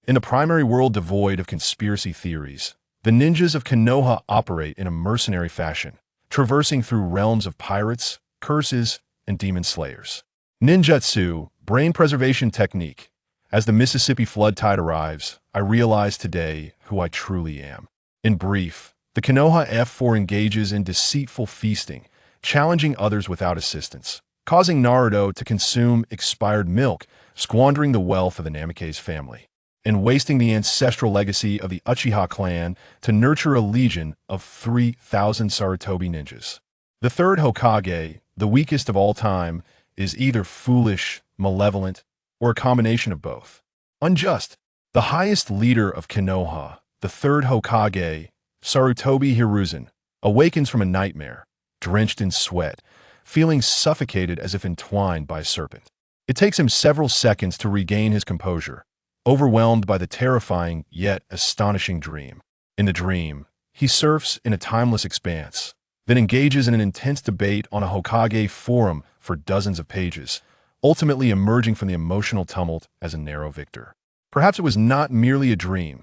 In the primary world devoid of conspiracy theories, the ninjas of Konoha operate in a mercenary fashion, traversing through realms of pirates, curses, and demon slayers. Ninjutsu, brain preservation technique. As the Mississippi flood tide arrives, I realize today who I truly am. In brief, the Konoha F4 engages in deceitful feasting, challenging others without assistance, causing Naruto to consume expired milk, squandering the wealth of the Namikaze family, and wasting the ancestral legacy of the Uchiha clan to nurture a legion of 3,000 Sarutobi ninjas. The third Hokage, the weakest of all time, is either foolish, malevolent, or a combination of both. Unjust. The highest leader of Konoha, the third Hokage, Sarutobi Hiruzen, awakens from a nightmare, drenched in sweat, feeling suffocated as if entwined by a serpent. It takes him several seconds to regain his composure, overwhelmed by the terrifying yet astonishing dream. In the dream, he surfs in a timeless expanse, then engages in an intense debate on a Hokage forum for dozens of pages, ultimately emerging from the emotional tumult as a narrow victor. Perhaps it was not merely a dream.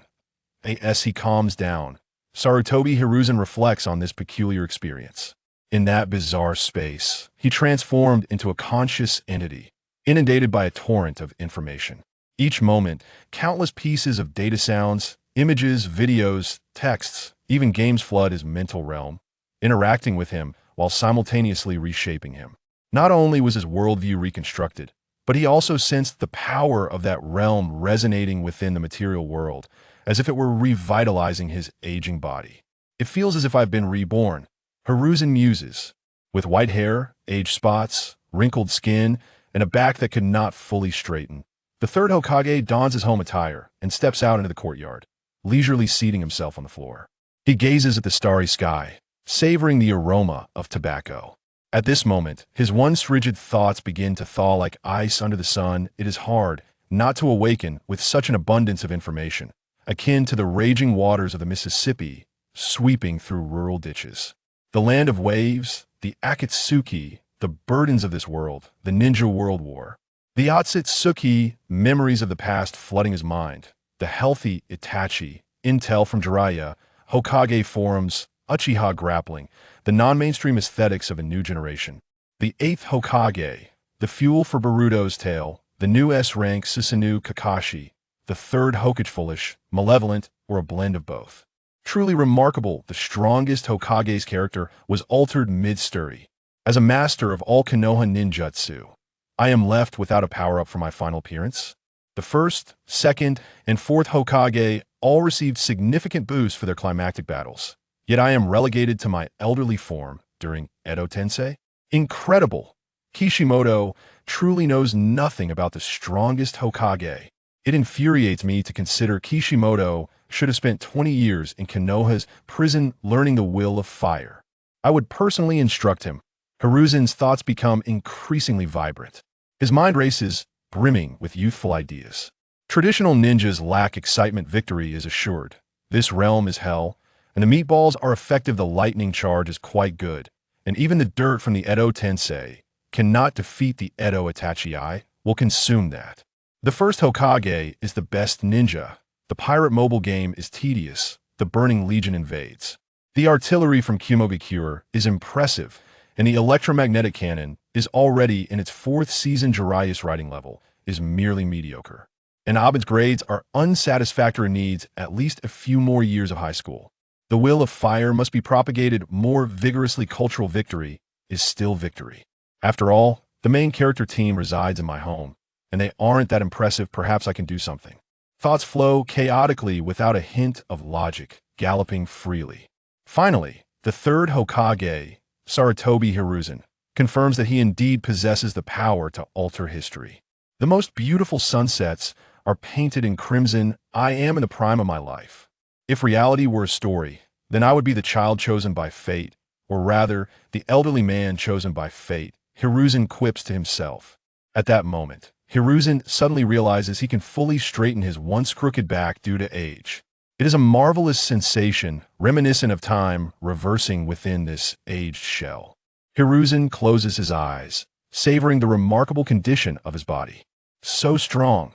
As he calms down, Sarutobi Hiruzen reflects on this peculiar experience. In that bizarre space, he transformed into a conscious entity, inundated by a torrent of information. Each moment, countless pieces of data sounds, images, videos, texts, even games flood his mental realm, interacting with him while simultaneously reshaping him. Not only was his worldview reconstructed, but he also sensed the power of that realm resonating within the material world, as if it were revitalizing his aging body. It feels as if I've been reborn, Hiruzen muses, with white hair, age spots, wrinkled skin, and a back that could not fully straighten. The third Hokage dons his home attire and steps out into the courtyard, leisurely seating himself on the floor. He gazes at the starry sky, savoring the aroma of tobacco. At this moment, his once rigid thoughts begin to thaw like ice under the sun. It is hard not to awaken with such an abundance of information, akin to the raging waters of the Mississippi sweeping through rural ditches. The land of waves, the Akatsuki, the burdens of this world, the ninja world war. The Akatsuki, memories of the past flooding his mind, the healthy Itachi, intel from Jiraiya, Hokage forums, Uchiha grappling, the non-mainstream aesthetics of a new generation. The eighth Hokage, the fuel for Boruto's tale, the new S-rank Susanoo Kakashi, the third Hokage foolish, malevolent, or a blend of both. Truly remarkable, the strongest Hokage's character was altered mid-story. As a master of all Konoha ninjutsu, I am left without a power-up for my final appearance. The first, second, and fourth Hokage all received significant boosts for their climactic battles. Yet I am relegated to my elderly form during Edo Tensei. Incredible! Kishimoto truly knows nothing about the strongest Hokage. It infuriates me to consider Kishimoto should have spent 20 years in Konoha's prison learning the will of fire. I would personally instruct him. Hiruzen's thoughts become increasingly vibrant. His mind races, brimming with youthful ideas. Traditional ninjas lack excitement. Victory is assured. This realm is hell, and the meatballs are effective. The lightning charge is quite good, and even the dirt from the Edo Tensei cannot defeat the Edo Itachi. Will consume that. The first Hokage is the best ninja. The pirate mobile game is tedious. The Burning Legion invades. The artillery from Kumogakure is impressive, and the electromagnetic cannon is already in its fourth season. Jiraiya's writing level is merely mediocre, and Abed's grades are unsatisfactory. Needs at least a few more years of high school. The will of fire must be propagated more vigorously. Cultural victory is still victory. After all, the main character team resides in my home, and they aren't that impressive. Perhaps I can do something. Thoughts flow chaotically without a hint of logic, galloping freely. Finally, the third Hokage, Sarutobi Hiruzen, confirms that he indeed possesses the power to alter history. The most beautiful sunsets are painted in crimson. I am in the prime of my life. If reality were a story, then I would be the child chosen by fate, or rather, the elderly man chosen by fate, Hiruzen quips to himself. At that moment, Hiruzen suddenly realizes he can fully straighten his once crooked back due to age. It is a marvelous sensation, reminiscent of time reversing within this aged shell. Hiruzen closes his eyes, savoring the remarkable condition of his body. So strong,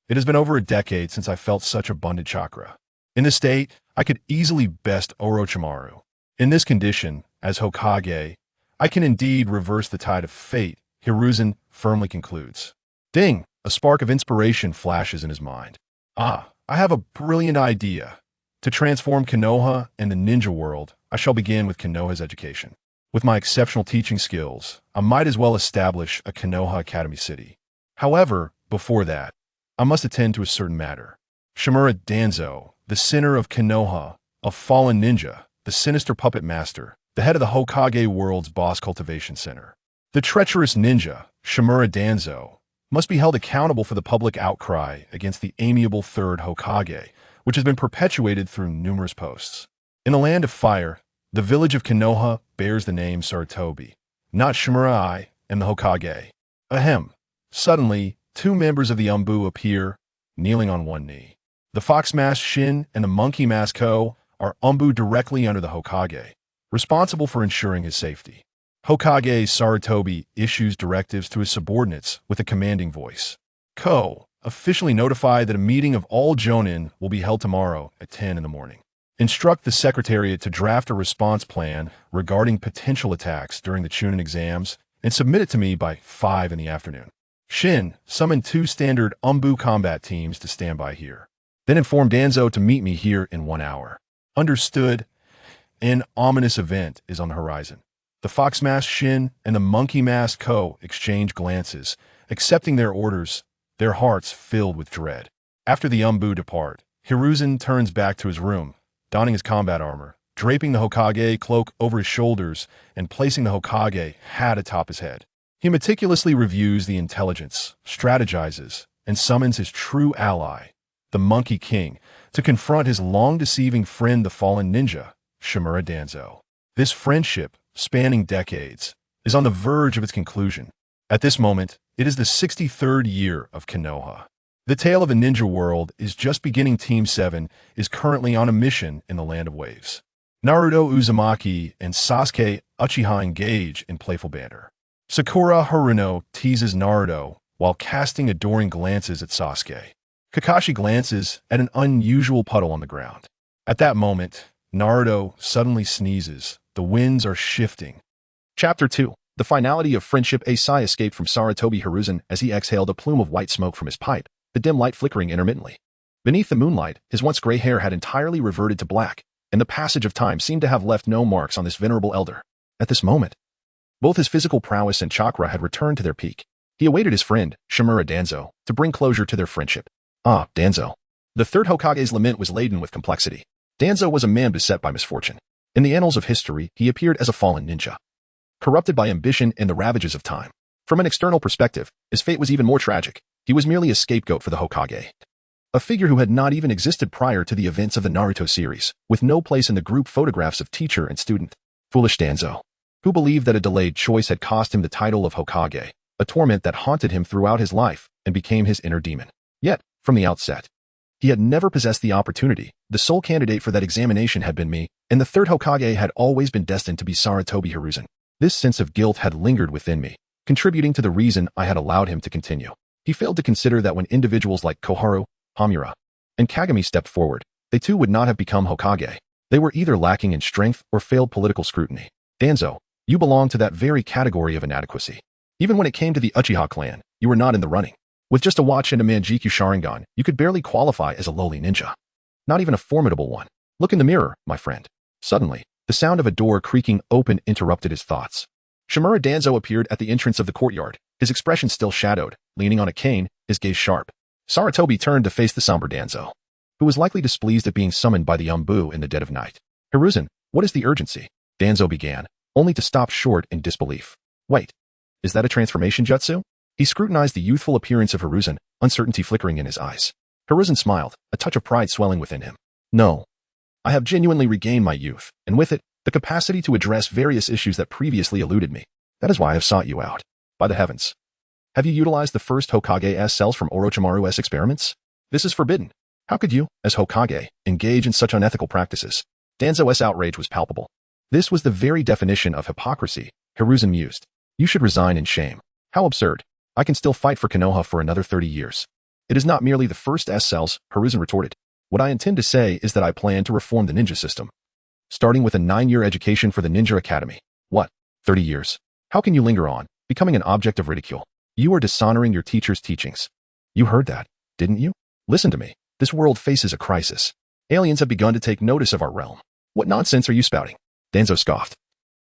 It has been over a decade since I felt such abundant chakra. In this state, I could easily best Orochimaru. In this condition, as Hokage, I can indeed reverse the tide of fate, Hiruzen firmly concludes. Ding! A spark of inspiration flashes in his mind. Ah, I have a brilliant idea. To transform Konoha and the ninja world, I shall begin with Konoha's education. With my exceptional teaching skills, I might as well establish a Konoha Academy city. However, before that, I must attend to a certain matter. Shimura Danzo, the sinner of Konoha, a fallen ninja, the sinister puppet master, the head of the Hokage world's boss cultivation center. The treacherous ninja, Shimura Danzo, must be held accountable for the public outcry against the amiable third Hokage, which has been perpetuated through numerous posts. In the land of fire, the village of Konoha bears the name Sarutobi, not Shimura. I am the Hokage. Ahem. Suddenly, two members of the Umbu appear, kneeling on one knee. The Fox Mask Shin and the Monkey Mask Ko are Umbu directly under the Hokage, responsible for ensuring his safety. Hokage Sarutobi issues directives to his subordinates with a commanding voice. Ko officially notified that a meeting of all Jonin will be held tomorrow at 10 in the morning. Instruct the Secretariat to draft a response plan regarding potential attacks during the Chunin exams and submit it to me by 5 in the afternoon. Shin summoned 2 standard Umbu combat teams to stand by here. Then informed Danzo to meet me here in 1 hour. Understood. An ominous event is on the horizon. The Fox Mask Shin and the Monkey Mask Ko exchange glances, accepting their orders, their hearts filled with dread. After the Umbu depart, Hiruzen turns back to his room, donning his combat armor, draping the Hokage cloak over his shoulders, and placing the Hokage hat atop his head. He meticulously reviews the intelligence, strategizes, and summons his true ally, the Monkey King, to confront his long-deceiving friend the fallen ninja, Shimura Danzo. This friendship, spanning decades, is on the verge of its conclusion. At this moment, it is the 63rd year of Konoha. The tale of a ninja world is just beginning. Team 7 is currently on a mission in the Land of Waves. Naruto Uzumaki and Sasuke Uchiha engage in playful banter. Sakura Haruno teases Naruto while casting adoring glances at Sasuke. Kakashi glances at an unusual puddle on the ground. At that moment, Naruto suddenly sneezes. The winds are shifting. Chapter 2. The finality of friendship. A sigh escaped from Sarutobi Hiruzen as he exhaled a plume of white smoke from his pipe, the dim light flickering intermittently. Beneath the moonlight, his once gray hair had entirely reverted to black, and the passage of time seemed to have left no marks on this venerable elder. At this moment, both his physical prowess and chakra had returned to their peak. He awaited his friend, Shimura Danzo, to bring closure to their friendship. Ah, Danzo. The third Hokage's lament was laden with complexity. Danzo was a man beset by misfortune. In the annals of history, he appeared as a fallen ninja, corrupted by ambition and the ravages of time. From an external perspective, his fate was even more tragic. He was merely a scapegoat for the Hokage, a figure who had not even existed prior to the events of the Naruto series, with no place in the group photographs of teacher and student. Foolish Danzo, who believed that a delayed choice had cost him the title of Hokage, a torment that haunted him throughout his life and became his inner demon. Yet, from the outset, he had never possessed the opportunity. The sole candidate for that examination had been me, and the third Hokage had always been destined to be Sarutobi Hiruzen. This sense of guilt had lingered within me, contributing to the reason I had allowed him to continue. He failed to consider that when individuals like Koharu, Hamura, and Kagami stepped forward, they too would not have become Hokage. They were either lacking in strength or failed political scrutiny. Danzo, you belong to that very category of inadequacy. Even when it came to the Uchiha clan, you were not in the running. With just a watch and a Manjikyu Sharingan, you could barely qualify as a lowly ninja. Not even a formidable one. Look in the mirror, my friend. Suddenly, the sound of a door creaking open interrupted his thoughts. Shimura Danzo appeared at the entrance of the courtyard, his expression still shadowed, leaning on a cane, his gaze sharp. Sarutobi turned to face the somber Danzo, who was likely displeased at being summoned by the Umbu in the dead of night. Hiruzen, what is the urgency? Danzo began, only to stop short in disbelief. Wait, is that a transformation jutsu? He scrutinized the youthful appearance of Hiruzen, uncertainty flickering in his eyes. Hiruzen smiled, a touch of pride swelling within him. No. I have genuinely regained my youth, and with it, the capacity to address various issues that previously eluded me. That is why I have sought you out. By the heavens. Have you utilized the first Hokage-S cells from Orochimaru's experiments? This is forbidden. How could you, as Hokage, engage in such unethical practices? Danzo's outrage was palpable. This was the very definition of hypocrisy, Hiruzen mused. You should resign in shame. How absurd. I can still fight for Konoha for another 30 years. It is not merely the first S cells, Hiruzen retorted. What I intend to say is that I plan to reform the ninja system. Starting with a 9-year education for the Ninja Academy. What? 30 years? How can you linger on, becoming an object of ridicule? You are dishonoring your teacher's teachings. You heard that, didn't you? Listen to me. This world faces a crisis. Aliens have begun to take notice of our realm. What nonsense are you spouting? Danzo scoffed,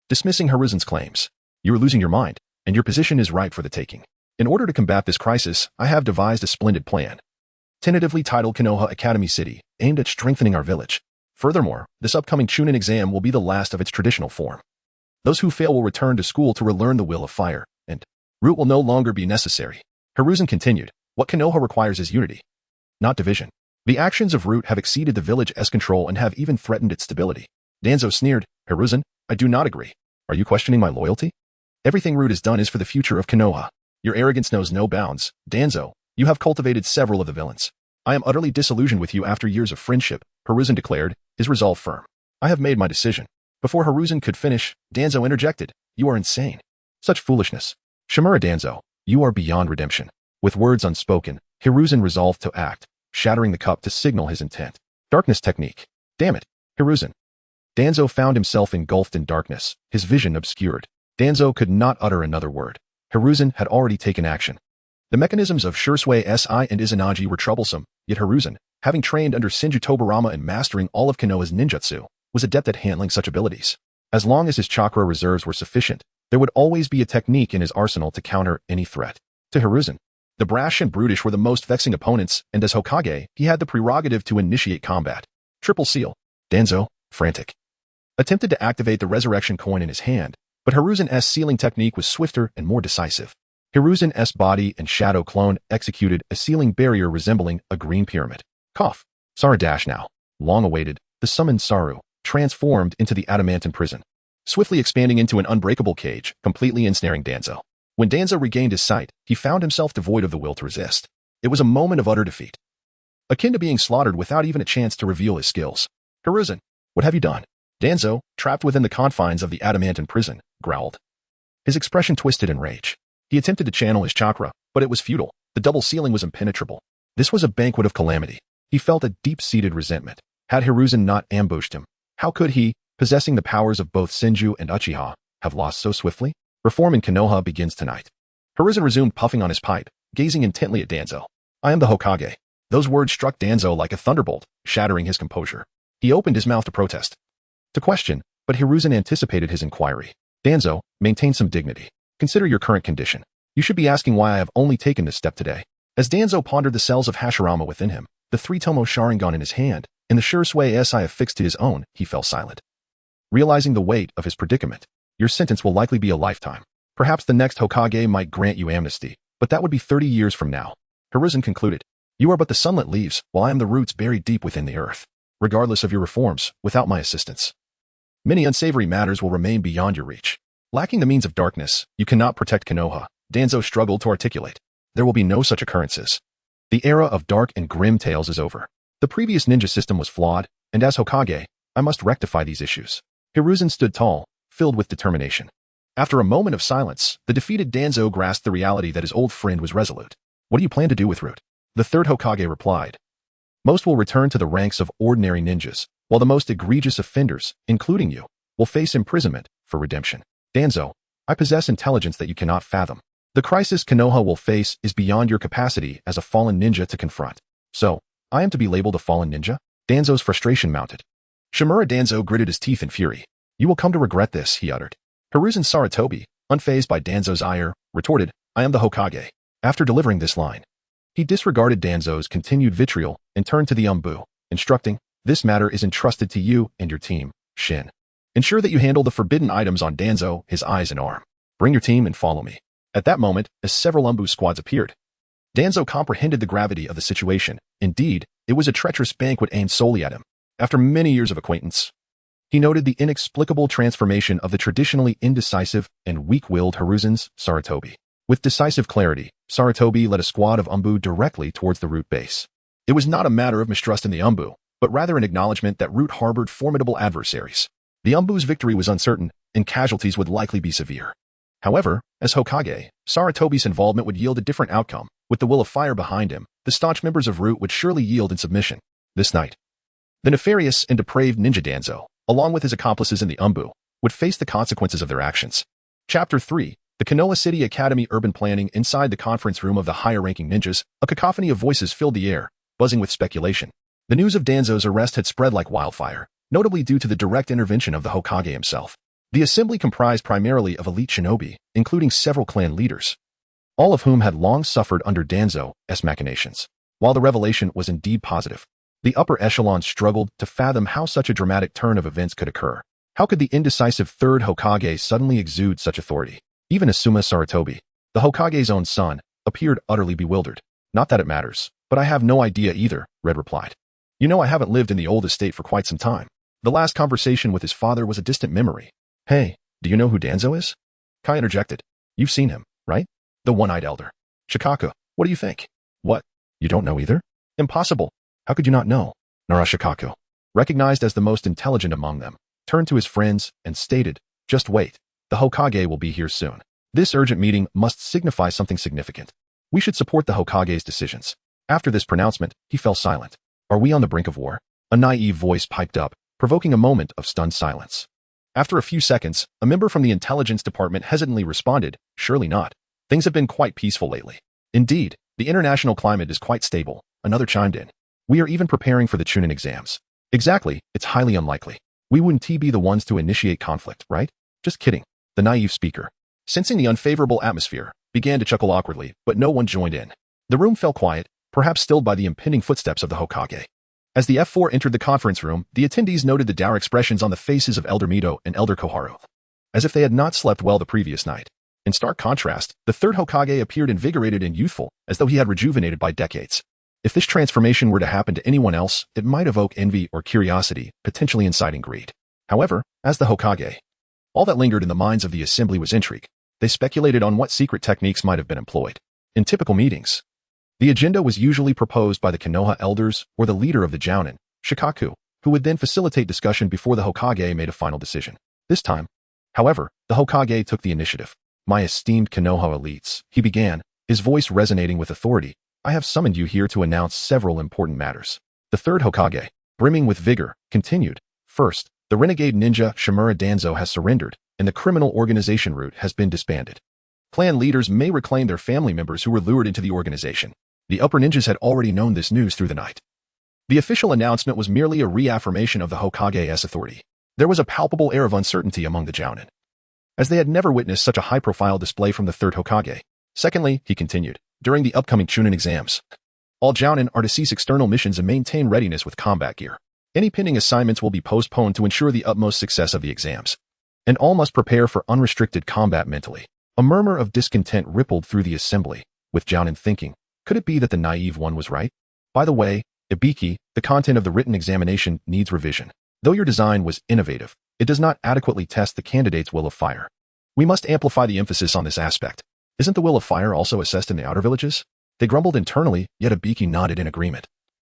dismissing Hiruzen's claims. You are losing your mind, and your position is ripe for the taking. In order to combat this crisis, I have devised a splendid plan. Tentatively titled Konoha Academy City, aimed at strengthening our village. Furthermore, this upcoming Chunin exam will be the last of its traditional form. Those who fail will return to school to relearn the will of fire, and root will no longer be necessary. Hiruzen continued, what Konoha requires is unity, not division. The actions of Root have exceeded the village's control and have even threatened its stability. Danzo sneered, Hiruzen, I do not agree. Are you questioning my loyalty? Everything Root has done is for the future of Konoha. Your arrogance knows no bounds. Danzo, you have cultivated several of the villains. I am utterly disillusioned with you after years of friendship, Hiruzen declared, his resolve firm. I have made my decision. Before Hiruzen could finish, Danzo interjected, you are insane. Such foolishness. Shimura Danzo, you are beyond redemption. With words unspoken, Hiruzen resolved to act, shattering the cup to signal his intent. Darkness technique. Damn it, Hiruzen. Danzo found himself engulfed in darkness, his vision obscured. Danzo could not utter another word. Hiruzen had already taken action. The mechanisms of Shursui Si and Izanagi were troublesome, yet Hiruzen, having trained under Shinju Tobarama and mastering all of Konoha's ninjutsu, was adept at handling such abilities. As long as his chakra reserves were sufficient, there would always be a technique in his arsenal to counter any threat. To Hiruzen, the brash and brutish were the most vexing opponents, and as Hokage, he had the prerogative to initiate combat. Triple seal. Danzo, frantic, attempted to activate the resurrection coin in his hand, but Hiruzen's sealing technique was swifter and more decisive. Hiruzen's body and shadow clone executed a sealing barrier resembling a green pyramid. Cough. Saru dash now. Long awaited, the summoned Saru, transformed into the adamantine prison, swiftly expanding into an unbreakable cage, completely ensnaring Danzo. When Danzo regained his sight, he found himself devoid of the will to resist. It was a moment of utter defeat, akin to being slaughtered without even a chance to reveal his skills. Hiruzen, what have you done? Danzo, trapped within the confines of the adamantine prison, growled. His expression twisted in rage. He attempted to channel his chakra, but it was futile. The double ceiling was impenetrable. This was a banquet of calamity. He felt a deep-seated resentment. Had Hiruzen not ambushed him, how could he, possessing the powers of both Shinju and Uchiha, have lost so swiftly? Reform in Konoha begins tonight. Hiruzen resumed puffing on his pipe, gazing intently at Danzo. I am the Hokage. Those words struck Danzo like a thunderbolt, shattering his composure. He opened his mouth to protest, to question, but Hiruzen anticipated his inquiry. Danzo, maintain some dignity. Consider your current condition. You should be asking why I have only taken this step today. As Danzo pondered the cells of Hashirama within him, the three-tomo Sharingan in his hand, and the Shursui Si affixed to his own, he fell silent. Realizing the weight of his predicament, your sentence will likely be a lifetime. Perhaps the next Hokage might grant you amnesty, but that would be 30 years from now. Hiruzen concluded, you are but the sunlit leaves, while I am the roots buried deep within the earth. Regardless of your reforms, without my assistance, many unsavory matters will remain beyond your reach. Lacking the means of darkness, you cannot protect Konoha, Danzo struggled to articulate. There will be no such occurrences. The era of dark and grim tales is over. The previous ninja system was flawed, and as Hokage, I must rectify these issues. Hiruzen stood tall, filled with determination. After a moment of silence, the defeated Danzo grasped the reality that his old friend was resolute. What do you plan to do with Root? The third Hokage replied. Most will return to the ranks of ordinary ninjas, while the most egregious offenders, including you, will face imprisonment for redemption. Danzo, I possess intelligence that you cannot fathom. The crisis Konoha will face is beyond your capacity as a fallen ninja to confront. So, I am to be labeled a fallen ninja? Danzo's frustration mounted. Shimura Danzo gritted his teeth in fury. You will come to regret this, he uttered. Hiruzen Sarutobi, unfazed by Danzo's ire, retorted, I am the Hokage. After delivering this line, he disregarded Danzo's continued vitriol and turned to the Umbu, instructing, this matter is entrusted to you and your team, Shin. Ensure that you handle the forbidden items on Danzo, his eyes and arm. Bring your team and follow me. At that moment, as several Umbu squads appeared, Danzo comprehended the gravity of the situation. Indeed, it was a treacherous banquet aimed solely at him. After many years of acquaintance, he noted the inexplicable transformation of the traditionally indecisive and weak-willed Hiruzen's Sarutobi. With decisive clarity, Sarutobi led a squad of Umbu directly towards the Root base. It was not a matter of mistrust in the Umbu, but rather an acknowledgement that Root harbored formidable adversaries. The Umbu's victory was uncertain, and casualties would likely be severe. However, as Hokage, Sarutobi's involvement would yield a different outcome, With the will of fire behind him, the staunch members of Root would surely yield in submission. This night, the nefarious and depraved ninja Danzo, along with his accomplices in the Umbu, would face the consequences of their actions. Chapter 3. The Konoha City Academy Urban Planning. Inside the conference room of the higher-ranking ninjas, a cacophony of voices filled the air, buzzing with speculation. The news of Danzo's arrest had spread like wildfire, notably due to the direct intervention of the Hokage himself. The assembly comprised primarily of elite shinobi, including several clan leaders, all of whom had long suffered under Danzo's machinations. While the revelation was indeed positive, the upper echelon struggled to fathom how such a dramatic turn of events could occur. How could the indecisive third Hokage suddenly exude such authority? Even Asuma Sarutobi, the Hokage's own son, appeared utterly bewildered. Not that it matters, but I have no idea either, Red replied. You know, I haven't lived in the old estate for quite some time. The last conversation with his father was a distant memory. Hey, do you know who Danzo is? Kai interjected. You've seen him, right? The one-eyed elder. Shikaku, what do you think? What? You don't know either? Impossible. How could you not know? Nara Shikaku, recognized as the most intelligent among them, turned to his friends and stated, just wait. The Hokage will be here soon. This urgent meeting must signify something significant. We should support the Hokage's decisions. After this pronouncement, he fell silent. Are we on the brink of war? A naive voice piped up, provoking a moment of stunned silence. After a few seconds, a member from the intelligence department hesitantly responded, surely not. Things have been quite peaceful lately. Indeed, the international climate is quite stable. Another chimed in. We are even preparing for the Chunin exams. Exactly, it's highly unlikely. We wouldn't be the ones to initiate conflict, right? Just kidding. The naive speaker, sensing the unfavorable atmosphere, began to chuckle awkwardly, but no one joined in. The room fell quiet, perhaps stilled by the impending footsteps of the Hokage. As the F4 entered the conference room, the attendees noted the dour expressions on the faces of Elder Mito and Elder Koharu, as if they had not slept well the previous night. In stark contrast, the third Hokage appeared invigorated and youthful, as though he had rejuvenated by decades. If this transformation were to happen to anyone else, it might evoke envy or curiosity, potentially inciting greed. However, as the Hokage, all that lingered in the minds of the assembly was intrigue. They speculated on what secret techniques might have been employed. In typical meetings, the agenda was usually proposed by the Konoha elders or the leader of the Jounin, Shikaku, who would then facilitate discussion before the Hokage made a final decision. This time, however, the Hokage took the initiative. My esteemed Konoha elites, he began, his voice resonating with authority. I have summoned you here to announce several important matters. The third Hokage, brimming with vigor, continued. First, the renegade ninja Shimura Danzo has surrendered, and the criminal organization Root has been disbanded. Clan leaders may reclaim their family members who were lured into the organization. The upper ninjas had already known this news through the night. The official announcement was merely a reaffirmation of the Hokage's authority. There was a palpable air of uncertainty among the Jounin, as they had never witnessed such a high-profile display from the third Hokage. Secondly, he continued, during the upcoming Chunin exams, all Jounin are to cease external missions and maintain readiness with combat gear. Any pending assignments will be postponed to ensure the utmost success of the exams, and all must prepare for unrestricted combat mentally. A murmur of discontent rippled through the assembly, with Jounin thinking, could it be that the naive one was right? By the way, Ibiki, the content of the written examination needs revision. Though your design was innovative, it does not adequately test the candidate's will of fire. We must amplify the emphasis on this aspect. Isn't the will of fire also assessed in the outer villages? They grumbled internally, yet Ibiki nodded in agreement,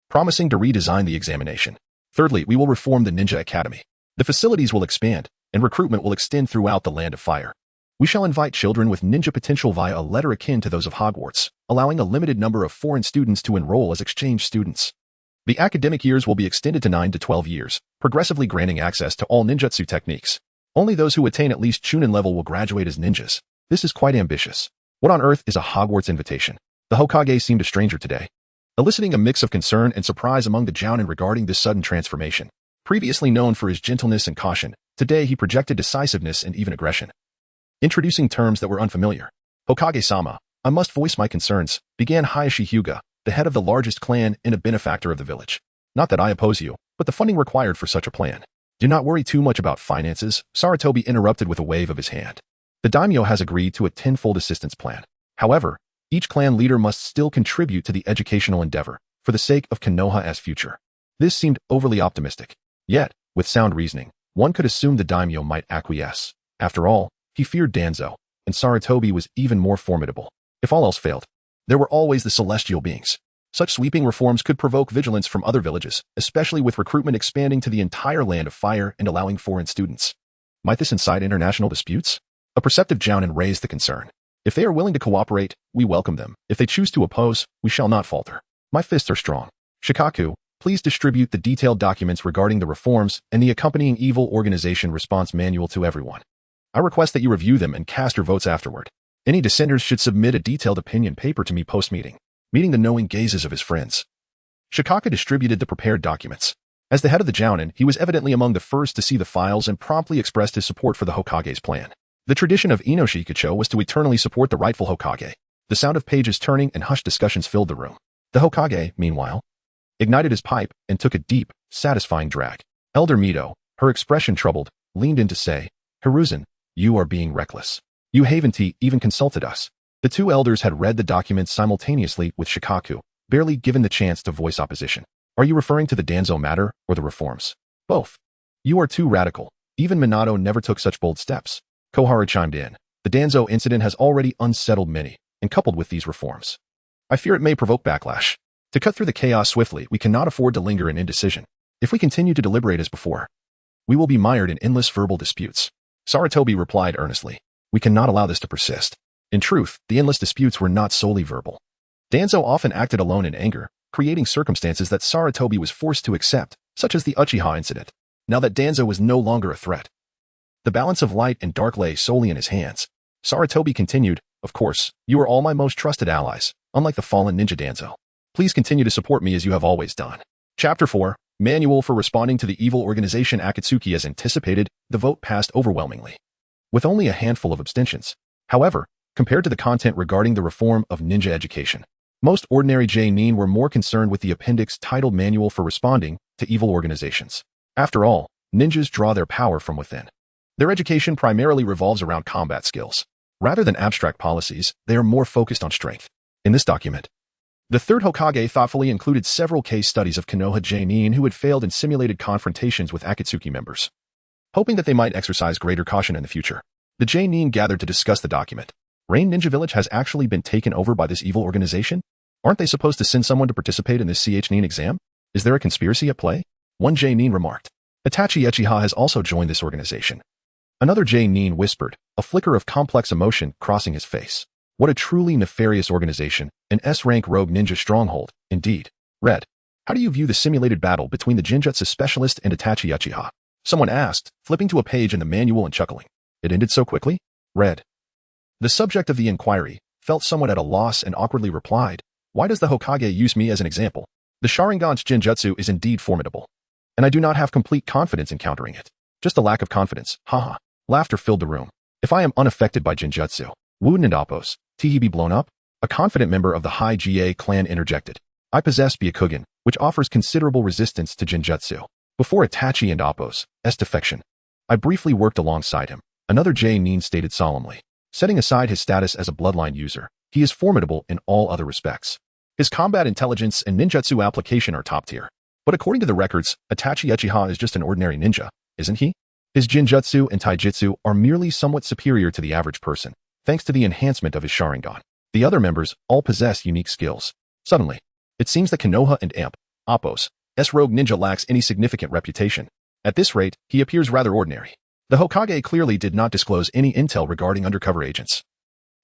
promising to redesign the examination. Thirdly, we will reform the Ninja Academy. The facilities will expand, and recruitment will extend throughout the Land of Fire. We shall invite children with ninja potential via a letter akin to those of Hogwarts, allowing a limited number of foreign students to enroll as exchange students. The academic years will be extended to 9 to 12 years, progressively granting access to all ninjutsu techniques. Only those who attain at least Chunin level will graduate as ninjas. This is quite ambitious. What on earth is a Hogwarts invitation? The Hokage seemed a stranger today, eliciting a mix of concern and surprise among the Jounin regarding this sudden transformation. Previously known for his gentleness and caution, today he projected decisiveness and even aggression, introducing terms that were unfamiliar. Hokage-sama, I must voice my concerns, began Hayashi Hyuga, the head of the largest clan and a benefactor of the village. Not that I oppose you, but the funding required for such a plan. Do not worry too much about finances, Sarutobi interrupted with a wave of his hand. The daimyo has agreed to a tenfold assistance plan. However, each clan leader must still contribute to the educational endeavor, for the sake of Konoha's future. This seemed overly optimistic. Yet, with sound reasoning, one could assume the daimyo might acquiesce. After all, he feared Danzo, and Sarutobi was even more formidable. If all else failed, there were always the celestial beings. Such sweeping reforms could provoke vigilance from other villages, especially with recruitment expanding to the entire Land of Fire and allowing foreign students. Might this incite international disputes? A perceptive Jounin raised the concern. If they are willing to cooperate, we welcome them. If they choose to oppose, we shall not falter. My fists are strong. Shikaku, please distribute the detailed documents regarding the reforms and the accompanying evil organization response manual to everyone. I request that you review them and cast your votes afterward. Any dissenters should submit a detailed opinion paper to me post-meeting, meeting the knowing gazes of his friends. Shikaku distributed the prepared documents. As the head of the Jounin, he was evidently among the first to see the files and promptly expressed his support for the Hokage's plan. The tradition of Inoshikacho was to eternally support the rightful Hokage. The sound of pages turning and hushed discussions filled the room. The Hokage, meanwhile, ignited his pipe and took a deep, satisfying drag. Elder Mito, her expression troubled, leaned in to say, Hiruzen, you are being reckless. You haven't even consulted us. The two elders had read the documents simultaneously with Shikaku, barely given the chance to voice opposition. Are you referring to the Danzo matter or the reforms? Both. You are too radical. Even Minato never took such bold steps. Koharu chimed in. The Danzo incident has already unsettled many, and coupled with these reforms, I fear it may provoke backlash. To cut through the chaos swiftly, we cannot afford to linger in indecision. If we continue to deliberate as before, we will be mired in endless verbal disputes. Sarutobi replied earnestly. We cannot allow this to persist. In truth, the endless disputes were not solely verbal. Danzo often acted alone in anger, creating circumstances that Sarutobi was forced to accept, such as the Uchiha incident. Now that Danzo was no longer a threat, the balance of light and dark lay solely in his hands. Sarutobi continued, Of course, you are all my most trusted allies, unlike the fallen ninja Danzo. Please continue to support me as you have always done. Chapter 4, Manual for Responding to the Evil Organization Akatsuki. As anticipated, the vote passed overwhelmingly, with only a handful of abstentions. However, compared to the content regarding the reform of ninja education, most ordinary J-nin were more concerned with the appendix titled Manual for Responding to Evil Organizations. After all, ninjas draw their power from within. Their education primarily revolves around combat skills. Rather than abstract policies, they are more focused on strength. In this document, the third Hokage thoughtfully included several case studies of Konoha J-nin who had failed in simulated confrontations with Akatsuki members, hoping that they might exercise greater caution in the future. The J-nin gathered to discuss the document. Rain Ninja Village has actually been taken over by this evil organization? Aren't they supposed to send someone to participate in this CH-nin exam? Is there a conspiracy at play? One J-nin remarked. Itachi Uchiha has also joined this organization. Another J-nin whispered, a flicker of complex emotion crossing his face. What a truly nefarious organization, an S-rank rogue ninja stronghold, indeed. Red, how do you view the simulated battle between the Jinjutsu specialist and Itachi Uchiha? Someone asked, flipping to a page in the manual and chuckling. It ended so quickly? Red, the subject of the inquiry, felt somewhat at a loss and awkwardly replied, Why does the Hokage use me as an example? The Sharingan's Jinjutsu is indeed formidable, and I do not have complete confidence in countering it. Just a lack of confidence, haha. Laughter filled the room. If I am unaffected by Jinjutsu, wouldn't it oppose? He be blown up? A confident member of the High GA clan interjected. I possess Byakugan, which offers considerable resistance to Jinjutsu. Before Itachi and Appo's defection, I briefly worked alongside him. Another J-nin stated solemnly. Setting aside his status as a bloodline user, he is formidable in all other respects. His combat intelligence and ninjutsu application are top tier. But according to the records, Itachi Uchiha is just an ordinary ninja, isn't he? His Jinjutsu and Taijutsu are merely somewhat superior to the average person, thanks to the enhancement of his Sharingan. The other members all possess unique skills. Suddenly, it seems that Konoha and Appo's rogue ninja lacks any significant reputation. At this rate, he appears rather ordinary. The Hokage clearly did not disclose any intel regarding undercover agents,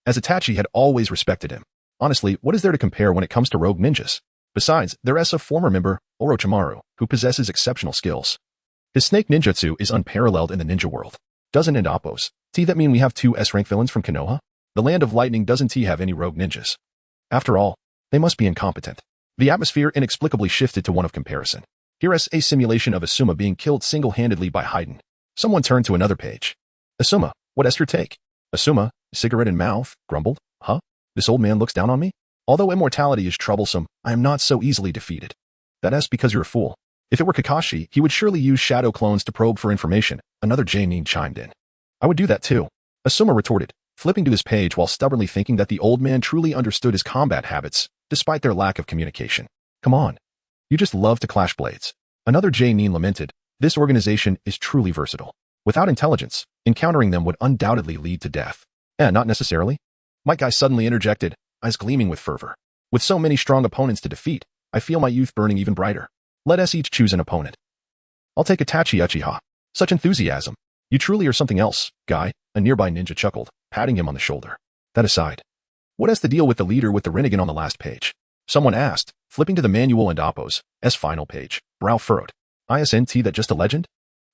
as Itachi had always respected him. Honestly, what is there to compare when it comes to rogue ninjas? Besides, there is a former member, Orochimaru, who possesses exceptional skills. His snake ninjutsu is unparalleled in the ninja world. Doesn't it, Appo's? That mean we have two S-rank villains from Konoha? The land of lightning doesn't have any rogue ninjas. After all, they must be incompetent. The atmosphere inexplicably shifted to one of comparison. Here is a simulation of Asuma being killed single-handedly by Haiden. Someone turned to another page. Asuma, what is your take? Asuma, cigarette in mouth, grumbled. Huh? This old man looks down on me? Although immortality is troublesome, I am not so easily defeated. That is because you're a fool. If it were Kakashi, he would surely use shadow clones to probe for information. Another J-nin chimed in. I would do that too. Asuma retorted, flipping to his page while stubbornly thinking that the old man truly understood his combat habits, despite their lack of communication. Come on. You just love to clash blades. Another J-nin lamented, this organization is truly versatile. Without intelligence, encountering them would undoubtedly lead to death. Not necessarily. Mike Guy suddenly interjected, eyes gleaming with fervor. With so many strong opponents to defeat, I feel my youth burning even brighter. Let us each choose an opponent. I'll take Itachi Uchiha. Such enthusiasm. You truly are something else, Guy, a nearby ninja chuckled, patting him on the shoulder. That aside, what has to deal with the leader with the Rinnegan on the last page? Someone asked, flipping to the manual and Oppo's final page, brow furrowed. Isn't that just a legend?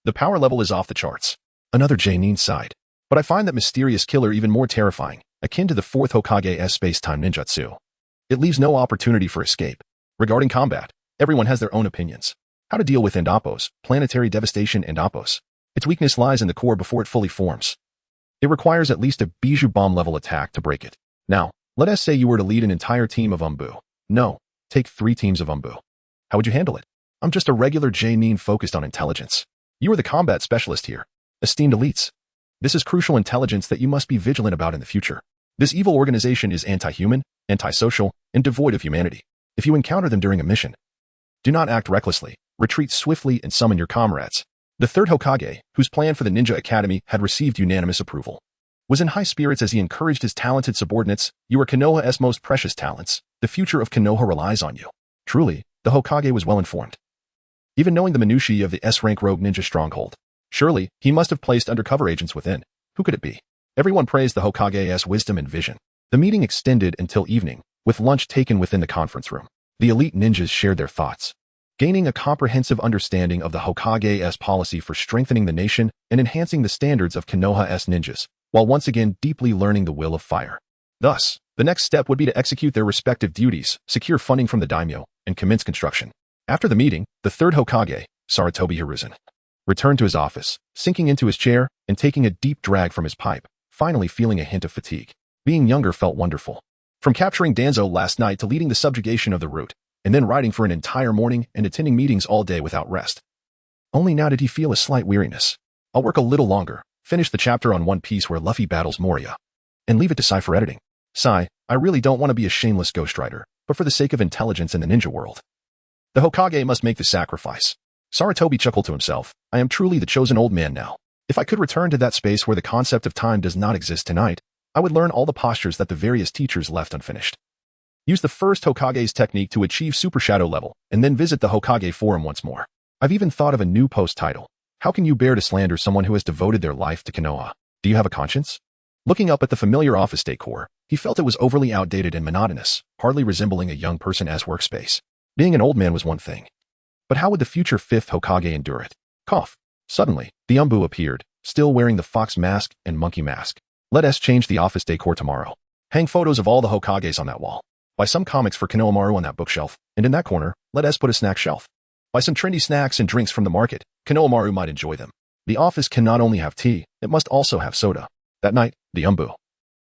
The power level is off the charts. Another J-Nin sighed. But I find that mysterious killer even more terrifying, akin to the fourth Hokage's space-time ninjutsu. It leaves no opportunity for escape. Regarding combat, everyone has their own opinions. How to deal with Oppo's planetary devastation and Oppo's. Its weakness lies in the core before it fully forms. It requires at least a Bijou bomb-level attack to break it. Now, let us say you were to lead an entire team of Umbu. No, take 3 teams of Umbu. How would you handle it? I'm just a regular J-Nin focused on intelligence. You are the combat specialist here. Esteemed elites. This is crucial intelligence that you must be vigilant about in the future. This evil organization is anti-human, anti-social, and devoid of humanity. If you encounter them during a mission, do not act recklessly, retreat swiftly and summon your comrades. The third Hokage, whose plan for the Ninja Academy had received unanimous approval, was in high spirits as he encouraged his talented subordinates. You are Konoha's most precious talents. The future of Konoha relies on you. Truly, the Hokage was well informed. Even knowing the minutiae of the S-rank rogue ninja stronghold, surely he must have placed undercover agents within. Who could it be? Everyone praised the Hokage's wisdom and vision. The meeting extended until evening, with lunch taken within the conference room. The elite ninjas shared their thoughts, gaining a comprehensive understanding of the Hokage's policy for strengthening the nation and enhancing the standards of Konoha's ninjas, while once again deeply learning the will of fire. Thus, the next step would be to execute their respective duties, secure funding from the daimyo, and commence construction. After the meeting, the third Hokage, Sarutobi Hiruzen, returned to his office, sinking into his chair and taking a deep drag from his pipe, finally feeling a hint of fatigue. Being younger felt wonderful. From capturing Danzo last night to leading the subjugation of the route, and then riding for an entire morning and attending meetings all day without rest. Only now did he feel a slight weariness. I'll work a little longer, finish the chapter on One Piece where Luffy battles Moria, and leave it to Sai for editing. Sai, I really don't want to be a shameless ghostwriter, but for the sake of intelligence in the ninja world, the Hokage must make the sacrifice. Sarutobi chuckled to himself. I am truly the chosen old man now. If I could return to that space where the concept of time does not exist tonight, I would learn all the postures that the various teachers left unfinished. Use the first Hokage's technique to achieve Super Shadow level, and then visit the Hokage Forum once more. I've even thought of a new post title. How can you bear to slander someone who has devoted their life to Konoha? Do you have a conscience? Looking up at the familiar office decor, he felt it was overly outdated and monotonous, hardly resembling a young person's workspace. Being an old man was one thing. But how would the future fifth Hokage endure it? Cough. Suddenly, the Umbu appeared, still wearing the fox mask and monkey mask. Let us change the office decor tomorrow. Hang photos of all the Hokages on that wall. Buy some comics for Konohamaru on that bookshelf, and in that corner, let us put a snack shelf. Buy some trendy snacks and drinks from the market. Konohamaru might enjoy them. The office can not only have tea, it must also have soda. That night, the Umbu,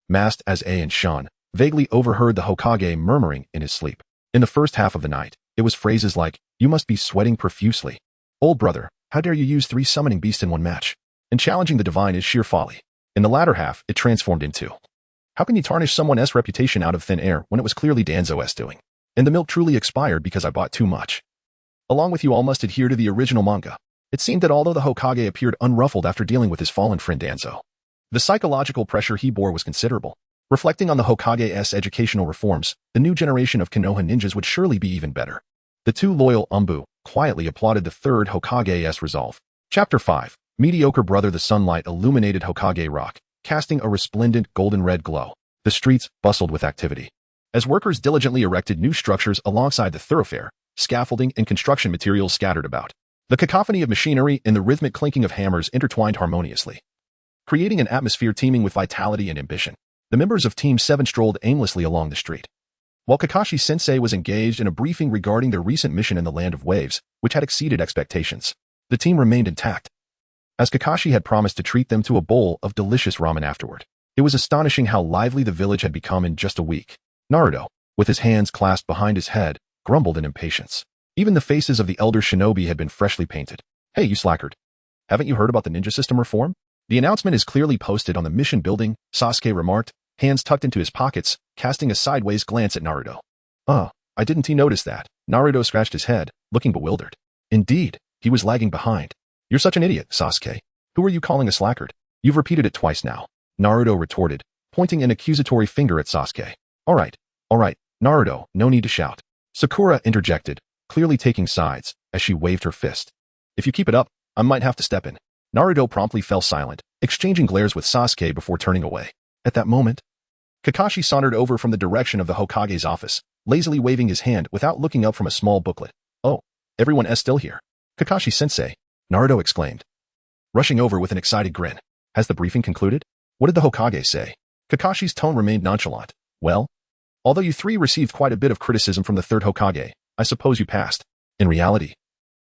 masked as A and Shan, vaguely overheard the Hokage murmuring in his sleep. In the first half of the night, it was phrases like, you must be sweating profusely. Old brother, how dare you use 3 summoning beasts in one match? And challenging the divine is sheer folly. In the latter half, it transformed into, how can you tarnish someone's reputation out of thin air when it was clearly Danzo's doing? And the milk truly expired because I bought too much. Along with you all must adhere to the original manga. It seemed that although the Hokage appeared unruffled after dealing with his fallen friend Danzo, the psychological pressure he bore was considerable. Reflecting on the Hokage's educational reforms, the new generation of Konoha ninjas would surely be even better. The 2 loyal Umbu quietly applauded the third Hokage's resolve. Chapter 5. Mediocre brother. The sunlight illuminated Hokage Rock, casting a resplendent golden-red glow. The streets bustled with activity. As workers diligently erected new structures alongside the thoroughfare, scaffolding and construction materials scattered about. The cacophony of machinery and the rhythmic clinking of hammers intertwined harmoniously, creating an atmosphere teeming with vitality and ambition. The members of Team 7 strolled aimlessly along the street, while Kakashi-sensei was engaged in a briefing regarding their recent mission in the Land of Waves, which had exceeded expectations. The team remained intact, as Kakashi had promised to treat them to a bowl of delicious ramen afterward. It was astonishing how lively the village had become in just a week. Naruto, with his hands clasped behind his head, grumbled in impatience. Even the faces of the elder shinobi had been freshly painted. Hey, you slackard. Haven't you heard about the ninja system reform? The announcement is clearly posted on the mission building, Sasuke remarked, hands tucked into his pockets, casting a sideways glance at Naruto. I didn't notice that. Naruto scratched his head, looking bewildered. Indeed, he was lagging behind. You're such an idiot, Sasuke. Who are you calling a slackard? You've repeated it twice now. Naruto retorted, pointing an accusatory finger at Sasuke. All right, Naruto, no need to shout. Sakura interjected, clearly taking sides, as she waved her fist. If you keep it up, I might have to step in. Naruto promptly fell silent, exchanging glares with Sasuke before turning away. At that moment, Kakashi sauntered over from the direction of the Hokage's office, lazily waving his hand without looking up from a small booklet. Oh, everyone is still here. Kakashi-sensei, Naruto exclaimed, rushing over with an excited grin. Has the briefing concluded? What did the Hokage say? Kakashi's tone remained nonchalant. Well, although you three received quite a bit of criticism from the third Hokage, I suppose you passed. In reality,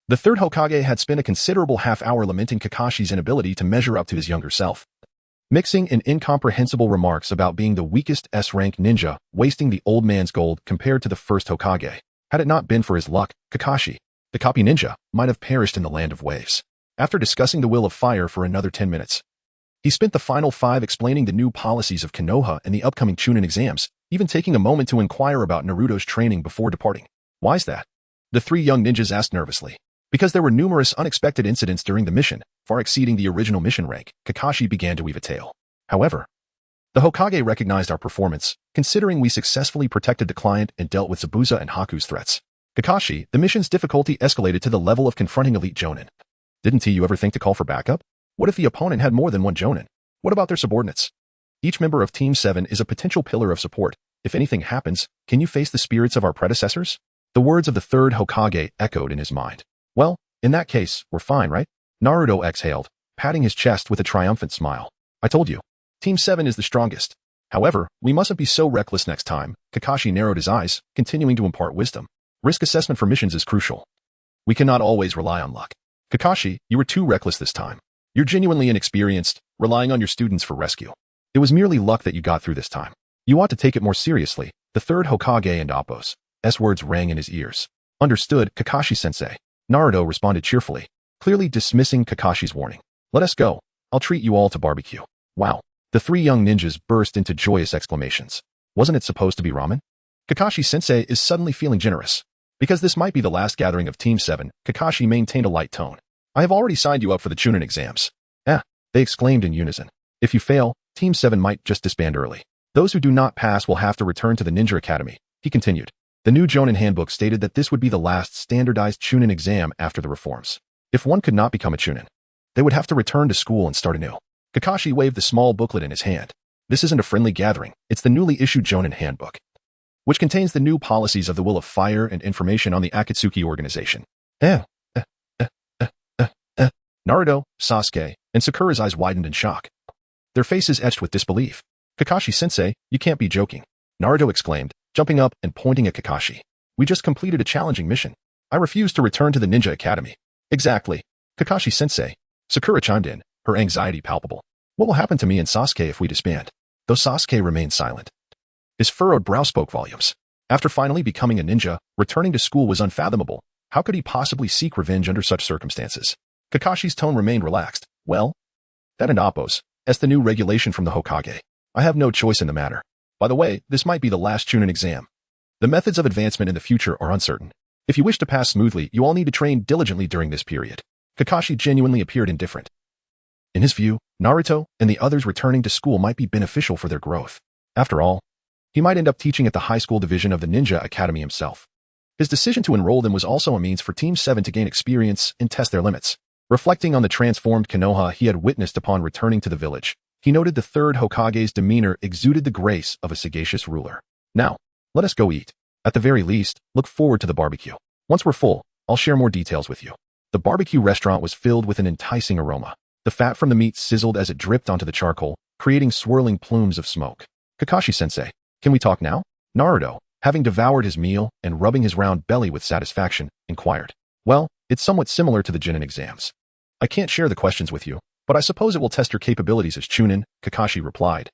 the third Hokage had spent a considerable half-hour lamenting Kakashi's inability to measure up to his younger self, mixing in incomprehensible remarks about being the weakest S-rank ninja, wasting the old man's gold compared to the first Hokage. Had it not been for his luck, Kakashi, the copy ninja, might have perished in the land of waves. After discussing the will of fire for another 10 minutes, he spent the final 5 explaining the new policies of Konoha and the upcoming Chunin exams, even taking a moment to inquire about Naruto's training before departing. Why's that? The 3 young ninjas asked nervously. Because there were numerous unexpected incidents during the mission, far exceeding the original mission rank, Kakashi began to weave a tale. However, the Hokage recognized our performance, considering we successfully protected the client and dealt with Zabuza and Haku's threats. Kakashi, the mission's difficulty escalated to the level of confronting elite Jonin. Didn't you ever think to call for backup? What if the opponent had more than one Jonin? What about their subordinates? Each member of Team 7 is a potential pillar of support. If anything happens, can you face the spirits of our predecessors? The words of the third Hokage echoed in his mind. Well, in that case, we're fine, right? Naruto exhaled, patting his chest with a triumphant smile. I told you, Team 7 is the strongest. However, we mustn't be so reckless next time. Kakashi narrowed his eyes, continuing to impart wisdom. Risk assessment for missions is crucial. We cannot always rely on luck. Kakashi, you were too reckless this time. You're genuinely inexperienced, relying on your students for rescue. It was merely luck that you got through this time. You ought to take it more seriously. The third Hokage and Appo's words rang in his ears. Understood, Kakashi-sensei. Naruto responded cheerfully, clearly dismissing Kakashi's warning. Let us go. I'll treat you all to barbecue. Wow. The 3 young ninjas burst into joyous exclamations. Wasn't it supposed to be ramen? Kakashi-sensei is suddenly feeling generous. Because this might be the last gathering of Team 7, Kakashi maintained a light tone. I have already signed you up for the Chunin exams. They exclaimed in unison. If you fail, Team 7 might just disband early. Those who do not pass will have to return to the Ninja Academy, he continued. The new Jonin handbook stated that this would be the last standardized Chunin exam after the reforms. If one could not become a Chunin, they would have to return to school and start anew. Kakashi waved the small booklet in his hand. This isn't a friendly gathering, it's the newly issued Jonin handbook, which contains the new policies of the Will of Fire and information on the Akatsuki organization. Naruto, Sasuke, and Sakura's eyes widened in shock, their faces etched with disbelief. Kakashi-sensei, you can't be joking, Naruto exclaimed, jumping up and pointing at Kakashi. We just completed a challenging mission. I refuse to return to the Ninja Academy. Exactly. Kakashi-sensei. Sakura chimed in, her anxiety palpable. What will happen to me and Sasuke if we disband? Though Sasuke remained silent, his furrowed brow spoke volumes. After finally becoming a ninja, returning to school was unfathomable. How could he possibly seek revenge under such circumstances? Kakashi's tone remained relaxed. Well, that and Appo's, as the new regulation from the Hokage. I have no choice in the matter. By the way, this might be the last Chunin exam. The methods of advancement in the future are uncertain. If you wish to pass smoothly, you all need to train diligently during this period. Kakashi genuinely appeared indifferent. In his view, Naruto and the others returning to school might be beneficial for their growth. After all, he might end up teaching at the high school division of the Ninja Academy himself. His decision to enroll them was also a means for Team 7 to gain experience and test their limits. Reflecting on the transformed Konoha he had witnessed upon returning to the village, he noted the third Hokage's demeanor exuded the grace of a sagacious ruler. Now, let us go eat. At the very least, look forward to the barbecue. Once we're full, I'll share more details with you. The barbecue restaurant was filled with an enticing aroma. The fat from the meat sizzled as it dripped onto the charcoal, creating swirling plumes of smoke. Kakashi-sensei, can we talk now? Naruto, having devoured his meal and rubbing his round belly with satisfaction, inquired. Well, it's somewhat similar to the Chunin exams. I can't share the questions with you, but I suppose it will test your capabilities as Chunin, Kakashi replied,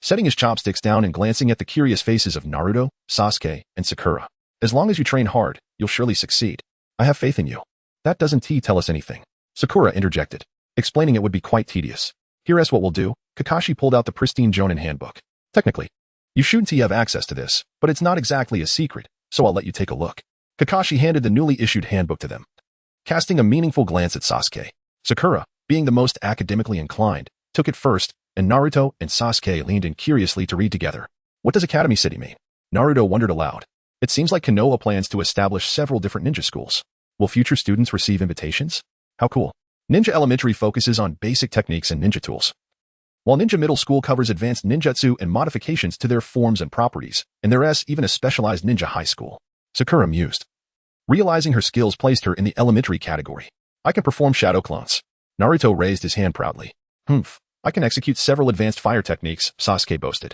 setting his chopsticks down and glancing at the curious faces of Naruto, Sasuke, and Sakura. As long as you train hard, you'll surely succeed. I have faith in you. That doesn't tell us anything. Sakura interjected, explaining it would be quite tedious. Here's what we'll do. Kakashi pulled out the pristine Jonin handbook. Technically, you shouldn't have access to this, but it's not exactly a secret, so I'll let you take a look. Kakashi handed the newly issued handbook to them, casting a meaningful glance at Sasuke. Sakura, being the most academically inclined, took it first, and Naruto and Sasuke leaned in curiously to read together. What does Academy City mean? Naruto wondered aloud. It seems like Konoha plans to establish several different ninja schools. Will future students receive invitations? How cool. Ninja Elementary focuses on basic techniques and ninja tools, while Ninja Middle School covers advanced ninjutsu and modifications to their forms and properties, and there's even a specialized ninja high school. Sakura mused. Realizing her skills placed her in the elementary category. I can perform shadow clones. Naruto raised his hand proudly. I can execute several advanced fire techniques, Sasuke boasted.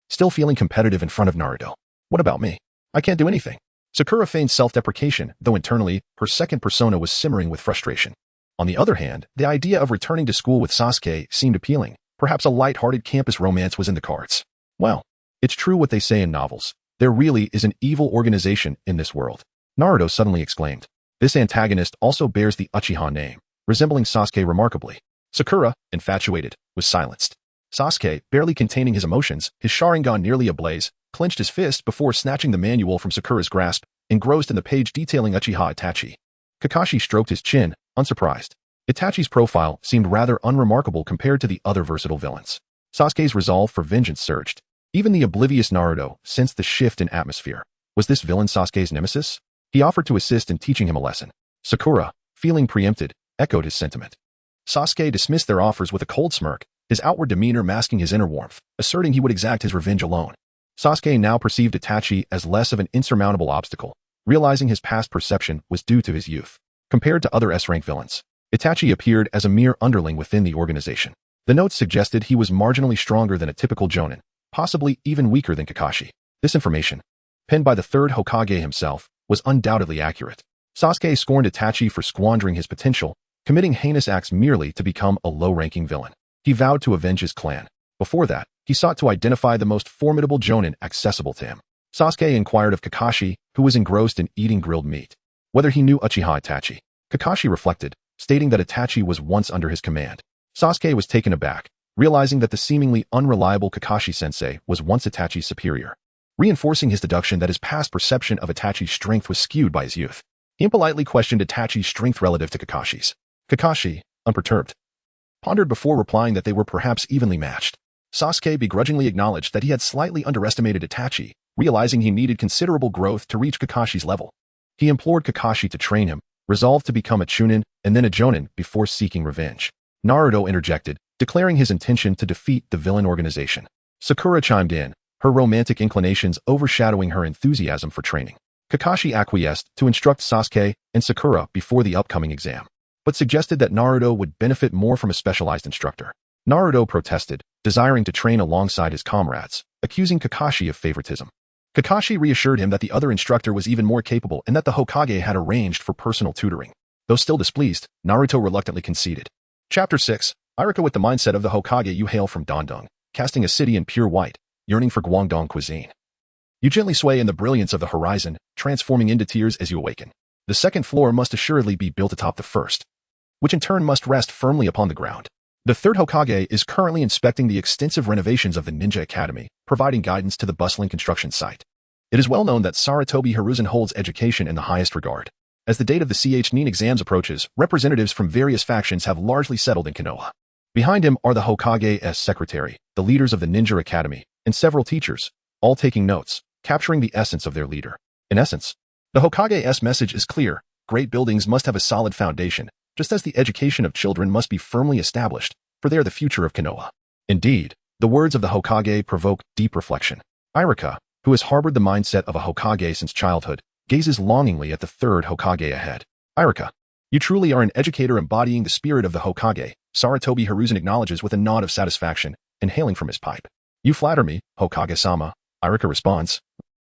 Still feeling competitive in front of Naruto. What about me? I can't do anything. Sakura feigned self-deprecation, though internally, her second persona was simmering with frustration. On the other hand, the idea of returning to school with Sasuke seemed appealing. Perhaps a light-hearted campus romance was in the cards. Well, it's true what they say in novels. There really is an evil organization in this world. Naruto suddenly exclaimed. This antagonist also bears the Uchiha name, resembling Sasuke remarkably. Sakura, infatuated, was silenced. Sasuke, barely containing his emotions, his Sharingan nearly ablaze, clenched his fist before snatching the manual from Sakura's grasp, engrossed in the page detailing Uchiha Itachi. Kakashi stroked his chin, unsurprised. Itachi's profile seemed rather unremarkable compared to the other versatile villains. Sasuke's resolve for vengeance surged. Even the oblivious Naruto sensed the shift in atmosphere. Was this villain Sasuke's nemesis? He offered to assist in teaching him a lesson. Sakura, feeling preempted, echoed his sentiment. Sasuke dismissed their offers with a cold smirk, his outward demeanor masking his inner warmth, asserting he would exact his revenge alone. Sasuke now perceived Itachi as less of an insurmountable obstacle, realizing his past perception was due to his youth. Compared to other S-rank villains, Itachi appeared as a mere underling within the organization. The notes suggested he was marginally stronger than a typical Jonin, possibly even weaker than Kakashi. This information, penned by the third Hokage himself, was undoubtedly accurate. Sasuke scorned Itachi for squandering his potential, committing heinous acts merely to become a low-ranking villain. He vowed to avenge his clan. Before that, he sought to identify the most formidable Jonin accessible to him. Sasuke inquired of Kakashi, who was engrossed in eating grilled meat, whether he knew Uchiha Itachi. Kakashi reflected, stating that Itachi was once under his command. Sasuke was taken aback, realizing that the seemingly unreliable Kakashi-sensei was once Itachi's superior, reinforcing his deduction that his past perception of Itachi's strength was skewed by his youth. He impolitely questioned Itachi's strength relative to Kakashi's. Kakashi, unperturbed, pondered before replying that they were perhaps evenly matched. Sasuke begrudgingly acknowledged that he had slightly underestimated Itachi, realizing he needed considerable growth to reach Kakashi's level. He implored Kakashi to train him, resolved to become a Chunin and then a Jonin before seeking revenge. Naruto interjected, declaring his intention to defeat the villain organization. Sakura chimed in, her romantic inclinations overshadowing her enthusiasm for training. Kakashi acquiesced to instruct Sasuke and Sakura before the upcoming exam, but suggested that Naruto would benefit more from a specialized instructor. Naruto protested, desiring to train alongside his comrades, accusing Kakashi of favoritism. Kakashi reassured him that the other instructor was even more capable and that the Hokage had arranged for personal tutoring. Though still displeased, Naruto reluctantly conceded. Chapter 6. Iruka with the mindset of the Hokage. You hail from Dandong, casting a city in pure white, yearning for Guangdong cuisine. You gently sway in the brilliance of the horizon, transforming into tears as you awaken. The second floor must assuredly be built atop the first, which in turn must rest firmly upon the ground. The third Hokage is currently inspecting the extensive renovations of the Ninja Academy, providing guidance to the bustling construction site. It is well known that Sarutobi Hiruzen holds education in the highest regard. As the date of the Chunin exams approaches, representatives from various factions have largely settled in Konoha. Behind him are the Hokage's secretary, the leaders of the Ninja Academy, and several teachers, all taking notes, capturing the essence of their leader. In essence, the Hokage's message is clear: great buildings must have a solid foundation, just as the education of children must be firmly established, for they are the future of Konoha. Indeed, the words of the Hokage provoke deep reflection. Iruka, who has harbored the mindset of a Hokage since childhood, gazes longingly at the third Hokage ahead. Iruka, you truly are an educator embodying the spirit of the Hokage, Sarutobi Hiruzen acknowledges with a nod of satisfaction, inhaling from his pipe. You flatter me, Hokage-sama, Iruka responds,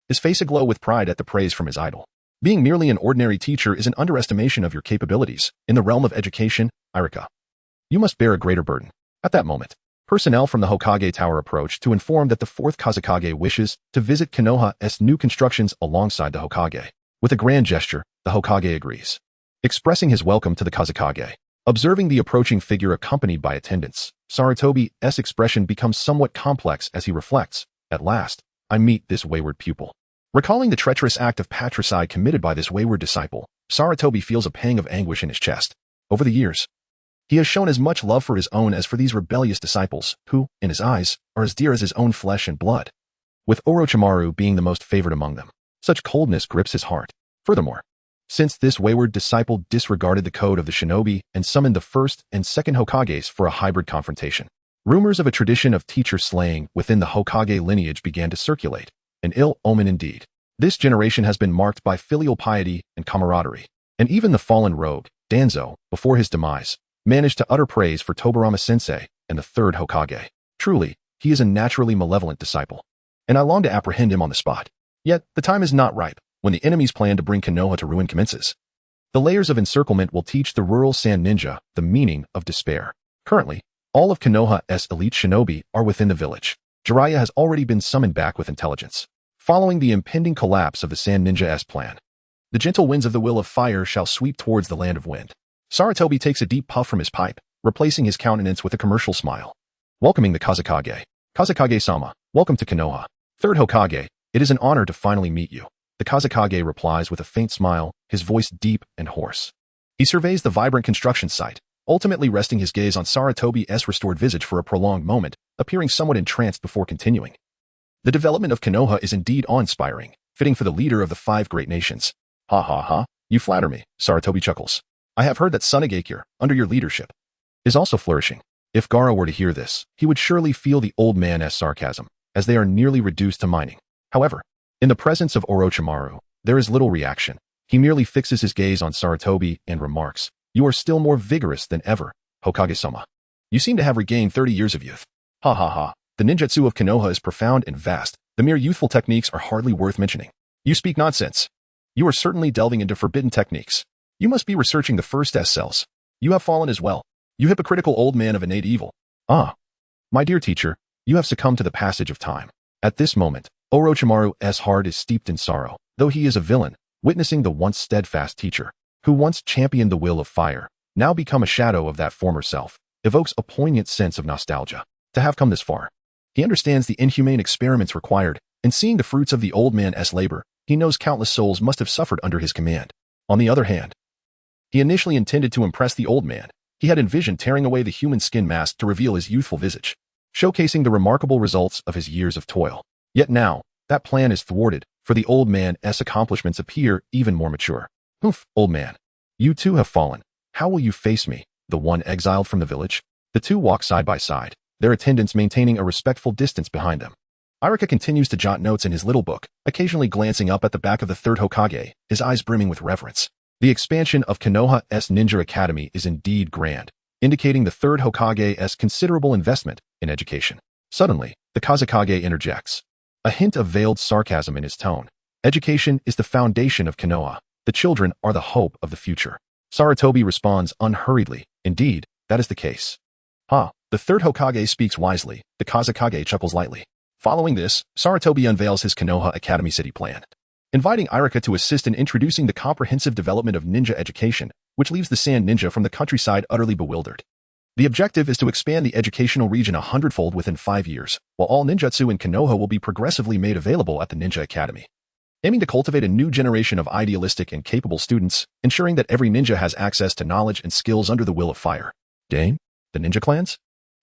his face aglow with pride at the praise from his idol. Being merely an ordinary teacher is an underestimation of your capabilities. In the realm of education, Iruka, you must bear a greater burden. At that moment, personnel from the Hokage Tower approached to inform that the fourth Kazekage wishes to visit Konoha's new constructions alongside the Hokage. With a grand gesture, the Hokage agrees, expressing his welcome to the Kazekage. Observing the approaching figure accompanied by attendants, Sarutobi's expression becomes somewhat complex as he reflects, at last, I meet this wayward pupil. Recalling the treacherous act of patricide committed by this wayward disciple, Sarutobi feels a pang of anguish in his chest. Over the years, he has shown as much love for his own as for these rebellious disciples, who, in his eyes, are as dear as his own flesh and blood, with Orochimaru being the most favored among them. Such coldness grips his heart. Furthermore, since this wayward disciple disregarded the code of the shinobi and summoned the first and second Hokages for a hybrid confrontation, Rumors of a tradition of teacher slaying within the Hokage lineage began to circulate, an ill omen indeed. This generation has been marked by filial piety and camaraderie, and even the fallen rogue, Danzo, before his demise, managed to utter praise for Tobirama-sensei and the third Hokage. Truly, he is a naturally malevolent disciple, and I long to apprehend him on the spot. Yet, the time is not ripe when the enemy's plan to bring Konoha to ruin commences. The layers of encirclement will teach the rural sand ninja the meaning of despair. Currently, all of Konoha's elite shinobi are within the village. Jiraiya has already been summoned back with intelligence. Following the impending collapse of the Sand Ninja's plan, the gentle winds of the Will of Fire shall sweep towards the Land of Wind. Sarutobi takes a deep puff from his pipe, replacing his countenance with a commercial smile. Welcoming the Kazekage. Kazekage-sama, welcome to Konoha. Third Hokage, it is an honor to finally meet you. The Kazekage replies with a faint smile, his voice deep and hoarse. He surveys the vibrant construction site, ultimately resting his gaze on Sarutobi's restored visage for a prolonged moment, appearing somewhat entranced before continuing. The development of Konoha is indeed awe-inspiring, fitting for the leader of the 5 great nations. Ha ha ha, you flatter me, Sarutobi chuckles. I have heard that Sunagakure, under your leadership, is also flourishing. If Gaara were to hear this, he would surely feel the old man's sarcasm, as they are nearly reduced to mining. However, in the presence of Orochimaru, there is little reaction. He merely fixes his gaze on Sarutobi and remarks, "You are still more vigorous than ever, Hokage-sama. You seem to have regained 30 years of youth." Ha ha ha. The ninjutsu of Konoha is profound and vast. The mere youthful techniques are hardly worth mentioning. You speak nonsense. You are certainly delving into forbidden techniques. You must be researching the first S cells. You have fallen as well. You hypocritical old man of innate evil. Ah. My dear teacher, you have succumbed to the passage of time. At this moment, Orochimaru's heart is steeped in sorrow, though he is a villain, witnessing the once steadfast teacher, who once championed the will of fire, now become a shadow of that former self, evokes a poignant sense of nostalgia. To have come this far, he understands the inhumane experiments required, and seeing the fruits of the old man's labor, he knows countless souls must have suffered under his command. On the other hand, he initially intended to impress the old man. He had envisioned tearing away the human skin mask to reveal his youthful visage, showcasing the remarkable results of his years of toil. Yet now, that plan is thwarted, for the old man's accomplishments appear even more mature. Oof, old man. You too have fallen. How will you face me, the one exiled from the village? The two walk side by side, their attendants maintaining a respectful distance behind them. Irika continues to jot notes in his little book, occasionally glancing up at the back of the third Hokage, his eyes brimming with reverence. The expansion of Konoha's Ninja Academy is indeed grand, indicating the third Hokage's considerable investment in education. Suddenly, the Kazekage interjects, a hint of veiled sarcasm in his tone. Education is the foundation of Konoha. The children are the hope of the future. Sarutobi responds unhurriedly, indeed, that is the case. Ha, the third Hokage speaks wisely, the Kazekage chuckles lightly. Following this, Sarutobi unveils his Konoha Academy City plan, inviting Irika to assist in introducing the comprehensive development of ninja education, which leaves the Sand Ninja from the countryside utterly bewildered. The objective is to expand the educational region 100-fold within 5 years, while all ninjutsu in Konoha will be progressively made available at the Ninja Academy, aiming to cultivate a new generation of idealistic and capable students, ensuring that every ninja has access to knowledge and skills under the will of fire. Dame? The ninja clans?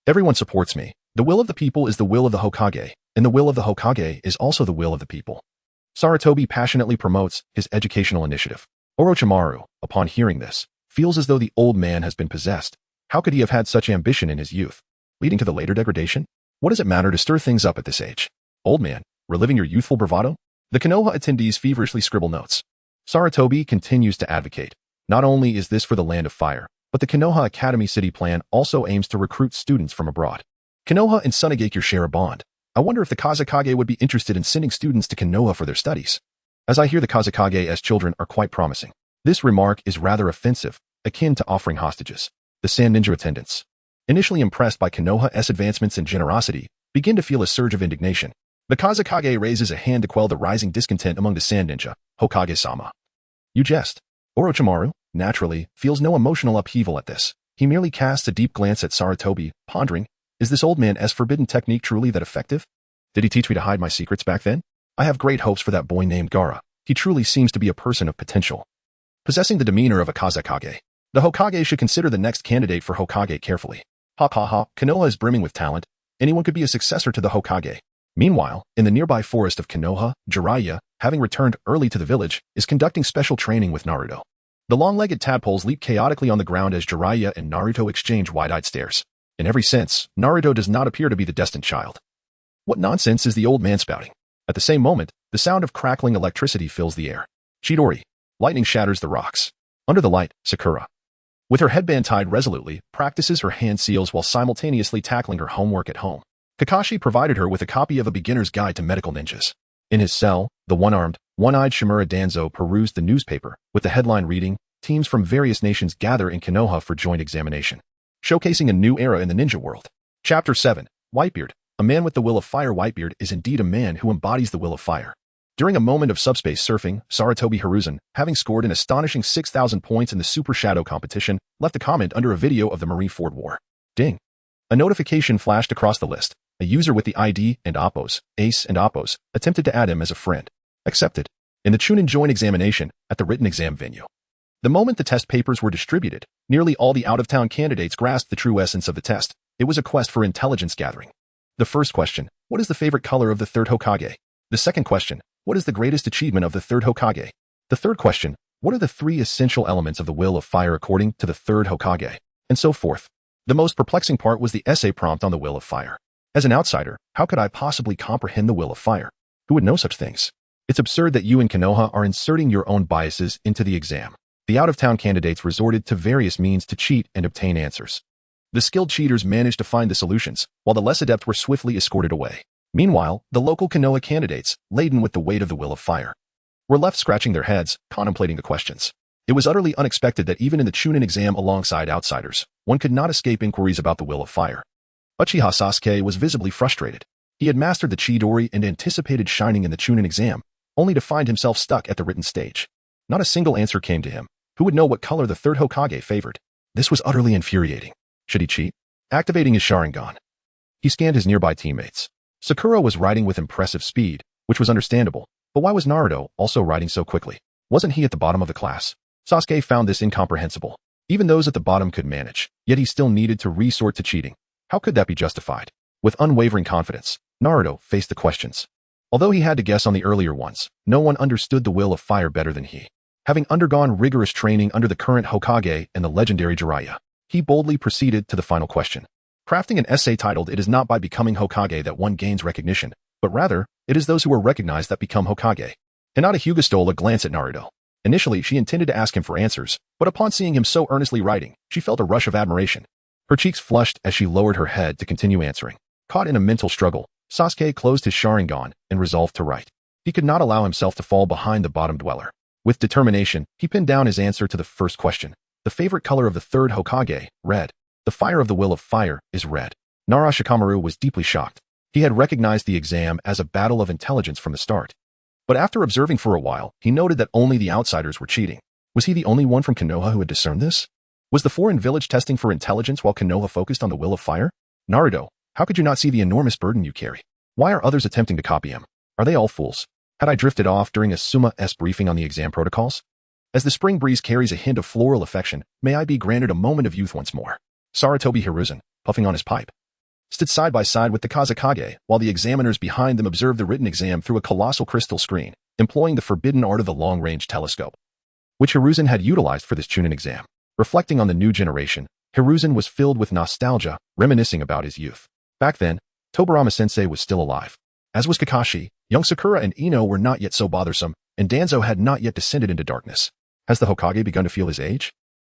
Everyone supports me. The will of the people is the will of the Hokage, and the will of the Hokage is also the will of the people. Sarutobi passionately promotes his educational initiative. Orochimaru, upon hearing this, feels as though the old man has been possessed. How could he have had such ambition in his youth, leading to the later degradation? What does it matter to stir things up at this age? Old man, reliving your youthful bravado? The Konoha attendees feverishly scribble notes. Sarutobi continues to advocate. Not only is this for the Land of Fire, but the Konoha Academy City plan also aims to recruit students from abroad. Konoha and Sunagakure share a bond. I wonder if the Kazekage would be interested in sending students to Konoha for their studies. As I hear the Kazekage's children are quite promising. This remark is rather offensive, akin to offering hostages. The Sand Ninja attendants, initially impressed by Konoha's advancements and generosity, begin to feel a surge of indignation. The Kazekage raises a hand to quell the rising discontent among the Sand Ninja. Hokage-sama. You jest. Orochimaru, naturally, feels no emotional upheaval at this. He merely casts a deep glance at Sarutobi, pondering, is this old man's forbidden technique truly that effective? Did he teach me to hide my secrets back then? I have great hopes for that boy named Gaara. He truly seems to be a person of potential, possessing the demeanor of a Kazekage. The Hokage should consider the next candidate for Hokage carefully. Ha ha ha, Konoha is brimming with talent. Anyone could be a successor to the Hokage. Meanwhile, in the nearby forest of Konoha, Jiraiya, having returned early to the village, is conducting special training with Naruto. The long-legged tadpoles leap chaotically on the ground as Jiraiya and Naruto exchange wide-eyed stares. In every sense, Naruto does not appear to be the destined child. What nonsense is the old man spouting? At the same moment, the sound of crackling electricity fills the air. Chidori. Lightning shatters the rocks. Under the light, Sakura, with her headband tied resolutely, practices her hand seals while simultaneously tackling her homework at home. Kakashi provided her with a copy of A Beginner's Guide to Medical Ninjas. In his cell, the one-armed, one-eyed Shimura Danzo perused the newspaper, with the headline reading, "Teams from various nations gather in Konoha for joint examination," showcasing a new era in the ninja world. Chapter 7. Whitebeard. A man with the will of fire. Whitebeard is indeed a man who embodies the will of fire. During a moment of subspace surfing, Sarutobi Hiruzen, having scored an astonishing 6,000 points in the Super Shadow competition, left a comment under a video of the Marineford War. Ding. A notification flashed across the list. A user with the ID and Oppos, Ace and Oppos, attempted to add him as a friend. Accepted. In the Chunin joint examination, at the written exam venue. The moment the test papers were distributed, nearly all the out-of-town candidates grasped the true essence of the test. It was a quest for intelligence gathering. The first question, what is the favorite color of the third Hokage? The second question, what is the greatest achievement of the third Hokage? The third question, what are the 3 essential elements of the will of fire according to the third Hokage? And so forth. The most perplexing part was the essay prompt on the will of fire. As an outsider, how could I possibly comprehend the will of fire? Who would know such things? It's absurd that you in Konoha are inserting your own biases into the exam. The out-of-town candidates resorted to various means to cheat and obtain answers. The skilled cheaters managed to find the solutions, while the less adept were swiftly escorted away. Meanwhile, the local Konoha candidates, laden with the weight of the will of fire, were left scratching their heads, contemplating the questions. It was utterly unexpected that even in the Chunin exam alongside outsiders, one could not escape inquiries about the will of fire. Uchiha Sasuke was visibly frustrated. He had mastered the Chidori and anticipated shining in the Chunin exam, only to find himself stuck at the written stage. Not a single answer came to him. Who would know what color the third Hokage favored? This was utterly infuriating. Should he cheat? Activating his Sharingan, he scanned his nearby teammates. Sakura was riding with impressive speed, which was understandable, but why was Naruto also riding so quickly? Wasn't he at the bottom of the class? Sasuke found this incomprehensible. Even those at the bottom could manage, yet he still needed to resort to cheating. How could that be justified? With unwavering confidence, Naruto faced the questions. Although he had to guess on the earlier ones, no one understood the will of fire better than he. Having undergone rigorous training under the current Hokage and the legendary Jiraiya, he boldly proceeded to the final question. Crafting an essay titled "It is not by becoming Hokage that one gains recognition, but rather, it is those who are recognized that become Hokage." Hinata Hyuga stole a glance at Naruto. Initially, she intended to ask him for answers, but upon seeing him so earnestly writing, she felt a rush of admiration. Her cheeks flushed as she lowered her head to continue answering. Caught in a mental struggle, Sasuke closed his Sharingan and resolved to write. He could not allow himself to fall behind the bottom dweller. With determination, he pinned down his answer to the first question. The favorite color of the third Hokage, red. The fire of the will of fire is red. Nara Shikamaru was deeply shocked. He had recognized the exam as a battle of intelligence from the start. But after observing for a while, he noted that only the outsiders were cheating. Was he the only one from Konoha who had discerned this? Was the foreign village testing for intelligence while Konoha focused on the will of fire? Naruto, how could you not see the enormous burden you carry? Why are others attempting to copy him? Are they all fools? Had I drifted off during a Summa-S briefing on the exam protocols? As the spring breeze carries a hint of floral affection, may I be granted a moment of youth once more. Sarutobi Hiruzen, puffing on his pipe, stood side by side with the Kazekage, while the examiners behind them observed the written exam through a colossal crystal screen, employing the forbidden art of the long-range telescope, which Hiruzen had utilized for this Chunin exam. Reflecting on the new generation, Hiruzen was filled with nostalgia, reminiscing about his youth. Back then, Tobirama-sensei was still alive. As was Kakashi, young Sakura and Ino were not yet so bothersome, and Danzo had not yet descended into darkness. Has the Hokage begun to feel his age?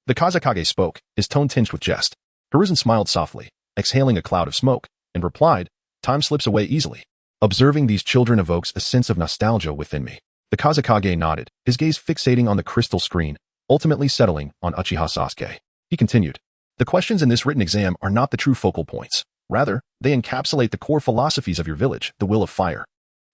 The Kazekage spoke, his tone tinged with jest. Hiruzen smiled softly, exhaling a cloud of smoke, and replied, "Time slips away easily. Observing these children evokes a sense of nostalgia within me." The Kazekage nodded, his gaze fixating on the crystal screen, ultimately settling on Uchiha Sasuke. He continued, "The questions in this written exam are not the true focal points. Rather, they encapsulate the core philosophies of your village, the will of fire.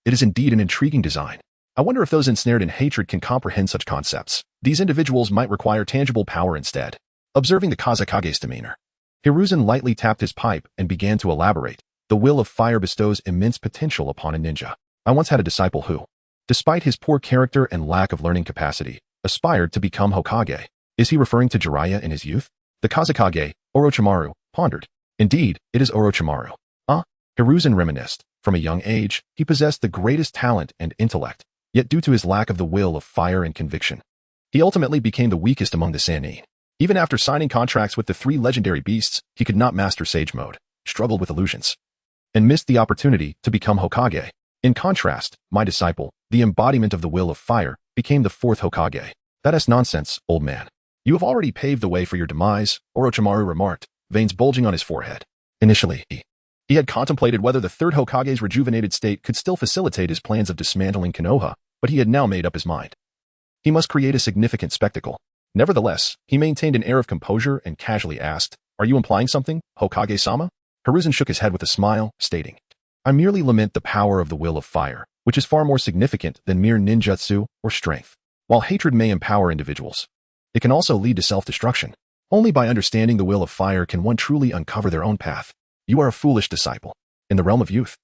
It is indeed an intriguing design. I wonder if those ensnared in hatred can comprehend such concepts. These individuals might require tangible power instead." Observing the Kazekage's demeanor, Hiruzen lightly tapped his pipe and began to elaborate. "The will of fire bestows immense potential upon a ninja. I once had a disciple who, despite his poor character and lack of learning capacity, aspired to become Hokage." Is he referring to Jiraiya in his youth? The Kazekage, Orochimaru, pondered. Indeed, it is Orochimaru. Hiruzen reminisced. From a young age, he possessed the greatest talent and intellect, yet due to his lack of the will of fire and conviction, he ultimately became the weakest among the Sannin. Even after signing contracts with the 3 legendary beasts, he could not master Sage Mode, struggled with illusions, and missed the opportunity to become Hokage. In contrast, my disciple, the embodiment of the will of fire, became the 4th Hokage. That is nonsense, old man. You have already paved the way for your demise, Orochimaru remarked, veins bulging on his forehead. Initially, he had contemplated whether the 3rd Hokage's rejuvenated state could still facilitate his plans of dismantling Konoha, but he had now made up his mind. He must create a significant spectacle. Nevertheless, he maintained an air of composure and casually asked, "Are you implying something, Hokage-sama?" Hiruzen shook his head with a smile, stating, "I merely lament the power of the will of fire, which is far more significant than mere ninjutsu or strength. While hatred may empower individuals, it can also lead to self-destruction. Only by understanding the will of fire can one truly uncover their own path. You are a foolish disciple. In the realm of youth,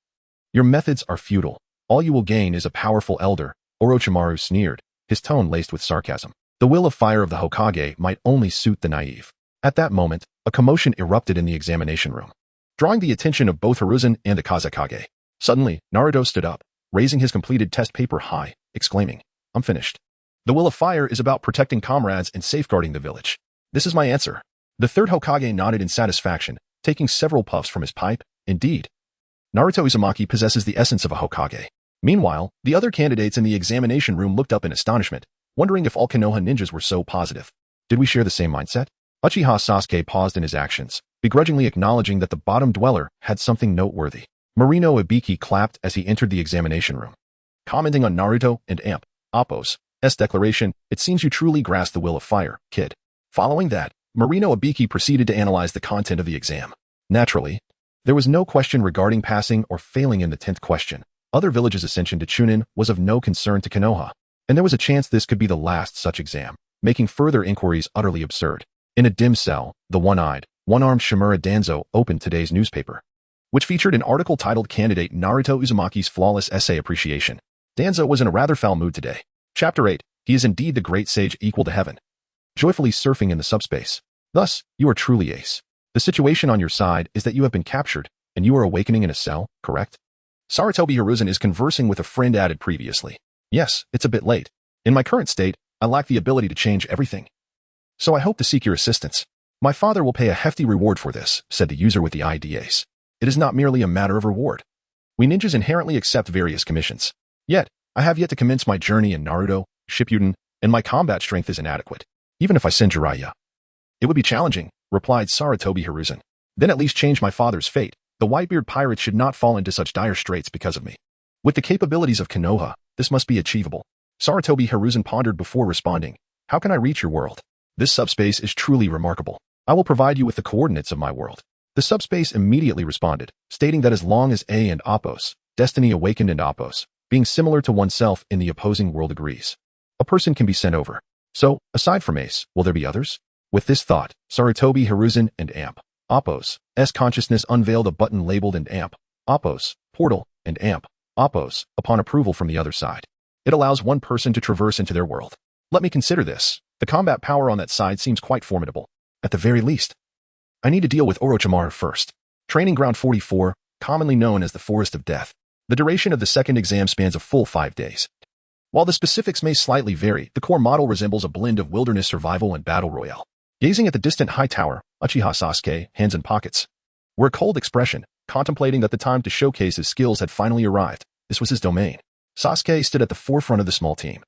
your methods are futile. All you will gain is a powerful elder," Orochimaru sneered, his tone laced with sarcasm. The will of fire of the Hokage might only suit the naive. At that moment, a commotion erupted in the examination room, drawing the attention of both Hiruzen and the Kazekage. Suddenly, Naruto stood up, raising his completed test paper high, exclaiming, "I'm finished. The will of fire is about protecting comrades and safeguarding the village. This is my answer." The 3rd Hokage nodded in satisfaction, taking several puffs from his pipe. Indeed, Naruto Uzumaki possesses the essence of a Hokage. Meanwhile, the other candidates in the examination room looked up in astonishment, wondering if all Konoha ninjas were so positive. Did we share the same mindset? Uchiha Sasuke paused in his actions, begrudgingly acknowledging that the bottom dweller had something noteworthy. Marino Ibiki clapped as he entered the examination room, commenting on Naruto and Appo's declaration, "It seems you truly grasp the will of fire, kid." Following that, Marino Ibiki proceeded to analyze the content of the exam. Naturally, there was no question regarding passing or failing in the 10th question. Other villages' ascension to Chunin was of no concern to Konoha, and there was a chance this could be the last such exam, making further inquiries utterly absurd. In a dim cell, the one-eyed, one-armed Shimura Danzo opened today's newspaper, which featured an article titled "Candidate Naruto Uzumaki's Flawless Essay Appreciation." Danzo was in a rather foul mood today. Chapter 8, he is indeed the great sage equal to heaven, joyfully surfing in the subspace. Thus, you are truly ace. The situation on your side is that you have been captured, and you are awakening in a cell, correct? Sarutobi Hiruzen is conversing with a friend added previously. Yes, it's a bit late. In my current state, I lack the ability to change everything. So I hope to seek your assistance. My father will pay a hefty reward for this, said the user with the ID ace. It is not merely a matter of reward. We ninjas inherently accept various commissions. Yet, I have yet to commence my journey in Naruto, Shippuden, and my combat strength is inadequate. Even if I send Jiraiya, it would be challenging, replied Sarutobi Hiruzen. Then at least change my father's fate. The Whitebeard pirates should not fall into such dire straits because of me. With the capabilities of Konoha, this must be achievable. Sarutobi Hiruzen pondered before responding. How can I reach your world? This subspace is truly remarkable. I will provide you with the coordinates of my world. The subspace immediately responded, stating that as long as A and Appos, Destiny Awakened and Appos, being similar to oneself in the opposing world agrees, a person can be sent over. So, aside from Ace, will there be others? With this thought, Sarutobi Hiruzen and Appos' consciousness unveiled a button labeled and Appos, portal, and Appos, upon approval from the other side. It allows one person to traverse into their world. Let me consider this. The combat power on that side seems quite formidable. At the very least, I need to deal with Orochimaru first. Training Ground 44, commonly known as the Forest of Death. The duration of the second exam spans a full 5 days. While the specifics may slightly vary, the core model resembles a blend of wilderness survival and battle royale. Gazing at the distant high tower, Uchiha Sasuke, hands in pockets, wore a cold expression, contemplating that the time to showcase his skills had finally arrived. This was his domain. Sasuke stood at the forefront of the small team,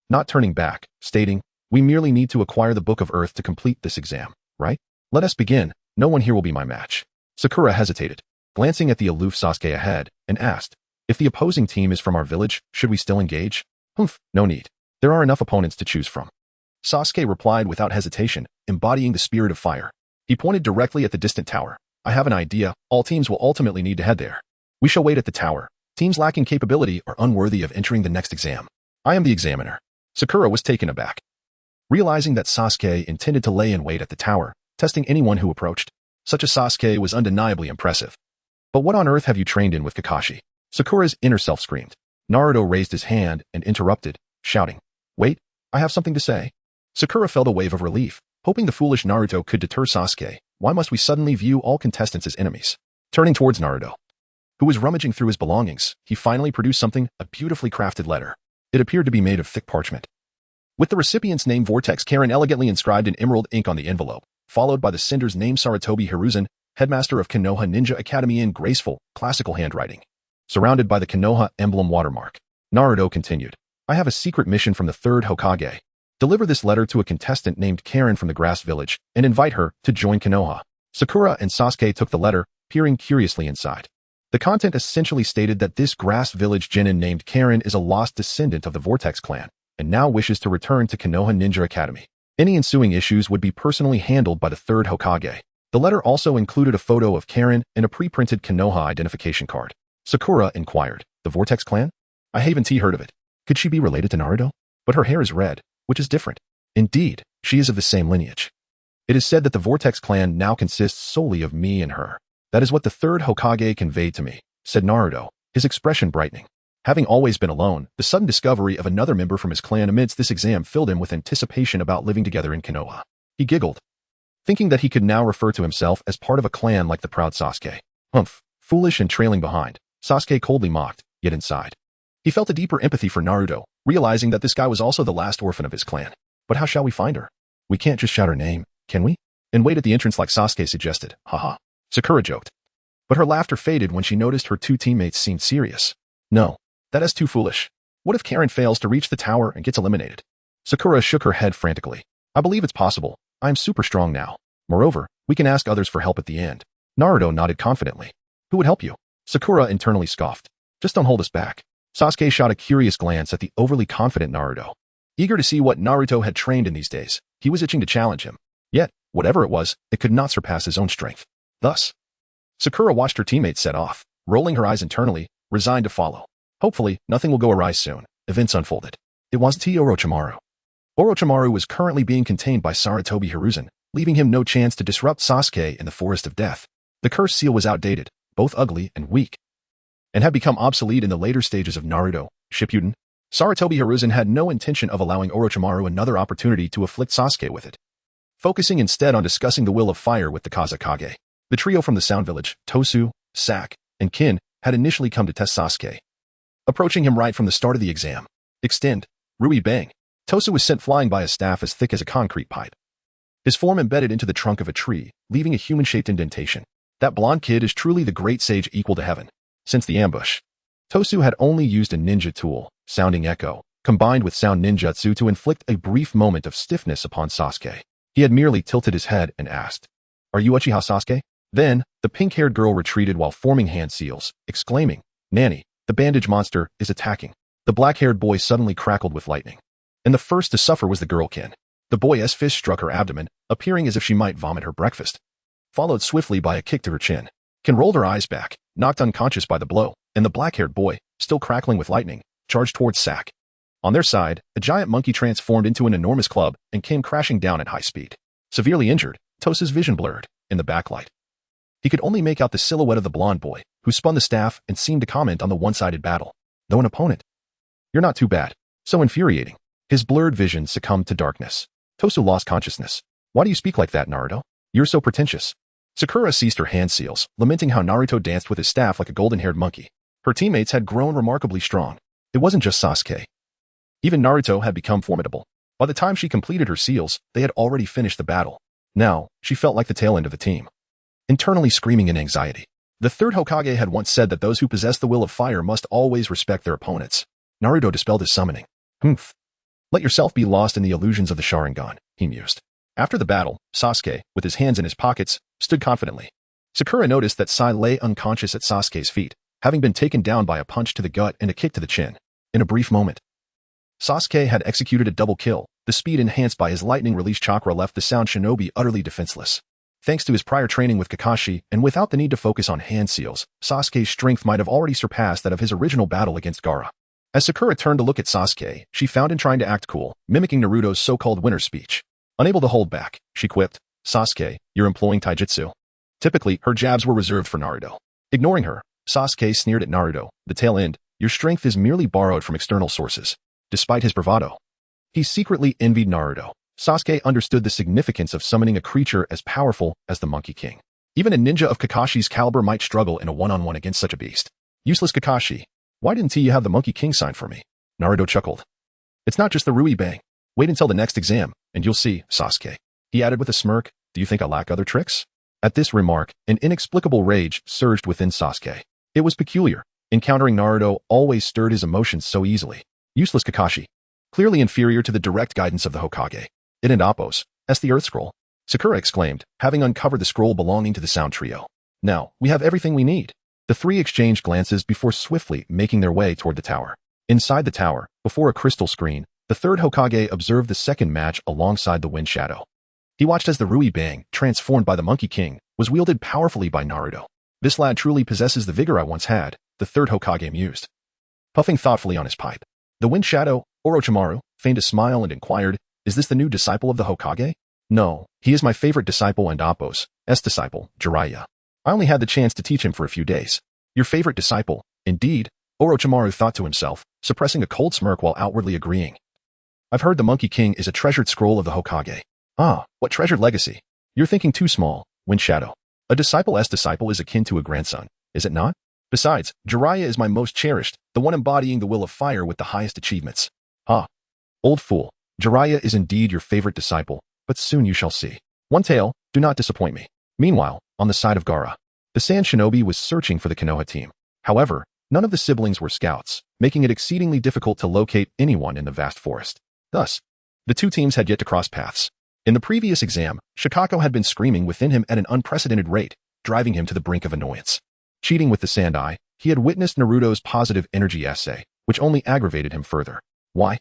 not turning back, stating, "We merely need to acquire the Book of Earth to complete this exam, right? Let us begin. No one here will be my match." Sakura hesitated, glancing at the aloof Sasuke ahead, and asked, "If the opposing team is from our village, should we still engage?" No need. There are enough opponents to choose from." Sasuke replied without hesitation, embodying the spirit of fire. He pointed directly at the distant tower. "I have an idea. All teams will ultimately need to head there. We shall wait at the tower. Teams lacking capability are unworthy of entering the next exam. I am the examiner." Sakura was taken aback, realizing that Sasuke intended to lay in wait at the tower, testing anyone who approached. Such a Sasuke was undeniably impressive. "But what on earth have you trained in with Kakashi?" Sakura's inner self screamed. Naruto raised his hand and interrupted, shouting, "Wait, I have something to say." Sakura felt a wave of relief, hoping the foolish Naruto could deter Sasuke. Why must we suddenly view all contestants as enemies? Turning towards Naruto, who was rummaging through his belongings, he finally produced something, a beautifully crafted letter. It appeared to be made of thick parchment. with the recipient's name Vortex Karen elegantly inscribed in emerald ink on the envelope, followed by the sender's name Sarutobi Hiruzen, headmaster of Konoha Ninja Academy in graceful, classical handwriting. Surrounded by the Konoha emblem watermark, Naruto continued, I have a secret mission from the third Hokage. Deliver this letter to a contestant named Karen from the Grass Village and invite her to join Konoha. Sakura and Sasuke took the letter, peering curiously inside. The content essentially stated that this Grass Village genin named Karen is a lost descendant of the Vortex clan and now wishes to return to Konoha Ninja Academy. Any ensuing issues would be personally handled by the third Hokage. The letter also included a photo of Karen and a pre-printed Konoha identification card. Sakura inquired, the Vortex clan? I haven't heard of it. Could she be related to Naruto? But her hair is red, which is different. Indeed, she is of the same lineage. It is said that the Vortex clan now consists solely of me and her. That is what the third Hokage conveyed to me, said Naruto, his expression brightening. Having always been alone, the sudden discovery of another member from his clan amidst this exam filled him with anticipation about living together in Konoha. He giggled, thinking that he could now refer to himself as part of a clan like the proud Sasuke. Humph, foolish and trailing behind, Sasuke coldly mocked, yet inside. He felt a deeper empathy for Naruto, realizing that this guy was also the last orphan of his clan. But how shall we find her? We can't just shout her name, can we? And wait at the entrance like Sasuke suggested, haha. Sakura joked. But her laughter faded when she noticed her two teammates seemed serious. No, that is too foolish. What if Karen fails to reach the tower and gets eliminated? Sakura shook her head frantically. I believe it's possible. I am super strong now. Moreover, we can ask others for help at the end. Naruto nodded confidently. Who would help you? Sakura internally scoffed. Just don't hold us back. Sasuke shot a curious glance at the overly confident Naruto. Eager to see what Naruto had trained in these days, he was itching to challenge him. Yet, whatever it was, it could not surpass his own strength. Thus, Sakura watched her teammates set off, rolling her eyes internally, resigned to follow. Hopefully, nothing will go awry soon. Events unfolded. It was Orochimaru. Orochimaru was currently being contained by Sarutobi Hiruzen, leaving him no chance to disrupt Sasuke in the Forest of Death. The curse seal was outdated, both ugly and weak, and had become obsolete in the later stages of Naruto Shippuden. Sarutobi Hiruzen had no intention of allowing Orochimaru another opportunity to afflict Sasuke with it, focusing instead on discussing the will of fire with the Kazekage. The trio from the Sound Village, Tosu, Sak, and Kin, had initially come to test Sasuke, approaching him right from the start of the exam. Extend, Rui bang. Tosu was sent flying by a staff as thick as a concrete pipe, his form embedded into the trunk of a tree, leaving a human-shaped indentation. That blonde kid is truly the great sage equal to heaven. Since the ambush, Tosu had only used a ninja tool, Sounding Echo, combined with sound ninjutsu to inflict a brief moment of stiffness upon Sasuke. He had merely tilted his head and asked, Are you Uchiha Sasuke? Then, the pink-haired girl retreated while forming hand seals, exclaiming, Nanny, the bandage monster is attacking. The black-haired boy suddenly crackled with lightning. And the first to suffer was the girl Kin. The boy's fist struck her abdomen, appearing as if she might vomit her breakfast, followed swiftly by a kick to her chin. Kin rolled her eyes back, knocked unconscious by the blow, and the black-haired boy, still crackling with lightning, charged towards Sak. On their side, a giant monkey transformed into an enormous club and came crashing down at high speed. Severely injured, Tosu's vision blurred. In the backlight, he could only make out the silhouette of the blonde boy, who spun the staff and seemed to comment on the one-sided battle. Though an opponent, you're not too bad. So infuriating. His blurred vision succumbed to darkness. Tosu lost consciousness. Why do you speak like that, Naruto? You're so pretentious. Sakura ceased her hand seals, lamenting how Naruto danced with his staff like a golden-haired monkey. Her teammates had grown remarkably strong. It wasn't just Sasuke. Even Naruto had become formidable. By the time she completed her seals, they had already finished the battle. Now, she felt like the tail end of the team, internally screaming in anxiety. The third Hokage had once said that those who possess the will of fire must always respect their opponents. Naruto dispelled his summoning. Humph. Let yourself be lost in the illusions of the Sharingan, he mused. After the battle, Sasuke, with his hands in his pockets, stood confidently. Sakura noticed that Sai lay unconscious at Sasuke's feet, having been taken down by a punch to the gut and a kick to the chin. In a brief moment, Sasuke had executed a double kill. The speed enhanced by his lightning-release chakra left the sound shinobi utterly defenseless. Thanks to his prior training with Kakashi, and without the need to focus on hand seals, Sasuke's strength might have already surpassed that of his original battle against Gaara. As Sakura turned to look at Sasuke, she found him trying to act cool, mimicking Naruto's so-called winner's speech. Unable to hold back, she quipped, Sasuke, you're employing taijutsu. Typically, her jabs were reserved for Naruto. Ignoring her, Sasuke sneered at Naruto, the tail end, your strength is merely borrowed from external sources. Despite his bravado, he secretly envied Naruto. Sasuke understood the significance of summoning a creature as powerful as the Monkey King. Even a ninja of Kakashi's caliber might struggle in a one-on-one against such a beast. Useless Kakashi, why didn't you have the Monkey King sign for me? Naruto chuckled. It's not just the Rui Bang. Wait until the next exam, and you'll see, Sasuke. He added with a smirk, do you think I lack other tricks? At this remark, an inexplicable rage surged within Sasuke. It was peculiar. Encountering Naruto always stirred his emotions so easily. Useless Kakashi. Clearly inferior to the direct guidance of the Hokage. It and Appos, as the Earth Scroll. Sakura exclaimed, having uncovered the scroll belonging to the Sound Trio. Now, we have everything we need. The three exchanged glances before swiftly making their way toward the tower. Inside the tower, before a crystal screen, the third Hokage observed the second match alongside the Wind Shadow. He watched as the Rui Bang, transformed by the Monkey King, was wielded powerfully by Naruto. This lad truly possesses the vigor I once had, the third Hokage mused. Puffing thoughtfully on his pipe. The Wind Shadow, Orochimaru, feigned a smile and inquired, is this the new disciple of the Hokage? No, he is my favorite disciple and Appos' disciple, Jiraiya. I only had the chance to teach him for a few days. Your favorite disciple, indeed, Orochimaru thought to himself, suppressing a cold smirk while outwardly agreeing. I've heard the Monkey King is a treasured scroll of the Hokage. Ah, what treasured legacy. You're thinking too small, Wind Shadow. A disciple's disciple is akin to a grandson, is it not? Besides, Jiraiya is my most cherished, the one embodying the will of fire with the highest achievements. Ah, old fool, Jiraiya is indeed your favorite disciple, but soon you shall see. One tale, do not disappoint me. Meanwhile, on the side of Gaara, the Sand Shinobi was searching for the Konoha team. However, none of the siblings were scouts, making it exceedingly difficult to locate anyone in the vast forest. Thus, the two teams had yet to cross paths. In the previous exam, Shikako had been screaming within him at an unprecedented rate, driving him to the brink of annoyance. Cheating with the Sand Eye, he had witnessed Naruto's positive energy essay, which only aggravated him further. Why?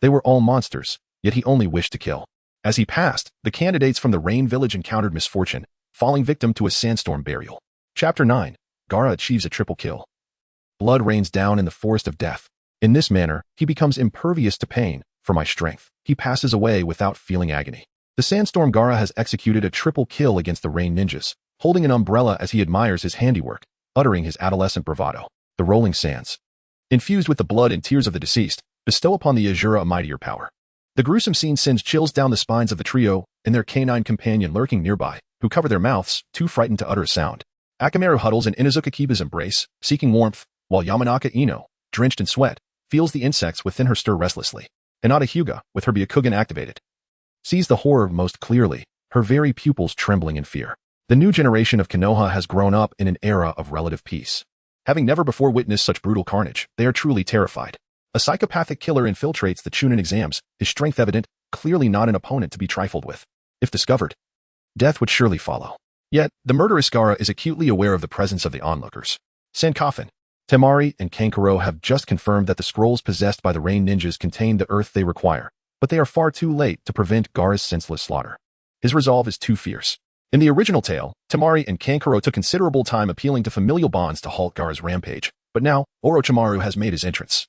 They were all monsters, yet he only wished to kill. As he passed, the candidates from the Rain Village encountered misfortune, falling victim to a sandstorm burial. Chapter 9. Gaara achieves a triple kill. Blood rains down in the forest of death. In this manner, he becomes impervious to pain. For my strength, he passes away without feeling agony. The sandstorm Gaara has executed a triple kill against the rain ninjas, holding an umbrella as he admires his handiwork, uttering his adolescent bravado. The rolling sands, infused with the blood and tears of the deceased, bestow upon the Azura a mightier power. The gruesome scene sends chills down the spines of the trio and their canine companion lurking nearby, who cover their mouths, too frightened to utter a sound. Akamaru huddles in Inuzuka Kiba's embrace, seeking warmth, while Yamanaka Ino, drenched in sweat, feels the insects within her stir restlessly. Hinata Hyuga, with her Byakugan activated, sees the horror most clearly, her very pupils trembling in fear. The new generation of Konoha has grown up in an era of relative peace. Having never before witnessed such brutal carnage, they are truly terrified. A psychopathic killer infiltrates the Chunin exams, his strength evident, clearly not an opponent to be trifled with. If discovered, death would surely follow. Yet, the murderous Gaara is acutely aware of the presence of the onlookers. Sankofen, Temari, and Kankuro have just confirmed that the scrolls possessed by the Rain Ninjas contain the earth they require, but they are far too late to prevent Gaara's senseless slaughter. His resolve is too fierce. In the original tale, Temari and Kankuro took considerable time appealing to familial bonds to halt Gaara's rampage, but now, Orochimaru has made his entrance,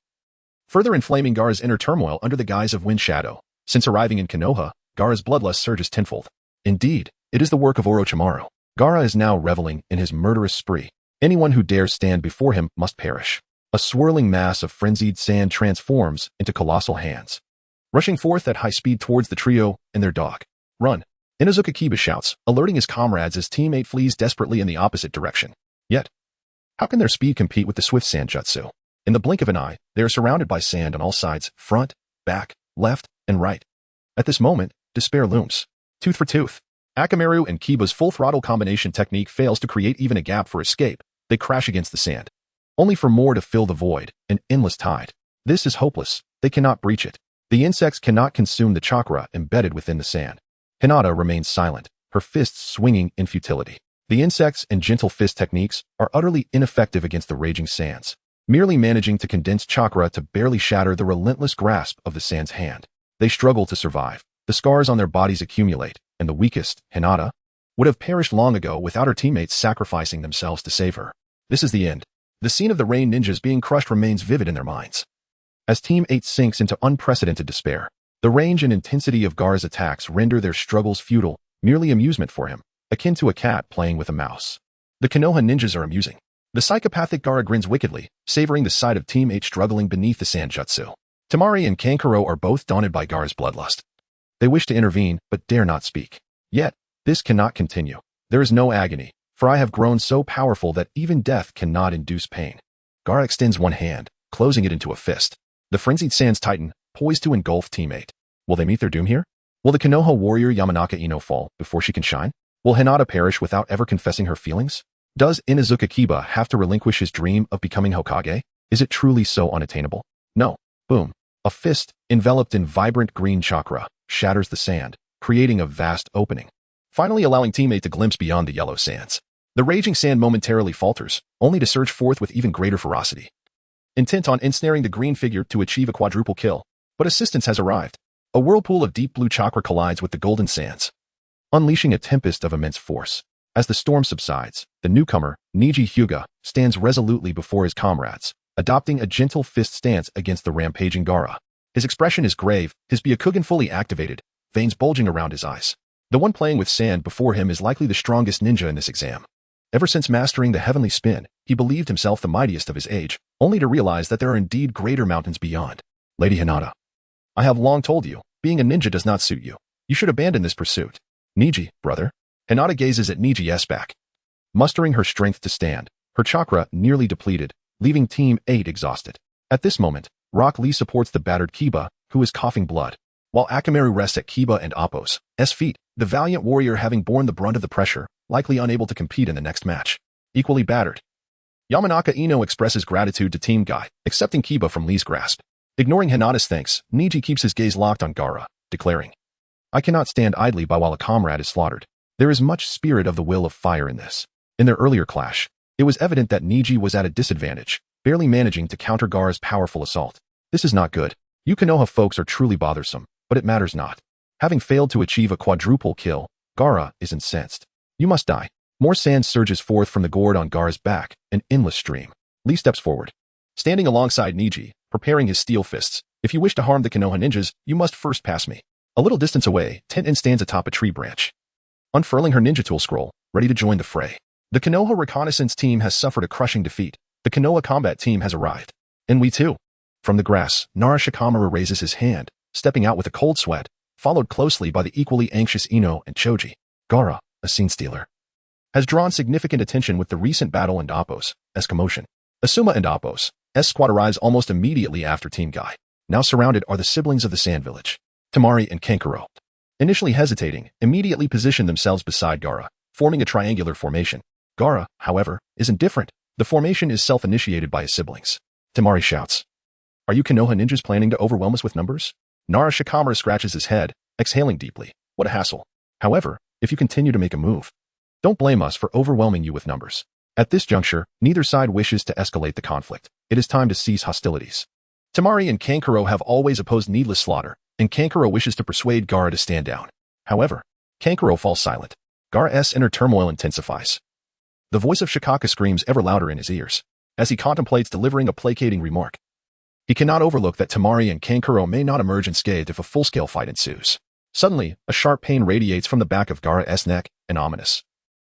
further inflaming Gaara's inner turmoil under the guise of Wind Shadow. Since arriving in Konoha, Gaara's bloodlust surges tenfold. Indeed, it is the work of Orochimaru. Gaara is now reveling in his murderous spree. Anyone who dares stand before him must perish. A swirling mass of frenzied sand transforms into colossal hands, rushing forth at high speed towards the trio and their dog. Run! Inuzuka Kiba shouts, alerting his comrades as teammate flees desperately in the opposite direction. Yet, how can their speed compete with the swift sand jutsu? In the blink of an eye, they are surrounded by sand on all sides, front, back, left, and right. At this moment, despair looms. Tooth for tooth. Akamaru and Kiba's full throttle combination technique fails to create even a gap for escape. They crash against the sand, only for more to fill the void, an endless tide. This is hopeless. They cannot breach it. The insects cannot consume the chakra embedded within the sand. Hinata remains silent, her fists swinging in futility. The insects and gentle fist techniques are utterly ineffective against the raging sands, merely managing to condense chakra to barely shatter the relentless grasp of the sand's hand. They struggle to survive. The scars on their bodies accumulate, and the weakest, Hinata, would have perished long ago without her teammates sacrificing themselves to save her. This is the end. The scene of the Rain Ninjas being crushed remains vivid in their minds. As Team 8 sinks into unprecedented despair, the range and intensity of Gaara's attacks render their struggles futile, merely amusement for him, akin to a cat playing with a mouse. The Konoha ninjas are amusing. The psychopathic Gaara grins wickedly, savoring the sight of Team 8 struggling beneath the sand jutsu. Temari and Kankuro are both daunted by Gaara's bloodlust. They wish to intervene, but dare not speak. Yet, this cannot continue. There is no agony, for I have grown so powerful that even death cannot induce pain. Gaara extends one hand, closing it into a fist. The frenzied sands tighten, poised to engulf Team 8. Will they meet their doom here? Will the Konoha warrior Yamanaka Ino fall before she can shine? Will Hinata perish without ever confessing her feelings? Does Inuzuka Kiba have to relinquish his dream of becoming Hokage? Is it truly so unattainable? No. Boom. A fist, enveloped in vibrant green chakra, shatters the sand, creating a vast opening, finally allowing teammate to glimpse beyond the yellow sands. The raging sand momentarily falters, only to surge forth with even greater ferocity, intent on ensnaring the green figure to achieve a quadruple kill. But assistance has arrived. A whirlpool of deep blue chakra collides with the golden sands, unleashing a tempest of immense force. As the storm subsides, the newcomer, Niji Hyuga, stands resolutely before his comrades, adopting a gentle fist stance against the rampaging Gaara. His expression is grave, his Byakugan fully activated, veins bulging around his eyes. The one playing with sand before him is likely the strongest ninja in this exam. Ever since mastering the heavenly spin, he believed himself the mightiest of his age, only to realize that there are indeed greater mountains beyond. Lady Hinata, I have long told you, being a ninja does not suit you. You should abandon this pursuit. Niji, brother. Hinata gazes at Niji's back, mustering her strength to stand, her chakra nearly depleted, leaving Team 8 exhausted. At this moment, Rock Lee supports the battered Kiba, who is coughing blood, while Akamaru rests at Kiba and Appo's feet, the valiant warrior having borne the brunt of the pressure, likely unable to compete in the next match. Equally battered, Yamanaka Ino expresses gratitude to Team Guy, accepting Kiba from Lee's grasp. Ignoring Hinata's thanks, Niji keeps his gaze locked on Gaara, declaring, I cannot stand idly by while a comrade is slaughtered. There is much spirit of the will of fire in this. In their earlier clash, it was evident that Niji was at a disadvantage, barely managing to counter Gaara's powerful assault. This is not good. You Konoha folks are truly bothersome, but it matters not. Having failed to achieve a quadruple kill, Gaara is incensed. You must die. More sand surges forth from the gourd on Gaara's back, an endless stream. Lee steps forward, standing alongside Niji, preparing his steel fists. If you wish to harm the Konoha ninjas, you must first pass me. A little distance away, Tenten stands atop a tree branch, unfurling her ninja tool scroll, ready to join the fray. The Konoha reconnaissance team has suffered a crushing defeat. The Konoha combat team has arrived. And we too. From the grass, Nara Shikamaru raises his hand, stepping out with a cold sweat, followed closely by the equally anxious Ino and Choji. Gaara, a scene stealer, has drawn significant attention with the recent battle and Appo's commotion. Asuma and Appo's squad arrives almost immediately after Team Guy. Now surrounded are the siblings of the Sand Village, Temari and Kankuro. Initially hesitating, immediately position themselves beside Gaara, forming a triangular formation. Gaara, however, isn't different. The formation is self-initiated by his siblings. Temari shouts, Are you Konoha ninjas planning to overwhelm us with numbers? Nara Shikamaru scratches his head, exhaling deeply. What a hassle. However, if you continue to make a move, don't blame us for overwhelming you with numbers. At this juncture, neither side wishes to escalate the conflict. It is time to cease hostilities. Temari and Kankuro have always opposed needless slaughter, and Kankuro wishes to persuade Gaara to stand down. However, Kankuro falls silent. Gaara's inner turmoil intensifies. The voice of Shikaka screams ever louder in his ears, as he contemplates delivering a placating remark. He cannot overlook that Temari and Kankuro may not emerge unscathed if a full-scale fight ensues. Suddenly, a sharp pain radiates from the back of Gaara's neck, an ominous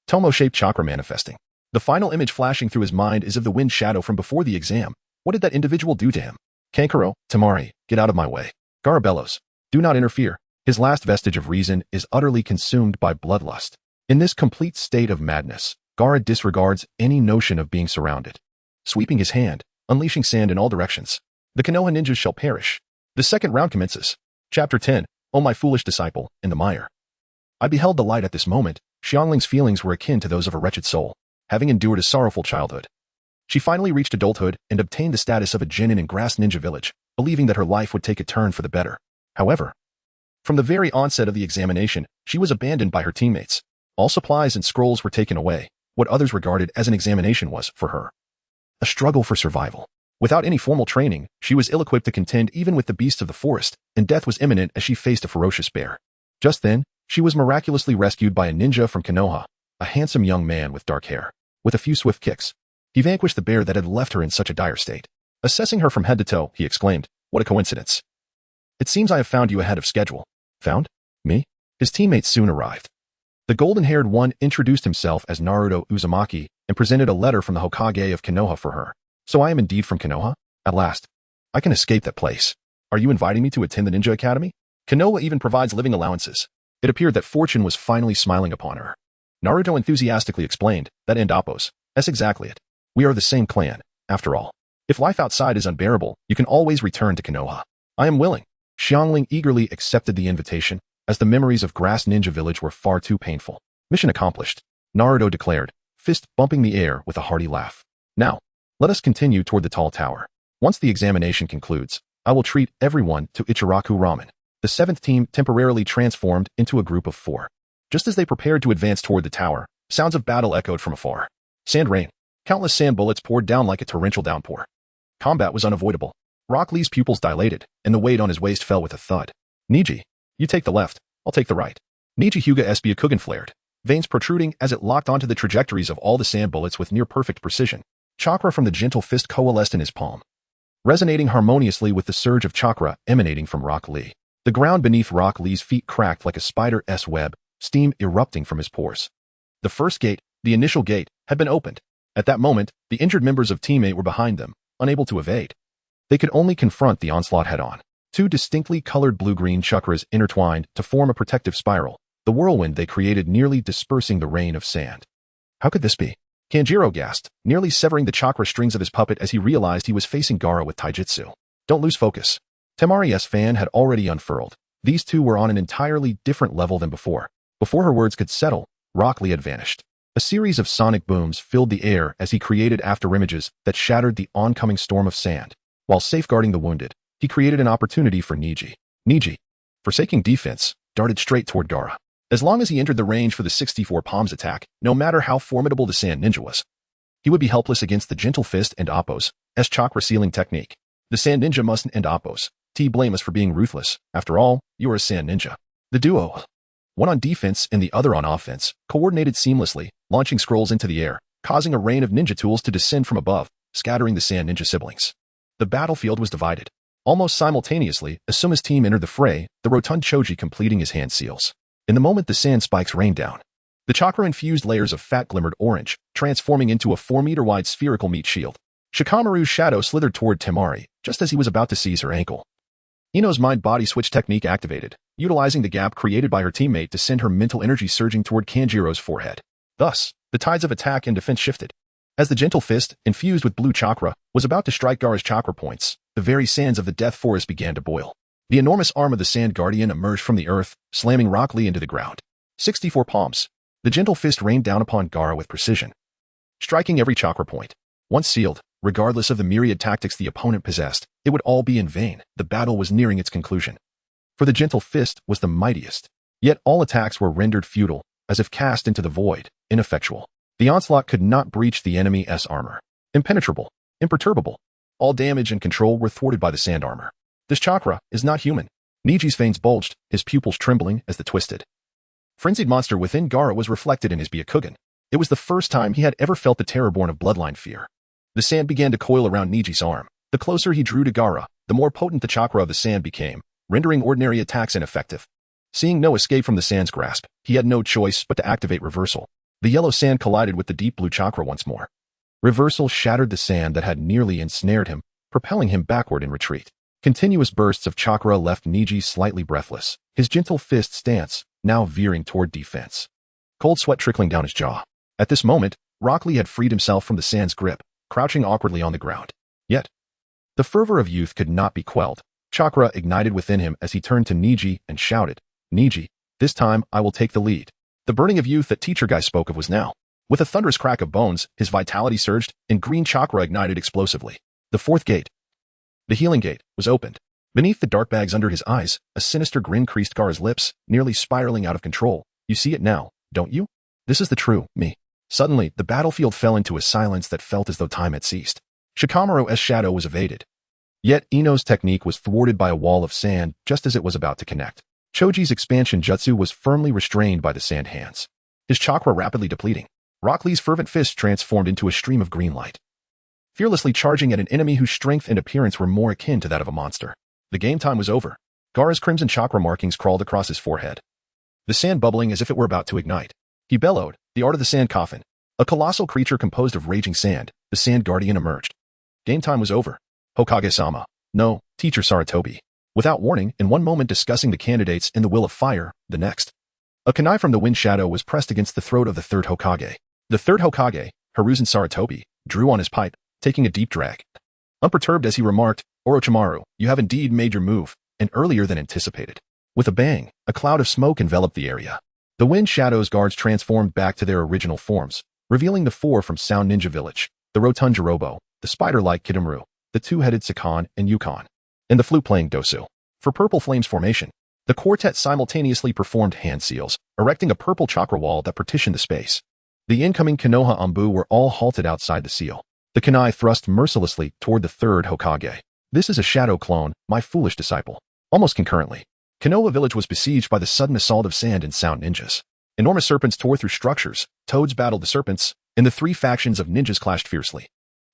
Tomo-shaped chakra manifesting. The final image flashing through his mind is of the wind shadow from before the exam. What did that individual do to him? Kankuro, Temari, get out of my way. Gaara bellows, do not interfere. His last vestige of reason is utterly consumed by bloodlust. In this complete state of madness, Gaara disregards any notion of being surrounded. Sweeping his hand, unleashing sand in all directions. The Konoha ninjas shall perish. The second round commences. Chapter 10, O my foolish disciple, in the mire. I beheld the light at this moment. Xiangling's feelings were akin to those of a wretched soul, having endured a sorrowful childhood. She finally reached adulthood and obtained the status of a genin in Grass Ninja Village, believing that her life would take a turn for the better. However, from the very onset of the examination, she was abandoned by her teammates. All supplies and scrolls were taken away. What others regarded as an examination was, for her, a struggle for survival. Without any formal training, she was ill-equipped to contend even with the beasts of the forest, and death was imminent as she faced a ferocious bear. Just then, she was miraculously rescued by a ninja from Konoha, a handsome young man with dark hair. With a few swift kicks, he vanquished the bear that had left her in such a dire state. Assessing her from head to toe, he exclaimed, what a coincidence. It seems I have found you ahead of schedule. Found? Me? His teammates soon arrived. The golden-haired one introduced himself as Naruto Uzumaki and presented a letter from the Hokage of Konoha for her. So I am indeed from Konoha? At last. I can escape that place. Are you inviting me to attend the Ninja Academy? Konoha even provides living allowances. It appeared that fortune was finally smiling upon her. Naruto enthusiastically explained, that and Appo's. That's exactly it. We are the same clan, after all. If life outside is unbearable, you can always return to Konoha. I am willing. Xiangling eagerly accepted the invitation, as the memories of Grass Ninja Village were far too painful. Mission accomplished, Naruto declared, fist bumping the air with a hearty laugh. Now, let us continue toward the tall tower. Once the examination concludes, I will treat everyone to Ichiraku ramen. The 7th team temporarily transformed into a group of 4. Just as they prepared to advance toward the tower, sounds of battle echoed from afar. Sand rain. Countless sand bullets poured down like a torrential downpour. Combat was unavoidable. Rock Lee's pupils dilated, and the weight on his waist fell with a thud. Niji, you take the left, I'll take the right. Niji Hyuga Byakugan flared, veins protruding as it locked onto the trajectories of all the sand bullets with near-perfect precision. Chakra from the gentle fist coalesced in his palm, resonating harmoniously with the surge of chakra emanating from Rock Lee. The ground beneath Rock Lee's feet cracked like a spider's web, steam erupting from his pores. The first gate, the initial gate, had been opened. At that moment, the injured members of Team 8 were behind them, unable to evade. They could only confront the onslaught head-on. 2 distinctly colored blue-green chakras intertwined to form a protective spiral, the whirlwind they created nearly dispersing the rain of sand. How could this be? Kanjiro gasped, nearly severing the chakra strings of his puppet as he realized he was facing Gaara with taijutsu. Don't lose focus. Temari's fan had already unfurled. These two were on an entirely different level than before. Before her words could settle, Rock Lee had vanished. A series of sonic booms filled the air as he created afterimages that shattered the oncoming storm of sand. While safeguarding the wounded, he created an opportunity for Niji. Niji, forsaking defense, darted straight toward Gaara. As long as he entered the range for the 64 palms attack, no matter how formidable the sand ninja was, he would be helpless against the gentle fist and Appo's chakra sealing technique. The sand ninja mustn't end Appo's. Blame us for being ruthless. After all, you are a sand ninja. The duo, one on defense and the other on offense, coordinated seamlessly, launching scrolls into the air, causing a rain of ninja tools to descend from above, scattering the sand ninja siblings. The battlefield was divided. Almost simultaneously, as Suma's team entered the fray, the rotund Choji completing his hand seals. In the moment the sand spikes rained down, the chakra-infused layers of fat glimmered orange, transforming into a 4-meter-wide spherical meat shield. Shikamaru's shadow slithered toward Temari, just as he was about to seize her ankle. Ino's mind-body switch technique activated, utilizing the gap created by her teammate to send her mental energy surging toward Kanjiro's forehead. Thus, the tides of attack and defense shifted. As the gentle fist, infused with blue chakra, was about to strike Gaara's chakra points, the very sands of the death forest began to boil. The enormous arm of the Sand Guardian emerged from the earth, slamming Rock Lee into the ground. 64 palms. The gentle fist rained down upon Gaara with precision, striking every chakra point. Once sealed, regardless of the myriad tactics the opponent possessed, it would all be in vain. The battle was nearing its conclusion. For the gentle fist was the mightiest. Yet all attacks were rendered futile, as if cast into the void, ineffectual. The onslaught could not breach the enemy's armor. Impenetrable, imperturbable. All damage and control were thwarted by the sand armor. This chakra is not human. Niji's veins bulged, his pupils trembling as the twisted, frenzied monster within Gaara was reflected in his Byakugan. It was the first time he had ever felt the terror born of bloodline fear. The sand began to coil around Niji's arm. The closer he drew to Gaara, the more potent the chakra of the sand became, rendering ordinary attacks ineffective. Seeing no escape from the sand's grasp, he had no choice but to activate reversal. The yellow sand collided with the deep blue chakra once more. Reversal shattered the sand that had nearly ensnared him, propelling him backward in retreat. Continuous bursts of chakra left Niji slightly breathless, his gentle fist stance now veering toward defense. Cold sweat trickling down his jaw. At this moment, Rock Lee had freed himself from the sand's grip, crouching awkwardly on the ground. Yet, the fervor of youth could not be quelled. Chakra ignited within him as he turned to Niji and shouted, "Niji, this time I will take the lead." The burning of youth that Teacher Guy spoke of was now. With a thunderous crack of bones, his vitality surged, and green chakra ignited explosively. The 4th gate, the healing gate, was opened. Beneath the dark bags under his eyes, a sinister grin creased Gaara's lips, nearly spiraling out of control. You see it now, don't you? This is the true me. Suddenly, the battlefield fell into a silence that felt as though time had ceased. Shikamaru's shadow was evaded. Yet Ino's technique was thwarted by a wall of sand just as it was about to connect. Choji's expansion jutsu was firmly restrained by the sand hands, his chakra rapidly depleting. Rock Lee's fervent fist transformed into a stream of green light, fearlessly charging at an enemy whose strength and appearance were more akin to that of a monster. The game time was over. Gaara's crimson chakra markings crawled across his forehead, the sand bubbling as if it were about to ignite. He bellowed, the art of the sand coffin. A colossal creature composed of raging sand, the Sand Guardian emerged. Game time was over. Hokage-sama. No, Teacher Saratobi. Without warning, in one moment discussing the candidates in the will of fire, the next, a kunai from the wind shadow was pressed against the throat of the 3rd Hokage. The 3rd Hokage, Hiruzen Saratobi, drew on his pipe, taking a deep drag. Unperturbed as he remarked, Orochimaru, you have indeed made your move. and earlier than anticipated. With a bang, a cloud of smoke enveloped the area. The Wind Shadow's guards transformed back to their original forms, revealing the four from Sound Ninja Village, the rotund Jirobo, the spider-like Kitamuru, the two-headed Sakan and Yukon, and the flute-playing Dosu. For Purple Flame's formation, the quartet simultaneously performed hand seals, erecting a purple chakra wall that partitioned the space. The incoming Konoha Anbu were all halted outside the seal. The kunai thrust mercilessly toward the third Hokage. This is a shadow clone, my foolish disciple. Almost concurrently, Konoha village was besieged by the sudden assault of sand and sound ninjas. Enormous serpents tore through structures, toads battled the serpents, and the three factions of ninjas clashed fiercely.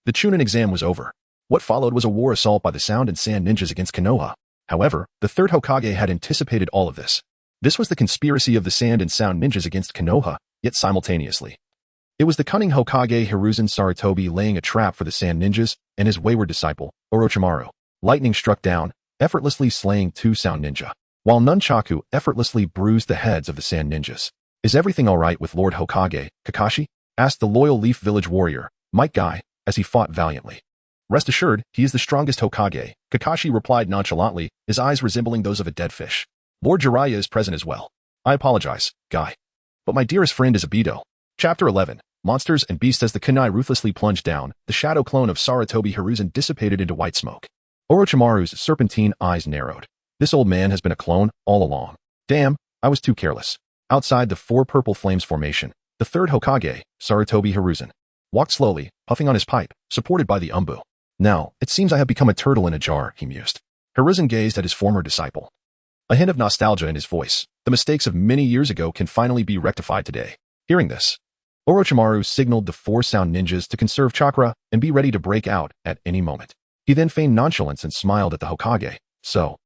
The Chunin exam was over. What followed was a war assault by the sound and sand ninjas against Konoha. However, the third Hokage had anticipated all of this. This was the conspiracy of the sand and sound ninjas against Konoha, yet simultaneously. It was the cunning Hokage Hiruzen Sarutobi laying a trap for the sand ninjas and his wayward disciple, Orochimaru. Lightning struck down, effortlessly slaying two sound ninja, while nunchaku effortlessly bruised the heads of the sand ninjas. Is everything alright with Lord Hokage, Kakashi? Asked the loyal Leaf Village warrior, Might Guy, as he fought valiantly. Rest assured, he is the strongest Hokage, Kakashi replied nonchalantly, his eyes resembling those of a dead fish. Lord Jiraiya is present as well. I apologize, Guy. But my dearest friend is Aido. Chapter 11. Monsters and Beasts. As the kunai ruthlessly plunged down, the shadow clone of Sarutobi Hiruzen dissipated into white smoke. Orochimaru's serpentine eyes narrowed. This old man has been a clone all along. Damn, I was too careless. Outside the four purple flames formation, the third Hokage, Sarutobi Hiruzen, walked slowly, puffing on his pipe, supported by the Anbu. Now, it seems I have become a turtle in a jar, he mused. Hiruzen gazed at his former disciple. A hint of nostalgia in his voice. The mistakes of many years ago can finally be rectified today. Hearing this, Orochimaru signaled the four sound ninjas to conserve chakra and be ready to break out at any moment. He then feigned nonchalance and smiled at the Hokage. So,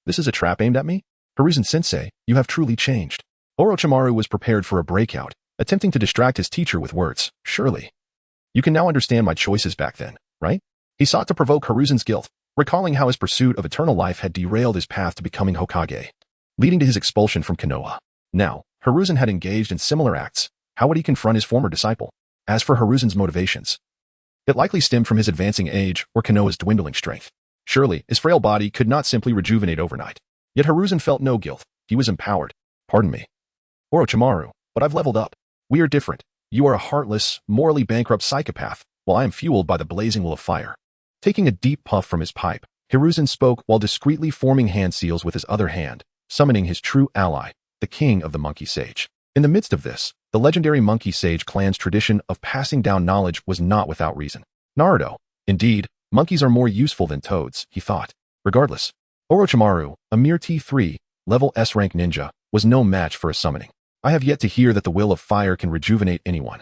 this is a trap aimed at me? Hiruzen-sensei, you have truly changed. Orochimaru was prepared for a breakout, attempting to distract his teacher with words. Surely. You can now understand my choices back then, right? He sought to provoke Hiruzen's guilt, recalling how his pursuit of eternal life had derailed his path to becoming Hokage, leading to his expulsion from Konoha. Now, Hiruzen had engaged in similar acts. How would he confront his former disciple? As for Hiruzen's motivations, it likely stemmed from his advancing age or Konoha's dwindling strength. Surely, his frail body could not simply rejuvenate overnight. Yet Hiruzen felt no guilt. He was empowered. Pardon me, Orochimaru, but I've leveled up. We are different. You are a heartless, morally bankrupt psychopath, while I am fueled by the blazing will of fire. Taking a deep puff from his pipe, Hiruzen spoke while discreetly forming hand seals with his other hand, summoning his true ally, the king of the Monkey Sage. In the midst of this, the legendary Monkey Sage clan's tradition of passing down knowledge was not without reason. Naruto. Indeed, monkeys are more useful than toads, he thought. Regardless, Orochimaru, a mere T3, level S-rank ninja, was no match for a summoning. I have yet to hear that the will of fire can rejuvenate anyone.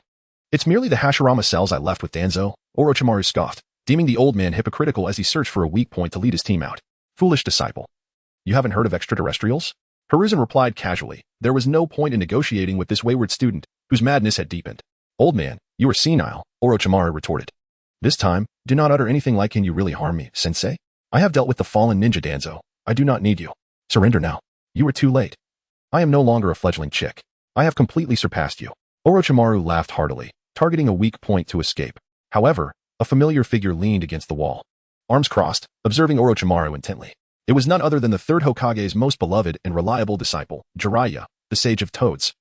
It's merely the Hashirama cells I left with Danzo, Orochimaru scoffed, deeming the old man hypocritical as he searched for a weak point to lead his team out. Foolish disciple. You haven't heard of extraterrestrials? Hiruzen replied casually. There was no point in negotiating with this wayward student, whose madness had deepened. Old man, you are senile, Orochimaru retorted. This time, do not utter anything like can you really harm me, sensei? I have dealt with the fallen ninja Danzo. I do not need you. Surrender now. You are too late. I am no longer a fledgling chick. I have completely surpassed you. Orochimaru laughed heartily, targeting a weak point to escape. However, a familiar figure leaned against the wall, arms crossed, observing Orochimaru intently. It was none other than the third Hokage's most beloved and reliable disciple, Jiraiya, the Sage of Toads.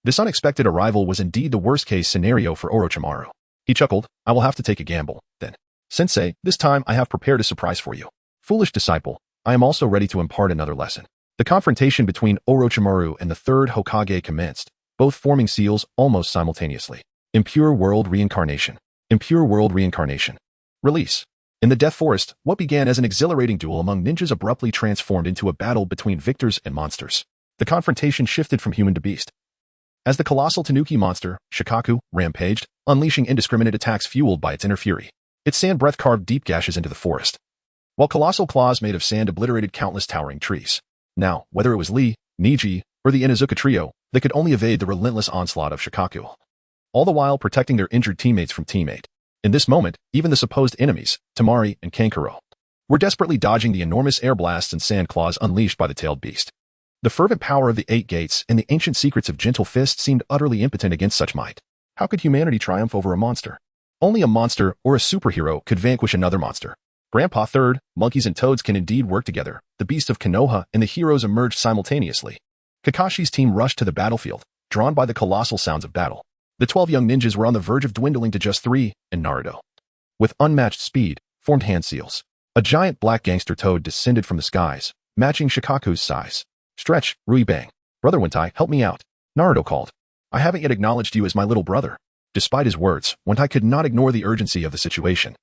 This unexpected arrival was indeed the worst-case scenario for Orochimaru. He chuckled, I will have to take a gamble, then. Sensei, this time I have prepared a surprise for you. Foolish disciple, I am also ready to impart another lesson. The confrontation between Orochimaru and the third Hokage commenced, both forming seals almost simultaneously. Impure World Reincarnation. Impure World Reincarnation. Release. In the Death Forest, what began as an exhilarating duel among ninjas abruptly transformed into a battle between victors and monsters. The confrontation shifted from human to beast. As the colossal Tanuki monster, Shikaku, rampaged, unleashing indiscriminate attacks fueled by its inner fury. Its sand breath carved deep gashes into the forest, while colossal claws made of sand obliterated countless towering trees. Now, whether it was Lee, Niji, or the Inuzuka trio, they could only evade the relentless onslaught of Shikaku, all the while protecting their injured teammates from teammate. In this moment, even the supposed enemies, Tamari and Kankuro, were desperately dodging the enormous air blasts and sand claws unleashed by the tailed beast. The fervent power of the Eight Gates and the ancient secrets of Gentle Fist seemed utterly impotent against such might. How could humanity triumph over a monster? Only a monster or a superhero could vanquish another monster. Grandpa third, monkeys and toads can indeed work together. The beast of Konoha and the heroes emerged simultaneously. Kakashi's team rushed to the battlefield, drawn by the colossal sounds of battle. The 12 young ninjas were on the verge of dwindling to just 3, and Naruto, with unmatched speed, formed hand seals. A giant black gangster toad descended from the skies, matching Shikaku's size. Stretch, Rui bang. Brother Wentai, help me out. Naruto called. I haven't yet acknowledged you as my little brother. Despite his words, Wentai could not ignore the urgency of the situation.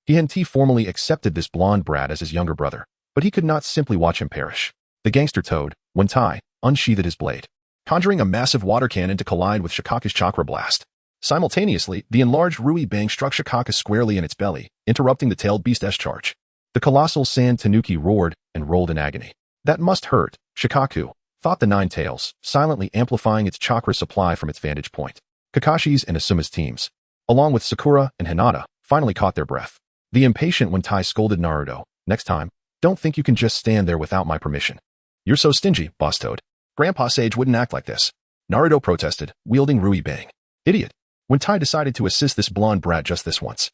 He hadn't formally accepted this blonde brat as his younger brother, but he could not simply watch him perish. The gangster toad, Wentai, unsheathed his blade, conjuring a massive water cannon to collide with Shikaku's chakra blast. Simultaneously, the enlarged Rui bang struck Shikaku squarely in its belly, interrupting the tailed beast's charge. The colossal sand tanuki roared and rolled in agony. That must hurt, Shikaku, thought the nine tails, silently amplifying its chakra supply from its vantage point. Kakashi's and Asuma's teams, along with Sakura and Hinata, finally caught their breath. The impatient Wentai scolded Naruto, next time, don't think you can just stand there without my permission. You're so stingy, Boss Toad. Grandpa Sage wouldn't act like this. Naruto protested, wielding Rui bang. Idiot. Wentai decided to assist this blonde brat just this once.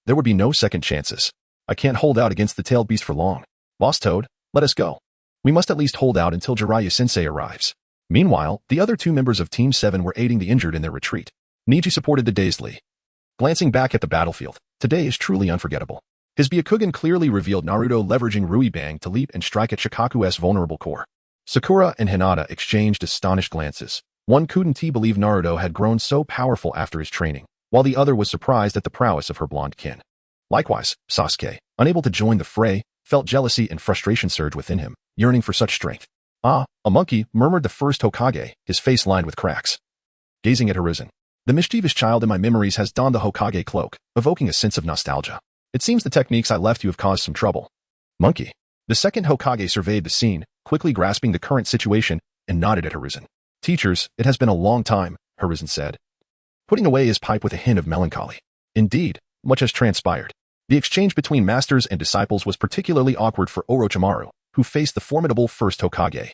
There would be no second chances. I can't hold out against the tailed beast for long. Boss Toad, let us go. We must at least hold out until Jiraiya-sensei arrives. Meanwhile, the other two members of Team 7 were aiding the injured in their retreat. Niji supported the dazed Lee. Glancing back at the battlefield, today is truly unforgettable. His Byakugan clearly revealed Naruto leveraging Rui bang to leap and strike at Shikaku's vulnerable core. Sakura and Hinata exchanged astonished glances. One couldn't believe Naruto had grown so powerful after his training, while the other was surprised at the prowess of her blonde kin. Likewise, Sasuke, unable to join the fray, felt jealousy and frustration surge within him, yearning for such strength. Ah, a monkey, murmured the first Hokage, his face lined with cracks. Gazing at Hiruzen, the mischievous child in my memories has donned the Hokage cloak, evoking a sense of nostalgia. It seems the techniques I left you have caused some trouble. Monkey. The second Hokage surveyed the scene, quickly grasping the current situation, and nodded at Hiruzen. Teachers, it has been a long time, Hiruzen said, putting away his pipe with a hint of melancholy. Indeed, much has transpired. The exchange between masters and disciples was particularly awkward for Orochimaru, who faced the formidable first Hokage.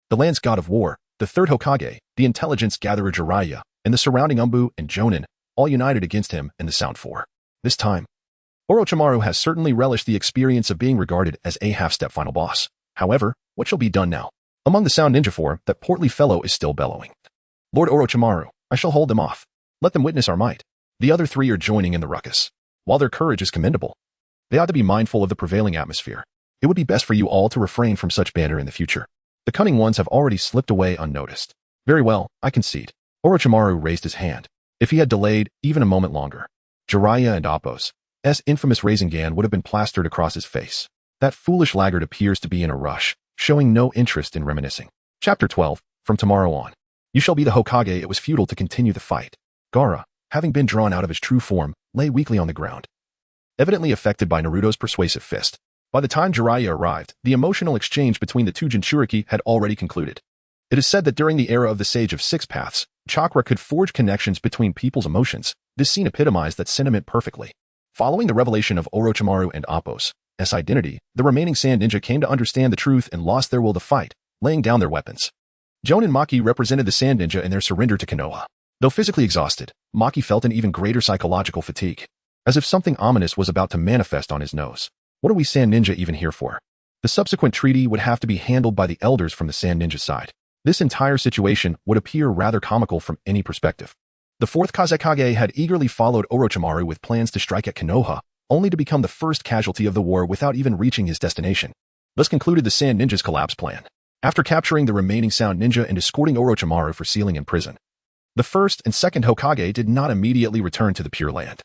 The land's god of war, the third Hokage, the intelligence gatherer Jiraiya, and the surrounding Umbu and Jonin, all united against him and the Sound Four. This time, Orochimaru has certainly relished the experience of being regarded as a half-step final boss. However, what shall be done now? Among the Sound Ninja Four, that portly fellow is still bellowing. Lord Orochimaru, I shall hold them off. Let them witness our might. The other three are joining in the ruckus. While their courage is commendable, they ought to be mindful of the prevailing atmosphere. It would be best for you all to refrain from such banter in the future. The cunning ones have already slipped away unnoticed. Very well, I concede. Orochimaru raised his hand. If he had delayed even a moment longer, Jiraiya and Appo's infamous Rasengan would have been plastered across his face. That foolish laggard appears to be in a rush, showing no interest in reminiscing. Chapter 12, from tomorrow on. You shall be the Hokage. It was futile to continue the fight. Gaara, having been drawn out of his true form, lay weakly on the ground, evidently affected by Naruto's persuasive fist. By the time Jiraiya arrived, the emotional exchange between the two Jinchuriki had already concluded. It is said that during the era of the Sage of Six Paths, chakra could forge connections between people's emotions. This scene epitomized that sentiment perfectly. Following the revelation of Orochimaru and Appo's identity, the remaining Sand Ninja came to understand the truth and lost their will to fight, laying down their weapons. Jonin and Maki represented the Sand Ninja in their surrender to Konoha. Though physically exhausted, Maki felt an even greater psychological fatigue, as if something ominous was about to manifest on his nose. What are we Sand Ninja even here for? The subsequent treaty would have to be handled by the elders from the Sand Ninja side. This entire situation would appear rather comical from any perspective. The fourth Kazekage had eagerly followed Orochimaru with plans to strike at Konoha, only to become the first casualty of the war without even reaching his destination. Thus concluded the Sand Ninja's collapse plan. After capturing the remaining Sound Ninja and escorting Orochimaru for sealing in prison, the first and second Hokage did not immediately return to the Pure Land.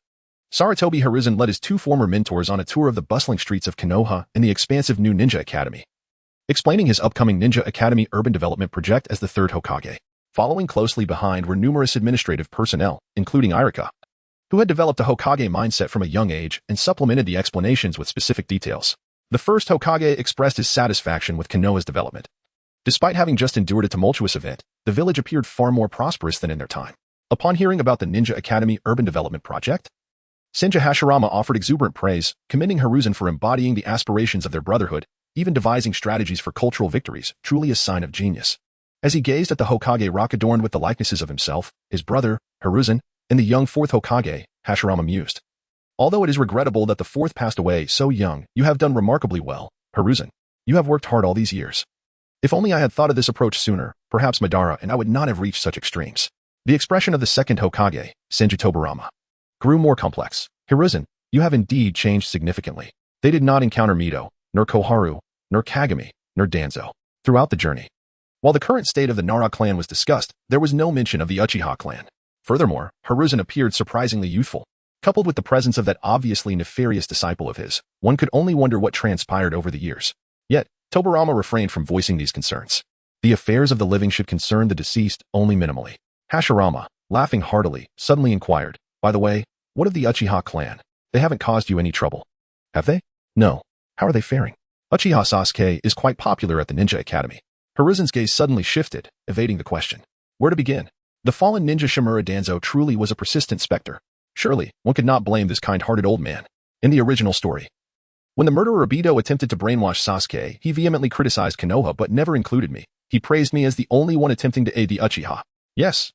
Sarutobi Hiruzen led his two former mentors on a tour of the bustling streets of Konoha and the expansive new Ninja Academy, explaining his upcoming Ninja Academy urban development project as the third Hokage. Following closely behind were numerous administrative personnel, including Irika, who had developed a Hokage mindset from a young age and supplemented the explanations with specific details. The first Hokage expressed his satisfaction with Konoha's development. Despite having just endured a tumultuous event, the village appeared far more prosperous than in their time. Upon hearing about the Ninja Academy urban development project, Senja Hashirama offered exuberant praise, commending Hiruzen for embodying the aspirations of their brotherhood, even devising strategies for cultural victories, truly a sign of genius. As he gazed at the Hokage rock adorned with the likenesses of himself, his brother, Hiruzen, and the young fourth Hokage, Hashirama mused. Although it is regrettable that the fourth passed away so young, you have done remarkably well, Hiruzen. You have worked hard all these years. If only I had thought of this approach sooner, perhaps Madara and I would not have reached such extremes. The expression of the second Hokage, Senju Tobirama, grew more complex. Hiruzen, you have indeed changed significantly. They did not encounter Mito, nor Koharu, nor Kagami, nor Danzo throughout the journey. While the current state of the Nara clan was discussed, there was no mention of the Uchiha clan. Furthermore, Hiruzen appeared surprisingly youthful. Coupled with the presence of that obviously nefarious disciple of his, one could only wonder what transpired over the years. Yet, Tobirama refrained from voicing these concerns. The affairs of the living should concern the deceased only minimally. Hashirama, laughing heartily, suddenly inquired, "By the way, what of the Uchiha clan? They haven't caused you any trouble, have they?" "No. How are they faring?" "Uchiha Sasuke is quite popular at the Ninja Academy." Hiruzen's gaze suddenly shifted, evading the question. Where to begin? The fallen ninja Shimura Danzo truly was a persistent specter. Surely, one could not blame this kind-hearted old man. In the original story, when the murderer Aido attempted to brainwash Sasuke, he vehemently criticized Konoha but never included me. He praised me as the only one attempting to aid the Uchiha. Yes.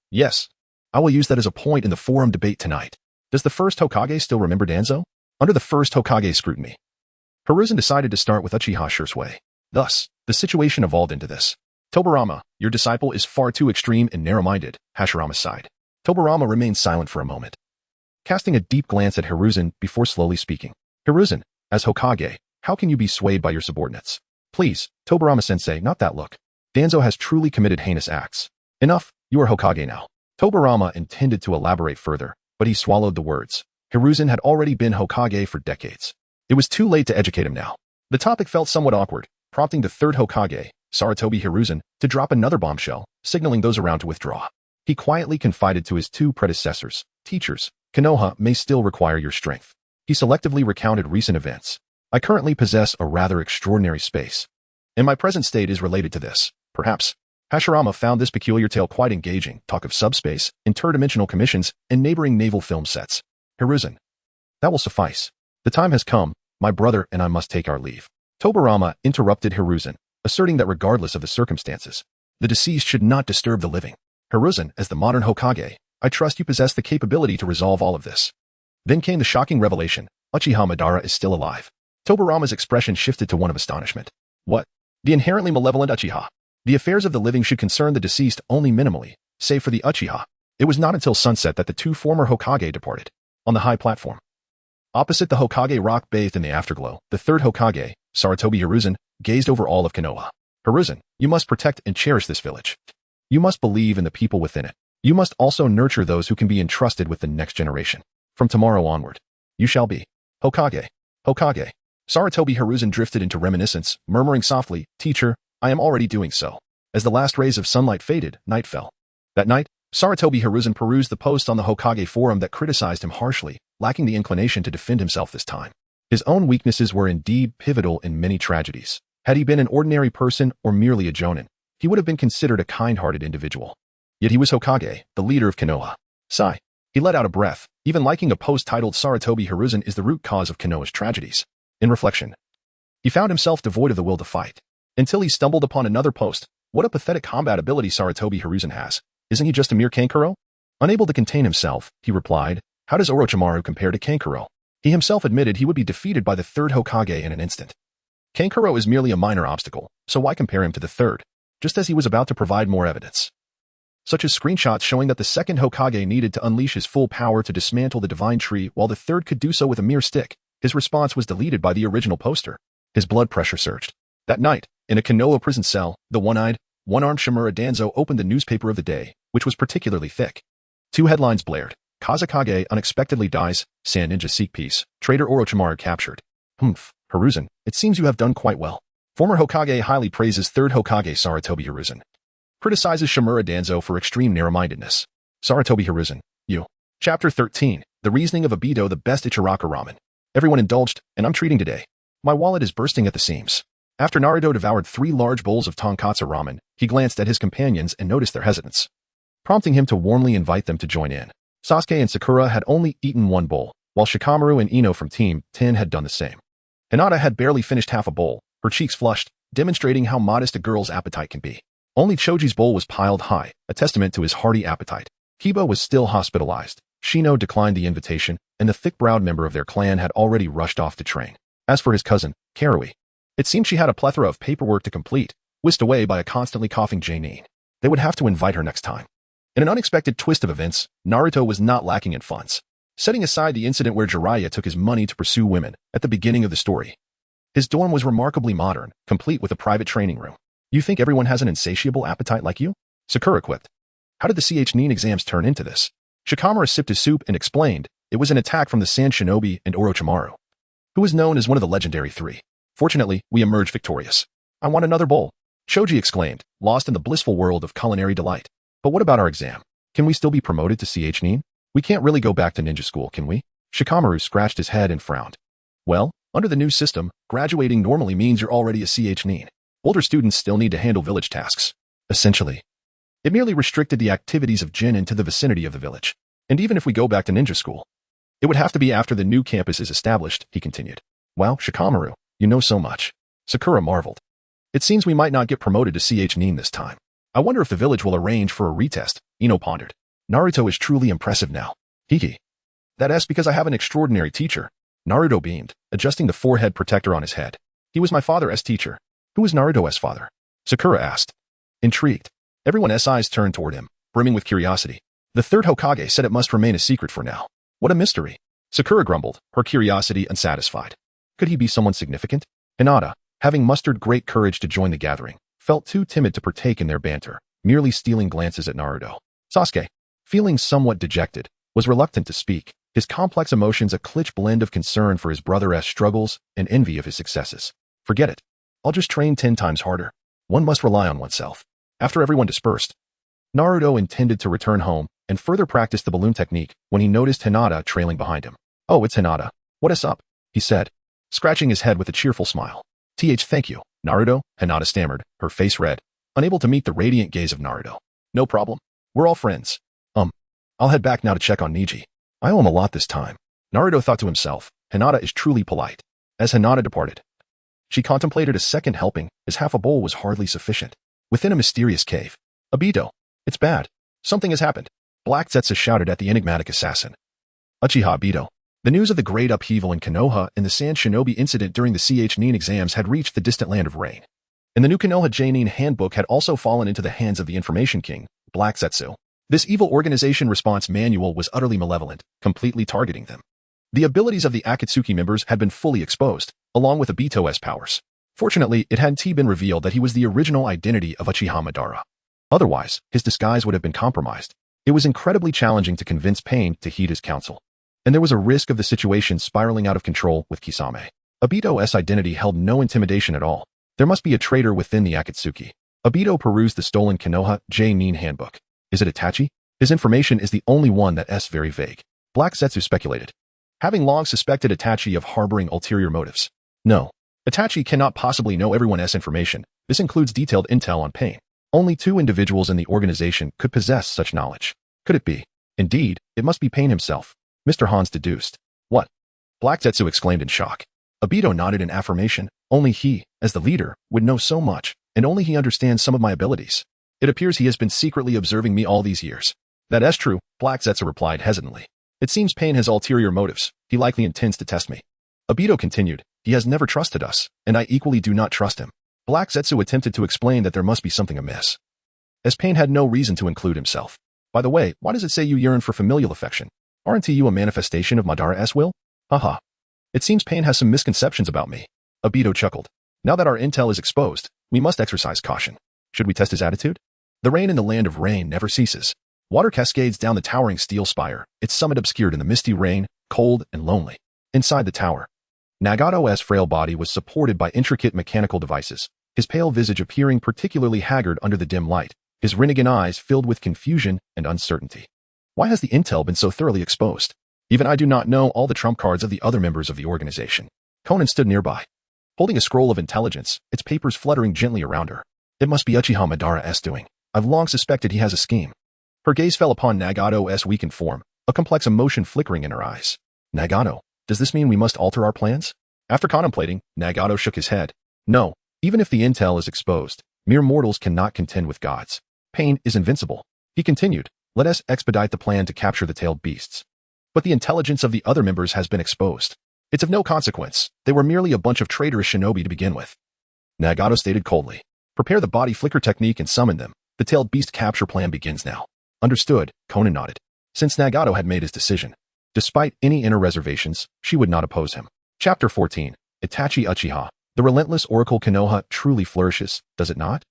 I will use that as a point in the forum debate tonight. Does the first Hokage still remember Danzo? Under the first Hokage's scrutiny, Hiruzen decided to start with Uchiha Shursui. Thus, the situation evolved into this. Tobirama, your disciple is far too extreme and narrow-minded, Hashirama sighed. Tobirama remained silent for a moment, casting a deep glance at Hiruzen before slowly speaking. Hiruzen, as Hokage, how can you be swayed by your subordinates? Please, Tobirama-sensei, not that look. Danzo has truly committed heinous acts. Enough, you are Hokage now. Tobirama intended to elaborate further, but he swallowed the words. Hiruzen had already been Hokage for decades. It was too late to educate him now. The topic felt somewhat awkward, prompting the third Hokage, Sarutobi Hiruzen, to drop another bombshell, signaling those around to withdraw. He quietly confided to his two predecessors, teachers, Konoha may still require your strength. He selectively recounted recent events. I currently possess a rather extraordinary space, and my present state is related to this, perhaps. Hashirama found this peculiar tale quite engaging, talk of subspace, interdimensional commissions, and neighboring naval film sets. Hiruzen, that will suffice. The time has come, my brother and I must take our leave. Tobirama interrupted Hiruzen, asserting that regardless of the circumstances, the deceased should not disturb the living. Hiruzen, as the modern Hokage, I trust you possess the capability to resolve all of this. Then came the shocking revelation, Uchiha Madara is still alive. Tobirama's expression shifted to one of astonishment. What? The inherently malevolent Uchiha? The affairs of the living should concern the deceased only minimally, save for the Uchiha. It was not until sunset that the two former Hokage departed. On the high platform, opposite the Hokage rock bathed in the afterglow, the third Hokage, Sarutobi Hiruzen, gazed over all of Konoha. Hiruzen, you must protect and cherish this village. You must believe in the people within it. You must also nurture those who can be entrusted with the next generation. From tomorrow onward, you shall be Hokage. Hokage. Sarutobi Hiruzen drifted into reminiscence, murmuring softly, Teacher, I am already doing so. As the last rays of sunlight faded, night fell. That night, Sarutobi Hiruzen perused the post on the Hokage forum that criticized him harshly, lacking the inclination to defend himself this time. His own weaknesses were indeed pivotal in many tragedies. Had he been an ordinary person or merely a jonin, he would have been considered a kind-hearted individual. Yet he was Hokage, the leader of Konoha. Sigh. He let out a breath, even liking a post titled Sarutobi Hiruzen is the root cause of Konoha's tragedies. In reflection, he found himself devoid of the will to fight. Until he stumbled upon another post. What a pathetic combat ability Sarutobi Hiruzen has. Isn't he just a mere Kankuro? Unable to contain himself, he replied, how does Orochimaru compare to Kankuro? He himself admitted he would be defeated by the third Hokage in an instant. Kankuro is merely a minor obstacle, so why compare him to the third? Just as he was about to provide more evidence, such as screenshots showing that the second Hokage needed to unleash his full power to dismantle the divine tree while the third could do so with a mere stick, his response was deleted by the original poster. His blood pressure surged. That night, in a Konoha prison cell, the one-eyed, one-armed Shimura Danzo opened the newspaper of the day, which was particularly thick. Two headlines blared. Kazekage unexpectedly dies, Sand Ninja seek peace, traitor Orochimaru captured. Hiruzen, it seems you have done quite well. Former Hokage highly praises third Hokage Sarutobi Hiruzen. Criticizes Shimura Danzo for extreme narrow-mindedness. Sarutobi Hiruzen, you. Chapter 13, The Reasoning of Aido, the best Ichiraka ramen. Everyone indulged, and I'm treating today. My wallet is bursting at the seams. After Naruto devoured 3 large bowls of tonkatsu ramen, he glanced at his companions and noticed their hesitance, prompting him to warmly invite them to join in. Sasuke and Sakura had only eaten 1 bowl, while Shikamaru and Ino from Team 10 had done the same. Hinata had barely finished half a bowl, her cheeks flushed, demonstrating how modest a girl's appetite can be. Only Choji's bowl was piled high, a testament to his hearty appetite. Kiba was still hospitalized, Shino declined the invitation, and the thick-browed member of their clan had already rushed off to train. As for his cousin, Karui, it seemed she had a plethora of paperwork to complete, whisked away by a constantly coughing Janine. They would have to invite her next time. In an unexpected twist of events, Naruto was not lacking in funds. Setting aside the incident where Jiraiya took his money to pursue women at the beginning of the story, his dorm was remarkably modern, complete with a private training room. You think everyone has an insatiable appetite like you? Sakura quipped. How did the Chunin exams turn into this? Shikamaru sipped his soup and explained, it was an attack from the Sand Shinobi and Orochimaru, who was known as one of the legendary three. Fortunately, we emerged victorious. I want another bowl, Choji exclaimed, lost in the blissful world of culinary delight. But what about our exam? Can we still be promoted to Chunin? We can't really go back to ninja school, can we? Shikamaru scratched his head and frowned. Well, under the new system, graduating normally means you're already a Chunin. Older students still need to handle village tasks. Essentially, it merely restricted the activities of Jin into the vicinity of the village. And even if we go back to ninja school, it would have to be after the new campus is established, he continued. Wow, Shikamaru, you know so much. Sakura marveled. It seems we might not get promoted to Chunin this time. I wonder if the village will arrange for a retest, Ino pondered. Naruto is truly impressive now. Hiki. That's because I have an extraordinary teacher. Naruto beamed, adjusting the forehead protector on his head. He was my father's teacher. Who was Naruto's father? Sakura asked. Intrigued. Everyone's eyes turned toward him, brimming with curiosity. The third Hokage said it must remain a secret for now. What a mystery. Sakura grumbled, her curiosity unsatisfied. Could he be someone significant? Hinata, having mustered great courage to join the gathering, felt too timid to partake in their banter, merely stealing glances at Naruto. Sasuke, feeling somewhat dejected, was reluctant to speak, his complex emotions a clutch blend of concern for his brother's struggles and envy of his successes. Forget it. I'll just train 10 times harder. One must rely on oneself. After everyone dispersed, Naruto intended to return home and further practice the balloon technique when he noticed Hinata trailing behind him. Oh, it's Hinata. What's up? He said, scratching his head with a cheerful smile. Thank you, Naruto, Hinata stammered, her face red, unable to meet the radiant gaze of Naruto. No problem. We're all friends. I'll head back now to check on Niji. I owe him a lot this time. Naruto thought to himself, Hinata is truly polite. As Hinata departed, she contemplated a second helping, as half a bowl was hardly sufficient. Within a mysterious cave. Aido. It's bad. Something has happened. Black Zetsu shouted at the enigmatic assassin. Uchiha Aido. The news of the great upheaval in Konoha and the Sand Shinobi incident during the Chunin exams had reached the distant land of rain. And the new Konoha Janine handbook had also fallen into the hands of the Information King, Black Zetsu. This evil organization response manual was utterly malevolent, completely targeting them. The abilities of the Akatsuki members had been fully exposed, along with Obito's powers. Fortunately, it hadn't been revealed that he was the original identity of Uchiha Madara. Otherwise, his disguise would have been compromised. It was incredibly challenging to convince Pain to heed his counsel. And there was a risk of the situation spiraling out of control with Kisame. Obito's identity held no intimidation at all. There must be a traitor within the Akatsuki. Obito perused the stolen Konoha Janine handbook. Is it Itachi? His information is the only one that's very vague. Black Zetsu speculated, having long suspected Itachi of harboring ulterior motives. No, Itachi cannot possibly know everyone's information. This includes detailed intel on Pain. Only 2 individuals in the organization could possess such knowledge. Could it be? Indeed, it must be Pain himself. Mr. Hans deduced. What? Black Zetsu exclaimed in shock. Obito nodded in affirmation. Only he, as the leader, would know so much, and only he understands some of my abilities. It appears he has been secretly observing me all these years. That's true, Black Zetsu replied hesitantly. It seems Pain has ulterior motives. He likely intends to test me. Obito continued. He has never trusted us, and I equally do not trust him. Black Zetsu attempted to explain that there must be something amiss, as Pain had no reason to include himself. By the way, why does it say you yearn for familial affection? Aren't you a manifestation of Madara's will? Haha. It seems Pain has some misconceptions about me. Obito chuckled. Now that our intel is exposed, we must exercise caution. Should we test his attitude? The rain in the land of rain never ceases. Water cascades down the towering steel spire, its summit obscured in the misty rain, cold and lonely. Inside the tower, Nagato's frail body was supported by intricate mechanical devices, his pale visage appearing particularly haggard under the dim light, his Rinnegan eyes filled with confusion and uncertainty. Why has the intel been so thoroughly exposed? Even I do not know all the trump cards of the other members of the organization. Conan stood nearby, holding a scroll of intelligence, its papers fluttering gently around her. It must be Uchiha Madara's doing. I've long suspected he has a scheme. Her gaze fell upon Nagato's weakened form, a complex emotion flickering in her eyes. Nagato, does this mean we must alter our plans? After contemplating, Nagato shook his head. No, even if the intel is exposed, mere mortals cannot contend with gods. Pain is invincible. He continued, let us expedite the plan to capture the tailed beasts. but the intelligence of the other members has been exposed. It's of no consequence. They were merely a bunch of traitorous shinobi to begin with. Nagato stated coldly. Prepare the body flicker technique and summon them. The tailed beast capture plan begins now. Understood, Conan nodded. Since Nagato had made his decision, despite any inner reservations, she would not oppose him. Chapter 14. Itachi Uchiha. The relentless Oracle Konoha truly flourishes, does it not?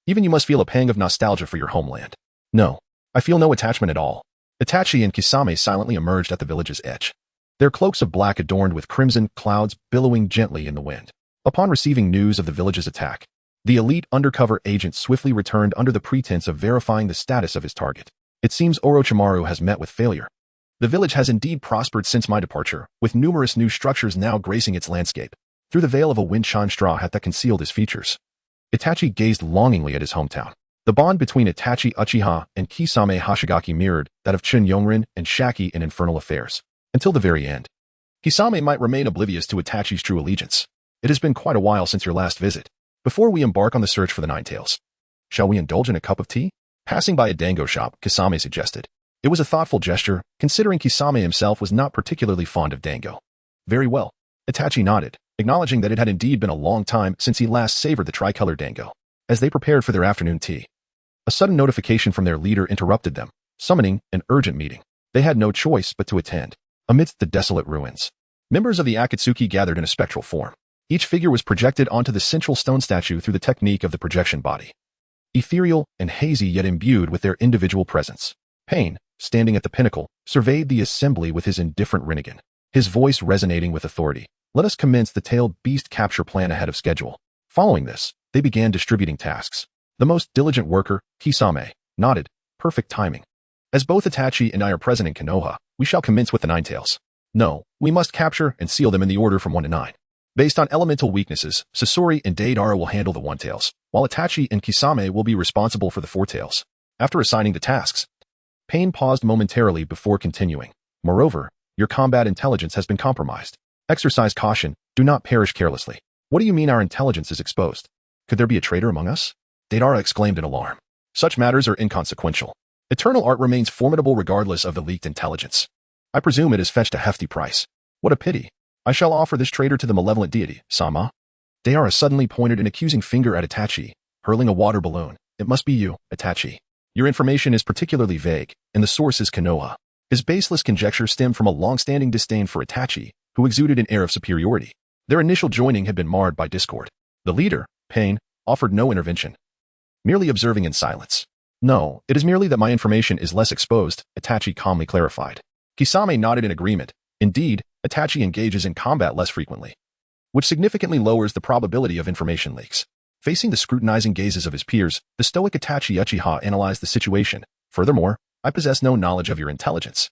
Even you must feel a pang of nostalgia for your homeland. No, I feel no attachment at all. Itachi and Kisame silently emerged at the village's edge. Their cloaks of black adorned with crimson clouds billowing gently in the wind. Upon receiving news of the village's attack, the elite undercover agent swiftly returned under the pretense of verifying the status of his target. It seems Orochimaru has met with failure. The village has indeed prospered since my departure, with numerous new structures now gracing its landscape, through the veil of a wind-shine straw hat that concealed his features. Itachi gazed longingly at his hometown. The bond between Itachi Uchiha and Kisame Hoshigaki mirrored that of Chun Yongrin and Shaki in Infernal Affairs, until the very end. Kisame might remain oblivious to Itachi's true allegiance. It has been quite a while since your last visit. Before we embark on the search for the Nine Tails, shall we indulge in a cup of tea? Passing by a dango shop, Kisame suggested. It was a thoughtful gesture, considering Kisame himself was not particularly fond of dango. Very well. Itachi nodded, acknowledging that it had indeed been a long time since he last savored the tricolor dango. As they prepared for their afternoon tea, a sudden notification from their leader interrupted them, summoning an urgent meeting. They had no choice but to attend. Amidst the desolate ruins, members of the Akatsuki gathered in a spectral form. Each figure was projected onto the central stone statue through the technique of the projection body. Ethereal and hazy yet imbued with their individual presence. Pain, standing at the pinnacle, surveyed the assembly with his indifferent rinnegan, his voice resonating with authority. Let us commence the tailed beast capture plan ahead of schedule. Following this, they began distributing tasks. The most diligent worker, Kisame, nodded. Perfect timing. As both Itachi and I are present in Konoha, we shall commence with the Nine Tails. No, we must capture and seal them in the order from 1 to 9. Based on elemental weaknesses, Sasori and Deidara will handle the 1 tails, while Itachi and Kisame will be responsible for the 4 tails. After assigning the tasks, Pain paused momentarily before continuing. Moreover, your combat intelligence has been compromised. Exercise caution, do not perish carelessly. What do you mean our intelligence is exposed? Could there be a traitor among us? Deidara exclaimed in alarm. Such matters are inconsequential. Eternal art remains formidable regardless of the leaked intelligence. I presume it has fetched a hefty price. What a pity. I shall offer this traitor to the malevolent deity, Sama. Deidara suddenly pointed an accusing finger at Itachi, hurling a water balloon. It must be you, Itachi. Your information is particularly vague, and the source is Konoha. His baseless conjecture stemmed from a long-standing disdain for Itachi, who exuded an air of superiority. Their initial joining had been marred by discord. The leader, Pain, offered no intervention, merely observing in silence. No, it is merely that my information is less exposed, Itachi calmly clarified. Kisame nodded in agreement. Indeed, Itachi engages in combat less frequently, which significantly lowers the probability of information leaks. Facing the scrutinizing gazes of his peers, the stoic Itachi Uchiha analyzed the situation. Furthermore, I possess no knowledge of your intelligence.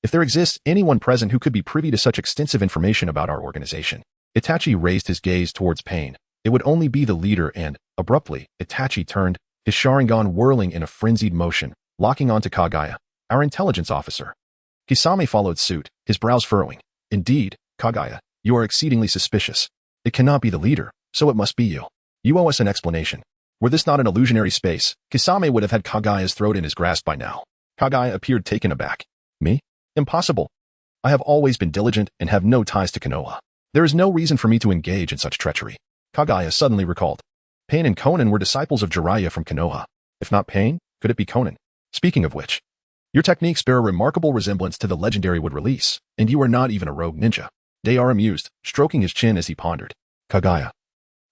If there exists anyone present who could be privy to such extensive information about our organization, Itachi raised his gaze towards Pain. It would only be the leader and, abruptly, Itachi turned, his Sharingan whirling in a frenzied motion, locking onto Kagaya, our intelligence officer. Kisame followed suit, his brows furrowing. Indeed, Kagaya, you are exceedingly suspicious. It cannot be the leader, so it must be you. You owe us an explanation. Were this not an illusionary space, Kisame would have had Kagaya's throat in his grasp by now. Kagaya appeared taken aback. Me? Impossible. I have always been diligent and have no ties to Konoha. There is no reason for me to engage in such treachery. Kagaya suddenly recalled. Pain and Conan were disciples of Jiraiya from Konoha. If not Pain, could it be Conan? Speaking of which, your techniques bear a remarkable resemblance to the legendary wood release, and you are not even a rogue ninja. Deidara amused, stroking his chin as he pondered. Kagaya,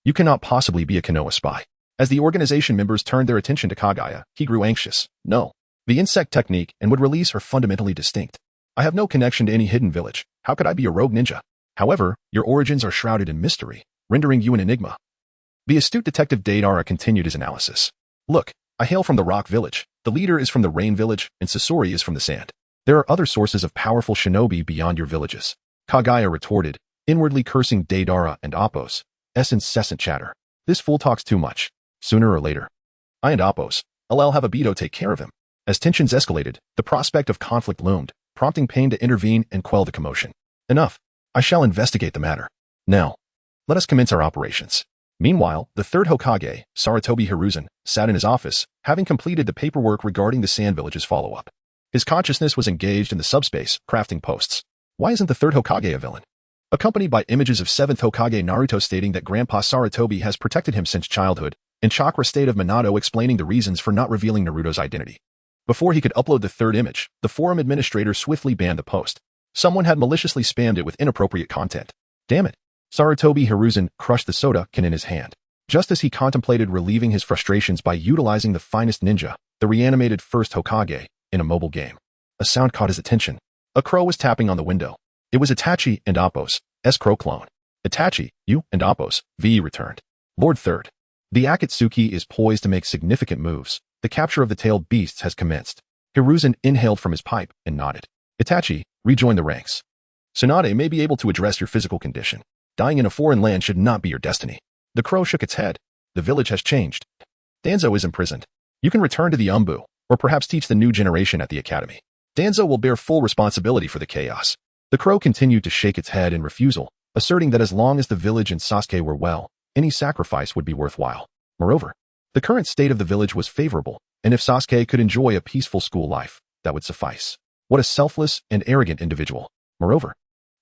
you cannot possibly be a Konoha spy. As the organization members turned their attention to Kagaya, he grew anxious. No. The insect technique and wood release are fundamentally distinct. I have no connection to any hidden village. How could I be a rogue ninja? However, your origins are shrouded in mystery, rendering you an enigma. The astute detective Deidara continued his analysis. Look, I hail from the Rock Village. The leader is from the Rain Village, and Sasori is from the Sand. There are other sources of powerful shinobi beyond your villages. Kagaya retorted, inwardly cursing Deidara and Appos. Incessant chatter. This fool talks too much. Sooner or later, I and Appos, I'll have Aido take care of him. As tensions escalated, the prospect of conflict loomed, prompting Pain to intervene and quell the commotion. Enough. I shall investigate the matter. Now, let us commence our operations. Meanwhile, the third Hokage, Saratobi Hiruzen, sat in his office, having completed the paperwork regarding the Sand Village's follow-up. His consciousness was engaged in the subspace, crafting posts. Why isn't the third Hokage a villain? Accompanied by images of 7th Hokage Naruto stating that Grandpa Sarutobi has protected him since childhood, and Chakra State of Minato explaining the reasons for not revealing Naruto's identity. Before he could upload the third image, the forum administrator swiftly banned the post. Someone had maliciously spammed it with inappropriate content. Damn it. Sarutobi Hiruzen crushed the soda can in his hand. Just as he contemplated relieving his frustrations by utilizing the finest ninja, the reanimated first Hokage, in a mobile game. A sound caught his attention. A crow was tapping on the window. It was Itachi and Appo's crow clone. Itachi, you and Appo's VE returned. Lord Third. The Akatsuki is poised to make significant moves. The capture of the tailed beasts has commenced. Hiruzen inhaled from his pipe and nodded. Itachi, rejoin the ranks. Tsunade may be able to address your physical condition. Dying in a foreign land should not be your destiny. The crow shook its head. The village has changed. Danzo is imprisoned. You can return to the Umbu, or perhaps teach the new generation at the academy. Danzo will bear full responsibility for the chaos. The crow continued to shake its head in refusal, asserting that as long as the village and Sasuke were well, any sacrifice would be worthwhile. Moreover, the current state of the village was favorable, and if Sasuke could enjoy a peaceful school life, that would suffice. What a selfless and arrogant individual. Moreover,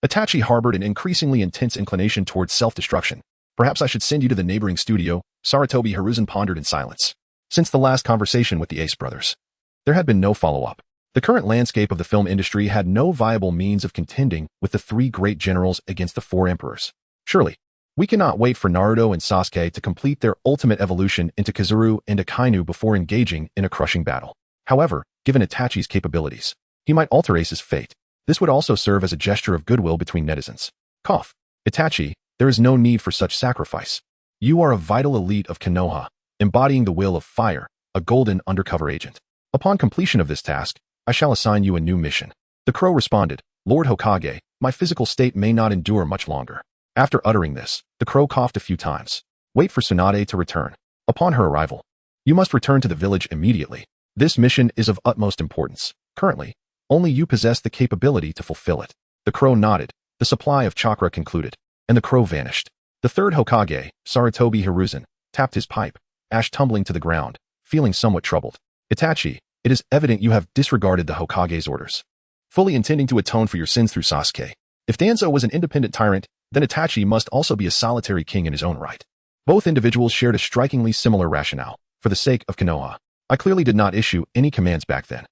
Itachi harbored an increasingly intense inclination towards self-destruction. Perhaps I should send you to the neighboring studio, Sarutobi Hiruzen pondered in silence. Since the last conversation with the Ace brothers, there had been no follow-up. The current landscape of the film industry had no viable means of contending with the 3 great generals against the 4 emperors. Surely, we cannot wait for Naruto and Sasuke to complete their ultimate evolution into Kazuru and Akainu before engaging in a crushing battle. However, given Itachi's capabilities, he might alter Ace's fate. This would also serve as a gesture of goodwill between netizens. Cough. Itachi, there is no need for such sacrifice. You are a vital elite of Konoha, embodying the will of fire, a golden undercover agent. Upon completion of this task, I shall assign you a new mission. The crow responded, Lord Hokage, my physical state may not endure much longer. After uttering this, the crow coughed a few times. Wait for Tsunade to return. Upon her arrival, you must return to the village immediately. This mission is of utmost importance. Currently, only you possess the capability to fulfill it. The crow nodded. The supply of chakra concluded, and the crow vanished. The third Hokage, Sarutobi Hiruzen, tapped his pipe, ash tumbling to the ground, feeling somewhat troubled. Itachi, it is evident you have disregarded the Hokage's orders, fully intending to atone for your sins through Sasuke. If Danzo was an independent tyrant, then Itachi must also be a solitary king in his own right. Both individuals shared a strikingly similar rationale. For the sake of Konoha, I clearly did not issue any commands back then.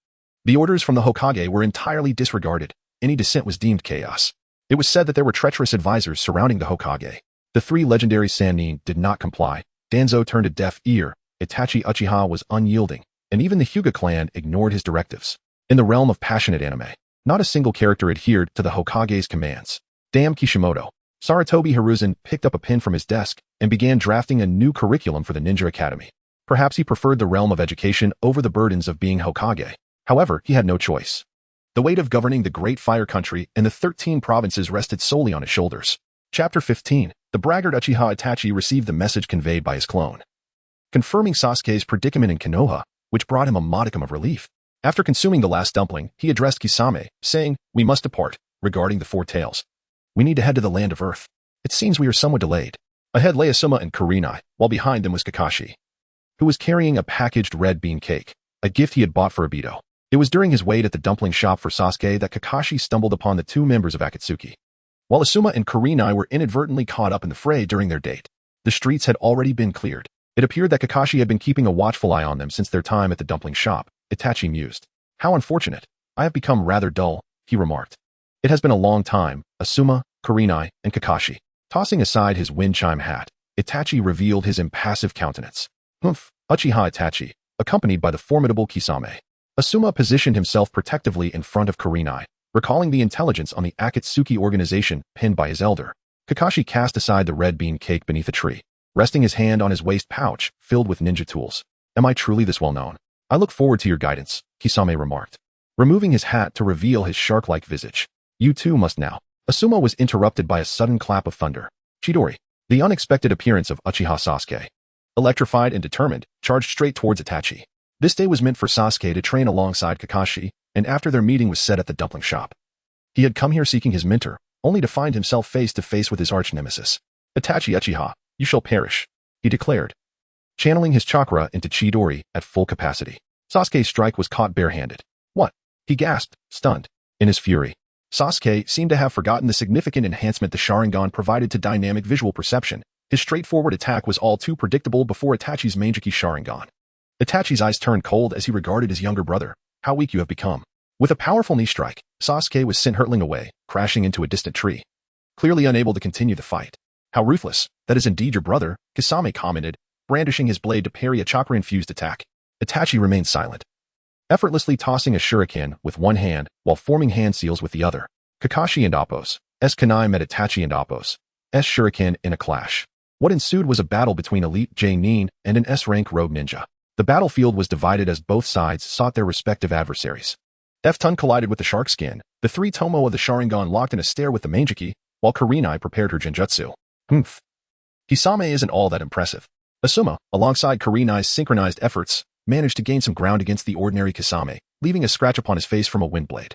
The orders from the Hokage were entirely disregarded. Any dissent was deemed chaos. It was said that there were treacherous advisors surrounding the Hokage. The 3 legendary Sannin did not comply. Danzo turned a deaf ear. Itachi Uchiha was unyielding, and even the Hyuga clan ignored his directives. In the realm of passionate anime, not a single character adhered to the Hokage's commands. Damn Kishimoto. Sarutobi Hiruzen picked up a pen from his desk and began drafting a new curriculum for the Ninja Academy. Perhaps he preferred the realm of education over the burdens of being Hokage. However, he had no choice. The weight of governing the Great Fire Country and the 13 provinces rested solely on his shoulders. Chapter 15. The braggart Uchiha Itachi received the message conveyed by his clone, confirming Sasuke's predicament in Konoha, which brought him a modicum of relief. After consuming the last dumpling, he addressed Kisame, saying, We must depart. Regarding the 4 tails, we need to head to the land of Earth. It seems we are somewhat delayed. Ahead lay Asuma and Kurenai, while behind them was Kakashi, who was carrying a packaged red bean cake, a gift he had bought for Aido. It was during his wait at the dumpling shop for Sasuke that Kakashi stumbled upon the 2 members of Akatsuki, while Asuma and Kurenai were inadvertently caught up in the fray during their date. The streets had already been cleared. It appeared that Kakashi had been keeping a watchful eye on them since their time at the dumpling shop. Itachi mused. How unfortunate. I have become rather dull, he remarked. It has been a long time. Asuma, Kurenai, and Kakashi. Tossing aside his wind chime hat, Itachi revealed his impassive countenance. Humph, Uchiha Itachi, accompanied by the formidable Kisame. Asuma positioned himself protectively in front of Kurenai, recalling the intelligence on the Akatsuki organization pinned by his elder. Kakashi cast aside the red bean cake beneath a tree, resting his hand on his waist pouch filled with ninja tools. Am I truly this well known? I look forward to your guidance, Kisame remarked, removing his hat to reveal his shark-like visage. You too must now. Asuma was interrupted by a sudden clap of thunder. Chidori, the unexpected appearance of Uchiha Sasuke, electrified and determined, charged straight towards Itachi. This day was meant for Sasuke to train alongside Kakashi, and after their meeting was set at the dumpling shop, he had come here seeking his mentor, only to find himself face to face with his arch-nemesis. Itachi Uchiha, you shall perish, he declared, channeling his chakra into Chidori at full capacity. Sasuke's strike was caught barehanded. What? He gasped, stunned. In his fury, Sasuke seemed to have forgotten the significant enhancement the Sharingan provided to dynamic visual perception. His straightforward attack was all too predictable before Itachi's Manjiki Sharingan. Itachi's eyes turned cold as he regarded his younger brother. How weak you have become. With a powerful knee strike, Sasuke was sent hurtling away, crashing into a distant tree. Clearly unable to continue the fight. How ruthless. That is indeed your brother, Kasame commented, brandishing his blade to parry a chakra-infused attack. Itachi remained silent, effortlessly tossing a shuriken with one hand while forming hand seals with the other. Kakashi and Appo's kunai met Itachi and Appo's shuriken in a clash. What ensued was a battle between elite J-nin and an S-rank rogue ninja. The battlefield was divided as both sides sought their respective adversaries. F-Tun collided with the shark skin. The three Tomo of the Sharingan locked in a stare with the Manjiki, while Kurenai prepared her Genjutsu. Kisame isn't all that impressive. Asuma, alongside Kurenai's synchronized efforts, managed to gain some ground against the ordinary Kisame, leaving a scratch upon his face from a wind blade.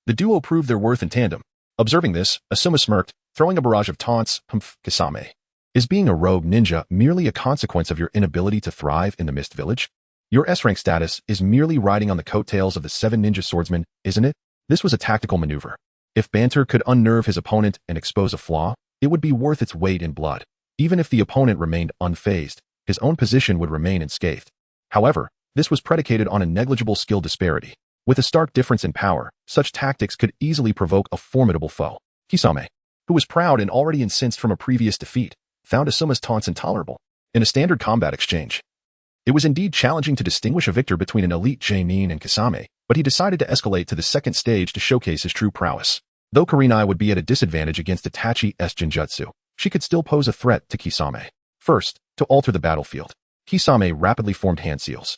The duo proved their worth in tandem. Observing this, Asuma smirked, throwing a barrage of taunts. Kisame. Is being a rogue ninja merely a consequence of your inability to thrive in the Mist Village? Your S-rank status is merely riding on the coattails of the 7 ninja swordsmen, isn't it? This was a tactical maneuver. If banter could unnerve his opponent and expose a flaw, it would be worth its weight in blood. Even if the opponent remained unfazed, his own position would remain unscathed. However, this was predicated on a negligible skill disparity. With a stark difference in power, such tactics could easily provoke a formidable foe. Kisame, who was proud and already incensed from a previous defeat, found Asuma's taunts intolerable. In a standard combat exchange, it was indeed challenging to distinguish a victor between an elite J-nin and Kisame, but he decided to escalate to the second stage to showcase his true prowess. Though Kurenai would be at a disadvantage against Itachi's Genjutsu, she could still pose a threat to Kisame. First, to alter the battlefield, Kisame rapidly formed hand seals.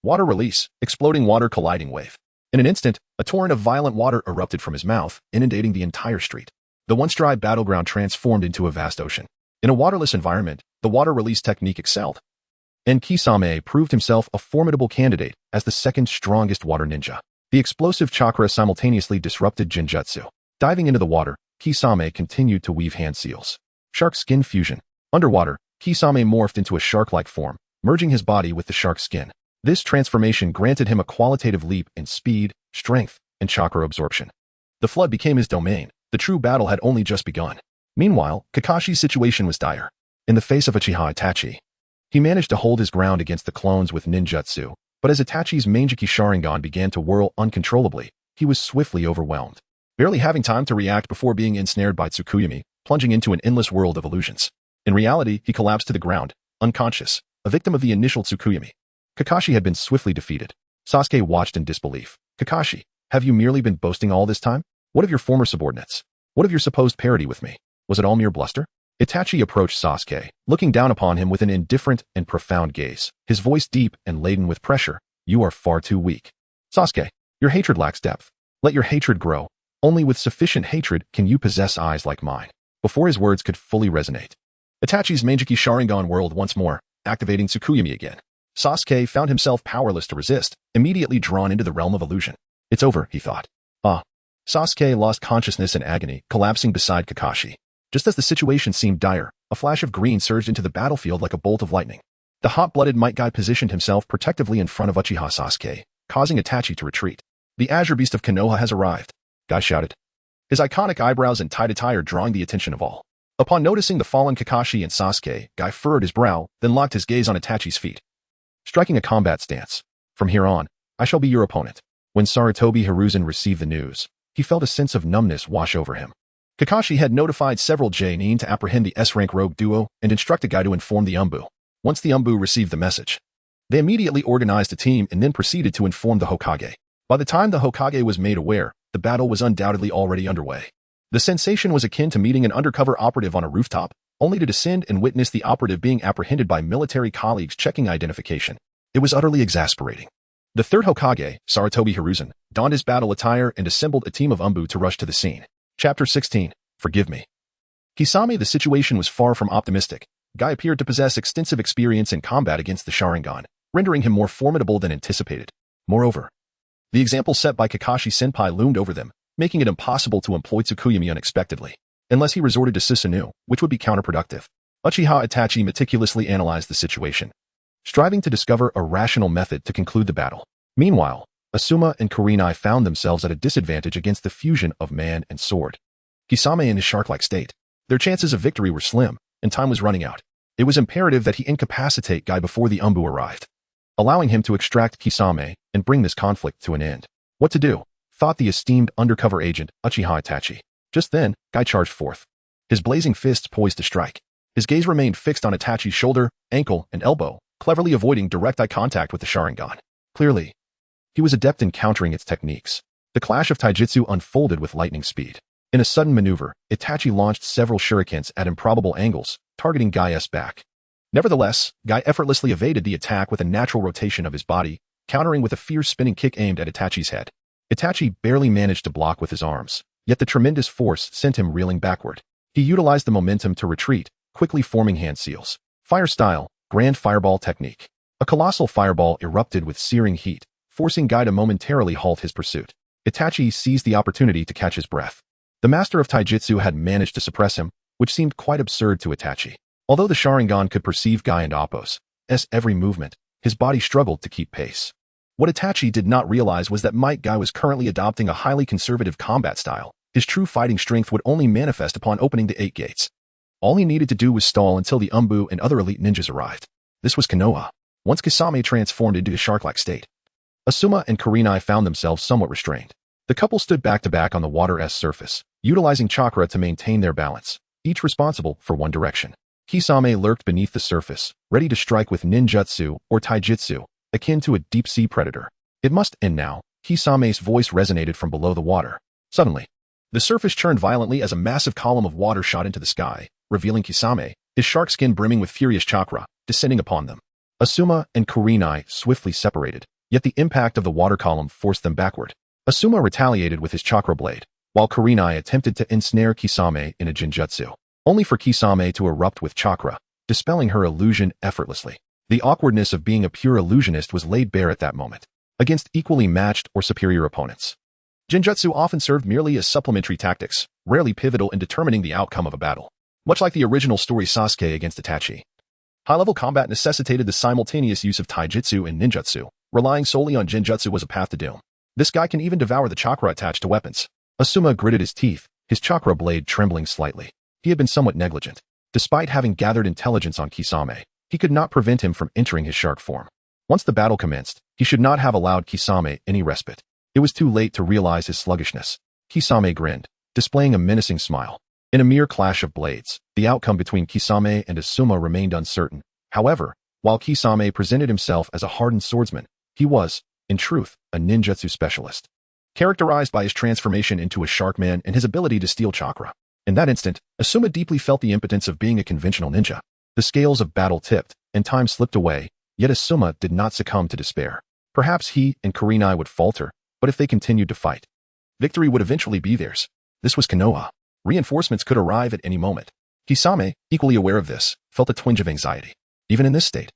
Water release, exploding water colliding wave. In an instant, a torrent of violent water erupted from his mouth, inundating the entire street. The once dry battleground transformed into a vast ocean. In a waterless environment, the water release technique excelled, and Kisame proved himself a formidable candidate as the second strongest water ninja. The explosive chakra simultaneously disrupted Genjutsu. Diving into the water, Kisame continued to weave hand seals. Shark skin fusion. Underwater, Kisame morphed into a shark-like form, merging his body with the shark skin. This transformation granted him a qualitative leap in speed, strength, and chakra absorption. The flood became his domain. The true battle had only just begun. Meanwhile, Kakashi's situation was dire. In the face of Uchiha Itachi, he managed to hold his ground against the clones with ninjutsu, but as Itachi's Manjiki Sharingan began to whirl uncontrollably, he was swiftly overwhelmed. Barely having time to react before being ensnared by Tsukuyomi, plunging into an endless world of illusions. In reality, he collapsed to the ground, unconscious, a victim of the initial Tsukuyomi. Kakashi had been swiftly defeated. Sasuke watched in disbelief. Kakashi, have you merely been boasting all this time? What of your former subordinates? What of your supposed parity with me? Was it all mere bluster? Itachi approached Sasuke, looking down upon him with an indifferent and profound gaze, his voice deep and laden with pressure. You are far too weak. Sasuke, your hatred lacks depth. Let your hatred grow. Only with sufficient hatred can you possess eyes like mine. Before his words could fully resonate, Itachi's Manjiki Sharingan whirled once more, activating Tsukuyomi again. Sasuke found himself powerless to resist, immediately drawn into the realm of illusion. It's over, he thought. Sasuke lost consciousness in agony, collapsing beside Kakashi. Just as the situation seemed dire, a flash of green surged into the battlefield like a bolt of lightning. The hot-blooded Might Guy positioned himself protectively in front of Uchiha Sasuke, causing Itachi to retreat. The Azure Beast of Konoha has arrived, Guy shouted. His iconic eyebrows and tied attire drawing the attention of all. Upon noticing the fallen Kakashi and Sasuke, Guy furrowed his brow, then locked his gaze on Itachi's feet, striking a combat stance. From here on, I shall be your opponent. When Sarutobi Hiruzen received the news, he felt a sense of numbness wash over him. Kakashi had notified several J-nin to apprehend the S-rank rogue duo and instructed Guy to inform the Umbu. Once the Umbu received the message, they immediately organized a team and then proceeded to inform the Hokage. By the time the Hokage was made aware, the battle was undoubtedly already underway. The sensation was akin to meeting an undercover operative on a rooftop, only to descend and witness the operative being apprehended by military colleagues checking identification. It was utterly exasperating. The third Hokage, Sarutobi Hiruzen, donned his battle attire and assembled a team of Umbu to rush to the scene. Chapter 16. Forgive me. Kisame, the situation was far from optimistic. Guy appeared to possess extensive experience in combat against the Sharingan, rendering him more formidable than anticipated. Moreover, the example set by Kakashi-senpai loomed over them, making it impossible to employ Tsukuyomi unexpectedly, unless he resorted to Susanoo, which would be counterproductive. Uchiha Itachi meticulously analyzed the situation, striving to discover a rational method to conclude the battle. Meanwhile, Asuma and Kurenai found themselves at a disadvantage against the fusion of man and sword. Kisame in his shark-like state. Their chances of victory were slim, and time was running out. It was imperative that he incapacitate Guy before the Umbu arrived, allowing him to extract Kisame and bring this conflict to an end. What to do? Thought the esteemed undercover agent Uchiha Itachi. Just then, Guy charged forth, his blazing fists poised to strike. His gaze remained fixed on Itachi's shoulder, ankle, and elbow, cleverly avoiding direct eye contact with the Sharingan. Clearly, he was adept in countering its techniques. The clash of taijutsu unfolded with lightning speed. In a sudden maneuver, Itachi launched several shurikens at improbable angles, targeting Guy's back. Nevertheless, Guy effortlessly evaded the attack with a natural rotation of his body, countering with a fierce spinning kick aimed at Itachi's head. Itachi barely managed to block with his arms, yet the tremendous force sent him reeling backward. He utilized the momentum to retreat, quickly forming hand seals. Fire style, grand fireball technique. A colossal fireball erupted with searing heat, forcing Guy to momentarily halt his pursuit. Itachi seized the opportunity to catch his breath. The master of taijutsu had managed to suppress him, which seemed quite absurd to Itachi. Although the Sharingan could perceive Guy and Appo's every movement, his body struggled to keep pace. What Itachi did not realize was that Guy was currently adopting a highly conservative combat style. His true fighting strength would only manifest upon opening the 8 gates. All he needed to do was stall until the Umbu and other elite ninjas arrived. This was Konoha, once Kisame transformed into a shark-like state. Asuma and Kurenai found themselves somewhat restrained. The couple stood back-to-back on the water's surface, utilizing chakra to maintain their balance, each responsible for one direction. Kisame lurked beneath the surface, ready to strike with ninjutsu or taijutsu, akin to a deep-sea predator. It must end now. Kisame's voice resonated from below the water. Suddenly, the surface churned violently as a massive column of water shot into the sky, revealing Kisame, his shark skin brimming with furious chakra, descending upon them. Asuma and Kurenai swiftly separated, yet the impact of the water column forced them backward. Asuma retaliated with his chakra blade, while Kurenai attempted to ensnare Kisame in a genjutsu, only for Kisame to erupt with chakra, dispelling her illusion effortlessly. The awkwardness of being a pure illusionist was laid bare at that moment, against equally matched or superior opponents. Genjutsu often served merely as supplementary tactics, rarely pivotal in determining the outcome of a battle. Much like the original story Sasuke against Itachi, high-level combat necessitated the simultaneous use of taijutsu and ninjutsu. Relying solely on genjutsu was a path to doom. This guy can even devour the chakra attached to weapons. Asuma gritted his teeth, his chakra blade trembling slightly. He had been somewhat negligent. Despite having gathered intelligence on Kisame, he could not prevent him from entering his shark form. Once the battle commenced, he should not have allowed Kisame any respite. It was too late to realize his sluggishness. Kisame grinned, displaying a menacing smile. In a mere clash of blades, the outcome between Kisame and Asuma remained uncertain. However, while Kisame presented himself as a hardened swordsman, he was, in truth, a ninjutsu specialist, characterized by his transformation into a sharkman and his ability to steal chakra. In that instant, Asuma deeply felt the impotence of being a conventional ninja. The scales of battle tipped, and time slipped away, yet Asuma did not succumb to despair. Perhaps he and Kurenai would falter, but if they continued to fight, victory would eventually be theirs. This was Konoha. Reinforcements could arrive at any moment. Kisame, equally aware of this, felt a twinge of anxiety. Even in this state,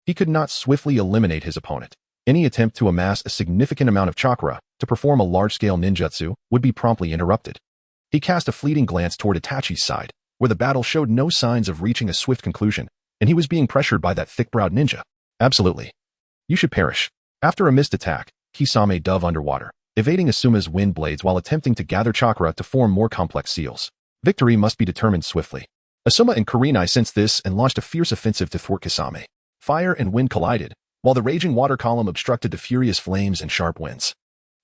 he could not swiftly eliminate his opponent. Any attempt to amass a significant amount of chakra to perform a large-scale ninjutsu would be promptly interrupted. He cast a fleeting glance toward Itachi's side, where the battle showed no signs of reaching a swift conclusion, and he was being pressured by that thick-browed ninja. Absolutely. You should perish. After a missed attack, Kisame dove underwater, evading Asuma's wind blades while attempting to gather chakra to form more complex seals. Victory must be determined swiftly. Asuma and Kurenai sensed this and launched a fierce offensive to thwart Kisame. Fire and wind collided, while the raging water column obstructed the furious flames and sharp winds.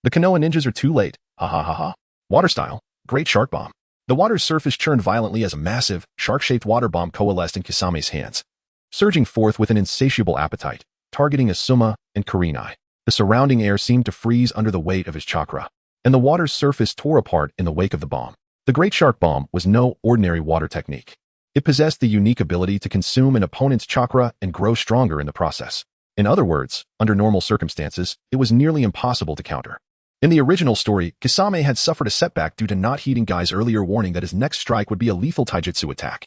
The Konoha ninjas are too late. Ha ha ha ha. Water style. Great shark bomb. The water's surface churned violently as a massive, shark-shaped water bomb coalesced in Kisame's hands, surging forth with an insatiable appetite, targeting Asuma and Kurenai. The surrounding air seemed to freeze under the weight of his chakra, and the water's surface tore apart in the wake of the bomb. The Great Shark Bomb was no ordinary water technique. It possessed the unique ability to consume an opponent's chakra and grow stronger in the process. In other words, under normal circumstances, it was nearly impossible to counter. In the original story, Kisame had suffered a setback due to not heeding Guy's earlier warning that his next strike would be a lethal taijutsu attack.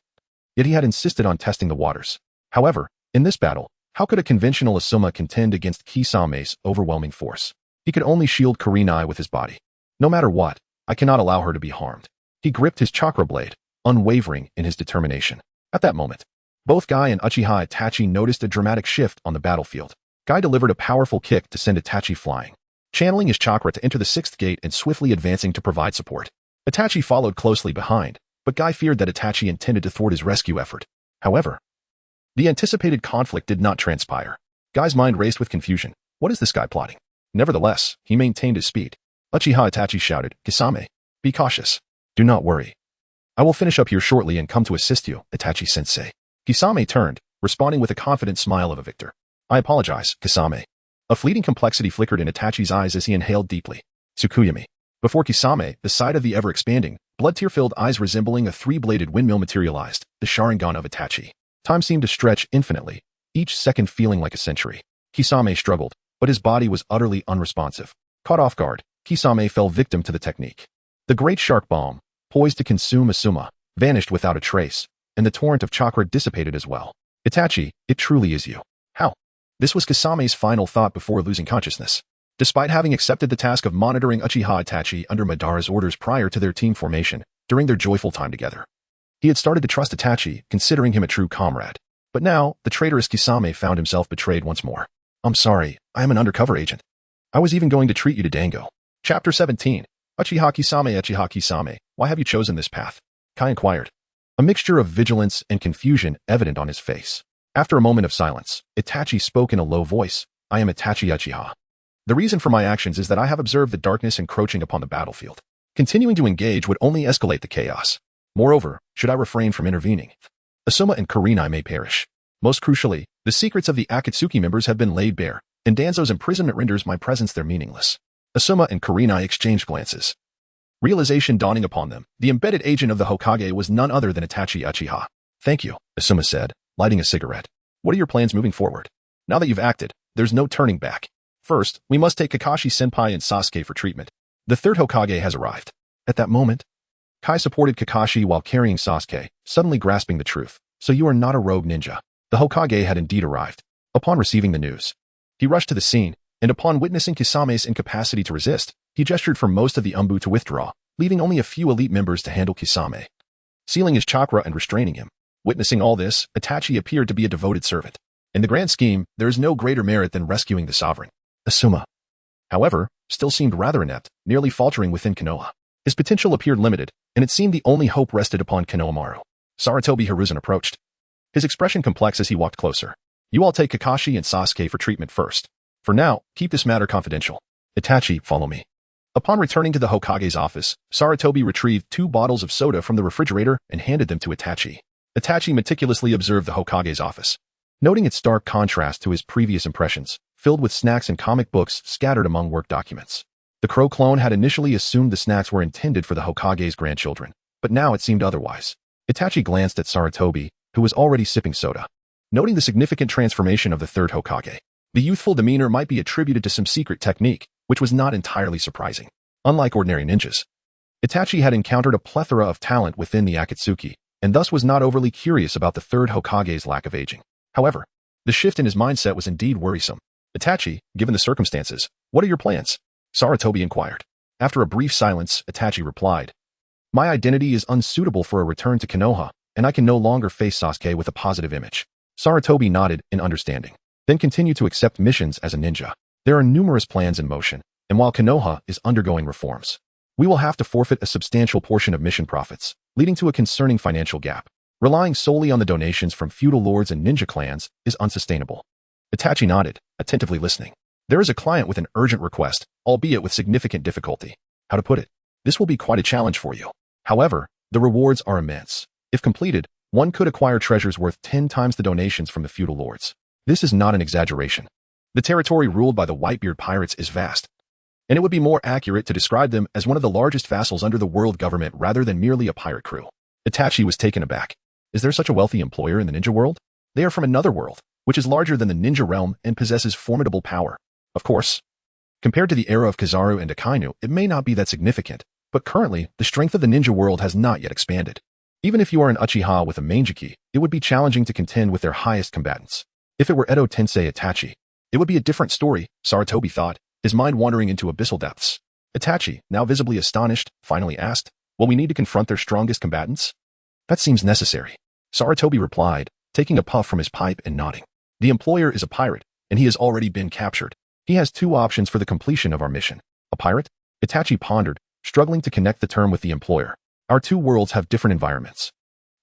Yet he had insisted on testing the waters. However, in this battle, how could a conventional Asuma contend against Kisame's overwhelming force? He could only shield Kurenai with his body. No matter what, I cannot allow her to be harmed. He gripped his chakra blade, unwavering in his determination. At that moment, both Guy and Uchiha Itachi noticed a dramatic shift on the battlefield. Guy delivered a powerful kick to send Itachi flying. channeling his chakra to enter the sixth gate and swiftly advancing to provide support. Itachi followed closely behind, but Guy feared that Itachi intended to thwart his rescue effort. However, the anticipated conflict did not transpire. Guy's mind raced with confusion. What is this guy plotting? Nevertheless, he maintained his speed. Uchiha Itachi shouted, "Kisame, be cautious. Do not worry. I will finish up here shortly and come to assist you, Itachi-sensei." Kisame turned, responding with a confident smile of a victor. "I apologize, Kisame." A fleeting complexity flickered in Itachi's eyes as he inhaled deeply. Tsukuyami. Before Kisame, the sight of the ever-expanding, blood-tear-filled eyes resembling a three-bladed windmill materialized, the Sharingan of Itachi. Time seemed to stretch infinitely, each second feeling like a century. Kisame struggled, but his body was utterly unresponsive. Caught off guard, Kisame fell victim to the technique. The great shark bomb, poised to consume Asuma, vanished without a trace, and the torrent of chakra dissipated as well. Itachi, it truly is you. How? This was Kisame's final thought before losing consciousness. Despite having accepted the task of monitoring Uchiha Itachi under Madara's orders prior to their team formation, during their joyful time together, he had started to trust Itachi, considering him a true comrade. But now, the traitorous Kisame found himself betrayed once more. "I'm sorry, I am an undercover agent. I was even going to treat you to dango." Chapter 17. Uchiha Kisame, why have you chosen this path? Kai inquired. A mixture of vigilance and confusion evident on his face. After a moment of silence, Itachi spoke in a low voice. "I am Itachi Uchiha. The reason for my actions is that I have observed the darkness encroaching upon the battlefield. Continuing to engage would only escalate the chaos. Moreover, should I refrain from intervening, Asuma and Kurenai may perish. Most crucially, the secrets of the Akatsuki members have been laid bare, and Danzo's imprisonment renders my presence there meaningless." Asuma and Kurenai exchanged glances. Realization dawning upon them, the embedded agent of the Hokage was none other than Itachi Uchiha. "Thank you," Asuma said, lighting a cigarette. "What are your plans moving forward? Now that you've acted, there's no turning back. First, we must take Kakashi-senpai and Sasuke for treatment. The third Hokage has arrived." At that moment, Kai supported Kakashi while carrying Sasuke, suddenly grasping the truth. "So you are not a rogue ninja." The Hokage had indeed arrived. Upon receiving the news, he rushed to the scene, and upon witnessing Kisame's incapacity to resist, he gestured for most of the Umbu to withdraw, leaving only a few elite members to handle Kisame, sealing his chakra and restraining him. Witnessing all this, Itachi appeared to be a devoted servant. In the grand scheme, there is no greater merit than rescuing the sovereign. Asuma, however, still seemed rather inept, nearly faltering within Konoha. His potential appeared limited, and it seemed the only hope rested upon Konohamaru. Sarutobi Hiruzen approached, his expression complex as he walked closer. "You all take Kakashi and Sasuke for treatment first. For now, keep this matter confidential. Itachi, follow me." Upon returning to the Hokage's office, Sarutobi retrieved 2 bottles of soda from the refrigerator and handed them to Itachi. Itachi meticulously observed the Hokage's office, noting its stark contrast to his previous impressions, filled with snacks and comic books scattered among work documents. The Crow clone had initially assumed the snacks were intended for the Hokage's grandchildren, but now it seemed otherwise. Itachi glanced at Sarutobi, who was already sipping soda. Noting the significant transformation of the third Hokage, the youthful demeanor might be attributed to some secret technique, which was not entirely surprising. Unlike ordinary ninjas, Itachi had encountered a plethora of talent within the Akatsuki, and thus was not overly curious about the third Hokage's lack of aging. However, the shift in his mindset was indeed worrisome. "Itachi, given the circumstances, what are your plans?" Sarutobi inquired. After a brief silence, Itachi replied, "My identity is unsuitable for a return to Konoha, and I can no longer face Sasuke with a positive image." Sarutobi nodded in understanding, then continued to accept missions as a ninja. "There are numerous plans in motion, and while Konoha is undergoing reforms, we will have to forfeit a substantial portion of mission profits, leading to a concerning financial gap. Relying solely on the donations from feudal lords and ninja clans is unsustainable." Itachi nodded, attentively listening. "There is a client with an urgent request, albeit with significant difficulty. How to put it? This will be quite a challenge for you. However, the rewards are immense. If completed, one could acquire treasures worth 10 times the donations from the feudal lords. This is not an exaggeration. The territory ruled by the Whitebeard pirates is vast, and it would be more accurate to describe them as one of the largest vassals under the world government rather than merely a pirate crew." Itachi was taken aback. Is there such a wealthy employer in the ninja world? They are from another world, which is larger than the ninja realm and possesses formidable power. Of course, compared to the era of Kizaru and Akainu, it may not be that significant, but currently, the strength of the ninja world has not yet expanded. Even if you are an Uchiha with a Manjiki, it would be challenging to contend with their highest combatants. If it were Edo Tensei Itachi, it would be a different story, Sarutobi thought, his mind wandering into abyssal depths. Itachi, now visibly astonished, finally asked, "Will we need to confront their strongest combatants?" "That seems necessary," Sarutobi replied, taking a puff from his pipe and nodding. "The employer is a pirate, and he has already been captured. He has two options for the completion of our mission. A pirate? Itachi pondered, struggling to connect the term with the employer. Our two worlds have different environments.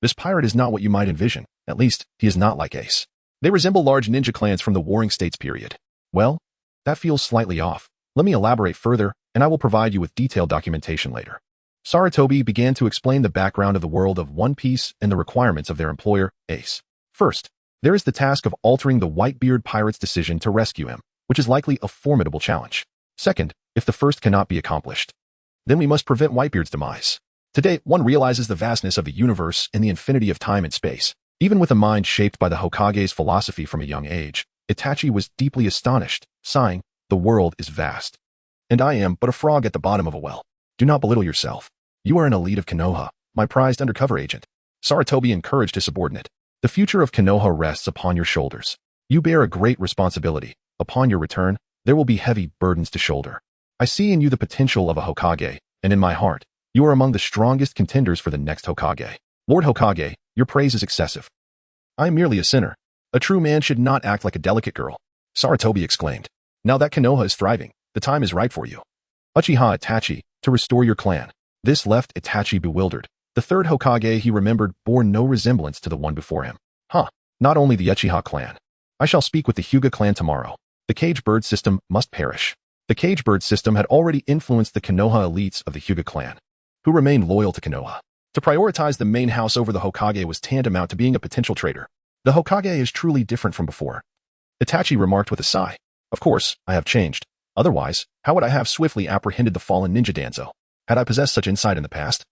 This pirate is not what you might envision. At least, he is not like Ace. They resemble large ninja clans from the Warring States period. Well, that feels slightly off. Let me elaborate further, and I will provide you with detailed documentation later. Sarutobi began to explain the background of the world of One Piece and the requirements of their employer, Ace. First, there is the task of altering the Whitebeard pirate's decision to rescue him, which is likely a formidable challenge. Second, if the first cannot be accomplished, then we must prevent Whitebeard's demise. Today, one realizes the vastness of the universe and the infinity of time and space. Even with a mind shaped by the Hokage's philosophy from a young age, Itachi was deeply astonished, sighing, "The world is vast. And I am but a frog at the bottom of a well. Do not belittle yourself. You are an elite of Konoha, my prized undercover agent." Sarutobi encouraged his subordinate. "The future of Konoha rests upon your shoulders. You bear a great responsibility. Upon your return, there will be heavy burdens to shoulder. I see in you the potential of a Hokage, and in my heart, you are among the strongest contenders for the next Hokage. Lord Hokage, your praise is excessive. I am merely a sinner. A true man should not act like a delicate girl." Sarutobi exclaimed. "Now that Konoha is thriving, the time is right for you. Uchiha Itachi, to restore your clan." This left Itachi bewildered. The third Hokage he remembered bore no resemblance to the one before him. Not only the Uchiha clan. I shall speak with the Hyuga clan tomorrow. The cage bird system must perish. The cage bird system had already influenced the Konoha elites of the Hyuga clan, who remained loyal to Konoha. To prioritize the main house over the Hokage was tantamount to being a potential traitor. The Hokage is truly different from before. Itachi remarked with a sigh. Of course, I have changed. Otherwise, how would I have swiftly apprehended the fallen ninja Danzo? Had I possessed such insight in the past,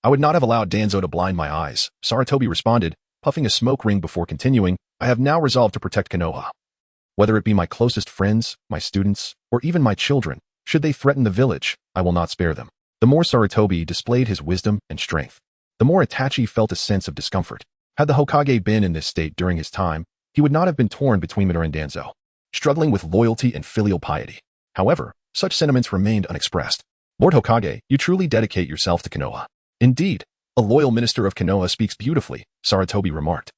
I would not have allowed Danzo to blind my eyes. Sarutobi responded, puffing a smoke ring before continuing. I have now resolved to protect Konoha. Whether it be my closest friends, my students, or even my children, should they threaten the village, I will not spare them. The more Sarutobi displayed his wisdom and strength, the more Itachi felt a sense of discomfort. Had the Hokage been in this state during his time, he would not have been torn between Madara and Danzo, struggling with loyalty and filial piety. However, such sentiments remained unexpressed. Lord Hokage, you truly dedicate yourself to Konoha. Indeed, a loyal minister of Konoha speaks beautifully, Sarutobi remarked,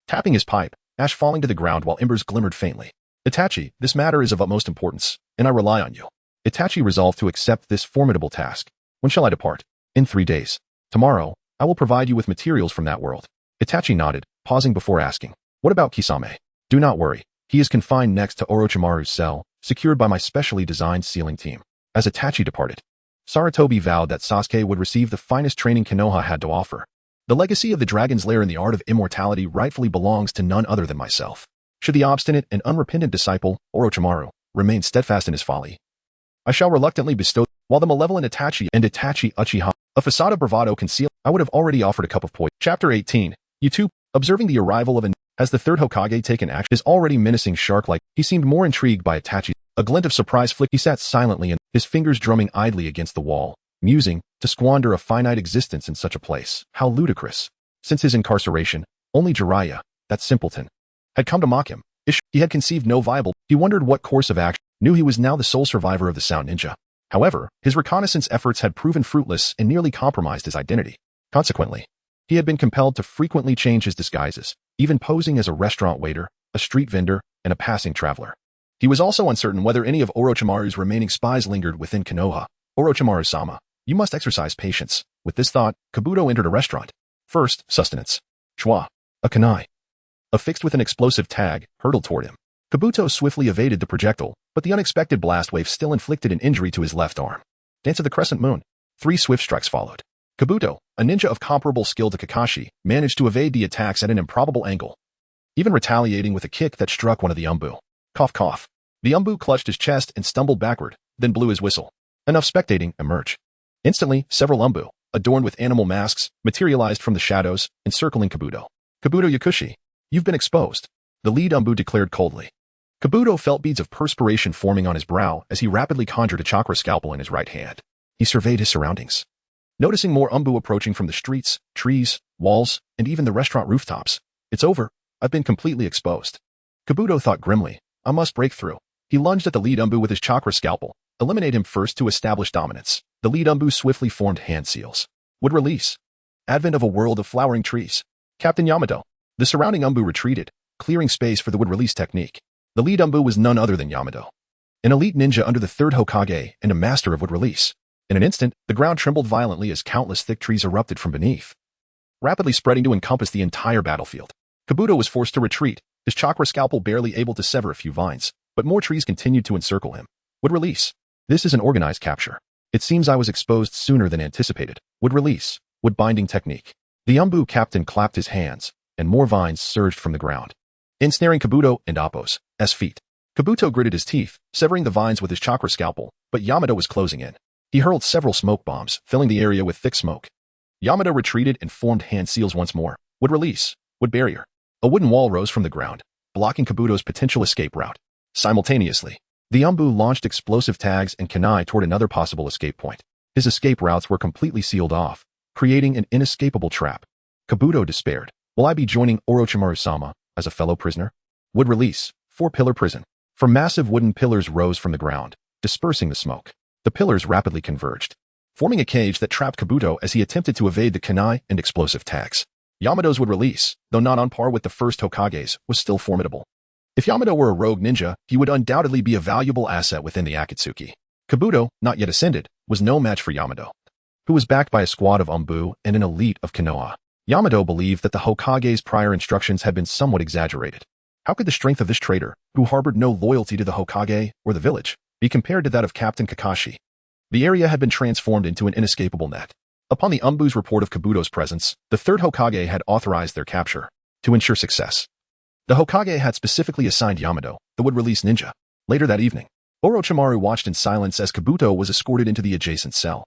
tapping his pipe, ash falling to the ground while embers glimmered faintly. Itachi, this matter is of utmost importance, and I rely on you. Itachi resolved to accept this formidable task. When shall I depart? In 3 days. Tomorrow, I will provide you with materials from that world. Itachi nodded, pausing before asking, what about Kisame? Do not worry. He is confined next to Orochimaru's cell, secured by my specially designed sealing team. As Itachi departed, Sarutobi vowed that Sasuke would receive the finest training Konoha had to offer. The legacy of the Dragon's Lair in the art of immortality rightfully belongs to none other than myself. Should the obstinate and unrepentant disciple, Orochimaru, remain steadfast in his folly, I shall reluctantly bestow, while the malevolent Itachi and Itachi Uchiha, a facade of bravado concealed, I would have already offered a cup of poison. Chapter 18. You two, observing the arrival of has the third Hokage taken action? His already menacing shark-like, he seemed more intrigued by Itachi. A glint of surprise flicked. He sat silently and, his fingers drumming idly against the wall, musing, to squander a finite existence in such a place. How ludicrous. Since his incarceration, only Jiraiya, that simpleton, had come to mock him. He had conceived no viable. He wondered what course of action. Knew he was now the sole survivor of the Sound Ninja. However, his reconnaissance efforts had proven fruitless and nearly compromised his identity. Consequently, he had been compelled to frequently change his disguises, even posing as a restaurant waiter, a street vendor, and a passing traveler. He was also uncertain whether any of Orochimaru's remaining spies lingered within Konoha. Orochimaru-sama, you must exercise patience. With this thought, Kabuto entered a restaurant. First, sustenance. Chua, a kunai, affixed with an explosive tag, hurtled toward him. Kabuto swiftly evaded the projectile, but the unexpected blast wave still inflicted an injury to his left arm. Dance of the Crescent Moon. 3 swift strikes followed. Kabuto, a ninja of comparable skill to Kakashi, managed to evade the attacks at an improbable angle, even retaliating with a kick that struck one of the Umbu. Cough cough. The Umbu clutched his chest and stumbled backward, then blew his whistle. Enough spectating, emerge. Instantly, several Umbu, adorned with animal masks, materialized from the shadows, encircling Kabuto. Kabuto Yakushi, you've been exposed, the lead Umbu declared coldly. Kabuto felt beads of perspiration forming on his brow as he rapidly conjured a chakra scalpel in his right hand. He surveyed his surroundings, noticing more Umbu approaching from the streets, trees, walls, and even the restaurant rooftops. It's over. I've been completely exposed. Kabuto thought grimly. I must break through. He lunged at the lead Umbu with his chakra scalpel. Eliminate him first to establish dominance. The lead Umbu swiftly formed hand seals. Would release. Advent of a world of flowering trees. Captain Yamato. The surrounding Umbu retreated, clearing space for the wood release technique. The lead Umbu was none other than Yamato. An elite ninja under the third Hokage and a master of would release. In an instant, the ground trembled violently as countless thick trees erupted from beneath, rapidly spreading to encompass the entire battlefield. Kabuto was forced to retreat, his chakra scalpel barely able to sever a few vines, but more trees continued to encircle him. Would release. This is an organized capture. It seems I was exposed sooner than anticipated. Would release. Would binding technique. The Umbu captain clapped his hands, and more vines surged from the ground, ensnaring Kabuto and Appo's feet. Kabuto gritted his teeth, severing the vines with his chakra scalpel, but Yamato was closing in. He hurled several smoke bombs, filling the area with thick smoke. Yamato retreated and formed hand seals once more. Would release. Would barrier. A wooden wall rose from the ground, blocking Kabuto's potential escape route. Simultaneously, the Umbu launched explosive tags and kunai toward another possible escape point. His escape routes were completely sealed off, creating an inescapable trap. Kabuto despaired. Will I be joining Orochimaru-sama as a fellow prisoner? Would release. 4-pillar prison. For massive wooden pillars rose from the ground, dispersing the smoke. The pillars rapidly converged, forming a cage that trapped Kabuto as he attempted to evade the kunai and explosive tags. Yamato's would release, though not on par with the first Hokage's, was still formidable. If Yamato were a rogue ninja, he would undoubtedly be a valuable asset within the Akatsuki. Kabuto, not yet ascended, was no match for Yamato, who was backed by a squad of Umbu and an elite of Konoha. Yamato believed that the Hokage's prior instructions had been somewhat exaggerated. How could the strength of this traitor, who harbored no loyalty to the Hokage or the village, be compared to that of Captain Kakashi? The area had been transformed into an inescapable net. Upon the Umbu's report of Kabuto's presence, the third Hokage had authorized their capture to ensure success. The Hokage had specifically assigned Yamato, the would-release ninja. Later that evening, Orochimaru watched in silence as Kabuto was escorted into the adjacent cell,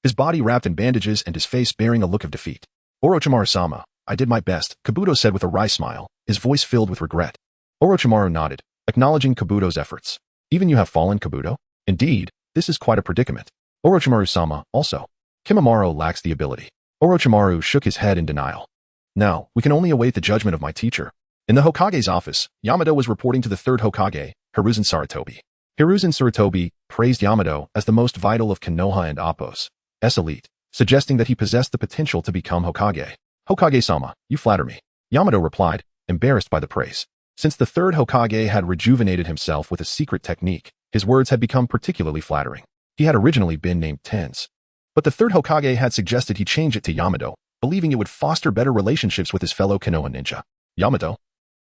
his body wrapped in bandages and his face bearing a look of defeat. Orochimaru-sama, I did my best, Kabuto said with a wry smile, his voice filled with regret. Orochimaru nodded, acknowledging Kabuto's efforts. Even you have fallen, Kabuto? Indeed, this is quite a predicament. Orochimaru-sama, also. Kimimaro lacks the ability. Orochimaru shook his head in denial. Now, we can only await the judgment of my teacher. In the Hokage's office, Yamato was reporting to the third Hokage, Hiruzen Sarutobi. Hiruzen Sarutobi praised Yamato as the most vital of Konoha and Appo's elite, suggesting that he possessed the potential to become Hokage. Hokage-sama, you flatter me. Yamato replied, embarrassed by the praise. Since the third Hokage had rejuvenated himself with a secret technique, his words had become particularly flattering. He had originally been named Tenz, but the third Hokage had suggested he change it to Yamato, believing it would foster better relationships with his fellow Konoha ninja. Yamato,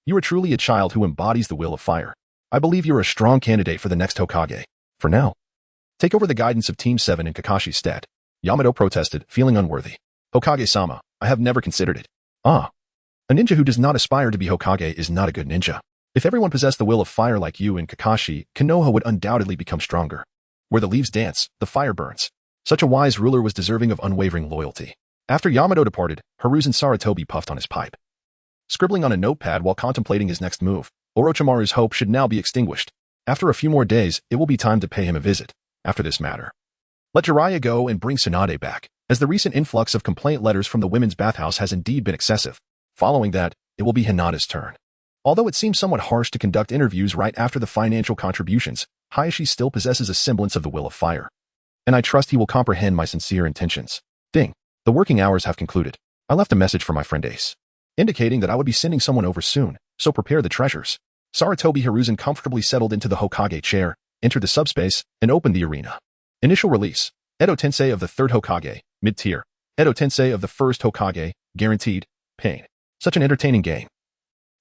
you are truly a child who embodies the will of fire. I believe you are a strong candidate for the next Hokage. For now, take over the guidance of Team 7 in Kakashi's stead. Yamato protested, feeling unworthy. Hokage-sama, I have never considered it. A ninja who does not aspire to be Hokage is not a good ninja. If everyone possessed the will of fire like you and Kakashi, Konoha would undoubtedly become stronger. Where the leaves dance, the fire burns. Such a wise ruler was deserving of unwavering loyalty. After Yamato departed, Hiruzen Sarutobi puffed on his pipe, scribbling on a notepad while contemplating his next move. Orochimaru's hope should now be extinguished. After a few more days, it will be time to pay him a visit. After this matter, let Jiraiya go and bring Tsunade back, as the recent influx of complaint letters from the women's bathhouse has indeed been excessive. Following that, it will be Hinata's turn. Although it seems somewhat harsh to conduct interviews right after the financial contributions, Hayashi still possesses a semblance of the will of fire. And I trust he will comprehend my sincere intentions. Ding. The working hours have concluded. I left a message for my friend Ace, indicating that I would be sending someone over soon, so prepare the treasures. Sarutobi Hiruzen comfortably settled into the Hokage chair, entered the subspace, and opened the arena. Initial release. Edo Tensei of the third Hokage, mid-tier. Edo Tensei of the first Hokage, guaranteed. Pain. Such an entertaining game.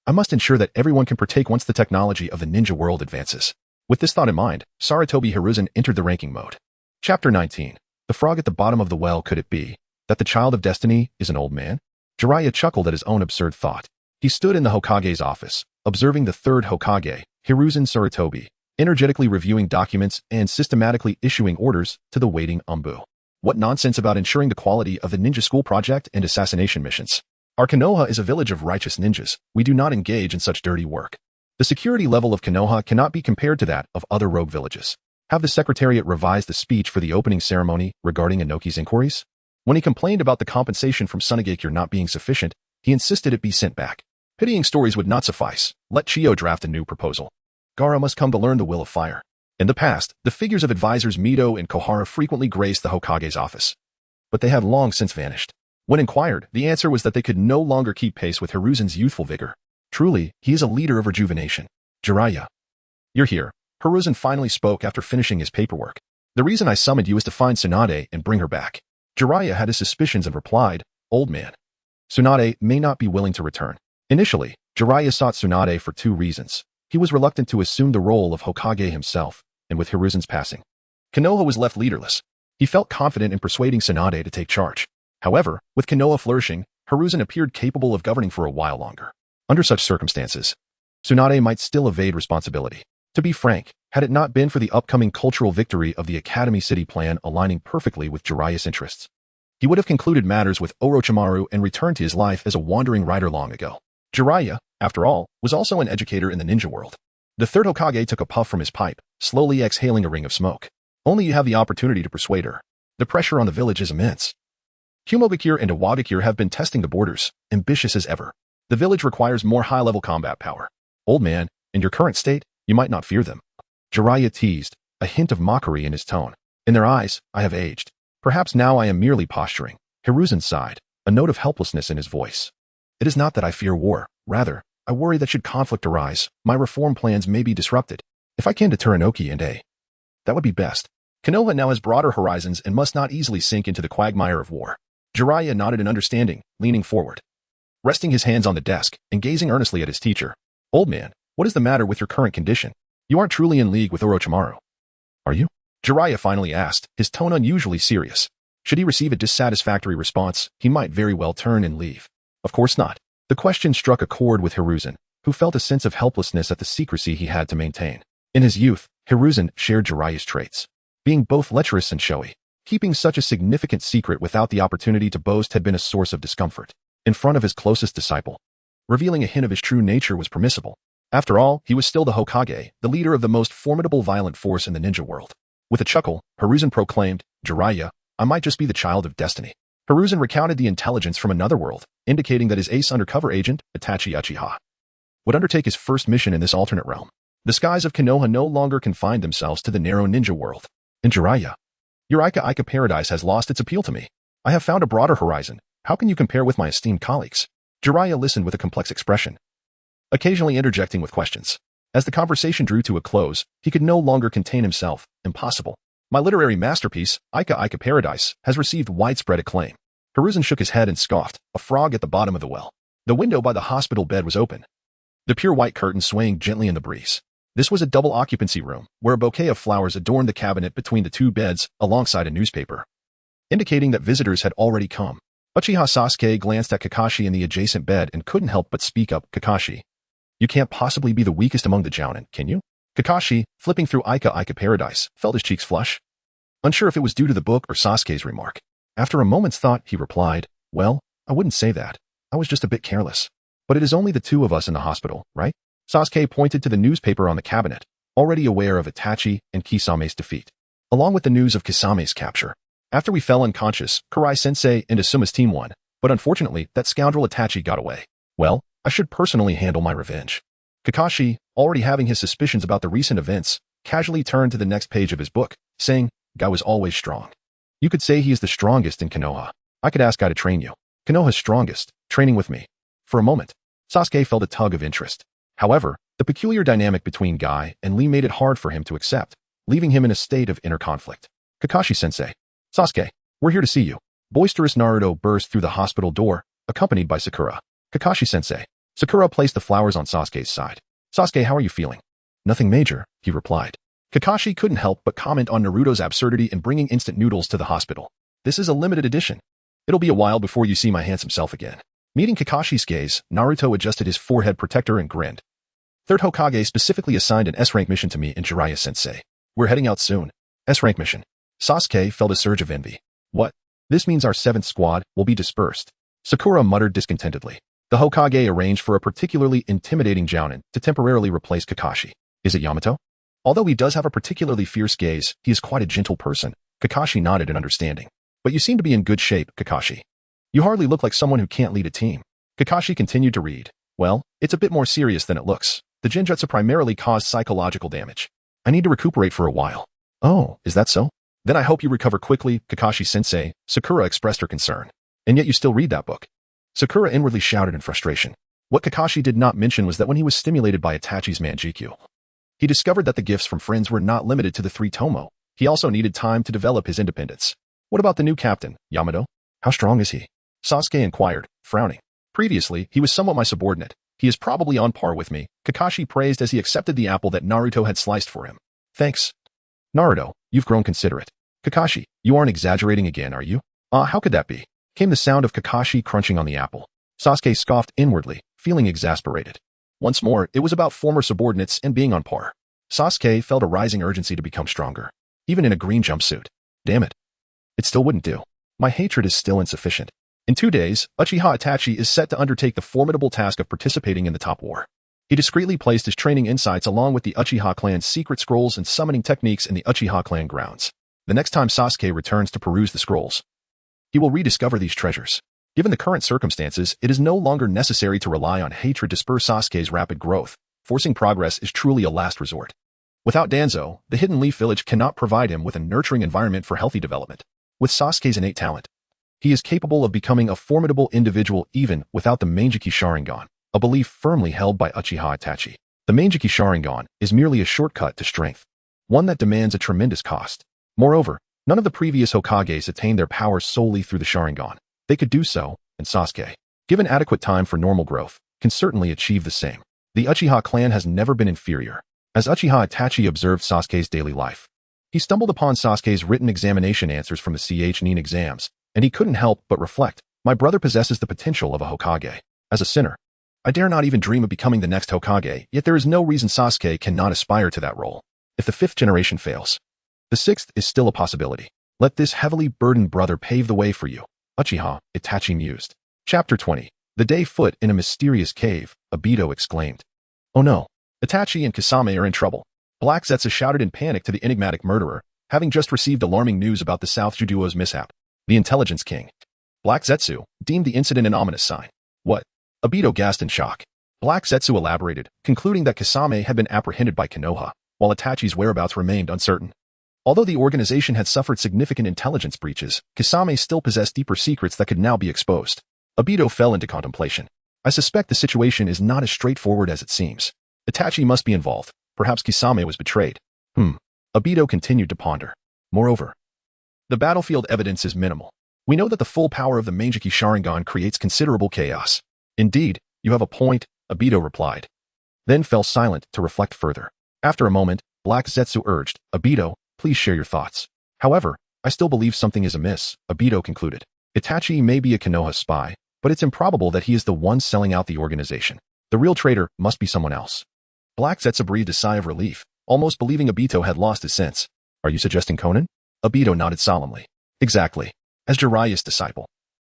I must ensure that everyone can partake once the technology of the ninja world advances. With this thought in mind, Sarutobi Hiruzen entered the ranking mode. Chapter 19. The frog at the bottom of the well. Could it be that the child of destiny is an old man? Jiraiya chuckled at his own absurd thought. He stood in the Hokage's office, observing the third Hokage, Hiruzen Sarutobi, energetically reviewing documents and systematically issuing orders to the waiting Umbu. What nonsense about ensuring the quality of the ninja school project and assassination missions. Our Konoha is a village of righteous ninjas. We do not engage in such dirty work. The security level of Konoha cannot be compared to that of other rogue villages. Have the Secretariat revise the speech for the opening ceremony regarding Inoki's inquiries? When he complained about the compensation from Sunagakure not being sufficient, he insisted it be sent back. Pitying stories would not suffice. Let Chiyo draft a new proposal. Gaara must come to learn the will of fire. In the past, the figures of advisors Mito and Kohara frequently graced the Hokage's office, but they had long since vanished. When inquired, the answer was that they could no longer keep pace with Hiruzen's youthful vigor. Truly, he is a leader of rejuvenation. Jiraiya, you're here. Hiruzen finally spoke after finishing his paperwork. The reason I summoned you is to find Tsunade and bring her back. Jiraiya had his suspicions and replied, Old man. Tsunade may not be willing to return. Initially, Jiraiya sought Tsunade for 2 reasons. He was reluctant to assume the role of Hokage himself, and with Hiruzen's passing, Konoha was left leaderless. He felt confident in persuading Tsunade to take charge. However, with Konoha flourishing, Hiruzen appeared capable of governing for a while longer. Under such circumstances, Tsunade might still evade responsibility. To be frank, had it not been for the upcoming cultural victory of the Academy City plan aligning perfectly with Jiraiya's interests, he would have concluded matters with Orochimaru and returned to his life as a wandering rider long ago. Jiraiya, after all, was also an educator in the ninja world. The third Hokage took a puff from his pipe, slowly exhaling a ring of smoke. Only you have the opportunity to persuade her. The pressure on the village is immense. Humogakure and Iwagakure have been testing the borders, ambitious as ever. The village requires more high-level combat power. Old man, in your current state, you might not fear them. Jiraiya teased, a hint of mockery in his tone. In their eyes, I have aged. Perhaps now I am merely posturing. Hiruzen sighed, a note of helplessness in his voice. It is not that I fear war. Rather, I worry that should conflict arise, my reform plans may be disrupted. If I can deter Inoki and that would be best. Konoha now has broader horizons and must not easily sink into the quagmire of war. Jiraiya nodded in understanding, leaning forward, resting his hands on the desk and gazing earnestly at his teacher. Old man, what is the matter with your current condition? You aren't truly in league with Orochimaru. Are you? Jiraiya finally asked, his tone unusually serious. Should he receive a dissatisfactory response, he might very well turn and leave. Of course not. The question struck a chord with Hiruzen, who felt a sense of helplessness at the secrecy he had to maintain. In his youth, Hiruzen shared Jiraiya's traits. Being both lecherous and showy, keeping such a significant secret without the opportunity to boast had been a source of discomfort. In front of his closest disciple, revealing a hint of his true nature was permissible. After all, he was still the Hokage, the leader of the most formidable violent force in the ninja world. With a chuckle, Hiruzen proclaimed, Jiraiya, I might just be the child of destiny. Hiruzen recounted the intelligence from another world, indicating that his ace undercover agent, Itachi Uchiha, would undertake his first mission in this alternate realm. The skies of Konoha no longer confined themselves to the narrow ninja world. In Jiraiya, your Ika paradise has lost its appeal to me. I have found a broader horizon. How can you compare with my esteemed colleagues? Jiraiya listened with a complex expression, occasionally interjecting with questions. As the conversation drew to a close, he could no longer contain himself. Impossible. My literary masterpiece, Ika Paradise, has received widespread acclaim. Hiruzen shook his head and scoffed, a frog at the bottom of the well. The window by the hospital bed was open, the pure white curtain swaying gently in the breeze. This was a double occupancy room, where a bouquet of flowers adorned the cabinet between the 2 beds, alongside a newspaper, indicating that visitors had already come. Uchiha Sasuke glanced at Kakashi in the adjacent bed and couldn't help but speak up. Kakashi, you can't possibly be the weakest among the Jounin, can you? Kakashi, flipping through Ika Paradise, felt his cheeks flush, unsure if it was due to the book or Sasuke's remark. After a moment's thought, he replied, well, I wouldn't say that. I was just a bit careless. But it is only the 2 of us in the hospital, right? Sasuke pointed to the newspaper on the cabinet, already aware of Itachi and Kisame's defeat, along with the news of Kisame's capture. After we fell unconscious, Karai-sensei and Asuma's team won, but unfortunately, that scoundrel Itachi got away. Well, I should personally handle my revenge. Kakashi, already having his suspicions about the recent events, casually turned to the next page of his book, saying, Guy was always strong. You could say he is the strongest in Konoha. I could ask Guy to train you. Konoha's strongest, training with me. For a moment, Sasuke felt a tug of interest. However, the peculiar dynamic between Guy and Lee made it hard for him to accept, leaving him in a state of inner conflict. Kakashi-sensei. Sasuke, we're here to see you. Boisterous Naruto burst through the hospital door, accompanied by Sakura. Kakashi-sensei. Sakura placed the flowers on Sasuke's side. Sasuke, how are you feeling? Nothing major, he replied. Kakashi couldn't help but comment on Naruto's absurdity in bringing instant noodles to the hospital. This is a limited edition. It'll be a while before you see my handsome self again. Meeting Kakashi's gaze, Naruto adjusted his forehead protector and grinned. Third Hokage specifically assigned an S-rank mission to me and Jiraiya-sensei. We're heading out soon. S-rank mission. Sasuke felt a surge of envy. What? This means our 7th squad will be dispersed. Sakura muttered discontentedly. The Hokage arranged for a particularly intimidating Jounin to temporarily replace Kakashi. Is it Yamato? Although he does have a particularly fierce gaze, he is quite a gentle person. Kakashi nodded in understanding. But you seem to be in good shape, Kakashi. You hardly look like someone who can't lead a team. Kakashi continued to read. Well, it's a bit more serious than it looks. The genjutsu primarily cause psychological damage. I need to recuperate for a while. Oh, is that so? Then I hope you recover quickly, Kakashi-sensei. Sakura expressed her concern. And yet you still read that book. Sakura inwardly shouted in frustration. What Kakashi did not mention was that when he was stimulated by Itachi's Manjikyu, He discovered that the gifts from friends were not limited to the 3 tomo. He also needed time to develop his independence. What about the new captain, Yamato? How strong is he? Sasuke inquired, frowning. Previously, he was somewhat my subordinate. He is probably on par with me, Kakashi praised as he accepted the apple that Naruto had sliced for him. Thanks. Naruto, you've grown considerate. Kakashi, you aren't exaggerating again, are you? How could that be? Came the sound of Kakashi crunching on the apple. Sasuke scoffed inwardly, feeling exasperated. Once more, it was about former subordinates and being on par. Sasuke felt a rising urgency to become stronger. Even in a green jumpsuit. Damn it. It still wouldn't do. My hatred is still insufficient. In 2 days, Uchiha Itachi is set to undertake the formidable task of participating in the top war. He discreetly placed his training insights along with the Uchiha clan's secret scrolls and summoning techniques in the Uchiha clan grounds. The next time Sasuke returns to peruse the scrolls, he will rediscover these treasures. Given the current circumstances, it is no longer necessary to rely on hatred to spur Sasuke's rapid growth. Forcing progress is truly a last resort. Without Danzo, the Hidden Leaf Village cannot provide him with a nurturing environment for healthy development. With Sasuke's innate talent, he is capable of becoming a formidable individual even without the Mangekyou Sharingan, a belief firmly held by Uchiha Itachi. The Mangekyou Sharingan is merely a shortcut to strength, one that demands a tremendous cost. Moreover, none of the previous Hokages attained their powers solely through the Sharingan. They could do so, and Sasuke, given adequate time for normal growth, can certainly achieve the same. The Uchiha clan has never been inferior. As Uchiha Itachi observed Sasuke's daily life, he stumbled upon Sasuke's written examination answers from the Chunin exams, and he couldn't help but reflect, my brother possesses the potential of a Hokage. As a sinner, I dare not even dream of becoming the next Hokage, yet there is no reason Sasuke cannot aspire to that role. If the 5th generation fails, the 6th is still a possibility. Let this heavily burdened brother pave the way for you. Uchiha Itachi mused. Chapter 20. The day foot in a mysterious cave, Aido exclaimed. Oh no. Itachi and Kisame are in trouble. Black Zetsu shouted in panic to the enigmatic murderer, having just received alarming news about the South Juduo's mishap. The intelligence king, Black Zetsu, deemed the incident an ominous sign. What? Aido gasped in shock. Black Zetsu elaborated, concluding that Kisame had been apprehended by Konoha, while Itachi's whereabouts remained uncertain. Although the organization had suffered significant intelligence breaches, Kisame still possessed deeper secrets that could now be exposed. Aido fell into contemplation. I suspect the situation is not as straightforward as it seems. Itachi must be involved. Perhaps Kisame was betrayed. Aido continued to ponder. Moreover, the battlefield evidence is minimal. We know that the full power of the Mangekyou Sharingan creates considerable chaos. Indeed, you have a point, Aido replied. Then fell silent to reflect further. After a moment, Black Zetsu urged, Aido, please share your thoughts. However, I still believe something is amiss, Aido concluded. Itachi may be a Konoha spy, but it's improbable that he is the one selling out the organization. The real traitor must be someone else. Black Zetsu breathed a sigh of relief, almost believing Aido had lost his sense. Are you suggesting Conan? Aido nodded solemnly. Exactly. As Jiraiya's disciple.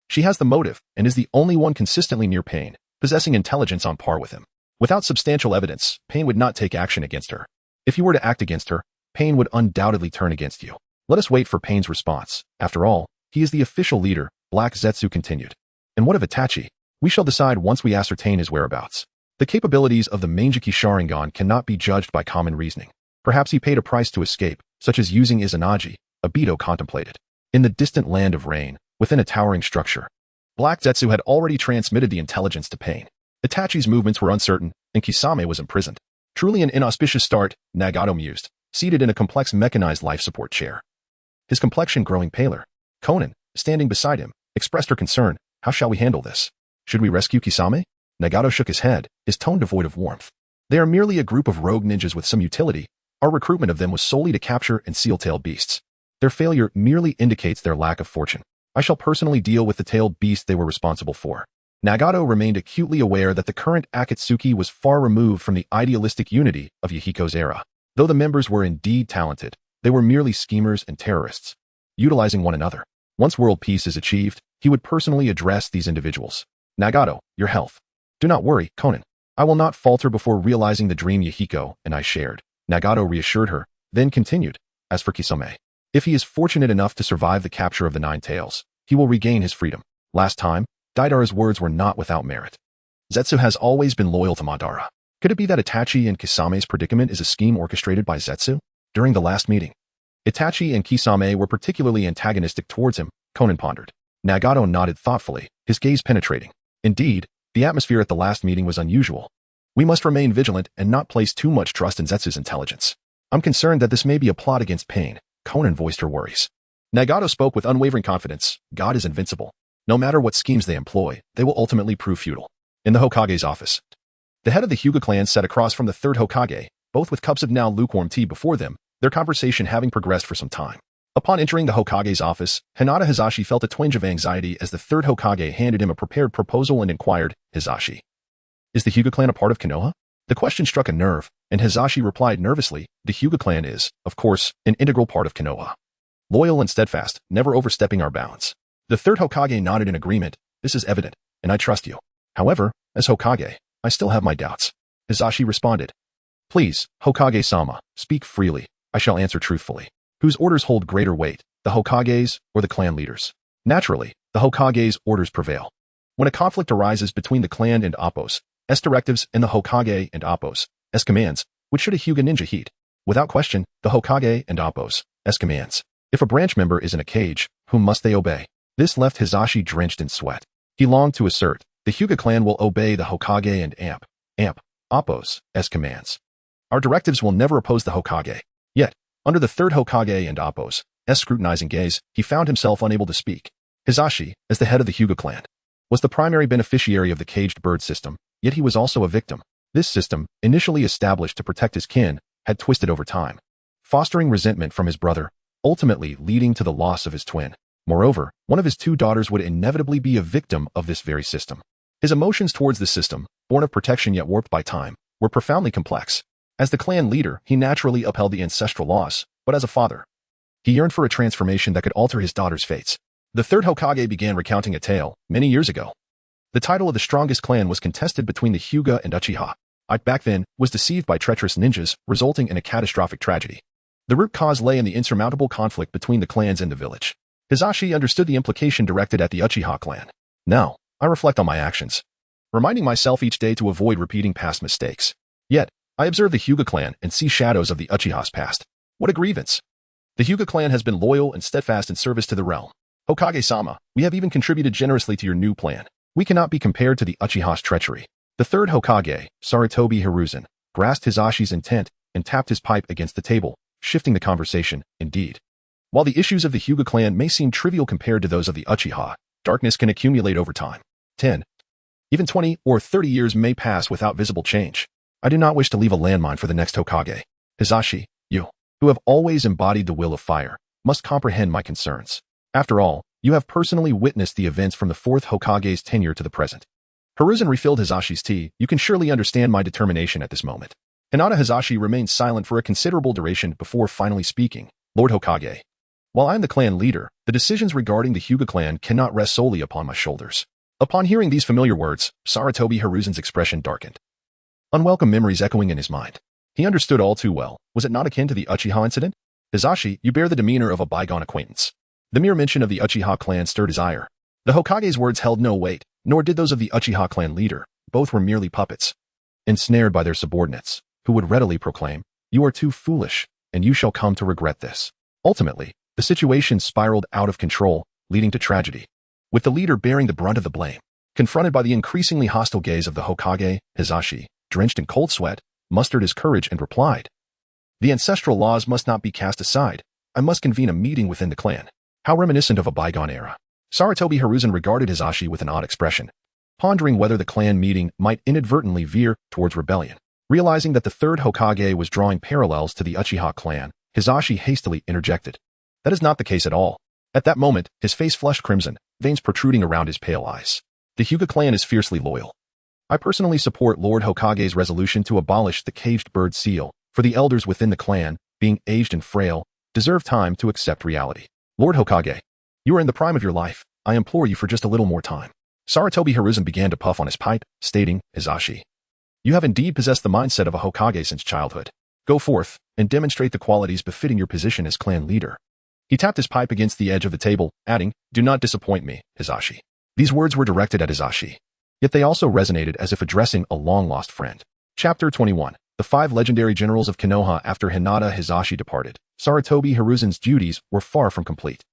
She has the motive and is the only one consistently near Pain, possessing intelligence on par with him. Without substantial evidence, Pain would not take action against her. If you were to act against her, Pain would undoubtedly turn against you. Let us wait for Pain's response. After all, he is the official leader, Black Zetsu continued. And what of Itachi? We shall decide once we ascertain his whereabouts. The capabilities of the Mangekyou Sharingan cannot be judged by common reasoning. Perhaps he paid a price to escape, such as using Izanagi, Aido contemplated. In the distant land of rain, within a towering structure, Black Zetsu had already transmitted the intelligence to Pain. Itachi's movements were uncertain, and Kisame was imprisoned. Truly an inauspicious start, Nagato mused, seated in a complex mechanized life support chair. His complexion growing paler. Conan, standing beside him, expressed her concern. How shall we handle this? Should we rescue Kisame? Nagato shook his head, his tone devoid of warmth. They are merely a group of rogue ninjas with some utility. Our recruitment of them was solely to capture and seal tailed beasts. Their failure merely indicates their lack of fortune. I shall personally deal with the tailed beast they were responsible for. Nagato remained acutely aware that the current Akatsuki was far removed from the idealistic unity of Yahiko's era. Though the members were indeed talented, they were merely schemers and terrorists, utilizing one another. Once world peace is achieved, he would personally address these individuals. Nagato, your health. Do not worry, Conan. I will not falter before realizing the dream Yahiko and I shared. Nagato reassured her, then continued. As for Kisame, if he is fortunate enough to survive the capture of the Nine Tails, he will regain his freedom. Last time, Deidara's words were not without merit. Zetsu has always been loyal to Madara. Could it be that Itachi and Kisame's predicament is a scheme orchestrated by Zetsu? During the last meeting, Itachi and Kisame were particularly antagonistic towards him, Conan pondered. Nagato nodded thoughtfully, his gaze penetrating. Indeed, the atmosphere at the last meeting was unusual. We must remain vigilant and not place too much trust in Zetsu's intelligence. I'm concerned that this may be a plot against Pain. Conan voiced her worries. Nagato spoke with unwavering confidence. God is invincible. No matter what schemes they employ, they will ultimately prove futile. In the Hokage's office, the head of the Hyuga clan sat across from the third Hokage, both with cups of now lukewarm tea before them, their conversation having progressed for some time. Upon entering the Hokage's office, Hinata Hizashi felt a twinge of anxiety as the third Hokage handed him a prepared proposal and inquired, Hizashi, is the Hyuga clan a part of Konoha? The question struck a nerve, and Hizashi replied nervously, the Hyuga clan is, of course, an integral part of Konoha. Loyal and steadfast, never overstepping our bounds. The third Hokage nodded in agreement. This is evident, and I trust you. However, as Hokage, I still have my doubts. Hizashi responded. Please, Hokage-sama, speak freely. I shall answer truthfully. Whose orders hold greater weight, the Hokage's or the clan leaders? Naturally, the Hokage's orders prevail. When a conflict arises between the clan and Appo's, directives and the Hokage and Appo's commands, which should a Hyuga ninja heed? Without question, the Hokage and Appo's commands. If a branch member is in a cage, whom must they obey? This left Hizashi drenched in sweat. He longed to assert, the Hyuga clan will obey the Hokage and Appo's commands. Our directives will never oppose the Hokage. Yet, under the third Hokage and Appo's scrutinizing gaze, he found himself unable to speak. Hizashi, as the head of the Hyuga clan, was the primary beneficiary of the caged bird system, yet he was also a victim. This system, initially established to protect his kin, had twisted over time, fostering resentment from his brother, ultimately leading to the loss of his twin. Moreover, one of his two daughters would inevitably be a victim of this very system. His emotions towards the system, born of protection yet warped by time, were profoundly complex. As the clan leader, he naturally upheld the ancestral laws, but as a father, he yearned for a transformation that could alter his daughter's fates. The third Hokage began recounting a tale, many years ago. The title of the strongest clan was contested between the Hyuga and Uchiha. I back then was deceived by treacherous ninjas, resulting in a catastrophic tragedy. The root cause lay in the insurmountable conflict between the clans and the village. Hizashi understood the implication directed at the Uchiha clan. Now, I reflect on my actions, reminding myself each day to avoid repeating past mistakes. Yet, I observe the Hyuga clan and see shadows of the Uchiha's past. What a grievance! The Hyuga clan has been loyal and steadfast in service to the realm. Hokage-sama, we have even contributed generously to your new plan. We cannot be compared to the Uchiha's treachery. The third Hokage, Sarutobi Hiruzen, grasped Hizashi's intent and tapped his pipe against the table, shifting the conversation, indeed. While the issues of the Hyuga clan may seem trivial compared to those of the Uchiha, darkness can accumulate over time. 10, even 20 or 30 years may pass without visible change. I do not wish to leave a landmine for the next Hokage. Hizashi, you, who have always embodied the will of fire, must comprehend my concerns. After all, you have personally witnessed the events from the fourth Hokage's tenure to the present. Hiruzen refilled Hizashi's tea. You can surely understand my determination at this moment. Hinata Hizashi remained silent for a considerable duration before finally speaking. Lord Hokage, while I am the clan leader, the decisions regarding the Hyuga clan cannot rest solely upon my shoulders. Upon hearing these familiar words, Sarutobi Hiruzen's expression darkened. Unwelcome memories echoing in his mind. He understood all too well. Was it not akin to the Uchiha incident? Hizashi, you bear the demeanor of a bygone acquaintance. The mere mention of the Uchiha clan stirred his ire. The Hokage's words held no weight, nor did those of the Uchiha clan leader. Both were merely puppets, ensnared by their subordinates, who would readily proclaim, you are too foolish, and you shall come to regret this. Ultimately, the situation spiraled out of control, leading to tragedy, with the leader bearing the brunt of the blame. Confronted by the increasingly hostile gaze of the Hokage, Hizashi, drenched in cold sweat, mustered his courage and replied, the ancestral laws must not be cast aside. I must convene a meeting within the clan. How reminiscent of a bygone era. Sarutobi Hiruzen regarded Hizashi with an odd expression, pondering whether the clan meeting might inadvertently veer towards rebellion. Realizing that the third Hokage was drawing parallels to the Uchiha clan, Hizashi hastily interjected. That is not the case at all. At that moment, his face flushed crimson, veins protruding around his pale eyes. The Hyuga clan is fiercely loyal. I personally support Lord Hokage's resolution to abolish the caged bird seal, for the elders within the clan, being aged and frail, deserve time to accept reality. Lord Hokage, you are in the prime of your life. I implore you for just a little more time. Sarutobi Hiruzen began to puff on his pipe, stating, Hizashi, you have indeed possessed the mindset of a Hokage since childhood. Go forth, and demonstrate the qualities befitting your position as clan leader. He tapped his pipe against the edge of the table, adding, do not disappoint me, Hizashi. These words were directed at Hizashi, yet they also resonated as if addressing a long-lost friend. Chapter 21. The 5 legendary generals of Konoha. After Hinata Hizashi departed, Sarutobi Hiruzen's duties were far from complete.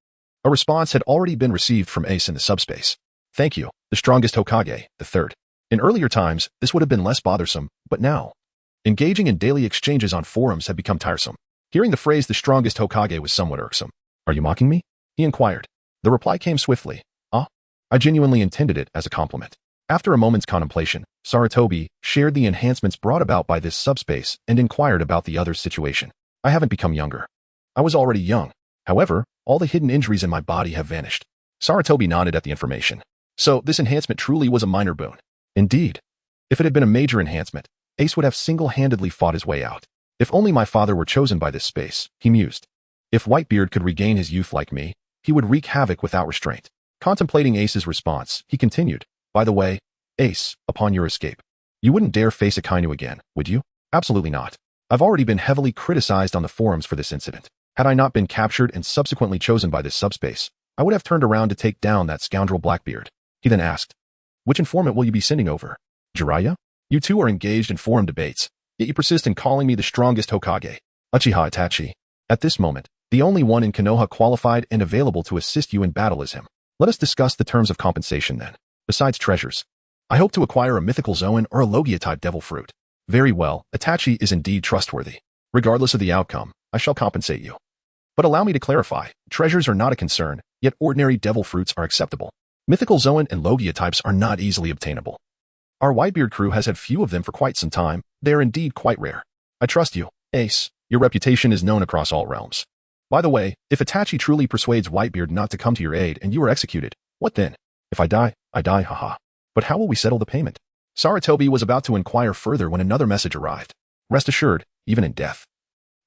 A response had already been received from Ace in the subspace. Thank you, the strongest Hokage, the third. In earlier times, this would have been less bothersome, But now, engaging in daily exchanges on forums had become tiresome. Hearing the phrase the strongest Hokage was somewhat irksome. Are you mocking me? He inquired. The reply came swiftly. I genuinely intended it as a compliment. After a moment's contemplation, Sarutobi shared the enhancements brought about by this subspace and inquired about the other's situation. I haven't become younger. I was already young. However, all the hidden injuries in my body have vanished. Sarutobi nodded at the information. So this enhancement truly was a minor boon. Indeed. If it had been a major enhancement, Ace would have single-handedly fought his way out. If only my father were chosen by this space, he mused. If Whitebeard could regain his youth like me, he would wreak havoc without restraint. Contemplating Ace's response, he continued, by the way, Ace, upon your escape, you wouldn't dare face Akainu again, would you? Absolutely not. I've already been heavily criticized on the forums for this incident. Had I not been captured and subsequently chosen by this subspace, I would have turned around to take down that scoundrel Blackbeard. He then asked, which informant will you be sending over? Jiraiya? You two are engaged in forum debates, yet you persist in calling me the strongest Hokage. Uchiha Itachi. At this moment, the only one in Konoha qualified and available to assist you in battle is him. Let us discuss the terms of compensation then. Besides treasures, I hope to acquire a mythical Zoan or a Logia-type devil fruit. Very well, Itachi is indeed trustworthy. Regardless of the outcome, I shall compensate you. But allow me to clarify, treasures are not a concern, yet ordinary devil fruits are acceptable. Mythical Zoan and Logia types are not easily obtainable. Our Whitebeard crew has had few of them for quite some time. They are indeed quite rare. I trust you, Ace. Your reputation is known across all realms. By the way, if Itachi truly persuades Whitebeard not to come to your aid and you are executed, what then? If I die, haha. But how will we settle the payment? Sarutobi was about to inquire further when another message arrived. Rest assured, even in death,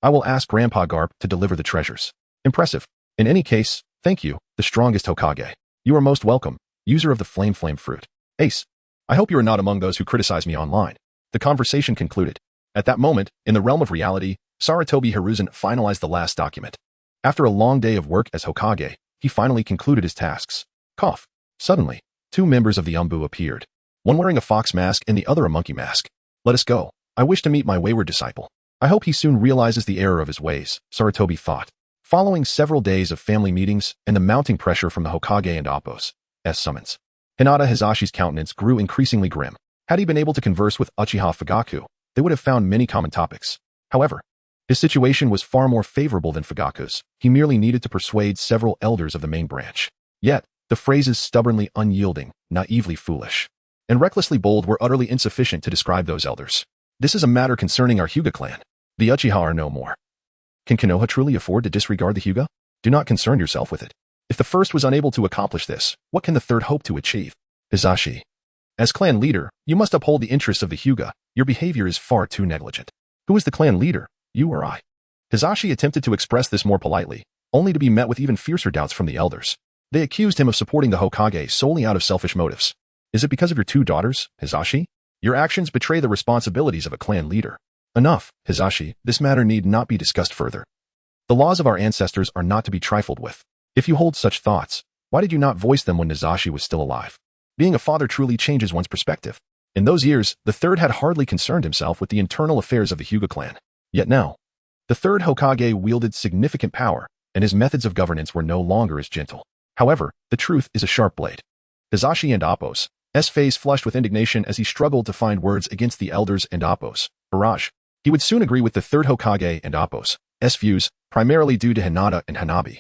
I will ask Grandpa Garp to deliver the treasures. Impressive. In any case, thank you, the strongest Hokage. You are most welcome, user of the flame fruit. Ace, I hope you are not among those who criticize me online. The conversation concluded. At that moment, in the realm of reality, Sarutobi Hiruzen finalized the last document. After a long day of work as Hokage, he finally concluded his tasks. Cough. Suddenly, two members of the Umbu appeared, one wearing a fox mask and the other a monkey mask. Let us go. I wish to meet my wayward disciple. I hope he soon realizes the error of his ways, Sarutobi thought. Following several days of family meetings and the mounting pressure from the Hokage and Appo's summons, Hinata Hizashi's countenance grew increasingly grim. Had he been able to converse with Uchiha Fugaku, they would have found many common topics. However, his situation was far more favorable than Fugaku's. He merely needed to persuade several elders of the main branch. Yet, the phrases stubbornly unyielding, naively foolish, and recklessly bold were utterly insufficient to describe those elders. This is a matter concerning our Hyuga clan. The Uchiha are no more. Can Konoha truly afford to disregard the Hyuga? Do not concern yourself with it. If the first was unable to accomplish this, what can the third hope to achieve? Hizashi. As clan leader, you must uphold the interests of the Hyuga. Your behavior is far too negligent. Who is the clan leader, you or I? Hizashi attempted to express this more politely, only to be met with even fiercer doubts from the elders. They accused him of supporting the Hokage solely out of selfish motives. Is it because of your two daughters, Hizashi? Your actions betray the responsibilities of a clan leader. Enough, Hizashi, this matter need not be discussed further. The laws of our ancestors are not to be trifled with. If you hold such thoughts, why did you not voice them when Hizashi was still alive? Being a father truly changes one's perspective. In those years, the third had hardly concerned himself with the internal affairs of the Hyuga clan. Yet now, the third Hokage wielded significant power, and his methods of governance were no longer as gentle. However, the truth is a sharp blade. Hizashi and Appo's face flushed with indignation as he struggled to find words against the elders and Appo's barrage. He would soon agree with the third Hokage and Appo's views, primarily due to Hinata and Hanabi.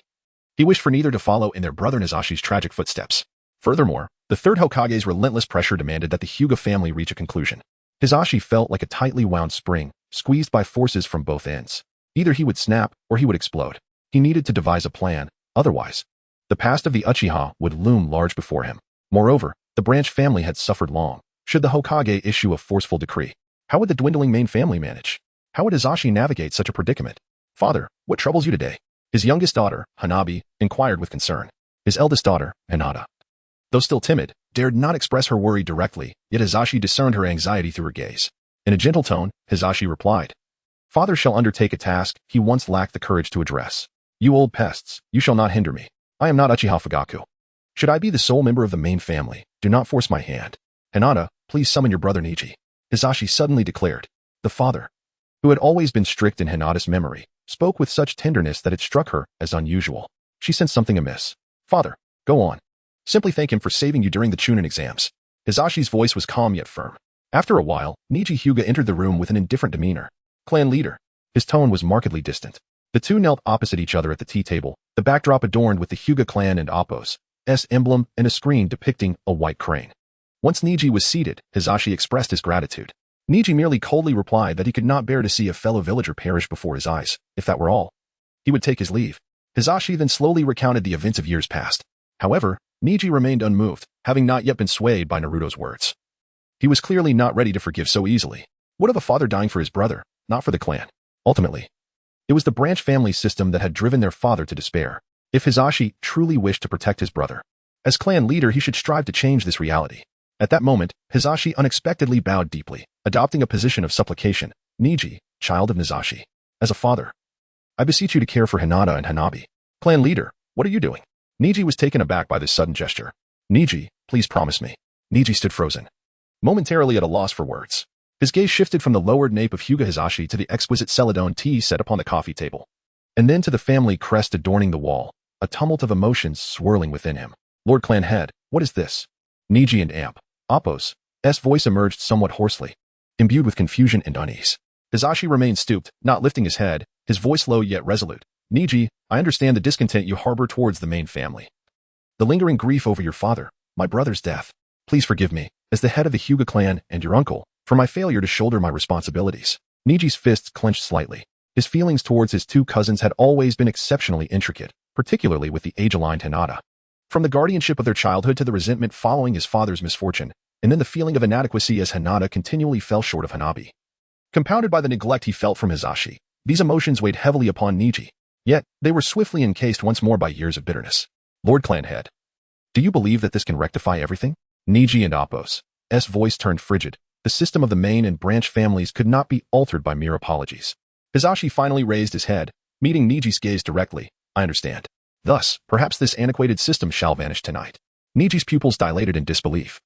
He wished for neither to follow in their brother Hizashi's tragic footsteps. Furthermore, the third Hokage's relentless pressure demanded that the Hyuga family reach a conclusion. Hizashi felt like a tightly wound spring, squeezed by forces from both ends. Either he would snap or he would explode. He needed to devise a plan, otherwise, the past of the Uchiha would loom large before him. Moreover, the branch family had suffered long. Should the Hokage issue a forceful decree, how would the dwindling main family manage? How would Hizashi navigate such a predicament? Father, what troubles you today? His youngest daughter, Hanabi, inquired with concern. His eldest daughter, Hinata, though still timid, dared not express her worry directly, yet Hizashi discerned her anxiety through her gaze. In a gentle tone, Hizashi replied, Father shall undertake a task he once lacked the courage to address. You old pests, you shall not hinder me. I am not Uchiha Fugaku. Should I be the sole member of the main family, do not force my hand. Hinata, please summon your brother Niji. Hizashi suddenly declared. The father, who had always been strict in Hinata's memory, spoke with such tenderness that it struck her as unusual. She sensed something amiss. Father, go on. Simply thank him for saving you during the Chunin exams. Hizashi's voice was calm yet firm. After a while, Niji Hyuga entered the room with an indifferent demeanor. Clan leader. His tone was markedly distant. The two knelt opposite each other at the tea table, the backdrop adorned with the Hyuga clan and Appo's emblem and a screen depicting a white crane. Once Niji was seated, Hisashi expressed his gratitude. Niji merely coldly replied that he could not bear to see a fellow villager perish before his eyes. If that were all, he would take his leave. Hisashi then slowly recounted the events of years past. However, Niji remained unmoved, having not yet been swayed by Naruto's words. He was clearly not ready to forgive so easily. What of a father dying for his brother, not for the clan? Ultimately, it was the branch family system that had driven their father to despair. If Hisashi truly wished to protect his brother, as clan leader he should strive to change this reality. At that moment, Hisashi unexpectedly bowed deeply, adopting a position of supplication. Niji, child of Nizashi. As a father, I beseech you to care for Hinata and Hanabi. Clan leader, what are you doing? Niji was taken aback by this sudden gesture. Niji, please promise me. Niji stood frozen, momentarily at a loss for words. His gaze shifted from the lowered nape of Hyuga Hisashi to the exquisite celadone tea set upon the coffee table, and then to the family crest adorning the wall, a tumult of emotions swirling within him. Lord Clan Head, what is this? Niji and Appo's voice emerged somewhat hoarsely, imbued with confusion and unease. Hisashi remained stooped, not lifting his head, his voice low yet resolute. Niji, I understand the discontent you harbor towards the main family. The lingering grief over your father, my brother's death. Please forgive me, as the head of the Hyuga clan and your uncle, for my failure to shoulder my responsibilities. Niji's fists clenched slightly. His feelings towards his two cousins had always been exceptionally intricate, particularly with the age-aligned Hinata. From the guardianship of their childhood to the resentment following his father's misfortune, and then the feeling of inadequacy as Hinata continually fell short of Hanabi. Compounded by the neglect he felt from Hisashi, these emotions weighed heavily upon Niji. Yet, they were swiftly encased once more by years of bitterness. Lord Clan Head, do you believe that this can rectify everything? Niji and Appo's voice turned frigid. The system of the main and branch families could not be altered by mere apologies. Hisashi finally raised his head, meeting Niji's gaze directly. I understand. Thus, perhaps this antiquated system shall vanish tonight. Niji's pupils dilated in disbelief,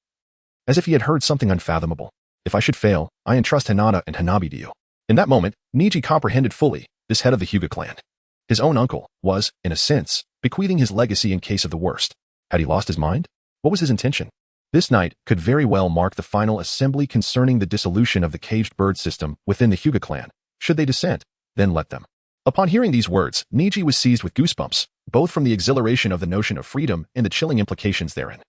as if he had heard something unfathomable. If I should fail, I entrust Hinata and Hanabi to you. In that moment, Niji comprehended fully, this head of the Hyuga clan. His own uncle was, in a sense, bequeathing his legacy in case of the worst. Had he lost his mind? What was his intention? This night could very well mark the final assembly concerning the dissolution of the caged bird system within the Hyuga clan. Should they dissent, then let them. Upon hearing these words, Niji was seized with goosebumps, both from the exhilaration of the notion of freedom and the chilling implications therein.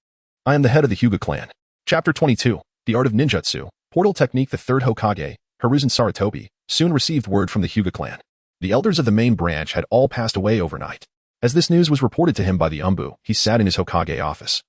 I am the head of the Hyuga clan. Chapter 22, The Art of Ninjutsu, Portal Technique. The third Hokage, Hiruzen Sarutobi, soon received word from the Hyuga clan. The elders of the main branch had all passed away overnight. As this news was reported to him by the Umbu, he sat in his Hokage office.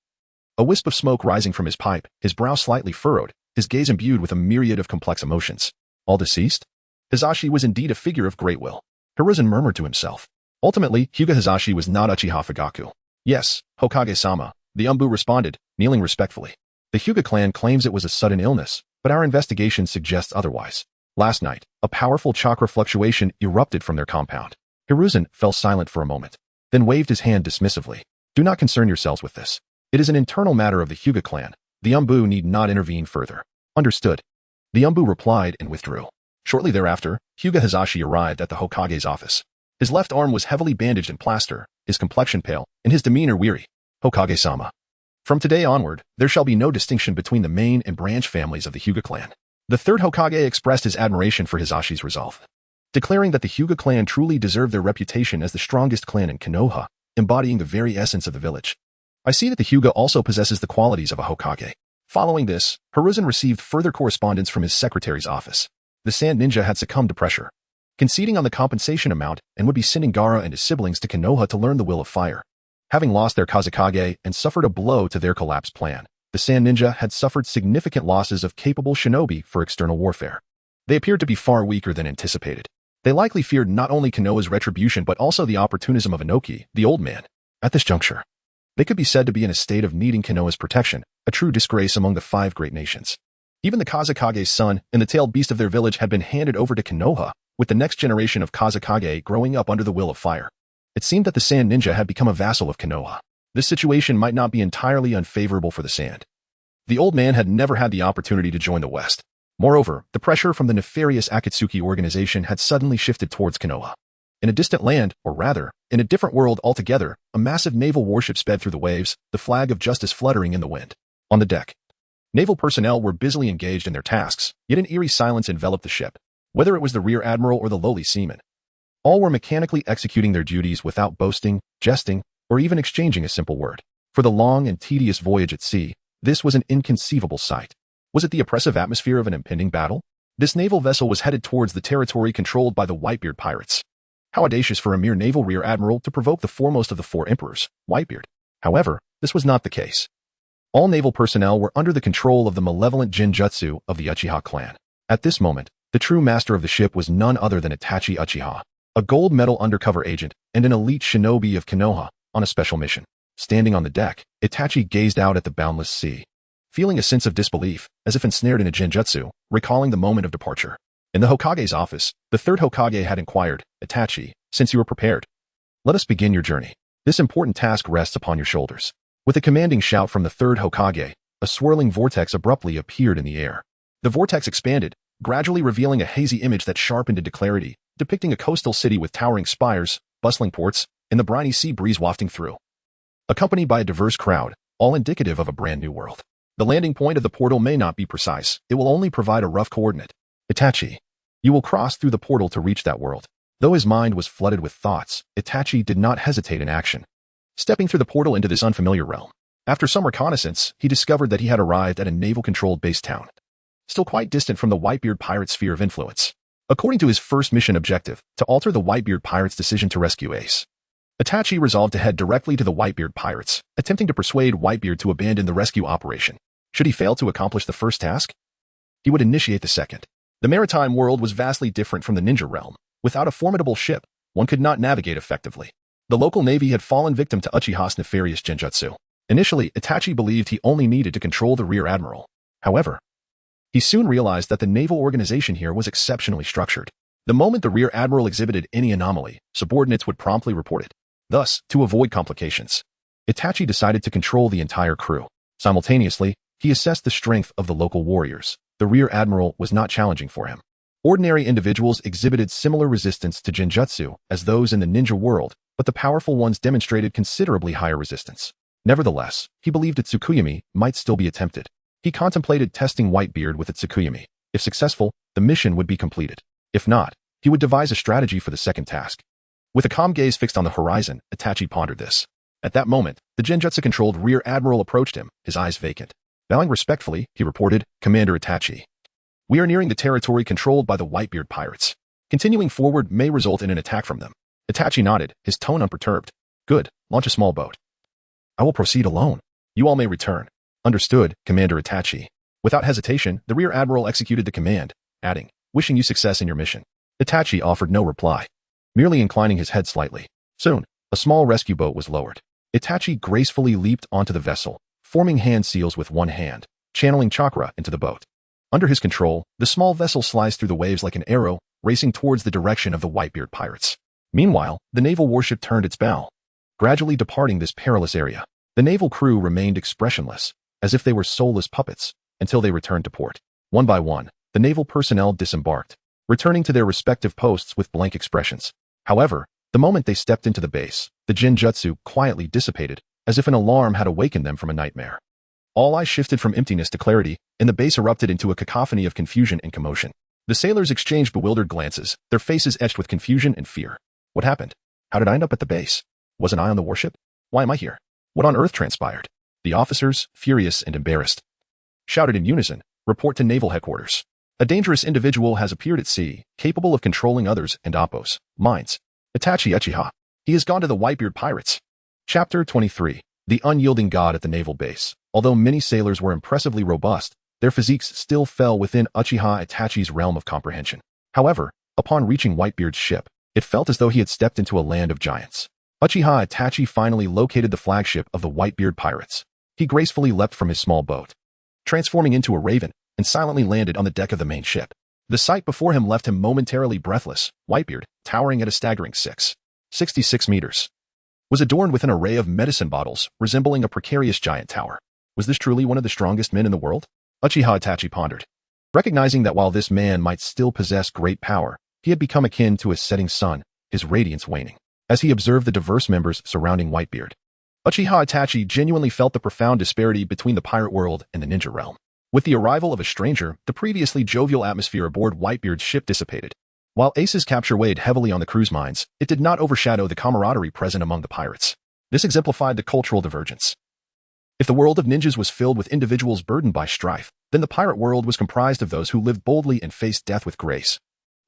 A wisp of smoke rising from his pipe, his brow slightly furrowed, his gaze imbued with a myriad of complex emotions. All deceased? Hisashi was indeed a figure of great will. Hiruzen murmured to himself. Ultimately, Hyuga Hisashi was not Uchiha Fugaku. Yes, Hokage-sama, the Umbu responded, kneeling respectfully. The Hyuga clan claims it was a sudden illness, but our investigation suggests otherwise. Last night, a powerful chakra fluctuation erupted from their compound. Hiruzen fell silent for a moment, then waved his hand dismissively. Do not concern yourselves with this. It is an internal matter of the Hyuga clan. The Umbu need not intervene further. Understood. The Umbu replied and withdrew. Shortly thereafter, Hyuga Hisashi arrived at the Hokage's office. His left arm was heavily bandaged in plaster, his complexion pale, and his demeanor weary. Hokage-sama. From today onward, there shall be no distinction between the main and branch families of the Hyuga clan. The third Hokage expressed his admiration for Hisashi's resolve, declaring that the Hyuga clan truly deserved their reputation as the strongest clan in Konoha, embodying the very essence of the village. I see that the Hyuga also possesses the qualities of a Hokage. Following this, Hiruzen received further correspondence from his secretary's office. The Sand Ninja had succumbed to pressure, conceding on the compensation amount and would be sending Gaara and his siblings to Konoha to learn the will of fire. Having lost their Kazekage and suffered a blow to their collapse plan, the Sand Ninja had suffered significant losses of capable shinobi for external warfare. They appeared to be far weaker than anticipated. They likely feared not only Konoha's retribution but also the opportunism of Inoki, the old man. At this juncture, they could be said to be in a state of needing Konoha's protection, a true disgrace among the 5 great nations. Even the Kazekage's son and the tailed beast of their village had been handed over to Konoha, with the next generation of Kazekage growing up under the will of fire. It seemed that the Sand Ninja had become a vassal of Konoha. This situation might not be entirely unfavorable for the Sand. The old man had never had the opportunity to join the West. Moreover, the pressure from the nefarious Akatsuki organization had suddenly shifted towards Konoha. In a distant land, or rather, in a different world altogether, a massive naval warship sped through the waves, the flag of justice fluttering in the wind. On the deck, Naval personnel were busily engaged in their tasks, yet an eerie silence enveloped the ship. Whether it was the rear admiral or the lowly seaman, all were mechanically executing their duties without boasting, jesting, or even exchanging a simple word. For the long and tedious voyage at sea, this was an inconceivable sight. Was it the oppressive atmosphere of an impending battle? This naval vessel was headed towards the territory controlled by the Whitebeard pirates. How audacious for a mere naval rear admiral to provoke the foremost of the four emperors, Whitebeard. However, this was not the case. All naval personnel were under the control of the malevolent Genjutsu of the Uchiha clan. At this moment, the true master of the ship was none other than Itachi Uchiha, a gold medal undercover agent and an elite shinobi of Konoha on a special mission. Standing on the deck, Itachi gazed out at the boundless sea, feeling a sense of disbelief, as if ensnared in a genjutsu, recalling the moment of departure. In the Hokage's office, the third Hokage had inquired, "Itachi, since you are prepared, let us begin your journey. This important task rests upon your shoulders." With a commanding shout from the third Hokage, a swirling vortex abruptly appeared in the air. The vortex expanded, gradually revealing a hazy image that sharpened into clarity, depicting a coastal city with towering spires, bustling ports, and the briny sea breeze wafting through. Accompanied by a diverse crowd, all indicative of a brand new world. The landing point of the portal may not be precise, it will only provide a rough coordinate. Itachi, you will cross through the portal to reach that world. Though his mind was flooded with thoughts, Itachi did not hesitate in action. Stepping through the portal into this unfamiliar realm, after some reconnaissance, he discovered that he had arrived at a naval-controlled base town, still quite distant from the Whitebeard pirate sphere of influence. According to his first mission objective, to alter the Whitebeard pirates' decision to rescue Ace, Itachi resolved to head directly to the Whitebeard pirates, attempting to persuade Whitebeard to abandon the rescue operation. Should he fail to accomplish the first task, he would initiate the second. The maritime world was vastly different from the ninja realm. Without a formidable ship, one could not navigate effectively. The local navy had fallen victim to Uchiha's nefarious genjutsu. Initially, Itachi believed he only needed to control the rear admiral. However, he soon realized that the naval organization here was exceptionally structured. The moment the rear admiral exhibited any anomaly, subordinates would promptly report it. Thus, to avoid complications, Itachi decided to control the entire crew. Simultaneously, he assessed the strength of the local warriors. The rear admiral was not challenging for him. Ordinary individuals exhibited similar resistance to genjutsu as those in the ninja world, but the powerful ones demonstrated considerably higher resistance. Nevertheless, he believed its Tsukuyami might still be attempted. He contemplated testing Whitebeard with its Tsukuyami. If successful, the mission would be completed. If not, he would devise a strategy for the second task. With a calm gaze fixed on the horizon, Itachi pondered this. At that moment, the genjutsu-controlled rear admiral approached him, his eyes vacant. Bowing respectfully, he reported, "Commander Itachi, we are nearing the territory controlled by the Whitebeard pirates. Continuing forward may result in an attack from them." Itachi nodded, his tone unperturbed. "Good, launch a small boat. I will proceed alone. You all may return." "Understood, Commander Itachi." Without hesitation, the rear admiral executed the command, adding, "Wishing you success in your mission." Itachi offered no reply, merely inclining his head slightly. Soon, a small rescue boat was lowered. Itachi gracefully leaped onto the vessel, forming hand seals with one hand, channeling chakra into the boat. Under his control, the small vessel sliced through the waves like an arrow, racing towards the direction of the Whitebeard pirates. Meanwhile, the naval warship turned its bow, gradually departing this perilous area. The naval crew remained expressionless, as if they were soulless puppets, until they returned to port. One by one, the naval personnel disembarked, returning to their respective posts with blank expressions. However, the moment they stepped into the base, the genjutsu quietly dissipated, as if an alarm had awakened them from a nightmare. All eyes shifted from emptiness to clarity, and the base erupted into a cacophony of confusion and commotion. The sailors exchanged bewildered glances, their faces etched with confusion and fear. What happened? How did I end up at the base? Wasn't I on the warship? Why am I here? What on earth transpired? The officers, furious and embarrassed, shouted in unison, "Report to naval headquarters. A dangerous individual has appeared at sea, capable of controlling others and Oppo's minds. Itachi Uchiha. He has gone to the Whitebeard pirates." Chapter 23. The unyielding god at the naval base. Although many sailors were impressively robust, their physiques still fell within Uchiha Itachi's realm of comprehension. However, upon reaching Whitebeard's ship, it felt as though he had stepped into a land of giants. Uchiha Itachi finally located the flagship of the Whitebeard pirates. He gracefully leapt from his small boat, transforming into a raven, and silently landed on the deck of the main ship. The sight before him left him momentarily breathless. Whitebeard, towering at a staggering 66 meters, was adorned with an array of medicine bottles, resembling a precarious giant tower. Was this truly one of the strongest men in the world? Uchiha Itachi pondered, recognizing that while this man might still possess great power, he had become akin to a setting sun, his radiance waning. As he observed the diverse members surrounding Whitebeard, Uchiha Itachi genuinely felt the profound disparity between the pirate world and the ninja realm. With the arrival of a stranger, the previously jovial atmosphere aboard Whitebeard's ship dissipated. While Ace's capture weighed heavily on the crew's minds, it did not overshadow the camaraderie present among the pirates. This exemplified the cultural divergence. If the world of ninjas was filled with individuals burdened by strife, then the pirate world was comprised of those who lived boldly and faced death with grace.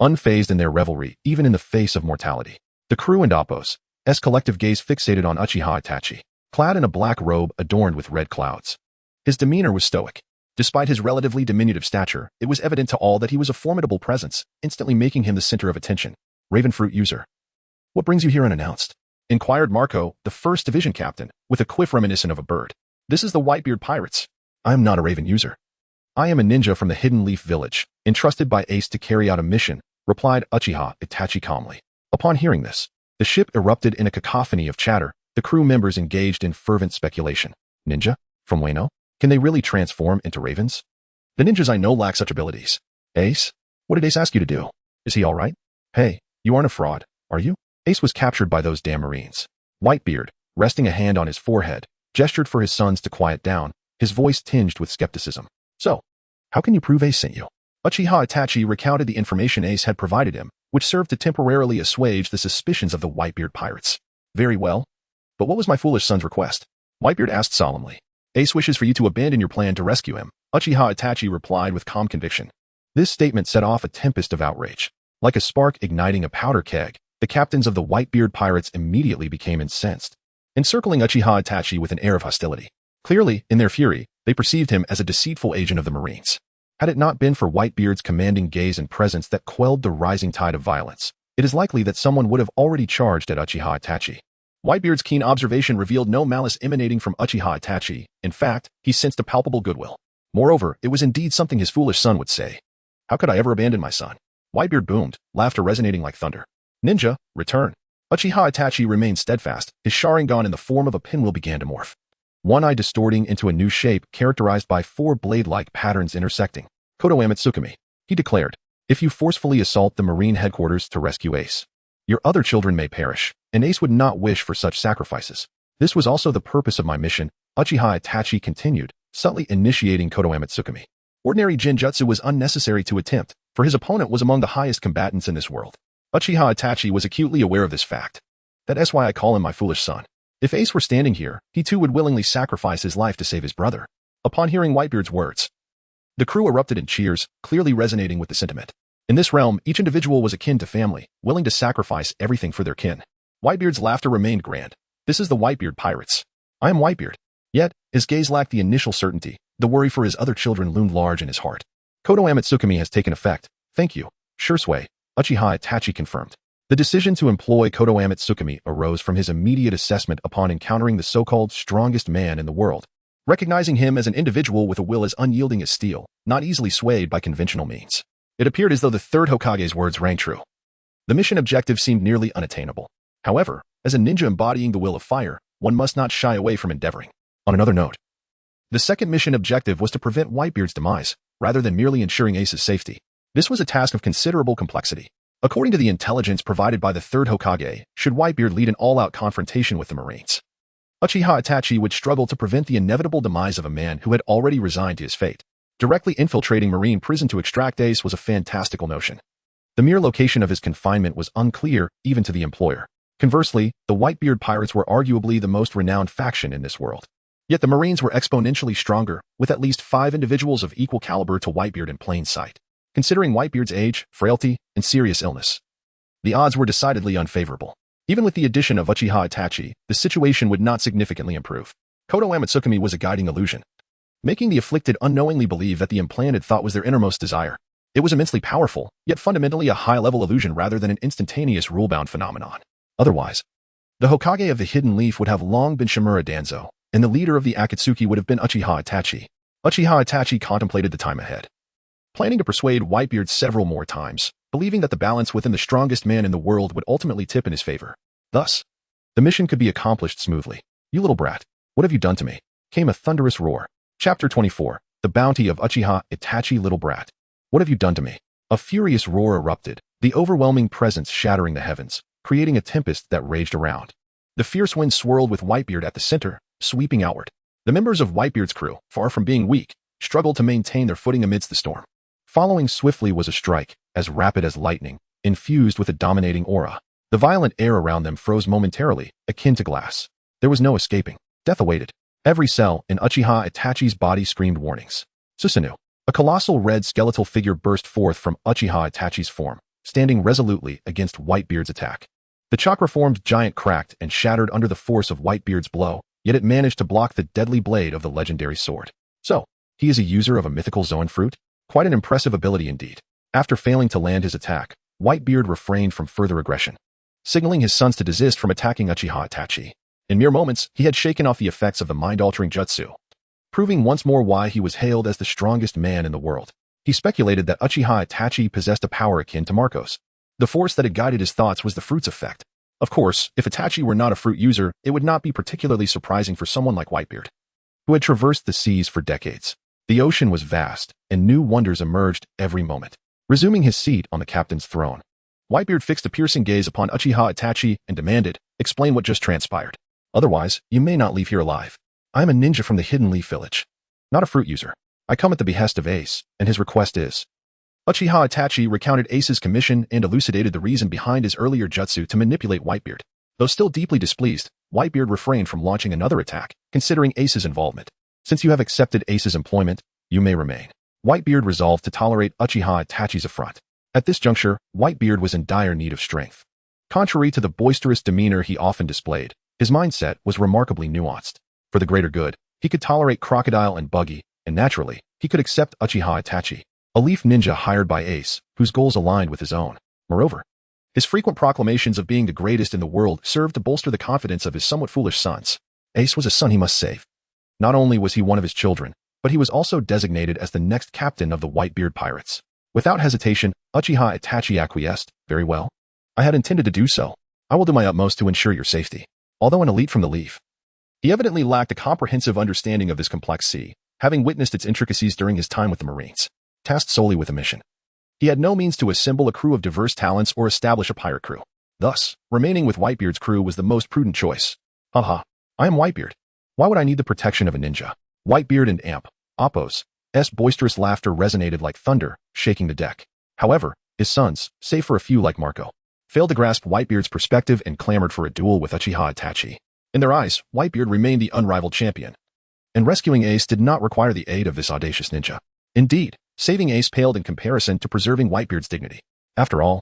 Unfazed in their revelry, even in the face of mortality. The crew and Appo's collective gaze fixated on Uchiha Itachi, clad in a black robe adorned with red clouds. His demeanor was stoic. Despite his relatively diminutive stature, it was evident to all that he was a formidable presence, instantly making him the center of attention. Ravenfruit user. What brings you here unannounced? Inquired Marco, the 1st Division captain, with a quiff reminiscent of a bird. This is the Whitebeard Pirates. I am not a Raven user. I am a ninja from the Hidden Leaf Village, entrusted by Ace to carry out a mission, replied Uchiha Itachi calmly. Upon hearing this, the ship erupted in a cacophony of chatter, the crew members engaged in fervent speculation. Ninja? From Wano? Can they really transform into ravens? The ninjas I know lack such abilities. Ace? What did Ace ask you to do? Is he alright? Hey, you aren't a fraud, are you? Ace was captured by those damn Marines. Whitebeard, resting a hand on his forehead, gestured for his sons to quiet down, his voice tinged with skepticism. So, how can you prove Ace sent you? Uchiha Itachi recounted the information Ace had provided him, which served to temporarily assuage the suspicions of the Whitebeard pirates. Very well. But what was my foolish son's request? Whitebeard asked solemnly. Ace wishes for you to abandon your plan to rescue him, Uchiha Itachi replied with calm conviction. This statement set off a tempest of outrage. Like a spark igniting a powder keg, the captains of the Whitebeard pirates immediately became incensed, encircling Uchiha Itachi with an air of hostility. Clearly, in their fury, they perceived him as a deceitful agent of the Marines. Had it not been for Whitebeard's commanding gaze and presence that quelled the rising tide of violence, it is likely that someone would have already charged at Uchiha Itachi. Whitebeard's keen observation revealed no malice emanating from Uchiha Itachi. In fact, he sensed a palpable goodwill. Moreover, it was indeed something his foolish son would say. How could I ever abandon my son? Whitebeard boomed, laughter resonating like thunder. Ninja, return. Uchiha Itachi remained steadfast. His Sharingan in the form of a pinwheel began to morph. One eye distorting into a new shape characterized by 4 blade-like patterns intersecting. Konoha Tsukumi, he declared, if you forcefully assault the Marine headquarters to rescue Ace, your other children may perish, and Ace would not wish for such sacrifices. This was also the purpose of my mission, Uchiha Itachi continued, subtly initiating Konoha Tsukumi. Ordinary Genjutsu was unnecessary to attempt, for his opponent was among the highest combatants in this world. Uchiha Itachi was acutely aware of this fact. That's why I call him my foolish son. If Ace were standing here, he too would willingly sacrifice his life to save his brother. Upon hearing Whitebeard's words, the crew erupted in cheers, clearly resonating with the sentiment. In this realm, each individual was akin to family, willing to sacrifice everything for their kin. Whitebeard's laughter remained grand. This is the Whitebeard Pirates. I am Whitebeard. Yet, his gaze lacked the initial certainty. The worry for his other children loomed large in his heart. Konoha Tsukumi has taken effect. Thank you. Shursui, Uchiha Itachi confirmed. The decision to employ Konoha Tsukumi arose from his immediate assessment upon encountering the so-called strongest man in the world. Recognizing him as an individual with a will as unyielding as steel, not easily swayed by conventional means. It appeared as though the 3rd Hokage's words rang true. The mission objective seemed nearly unattainable. However, as a ninja embodying the will of fire, one must not shy away from endeavoring. On another note, the 2nd mission objective was to prevent Whitebeard's demise, rather than merely ensuring Ace's safety. This was a task of considerable complexity. According to the intelligence provided by the 3rd Hokage, should Whitebeard lead an all-out confrontation with the Marines, Uchiha Itachi would struggle to prevent the inevitable demise of a man who had already resigned to his fate. Directly infiltrating Marine prison to extract Ace was a fantastical notion. The mere location of his confinement was unclear, even to the employer. Conversely, the Whitebeard pirates were arguably the most renowned faction in this world. Yet the Marines were exponentially stronger, with at least 5 individuals of equal caliber to Whitebeard in plain sight. Considering Whitebeard's age, frailty, and serious illness, the odds were decidedly unfavorable. Even with the addition of Uchiha Itachi, the situation would not significantly improve. Konoha Tsukumi was a guiding illusion, making the afflicted unknowingly believe that the implanted thought was their innermost desire. It was immensely powerful, yet fundamentally a high-level illusion rather than an instantaneous rule-bound phenomenon. Otherwise, the Hokage of the Hidden Leaf would have long been Shimura Danzo, and the leader of the Akatsuki would have been Uchiha Itachi. Uchiha Itachi contemplated the time ahead, planning to persuade Whitebeard several more times, believing that the balance within the strongest man in the world would ultimately tip in his favor. Thus, the mission could be accomplished smoothly. You little brat, what have you done to me? Came a thunderous roar. Chapter 24, The Bounty of Uchiha Itachi. Little brat, what have you done to me? A furious roar erupted, the overwhelming presence shattering the heavens, creating a tempest that raged around. The fierce wind swirled with Whitebeard at the center, sweeping outward. The members of Whitebeard's crew, far from being weak, struggled to maintain their footing amidst the storm. Following swiftly was a strike, as rapid as lightning, infused with a dominating aura. The violent air around them froze momentarily, akin to glass. There was no escaping. Death awaited. Every cell in Uchiha Itachi's body screamed warnings. Susanoo. A colossal red skeletal figure burst forth from Uchiha Itachi's form, standing resolutely against Whitebeard's attack. The chakra-formed giant cracked and shattered under the force of Whitebeard's blow, yet it managed to block the deadly blade of the legendary sword. So, he is a user of a mythical Zoan fruit? Quite an impressive ability indeed. After failing to land his attack, Whitebeard refrained from further aggression, signaling his sons to desist from attacking Uchiha Itachi. In mere moments, he had shaken off the effects of the mind-altering jutsu, proving once more why he was hailed as the strongest man in the world. He speculated that Uchiha Itachi possessed a power akin to Marco's. The force that had guided his thoughts was the fruit's effect. Of course, if Itachi were not a fruit user, it would not be particularly surprising for someone like Whitebeard, who had traversed the seas for decades. The ocean was vast, and new wonders emerged every moment. Resuming his seat on the captain's throne, Whitebeard fixed a piercing gaze upon Uchiha Itachi and demanded, "Explain what just transpired. Otherwise, you may not leave here alive. I am a ninja from the Hidden Leaf Village, not a fruit user. I come at the behest of Ace, and his request is..." Uchiha Itachi recounted Ace's commission and elucidated the reason behind his earlier jutsu to manipulate Whitebeard. Though still deeply displeased, Whitebeard refrained from launching another attack, considering Ace's involvement. "Since you have accepted Ace's employment, you may remain." Whitebeard resolved to tolerate Uchiha Itachi's affront. At this juncture, Whitebeard was in dire need of strength. Contrary to the boisterous demeanor he often displayed, his mindset was remarkably nuanced. For the greater good, he could tolerate Crocodile and Buggy, and naturally, he could accept Uchiha Itachi, a leaf ninja hired by Ace, whose goals aligned with his own. Moreover, his frequent proclamations of being the greatest in the world served to bolster the confidence of his somewhat foolish sons. Ace was a son he must save. Not only was he one of his children, but he was also designated as the next captain of the Whitebeard Pirates. Without hesitation, Uchiha Itachi acquiesced. "Very well. I had intended to do so. I will do my utmost to ensure your safety." Although an elite from the Leaf, he evidently lacked a comprehensive understanding of this complex sea, having witnessed its intricacies during his time with the Marines. Tasked solely with a mission, he had no means to assemble a crew of diverse talents or establish a pirate crew. Thus, remaining with Whitebeard's crew was the most prudent choice. Haha, I am Whitebeard. Why would I need the protection of a ninja? Whitebeard and Appo's boisterous laughter resonated like thunder, shaking the deck. However, his sons, save for a few like Marco, failed to grasp Whitebeard's perspective and clamored for a duel with Uchiha Itachi. In their eyes, Whitebeard remained the unrivaled champion, and rescuing Ace did not require the aid of this audacious ninja. Indeed, saving Ace paled in comparison to preserving Whitebeard's dignity. After all,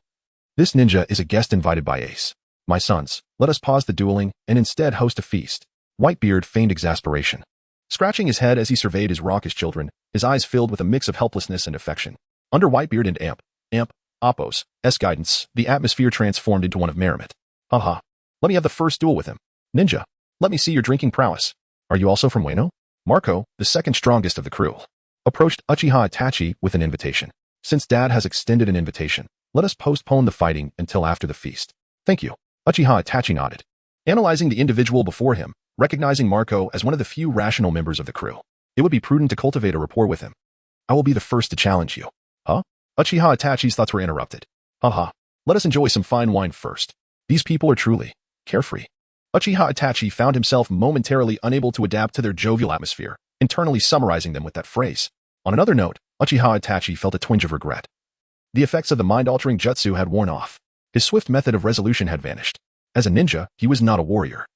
this ninja is a guest invited by Ace. "My sons, let us pause the dueling and instead host a feast." Whitebeard feigned exasperation, scratching his head as he surveyed his raucous children, his eyes filled with a mix of helplessness and affection. Under Whitebeard and Appo's guidance, the atmosphere transformed into one of merriment. "Haha, let me have the first duel with him. Ninja, let me see your drinking prowess. Are you also from Wano?" Marco, the second strongest of the crew, approached Uchiha Itachi with an invitation. "Since Dad has extended an invitation, let us postpone the fighting until after the feast." "Thank you." Uchiha Itachi nodded, analyzing the individual before him, recognizing Marco as one of the few rational members of the crew. It would be prudent to cultivate a rapport with him. "I will be the first to challenge you." "Huh?" Uchiha Itachi's thoughts were interrupted. "Haha, let us enjoy some fine wine first. These people are truly carefree." Uchiha Itachi found himself momentarily unable to adapt to their jovial atmosphere, internally summarizing them with that phrase. On another note, Uchiha Itachi felt a twinge of regret. The effects of the mind-altering jutsu had worn off. His swift method of resolution had vanished. As a ninja, he was not a warrior,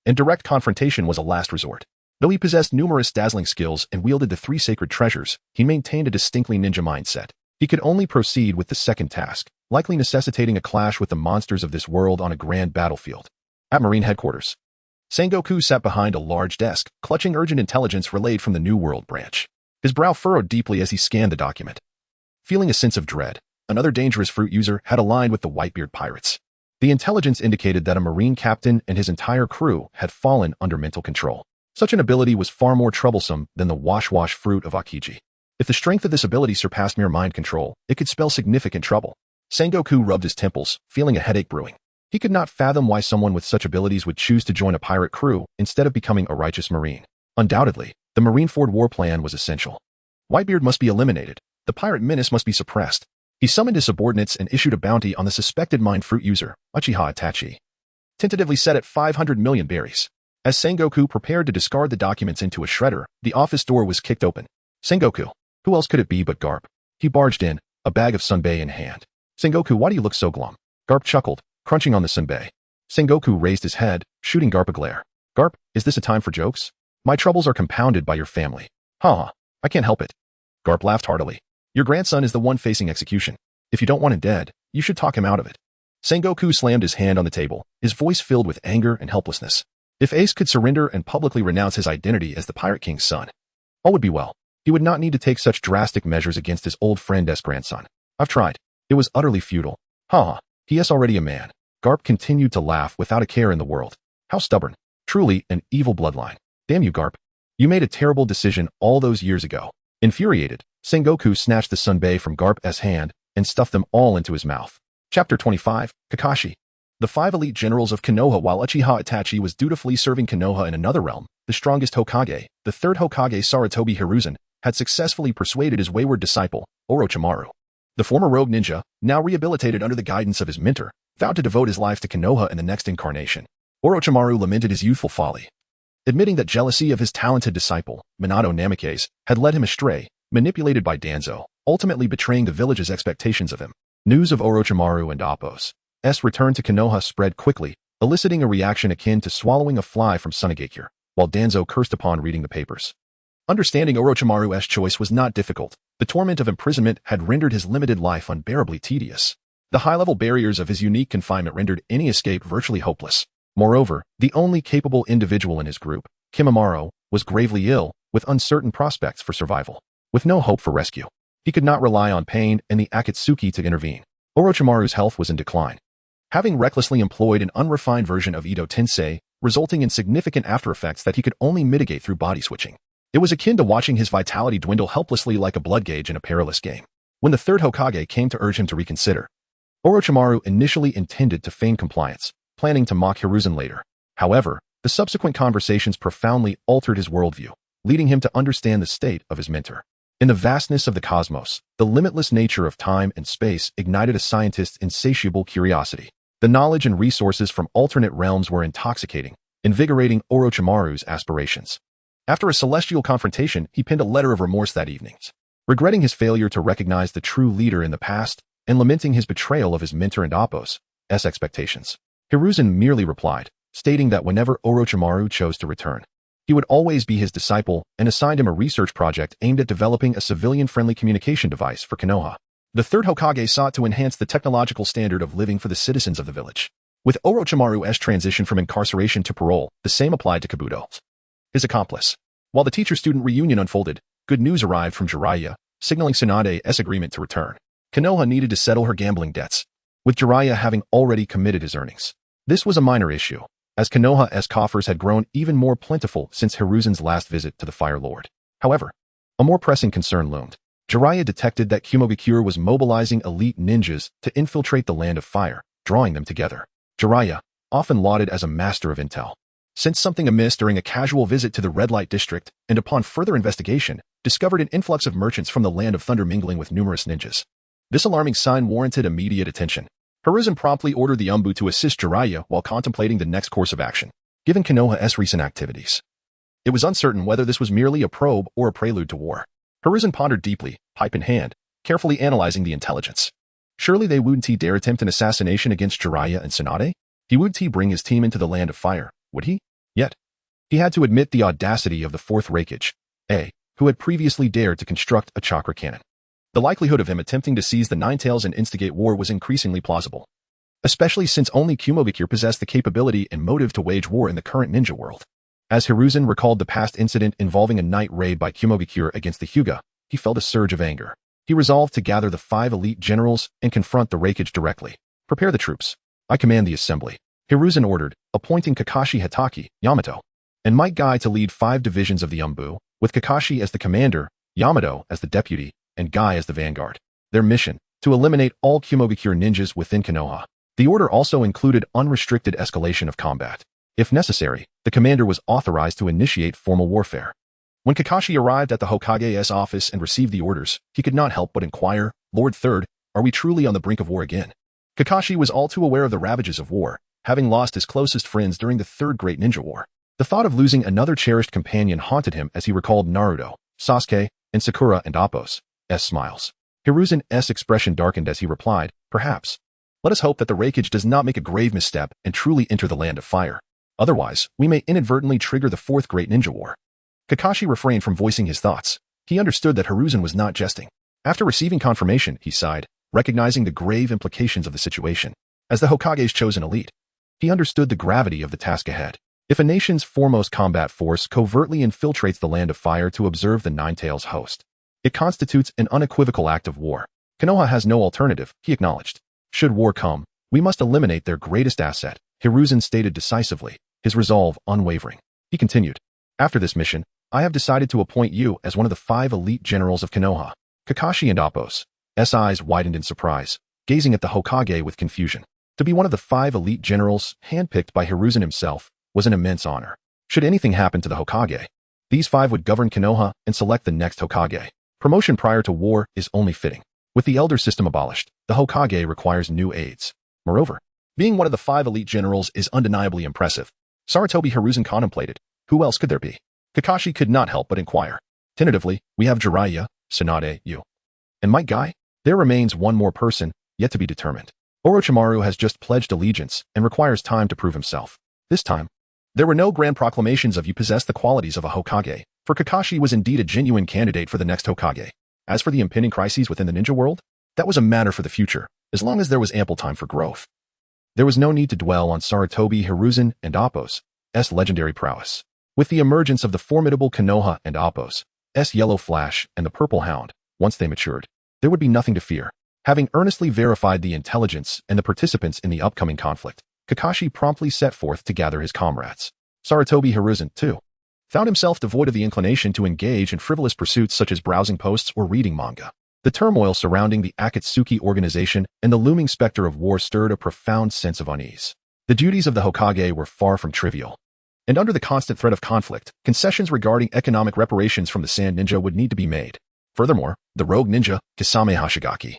and direct confrontation was a last resort. Though he possessed numerous dazzling skills and wielded the three sacred treasures, he maintained a distinctly ninja mindset. He could only proceed with the second task, likely necessitating a clash with the monsters of this world on a grand battlefield. At Marine headquarters, Sengoku sat behind a large desk, clutching urgent intelligence relayed from the New World branch. His brow furrowed deeply as he scanned the document. Feeling a sense of dread, another dangerous fruit user had aligned with the Whitebeard Pirates. The intelligence indicated that a Marine captain and his entire crew had fallen under mental control. Such an ability was far more troublesome than the wash-wash fruit of Hokage. If the strength of this ability surpassed mere mind control, it could spell significant trouble. Sengoku rubbed his temples, feeling a headache brewing. He could not fathom why someone with such abilities would choose to join a pirate crew instead of becoming a righteous Marine. Undoubtedly, the Marineford war plan was essential. Whitebeard must be eliminated. The pirate menace must be suppressed. He summoned his subordinates and issued a bounty on the suspected mind fruit user, Uchiha Itachi, tentatively set at 500 million berries. As Sengoku prepared to discard the documents into a shredder, the office door was kicked open. Sengoku. Who else could it be but Garp? He barged in, a bag of sunbae in hand. Sengoku, why do you look so glum? Garp chuckled, crunching on the sunbae. Sengoku raised his head, shooting Garp a glare. Garp, is this a time for jokes? My troubles are compounded by your family. Ha, I can't help it. Garp laughed heartily. Your grandson is the one facing execution. If you don't want him dead, you should talk him out of it. Sengoku slammed his hand on the table, his voice filled with anger and helplessness. If Ace could surrender and publicly renounce his identity as the Pirate King's son, all would be well. He would not need to take such drastic measures against his old friend's grandson. I've tried. It was utterly futile. Ha, he is already a man. Garp continued to laugh without a care in the world. How stubborn. Truly an evil bloodline. Damn you, Garp. You made a terrible decision all those years ago. Infuriated, Sengoku snatched the sunbae from Garp's hand and stuffed them all into his mouth. Chapter 25, Kakashi. The 5 elite generals of Konoha. While Uchiha Itachi was dutifully serving Konoha in another realm, the strongest Hokage, the 3rd Hokage Sarutobi Hiruzen, had successfully persuaded his wayward disciple, Orochimaru. The former rogue ninja, now rehabilitated under the guidance of his mentor, vowed to devote his life to Konoha in the next incarnation. Orochimaru lamented his youthful folly, admitting that jealousy of his talented disciple, Minato Namikaze, had led him astray, manipulated by Danzo, ultimately betraying the village's expectations of him. News of Orochimaru and Appo's return to Konoha spread quickly, eliciting a reaction akin to swallowing a fly from Sunagakure, while Danzo cursed upon reading the papers. Understanding Orochimaru's choice was not difficult. The torment of imprisonment had rendered his limited life unbearably tedious. The high-level barriers of his unique confinement rendered any escape virtually hopeless. Moreover, the only capable individual in his group, Kimimaro, was gravely ill, with uncertain prospects for survival. With no hope for rescue, he could not rely on Pain and the Akatsuki to intervene. Orochimaru's health was in decline. Having recklessly employed an unrefined version of Aido Tensei, resulting in significant aftereffects that he could only mitigate through body switching. It was akin to watching his vitality dwindle helplessly like a blood gauge in a perilous game. When the 3rd Hokage came to urge him to reconsider, Orochimaru initially intended to feign compliance, planning to mock Hiruzen later. However, the subsequent conversations profoundly altered his worldview, leading him to understand the state of his mentor. In the vastness of the cosmos, the limitless nature of time and space ignited a scientist's insatiable curiosity. The knowledge and resources from alternate realms were intoxicating, invigorating Orochimaru's aspirations. After a celestial confrontation, he penned a letter of remorse that evening, regretting his failure to recognize the true leader in the past and lamenting his betrayal of his mentor and Appo's expectations. Hiruzen merely replied, stating that whenever Orochimaru chose to return, he would always be his disciple and assigned him a research project aimed at developing a civilian-friendly communication device for Konoha. The 3rd Hokage sought to enhance the technological standard of living for the citizens of the village. With Orochimaru's transition from incarceration to parole, the same applied to Kabuto, his accomplice. While the teacher-student reunion unfolded, good news arrived from Jiraiya, signaling Tsunade's agreement to return. Konoha needed to settle her gambling debts, with Jiraiya having already committed his earnings. This was a minor issue, as Konoha's coffers had grown even more plentiful since Hiruzen's last visit to the Fire Lord. However, a more pressing concern loomed. Jiraiya detected that Kumogakure was mobilizing elite ninjas to infiltrate the Land of Fire, drawing them together. Jiraiya, often lauded as a master of intel, sensed something amiss during a casual visit to the Red Light District and upon further investigation, discovered an influx of merchants from the Land of Thunder mingling with numerous ninjas. This alarming sign warranted immediate attention. Hiruzen promptly ordered the Umbu to assist Jiraiya while contemplating the next course of action. Given Konoha's recent activities, it was uncertain whether this was merely a probe or a prelude to war. Hiruzen pondered deeply, pipe in hand, carefully analyzing the intelligence. Surely they wouldn't dare attempt an assassination against Jiraiya and Tsunade? He wouldn't bring his team into the Land of Fire, would he? Yet, he had to admit the audacity of the 4th Raikage, who had previously dared to construct a chakra cannon. The likelihood of him attempting to seize the Nine Tails and instigate war was increasingly plausible, especially since only Kumogakure possessed the capability and motive to wage war in the current ninja world. As Hiruzen recalled the past incident involving a night raid by Kumogakure against the Hyuga, he felt a surge of anger. He resolved to gather the 5 elite generals and confront the Raikage directly. Prepare the troops. I command the assembly. Hiruzen ordered, appointing Kakashi Hatake, Yamato, and Might Guy to lead 5 divisions of the Umbu, with Kakashi as the commander, Yamato as the deputy, and Guy as the vanguard. Their mission, to eliminate all Kumogakure ninjas within Konoha. The order also included unrestricted escalation of combat. If necessary, the commander was authorized to initiate formal warfare. When Kakashi arrived at the Hokage's office and received the orders, he could not help but inquire, Lord Third, are we truly on the brink of war again? Kakashi was all too aware of the ravages of war, having lost his closest friends during the Third Great Ninja War. The thought of losing another cherished companion haunted him as he recalled Naruto, Sasuke, and Sakura and Appo's smiles. Hiruzen's expression darkened as he replied, perhaps. Let us hope that the Raikage does not make a grave misstep and truly enter the land of fire. Otherwise, we may inadvertently trigger the Fourth Great Ninja War. Kakashi refrained from voicing his thoughts. He understood that Hiruzen was not jesting. After receiving confirmation, he sighed, recognizing the grave implications of the situation. As the Hokage's chosen elite, he understood the gravity of the task ahead. If a nation's foremost combat force covertly infiltrates the land of fire to observe the Nine-Tails host, it constitutes an unequivocal act of war. Konoha has no alternative, he acknowledged. Should war come, we must eliminate their greatest asset, Hiruzen stated decisively, his resolve unwavering. He continued, after this mission, I have decided to appoint you as one of the 5 elite generals of Konoha. Kakashi and Appo's eyes widened in surprise, gazing at the Hokage with confusion. To be one of the 5 elite generals, handpicked by Hiruzen himself, was an immense honor. Should anything happen to the Hokage, these 5 would govern Konoha and select the next Hokage. Promotion prior to war is only fitting. With the elder system abolished, the Hokage requires new aides. Moreover, being one of the 5 elite generals is undeniably impressive. Sarutobi Hiruzen contemplated. Who else could there be? Kakashi could not help but inquire. Tentatively, we have Jiraiya, Tsunade, you. And Might Guy? There remains one more person, yet to be determined. Orochimaru has just pledged allegiance and requires time to prove himself. This time, there were no grand proclamations of you possess the qualities of a Hokage, for Kakashi was indeed a genuine candidate for the next Hokage. As for the impending crises within the ninja world, that was a matter for the future, as long as there was ample time for growth. There was no need to dwell on Sarutobi Hiruzen and Appo's legendary prowess. With the emergence of the formidable Konoha and Appo's Yellow Flash and the Purple Hound, once they matured, there would be nothing to fear. Having earnestly verified the intelligence and the participants in the upcoming conflict, Kakashi promptly set forth to gather his comrades. Sarutobi Hiruzen, too, found himself devoid of the inclination to engage in frivolous pursuits such as browsing posts or reading manga. The turmoil surrounding the Akatsuki organization and the looming specter of war stirred a profound sense of unease. The duties of the Hokage were far from trivial. And under the constant threat of conflict, concessions regarding economic reparations from the Sand Ninja would need to be made. Furthermore, the rogue ninja, Kisame Hashigaki,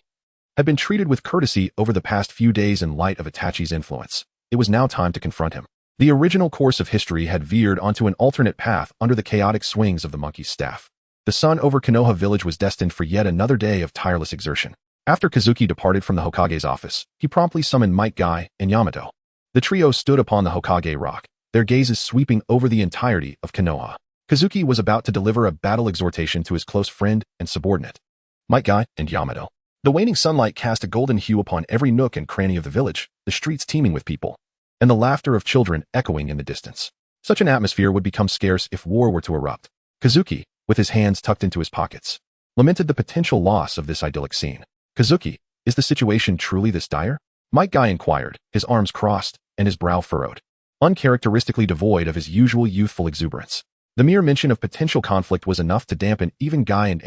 had been treated with courtesy over the past few days in light of Itachi's influence. It was now time to confront him. The original course of history had veered onto an alternate path under the chaotic swings of the monkey's staff. The sun over Konoha village was destined for yet another day of tireless exertion. After Kazuki departed from the Hokage's office, he promptly summoned Might Guy and Yamato. The trio stood upon the Hokage rock, their gazes sweeping over the entirety of Konoha. Kazuki was about to deliver a battle exhortation to his close friend and subordinate, Might Guy and Yamato. The waning sunlight cast a golden hue upon every nook and cranny of the village, the streets teeming with people, and the laughter of children echoing in the distance. Such an atmosphere would become scarce if war were to erupt. Kazuki, with his hands tucked into his pockets, lamented the potential loss of this idyllic scene. Kazuki, is the situation truly this dire? Might Guy inquired, his arms crossed and his brow furrowed, uncharacteristically devoid of his usual youthful exuberance. The mere mention of potential conflict was enough to dampen even Guy and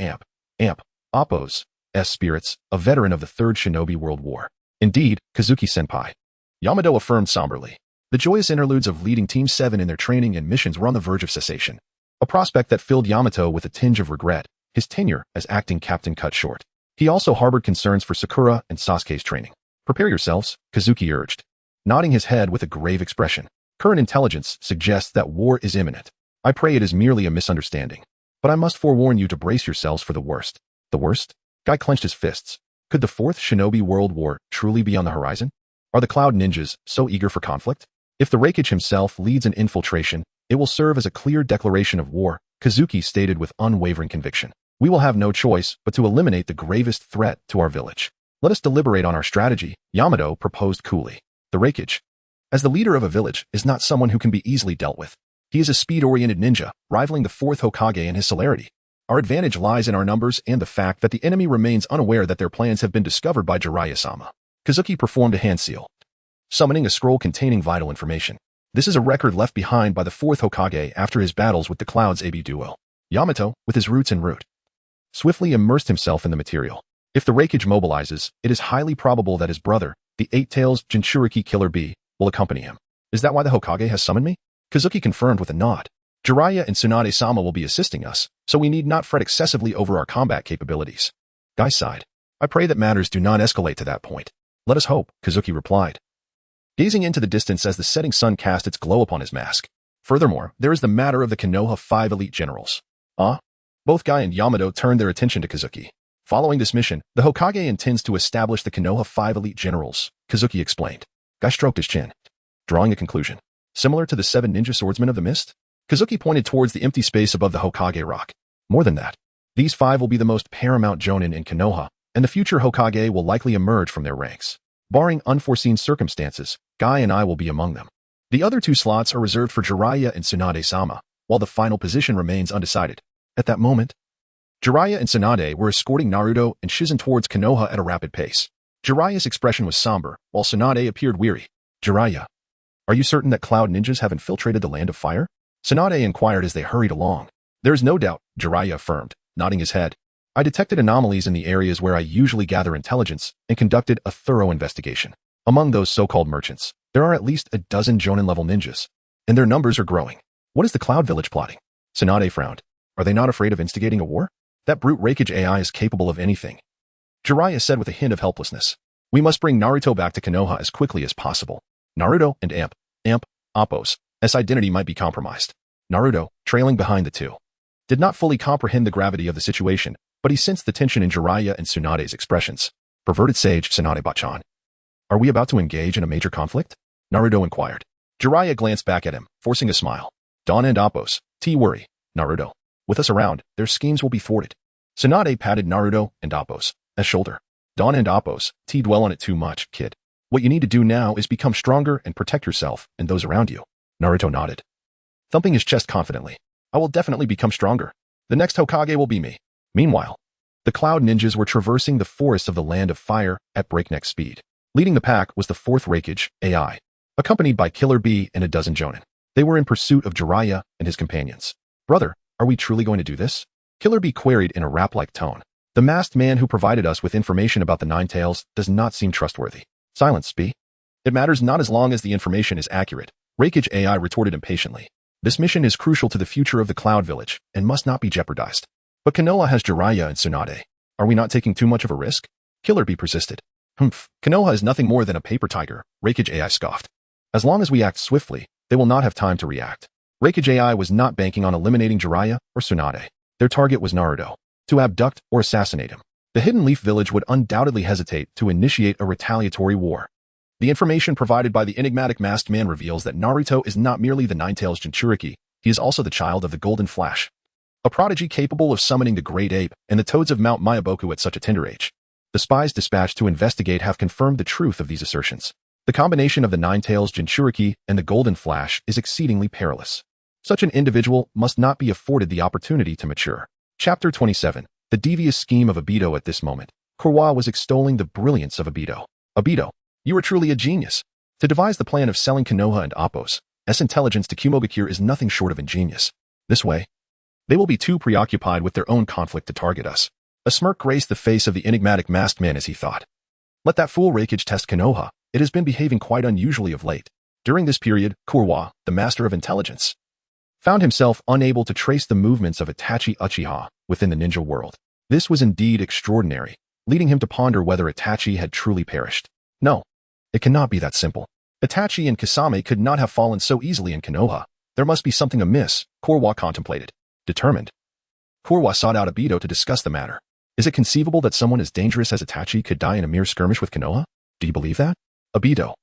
Appo's spirits, a veteran of the Third Shinobi World War. Indeed, Kazuki-senpai, Yamato affirmed somberly. The joyous interludes of leading Team 7 in their training and missions were on the verge of cessation, a prospect that filled Yamato with a tinge of regret, his tenure as acting captain cut short. He also harbored concerns for Sakura and Sasuke's training. Prepare yourselves, Kazuki urged, nodding his head with a grave expression. Current intelligence suggests that war is imminent. I pray it is merely a misunderstanding. But I must forewarn you to brace yourselves for the worst. The worst? Guy clenched his fists. Could the Fourth Shinobi World War truly be on the horizon? Are the Cloud Ninjas so eager for conflict? If the Raikage himself leads an infiltration, it will serve as a clear declaration of war, Kazuki stated with unwavering conviction. We will have no choice but to eliminate the gravest threat to our village. Let us deliberate on our strategy, Yamato proposed coolly. The Raikage, as the leader of a village, is not someone who can be easily dealt with. He is a speed-oriented ninja, rivaling the fourth Hokage in his celerity. Our advantage lies in our numbers and the fact that the enemy remains unaware that their plans have been discovered by Jiraiya-sama. Kazuki performed a hand seal, summoning a scroll containing vital information. This is a record left behind by the fourth Hokage after his battles with the Cloud's AB duo. Yamato, with his roots in root, swiftly immersed himself in the material. If the Raikage mobilizes, it is highly probable that his brother, the Eight-Tails Jinchuriki Killer Bee, will accompany him. Is that why the Hokage has summoned me? Kazuki confirmed with a nod. Jiraiya and Tsunade-sama will be assisting us, so we need not fret excessively over our combat capabilities. Guy sighed. I pray that matters do not escalate to that point. Let us hope, Kazuki replied, gazing into the distance as the setting sun cast its glow upon his mask. Furthermore, there is the matter of the Konoha 5 elite generals. Both Guy and Yamato turned their attention to Kazuki. Following this mission, the Hokage intends to establish the Konoha 5 elite generals, Kazuki explained. Guy stroked his chin, drawing a conclusion. Similar to the 7 ninja swordsmen of the mist? Kazuki pointed towards the empty space above the Hokage rock. More than that, these 5 will be the most paramount jonin in Konoha, and the future Hokage will likely emerge from their ranks. Barring unforeseen circumstances, Guy and I will be among them. The other 2 slots are reserved for Jiraiya and Tsunade-sama, while the final position remains undecided. At that moment, Jiraiya and Tsunade were escorting Naruto and Shizen towards Konoha at a rapid pace. Jiraiya's expression was somber, while Tsunade appeared weary. Jiraiya, are you certain that Cloud Ninjas have infiltrated the Land of Fire? Tsunade inquired as they hurried along. There is no doubt, Jiraiya affirmed, nodding his head. I detected anomalies in the areas where I usually gather intelligence and conducted a thorough investigation. Among those so-called merchants, there are at least a dozen Jonin-level ninjas, and their numbers are growing. What is the Cloud Village plotting? Tsunade frowned. Are they not afraid of instigating a war? That brute Raikage AI is capable of anything. Jiraiya said with a hint of helplessness. We must bring Naruto back to Konoha as quickly as possible. Naruto and Appo's identity might be compromised. Naruto, trailing behind the 2, did not fully comprehend the gravity of the situation, but he sensed the tension in Jiraiya and Tsunade's expressions. Perverted sage Tsunade-bachan. Are we about to engage in a major conflict? Naruto inquired. Jiraiya glanced back at him, forcing a smile. Dawn and Appo's, worry, Naruto. With us around, their schemes will be thwarted. Tsunade patted Naruto and Appo's shoulder. Dawn and Appo's, dwell on it too much, kid. What you need to do now is become stronger and protect yourself and those around you. Naruto nodded, thumping his chest confidently. I will definitely become stronger. The next Hokage will be me. Meanwhile, the Cloud Ninjas were traversing the forests of the Land of Fire at breakneck speed. Leading the pack was the 4th Raikage AI, accompanied by Killer Bee and a dozen Jonin. They were in pursuit of Jiraiya and his companions. Brother, are we truly going to do this? Killer Bee queried in a rap-like tone. The masked man who provided us with information about the Nine Tails does not seem trustworthy. Silence, Bee. It matters not as long as the information is accurate. Raikage AI retorted impatiently. This mission is crucial to the future of the Cloud Village and must not be jeopardized. But Konoha has Jiraiya and Tsunade. Are we not taking too much of a risk? Killer Bee persisted. Konoha is nothing more than a paper tiger, Raikage AI scoffed. As long as we act swiftly, they will not have time to react. Raikage AI was not banking on eliminating Jiraiya or Tsunade. Their target was Naruto. To abduct or assassinate him. The Hidden Leaf Village would undoubtedly hesitate to initiate a retaliatory war. The information provided by the enigmatic masked man reveals that Naruto is not merely the Nine-Tails Jinchuriki, he is also the child of the Golden Flash, a prodigy capable of summoning the Great Ape and the Toads of Mount Mayaboku at such a tender age. The spies dispatched to investigate have confirmed the truth of these assertions. The combination of the Nine-Tails Jinchuriki and the Golden Flash is exceedingly perilous. Such an individual must not be afforded the opportunity to mature. Chapter 27. The devious scheme of Aido. At this moment, Konoha was extolling the brilliance of Aido. Aido, you are truly a genius. To devise the plan of selling Konoha and Appo's intelligence to Kumogakure is nothing short of ingenious. This way, they will be too preoccupied with their own conflict to target us. A smirk graced the face of the enigmatic masked man as he thought. Let that fool Raikage test Konoha. It has been behaving quite unusually of late. During this period, Konoha, the master of intelligence, found himself unable to trace the movements of Itachi Uchiha within the ninja world. This was indeed extraordinary, leading him to ponder whether Itachi had truly perished. No, it cannot be that simple. Itachi and Kasame could not have fallen so easily in Konoha. There must be something amiss, Konoha contemplated. Determined, Konoha sought out Aido to discuss the matter. Is it conceivable that someone as dangerous as Itachi could die in a mere skirmish with Konoha? Do you believe that? Aido,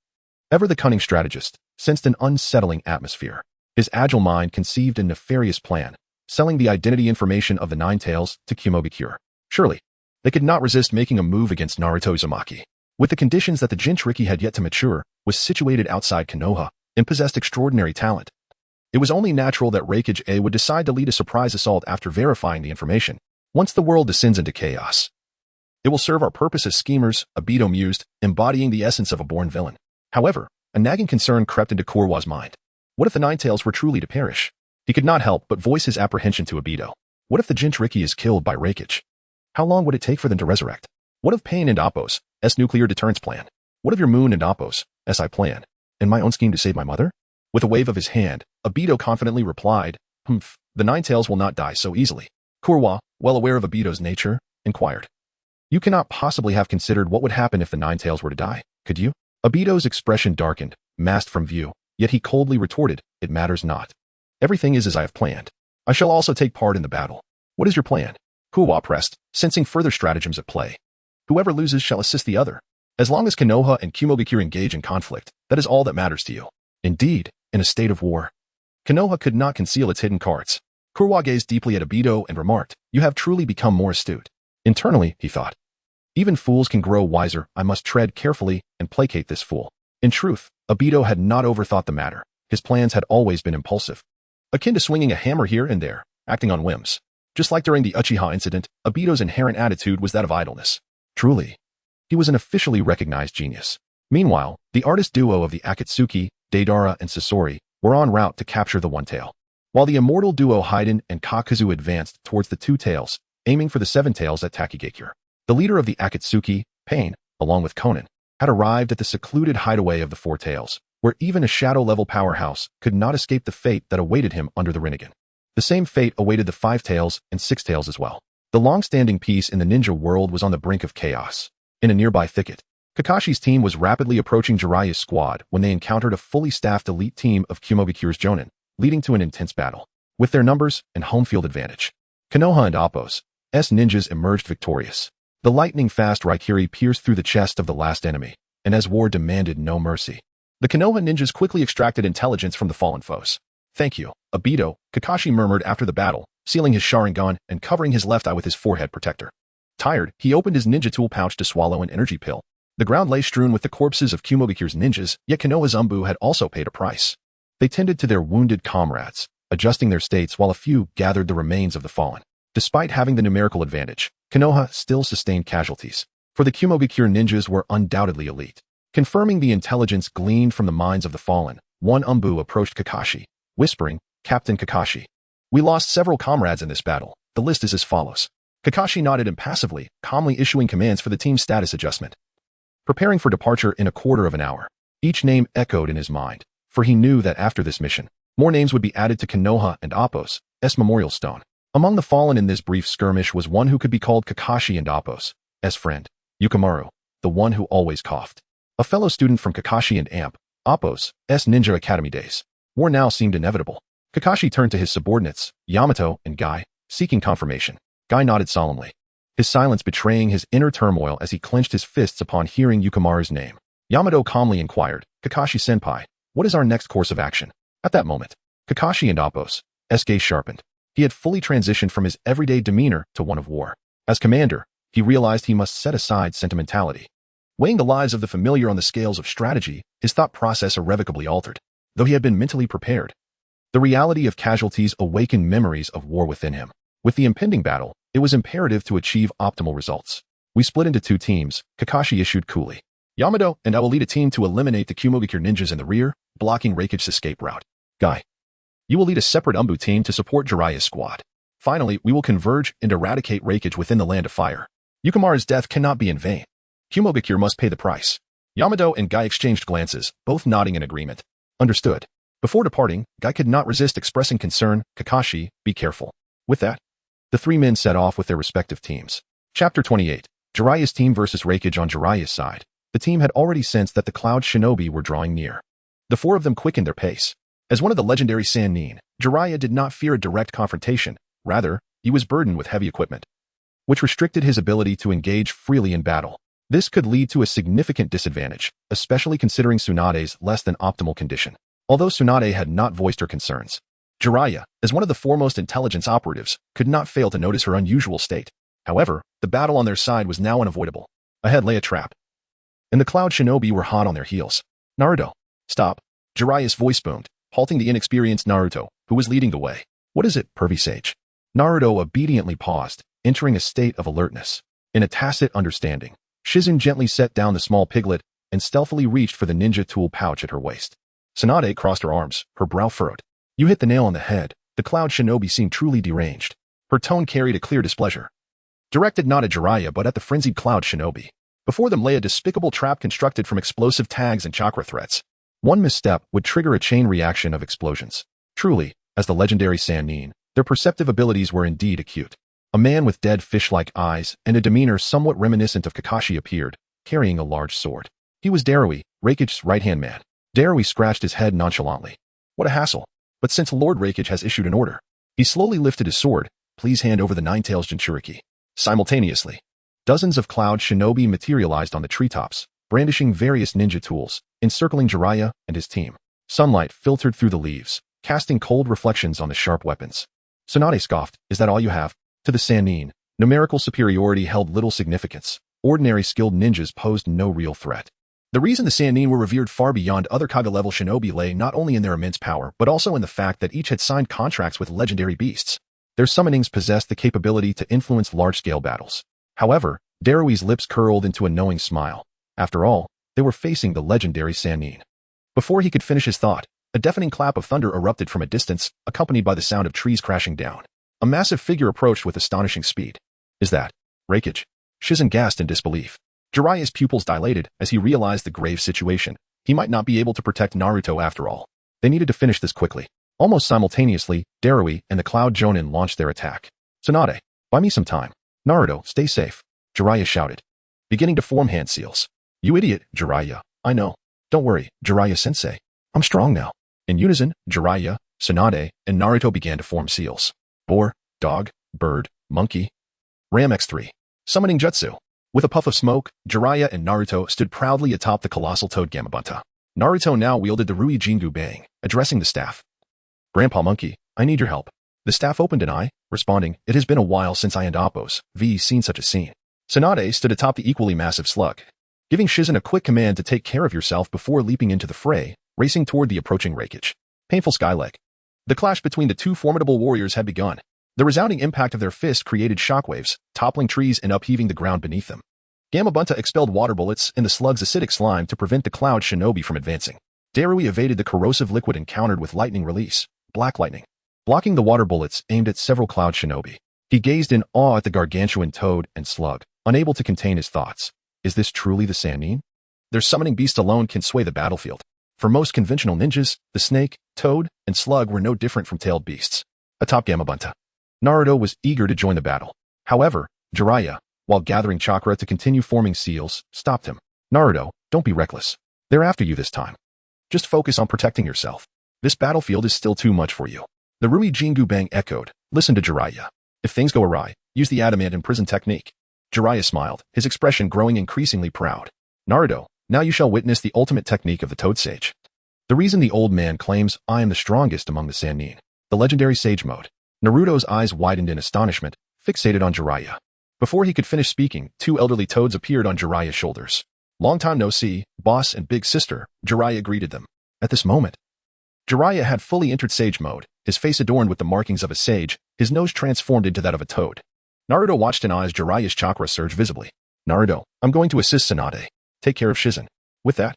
ever the cunning strategist, sensed an unsettling atmosphere. His agile mind conceived a nefarious plan, selling the identity information of the Nine Tails to Kumogakure. Surely, they could not resist making a move against Naruto Uzumaki. With the conditions that the Jinchuriki had yet to mature, was situated outside Konoha, and possessed extraordinary talent. It was only natural that Raikage A would decide to lead a surprise assault after verifying the information. Once the world descends into chaos, it will serve our purpose as schemers, Aido mused, embodying the essence of a born villain. However, a nagging concern crept into Konoha's mind. What if the Nine Tails were truly to perish? He could not help but voice his apprehension to Aido. What if the Jinchuriki is killed by Raikage? How long would it take for them to resurrect? What of Pain and Appo's nuclear deterrence plan? What of your Moon and Appo's plan? And my own scheme to save my mother? With a wave of his hand, Aido confidently replied, the Nine Tails will not die so easily. Konoha, well aware of Aido's nature, inquired. You cannot possibly have considered what would happen if the Nine Tails were to die, could you? Aido's expression darkened, masked from view, yet he coldly retorted, it matters not. Everything is as I have planned. I shall also take part in the battle. What is your plan? Kuwa pressed, sensing further stratagems at play. Whoever loses shall assist the other. As long as Konoha and Kumogakure engage in conflict, that is all that matters to you. Indeed, in a state of war. Konoha could not conceal its hidden cards. Kuwa gazed deeply at Aido and remarked, "You have truly become more astute." Internally, he thought, "Even fools can grow wiser. I must tread carefully and placate this fool." In truth, Aido had not overthought the matter. His plans had always been impulsive, akin to swinging a hammer here and there, acting on whims. Just like during the Uchiha incident, Aido's inherent attitude was that of idleness. Truly, he was an officially recognized genius. Meanwhile, the artist duo of the Akatsuki, Deidara and Sasori, were en route to capture the One Tail, while the immortal duo Haiden and Kakuzu advanced towards the Two Tails, aiming for the Seven Tails at Takigakure. The leader of the Akatsuki, Pain, along with Konin, had arrived at the secluded hideaway of the Four Tails, where even a shadow-level powerhouse could not escape the fate that awaited him under the Rinnegan. The same fate awaited the Five Tails and Six Tails as well. The long-standing peace in the ninja world was on the brink of chaos. In a nearby thicket, Kakashi's team was rapidly approaching Jiraiya's squad when they encountered a fully staffed elite team of Kumogakure's Jonin, leading to an intense battle. With their numbers and home field advantage, Konoha and Appo's ninjas emerged victorious. The lightning-fast Raikiri pierced through the chest of the last enemy, and as war demanded no mercy, the Konoha ninjas quickly extracted intelligence from the fallen foes. "Thank you, Aido," Kakashi murmured after the battle, sealing his Sharingan and covering his left eye with his forehead protector. Tired, he opened his ninja tool pouch to swallow an energy pill. The ground lay strewn with the corpses of Kumogakure's ninjas, yet Konoha's Umbu had also paid a price. They tended to their wounded comrades, adjusting their states while a few gathered the remains of the fallen. Despite having the numerical advantage, Konoha still sustained casualties, for the Kumogakure ninjas were undoubtedly elite. Confirming the intelligence gleaned from the minds of the fallen, one Umbu approached Kakashi, whispering, "Captain Kakashi, we lost several comrades in this battle. The list is as follows." Kakashi nodded impassively, calmly issuing commands for the team's status adjustment. Preparing for departure in a quarter of an hour, each name echoed in his mind, for he knew that after this mission, more names would be added to Konoha and Appo's memorial stone. Among the fallen in this brief skirmish was one who could be called Kakashi and Appo's friend, Yukimaru, the one who always coughed. A fellow student from Kakashi and Appo's Ninja Academy days. War now seemed inevitable. Kakashi turned to his subordinates, Yamato and Guy, seeking confirmation. Guy nodded solemnly, his silence betraying his inner turmoil as he clenched his fists upon hearing Yukimaru's name. Yamato calmly inquired, "Kakashi-senpai, what is our next course of action?" At that moment, Kakashi and Appo's gaze sharpened. He had fully transitioned from his everyday demeanor to one of war. As commander, he realized he must set aside sentimentality. Weighing the lives of the familiar on the scales of strategy, his thought process irrevocably altered. Though he had been mentally prepared, the reality of casualties awakened memories of war within him. With the impending battle, it was imperative to achieve optimal results. "We split into two teams," Kakashi issued coolly. "Yamato and I will lead a team to eliminate the Kumogakure ninjas in the rear, blocking Raikage's escape route. Guy, you will lead a separate Umbu team to support Jiraiya's squad. Finally, we will converge and eradicate Raikage within the Land of Fire. Yukimaru's death cannot be in vain. Kumogakure must pay the price." Yamato and Guy exchanged glances, both nodding in agreement. Understood. Before departing, Guy could not resist expressing concern. "Kakashi, be careful." With that, the three men set off with their respective teams. Chapter 28. Jiraiya's team versus Raikage. On Jiraiya's side, the team had already sensed that the Cloud Shinobi were drawing near. The four of them quickened their pace. As one of the legendary Sannin, Jiraiya did not fear a direct confrontation. Rather, he was burdened with heavy equipment, which restricted his ability to engage freely in battle. This could lead to a significant disadvantage, especially considering Tsunade's less than optimal condition. Although Tsunade had not voiced her concerns, Jiraiya, as one of the foremost intelligence operatives, could not fail to notice her unusual state. However, the battle on their side was now unavoidable. Ahead lay a trap, and the Cloud Shinobi were hot on their heels. "Naruto, stop!" Jiraiya's voice boomed, halting the inexperienced Naruto, who was leading the way. "What is it, pervy sage?" Naruto obediently paused, entering a state of alertness. In a tacit understanding, Shizen gently set down the small piglet and stealthily reached for the ninja tool pouch at her waist. Tsunade crossed her arms, her brow furrowed. "You hit the nail on the head." The Cloud Shinobi seemed truly deranged. Her tone carried a clear displeasure, directed not at Jiraiya but at the frenzied Cloud Shinobi. Before them lay a despicable trap constructed from explosive tags and chakra threats. One misstep would trigger a chain reaction of explosions. Truly, as the legendary Sannin, their perceptive abilities were indeed acute. A man with dead fish-like eyes and a demeanor somewhat reminiscent of Kakashi appeared, carrying a large sword. He was Darui, Raikage's right-hand man. Darui scratched his head nonchalantly. "What a hassle. But since Lord Raikage has issued an order." He slowly lifted his sword, please hand over the Nine-Tails Jinchuriki. Simultaneously, dozens of cloud shinobi materialized on the treetops, brandishing various ninja tools, encircling Jiraiya and his team. Sunlight filtered through the leaves, casting cold reflections on the sharp weapons. Tsunade scoffed, "Is that all you have?" To the Sannin, numerical superiority held little significance. Ordinary skilled ninjas posed no real threat. The reason the Sannin were revered far beyond other Kage-level shinobi lay not only in their immense power, but also in the fact that each had signed contracts with legendary beasts. Their summonings possessed the capability to influence large-scale battles. However, Darui's lips curled into a knowing smile. After all, they were facing the legendary Sannin. Before he could finish his thought, a deafening clap of thunder erupted from a distance, accompanied by the sound of trees crashing down. A massive figure approached with astonishing speed. "Is that Raikage?" Shizen gasped in disbelief. Jiraiya's pupils dilated as he realized the grave situation. He might not be able to protect Naruto after all. They needed to finish this quickly. Almost simultaneously, Darui and the Cloud Jonin launched their attack. "Tsunade, buy me some time." "Naruto, stay safe," Jiraiya shouted, beginning to form hand seals. "You idiot, Jiraiya. I know. Don't worry, Jiraiya-sensei. I'm strong now." In unison, Jiraiya, Tsunade, and Naruto began to form seals. Boar, dog, bird, monkey. Ram X3. Summoning Jutsu. With a puff of smoke, Jiraiya and Naruto stood proudly atop the colossal toad Gamabunta. Naruto now wielded the Rui Jingu Bang, addressing the staff. "Grandpa Monkey, I need your help." The staff opened an eye, responding, "It has been a while since I and Appos seen such a scene." Tsunade stood atop the equally massive slug, giving Shizen a quick command to take care of yourself before leaping into the fray, racing toward the approaching Raikage. Painful skyleg. The clash between the two formidable warriors had begun. The resounding impact of their fists created shockwaves, toppling trees and upheaving the ground beneath them. Gamabunta expelled water bullets in the slug's acidic slime to prevent the cloud shinobi from advancing. Darui evaded the corrosive liquid encountered with lightning release, black lightning, blocking the water bullets aimed at several cloud shinobi. He gazed in awe at the gargantuan toad and slug, unable to contain his thoughts. Is this truly the Sannin? Their summoning beast alone can sway the battlefield. For most conventional ninjas, the snake, toad, and slug were no different from tailed beasts. Atop Gamabunta, Naruto was eager to join the battle. However, Jiraiya, while gathering chakra to continue forming seals, stopped him. "Naruto, don't be reckless. They're after you this time. Just focus on protecting yourself. This battlefield is still too much for you." The Rui Jingu Bang echoed. "Listen to Jiraiya. If things go awry, use the adamant imprison technique." Jiraiya smiled, his expression growing increasingly proud. "Naruto, now you shall witness the ultimate technique of the Toad Sage." The reason the old man claims I am the strongest among the Sannin. The legendary Sage Mode. Naruto's eyes widened in astonishment, fixated on Jiraiya. Before he could finish speaking, two elderly toads appeared on Jiraiya's shoulders. "Long time no see, boss and big sister," Jiraiya greeted them. At this moment, Jiraiya had fully entered Sage Mode, his face adorned with the markings of a sage, his nose transformed into that of a toad. Naruto watched in eyes Jiraiya's chakra surge visibly. "Naruto, I'm going to assist Tsunade. Take care of Shizen." With that,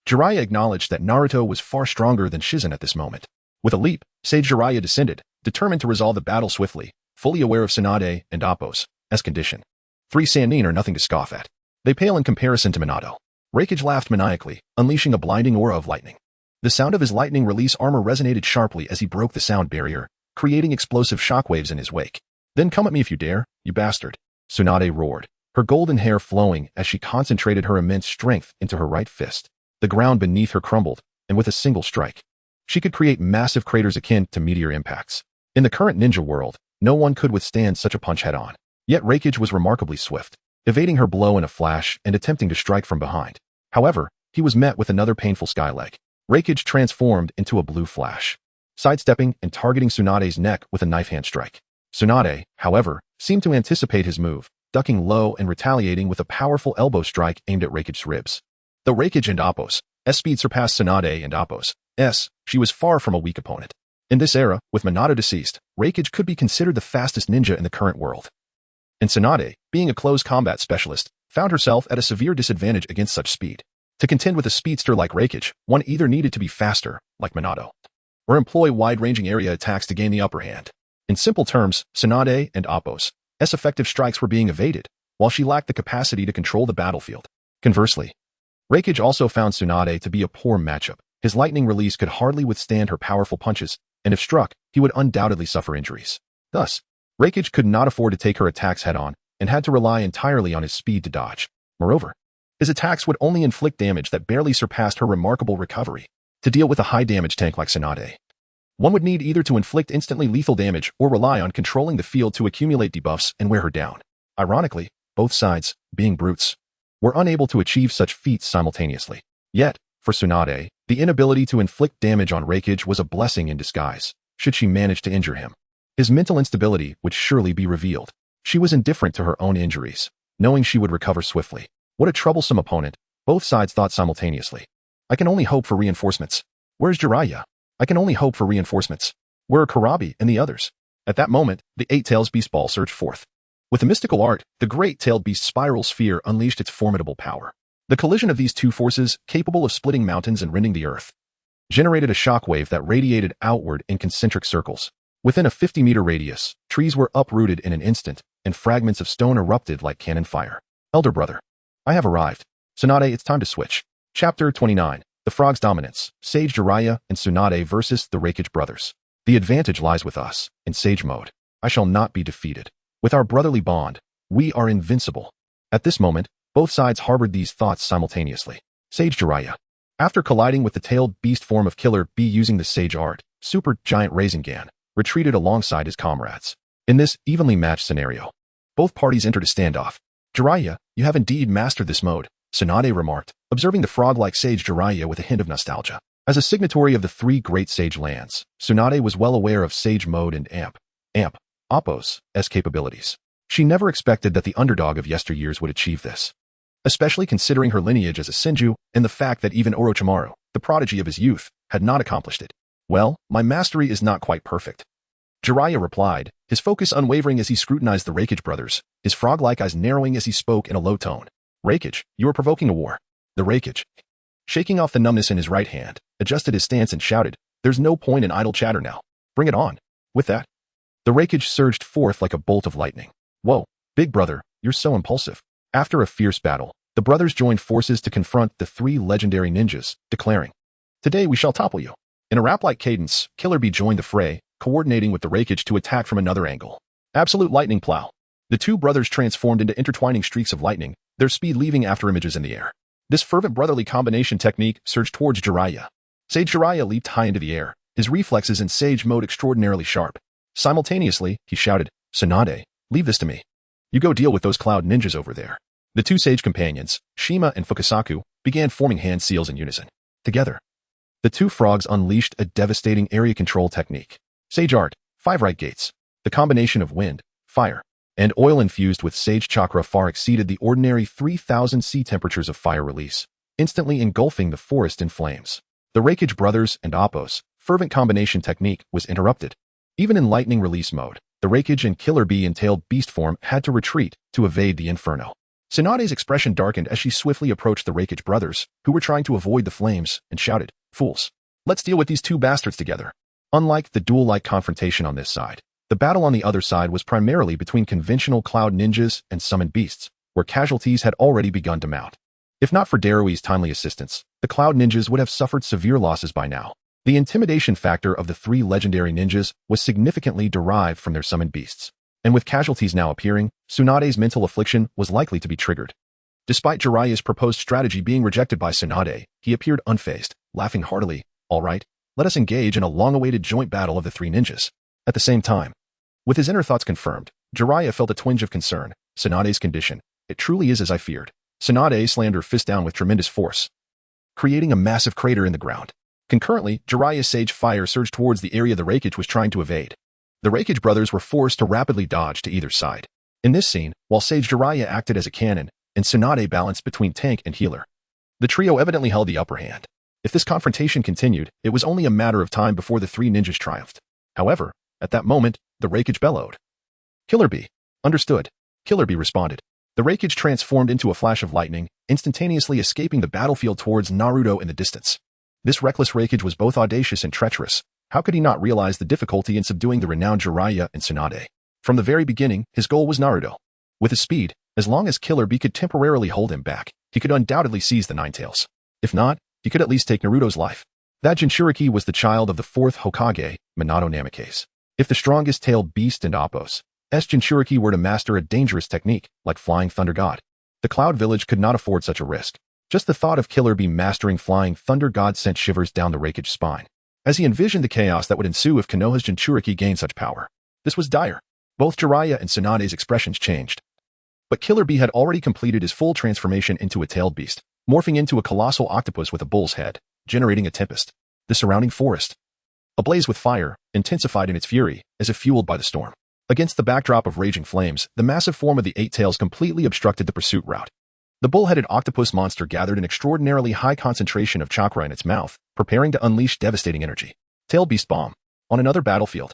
Jiraiya acknowledged that Naruto was far stronger than Shizen at this moment. With a leap, Sage Jiraiya descended, determined to resolve the battle swiftly, fully aware of Tsunade and Appos, as condition. Three Sannin are nothing to scoff at. They pale in comparison to Minato. Raikage laughed maniacally, unleashing a blinding aura of lightning. The sound of his lightning release armor resonated sharply as he broke the sound barrier, creating explosive shockwaves in his wake. "Then come at me if you dare, you bastard," Tsunade roared, her golden hair flowing as she concentrated her immense strength into her right fist. The ground beneath her crumbled, and with a single strike, she could create massive craters akin to meteor impacts. In the current ninja world, no one could withstand such a punch head-on. Yet Raikage was remarkably swift, evading her blow in a flash and attempting to strike from behind. However, he was met with another painful skyleg. Raikage transformed into a blue flash, sidestepping and targeting Tsunade's neck with a knife hand strike. Tsunade, however, seemed to anticipate his move, ducking low and retaliating with a powerful elbow strike aimed at Raikage's ribs. Though Raikage and Appos' speed surpassed Tsunade and Appos', she was far from a weak opponent. In this era, with Minato deceased, Raikage could be considered the fastest ninja in the current world. And Tsunade, being a close combat specialist, found herself at a severe disadvantage against such speed. To contend with a speedster like Raikage, one either needed to be faster, like Minato, or employ wide-ranging area attacks to gain the upper hand. In simple terms, Tsunade and Appos' effective strikes were being evaded, while she lacked the capacity to control the battlefield. Conversely, Raikage also found Tsunade to be a poor matchup. His lightning release could hardly withstand her powerful punches, and if struck, he would undoubtedly suffer injuries. Thus, Raikage could not afford to take her attacks head-on, and had to rely entirely on his speed to dodge. Moreover, his attacks would only inflict damage that barely surpassed her remarkable recovery. To deal with a high-damage tank like Tsunade, One would need either to inflict instantly lethal damage or rely on controlling the field to accumulate debuffs and wear her down. Ironically, both sides, being brutes, were unable to achieve such feats simultaneously. Yet, for Tsunade, the inability to inflict damage on Raikage was a blessing in disguise, should she manage to injure him. His mental instability would surely be revealed. She was indifferent to her own injuries, knowing she would recover swiftly. What a troublesome opponent, both sides thought simultaneously. I can only hope for reinforcements. Where's Jiraiya? I can only hope for reinforcements. Where are Karabi and the others? At that moment, the Eight-Tails Beast Ball surged forth. With the mystical art, the Great-Tailed Beast Spiral Sphere unleashed its formidable power. The collision of these two forces, capable of splitting mountains and rending the earth, generated a shockwave that radiated outward in concentric circles. Within a 50-meter radius, trees were uprooted in an instant, and fragments of stone erupted like cannon fire. Elder brother, I have arrived. Tsunade, it's time to switch. Chapter 29. The Frog's Dominance, Sage Jiraiya and Tsunade versus the Raikage brothers. The advantage lies with us. In Sage mode, I shall not be defeated. With our brotherly bond, we are invincible. At this moment, both sides harbored these thoughts simultaneously. Sage Jiraiya. After colliding with the tailed beast form of Killer Bee using the Sage art, Super Giant Rasengan retreated alongside his comrades. In this evenly matched scenario, both parties entered a standoff. Jiraiya, you have indeed mastered this mode, Tsunade remarked, observing the frog-like Sage Jiraiya with a hint of nostalgia. As a signatory of the three great Sage lands, Tsunade was well aware of Sage mode and Appo's capabilities. She never expected that the underdog of yesteryears would achieve this, especially considering her lineage as a Senju and the fact that even Orochimaru, the prodigy of his youth, had not accomplished it. Well, my mastery is not quite perfect, Jiraiya replied, his focus unwavering as he scrutinized the Raikage brothers, his frog-like eyes narrowing as he spoke in a low tone. Raikage, you are provoking a war. The Raikage, shaking off the numbness in his right hand, adjusted his stance and shouted, there's no point in idle chatter now. Bring it on. With that, the Raikage surged forth like a bolt of lightning. Whoa, big brother, you're so impulsive. After a fierce battle, the brothers joined forces to confront the three legendary ninjas, declaring, today we shall topple you. In a rap-like cadence, Killer Bee joined the fray, coordinating with the Raikage to attack from another angle. Absolute lightning plow. The two brothers transformed into intertwining streaks of lightning, their speed leaving afterimages in the air. This fervent brotherly combination technique surged towards Jiraiya. Sage Jiraiya leaped high into the air, his reflexes in Sage mode extraordinarily sharp. Simultaneously, he shouted, Tsunade, leave this to me. You go deal with those cloud ninjas over there. The two Sage companions, Shima and Fukasaku, began forming hand seals in unison. Together, the two frogs unleashed a devastating area control technique. Sage Art, 5 right gates. The combination of wind, fire, and oil infused with Sage Chakra far exceeded the ordinary 3,000 C temperatures of fire release, instantly engulfing the forest in flames. The Raikage brothers and Appo's fervent combination technique was interrupted. Even in lightning release mode, the Raikage and Killer Bee in tailed beast form had to retreat to evade the inferno. Tsunade's expression darkened as she swiftly approached the Raikage brothers, who were trying to avoid the flames, and shouted, fools, let's deal with these two bastards together. Unlike the duel-like confrontation on this side, the battle on the other side was primarily between conventional cloud ninjas and summoned beasts, where casualties had already begun to mount. If not for Darui's timely assistance, the cloud ninjas would have suffered severe losses by now. The intimidation factor of the three legendary ninjas was significantly derived from their summoned beasts, and with casualties now appearing, Tsunade's mental affliction was likely to be triggered. Despite Jiraiya's proposed strategy being rejected by Tsunade, he appeared unfazed, laughing heartily. All right, let us engage in a long-awaited joint battle of the three ninjas. At the same time, with his inner thoughts confirmed, Jiraiya felt a twinge of concern. Tsunade's condition. It truly is as I feared. Tsunade slammed her fist down with tremendous force, creating a massive crater in the ground. Concurrently, Jiraiya's Sage Fire surged towards the area the Raikage was trying to evade. The Raikage brothers were forced to rapidly dodge to either side. In this scene, while Sage Jiraiya acted as a cannon, and Tsunade balanced between tank and healer, the trio evidently held the upper hand. If this confrontation continued, it was only a matter of time before the three ninjas triumphed. However, at that moment, the Raikage bellowed. Killer Bee. Understood. Killer Bee responded. The Raikage transformed into a flash of lightning, instantaneously escaping the battlefield towards Naruto in the distance. This reckless Raikage was both audacious and treacherous. How could he not realize the difficulty in subduing the renowned Jiraiya and Tsunade? From the very beginning, his goal was Naruto. With his speed, as long as Killer Bee could temporarily hold him back, he could undoubtedly seize the Nine Tails. If not, he could at least take Naruto's life. That Jinchuriki was the child of the fourth Hokage, Minato Namikaze. If the strongest tailed beast and Appo's Jinchuriki were to master a dangerous technique, like Flying Thunder God, the Cloud Village could not afford such a risk. Just the thought of Killer Bee mastering Flying Thunder God sent shivers down the Raikage spine. as he envisioned the chaos that would ensue if Konoha's Jinchuriki gained such power. This was dire. Both Jiraiya and Tsunade's expressions changed. But Killer Bee had already completed his full transformation into a tailed beast, morphing into a colossal octopus with a bull's head, generating a tempest. The surrounding forest, ablaze with fire, intensified in its fury, as if fueled by the storm. Against the backdrop of raging flames, the massive form of the Eight Tails completely obstructed the pursuit route. The bull-headed octopus monster gathered an extraordinarily high concentration of chakra in its mouth, preparing to unleash devastating energy. Tail Beast Bomb. On another battlefield,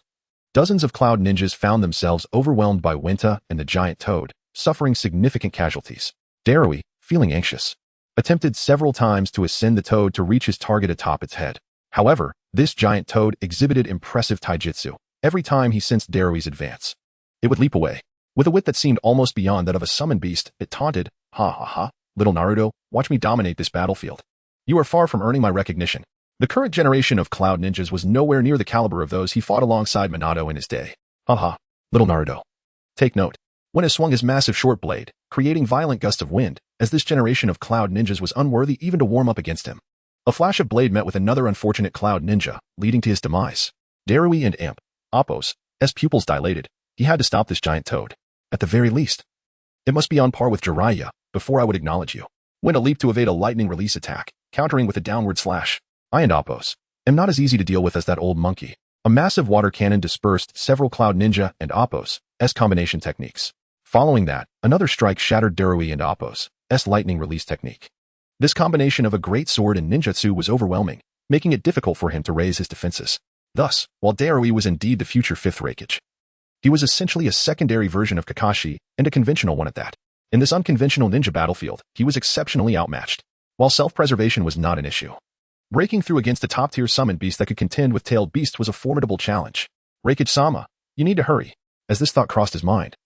dozens of Cloud Ninjas found themselves overwhelmed by Winta and the giant toad, suffering significant casualties. Darui, feeling anxious, attempted several times to ascend the toad to reach his target atop its head. However, this giant toad exhibited impressive taijutsu. Every time he sensed Darui's advance, it would leap away. With a wit that seemed almost beyond that of a summoned beast, it taunted, "Ha ha ha, little Naruto, watch me dominate this battlefield. You are far from earning my recognition." The current generation of Cloud Ninjas was nowhere near the caliber of those he fought alongside Minato in his day. "Ha ha, little Naruto." Take note. When he swung his massive short blade, creating violent gusts of wind, as this generation of Cloud Ninjas was unworthy even to warm up against him. A flash of blade met with another unfortunate Cloud Ninja, leading to his demise. Darui and Imp, Appo's pupils dilated. He had to stop this giant toad. At the very least, it must be on par with Jiraiya, before I would acknowledge you. Winta leaped to evade a lightning release attack, countering with a downward slash. I and Appo's am not as easy to deal with as that old monkey. A massive water cannon dispersed several Cloud Ninja and Appo's combination techniques. Following that, another strike shattered Darui and Appo's lightning release technique. This combination of a great sword and ninjutsu was overwhelming, making it difficult for him to raise his defenses. Thus, while Darui was indeed the future fifth Raikage, he was essentially a secondary version of Kakashi, and a conventional one at that. In this unconventional ninja battlefield, he was exceptionally outmatched, while self-preservation was not an issue. Breaking through against a top-tier summoned beast that could contend with tailed beasts was a formidable challenge. Raikage-sama, you need to hurry. As this thought crossed his mind,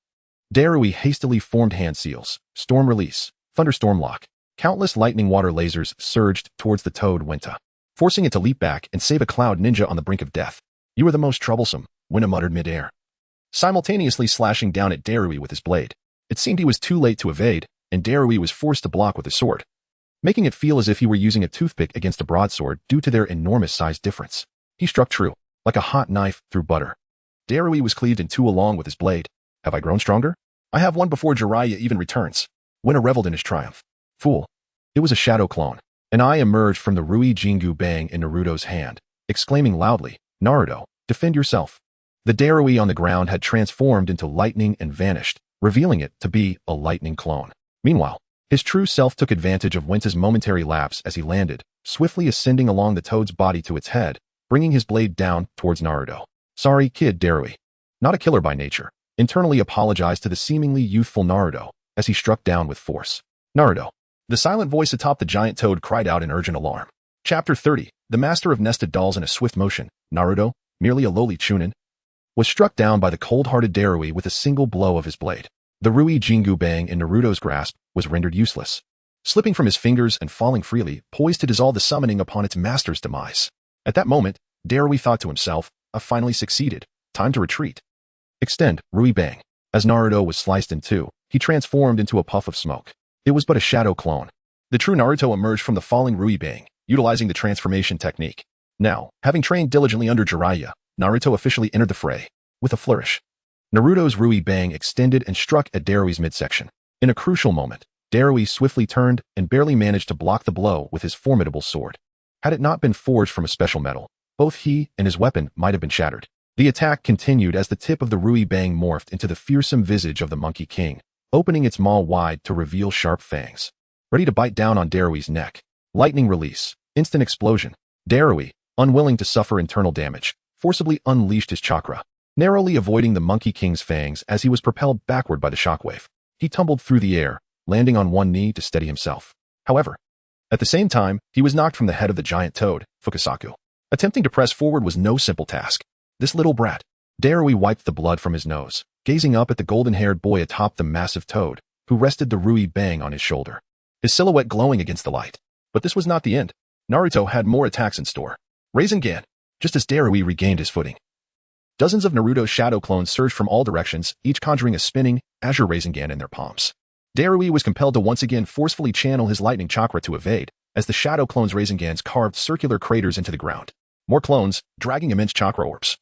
Darui hastily formed hand seals, storm release, thunderstorm lock. Countless lightning water lasers surged towards the toad Winta, forcing it to leap back and save a Cloud Ninja on the brink of death. You are the most troublesome, Winta muttered midair, simultaneously slashing down at Darui with his blade. It seemed he was too late to evade, and Darui was forced to block with his sword, making it feel as if he were using a toothpick against a broadsword due to their enormous size difference. He struck true, like a hot knife through butter. Darui was cleaved in two along with his blade. Have I grown stronger? I have one before Jiraiya even returns. Winta reveled in his triumph. Fool. It was a shadow clone. An eye emerged from the Rui Jingu Bang in Naruto's hand, exclaiming loudly, Naruto, defend yourself. The Darui on the ground had transformed into lightning and vanished, revealing it to be a lightning clone. Meanwhile, his true self took advantage of Winta's momentary lapse as he landed, swiftly ascending along the toad's body to its head, bringing his blade down towards Naruto. Sorry, kid Darui. Not a killer by nature. Internally apologized to the seemingly youthful Naruto as he struck down with force. Naruto. The silent voice atop the giant toad cried out in urgent alarm. Chapter 30. The master of nested dolls in a swift motion, Naruto, merely a lowly Chunin, was struck down by the cold-hearted Darui with a single blow of his blade. The Rui Jingu Bang in Naruto's grasp was rendered useless, slipping from his fingers and falling freely, poised to dissolve the summoning upon its master's demise. At that moment, Darui thought to himself, I've finally succeeded. Time to retreat. Extend, Rui Bang. As Naruto was sliced in two, he transformed into a puff of smoke. It was but a shadow clone. The true Naruto emerged from the falling Rui Bang, utilizing the transformation technique. Now, having trained diligently under Jiraiya, Naruto officially entered the fray. With a flourish, Naruto's Rui Bang extended and struck at Darui's midsection. In a crucial moment, Darui swiftly turned and barely managed to block the blow with his formidable sword. Had it not been forged from a special metal, both he and his weapon might have been shattered. The attack continued as the tip of the Rui Bang morphed into the fearsome visage of the Monkey King, opening its maw wide to reveal sharp fangs, ready to bite down on Darui's neck. Lightning release, instant explosion. Darui, unwilling to suffer internal damage, forcibly unleashed his chakra, narrowly avoiding the Monkey King's fangs as he was propelled backward by the shockwave. He tumbled through the air, landing on one knee to steady himself. However, at the same time, he was knocked from the head of the giant toad, Fukasaku. Attempting to press forward was no simple task. This little brat. Darui wiped the blood from his nose, gazing up at the golden-haired boy atop the massive toad, who rested the Rui Bang on his shoulder, his silhouette glowing against the light. But this was not the end. Naruto had more attacks in store. Rasengan, just as Darui regained his footing. Dozens of Naruto's shadow clones surged from all directions, each conjuring a spinning, azure Rasengan in their palms. Darui was compelled to once again forcefully channel his lightning chakra to evade, as the shadow clones' Rasengans carved circular craters into the ground. More clones, dragging immense chakra orbs,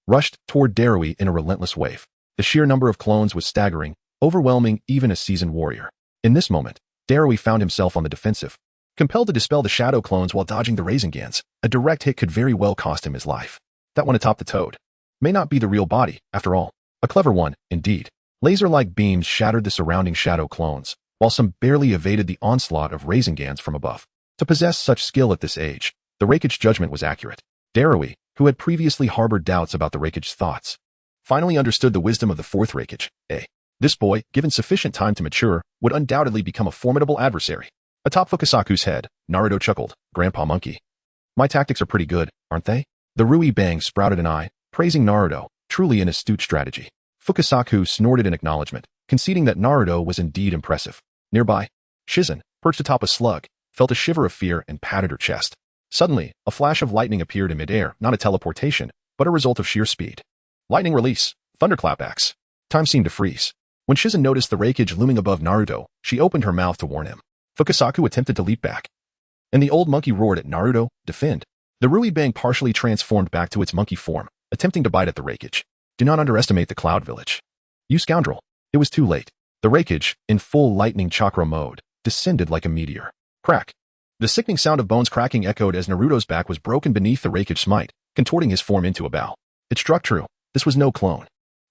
rushed toward Darui in a relentless wave. The sheer number of clones was staggering, overwhelming even a seasoned warrior. In this moment, Darui found himself on the defensive. Compelled to dispel the shadow clones while dodging the Razengans, a direct hit could very well cost him his life. That one atop the toad may not be the real body, after all. A clever one, indeed. Laser-like beams shattered the surrounding shadow clones, while some barely evaded the onslaught of Razengans from above. To possess such skill at this age, the Raikage's judgment was accurate. Darui, who had previously harbored doubts about the Raikage's thoughts, finally understood the wisdom of the fourth Raikage. This boy, given sufficient time to mature, would undoubtedly become a formidable adversary. Atop Fukasaku's head, Naruto chuckled, Grandpa Monkey. My tactics are pretty good, aren't they? The Rui Bang sprouted an eye, praising Naruto, truly an astute strategy. Fukasaku snorted in acknowledgement, conceding that Naruto was indeed impressive. Nearby, Shizen, perched atop a slug, felt a shiver of fear and patted her chest. Suddenly, a flash of lightning appeared in midair, not a teleportation, but a result of sheer speed. Lightning release, thunderclap axe. Time seemed to freeze. When Shizen noticed the Raikage looming above Naruto, she opened her mouth to warn him. Fukasaku attempted to leap back, and the old monkey roared at Naruto, defend. The Rui Bang partially transformed back to its monkey form, attempting to bite at the Raikage. Do not underestimate the Cloud Village. You scoundrel. It was too late. The Raikage, in full lightning chakra mode, descended like a meteor. Crack. The sickening sound of bones cracking echoed as Naruto's back was broken beneath the Raikage's smite, contorting his form into a bow. It struck true. This was no clone.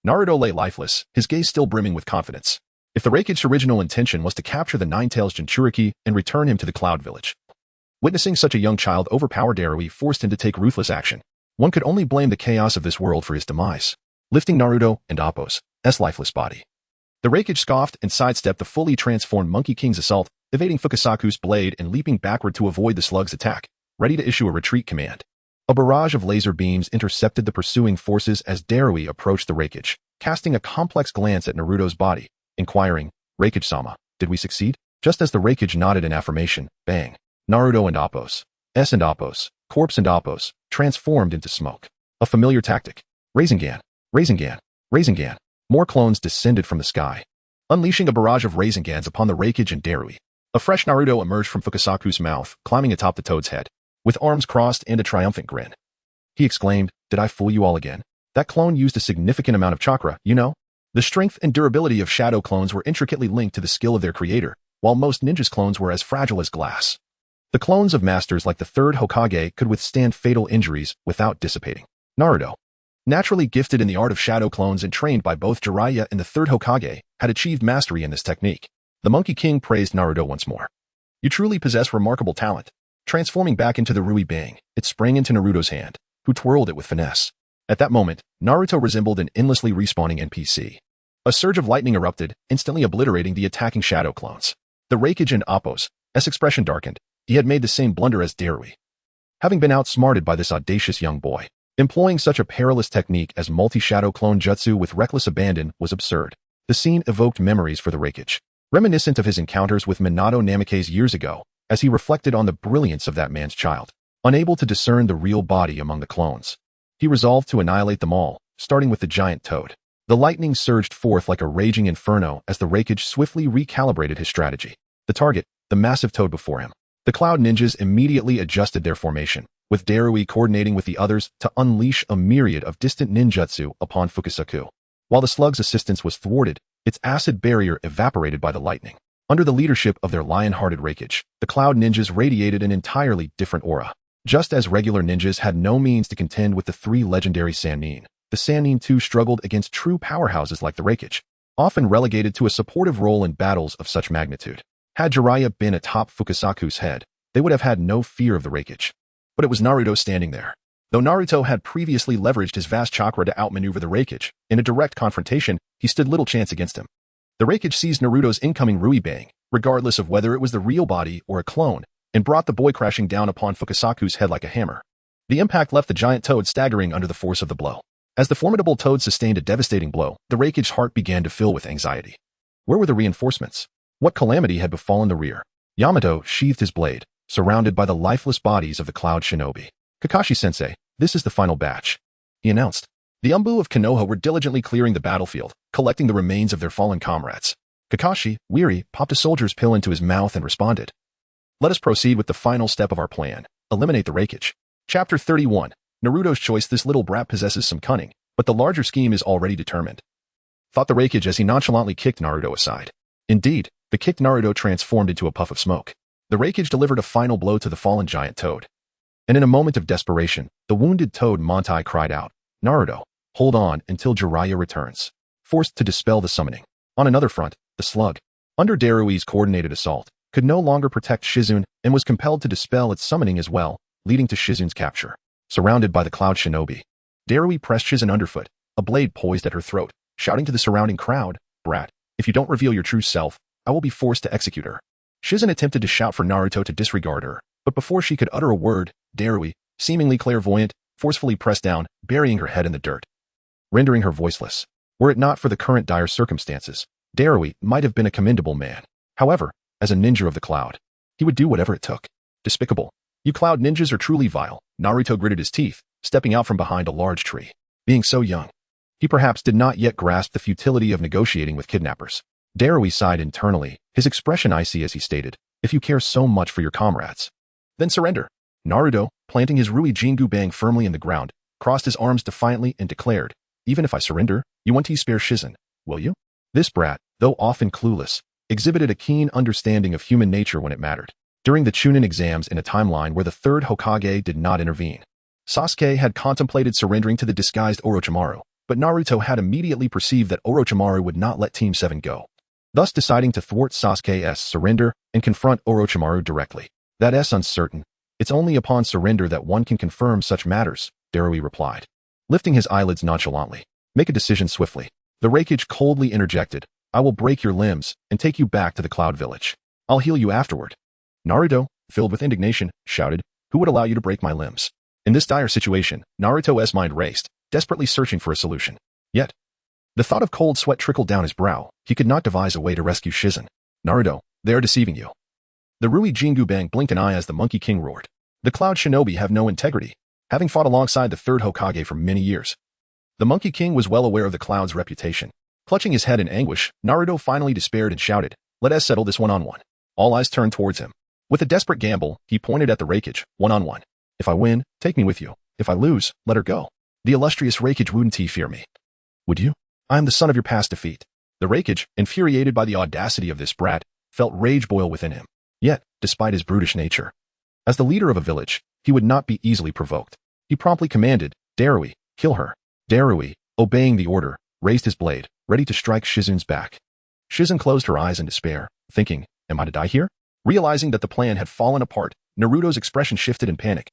Naruto lay lifeless, his gaze still brimming with confidence. If the Raikage's original intention was to capture the Nine-Tails Jinchuriki and return him to the Cloud Village, witnessing such a young child overpower Darui forced him to take ruthless action. One could only blame the chaos of this world for his demise, lifting Naruto and Appo's lifeless body. The Raikage scoffed and sidestepped the fully transformed Monkey King's assault, evading Fukasaku's blade and leaping backward to avoid the slug's attack, ready to issue a retreat command. A barrage of laser beams intercepted the pursuing forces as Darui approached the Raikage, casting a complex glance at Naruto's body, inquiring, Raikage-sama, did we succeed? Just as the Raikage nodded in affirmation, bang. Naruto and Appo's corpse and Appo's, transformed into smoke. A familiar tactic. Rasengan, Rasengan, Rasengan. More clones descended from the sky, unleashing a barrage of Rasengans upon the Raikage and Darui. A fresh Naruto emerged from Fukasaku's mouth, climbing atop the toad's head, with arms crossed and a triumphant grin. He exclaimed, did I fool you all again? That clone used a significant amount of chakra, you know? The strength and durability of shadow clones were intricately linked to the skill of their creator, while most ninjas' clones were as fragile as glass. The clones of masters like the third Hokage could withstand fatal injuries without dissipating. Naruto, naturally gifted in the art of shadow clones and trained by both Jiraiya and the third Hokage, had achieved mastery in this technique. The Monkey King praised Naruto once more. You truly possess remarkable talent. Transforming back into the Rui Bang, it sprang into Naruto's hand, who twirled it with finesse. At that moment, Naruto resembled an endlessly respawning NPC. A surge of lightning erupted, instantly obliterating the attacking shadow clones. The Raikage and Appo's expression darkened. He had made the same blunder as Darui, having been outsmarted by this audacious young boy. Employing such a perilous technique as multi-shadow clone jutsu with reckless abandon was absurd. The scene evoked memories for the Raikage, reminiscent of his encounters with Minato Namikaze years ago, as he reflected on the brilliance of that man's child. Unable to discern the real body among the clones, he resolved to annihilate them all, starting with the giant toad. The lightning surged forth like a raging inferno as the Raikage swiftly recalibrated his strategy. The target, the massive toad before him. The Cloud Ninjas immediately adjusted their formation, with Darui coordinating with the others to unleash a myriad of distant ninjutsu upon Fukasaku. While the slug's assistance was thwarted, its acid barrier evaporated by the lightning. Under the leadership of their lion-hearted Raikage, the Cloud Ninjas radiated an entirely different aura. Just as regular ninjas had no means to contend with the three legendary Sannin, the Sannin too struggled against true powerhouses like the Raikage, often relegated to a supportive role in battles of such magnitude. Had Jiraiya been atop Fukasaku's head, they would have had no fear of the Raikage. But it was Naruto standing there. Though Naruto had previously leveraged his vast chakra to outmaneuver the Raikage, in a direct confrontation, he stood little chance against him. The Raikage seized Naruto's incoming Rui Bang, regardless of whether it was the real body or a clone, and brought the boy crashing down upon Fukasaku's head like a hammer. The impact left the giant toad staggering under the force of the blow. As the formidable toad sustained a devastating blow, the Raikage's heart began to fill with anxiety. Where were the reinforcements? What calamity had befallen the rear? Yamato sheathed his blade, surrounded by the lifeless bodies of the Cloud Shinobi. Kakashi-sensei, this is the final batch, he announced. The Umbu of Konoha were diligently clearing the battlefield, collecting the remains of their fallen comrades. Kakashi, weary, popped a soldier's pill into his mouth and responded. Let us proceed with the final step of our plan, eliminate the Raikage. Chapter 31. Naruto's choice. This little brat possesses some cunning, but the larger scheme is already determined, thought the Raikage as he nonchalantly kicked Naruto aside. Indeed, the kicked Naruto transformed into a puff of smoke. The Raikage delivered a final blow to the fallen giant toad. And in a moment of desperation, the wounded toad Montai cried out, "Naruto, hold on until Jiraiya returns," forced to dispel the summoning. On another front, the slug, under Darui's coordinated assault, could no longer protect Shizune and was compelled to dispel its summoning as well, leading to Shizune's capture. Surrounded by the cloud shinobi, Darui pressed Shizune underfoot, a blade poised at her throat, shouting to the surrounding crowd, "Brat, if you don't reveal your true self, I will be forced to execute her." Shizune attempted to shout for Naruto to disregard her, but before she could utter a word, Darui, seemingly clairvoyant, forcefully pressed down, burying her head in the dirt, rendering her voiceless. Were it not for the current dire circumstances, Darui might have been a commendable man. However, as a ninja of the cloud, he would do whatever it took. Despicable. You cloud ninjas are truly vile. Naruto gritted his teeth, stepping out from behind a large tree. Being so young, he perhaps did not yet grasp the futility of negotiating with kidnappers. Darui sighed internally, his expression icy as he stated, "If you care so much for your comrades, then surrender." Naruto, planting his Rui Jingu Bang firmly in the ground, crossed his arms defiantly and declared, "Even if I surrender, you want to spare Shizune, will you?" This brat, though often clueless, exhibited a keen understanding of human nature when it mattered. During the Chunin exams in a timeline where the third Hokage did not intervene, Sasuke had contemplated surrendering to the disguised Orochimaru, but Naruto had immediately perceived that Orochimaru would not let Team 7 go, thus deciding to thwart Sasuke's surrender and confront Orochimaru directly. "That's uncertain. It's only upon surrender that one can confirm such matters," Darui replied, lifting his eyelids nonchalantly. "Make a decision swiftly." The Raikage coldly interjected, "I will break your limbs and take you back to the Cloud Village. I'll heal you afterward." Naruto, filled with indignation, shouted, "Who would allow you to break my limbs?" In this dire situation, Naruto's mind raced, desperately searching for a solution. Yet, the thought of cold sweat trickled down his brow. He could not devise a way to rescue Shizune. "Naruto, they are deceiving you." The Rui Jingu Bang blinked an eye as the Monkey King roared. "The Cloud Shinobi have no integrity, having fought alongside the third Hokage for many years." The Monkey King was well aware of the Cloud's reputation. Clutching his head in anguish, Naruto finally despaired and shouted, "Let us settle this one-on-one." All eyes turned towards him. With a desperate gamble, he pointed at the Raikage, "One-on-one. If I win, take me with you. If I lose, let her go." The illustrious Raikage, "Wouldn't he fear me?" "Would you? I am the son of your past defeat." The Raikage, infuriated by the audacity of this brat, felt rage boil within him. Yet, despite his brutish nature, as the leader of a village, he would not be easily provoked. He promptly commanded, "Darui, kill her." Darui, obeying the order, raised his blade, ready to strike Shizune's back. Shizune closed her eyes in despair, thinking, "Am I to die here?" Realizing that the plan had fallen apart, Naruto's expression shifted in panic,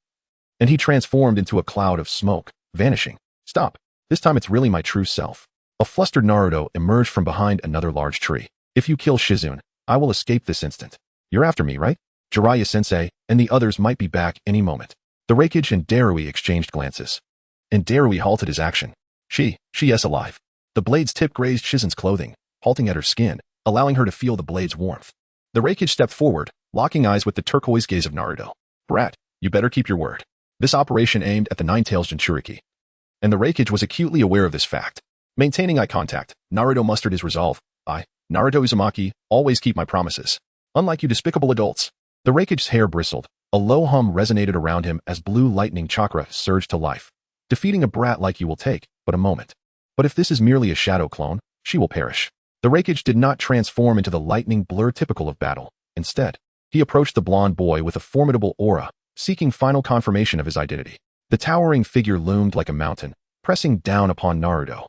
and he transformed into a cloud of smoke, vanishing. "Stop. This time it's really my true self." A flustered Naruto emerged from behind another large tree. "If you kill Shizune, I will escape this instant. You're after me, right? Jiraiya-sensei and the others might be back any moment." The Raikage and Darui exchanged glances, and Darui halted his action. She is alive." The blade's tip grazed Shizune's clothing, halting at her skin, allowing her to feel the blade's warmth. The Raikage stepped forward, locking eyes with the turquoise gaze of Naruto. "Brat, you better keep your word." This operation aimed at the Nine-Tails Jinchuriki, and the Raikage was acutely aware of this fact. Maintaining eye contact, Naruto mustered his resolve. "I, Naruto Uzumaki, always keep my promises. Unlike you despicable adults." The Raikage's hair bristled. A low hum resonated around him as blue lightning chakra surged to life. "Defeating a brat like you will take but a moment. But if this is merely a shadow clone, she will perish." The Raikage did not transform into the lightning blur typical of battle. Instead, he approached the blonde boy with a formidable aura, seeking final confirmation of his identity. The towering figure loomed like a mountain, pressing down upon Naruto,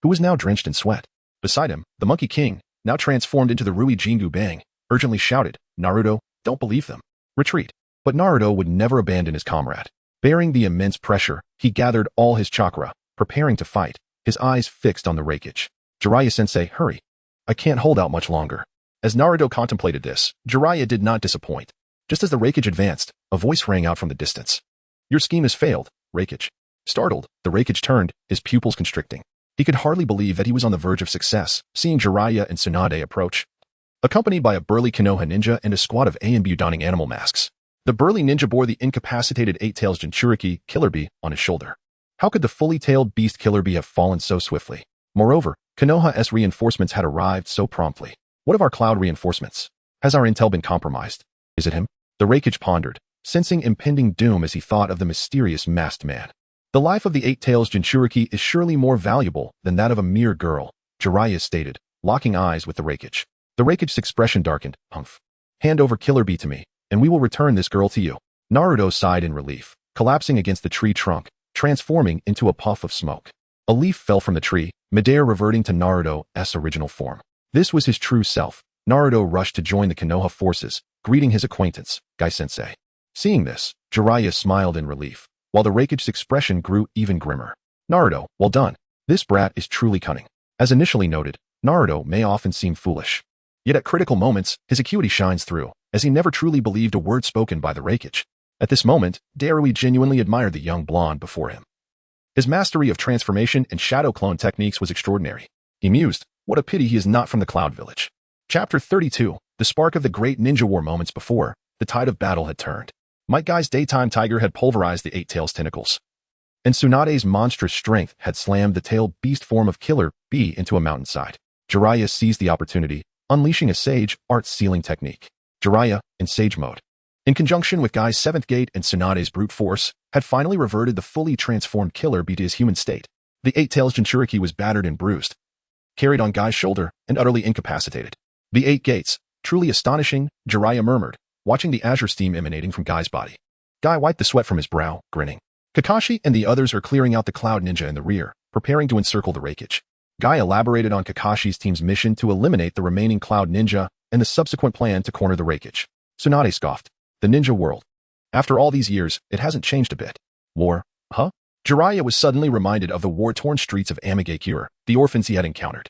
who was now drenched in sweat. Beside him, the Monkey King, now transformed into the Rui Jingu Bang, urgently shouted, "Naruto, don't believe them. Retreat." But Naruto would never abandon his comrade. Bearing the immense pressure, he gathered all his chakra, preparing to fight, his eyes fixed on the Raikage. "Jiraiya-sensei, hurry. I can't hold out much longer." As Naruto contemplated this, Jiraiya did not disappoint. Just as the Raikage advanced, a voice rang out from the distance. "Your scheme has failed, Raikage." Startled, the Raikage turned, his pupils constricting. He could hardly believe that he was on the verge of success, seeing Jiraiya and Tsunade approach, accompanied by a burly Konoha ninja and a squad of AMBU donning animal masks. The burly ninja bore the incapacitated Eight-Tails Jinchuriki, Killer Bee, on his shoulder. How could the fully-tailed beast Killer Bee have fallen so swiftly? Moreover, Konoha's reinforcements had arrived so promptly. What of our cloud reinforcements? Has our intel been compromised? Is it him? The Raikage pondered, sensing impending doom as he thought of the mysterious masked man. The life of the Eight-Tails Jinchuriki is surely more valuable than that of a mere girl, Jiraiya stated, locking eyes with the Raikage. The Raikage's expression darkened. Humph. Hand over Killer Bee to me, and we will return this girl to you. Naruto sighed in relief, collapsing against the tree trunk, transforming into a puff of smoke. A leaf fell from the tree, midair reverting to Naruto's original form. This was his true self. Naruto rushed to join the Konoha forces, greeting his acquaintance, Gai-sensei. Seeing this, Jiraiya smiled in relief, while the Raikage's expression grew even grimmer. Naruto, well done. This brat is truly cunning. As initially noted, Naruto may often seem foolish. Yet at critical moments, his acuity shines through, as he never truly believed a word spoken by the Raikage. At this moment, Darui genuinely admired the young blonde before him. His mastery of transformation and shadow clone techniques was extraordinary. He mused, what a pity he is not from the Cloud Village. Chapter 32, the spark of the great ninja war. Moments before, the tide of battle had turned. Might Guy's daytime tiger had pulverized the Eight-Tails tentacles, and Tsunade's monstrous strength had slammed the tailed beast form of Killer Bee into a mountainside. Jiraiya seized the opportunity, unleashing a Sage Art Sealing technique. Jiraiya, in Sage mode, in conjunction with Guy's seventh gate and Tsunade's brute force, had finally reverted the fully transformed Killer Bee to his human state. The Eight-Tails Jinchuriki was battered and bruised, carried on Guy's shoulder, and utterly incapacitated. The 8 gates, truly astonishing, Jiraiya murmured, watching the azure steam emanating from Guy's body. Guy wiped the sweat from his brow, grinning. Kakashi and the others are clearing out the Cloud Ninja in the rear, preparing to encircle the Raikage. Guy elaborated on Kakashi's team's mission to eliminate the remaining Cloud Ninja and the subsequent plan to corner the Raikage. Tsunade scoffed. The ninja world. After all these years, it hasn't changed a bit. War? Huh? Jiraiya was suddenly reminded of the war-torn streets of Amigakure, the orphans he had encountered,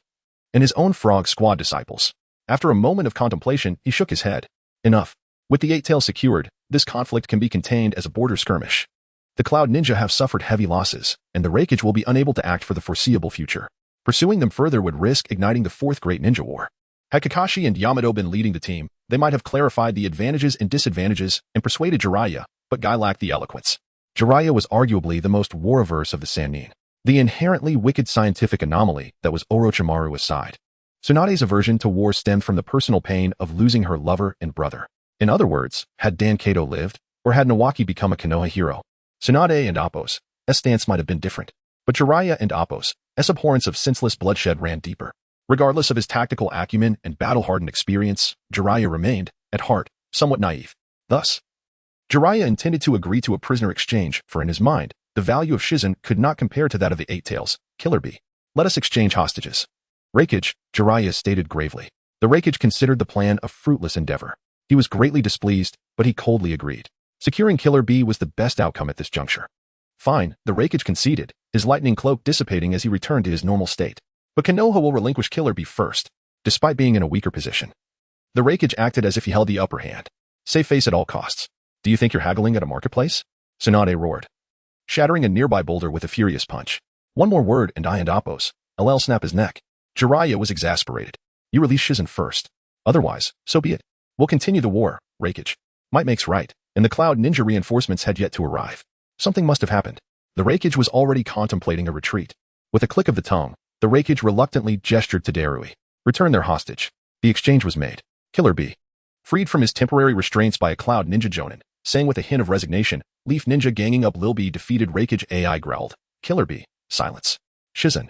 and his own Frog Squad disciples. After a moment of contemplation, he shook his head. Enough. With the Eight-Tails secured, this conflict can be contained as a border skirmish. The Cloud Ninja have suffered heavy losses, and the Raikage will be unable to act for the foreseeable future. Pursuing them further would risk igniting the Fourth Great Ninja War. Had Kakashi and Yamato been leading the team, they might have clarified the advantages and disadvantages and persuaded Jiraiya, but Guy lacked the eloquence. Jiraiya was arguably the most war-averse of the Sannin, the inherently wicked scientific anomaly that was Orochimaru aside. Tsunade's aversion to war stemmed from the personal pain of losing her lover and brother. In other words, had Dan Kato lived, or had Nawaki become a Konoha hero, Tsunade and Appo's stance might have been different. But Jiraiya and Appo's abhorrence of senseless bloodshed ran deeper. Regardless of his tactical acumen and battle-hardened experience, Jiraiya remained, at heart, somewhat naive. Thus, Jiraiya intended to agree to a prisoner exchange, for in his mind, the value of Shizen could not compare to that of the Eight-Tails, Killer Bee. Let us exchange hostages. Raikage, Jiraiya stated gravely. The Raikage considered the plan a fruitless endeavor. He was greatly displeased, but he coldly agreed. Securing Killer Bee was the best outcome at this juncture. Fine, the Raikage conceded, his lightning cloak dissipating as he returned to his normal state. But Konoha will relinquish Killer Bee first, despite being in a weaker position. The Raikage acted as if he held the upper hand. Save face at all costs. Do you think you're haggling at a marketplace? Tsunade roared, shattering a nearby boulder with a furious punch. One more word and I and Appo's LL snap his neck. Jiraiya was exasperated. You release Shizen first. Otherwise, so be it. We'll continue the war, Raikage. Might makes right, and the Cloud Ninja reinforcements had yet to arrive. Something must have happened. The Raikage was already contemplating a retreat. With a click of the tongue, the Raikage reluctantly gestured to Darui. Return their hostage. The exchange was made. Killer Bee, freed from his temporary restraints by a Cloud Ninja Jonin, saying with a hint of resignation, Leaf Ninja ganging up Lil Bee defeated Raikage AI growled. Killer Bee, silence. Shizen,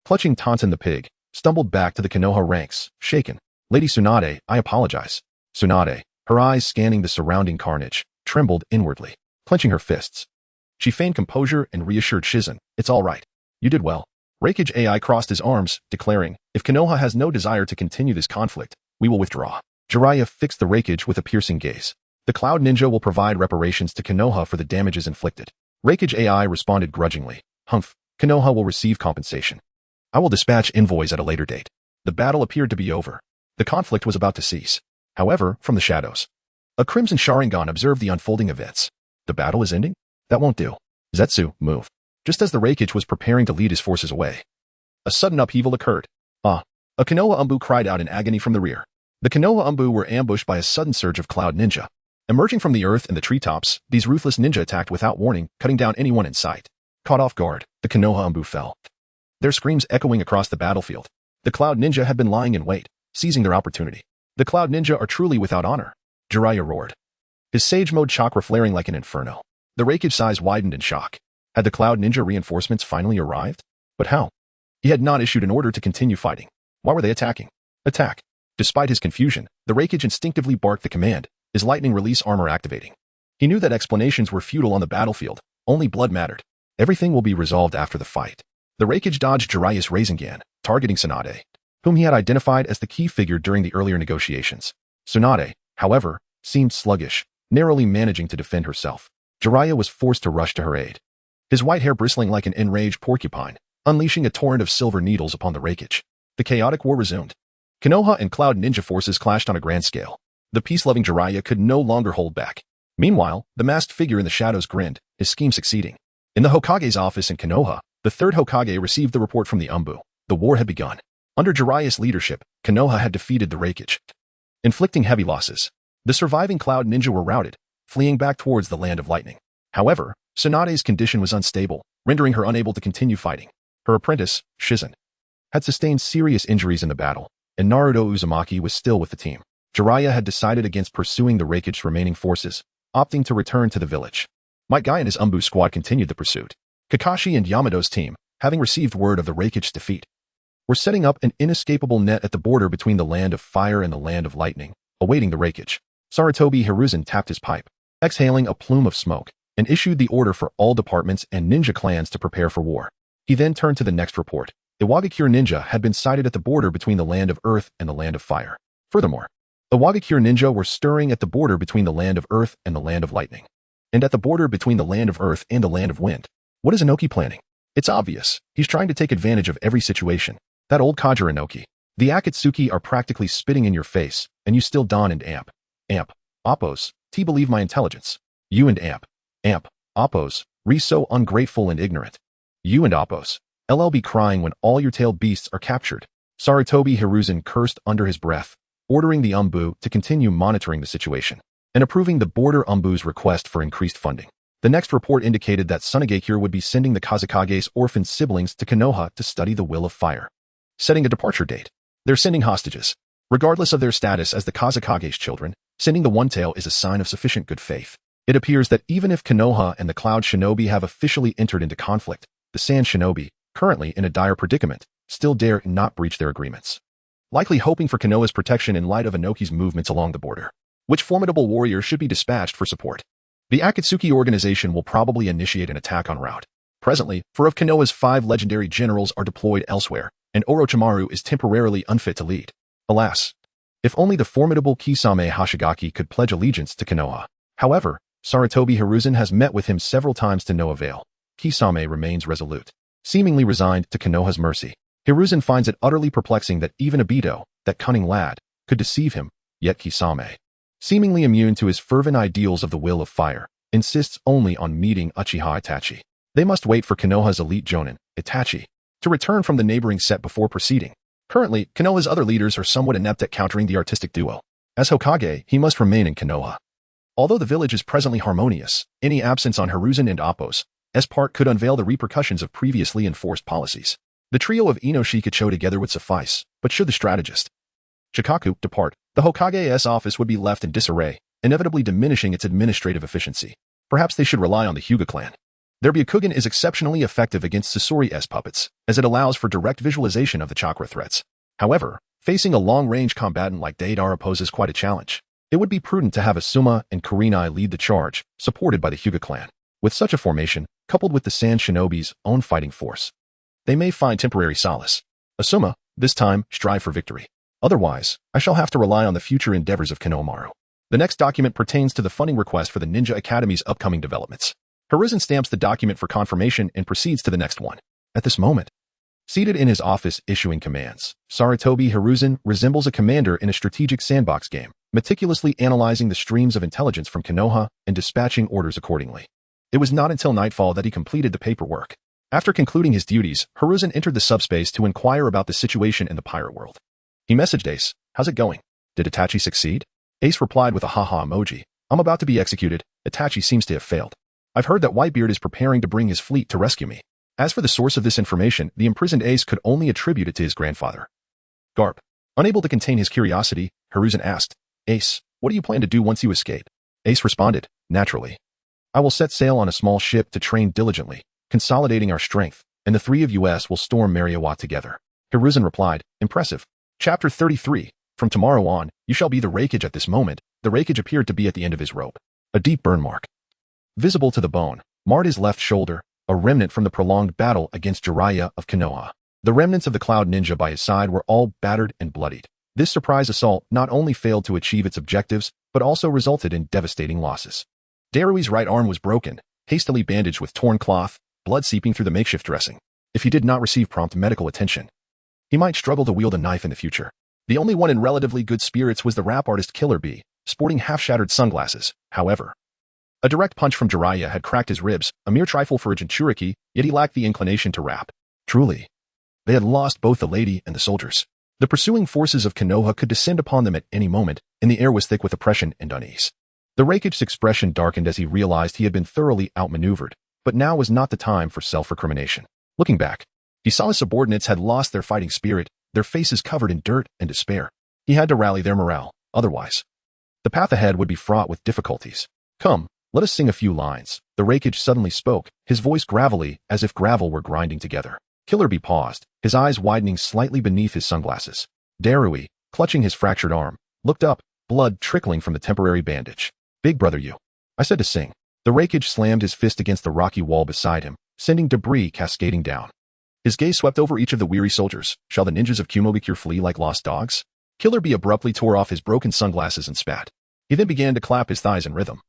clutching Tonton the pig, stumbled back to the Konoha ranks, shaken. Lady Tsunade, I apologize. Tsunade, her eyes scanning the surrounding carnage, trembled inwardly, clenching her fists. She feigned composure and reassured Shizen, it's all right. You did well. Raikage AI crossed his arms, declaring, if Konoha has no desire to continue this conflict, we will withdraw. Jiraiya fixed the Raikage with a piercing gaze. The Cloud Ninja will provide reparations to Konoha for the damages inflicted. Raikage AI responded grudgingly. Humph, Konoha will receive compensation. I will dispatch envoys at a later date. The battle appeared to be over. The conflict was about to cease. However, from the shadows, a Crimson Sharingan observed the unfolding events. The battle is ending? That won't do. Zetsu, move. Just as the Raikage was preparing to lead his forces away, a sudden upheaval occurred. A Konoha Umbu cried out in agony from the rear. The Konoha Umbu were ambushed by a sudden surge of Cloud Ninja. Emerging from the earth and the treetops, these ruthless ninja attacked without warning, cutting down anyone in sight. Caught off guard, the Konoha Umbu fell, their screams echoing across the battlefield. The Cloud Ninja had been lying in wait, seizing their opportunity. The Cloud Ninja are truly without honor, Jiraiya roared. his Sage Mode chakra flaring like an inferno. The Raikage's eyes widened in shock. Had the Cloud Ninja reinforcements finally arrived? But how? He had not issued an order to continue fighting. Why were they attacking? Attack. Despite his confusion, the Raikage instinctively barked the command, his lightning release armor activating. He knew that explanations were futile on the battlefield, only blood mattered. Everything will be resolved after the fight. The Raikage dodged Jiraiya's Rasengan, targeting Tsunade, whom he had identified as the key figure during the earlier negotiations. Tsunade, however, seemed sluggish, narrowly managing to defend herself. Jiraiya was forced to rush to her aid, his white hair bristling like an enraged porcupine, unleashing a torrent of silver needles upon the Raikage. The chaotic war resumed. Konoha and Cloud Ninja forces clashed on a grand scale. The peace-loving Jiraiya could no longer hold back. Meanwhile, the masked figure in the shadows grinned, his scheme succeeding. In the Hokage's office in Konoha, the third Hokage received the report from the Umbu. The war had begun. Under Jiraiya's leadership, Konoha had defeated the Raikage, inflicting heavy losses. The surviving Cloud Ninja were routed, fleeing back towards the Land of Lightning. However, Tsunade's condition was unstable, rendering her unable to continue fighting. Her apprentice, Shizen, had sustained serious injuries in the battle, and Naruto Uzumaki was still with the team. Jiraiya had decided against pursuing the Raikage's remaining forces, opting to return to the village. Might Guy and his Umbu squad continued the pursuit. Kakashi and Yamato's team, having received word of the Raikage's defeat, were setting up an inescapable net at the border between the Land of Fire and the Land of Lightning, awaiting the Raikage. Sarutobi Hiruzen tapped his pipe, exhaling a plume of smoke, and issued the order for all departments and ninja clans to prepare for war. He then turned to the next report. Iwagakure ninja had been sighted at the border between the Land of Earth and the Land of Fire. Furthermore, Iwagakure ninja were stirring at the border between the Land of Earth and the Land of Lightning, and at the border between the Land of Earth and the Land of Wind. What is Inoki planning? It's obvious. He's trying to take advantage of every situation. That old codger Inoki. The Akatsuki are practically spitting in your face, and you still don and amp. Amp. Oppos. T believe my intelligence. You and amp. Amp. Oppos. Re so ungrateful and ignorant. You and Oppos. LL be crying when all your tailed beasts are captured. Sarutobi Hiruzen cursed under his breath, ordering the Umbu to continue monitoring the situation, and approving the border Umbu's request for increased funding. The next report indicated that Tsunade would be sending the Kazekage's orphan siblings to Konoha to study the will of fire, setting a departure date. They're sending hostages. Regardless of their status as the Kazekage's children, sending the one-tail is a sign of sufficient good faith. It appears that even if Konoha and the Cloud Shinobi have officially entered into conflict, the Sand Shinobi, currently in a dire predicament, still dare not breach their agreements, likely hoping for Konoha's protection in light of Inoki's movements along the border. Which formidable warrior should be dispatched for support? The Akatsuki organization will probably initiate an attack en route. Presently, 4 of Konoha's 5 legendary generals are deployed elsewhere, and Orochimaru is temporarily unfit to lead. Alas, if only the formidable Kisame Hoshigaki could pledge allegiance to Konoha. However, Sarutobi Hiruzen has met with him several times to no avail. Kisame remains resolute, seemingly resigned to Konoha's mercy. Hiruzen finds it utterly perplexing that even Aido, that cunning lad, could deceive him, yet Kisame, seemingly immune to his fervent ideals of the will of fire, insists only on meeting Uchiha Itachi. They must wait for Konoha's elite jonin, Itachi, to return from the neighboring set before proceeding. Currently, Konoha's other leaders are somewhat inept at countering the artistic duo. As Hokage, he must remain in Konoha. Although the village is presently harmonious, any absence on Hiruzen and Oppos' part could unveil the repercussions of previously enforced policies. The trio of Ino Shikacho together would suffice, but should the strategist Shikaku depart, the Hokage's office would be left in disarray, inevitably diminishing its administrative efficiency. Perhaps they should rely on the Hyuga clan. Their Byakugan is exceptionally effective against Sasori's puppets, as it allows for direct visualization of the chakra threats. However, facing a long-range combatant like Deidara poses quite a challenge. It would be prudent to have Asuma and Kurenai lead the charge, supported by the Hyuga clan. With such a formation, coupled with the Sand Shinobi's own fighting force, they may find temporary solace. Asuma, this time, strive for victory. Otherwise, I shall have to rely on the future endeavors of Konohamaru. The next document pertains to the funding request for the Ninja Academy's upcoming developments. Hiruzen stamps the document for confirmation and proceeds to the next one. At this moment, seated in his office issuing commands, Sarutobi Hiruzen resembles a commander in a strategic sandbox game, meticulously analyzing the streams of intelligence from Konoha and dispatching orders accordingly. It was not until nightfall that he completed the paperwork. After concluding his duties, Hiruzen entered the subspace to inquire about the situation in the pirate world. He messaged Ace, "How's it going? Did Itachi succeed?" Ace replied with a haha emoji, "I'm about to be executed. Itachi seems to have failed. I've heard that Whitebeard is preparing to bring his fleet to rescue me." As for the source of this information, the imprisoned Ace could only attribute it to his grandfather. Garp. Unable to contain his curiosity, Hiruzen asked, "Ace, what do you plan to do once you escape?" Ace responded, naturally. I will set sail on a small ship to train diligently, consolidating our strength, and the three of us will storm Mariawa together. Hiruzen replied, impressive. Chapter 33. From tomorrow on, you shall be the Raikage. At this moment, the Raikage appeared to be at the end of his rope. A deep burn mark, visible to the bone, marred his left shoulder, a remnant from the prolonged battle against Jiraiya of Konoha. The remnants of the Cloud Ninja by his side were all battered and bloodied. This surprise assault not only failed to achieve its objectives, but also resulted in devastating losses. Darui's right arm was broken, hastily bandaged with torn cloth, blood seeping through the makeshift dressing. If he did not receive prompt medical attention, he might struggle to wield a knife in the future. The only one in relatively good spirits was the rap artist Killer Bee, sporting half-shattered sunglasses. However, a direct punch from Jiraiya had cracked his ribs, a mere trifle for a Jinchuriki, yet he lacked the inclination to rap. Truly, they had lost both the lady and the soldiers. The pursuing forces of Konoha could descend upon them at any moment, and the air was thick with oppression and unease. The Raikage's expression darkened as he realized he had been thoroughly outmaneuvered, but now was not the time for self-recrimination. Looking back, he saw his subordinates had lost their fighting spirit, their faces covered in dirt and despair. He had to rally their morale, otherwise the path ahead would be fraught with difficulties. Come, let us sing a few lines. The Raikage suddenly spoke, his voice gravelly, as if gravel were grinding together. Killer Bee paused, his eyes widening slightly beneath his sunglasses. Darui, clutching his fractured arm, looked up, blood trickling from the temporary bandage. Big brother you. I said to sing. The Raikage slammed his fist against the rocky wall beside him, sending debris cascading down. His gaze swept over each of the weary soldiers. Shall the ninjas of Kumogakure flee like lost dogs? Killer Bee abruptly tore off his broken sunglasses and spat. He then began to clap his thighs in rhythm,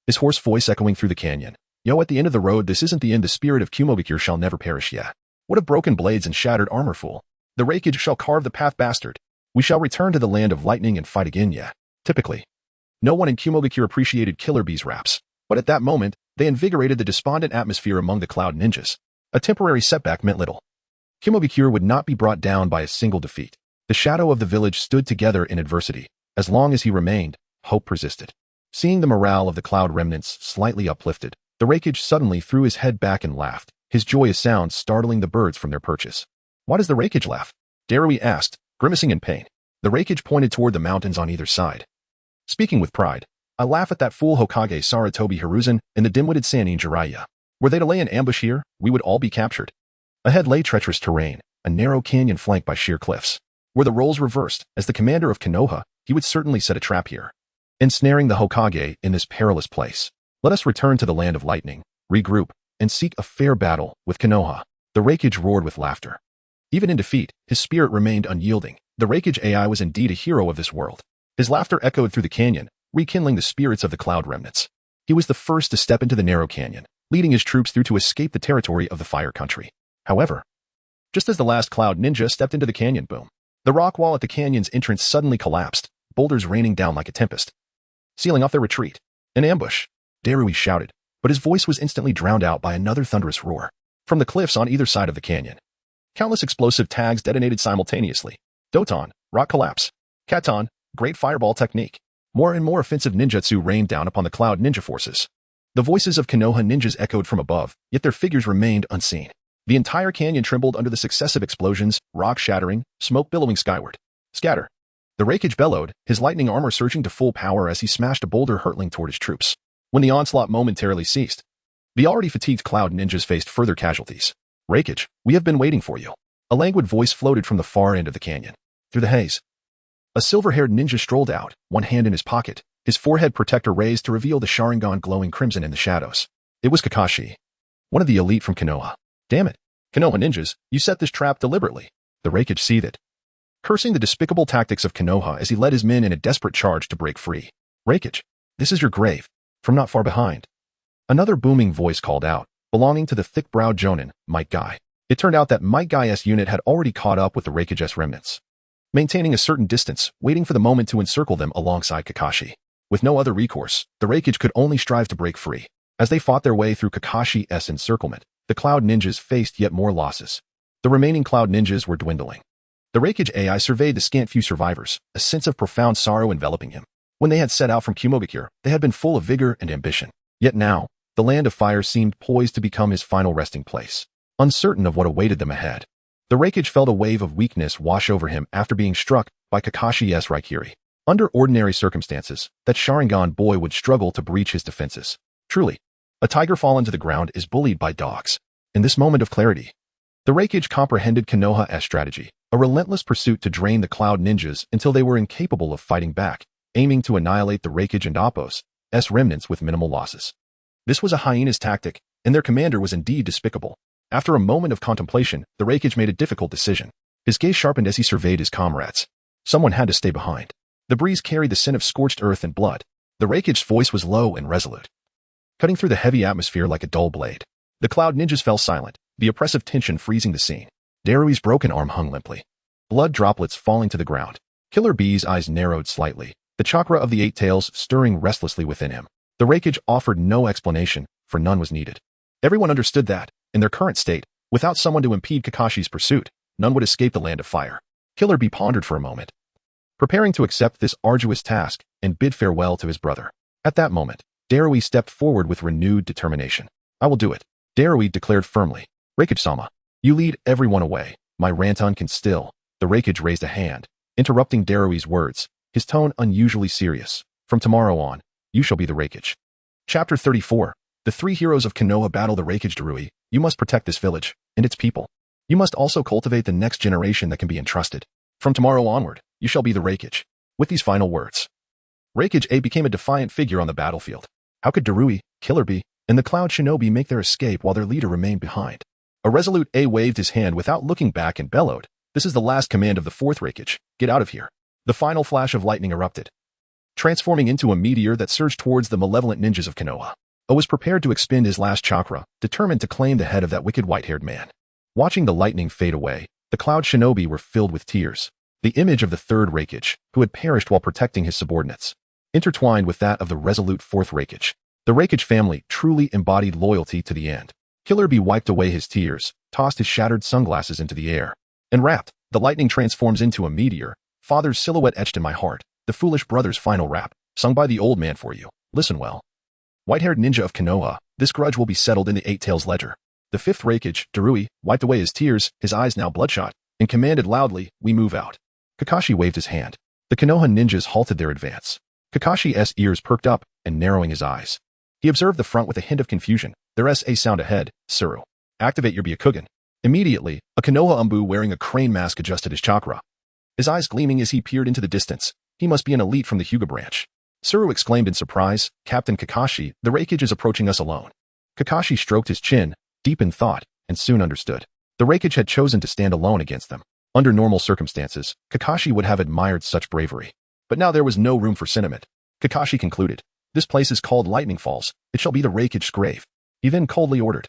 his hoarse voice echoing through the canyon. Yo, at the end of the road, this isn't the end. The spirit of Kumogakure shall never perish yet. What of broken blades and shattered armor, fool? The Raikage shall carve the path, bastard. We shall return to the land of lightning and fight again, yeah. Typically, no one in Kumogakure appreciated Killer Bee's raps, but at that moment, they invigorated the despondent atmosphere among the Cloud Ninjas. A temporary setback meant little. Kumogakure would not be brought down by a single defeat. The shadow of the village stood together in adversity. As long as he remained, hope persisted. Seeing the morale of the Cloud remnants slightly uplifted, the Raikage suddenly threw his head back and laughed, his joyous sound startling the birds from their perches. Why does the Raikage laugh? Darui asked, grimacing in pain. The Raikage pointed toward the mountains on either side. Speaking with pride, I laugh at that fool Hokage Saratobi Hiruzen and the dim-witted Sannin Jiraiya. Were they to lay an ambush here, we would all be captured. Ahead lay treacherous terrain, a narrow canyon flanked by sheer cliffs. Were the roles reversed, as the commander of Konoha, he would certainly set a trap here, ensnaring the Hokage in this perilous place. Let us return to the land of lightning, regroup, and seek a fair battle with Konoha. The Raikage roared with laughter. Even in defeat, his spirit remained unyielding. The Raikage AI was indeed a hero of this world. His laughter echoed through the canyon, rekindling the spirits of the Cloud remnants. He was the first to step into the narrow canyon, leading his troops through to escape the territory of the Fire Country. However, just as the last Cloud Ninja stepped into the canyon, boom, the rock wall at the canyon's entrance suddenly collapsed, boulders raining down like a tempest, sealing off their retreat. An ambush, Darui shouted, but his voice was instantly drowned out by another thunderous roar. From the cliffs on either side of the canyon, countless explosive tags detonated simultaneously. Doton, rock collapse. Katon, great fireball technique. More and more offensive ninjutsu rained down upon the Cloud Ninja forces. The voices of Konoha ninjas echoed from above, yet their figures remained unseen. The entire canyon trembled under the successive explosions, rock shattering, smoke billowing skyward. Scatter. The Raikage bellowed, his lightning armor surging to full power as he smashed a boulder hurtling toward his troops. When the onslaught momentarily ceased, the already fatigued Cloud Ninjas faced further casualties. Raikage, we have been waiting for you. A languid voice floated from the far end of the canyon. Through the haze, a silver-haired ninja strolled out, one hand in his pocket, his forehead protector raised to reveal the Sharingan glowing crimson in the shadows. It was Kakashi, one of the elite from Konoha. Damn it, Konoha ninjas, you set this trap deliberately. The Raikage seethed, cursing the despicable tactics of Konoha as he led his men in a desperate charge to break free. Raikage, this is your grave. From not far behind, another booming voice called out, belonging to the thick-browed Jonin, Might Guy. It turned out that Might Guy's unit had already caught up with the Raikage's remnants, maintaining a certain distance, waiting for the moment to encircle them alongside Kakashi. With no other recourse, the Raikage could only strive to break free. As they fought their way through Kakashi's encirclement, the Cloud Ninjas faced yet more losses. The remaining Cloud Ninjas were dwindling. The Raikage AI surveyed the scant few survivors, a sense of profound sorrow enveloping him. When they had set out from Kumogakure, they had been full of vigor and ambition. Yet now, the Land of Fire seemed poised to become his final resting place. Uncertain of what awaited them ahead, the Raikage felt a wave of weakness wash over him after being struck by Kakashi's Raikiri. Under ordinary circumstances, that Sharingan boy would struggle to breach his defenses. Truly, a tiger fallen to the ground is bullied by dogs. In this moment of clarity, the Raikage comprehended Konoha's strategy, a relentless pursuit to drain the Cloud Ninjas until they were incapable of fighting back, aiming to annihilate the Raikage and Appo's remnants with minimal losses. This was a hyena's tactic, and their commander was indeed despicable. After a moment of contemplation, the Raikage made a difficult decision. His gaze sharpened as he surveyed his comrades. Someone had to stay behind. The breeze carried the scent of scorched earth and blood. The Raikage's voice was low and resolute, cutting through the heavy atmosphere like a dull blade. The Cloud Ninjas fell silent, the oppressive tension freezing the scene. Darui's broken arm hung limply, blood droplets falling to the ground. Killer Bee's eyes narrowed slightly, the chakra of the eight tails stirring restlessly within him. The Raikage offered no explanation, for none was needed. Everyone understood that, in their current state, without someone to impede Kakashi's pursuit, none would escape the land of fire. Killer Bee pondered for a moment, preparing to accept this arduous task and bid farewell to his brother. At that moment, Darui stepped forward with renewed determination. I will do it, Darui declared firmly. Raikage-sama, you lead everyone away. My Rantan can still. The Raikage raised a hand, interrupting Darui's words, his tone unusually serious. From tomorrow on, you shall be the Raikage. Chapter 34. The three heroes of Konoha battle the Raikage. Darui, you must protect this village and its people. You must also cultivate the next generation that can be entrusted. From tomorrow onward, you shall be the Raikage. With these final words, Raikage A became a defiant figure on the battlefield. How could Darui, Killer Bee, and the Cloud Shinobi make their escape while their leader remained behind? A resolute A waved his hand without looking back and bellowed, "This is the last command of the fourth Raikage. Get out of here." The final flash of lightning erupted, transforming into a meteor that surged towards the malevolent ninjas of Konoha. O was prepared to expend his last chakra, determined to claim the head of that wicked white-haired man. Watching the lightning fade away, the Cloud Shinobi were filled with tears. The image of the third Raikage, who had perished while protecting his subordinates, intertwined with that of the resolute fourth Raikage. The Raikage family truly embodied loyalty to the end. Killer Bee wiped away his tears, tossed his shattered sunglasses into the air, and rapped. The lightning transforms into a meteor. Father's silhouette etched in my heart. The foolish brother's final rap, sung by the old man for you. Listen well. White-haired ninja of Konoha, this grudge will be settled in the Eight Tails ledger. The fifth Raikage, Darui, wiped away his tears, his eyes now bloodshot, and commanded loudly, we move out. Kakashi waved his hand. The Konoha ninjas halted their advance. Kakashi's ears perked up, and narrowing his eyes, he observed the front with a hint of confusion. There's a sound ahead, Tsuru. Activate your Byakugan. Immediately, a Konoha Umbu wearing a crane mask adjusted his chakra, his eyes gleaming as he peered into the distance. He must be an elite from the Hyuga branch. Tsuru exclaimed in surprise, Captain Kakashi, the Raikage is approaching us alone. Kakashi stroked his chin, deep in thought, and soon understood. The Raikage had chosen to stand alone against them. Under normal circumstances, Kakashi would have admired such bravery. But now there was no room for sentiment. Kakashi concluded, this place is called Lightning Falls. It shall be the Raikage's grave. He then coldly ordered,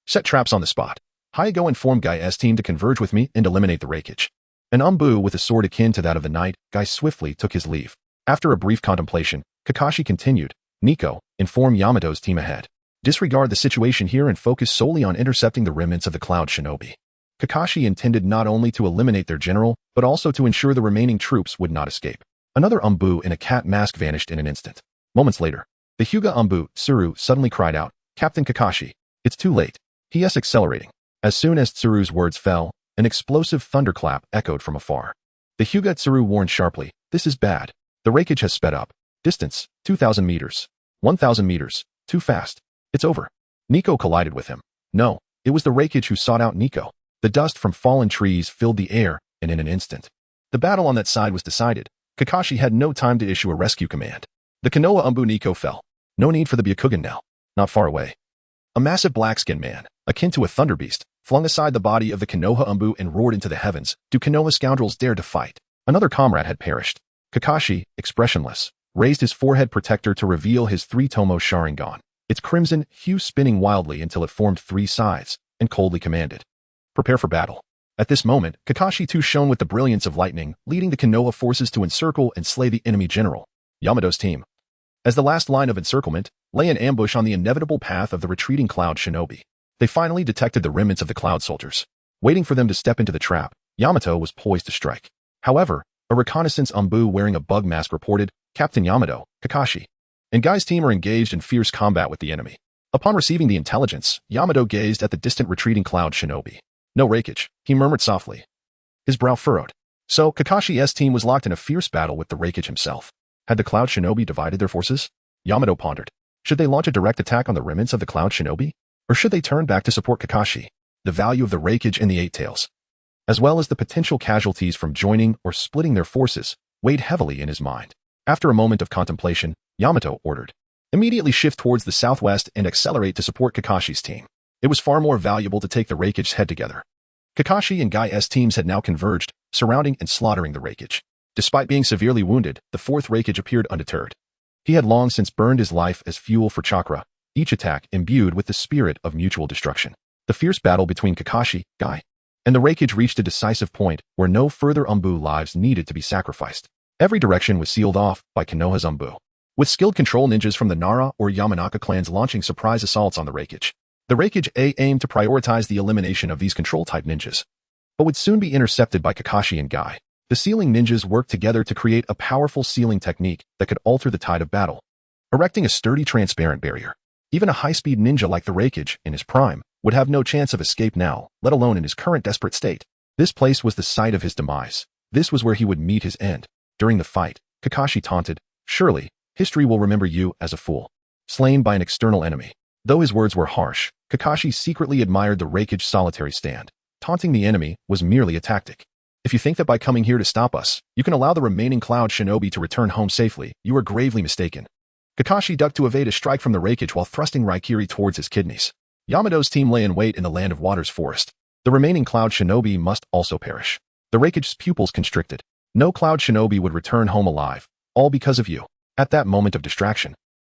set traps on the spot. Hyuga informed Guy's team to converge with me and eliminate the Raikage. An Umbu with a sword akin to that of the knight, Guy swiftly took his leave. After a brief contemplation, Kakashi continued, Nico, inform Yamato's team ahead. Disregard the situation here and focus solely on intercepting the remnants of the Cloud Shinobi. Kakashi intended not only to eliminate their general, but also to ensure the remaining troops would not escape. Another Umbu in a cat mask vanished in an instant. Moments later, the Hyuga Umbu, Tsuru, suddenly cried out, Captain Kakashi, it's too late. He.S. accelerating. As soon as Tsuru's words fell, an explosive thunderclap echoed from afar. The Hyuga Tsuru warned sharply, this is bad. The Raikage has sped up. Distance, 2,000 meters. 1,000 meters. Too fast. It's over. Nico collided with him. No, it was the Raikage who sought out Nico. The dust from fallen trees filled the air, and in an instant, the battle on that side was decided. Kakashi had no time to issue a rescue command. The Konoha Umbu Nico fell. No need for the Byakugan now. Not far away, a massive black-skinned man, akin to a thunder beast, flung aside the body of the Konoha Umbu and roared into the heavens. Do Konoha scoundrels dare to fight? Another comrade had perished. Kakashi, expressionless, raised his forehead protector to reveal his three-tomo Sharingan, its crimson hue spinning wildly until it formed three sides, and coldly commanded, prepare for battle. At this moment, Kakashi too shone with the brilliance of lightning, leading the Konoha forces to encircle and slay the enemy general, Yamato's team. As the last line of encirclement lay in ambush on the inevitable path of the retreating Cloud Shinobi, they finally detected the remnants of the Cloud soldiers. Waiting for them to step into the trap, Yamato was poised to strike. However, a reconnaissance Umbu wearing a bug mask reported, Captain Yamato, Kakashi, and Guy's team are engaged in fierce combat with the enemy. Upon receiving the intelligence, Yamato gazed at the distant retreating Cloud Shinobi. No Raikage, he murmured softly, his brow furrowed. So, Kakashi's team was locked in a fierce battle with the Raikage himself. Had the Cloud Shinobi divided their forces? Yamato pondered. Should they launch a direct attack on the remnants of the Cloud Shinobi? Or should they turn back to support Kakashi? The value of the Raikage and the Eight Tails, as well as the potential casualties from joining or splitting their forces, weighed heavily in his mind. After a moment of contemplation, Yamato ordered, immediately shift towards the southwest and accelerate to support Kakashi's team. It was far more valuable to take the Raikage's head together. Kakashi and Gai's teams had now converged, surrounding and slaughtering the Raikage. Despite being severely wounded, the fourth Raikage appeared undeterred. He had long since burned his life as fuel for chakra, each attack imbued with the spirit of mutual destruction. The fierce battle between Kakashi, Gai, and the Raikage reached a decisive point where no further Umbu lives needed to be sacrificed. Every direction was sealed off by Konoha's Umbu, with skilled control ninjas from the Nara or Yamanaka clans launching surprise assaults on the Raikage. The Raikage aimed to prioritize the elimination of these control-type ninjas, but would soon be intercepted by Kakashi and Gai. The sealing ninjas worked together to create a powerful sealing technique that could alter the tide of battle, erecting a sturdy, transparent barrier. Even a high-speed ninja like the Raikage, in his prime, would have no chance of escape now, let alone in his current desperate state. This place was the site of his demise. This was where he would meet his end. During the fight, Kakashi taunted, "Surely, history will remember you as a fool, slain by an external enemy." Though his words were harsh, Kakashi secretly admired the Raikage's solitary stand. Taunting the enemy was merely a tactic. If you think that by coming here to stop us, you can allow the remaining Cloud Shinobi to return home safely, you are gravely mistaken. Kakashi ducked to evade a strike from the Raikage while thrusting Raikiri towards his kidneys. Yamato's team lay in wait in the Land of Water's forest. The remaining Cloud Shinobi must also perish. The Raikage's pupils constricted. No Cloud Shinobi would return home alive, all because of you. At that moment of distraction,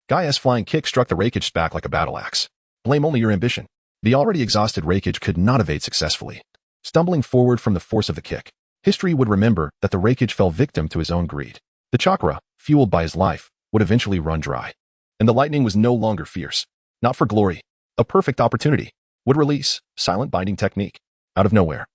Gaia's flying kick struck the Raikage's back like a battle axe. Blame only your ambition. The already exhausted Raikage could not evade successfully. Stumbling forward from the force of the kick, history would remember that the Raikage fell victim to his own greed. The chakra, fueled by his life, would eventually run dry. And the lightning was no longer fierce. Not for glory. A perfect opportunity. Would release, silent binding technique. Out of nowhere.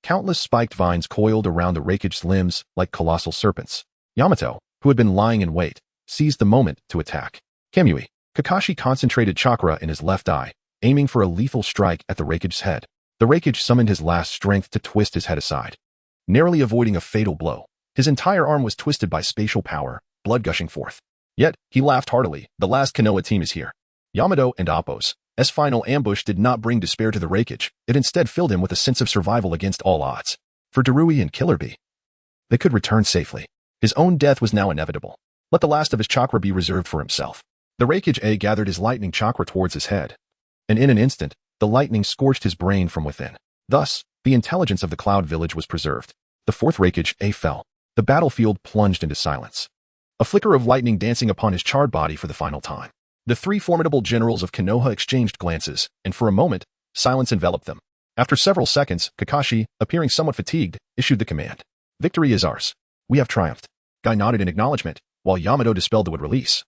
Countless spiked vines coiled around the Raikage's limbs like colossal serpents. Yamato, who had been lying in wait, seized the moment to attack. Kamui. Kakashi concentrated chakra in his left eye, aiming for a lethal strike at the Raikage's head. The Raikage summoned his last strength to twist his head aside, narrowly avoiding a fatal blow. His entire arm was twisted by spatial power, blood gushing forth. Yet, he laughed heartily. The last Konoha team is here. Yamato and Appo's final ambush did not bring despair to the Raikage. It instead filled him with a sense of survival against all odds. For Darui and Killer Bee, they could return safely. His own death was now inevitable. Let the last of his chakra be reserved for himself. The Raikage gathered his lightning chakra towards his head, and in an instant, the lightning scorched his brain from within. Thus, the intelligence of the Cloud Village was preserved. The fourth Raikage fell. The battlefield plunged into silence. A flicker of lightning dancing upon his charred body for the final time. The three formidable generals of Konoha exchanged glances, and for a moment, silence enveloped them. After several seconds, Kakashi, appearing somewhat fatigued, issued the command. "Victory is ours. We have triumphed." Gai nodded in acknowledgement, while Yamato dispelled the wood release.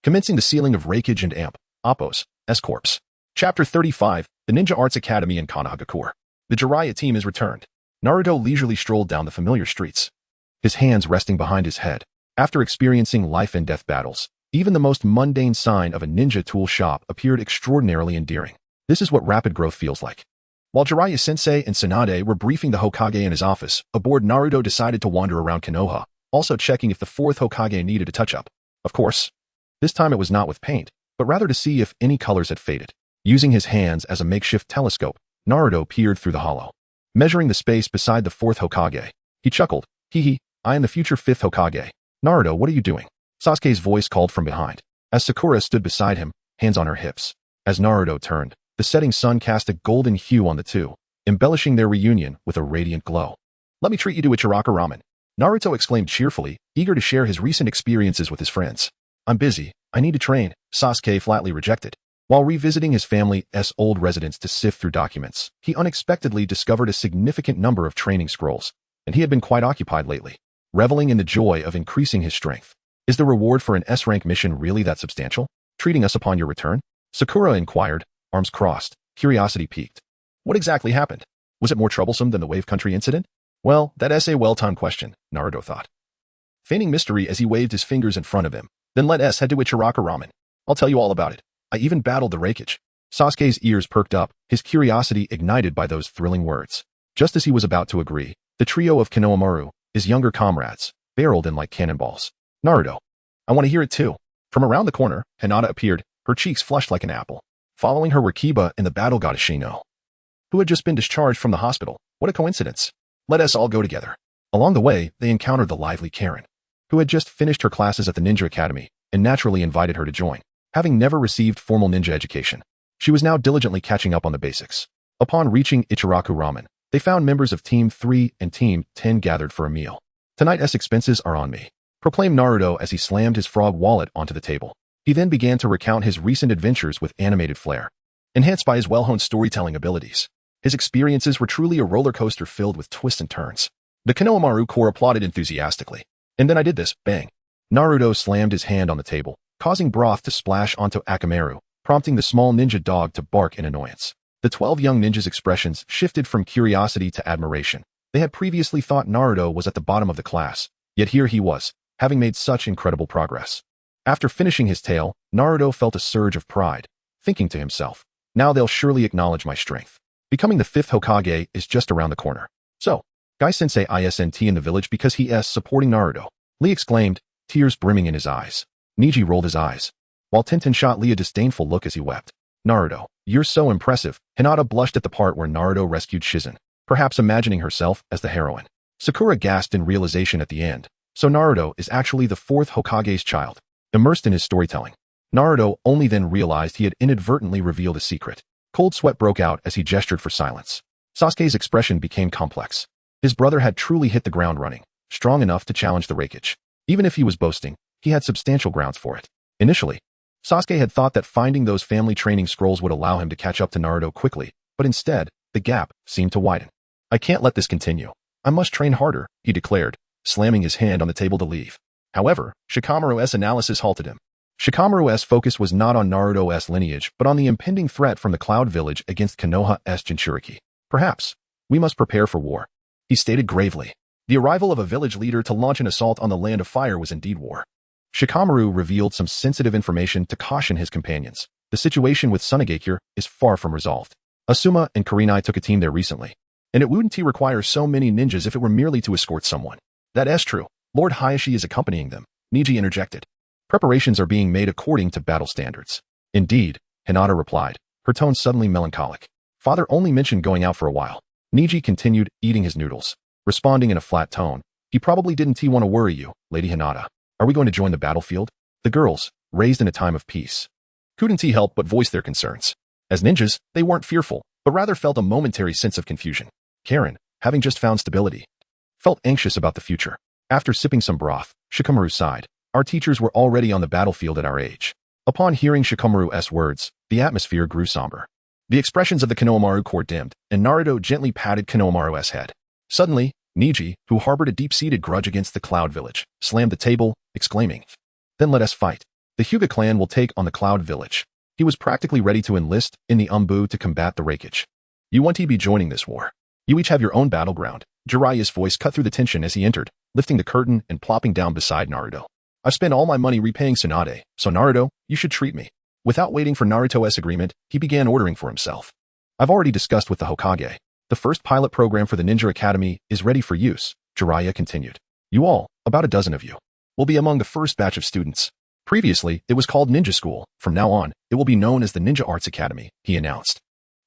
Commencing the sealing of Raikage and Appo's corpse. Chapter 35, The Ninja Arts Academy in Konohagakure. The Jiraiya team is returned. Naruto leisurely strolled down the familiar streets, his hands resting behind his head. After experiencing life and death battles, even the most mundane sign of a ninja tool shop appeared extraordinarily endearing. This is what rapid growth feels like. While Jiraiya-sensei and Tsunade were briefing the Hokage in his office, aboard Naruto decided to wander around Konoha, also checking if the fourth Hokage needed a touch-up. Of course, this time it was not with paint, but rather to see if any colors had faded. Using his hands as a makeshift telescope, Naruto peered through the hollow. Measuring the space beside the fourth Hokage, he chuckled, "Hee, I am the future fifth Hokage. Naruto, what are you doing?" Sasuke's voice called from behind, as Sakura stood beside him, hands on her hips. As Naruto turned, the setting sun cast a golden hue on the two, embellishing their reunion with a radiant glow. "Let me treat you to Ichiraka ramen," Naruto exclaimed cheerfully, eager to share his recent experiences with his friends. "I'm busy. I need to train," Sasuke flatly rejected. While revisiting his family's old residence to sift through documents, he unexpectedly discovered a significant number of training scrolls, and he had been quite occupied lately, reveling in the joy of increasing his strength. "Is the reward for an S-rank mission really that substantial? Treating us upon your return?" Sakura inquired, arms crossed, curiosity piqued. What exactly happened? Was it more troublesome than the Wave Country incident? Well, that's a well-timed question, Naruto thought, feigning mystery as he waved his fingers in front of him. "Then let us head to Ichiraka ramen. I'll tell you all about it. I even battled the Raikage." Sasuke's ears perked up, his curiosity ignited by those thrilling words. Just as he was about to agree, The trio of Konohamaru, his younger comrades, barreled in like cannonballs. Naruto. I want to hear it too. From around the corner, Hinata appeared, her cheeks flushed like an apple. Following her were Kiba and the battle goddess Shino, who had just been discharged from the hospital. What a coincidence. Let us all go together. Along the way, they encountered the lively Karen, who had just finished her classes at the Ninja Academy and naturally invited her to join. Having never received formal ninja education, she was now diligently catching up on the basics. Upon reaching Ichiraku Ramen, they found members of Team 3 and Team 10 gathered for a meal. Tonight's expenses are on me, proclaimed Naruto as he slammed his frog wallet onto the table. He then began to recount his recent adventures with animated flair, enhanced by his well-honed storytelling abilities. His experiences were truly a roller coaster filled with twists and turns. The Konohamaru Corps applauded enthusiastically. And then I did this, bang. Naruto slammed his hand on the table, causing broth to splash onto Akamaru, prompting the small ninja dog to bark in annoyance. The 12 young ninjas' expressions shifted from curiosity to admiration. They had previously thought Naruto was at the bottom of the class, yet here he was, having made such incredible progress. After finishing his tale, Naruto felt a surge of pride, thinking to himself, now they'll surely acknowledge my strength. Becoming the 5th Hokage is just around the corner. So, Guy-sensei isn't in the village because he is supporting Naruto. Lee exclaimed, tears brimming in his eyes. Neji rolled his eyes, while Tenten shot Lee a disdainful look as he wept. Naruto, you're so impressive. Hinata blushed at the part where Naruto rescued Shizen, perhaps imagining herself as the heroine. Sakura gasped in realization at the end. So Naruto is actually the 4th Hokage's child. Immersed in his storytelling, Naruto only then realized he had inadvertently revealed a secret. Cold sweat broke out as he gestured for silence. Sasuke's expression became complex. His brother had truly hit the ground running, strong enough to challenge the Raikage. Even if he was boasting, he had substantial grounds for it. Initially, Sasuke had thought that finding those family training scrolls would allow him to catch up to Naruto quickly, but instead, the gap seemed to widen. I can't let this continue. I must train harder, he declared, slamming his hand on the table to leave. However, Shikamaru's analysis halted him. Shikamaru's focus was not on Naruto's lineage, but on the impending threat from the Cloud Village against Konoha's Jinchuriki. Perhaps, we must prepare for war, he stated gravely. The arrival of a village leader to launch an assault on the Land of Fire was indeed war. Shikamaru revealed some sensitive information to caution his companions. The situation with Tsunagakure is far from resolved. Asuma and Kurenai took a team there recently, and it wouldn't require so many ninjas if it were merely to escort someone. That is true. Lord Hayashi is accompanying them, Neji interjected. Preparations are being made according to battle standards. Indeed, Hinata replied, her tone suddenly melancholic. Father only mentioned going out for a while. Neji continued, eating his noodles, responding in a flat tone. He probably didn't want to worry you, Lady Hinata. Are we going to join the battlefield? The girls, raised in a time of peace, couldn't help but voice their concerns. As ninjas, they weren't fearful, but rather felt a momentary sense of confusion. Karen, having just found stability, felt anxious about the future. After sipping some broth, Shikamaru sighed. Our teachers were already on the battlefield at our age. Upon hearing Shikamaru's words, the atmosphere grew somber. The expressions of the Konohamaru Corps dimmed, and Naruto gently patted Konohamaru's head. Suddenly, Neji, who harbored a deep-seated grudge against the Cloud Village, slammed the table, exclaiming, then let us fight. The Hyuga clan will take on the Cloud Village. He was practically ready to enlist in the Umbu to combat the Raikage. You want to be joining this war. You each have your own battleground. Jiraiya's voice cut through the tension as he entered, lifting the curtain and plopping down beside Naruto. I've spent all my money repaying Tsunade, so Naruto, you should treat me. Without waiting for Naruto's agreement, he began ordering for himself. I've already discussed with the Hokage. The first pilot program for the Ninja Academy is ready for use, Jiraiya continued. You all, about a dozen of you, will be among the first batch of students. Previously, it was called Ninja School. From now on, it will be known as the Ninja Arts Academy, he announced.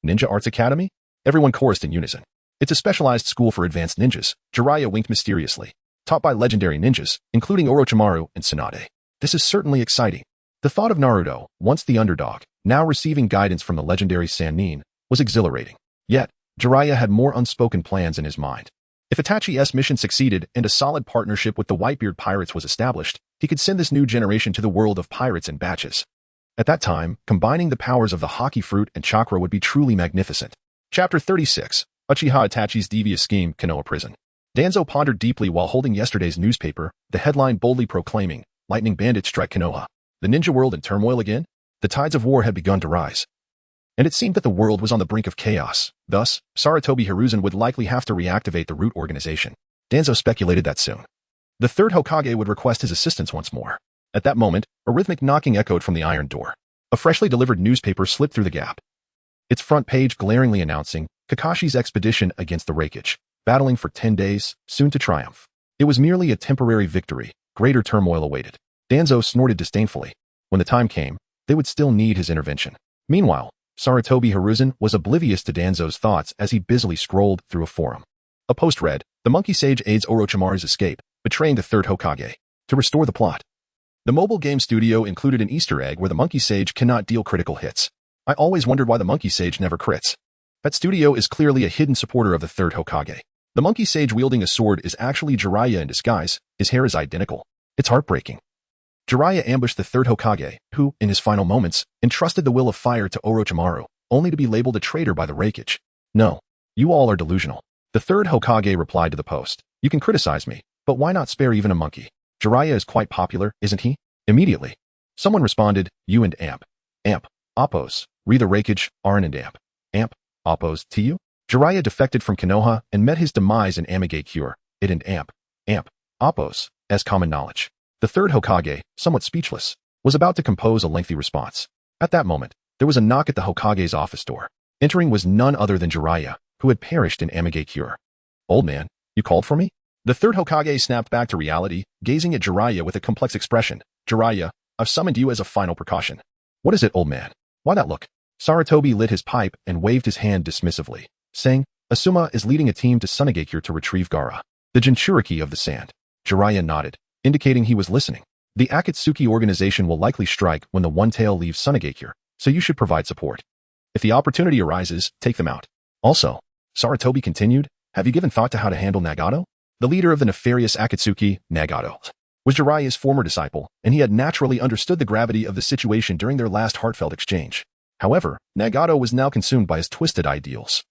Ninja Arts Academy? Everyone chorused in unison. It's a specialized school for advanced ninjas, Jiraiya winked mysteriously. Taught by legendary ninjas, including Orochimaru and Tsunade. This is certainly exciting. The thought of Naruto, once the underdog, now receiving guidance from the legendary Sannin, was exhilarating. Yet, Jiraiya had more unspoken plans in his mind. If Itachi's mission succeeded and a solid partnership with the Whitebeard pirates was established, he could send this new generation to the world of pirates in batches. At that time, combining the powers of the Haki fruit and chakra would be truly magnificent. Chapter 36, Uchiha Itachi's Devious Scheme, Konoha Prison. Danzo pondered deeply while holding yesterday's newspaper, the headline boldly proclaiming, Lightning Bandits strike Konoha. The ninja world in turmoil again? The tides of war had begun to rise. And it seemed that the world was on the brink of chaos. Thus, Sarutobi Hiruzen would likely have to reactivate the root organization. Danzo speculated that soon. The 3rd Hokage would request his assistance once more. At that moment, a rhythmic knocking echoed from the iron door. A freshly delivered newspaper slipped through the gap, its front page glaringly announcing Kakashi's expedition against the Raikage. battling for 10 days, soon to triumph. It was merely a temporary victory. Greater turmoil awaited. Danzo snorted disdainfully. When the time came, they would still need his intervention. Meanwhile, Sarutobi Hiruzen was oblivious to Danzo's thoughts as he busily scrolled through a forum. A post read, "The monkey sage aids Orochimaru's escape, betraying the third Hokage. To restore the plot." The mobile game studio included an Easter egg where the monkey sage cannot deal critical hits. I always wondered why the monkey sage never crits. That studio is clearly a hidden supporter of the third Hokage. The monkey sage wielding a sword is actually Jiraiya in disguise. His hair is identical. It's heartbreaking. Jiraiya ambushed the third Hokage, who, in his final moments, entrusted the will of fire to Orochimaru, only to be labeled a traitor by the Raikage. No, you all are delusional. The third Hokage replied to the post, "You can criticize me, but why not spare even a monkey? Jiraiya is quite popular, isn't he?" Immediately, someone responded, "You and Amp. Amp. Oppose. Re the Raikage, Arin and Amp. Amp. Oppose to you?" Jiraiya defected from Konoha and met his demise in Amigakure. It and Amp. Amp. Oppose, as common knowledge. The third Hokage, somewhat speechless, was about to compose a lengthy response. At that moment, there was a knock at the Hokage's office door. Entering was none other than Jiraiya, who had perished in Amigakure. "Old man, you called for me?" The third Hokage snapped back to reality, gazing at Jiraiya with a complex expression. "Jiraiya, I've summoned you as a final precaution." "What is it, old man? Why that look?" Sarutobi lit his pipe and waved his hand dismissively, saying, "Asuma is leading a team to Sunagakure to retrieve Gaara, the Jinchuriki of the sand." Jiraiya nodded, indicating he was listening. "The Akatsuki organization will likely strike when the One Tail leaves Sunagakure, so you should provide support. If the opportunity arises, take them out. Also," Sarutobi continued, "have you given thought to how to handle Nagato?" The leader of the nefarious Akatsuki, Nagato, was Jiraiya's former disciple, and he had naturally understood the gravity of the situation during their last heartfelt exchange. However, Nagato was now consumed by his twisted ideals.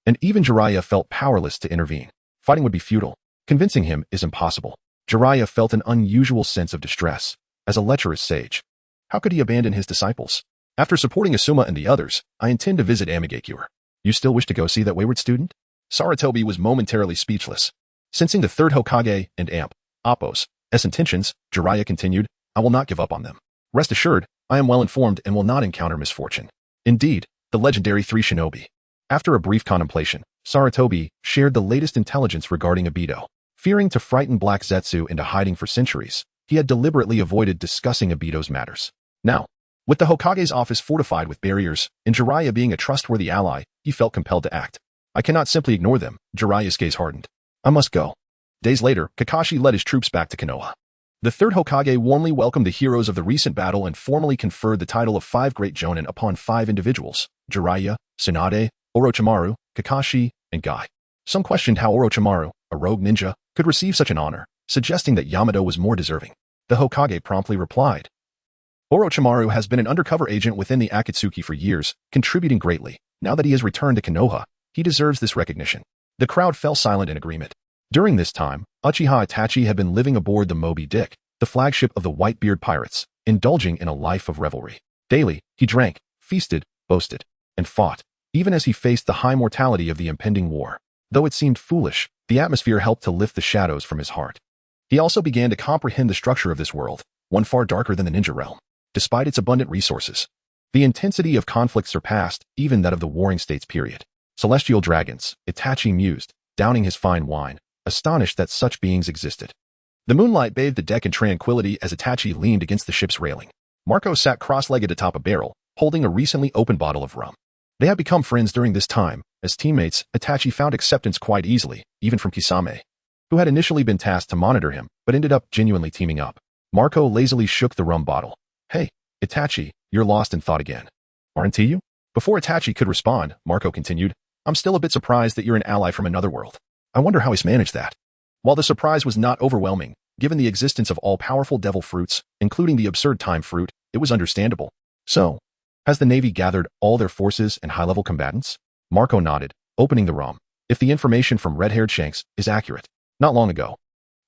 And even Jiraiya felt powerless to intervene. Fighting would be futile. Convincing him is impossible. Jiraiya felt an unusual sense of distress. As a lecherous sage, how could he abandon his disciples? "After supporting Asuma and the others, I intend to visit Amigakure. You still wish to go see that wayward student?" Sarutobi was momentarily speechless. Sensing the third Hokage and Amp, Appo's intentions, Jiraiya continued, "I will not give up on them. Rest assured, I am well informed and will not encounter misfortune." Indeed, the legendary three shinobi. After a brief contemplation, Sarutobi shared the latest intelligence regarding Aido. Fearing to frighten Black Zetsu into hiding for centuries, he had deliberately avoided discussing Aido's matters. Now, with the Hokage's office fortified with barriers, and Jiraiya being a trustworthy ally, he felt compelled to act. "I cannot simply ignore them," Jiraiya's gaze hardened. "I must go." Days later, Kakashi led his troops back to Konoha. The third Hokage warmly welcomed the heroes of the recent battle and formally conferred the title of 5 Great Jonin upon 5 individuals: Jiraiya, Tsunade, Orochimaru, Kakashi, and Guy. Some questioned how Orochimaru, a rogue ninja, could receive such an honor, suggesting that Yamato was more deserving. The Hokage promptly replied, "Orochimaru has been an undercover agent within the Akatsuki for years, contributing greatly. Now that he has returned to Konoha, he deserves this recognition." The crowd fell silent in agreement. During this time, Uchiha Itachi had been living aboard the Moby Dick, the flagship of the Whitebeard pirates, indulging in a life of revelry. Daily, he drank, feasted, boasted, and fought, even as he faced the high mortality of the impending war. Though it seemed foolish, the atmosphere helped to lift the shadows from his heart. He also began to comprehend the structure of this world, one far darker than the ninja realm. Despite its abundant resources, the intensity of conflict surpassed even that of the Warring States period. Celestial dragons, Itachi mused, downing his fine wine, astonished that such beings existed. The moonlight bathed the deck in tranquility as Itachi leaned against the ship's railing. Marco sat cross-legged atop a barrel, holding a recently opened bottle of rum. They had become friends during this time. As teammates, Itachi found acceptance quite easily, even from Kisame, who had initially been tasked to monitor him, but ended up genuinely teaming up. Marco lazily shook the rum bottle. "Hey, Itachi, you're lost in thought again. Aren't you?" Before Itachi could respond, Marco continued, "I'm still a bit surprised that you're an ally from another world. I wonder how he's managed that." While the surprise was not overwhelming, given the existence of all-powerful devil fruits, including the absurd time fruit, it was understandable. "So, has the Navy gathered all their forces and high-level combatants?" Marco nodded, opening the rum. "If the information from red-haired Shanks is accurate, not long ago,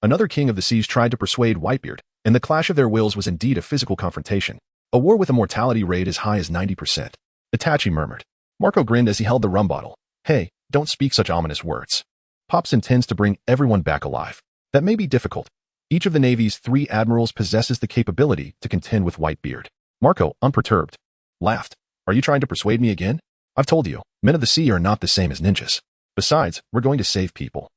another king of the seas tried to persuade Whitebeard, and the clash of their wills was indeed a physical confrontation. A war with a mortality rate as high as 90%. Itachi murmured. Marco grinned as he held the rum bottle. "Hey, don't speak such ominous words. Pops intends to bring everyone back alive. That may be difficult. Each of the Navy's 3 admirals possesses the capability to contend with Whitebeard." Marco, unperturbed, laughed. "Are you trying to persuade me again? I've told you, men of the sea are not the same as ninjas." Besides, we're going to save people,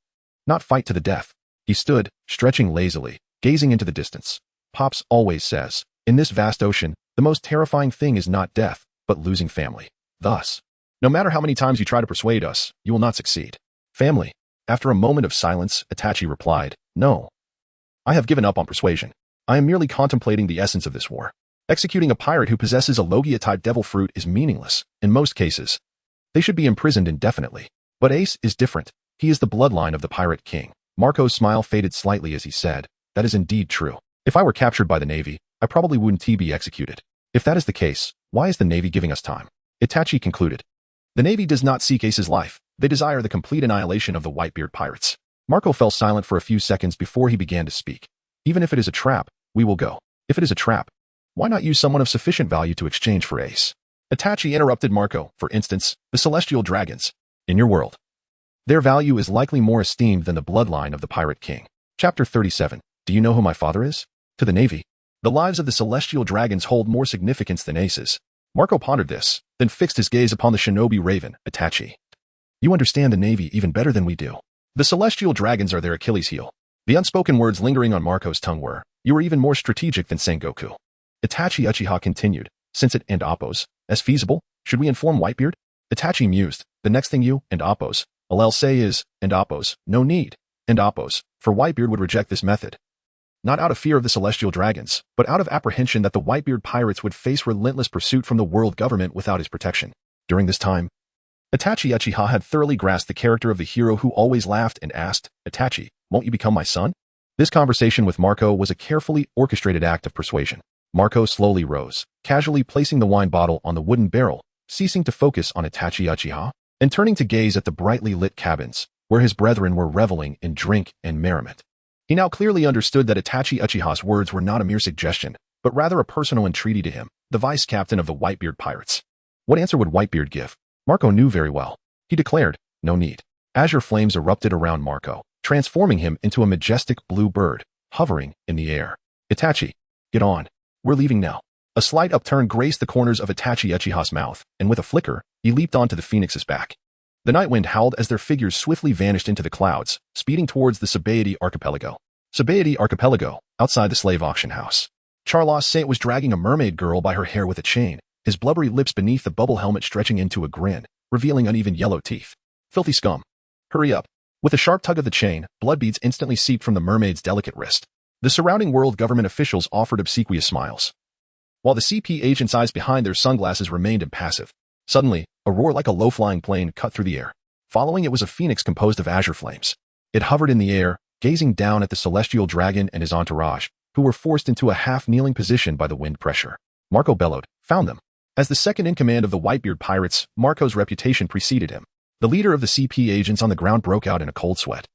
not fight to the death. He stood, stretching lazily, gazing into the distance. Pops always says, in this vast ocean, the most terrifying thing is not death, but losing family. Thus, no matter how many times you try to persuade us, you will not succeed. Family. After a moment of silence, Itachi replied, no. I have given up on persuasion. I am merely contemplating the essence of this war. Executing a pirate who possesses a Logia-type devil fruit is meaningless, in most cases. They should be imprisoned indefinitely. But Ace is different. He is the bloodline of the Pirate King. Marco's smile faded slightly as he said, that is indeed true. If I were captured by the Navy, I probably wouldn't be executed. If that is the case, why is the Navy giving us time? Itachi concluded. The Navy does not seek Ace's life. They desire the complete annihilation of the Whitebeard pirates. Marco fell silent for a few seconds before he began to speak. Even if it is a trap, we will go. If it is a trap, why not use someone of sufficient value to exchange for Ace? Itachi interrupted Marco, for instance, the Celestial Dragons. In your world, their value is likely more esteemed than the bloodline of the Pirate King. Chapter 37. Do you know who my father is? To the Navy, the lives of the Celestial Dragons hold more significance than Ace's. Marco pondered this, then fixed his gaze upon the shinobi raven, Itachi. You understand the Navy even better than we do. The Celestial Dragons are their Achilles heel. The unspoken words lingering on Marco's tongue were, you are even more strategic than Sengoku. Itachi Uchiha continued, since it and Appos, as feasible, should we inform Whitebeard? Itachi mused, the next thing you and Appos, I'll say is, and Appos, no need, and Appos, for Whitebeard would reject this method. Not out of fear of the Celestial Dragons, but out of apprehension that the Whitebeard pirates would face relentless pursuit from the world government without his protection. During this time, Itachi Uchiha had thoroughly grasped the character of the hero who always laughed and asked, Itachi, won't you become my son? This conversation with Marco was a carefully orchestrated act of persuasion. Marco slowly rose, casually placing the wine bottle on the wooden barrel, ceasing to focus on Itachi Uchiha, and turning to gaze at the brightly lit cabins, where his brethren were reveling in drink and merriment. He now clearly understood that Itachi Uchiha's words were not a mere suggestion, but rather a personal entreaty to him, the vice-captain of the Whitebeard pirates. What answer would Whitebeard give? Marco knew very well. He declared, no need. Azure flames erupted around Marco, transforming him into a majestic blue bird, hovering in the air. Itachi, get on. We're leaving now. A slight upturn graced the corners of Itachi Uchiha's mouth, and with a flicker, he leaped onto the phoenix's back. The night wind howled as their figures swiftly vanished into the clouds, speeding towards the Sabaody archipelago. Sabaody archipelago, outside the slave auction house. Charlas Saint was dragging a mermaid girl by her hair with a chain, his blubbery lips beneath the bubble helmet stretching into a grin, revealing uneven yellow teeth. Filthy scum. Hurry up. With a sharp tug of the chain, blood beads instantly seeped from the mermaid's delicate wrist. The surrounding world government officials offered obsequious smiles, while the CP agents' eyes behind their sunglasses remained impassive. Suddenly, a roar like a low-flying plane cut through the air. Following it was a phoenix composed of azure flames. It hovered in the air, gazing down at the celestial dragon and his entourage, who were forced into a half-kneeling position by the wind pressure. Marco bellowed, found them. As the second-in-command of the Whitebeard pirates, Marco's reputation preceded him. The leader of the CP agents on the ground broke out in a cold sweat.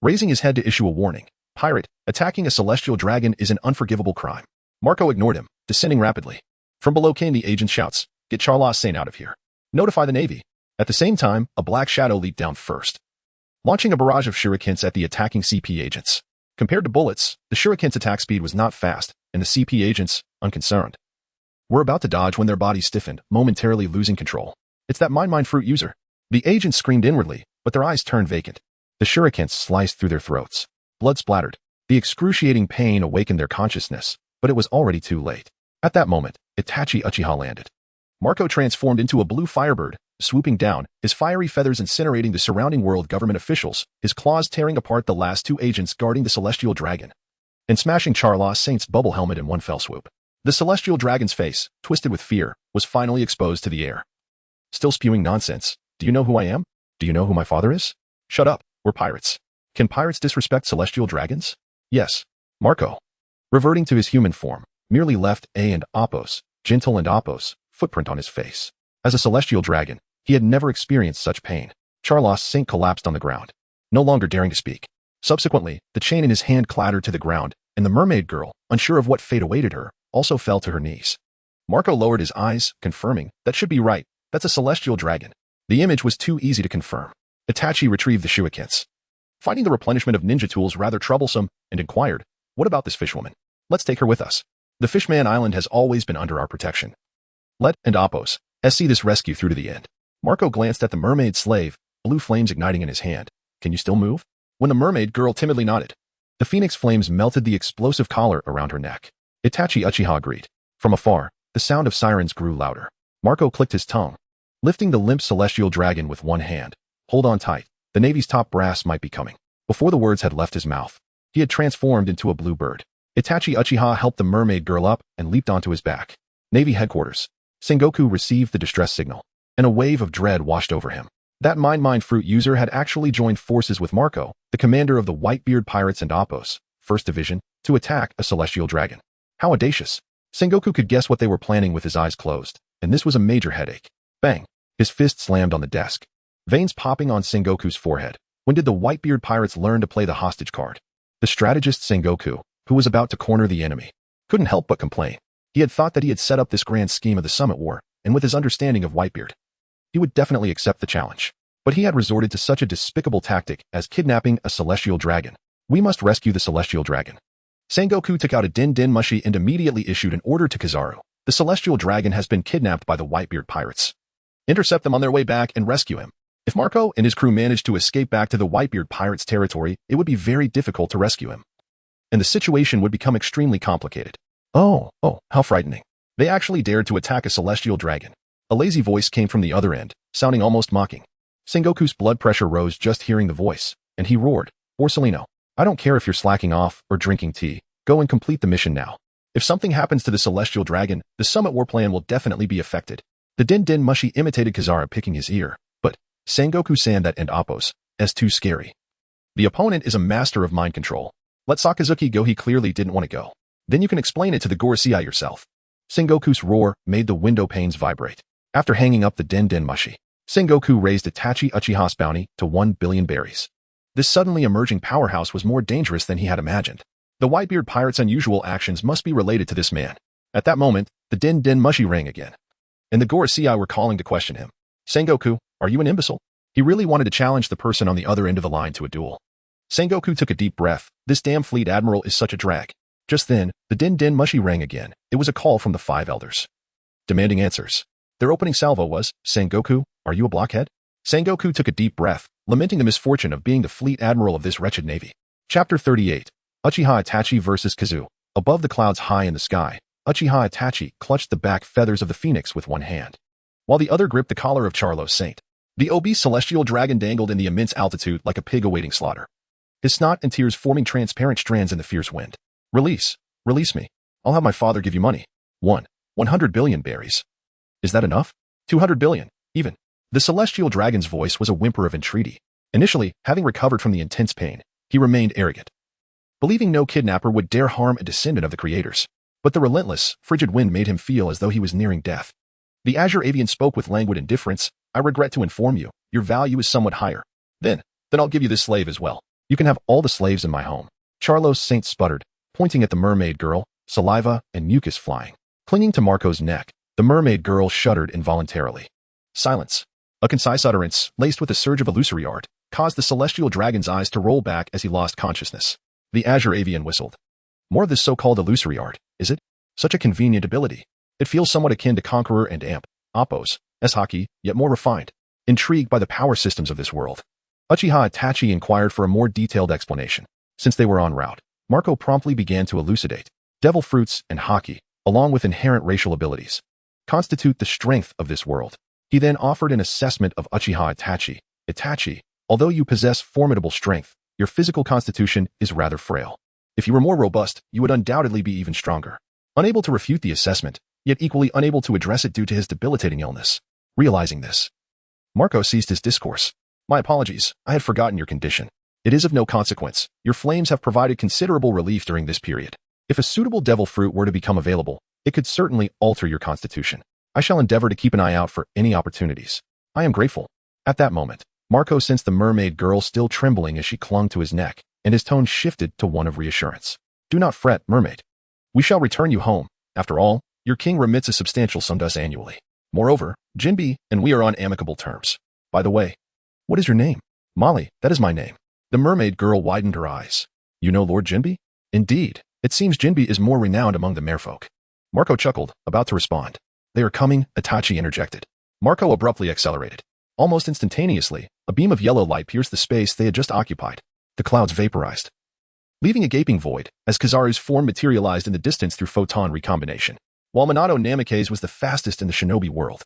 Raising his head to issue a warning, pirate, attacking a celestial dragon is an unforgivable crime. Marco ignored him, descending rapidly. From below came the agent's shouts, get Charlas Saint out of here. Notify the Navy. At the same time, a black shadow leaped down first, launching a barrage of shurikens at the attacking CP agents. Compared to bullets, the shuriken's attack speed was not fast, and the CP agents, unconcerned, were about to dodge when their bodies stiffened, momentarily losing control. It's that mind fruit user. The agents screamed inwardly, but their eyes turned vacant. The shurikens sliced through their throats. Blood splattered. The excruciating pain awakened their consciousness, but it was already too late. At that moment, Itachi Uchiha landed. Marco transformed into a blue firebird, swooping down, his fiery feathers incinerating the surrounding world government officials, his claws tearing apart the last two agents guarding the celestial dragon, and smashing Charlas Saint's bubble helmet in one fell swoop. The celestial dragon's face, twisted with fear, was finally exposed to the air. Still spewing nonsense. Do you know who I am? Do you know who my father is? Shut up, we're pirates. Can pirates disrespect celestial dragons? Yes. Marco, reverting to his human form, merely left A and Appos, gentle and Appos, footprint on his face. As a celestial dragon, he had never experienced such pain. Charlas Saint collapsed on the ground, no longer daring to speak. Subsequently, the chain in his hand clattered to the ground, and the mermaid girl, unsure of what fate awaited her, also fell to her knees. Marco lowered his eyes, confirming, that should be right, that's a celestial dragon. The image was too easy to confirm. Itachi retrieved the shurikens, finding the replenishment of ninja tools rather troublesome, and inquired, what about this fishwoman? Let's take her with us. The Fishman Island has always been under our protection. Let and Appos see this rescue through to the end. Marco glanced at the mermaid slave, blue flames igniting in his hand. Can you still move? When the mermaid girl timidly nodded, the phoenix flames melted the explosive collar around her neck. Itachi Uchiha agreed. From afar, the sound of sirens grew louder. Marco clicked his tongue, lifting the limp celestial dragon with one hand. Hold on tight. The Navy's top brass might be coming. Before the words had left his mouth, he had transformed into a blue bird. Itachi Uchiha helped the mermaid girl up and leaped onto his back. Navy headquarters. Sengoku received the distress signal, and a wave of dread washed over him. That mind fruit user had actually joined forces with Marco, the commander of the Whitebeard Pirates and Oppos, 1st Division, to attack a celestial dragon. How audacious. Sengoku could guess what they were planning with his eyes closed, and this was a major headache. Bang! His fist slammed on the desk, veins popping on Sengoku's forehead. When did the Whitebeard Pirates learn to play the hostage card? The strategist Sengoku, who was about to corner the enemy, couldn't help but complain. He had thought that he had set up this grand scheme of the Summit War, and with his understanding of Whitebeard, he would definitely accept the challenge. But he had resorted to such a despicable tactic as kidnapping a celestial dragon. We must rescue the celestial dragon. Sengoku took out a din mushi and immediately issued an order to Kizaru. The celestial dragon has been kidnapped by the Whitebeard Pirates. Intercept them on their way back and rescue him. If Marco and his crew managed to escape back to the Whitebeard Pirates' territory, it would be very difficult to rescue him, and the situation would become extremely complicated. Oh, how frightening. They actually dared to attack a celestial dragon. A lazy voice came from the other end, sounding almost mocking. Sengoku's blood pressure rose just hearing the voice, and he roared, Borsellino, I don't care if you're slacking off or drinking tea. Go and complete the mission now. If something happens to the celestial dragon, the Summit War plan will definitely be affected. The din mushi imitated Kizaru picking his ear, but Sengoku-san that and Oppos, as too scary. The opponent is a master of mind control. Let Sakazuki go. He clearly didn't want to go. Then you can explain it to the Gorosei yourself. Sengoku's roar made the window panes vibrate. After hanging up the din mushi, Sengoku raised Itachi Uchiha's bounty to 1 billion berries. This suddenly emerging powerhouse was more dangerous than he had imagined. The Whitebeard Pirates' unusual actions must be related to this man. At that moment, the din mushi rang again, and the Gorosei were calling to question him. Sengoku, are you an imbecile? He really wanted to challenge the person on the other end of the line to a duel. Sengoku took a deep breath. This damn fleet admiral is such a drag. Just then, the din mushi rang again. It was a call from the 5 elders, demanding answers. Their opening salvo was, Sengoku, are you a blockhead? Sengoku took a deep breath, lamenting the misfortune of being the fleet admiral of this wretched navy. Chapter 38. Uchiha Itachi vs. Kazu. Above the clouds high in the sky, Uchiha Itachi clutched the back feathers of the phoenix with one hand, while the other gripped the collar of Charlo's saint. The obese celestial dragon dangled in the immense altitude like a pig awaiting slaughter, his snot and tears forming transparent strands in the fierce wind. Release me. I'll have my father give you money. 100 billion berries. Is that enough? 200 billion, even. The celestial dragon's voice was a whimper of entreaty. Initially, having recovered from the intense pain, he remained arrogant, believing no kidnapper would dare harm a descendant of the creators. But the relentless, frigid wind made him feel as though he was nearing death. The Azure Avian spoke with languid indifference. I regret to inform you, your value is somewhat higher. Then I'll give you this slave as well. You can have all the slaves in my home. Charlo's saint sputtered, pointing at the mermaid girl, saliva and mucus flying. Clinging to Marco's neck, the mermaid girl shuddered involuntarily. Silence. A concise utterance, laced with a surge of illusory art, caused the celestial dragon's eyes to roll back as he lost consciousness. The Azure Avian whistled. More of this so-called illusory art, is it? Such a convenient ability. It feels somewhat akin to Conqueror and Amp, Oppos, Hokage, yet more refined. Intrigued by the power systems of this world, Uchiha Itachi inquired for a more detailed explanation. Since they were en route, Marco promptly began to elucidate. Devil fruits and Haki, along with inherent racial abilities, constitute the strength of this world. He then offered an assessment of Uchiha Itachi. Itachi, although you possess formidable strength, your physical constitution is rather frail. If you were more robust, you would undoubtedly be even stronger. Unable to refute the assessment, yet equally unable to address it due to his debilitating illness. Realizing this, Marco ceased his discourse. My apologies, I had forgotten your condition. It is of no consequence. Your flames have provided considerable relief during this period. If a suitable devil fruit were to become available, it could certainly alter your constitution. I shall endeavor to keep an eye out for any opportunities. I am grateful. At that moment, Marco sensed the mermaid girl still trembling as she clung to his neck, and his tone shifted to one of reassurance. Do not fret, mermaid. We shall return you home. After all, your king remits a substantial sum to us annually. Moreover, Jinbi and we are on amicable terms. By the way, what is your name? Molly, that is my name. The mermaid girl widened her eyes. You know Lord Jinbi? Indeed, it seems Jinbi is more renowned among the merfolk. Marco chuckled, about to respond. They are coming, Itachi interjected. Marco abruptly accelerated. Almost instantaneously, a beam of yellow light pierced the space they had just occupied. The clouds vaporized, leaving a gaping void as Kizaru's form materialized in the distance through photon recombination. While Minato Namikaze was the fastest in the shinobi world,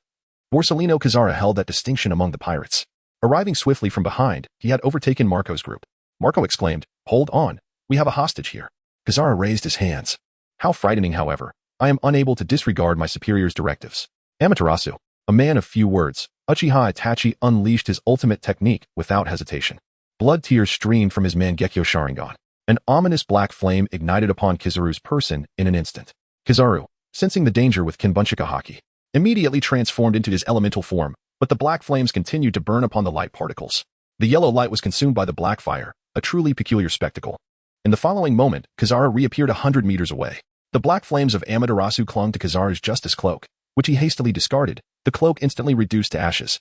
Borsellino Kazara held that distinction among the pirates. Arriving swiftly from behind, he had overtaken Marco's group. Marco exclaimed, "Hold on, we have a hostage here." Kazara raised his hands. "How frightening, however. I am unable to disregard my superior's directives." Amaterasu, a man of few words, Uchiha Itachi unleashed his ultimate technique without hesitation. Blood tears streamed from his Mangekyo Sharingan. An ominous black flame ignited upon Kizaru's person in an instant. Kizaru, sensing the danger with Kinbunchika Haki, immediately transformed into his elemental form, but the black flames continued to burn upon the light particles. The yellow light was consumed by the black fire, a truly peculiar spectacle. In the following moment, Kizaru reappeared 100 meters away. The black flames of Amaterasu clung to Kizaru's justice cloak, which he hastily discarded. The cloak instantly reduced to ashes.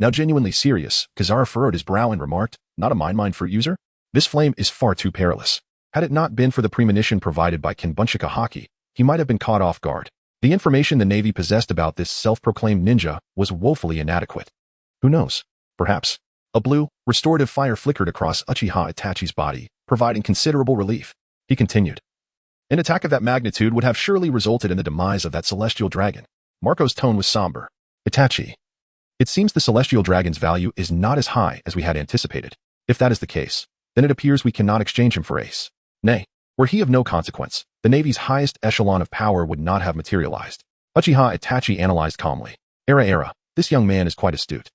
Now genuinely serious, Kizaru furrowed his brow and remarked, "Not a mind fruit user? This flame is far too perilous. Had it not been for the premonition provided by Kinbunchika Haki, he might have been caught off guard." The information the Navy possessed about this self-proclaimed ninja was woefully inadequate. Who knows? Perhaps. A blue, restorative fire flickered across Uchiha Itachi's body, providing considerable relief. He continued. An attack of that magnitude would have surely resulted in the demise of that celestial dragon. Marco's tone was somber. "Itachi, it seems the celestial dragon's value is not as high as we had anticipated. If that is the case, then it appears we cannot exchange him for Ace. Nay, were he of no consequence, the Navy's highest echelon of power would not have materialized." Uchiha Itachi analyzed calmly. Era, this young man is quite astute."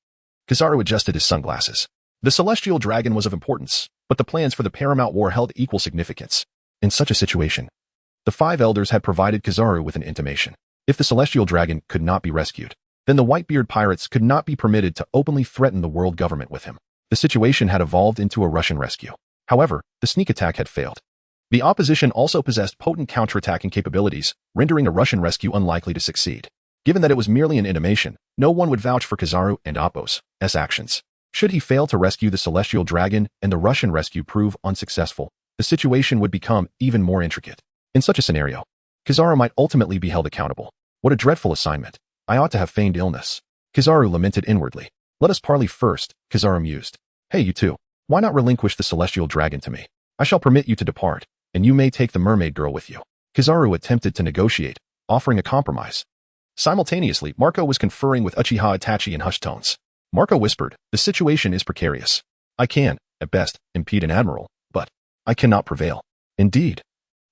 Kizaru adjusted his sunglasses. The celestial dragon was of importance, but the plans for the paramount war held equal significance. In such a situation, the five elders had provided Kizaru with an intimation. If the celestial dragon could not be rescued, then the Whitebeard pirates could not be permitted to openly threaten the world government with him. The situation had evolved into a Russian rescue. However, the sneak attack had failed. The opposition also possessed potent counterattacking capabilities, rendering a Russian rescue unlikely to succeed. Given that it was merely an intimation, no one would vouch for Kizaru and Appo's actions. Should he fail to rescue the celestial dragon and the Russian rescue prove unsuccessful, the situation would become even more intricate. In such a scenario, Kizaru might ultimately be held accountable. What a dreadful assignment. I ought to have feigned illness. Kizaru lamented inwardly. "Let us parley first," Kizaru mused. "Hey, you two. Why not relinquish the celestial dragon to me? I shall permit you to depart, and you may take the mermaid girl with you." Kizaru attempted to negotiate, offering a compromise. Simultaneously, Marco was conferring with Uchiha Itachi in hushed tones. Marco whispered, "The situation is precarious. I can, at best, impede an admiral, but I cannot prevail." "Indeed."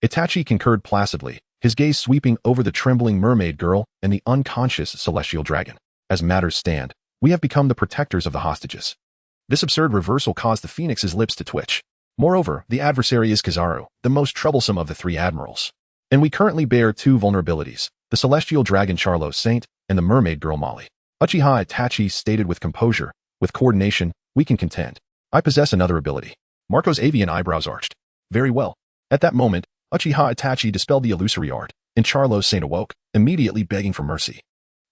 Itachi concurred placidly, his gaze sweeping over the trembling mermaid girl and the unconscious celestial dragon. "As matters stand, we have become the protectors of the hostages." This absurd reversal caused the Phoenix's lips to twitch. Moreover, the adversary is Kizaru, the most troublesome of the three admirals. And we currently bear two vulnerabilities, the celestial dragon Charlo Saint and the mermaid girl Molly. Uchiha Itachi stated with composure, "With coordination, we can contend. I possess another ability." Marco's avian eyebrows arched. "Very well." At that moment, Uchiha Itachi dispelled the illusory art, and Charlo Saint awoke, immediately begging for mercy.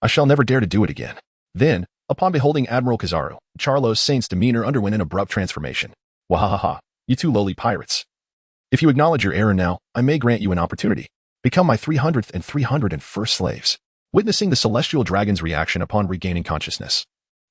"I shall never dare to do it again." Then, upon beholding Admiral Kizaru, Charlo Saint's demeanor underwent an abrupt transformation. "Wahahaha, you two lowly pirates. If you acknowledge your error now, I may grant you an opportunity. Become my 300th and 301st slaves." Witnessing the celestial dragon's reaction upon regaining consciousness,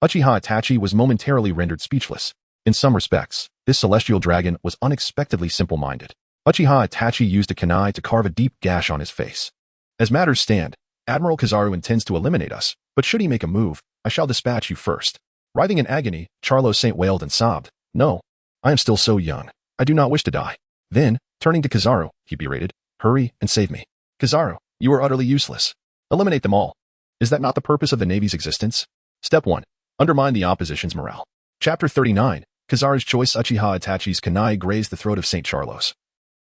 Uchiha Itachi was momentarily rendered speechless. In some respects, this celestial dragon was unexpectedly simple-minded. Uchiha Itachi used a kunai to carve a deep gash on his face. "As matters stand, Admiral Kizaru intends to eliminate us, but should he make a move, I shall dispatch you first." Writhing in agony, Charlo Saint wailed and sobbed. "No, I am still so young. I do not wish to die." Then, turning to Kizaru, he berated, "Hurry and save me. Kizaru, you are utterly useless. Eliminate them all. Is that not the purpose of the Navy's existence?" Step 1. Undermine the opposition's morale. Chapter 39. Kizaru's choice. Uchiha Itachi's kunai grazed the throat of St. Charlos,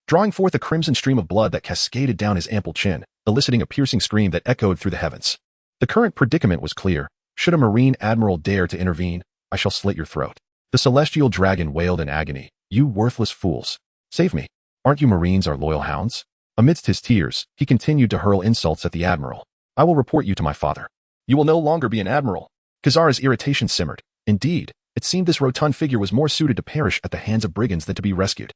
drawing forth a crimson stream of blood that cascaded down his ample chin, eliciting a piercing scream that echoed through the heavens. The current predicament was clear. Should a Marine admiral dare to intervene, I shall slit your throat. The celestial dragon wailed in agony. "You worthless fools. Save me. Aren't you Marines our loyal hounds?" Amidst his tears, he continued to hurl insults at the admiral. "I will report you to my father. You will no longer be an admiral." Kizaru's irritation simmered. Indeed, it seemed this rotund figure was more suited to perish at the hands of brigands than to be rescued.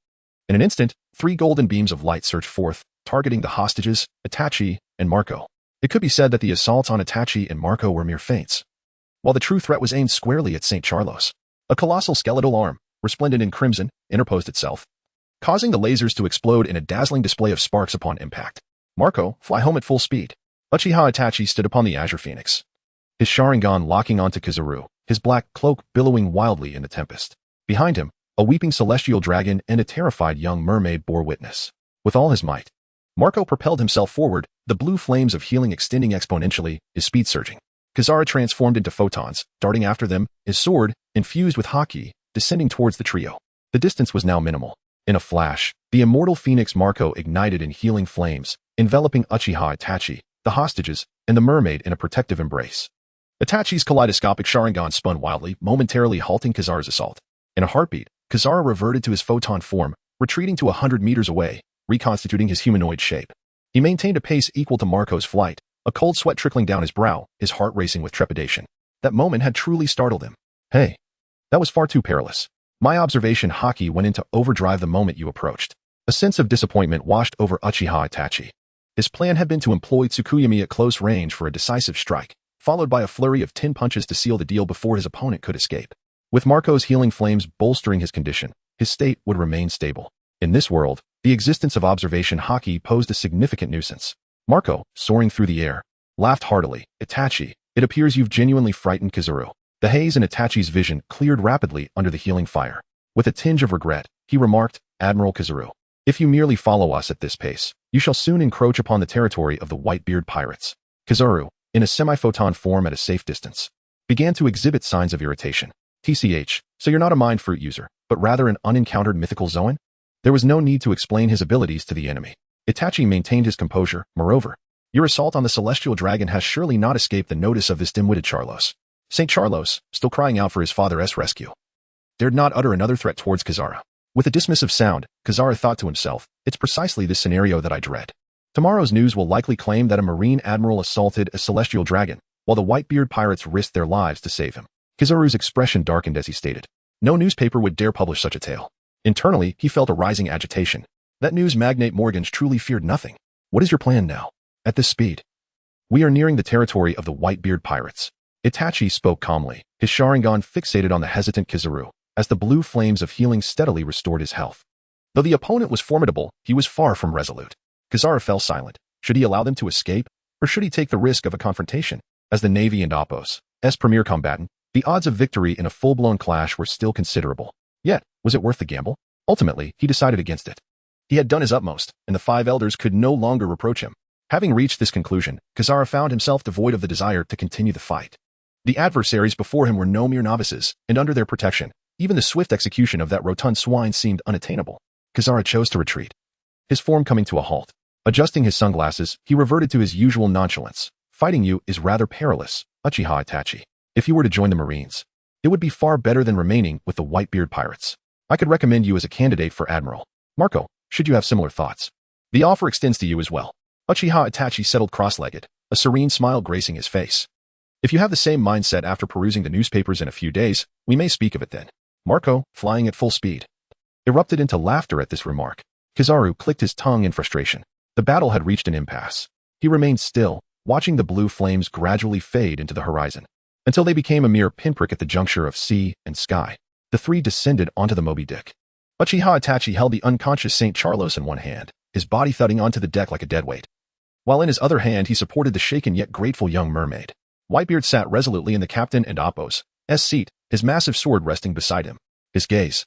In an instant, 3 golden beams of light surged forth, targeting the hostages, Itachi, and Marco. It could be said that the assaults on Itachi and Marco were mere feints. while the true threat was aimed squarely at St. Charlos. A colossal skeletal arm, resplendent in crimson, interposed itself, causing the lasers to explode in a dazzling display of sparks upon impact. Marco, fly home at full speed. Uchiha Itachi stood upon the Azure Phoenix, his Sharingan locking onto Kizaru, his black cloak billowing wildly in the tempest. Behind him, a weeping celestial dragon and a terrified young mermaid bore witness. With all his might, Marco propelled himself forward, the blue flames of healing extending exponentially, his speed surging. Kazara transformed into photons, darting after them, his sword, infused with haki, descending towards the trio. The distance was now minimal. In a flash, the immortal phoenix Marco ignited in healing flames, enveloping Uchiha Itachi, the hostages, and the mermaid in a protective embrace. Itachi's kaleidoscopic Sharingan spun wildly, momentarily halting Kazara's assault. In a heartbeat, Kazara reverted to his photon form, retreating to 100 meters away, reconstituting his humanoid shape. He maintained a pace equal to Marco's flight, a cold sweat trickling down his brow, his heart racing with trepidation. That moment had truly startled him. Hey, that was far too perilous. My observation haki went into overdrive the moment you approached. A sense of disappointment washed over Uchiha Itachi. His plan had been to employ Tsukuyami at close range for a decisive strike, followed by a flurry of 10 punches to seal the deal before his opponent could escape. With Marco's healing flames bolstering his condition, his state would remain stable. In this world, the existence of observation haki posed a significant nuisance. Marco, soaring through the air, laughed heartily. Itachi, it appears you've genuinely frightened Kizaru. The haze in Itachi's vision cleared rapidly under the healing fire. With a tinge of regret, he remarked, Admiral Kizaru, if you merely follow us at this pace, you shall soon encroach upon the territory of the Whitebeard pirates. Kizaru, in a semi-photon form at a safe distance, began to exhibit signs of irritation. TCH, so you're not a mind fruit user, but rather an unencountered mythical Zoan? There was no need to explain his abilities to the enemy. Itachi maintained his composure. Moreover, your assault on the celestial dragon has surely not escaped the notice of this dim-witted Charlos. St. Charlos, still crying out for his father's rescue, dared not utter another threat towards Kazara. With a dismissive sound, Kazara thought to himself, it's precisely this scenario that I dread. Tomorrow's news will likely claim that a marine admiral assaulted a celestial dragon, while the Whitebeard pirates risked their lives to save him. Kizaru's expression darkened as he stated, no newspaper would dare publish such a tale. Internally, he felt a rising agitation. That news magnate Morgans truly feared nothing. What is your plan now? At this speed, we are nearing the territory of the Whitebeard pirates. Itachi spoke calmly, his Sharingan fixated on the hesitant Kizaru, as the blue flames of healing steadily restored his health. Though the opponent was formidable, he was far from resolute. Kazara fell silent. Should he allow them to escape, or should he take the risk of a confrontation? As the Navy and Appos, as premier combatant, the odds of victory in a full-blown clash were still considerable. Yet, was it worth the gamble? Ultimately, he decided against it. He had done his utmost, and the 5 elders could no longer reproach him. Having reached this conclusion, Kazara found himself devoid of the desire to continue the fight. The adversaries before him were no mere novices, and under their protection, even the swift execution of that rotund swine seemed unattainable. Kazara chose to retreat, his form coming to a halt. Adjusting his sunglasses, he reverted to his usual nonchalance. Fighting you is rather perilous, Uchiha Itachi. If you were to join the Marines, it would be far better than remaining with the Whitebeard pirates. I could recommend you as a candidate for Admiral. Marco, should you have similar thoughts, the offer extends to you as well. Uchiha Itachi settled cross-legged, a serene smile gracing his face. If you have the same mindset after perusing the newspapers in a few days, we may speak of it then. Marco, flying at full speed, erupted into laughter at this remark. Kizaru clicked his tongue in frustration. The battle had reached an impasse. He remained still, watching the blue flames gradually fade into the horizon, until they became a mere pinprick at the juncture of sea and sky. The three descended onto the Moby Dick. Uchiha Itachi held the unconscious St. Charlos in one hand, his body thudding onto the deck like a deadweight, while in his other hand he supported the shaken yet grateful young mermaid. Whitebeard sat resolutely in the captain and Appos' seat, his massive sword resting beside him. His gaze,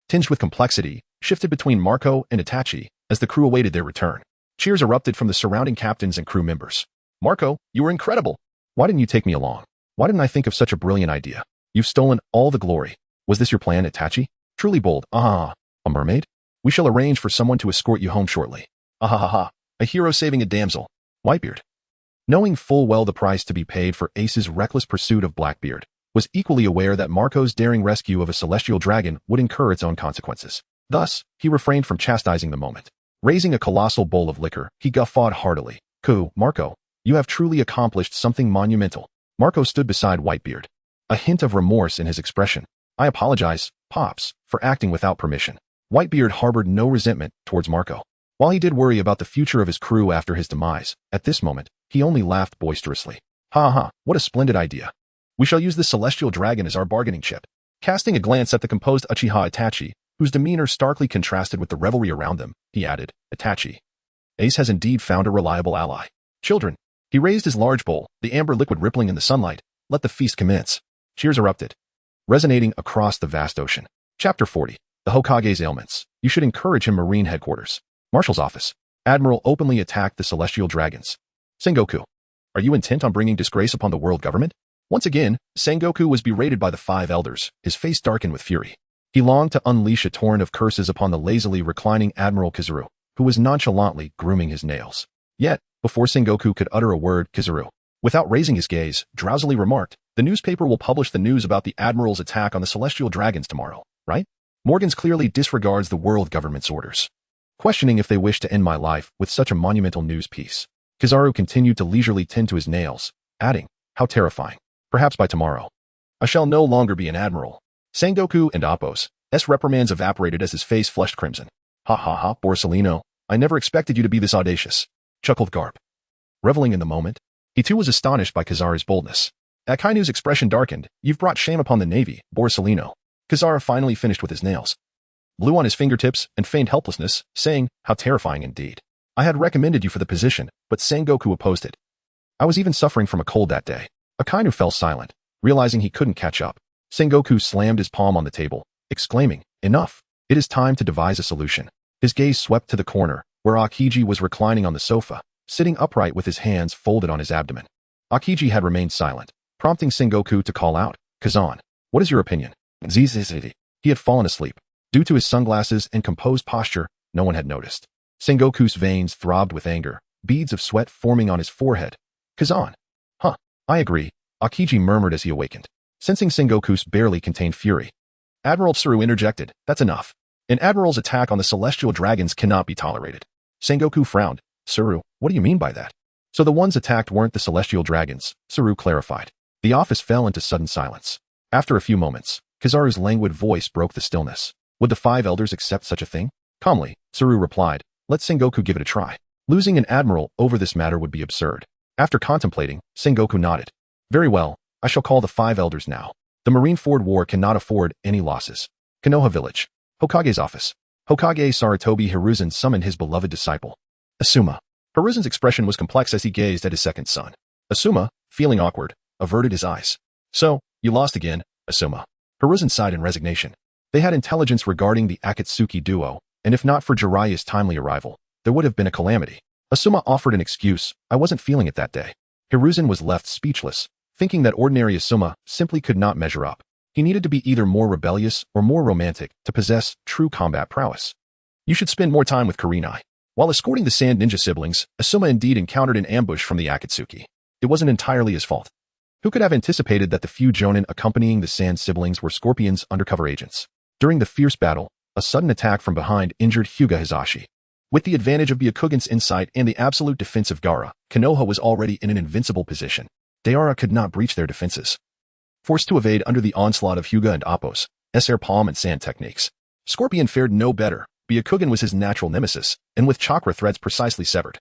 tinged with complexity, shifted between Marco and Itachi as the crew awaited their return. Cheers erupted from the surrounding captains and crew members. Marco, you were incredible. Why didn't you take me along? Why didn't I think of such a brilliant idea? You've stolen all the glory. Was this your plan, Itachi? Truly bold. A mermaid? We shall arrange for someone to escort you home shortly. A hero saving a damsel. Whitebeard, knowing full well the price to be paid for Ace's reckless pursuit of Blackbeard, was equally aware that Marco's daring rescue of a celestial dragon would incur its own consequences. Thus, he refrained from chastising the moment. Raising a colossal bowl of liquor, he guffawed heartily. Marco, you have truly accomplished something monumental. Marco stood beside Whitebeard, a hint of remorse in his expression. I apologize, Pops, for acting without permission. Whitebeard harbored no resentment towards Marco. While he did worry about the future of his crew after his demise, at this moment, he only laughed boisterously. What a splendid idea. We shall use this celestial dragon as our bargaining chip. Casting a glance at the composed Uchiha Itachi, whose demeanor starkly contrasted with the revelry around them, he added, Itachi. Ace has indeed found a reliable ally. Children. He raised his large bowl, the amber liquid rippling in the sunlight. Let the feast commence. Cheers erupted, resonating across the vast ocean. Chapter 40. The Hokage's ailments. You should encourage him. Marine headquarters. Marshal's office. Admiral openly attacked the celestial dragons. Sengoku. Are you intent on bringing disgrace upon the world government? Once again, Sengoku was berated by the five elders, his face darkened with fury. He longed to unleash a torrent of curses upon the lazily reclining Admiral Kizuru, who was nonchalantly grooming his nails. Yet, before Sengoku could utter a word, Kizuru, without raising his gaze, drowsily remarked, the newspaper will publish the news about the Admiral's attack on the celestial dragons tomorrow, right? Morgans clearly disregards the world government's orders. Questioning if they wish to end my life with such a monumental news piece, Kizaru continued to leisurely tend to his nails, adding, how terrifying. Perhaps by tomorrow, I shall no longer be an admiral. Sengoku and Appo's reprimands evaporated as his face flushed crimson. Ha ha ha, Borsellino, I never expected you to be this audacious, chuckled Garp. Reveling in the moment, he too was astonished by Kizaru's boldness. Akainu's expression darkened. You've brought shame upon the Navy, Borsellino. Kizaru finally finished with his nails, blew on his fingertips and feigned helplessness, saying, how terrifying indeed. I had recommended you for the position, but Sengoku opposed it. I was even suffering from a cold that day. Akainu fell silent, realizing he couldn't catch up. Sengoku slammed his palm on the table, exclaiming, enough. It is time to devise a solution. His gaze swept to the corner, where Akiji was reclining on the sofa, sitting upright with his hands folded on his abdomen. Akiji had remained silent, prompting Sengoku to call out, Kazan, what is your opinion? Zzzz. He had fallen asleep. Due to his sunglasses and composed posture, no one had noticed. Sengoku's veins throbbed with anger, beads of sweat forming on his forehead. Kazan. Huh, I agree, Akiji murmured as he awakened, sensing Sengoku's barely contained fury. Admiral Tsuru interjected, that's enough. An admiral's attack on the celestial dragons cannot be tolerated. Sengoku frowned. Tsuru, what do you mean by that? So the ones attacked weren't the celestial dragons, Tsuru clarified. The office fell into sudden silence. After a few moments, Kizaru's languid voice broke the stillness. Would the five elders accept such a thing? Calmly, Tsuru replied, let Sengoku give it a try. Losing an admiral over this matter would be absurd. After contemplating, Sengoku nodded. Very well, I shall call the five elders now. The Marineford War cannot afford any losses. Konoha Village. Hokage's office. Hokage Sarutobi Hiruzen summoned his beloved disciple. Asuma. Hiruzen's expression was complex as he gazed at his second son. Asuma, feeling awkward, averted his eyes. So, you lost again, Asuma. Hiruzen sighed in resignation. They had intelligence regarding the Akatsuki duo, and if not for Jiraiya's timely arrival, there would have been a calamity. Asuma offered an excuse, I wasn't feeling it that day. Hiruzen was left speechless, thinking that ordinary Asuma simply could not measure up. He needed to be either more rebellious or more romantic to possess true combat prowess. You should spend more time with Kurenai. While escorting the Sand Ninja siblings, Asuma indeed encountered an ambush from the Akatsuki. It wasn't entirely his fault. Who could have anticipated that the few jonin accompanying the Sand siblings were Scorpion's undercover agents? During the fierce battle, a sudden attack from behind injured Hyuga Hizashi. With the advantage of Byakugan's insight and the absolute defense of Gaara, Konoha was already in an invincible position. Gaara could not breach their defenses. Forced to evade under the onslaught of Hyuga and Appo's air palm and sand techniques, Scorpion fared no better. Byakugan was his natural nemesis, and with chakra threads precisely severed.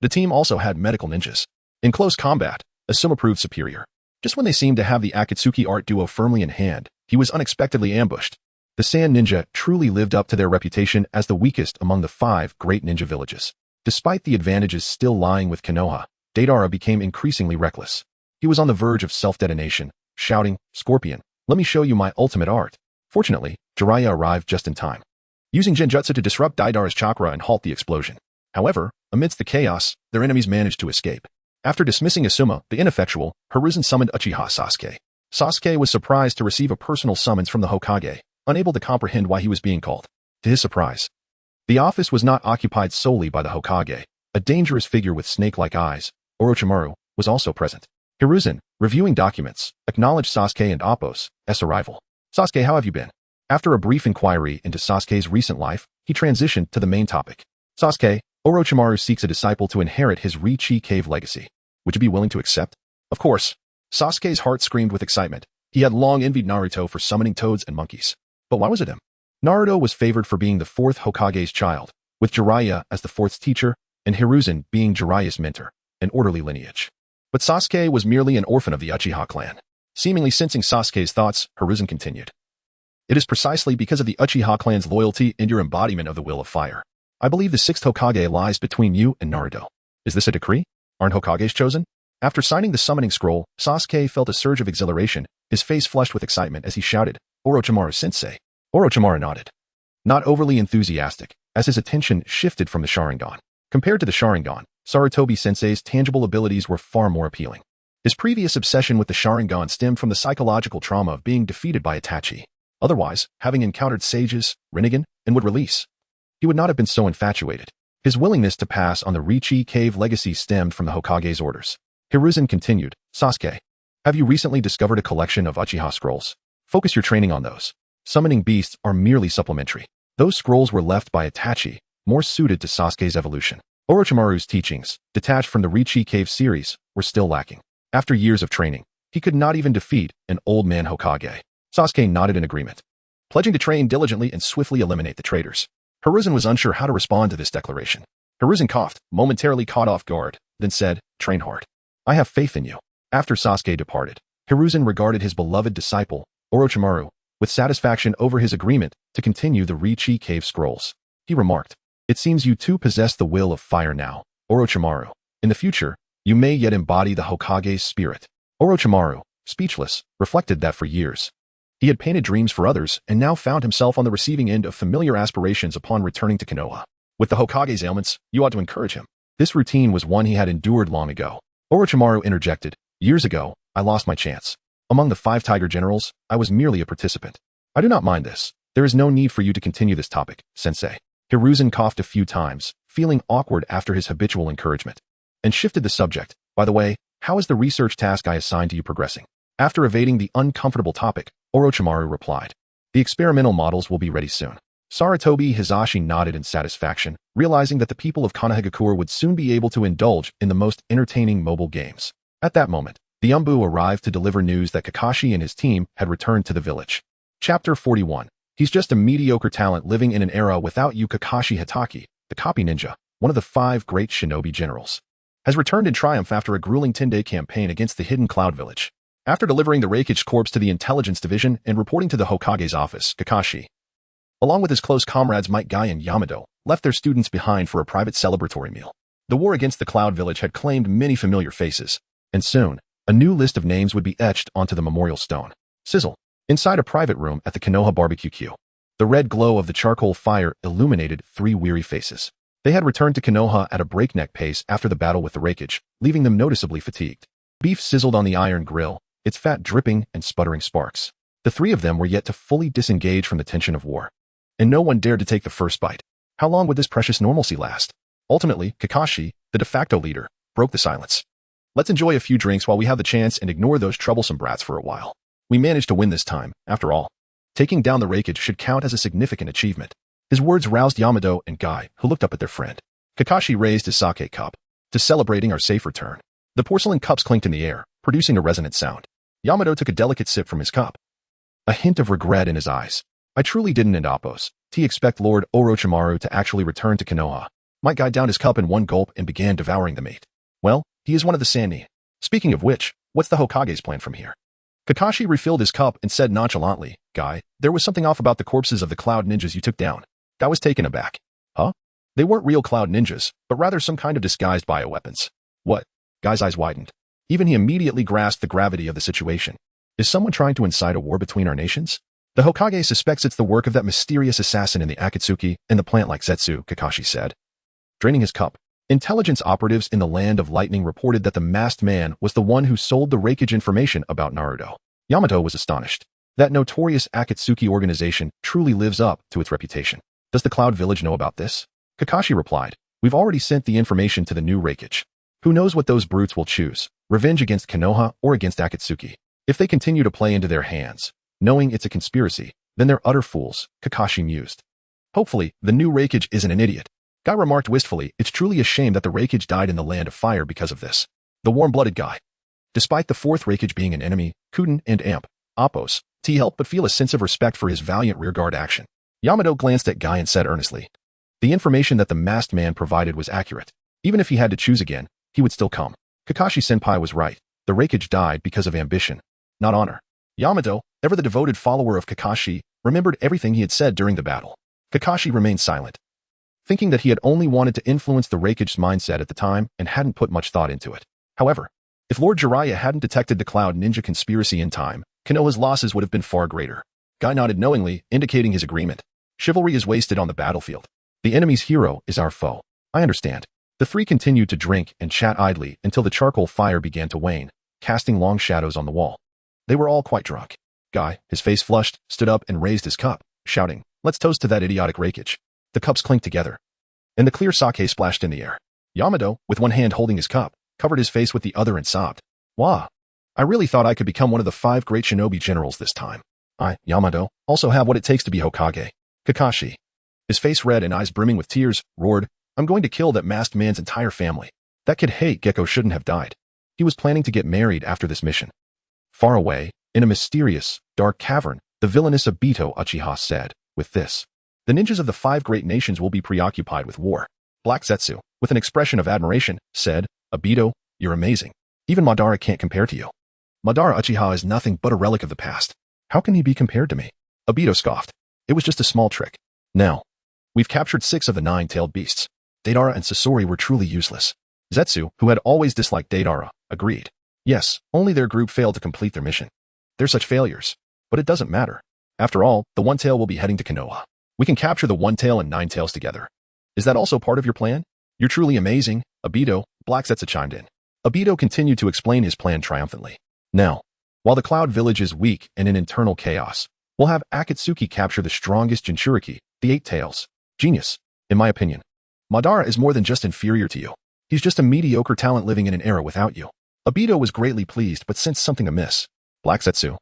The team also had medical ninjas. In close combat, Asuma proved superior. Just when they seemed to have the Akatsuki art duo firmly in hand, he was unexpectedly ambushed. The Sand Ninja truly lived up to their reputation as the weakest among the 5 great ninja villages. Despite the advantages still lying with Konoha, Deidara became increasingly reckless. He was on the verge of self-detonation, shouting, Scorpion, let me show you my ultimate art. Fortunately, Jiraiya arrived just in time, using genjutsu to disrupt Deidara's chakra and halt the explosion. However, amidst the chaos, their enemies managed to escape. After dismissing Asuma, the ineffectual, Hiruzen summoned Uchiha Sasuke. Sasuke was surprised to receive a personal summons from the Hokage, unable to comprehend why he was being called. To his surprise, the office was not occupied solely by the Hokage. A dangerous figure with snake-like eyes, Orochimaru, was also present. Hiruzen, reviewing documents, acknowledged Sasuke and Appo's arrival. Sasuke, how have you been? After a brief inquiry into Sasuke's recent life, he transitioned to the main topic. Sasuke, Orochimaru seeks a disciple to inherit his Ri-Chi cave legacy. Would you be willing to accept? Of course. Sasuke's heart screamed with excitement. He had long envied Naruto for summoning toads and monkeys. But why was it him? Naruto was favored for being the 4th Hokage's child, with Jiraiya as the 4th's teacher, and Hiruzen being Jiraiya's mentor, an orderly lineage. But Sasuke was merely an orphan of the Uchiha clan. Seemingly sensing Sasuke's thoughts, Hiruzen continued. It is precisely because of the Uchiha clan's loyalty and your embodiment of the will of fire. I believe the sixth Hokage lies between you and Naruto. Is this a decree? Aren't Hokages chosen? After signing the summoning scroll, Sasuke felt a surge of exhilaration, his face flushed with excitement as he shouted, Orochimaru-sensei. Orochimaru nodded. Not overly enthusiastic, as his attention shifted from the Sharingan. Compared to the Sharingan, Sarutobi-sensei's tangible abilities were far more appealing. His previous obsession with the Sharingan stemmed from the psychological trauma of being defeated by Itachi. Otherwise, having encountered sages, Rinnegan, and would release, he would not have been so infatuated. His willingness to pass on the Riichi Cave legacy stemmed from the Hokage's orders. Hiruzen continued, Sasuke, have you recently discovered a collection of Uchiha scrolls? Focus your training on those. Summoning beasts are merely supplementary. Those scrolls were left by Itachi, more suited to Sasuke's evolution. Orochimaru's teachings, detached from the Riichi Cave series, were still lacking. After years of training, he could not even defeat an old man Hokage. Sasuke nodded in agreement, pledging to train diligently and swiftly eliminate the traitors. Hiruzen was unsure how to respond to this declaration. Hiruzen coughed, momentarily caught off guard, then said, train hard. I have faith in you. After Sasuke departed, Hiruzen regarded his beloved disciple, Orochimaru, with satisfaction over his agreement to continue the Riichi Cave scrolls. He remarked, it seems you too possess the will of fire now, Orochimaru. In the future, you may yet embody the Hokage's spirit. Orochimaru, speechless, reflected that for years, he had painted dreams for others and now found himself on the receiving end of familiar aspirations upon returning to Konoha. With the Hokage's ailments, you ought to encourage him. This routine was one he had endured long ago. Orochimaru interjected, years ago, I lost my chance. Among the 5 Tiger Generals, I was merely a participant. I do not mind this. There is no need for you to continue this topic, sensei. Hiruzen coughed a few times, feeling awkward after his habitual encouragement, and shifted the subject. By the way, how is the research task I assigned to you progressing? After evading the uncomfortable topic, Orochimaru replied, the experimental models will be ready soon. Sarutobi Hizashi nodded in satisfaction, realizing that the people of Konohagakure would soon be able to indulge in the most entertaining mobile games. At that moment, the Umbu arrived to deliver news that Kakashi and his team had returned to the village. Chapter 41. He's just a mediocre talent living in an era without you. Kakashi Hatake, the copy ninja, one of the 5 great shinobi generals, has returned in triumph after a grueling 10-day campaign against the hidden cloud village. After delivering the Raikage corpse to the intelligence division and reporting to the Hokage's office, Kakashi, along with his close comrades Might Guy and Yamato, left their students behind for a private celebratory meal. The war against the cloud village had claimed many familiar faces, and soon, a new list of names would be etched onto the memorial stone. Sizzle. Inside a private room at the Konoha barbecue queue, the red glow of the charcoal fire illuminated 3 weary faces. They had returned to Konoha at a breakneck pace after the battle with the Raikage, leaving them noticeably fatigued. Beef sizzled on the iron grill, its fat dripping and sputtering sparks. The 3 of them were yet to fully disengage from the tension of war, and no one dared to take the first bite. How long would this precious normalcy last? Ultimately, Kakashi, the de facto leader, broke the silence. Let's enjoy a few drinks while we have the chance and ignore those troublesome brats for a while. We managed to win this time, after all. Taking down the Raikage should count as a significant achievement. His words roused Yamato and Guy, who looked up at their friend. Kakashi raised his sake cup. To celebrating our safe return. The porcelain cups clinked in the air, producing a resonant sound. Yamato took a delicate sip from his cup, a hint of regret in his eyes. I truly didn't end Appos. Expect Lord Orochimaru to actually return to Konoha. Might Guy downed his cup in one gulp and began devouring the meat. Well, he is one of the Sannin. Speaking of which, what's the Hokage's plan from here? Kakashi refilled his cup and said nonchalantly, Guy, there was something off about the corpses of the cloud ninjas you took down. Guy was taken aback. Huh? They weren't real cloud ninjas, but rather some kind of disguised bioweapons. What? Guy's eyes widened. Even he immediately grasped the gravity of the situation. Is someone trying to incite a war between our nations? The Hokage suspects it's the work of that mysterious assassin in the Akatsuki and the plant like Zetsu, Kakashi said. Draining his cup, intelligence operatives in the Land of Lightning reported that the masked man was the one who sold the Raikage information about Naruto. Yamato was astonished. That notorious Akatsuki organization truly lives up to its reputation. Does the Cloud Village know about this? Kakashi replied, we've already sent the information to the new Raikage. Who knows what those brutes will choose, revenge against Konoha or against Akatsuki. If they continue to play into their hands, knowing it's a conspiracy, then they're utter fools, Kakashi mused. Hopefully, the new Raikage isn't an idiot. Guy remarked wistfully, it's truly a shame that the Raikage died in the Land of Fire because of this. The warm-blooded Guy. Despite the 4th Raikage being an enemy, Chunin and Appos, he helped but feel a sense of respect for his valiant rearguard action. Yamato glanced at Guy and said earnestly, the information that the masked man provided was accurate. Even if he had to choose again, he would still come. Kakashi-senpai was right. The Raikage died because of ambition. not honor. Yamato, ever the devoted follower of Kakashi, remembered everything he had said during the battle. Kakashi remained silent, thinking that he had only wanted to influence the Raikage's mindset at the time and hadn't put much thought into it. However, if Lord Jiraiya hadn't detected the Cloud Ninja conspiracy in time, Konoha's losses would have been far greater. Guy nodded knowingly, indicating his agreement. Chivalry is wasted on the battlefield. The enemy's hero is our foe. I understand. The three continued to drink and chat idly until the charcoal fire began to wane, casting long shadows on the wall. They were all quite drunk. Guy, his face flushed, stood up and raised his cup, shouting, "Let's toast to that idiotic Raikage." The cups clinked together, and the clear sake splashed in the air. Yamato, with one hand holding his cup, covered his face with the other and sobbed. "Wah! I really thought I could become one of the 5 great shinobi generals this time. I, Yamato, also have what it takes to be Hokage." Kakashi, his face red and eyes brimming with tears, roared, "I'm going to kill that masked man's entire family. That kid Hate Gecko shouldn't have died. He was planning to get married after this mission." Far away, in a mysterious, dark cavern, the villainous Obito Uchiha said, "With this, the ninjas of the 5 great nations will be preoccupied with war." Black Zetsu, with an expression of admiration, said, "Obito, you're amazing. Even Madara can't compare to you." Madara Uchiha is nothing but a relic of the past. How can he be compared to me? Obito scoffed. "It was just a small trick. Now, we've captured 6 of the 9-tailed beasts. Deidara and Sasori were truly useless." Zetsu, who had always disliked Deidara, agreed. Yes, only their group failed to complete their mission. They're such failures. But it doesn't matter. After all, the One-Tail will be heading to Konoha. We can capture the One-Tail and 9 Tails together. Is that also part of your plan? You're truly amazing, Obito, Black Zetsu chimed in. Obito continued to explain his plan triumphantly. Now, while the Cloud Village is weak and in internal chaos, we'll have Akatsuki capture the strongest Jinchuriki, the 8 Tails. Genius, in my opinion. Madara is more than just inferior to you. He's just a mediocre talent living in an era without you. Obito was greatly pleased but sensed something amiss. Black Zetsu,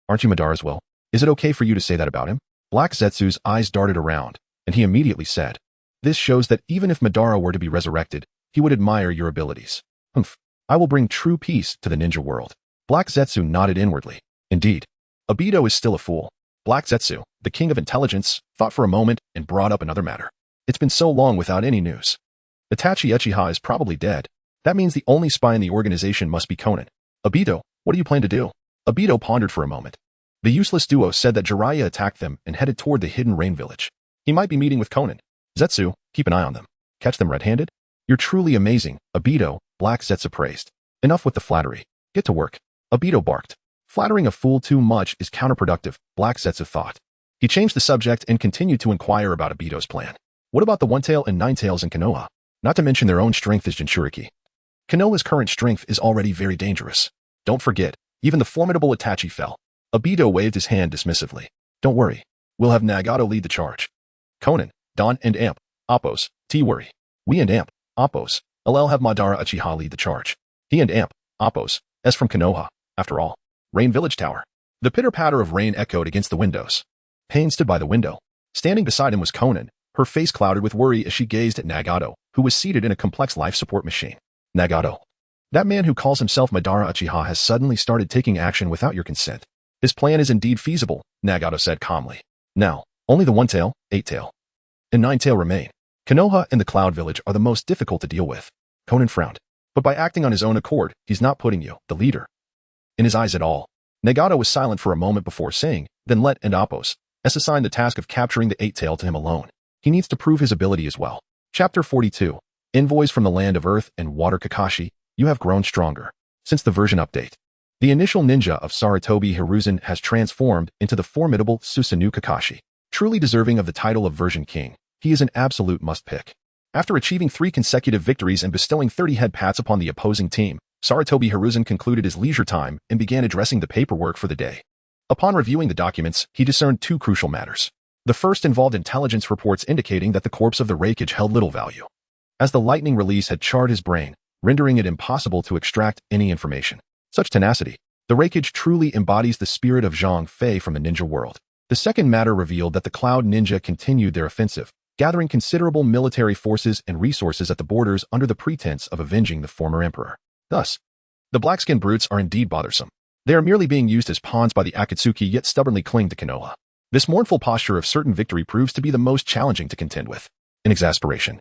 aren't you Madara's will? Is it okay for you to say that about him? Black Zetsu's eyes darted around, and he immediately said, "This shows that even if Madara were to be resurrected, he would admire your abilities. Humph, I will bring true peace to the ninja world." Black Zetsu nodded inwardly. Indeed, Obito is still a fool. Black Zetsu, the king of intelligence, thought for a moment and brought up another matter. It's been so long without any news. Itachi Uchiha is probably dead. That means the only spy in the organization must be Conan. Obito, what do you plan to do? Obito pondered for a moment. The useless duo said that Jiraiya attacked them and headed toward the hidden rain village. He might be meeting with Conan. Zetsu, keep an eye on them. Catch them red-handed? You're truly amazing, Obito, Black Zetsu praised. Enough with the flattery. Get to work. Obito barked. Flattering a fool too much is counterproductive, Black Zetsu thought. He changed the subject and continued to inquire about Obito's plan. What about the One-Tail and 9 Tails in Konoha? Not to mention their own strength as Jinchuriki. Konoha's current strength is already very dangerous. Don't forget, even the formidable Itachi fell. Obito waved his hand dismissively. Don't worry. We'll have Nagato lead the charge. Conan, Don and Amp, Appos, T-worry. We and Amp, Appos, LL have Madara Uchiha lead the charge. He and Amp, Appos, S from Konoha, after all. Rain Village Tower. The pitter-patter of rain echoed against the windows. Pain stood by the window. Standing beside him was Conan, her face clouded with worry as she gazed at Nagato, who was seated in a complex life support machine. Nagato. That man who calls himself Madara Uchiha has suddenly started taking action without your consent. His plan is indeed feasible, Nagato said calmly. Now, only the 1-Tail, 8-Tail, and 9-Tail remain. Konoha and the Cloud Village are the most difficult to deal with. Conan frowned. But by acting on his own accord, he's not putting you, the leader, in his eyes at all. Nagato was silent for a moment before saying, then let and Appos, S assign the task of capturing the 8-Tail to him alone. He needs to prove his ability as well. Chapter 42. Envoys from the land of earth and water. Kakashi, you have grown stronger. Since the version update, the initial ninja of Sarutobi Hiruzen has transformed into the formidable Susanoo Kakashi. Truly deserving of the title of version king, he is an absolute must-pick. After achieving 3 consecutive victories and bestowing 30 head pats upon the opposing team, Sarutobi Hiruzen concluded his leisure time and began addressing the paperwork for the day. Upon reviewing the documents, he discerned 2 crucial matters. The first involved intelligence reports indicating that the corpse of the Raikage held little value, as the lightning release had charred his brain, rendering it impossible to extract any information. Such tenacity. The Raikage truly embodies the spirit of Zhang Fei from the ninja world. The second matter revealed that the Cloud Ninja continued their offensive, gathering considerable military forces and resources at the borders under the pretense of avenging the former emperor. Thus, the black-skinned brutes are indeed bothersome. They are merely being used as pawns by the Akatsuki yet stubbornly cling to Konoha. This mournful posture of certain victory proves to be the most challenging to contend with. In exasperation,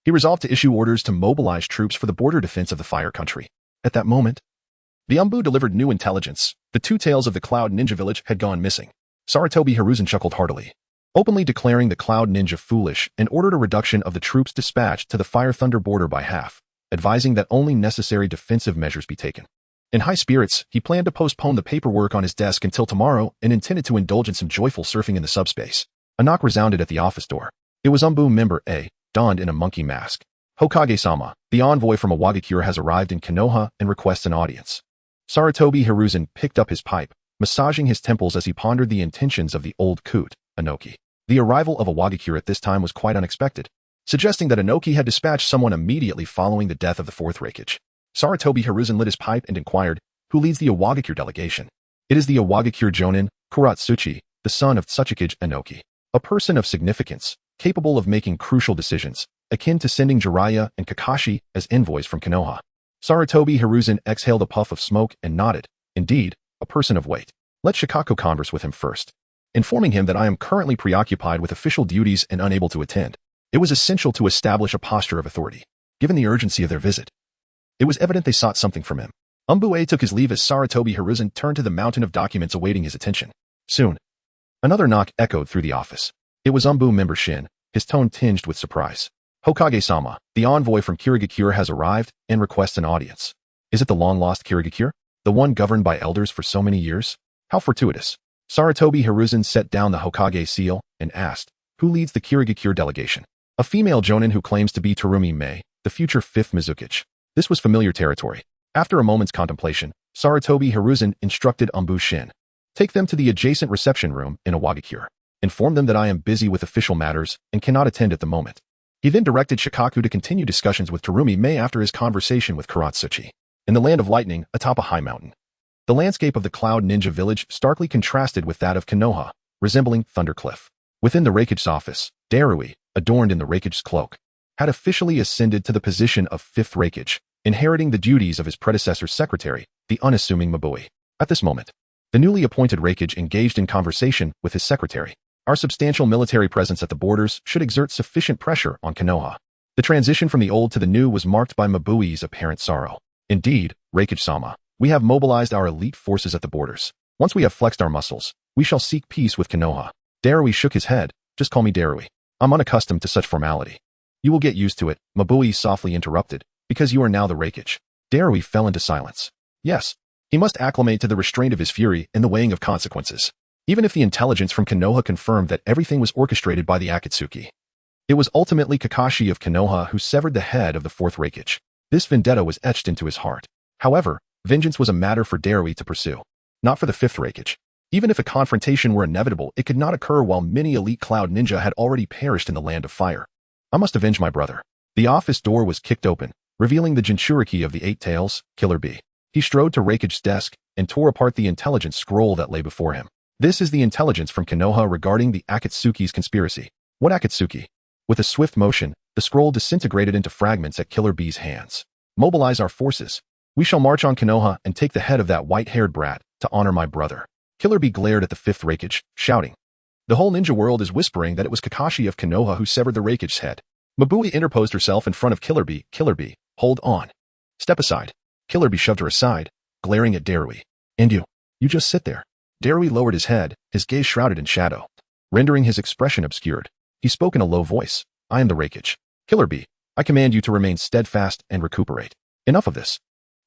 he resolved to issue orders to mobilize troops for the border defense of the Fire Country. At that moment, The Umbu delivered new intelligence. The two tails of the Cloud Ninja village had gone missing. Sarutobi Hiruzen chuckled heartily, openly declaring the Cloud Ninja foolish and ordered a reduction of the troops dispatched to the Fire Thunder border by half, advising that only necessary defensive measures be taken. In high spirits, he planned to postpone the paperwork on his desk until tomorrow and intended to indulge in some joyful surfing in the subspace. A knock resounded at the office door. It was Umbu member A, donned in a monkey mask. Hokage-sama, the envoy from Awagakure has arrived in Konoha and requests an audience. Sarutobi Hiruzen picked up his pipe, massaging his temples as he pondered the intentions of the old coot, Inoki. The arrival of Awagakure at this time was quite unexpected, suggesting that Inoki had dispatched someone immediately following the death of the fourth Raikage. Sarutobi Hiruzen lit his pipe and inquired, who leads the Awagakure delegation? It is the Awagakure Jonin, Kuratsuchi, the son of Tsukikage Inoki, a person of significance, capable of making crucial decisions, akin to sending Jiraiya and Kakashi as envoys from Konoha. Sarutobi Hiruzen exhaled a puff of smoke and nodded. Indeed, a person of weight. Let Shikaku converse with him first, informing him that I am currently preoccupied with official duties and unable to attend. It was essential to establish a posture of authority, given the urgency of their visit. It was evident they sought something from him. Umbu took his leave as Sarutobi Hiruzen turned to the mountain of documents awaiting his attention. Soon, another knock echoed through the office. It was Umbu member Shin, his tone tinged with surprise. Hokage-sama, the envoy from Kirigakure has arrived and requests an audience. Is it the long-lost Kirigakure? The one governed by elders for so many years? How fortuitous. Sarutobi Hiruzen set down the Hokage seal and asked, who leads the Kirigakure delegation? A female jonin who claims to be Terumi Mei, the future 5th Mizukage. This was familiar territory. After a moment's contemplation, Sarutobi Hiruzen instructed Umbu Shin. Take them to the adjacent reception room in Awagakure. Inform them that I am busy with official matters and cannot attend at the moment. He then directed Shikaku to continue discussions with Terumi Mei after his conversation with Kuratsuchi. In the land of lightning, atop a high mountain, the landscape of the Cloud Ninja village starkly contrasted with that of Konoha, resembling Thundercliff. Within the Raikage's office, Darui, adorned in the Raikage's cloak, had officially ascended to the position of 5th Raikage, inheriting the duties of his predecessor's secretary, the unassuming Mabui. At this moment, the newly appointed Raikage engaged in conversation with his secretary. Our substantial military presence at the borders should exert sufficient pressure on Konoha. The transition from the old to the new was marked by Mabui's apparent sorrow. Indeed, Raikage-sama, we have mobilized our elite forces at the borders. Once we have flexed our muscles, we shall seek peace with Konoha. Darui shook his head. Just call me Darui. I'm unaccustomed to such formality. You will get used to it, Mabui softly interrupted, because you are now the Raikage. Darui fell into silence. Yes, he must acclimate to the restraint of his fury and the weighing of consequences. Even if the intelligence from Konoha confirmed that everything was orchestrated by the Akatsuki, it was ultimately Kakashi of Konoha who severed the head of the 4th Raikage. This vendetta was etched into his heart. However, vengeance was a matter for Darui to pursue, not for the 5th Raikage. Even if a confrontation were inevitable, it could not occur while many elite Cloud Ninja had already perished in the Land of Fire. I must avenge my brother. The office door was kicked open, revealing the Jinchuriki of the 8 Tails, Killer Bee. He strode to Raikage's desk and tore apart the intelligence scroll that lay before him. This is the intelligence from Konoha regarding the Akatsuki's conspiracy. What Akatsuki? With a swift motion, the scroll disintegrated into fragments at Killer Bee's hands. Mobilize our forces. We shall march on Konoha and take the head of that white-haired brat to honor my brother. Killer Bee glared at the 5th Raikage, shouting. The whole ninja world is whispering that it was Kakashi of Konoha who severed the Raikage's head. Mabui interposed herself in front of Killer Bee. Killer Bee, hold on. Step aside. Killer Bee shoved her aside, glaring at Darui. And you just sit there. Darui lowered his head, his gaze shrouded in shadow, rendering his expression obscured. He spoke in a low voice. I am the Raikage. Killer Bee, I command you to remain steadfast and recuperate. Enough of this.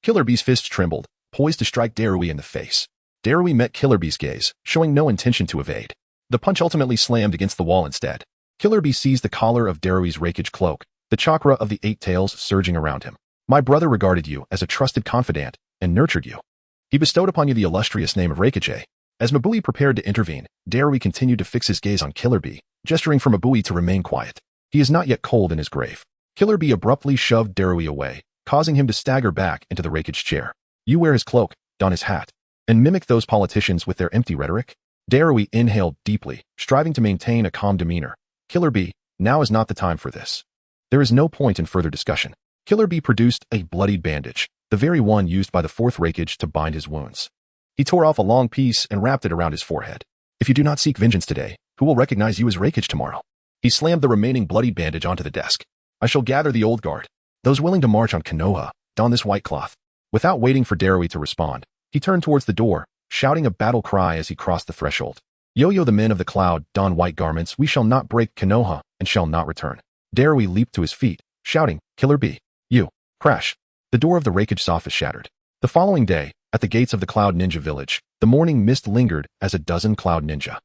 Killer Bee's fist trembled, poised to strike Darui in the face. Darui met Killer Bee's gaze, showing no intention to evade. The punch ultimately slammed against the wall instead. Killer Bee seized the collar of Darui's Raikage cloak, the chakra of the 8 Tails surging around him. My brother regarded you as a trusted confidant and nurtured you. He bestowed upon you the illustrious name of Raikage. As Mabui prepared to intervene, Darui continued to fix his gaze on Killer Bee, gesturing for Mabui to remain quiet. He is not yet cold in his grave. Killer Bee abruptly shoved Darui away, causing him to stagger back into the Raikage's chair. You wear his cloak, don his hat, and mimic those politicians with their empty rhetoric? Darui inhaled deeply, striving to maintain a calm demeanor. Killer Bee, now is not the time for this. There is no point in further discussion. Killer Bee produced a bloodied bandage, the very one used by the 4th Raikage to bind his wounds. He tore off a long piece and wrapped it around his forehead. If you do not seek vengeance today, who will recognize you as Raikage tomorrow? He slammed the remaining bloodied bandage onto the desk. I shall gather the old guard. Those willing to march on Konoha, don this white cloth. Without waiting for Darui to respond, he turned towards the door, shouting a battle cry as he crossed the threshold. Yo-yo, the men of the cloud, don white garments, we shall not break Konoha, and shall not return. Darui leaped to his feet, shouting, Killer B. You. Crash. The door of the Raikage office shattered. The following day, at the gates of the Cloud Ninja village, the morning mist lingered as a dozen Cloud Ninja,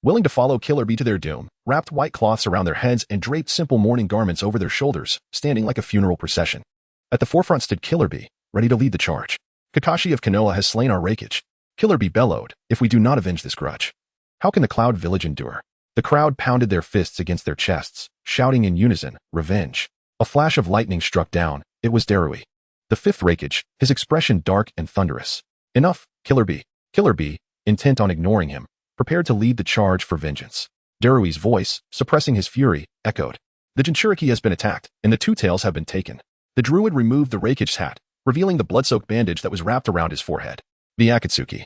willing to follow Killer B to their doom, wrapped white cloths around their heads and draped simple mourning garments over their shoulders, standing like a funeral procession. At the forefront stood Killer B, ready to lead the charge. Kakashi of Konoha has slain our Raikage. Killer B bellowed, if we do not avenge this grudge, how can the Cloud Village endure? The crowd pounded their fists against their chests, shouting in unison, revenge. A flash of lightning struck down. It was Darui, the fifth Raikage, his expression dark and thunderous. Enough, Killer B. Killer B, intent on ignoring him, prepared to lead the charge for vengeance. Darui's voice, suppressing his fury, echoed. The Jinchuriki has been attacked, and the two tails have been taken. The druid removed the Raikage's hat, revealing the blood-soaked bandage that was wrapped around his forehead. The Akatsuki.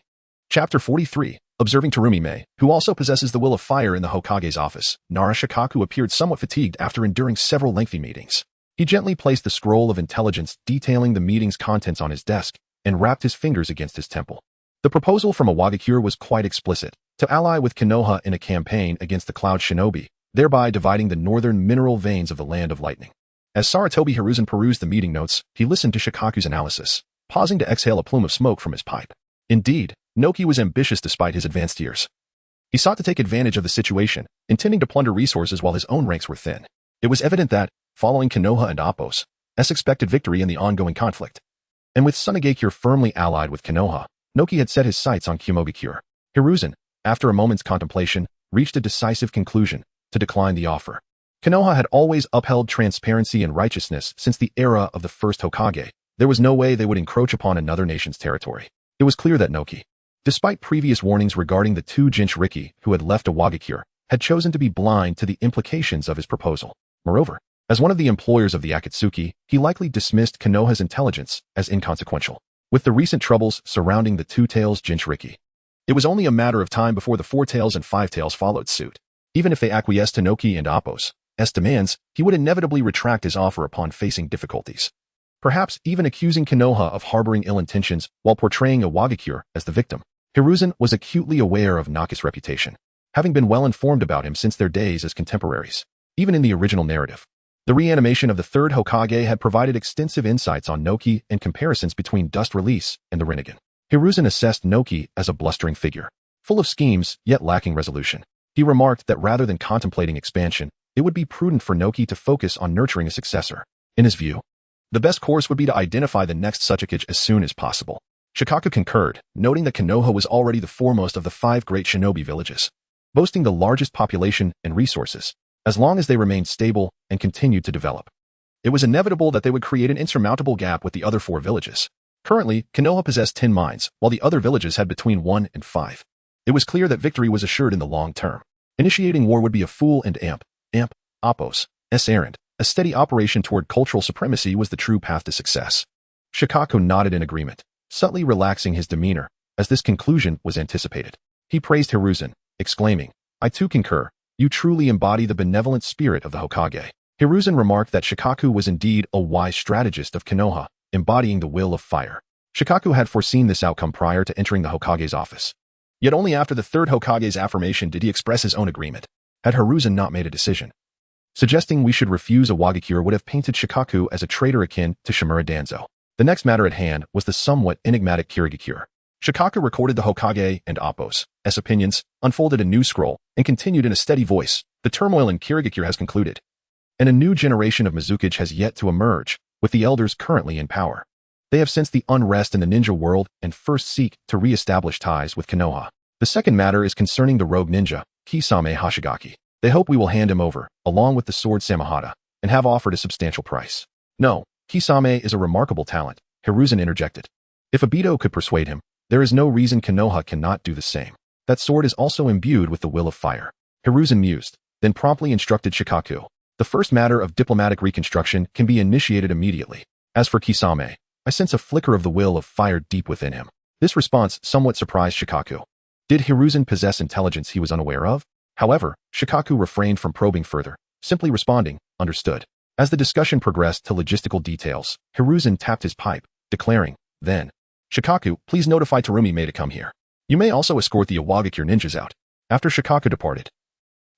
Chapter 43. Observing Terumi-me, who also possesses the will of fire in the Hokage's office, Nara Shikaku appeared somewhat fatigued after enduring several lengthy meetings. He gently placed the scroll of intelligence detailing the meeting's contents on his desk and wrapped his fingers against his temple. The proposal from Awagakure was quite explicit, to ally with Konoha in a campaign against the Cloud Shinobi, thereby dividing the northern mineral veins of the Land of Lightning. As Saratobi Hiruzen perused the meeting notes, he listened to Shikaku's analysis, pausing to exhale a plume of smoke from his pipe. Indeed, Noki was ambitious despite his advanced years. He sought to take advantage of the situation, intending to plunder resources while his own ranks were thin. It was evident that, following Konoha and Appos, S expected victory in the ongoing conflict. And with Tsunegakure firmly allied with Konoha, Noki had set his sights on Kumogakure. Hiruzen, after a moment's contemplation, reached a decisive conclusion, to decline the offer. Konoha had always upheld transparency and righteousness since the era of the first Hokage. There was no way they would encroach upon another nation's territory. It was clear that Noki, despite previous warnings regarding the two Jinchuriki who had left Awagakure, had chosen to be blind to the implications of his proposal. Moreover, as one of the employers of the Akatsuki, he likely dismissed Konoha's intelligence as inconsequential. With the recent troubles surrounding the Two Tails Jinchuriki, it was only a matter of time before the Four Tails and Five Tails followed suit. Even if they acquiesced to Noki and Appos' demands, he would inevitably retract his offer upon facing difficulties. Perhaps even accusing Konoha of harboring ill intentions while portraying Awagakure as the victim. Hiruzen was acutely aware of Naki's reputation, having been well informed about him since their days as contemporaries. Even in the original narrative, the reanimation of the third Hokage had provided extensive insights on Noki and comparisons between Dust Release and the Rinnegan. Hiruzen assessed Noki as a blustering figure, full of schemes yet lacking resolution. He remarked that rather than contemplating expansion, it would be prudent for Noki to focus on nurturing a successor. In his view, the best course would be to identify the next Tsuchikage as soon as possible. Shikaku concurred, noting that Konoha was already the foremost of the 5 great shinobi villages, boasting the largest population and resources, as long as they remained stable and continued to develop. It was inevitable that they would create an insurmountable gap with the other 4 villages. Currently, Konoha possessed 10 mines, while the other villages had between 1 and 5. It was clear that victory was assured in the long term. Initiating war would be a fool and Appos' errand. A steady operation toward cultural supremacy was the true path to success. Shikaku nodded in agreement, subtly relaxing his demeanor, as this conclusion was anticipated. He praised Hiruzen, exclaiming, I too concur, you truly embody the benevolent spirit of the Hokage. Hiruzen remarked that Shikaku was indeed a wise strategist of Konoha, embodying the will of fire. Shikaku had foreseen this outcome prior to entering the Hokage's office. Yet only after the third Hokage's affirmation did he express his own agreement. Had Hiruzen not made a decision, suggesting we should refuse Awagakure would have painted Shikaku as a traitor akin to Shimura Danzo. The next matter at hand was the somewhat enigmatic Kirigakure. Shikaku recorded the Hokage and Appos' opinions, unfolded a new scroll, and continued in a steady voice, the turmoil in Kirigakure has concluded, and a new generation of Mizukage has yet to emerge, with the elders currently in power. They have sensed the unrest in the ninja world and first seek to re-establish ties with Konoha. The second matter is concerning the rogue ninja, Kisame Hashigaki. They hope we will hand him over, along with the sword Samahata, and have offered a substantial price. No, Kisame is a remarkable talent, Hiruzen interjected. If Aido could persuade him, there is no reason Konoha cannot do the same. That sword is also imbued with the will of fire. Hiruzen mused, then promptly instructed Shikaku. The first matter of diplomatic reconstruction can be initiated immediately. As for Kisame, I sense a flicker of the will of fire deep within him. This response somewhat surprised Shikaku. Did Hiruzen possess intelligence he was unaware of? However, Shikaku refrained from probing further, simply responding, understood. As the discussion progressed to logistical details, Hiruzen tapped his pipe, declaring, Then, Shikaku, please notify Terumi-Mae to come here. You may also escort the Iwagakure ninjas out. After Shikaku departed,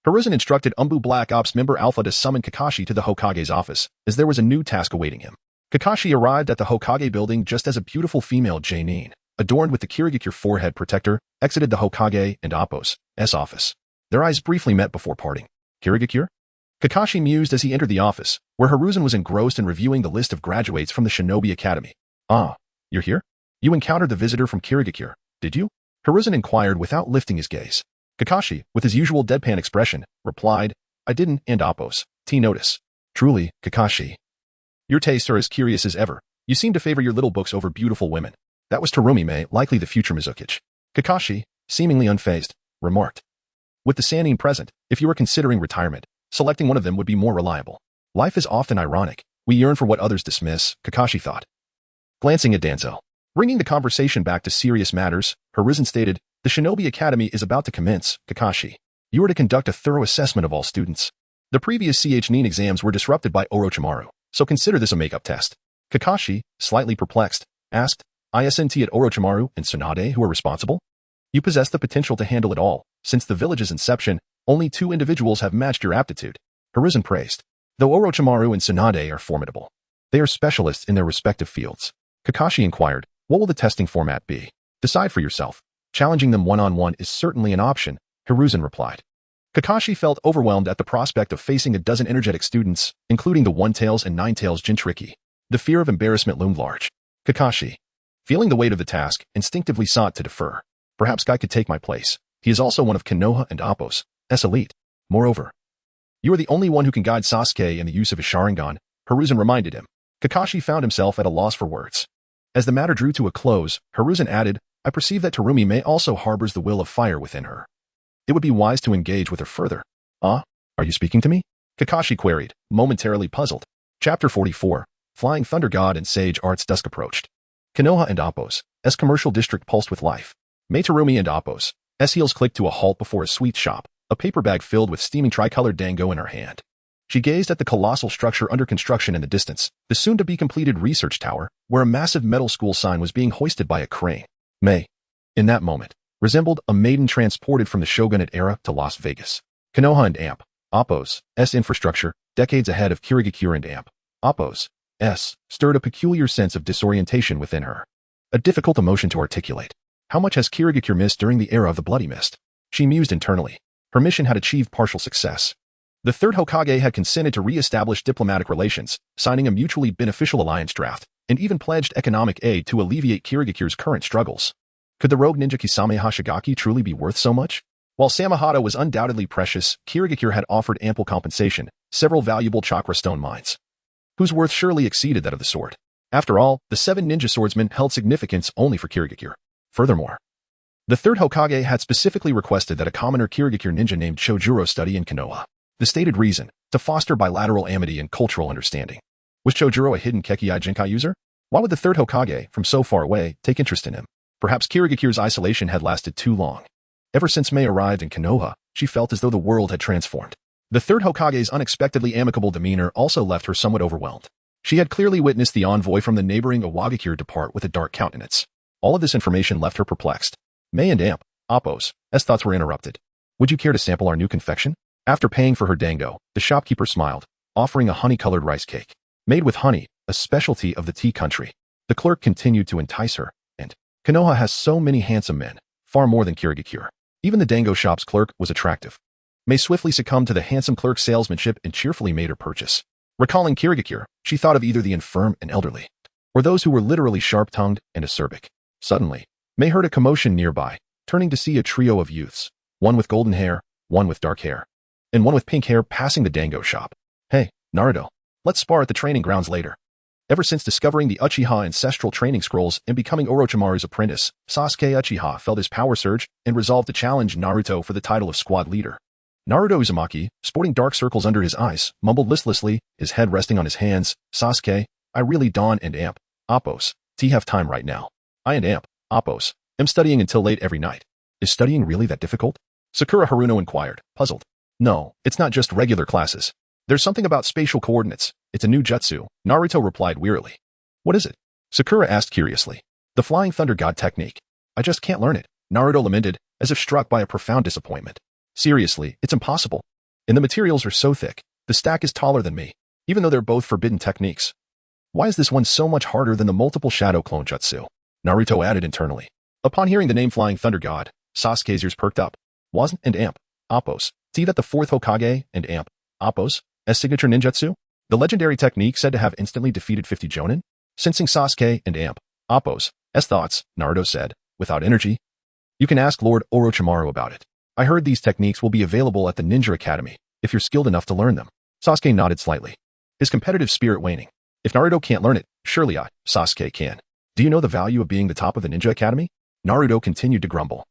Hiruzen instructed Umbu Black Ops member Alpha to summon Kakashi to the Hokage's office, as there was a new task awaiting him. Kakashi arrived at the Hokage building just as a beautiful female Janine, adorned with the Kirigakure forehead protector, exited the Hokage and Appo's office. Their eyes briefly met before parting. Kirigakure? Kakashi mused as he entered the office, where Hiruzen was engrossed in reviewing the list of graduates from the Shinobi Academy. Ah, you're here? You encountered the visitor from Kirigakure, did you? Hiruzen inquired without lifting his gaze. Kakashi, with his usual deadpan expression, replied, I didn't, and Appo's notice. Truly, Kakashi. Your tastes are as curious as ever. You seem to favor your little books over beautiful women. That was Terumi-Mae, likely the future Mizukage. Kakashi, seemingly unfazed, remarked. With the Sannin present, if you were considering retirement, selecting one of them would be more reliable. Life is often ironic. We yearn for what others dismiss, Kakashi thought. Glancing at Danzo. Bringing the conversation back to serious matters, Hiruzen stated, the Shinobi Academy is about to commence, Kakashi. You are to conduct a thorough assessment of all students. The previous Nin exams were disrupted by Orochimaru, so consider this a make-up test. Kakashi, slightly perplexed, asked, Isn't it Orochimaru and Tsunade who are responsible? You possess the potential to handle it all. Since the village's inception, only 2 individuals have matched your aptitude. Hiruzen praised. Though Orochimaru and Tsunade are formidable, they are specialists in their respective fields. Kakashi inquired, what will the testing format be? Decide for yourself. Challenging them one-on-one is certainly an option, Hiruzen replied. Kakashi felt overwhelmed at the prospect of facing a dozen energetic students, including the One-Tails and Nine-Tails Jinchuriki. The fear of embarrassment loomed large. Kakashi, feeling the weight of the task, instinctively sought to defer. Perhaps Guy could take my place. He is also one of Konoha and Appo's elite. Moreover, you are the only one who can guide Sasuke in the use of his Sharingan, Hiruzen reminded him. Kakashi found himself at a loss for words. As the matter drew to a close, Hiruzen added, I perceive that Terumi-Mae also harbors the will of fire within her. It would be wise to engage with her further. Ah, are you speaking to me? Kakashi queried, momentarily puzzled. Chapter 44, Flying Thunder God and Sage Arts dusk approached. Konoha and Appo's commercial district pulsed with life. May Terumi and Appo's heels clicked to a halt before a sweet shop, a paper bag filled with steaming tricolored dango in her hand. She gazed at the colossal structure under construction in the distance, the soon-to-be-completed research tower, where a massive metal school sign was being hoisted by a crane. May, in that moment, resembled a maiden transported from the shogunate era to Las Vegas. Konoha and Appo's infrastructure, decades ahead of Kirigakure and Appo's stirred a peculiar sense of disorientation within her. A difficult emotion to articulate. How much has Kirigakure missed during the era of the Bloody Mist? She mused internally. Her mission had achieved partial success. The third Hokage had consented to re-establish diplomatic relations, signing a mutually beneficial alliance draft, and even pledged economic aid to alleviate Kirigakure's current struggles. Could the rogue ninja Kisame Hashigaki truly be worth so much? While Samahata was undoubtedly precious, Kirigakure had offered ample compensation, several valuable chakra stone mines, whose worth surely exceeded that of the sword. After all, the 7 ninja swordsmen held significance only for Kirigakure. Furthermore, the third Hokage had specifically requested that a commoner Kirigakure ninja named Chojuro study in Konoha. The stated reason, to foster bilateral amity and cultural understanding. Was Chojuro a hidden Kekkei Jinkai user? Why would the third Hokage, from so far away, take interest in him? Perhaps Kirigakure's isolation had lasted too long. Ever since May arrived in Konoha, she felt as though the world had transformed. The third Hokage's unexpectedly amicable demeanor also left her somewhat overwhelmed. She had clearly witnessed the envoy from the neighboring Iwagakure depart with a dark countenance. All of this information left her perplexed. May and Appo's thoughts were interrupted. Would you care to sample our new confection? After paying for her dango, the shopkeeper smiled, offering a honey-colored rice cake. Made with honey, a specialty of the tea country. The clerk continued to entice her, and Konoha has so many handsome men, far more than Kirigakure. Even the dango shop's clerk was attractive. May swiftly succumbed to the handsome clerk's salesmanship and cheerfully made her purchase. Recalling Kirigakure, she thought of either the infirm and elderly, or those who were literally sharp-tongued and acerbic. Suddenly, May heard a commotion nearby, turning to see a trio of youths, one with golden hair, one with dark hair, and one with pink hair passing the dango shop. Hey, Naruto, let's spar at the training grounds later. Ever since discovering the Uchiha ancestral training scrolls and becoming Orochimaru's apprentice, Sasuke Uchiha felt his power surge and resolved to challenge Naruto for the title of squad leader. Naruto Uzumaki, sporting dark circles under his eyes, mumbled listlessly, his head resting on his hands, Sasuke, I really Dawn and Appo's have time right now. I and Appo's am studying until late every night. Is studying really that difficult? Sakura Haruno inquired, puzzled. No, it's not just regular classes. There's something about spatial coordinates. It's a new jutsu, Naruto replied wearily. What is it? Sakura asked curiously. The Flying Thunder God technique. I just can't learn it, Naruto lamented, as if struck by a profound disappointment. Seriously, it's impossible. And the materials are so thick. The stack is taller than me, even though they're both forbidden techniques. Why is this one so much harder than the multiple shadow clone jutsu? Naruto added internally. Upon hearing the name Flying Thunder God, Sasuke's ears perked up. Wasn't and Amp, Appos, see that the fourth Hokage and Amp, Appos, as signature ninjutsu? The legendary technique said to have instantly defeated 50 Jonin? Sensing Sasuke and Amp, Appos, as thoughts, Naruto said, without energy. You can ask Lord Orochimaru about it. I heard these techniques will be available at the Ninja Academy, if you're skilled enough to learn them. Sasuke nodded slightly, his competitive spirit waning. If Naruto can't learn it, surely I, Sasuke, can. Do you know the value of being the top of the Ninja Academy? Naruto continued to grumble.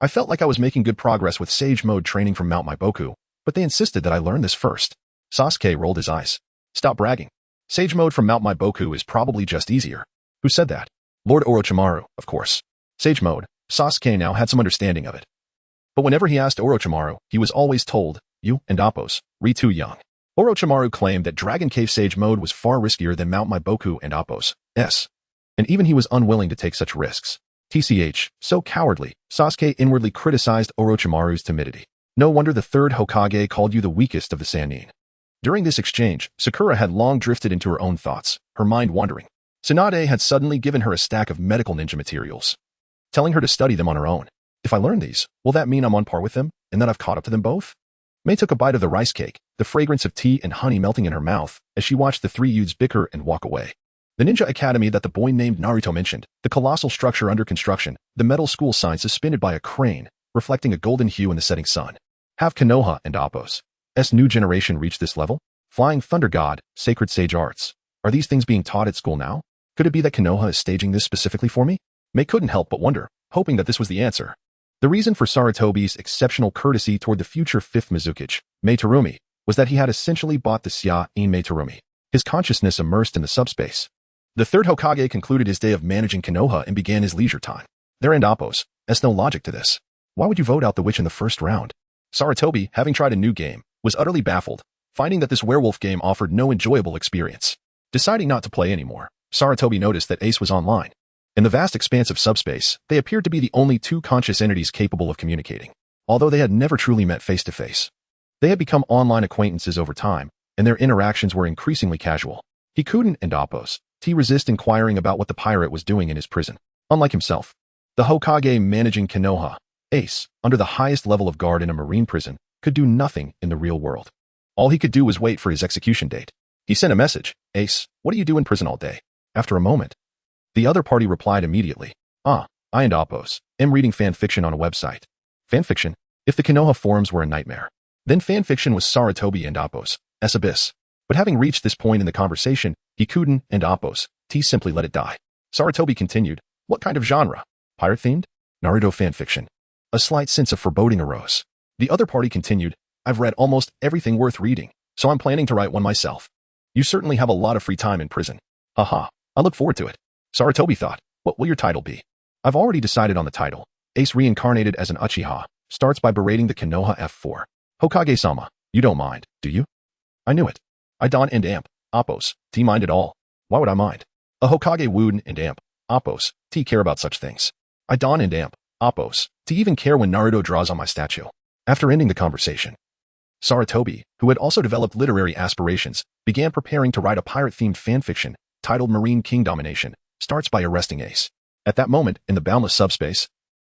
I felt like I was making good progress with Sage Mode training from Mount Maiboku, but they insisted that I learn this first. Sasuke rolled his eyes. Stop bragging. Sage Mode from Mount Maiboku is probably just easier. Who said that? Lord Orochimaru, of course. Sage Mode. Sasuke now had some understanding of it. But whenever he asked Orochimaru, he was always told, you and Appos, re too young. Orochimaru claimed that Dragon Cave Sage Mode was far riskier than Mount Maiboku and Appos. And even he was unwilling to take such risks. TCH, so cowardly, Sasuke inwardly criticized Orochimaru's timidity. No wonder the third Hokage called you the weakest of the Sannin. During this exchange, Sakura had long drifted into her own thoughts, her mind wandering. Tsunade had suddenly given her a stack of medical ninja materials, telling her to study them on her own. If I learn these, will that mean I'm on par with them, and that I've caught up to them both? Mei took a bite of the rice cake, the fragrance of tea and honey melting in her mouth, as she watched the three youths bicker and walk away. The Ninja Academy that the boy named Naruto mentioned, the colossal structure under construction, the metal school sign suspended by a crane, reflecting a golden hue in the setting sun. Have Konoha and Appos' new generation reached this level? Flying Thunder God, Sacred Sage Arts. Are these things being taught at school now? Could it be that Konoha is staging this specifically for me? Mei couldn't help but wonder, hoping that this was the answer. The reason for Sarutobi's exceptional courtesy toward the future fifth Mizukage, Mei Terumi, was that he had essentially bought the Xia in Mei Terumi, his consciousness immersed in the subspace. The third Hokage concluded his day of managing Konoha and began his leisure time. There and Appos, there's no logic to this. Why would you vote out the witch in the first round? Sarutobi, having tried a new game, was utterly baffled, finding that this werewolf game offered no enjoyable experience. Deciding not to play anymore, Sarutobi noticed that Ace was online. In the vast expanse of subspace, they appeared to be the only two conscious entities capable of communicating, although they had never truly met face-to-face. They had become online acquaintances over time, and their interactions were increasingly casual. Hikuden and Appos, resist inquiring about what the pirate was doing in his prison. Unlike himself, the Hokage managing Konoha, Ace, under the highest level of guard in a marine prison, could do nothing in the real world. All he could do was wait for his execution date. He sent a message, Ace, what do you do in prison all day? After a moment, the other party replied immediately, I and Appos, am reading fanfiction on a website. Fanfiction? If the Konoha forums were a nightmare, then fanfiction was Sarutobi and Appos' abyss. But having reached this point in the conversation, Hikuden and Appos, simply let it die. Sarutobi continued, what kind of genre? Pirate-themed? Naruto fanfiction. A slight sense of foreboding arose. The other party continued, I've read almost everything worth reading, so I'm planning to write one myself. You certainly have a lot of free time in prison. Haha, I look forward to it. Sarutobi thought, what will your title be? I've already decided on the title. Ace reincarnated as an Uchiha, starts by berating the Konoha F4. Hokage-sama, you don't mind, do you? I knew it. I don and Amp, Appos, mind at all. Why would I mind? A Hokage wouldn't and Amp, Appos, care about such things. I don and Amp, Appos, even care when Naruto draws on my statue. After ending the conversation, Sarutobi, who had also developed literary aspirations, began preparing to write a pirate-themed fanfiction titled Marine King Domination, starts by arresting Ace. At that moment, in the boundless subspace,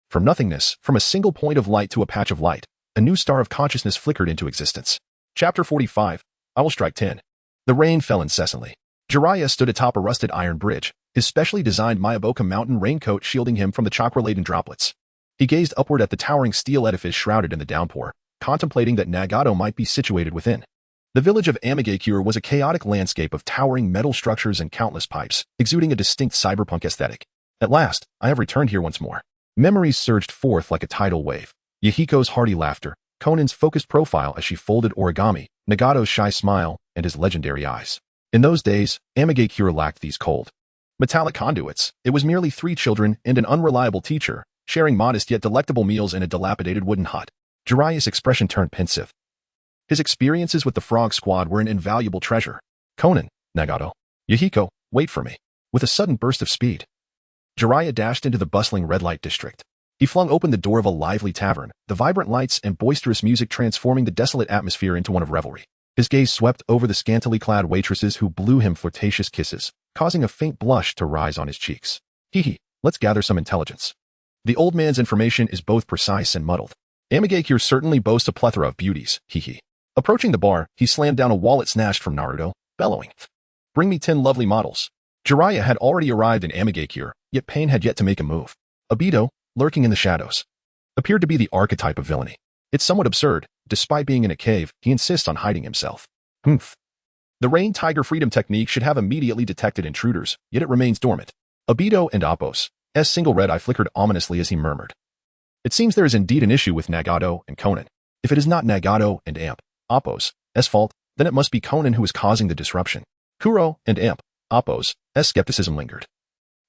from nothingness, from a single point of light to a patch of light, a new star of consciousness flickered into existence. Chapter 45, I will strike 10. The rain fell incessantly. Jiraiya stood atop a rusted iron bridge, his specially designed Maiboka mountain raincoat shielding him from the chakra-laden droplets. He gazed upward at the towering steel edifice shrouded in the downpour, contemplating that Nagato might be situated within. The village of Amigakure was a chaotic landscape of towering metal structures and countless pipes, exuding a distinct cyberpunk aesthetic. At last, I have returned here once more. Memories surged forth like a tidal wave. Yahiko's hearty laughter, Konan's focused profile as she folded origami, Nagato's shy smile, and his legendary eyes. In those days, Amigakure lacked these cold, metallic conduits. It was merely 3 children and an unreliable teacher, sharing modest yet delectable meals in a dilapidated wooden hut. Jiraiya's expression turned pensive. His experiences with the Frog Squad were an invaluable treasure. Konan, Nagato, Yahiko, wait for me. With a sudden burst of speed, Jiraiya dashed into the bustling red light district. He flung open the door of a lively tavern, the vibrant lights and boisterous music transforming the desolate atmosphere into one of revelry. His gaze swept over the scantily clad waitresses who blew him flirtatious kisses, causing a faint blush to rise on his cheeks. Hee, let's gather some intelligence. The old man's information is both precise and muddled. Amigakure certainly boasts a plethora of beauties, hee. Approaching the bar, he slammed down a wallet snatched from Naruto, bellowing, "Bring me 10 lovely models." Jiraiya had already arrived in Amigakure, yet Pain had yet to make a move. Aido, lurking in the shadows, appeared to be the archetype of villainy. It's somewhat absurd. Despite being in a cave, he insists on hiding himself. The Rain Tiger Freedom technique should have immediately detected intruders, yet it remains dormant. Aido and Appo's single red eye flickered ominously as he murmured. It seems there is indeed an issue with Nagato and Konan. If it is not Nagato and Appo's fault, then it must be Konan who is causing the disruption. Kuro and Appo's skepticism lingered.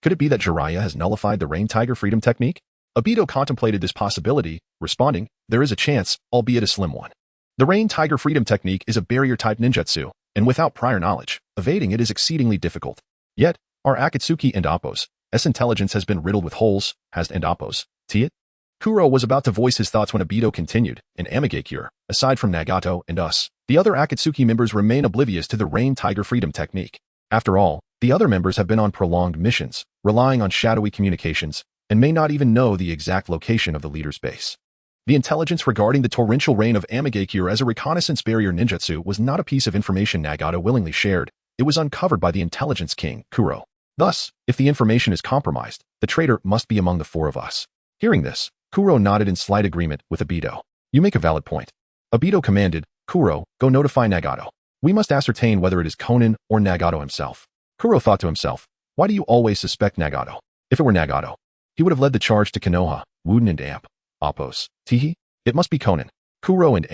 Could it be that Jiraiya has nullified the Rain Tiger Freedom technique? Aido contemplated this possibility, responding, "There is a chance, albeit a slim one. The Rain Tiger Freedom technique is a barrier-type ninjutsu, and without prior knowledge, evading it is exceedingly difficult. Yet, our Akatsuki and Appo's intelligence has been riddled with holes, has and Appo's it?" Kuro was about to voice his thoughts when Aido continued, "In Amigakure, aside from Nagato and us, the other Akatsuki members remain oblivious to the Rain Tiger Freedom technique. After all, the other members have been on prolonged missions, relying on shadowy communications, and may not even know the exact location of the leader's base. The intelligence regarding the torrential rain of Amigakure as a reconnaissance barrier ninjutsu was not a piece of information Nagato willingly shared. It was uncovered by the intelligence king, Kuro. Thus, if the information is compromised, the traitor must be among the 4 of us." Hearing this, Kuro nodded in slight agreement with Aido. "You make a valid point." Aido commanded, "Kuro, go notify Nagato. We must ascertain whether it is Konan or Nagato himself." Kuro thought to himself, "Why do you always suspect Nagato? If it were Nagato, he would have led the charge to Konoha, Wooden and Appo's. It must be Konan." Kuro and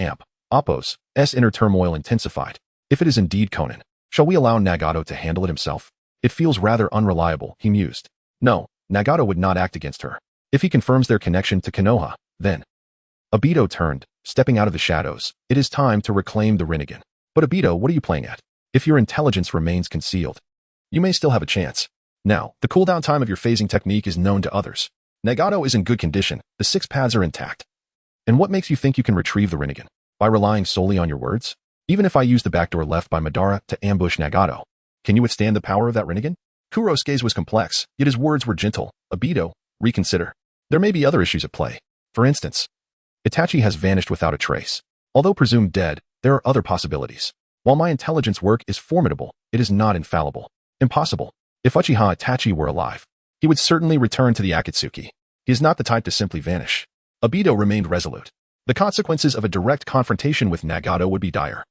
Appo's inner turmoil intensified. If it is indeed Konan, shall we allow Nagato to handle it himself? It feels rather unreliable, he mused. No, Nagato would not act against her. If he confirms their connection to Konoha, then... Aido turned, stepping out of the shadows. It is time to reclaim the Rinnegan. But Aido, what are you playing at? If your intelligence remains concealed, you may still have a chance. Now, the cooldown time of your phasing technique is known to others. Nagato is in good condition, the 6 paths are intact. And what makes you think you can retrieve the Rinnegan? By relying solely on your words? Even if I use the backdoor left by Madara to ambush Nagato, can you withstand the power of that Rinnegan? Kuro's gaze was complex, yet his words were gentle. Aido, reconsider. There may be other issues at play. For instance, Itachi has vanished without a trace. Although presumed dead, there are other possibilities. While my intelligence work is formidable, it is not infallible. Impossible. If Uchiha Itachi were alive, he would certainly return to the Akatsuki. He is not the type to simply vanish. Aido remained resolute. The consequences of a direct confrontation with Nagato would be dire.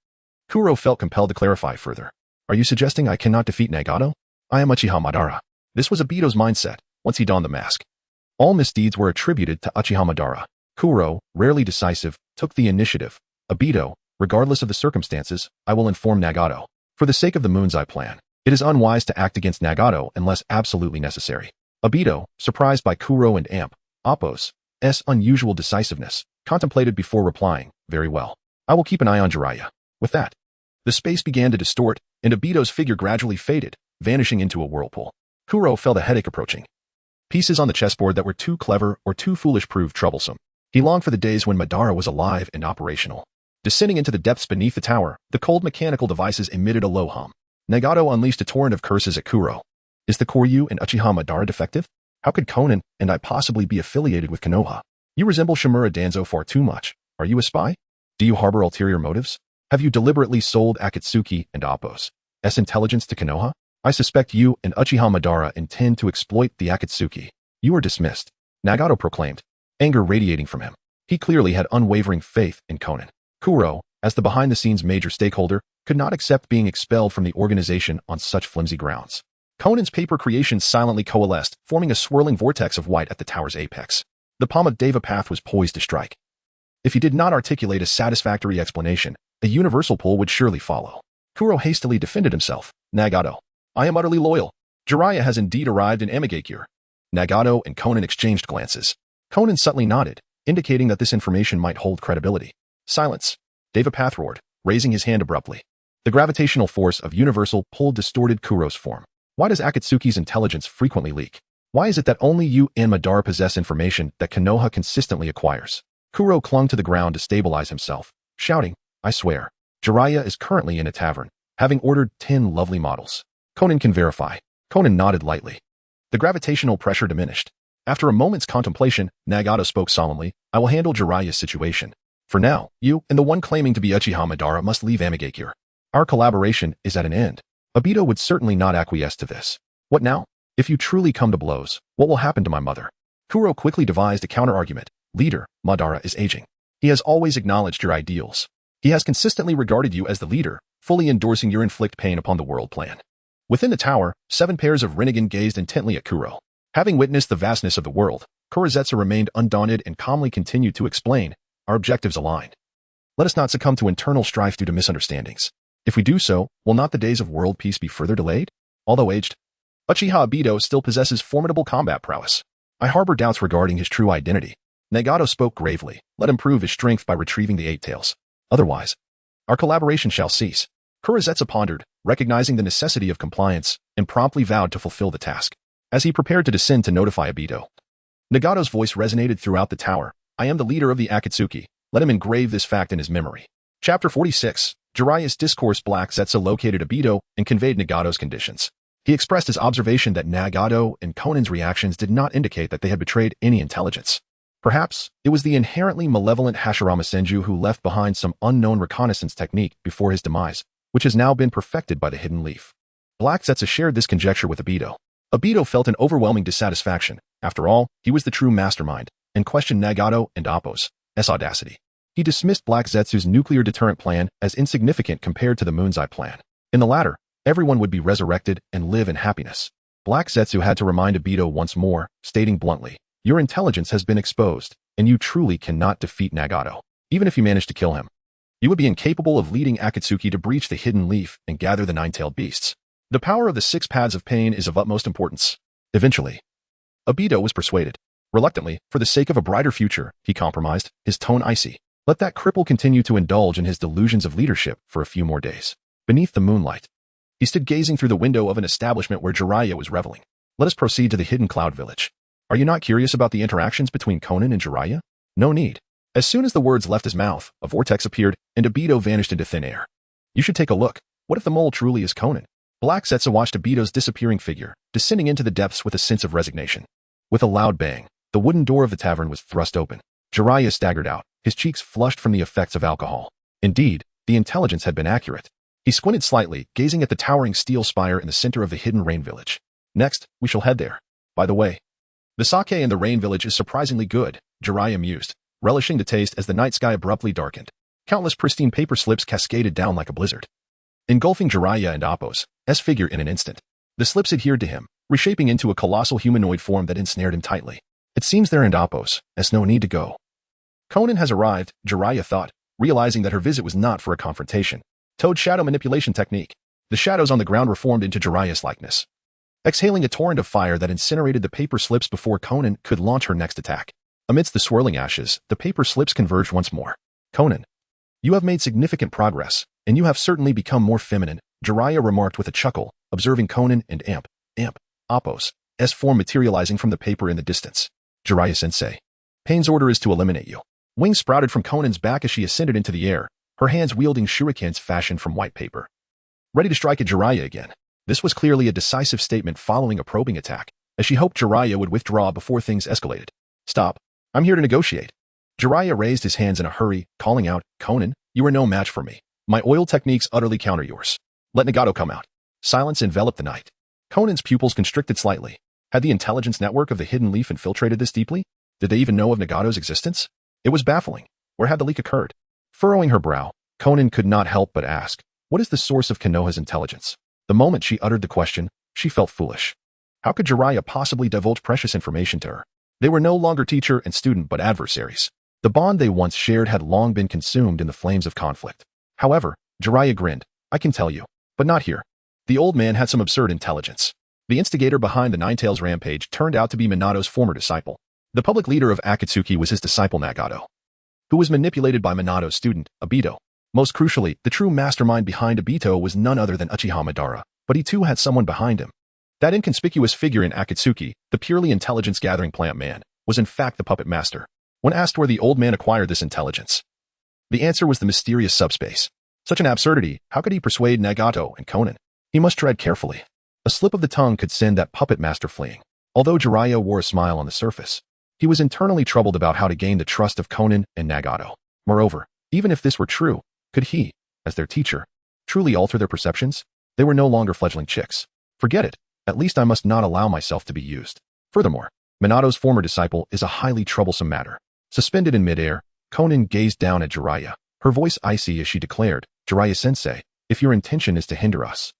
Kuro felt compelled to clarify further. Are you suggesting I cannot defeat Nagato? I am Uchiha Madara. This was Aido's mindset, once he donned the mask. All misdeeds were attributed to Uchiha Madara. Kuro, rarely decisive, took the initiative. Aido, regardless of the circumstances, I will inform Nagato. For the sake of the moon's eye plan, it is unwise to act against Nagato unless absolutely necessary. Aido, surprised by Kuro and Appo's unusual decisiveness, contemplated before replying, "Very well. I will keep an eye on Jiraiya." With that, the space began to distort, and Aido's figure gradually faded, vanishing into a whirlpool. Kuro felt a headache approaching. Pieces on the chessboard that were too clever or too foolish proved troublesome. He longed for the days when Madara was alive and operational. Descending into the depths beneath the tower, the cold mechanical devices emitted a low hum. Nagato unleashed a torrent of curses at Kuro. Is the Koryu and Uchiha Madara defective? How could Konan and I possibly be affiliated with Konoha? You resemble Shimura Danzo far too much. Are you a spy? Do you harbor ulterior motives? Have you deliberately sold Akatsuki and Appo's intelligence to Konoha? I suspect you and Uchiha Madara intend to exploit the Akatsuki. You are dismissed, Nagato proclaimed, anger radiating from him. He clearly had unwavering faith in Konan. Kuro, as the behind-the-scenes major stakeholder, could not accept being expelled from the organization on such flimsy grounds. Konan's paper creations silently coalesced, forming a swirling vortex of white at the tower's apex. The palm of Deva path was poised to strike. If he did not articulate a satisfactory explanation, a universal pull would surely follow. Kuro hastily defended himself. Nagato, I am utterly loyal. Jiraiya has indeed arrived in Amigakure. Nagato and Konan exchanged glances. Konan subtly nodded, indicating that this information might hold credibility. Silence. Deva path roared, raising his hand abruptly. The gravitational force of universal pull distorted Kuro's form. Why does Akatsuki's intelligence frequently leak? Why is it that only you and Madara possess information that Konoha consistently acquires? Kuro clung to the ground to stabilize himself, shouting, I swear, Jiraiya is currently in a tavern, having ordered 10 lovely models. Konan can verify. Konan nodded lightly. The gravitational pressure diminished. After a moment's contemplation, Nagato spoke solemnly, I will handle Jiraiya's situation. For now, you and the one claiming to be Uchiha Madara must leave Amigakure. Our collaboration is at an end. Aido would certainly not acquiesce to this. What now? If you truly come to blows, what will happen to my mother? Kuro quickly devised a counter-argument. Leader, Madara is aging. He has always acknowledged your ideals. He has consistently regarded you as the leader, fully endorsing your inflict pain upon the world plan. Within the tower, 7 pairs of Rinnegan gazed intently at Kuro. Having witnessed the vastness of the world, Kurozetsu remained undaunted and calmly continued to explain, our objectives aligned. Let us not succumb to internal strife due to misunderstandings. If we do so, will not the days of world peace be further delayed? Although aged, Uchiha Aido still possesses formidable combat prowess. I harbor doubts regarding his true identity. Nagato spoke gravely. Let him prove his strength by retrieving the 8 tails. Otherwise, our collaboration shall cease. Kurozetsu pondered, recognizing the necessity of compliance, and promptly vowed to fulfill the task. As he prepared to descend to notify Aido, Nagato's voice resonated throughout the tower. I am the leader of the Akatsuki. Let him engrave this fact in his memory. Chapter 46. Jiraiya's discourse. Black Zetsu located Aido and conveyed Nagato's conditions. He expressed his observation that Nagato and Konan's reactions did not indicate that they had betrayed any intelligence. Perhaps it was the inherently malevolent Hashirama Senju who left behind some unknown reconnaissance technique before his demise, which has now been perfected by the Hidden Leaf. Black Zetsu shared this conjecture with Aido. Aido felt an overwhelming dissatisfaction. After all, he was the true mastermind, and questioned Nagato and Appo's audacity. He dismissed Black Zetsu's nuclear deterrent plan as insignificant compared to the Moon's Eye plan. In the latter, everyone would be resurrected and live in happiness. Black Zetsu had to remind Aido once more, stating bluntly, your intelligence has been exposed, and you truly cannot defeat Nagato. Even if you manage to kill him, you would be incapable of leading Akatsuki to breach the Hidden Leaf and gather the 9-tailed beasts. The power of the 6 paths of pain is of utmost importance. Eventually, Aido was persuaded. Reluctantly, for the sake of a brighter future, he compromised, his tone icy. Let that cripple continue to indulge in his delusions of leadership for a few more days. Beneath the moonlight, he stood gazing through the window of an establishment where Jiraiya was reveling. Let us proceed to the Hidden Cloud Village. Are you not curious about the interactions between Konan and Jiraiya? No need. As soon as the words left his mouth, a vortex appeared, and Aido vanished into thin air. You should take a look. What if the mole truly is Konan? Black Zetsu watched Aido's disappearing figure, descending into the depths with a sense of resignation. With a loud bang, the wooden door of the tavern was thrust open. Jiraiya staggered out, his cheeks flushed from the effects of alcohol. Indeed, the intelligence had been accurate. He squinted slightly, gazing at the towering steel spire in the center of the hidden rain village. Next, we shall head there. By the way, the sake in the rain village is surprisingly good, Jiraiya mused, relishing the taste as the night sky abruptly darkened. Countless pristine paper slips cascaded down like a blizzard, engulfing Jiraiya and Appo's figure in an instant. The slips adhered to him, reshaping into a colossal humanoid form that ensnared him tightly. It seems there and Appo's no need to go. Konan has arrived, Jiraiya thought, realizing that her visit was not for a confrontation. Toad shadow manipulation technique. The shadows on the ground were formed into Jiraiya's likeness, exhaling a torrent of fire that incinerated the paper slips before Konan could launch her next attack. Amidst the swirling ashes, the paper slips converged once more. Konan, you have made significant progress, and you have certainly become more feminine, Jiraiya remarked with a chuckle, observing Konan and Appo's form materializing from the paper in the distance. Jiraiya-sensei, Pain's order is to eliminate you. Wings sprouted from Konan's back as she ascended into the air, her hands wielding shurikens fashioned from white paper, ready to strike at Jiraiya again. This was clearly a decisive statement following a probing attack, as she hoped Jiraiya would withdraw before things escalated. Stop. I'm here to negotiate. Jiraiya raised his hands in a hurry, calling out, Konan, you are no match for me. My oil techniques utterly counter yours. Let Nagato come out. Silence enveloped the night. Konan's pupils constricted slightly. Had the intelligence network of the Hidden Leaf infiltrated this deeply? Did they even know of Nagato's existence? It was baffling. Where had the leak occurred? Furrowing her brow, Konan could not help but ask, what is the source of Konoha's intelligence? The moment she uttered the question, she felt foolish. How could Jiraiya possibly divulge precious information to her? They were no longer teacher and student but adversaries. The bond they once shared had long been consumed in the flames of conflict. However, Jiraiya grinned, I can tell you, but not here. The old man had some absurd intelligence. The instigator behind the Nine-Tails rampage turned out to be Minato's former disciple. The public leader of Akatsuki was his disciple Nagato, who was manipulated by Minato's student, Aido. Most crucially, the true mastermind behind Aido was none other than Uchiha Madara, but he too had someone behind him. That inconspicuous figure in Akatsuki, the purely intelligence-gathering plant man, was in fact the puppet master. When asked where the old man acquired this intelligence, the answer was the mysterious subspace. Such an absurdity, how could he persuade Nagato and Konan? He must tread carefully. A slip of the tongue could send that puppet master fleeing. Although Jiraiya wore a smile on the surface, he was internally troubled about how to gain the trust of Konan and Nagato. Moreover, even if this were true, could he, as their teacher, truly alter their perceptions? They were no longer fledgling chicks. Forget it. At least I must not allow myself to be used. Furthermore, Minato's former disciple is a highly troublesome matter. Suspended in midair, Konan gazed down at Jiraiya, her voice icy as she declared, Jiraiya-sensei, if your intention is to hinder us,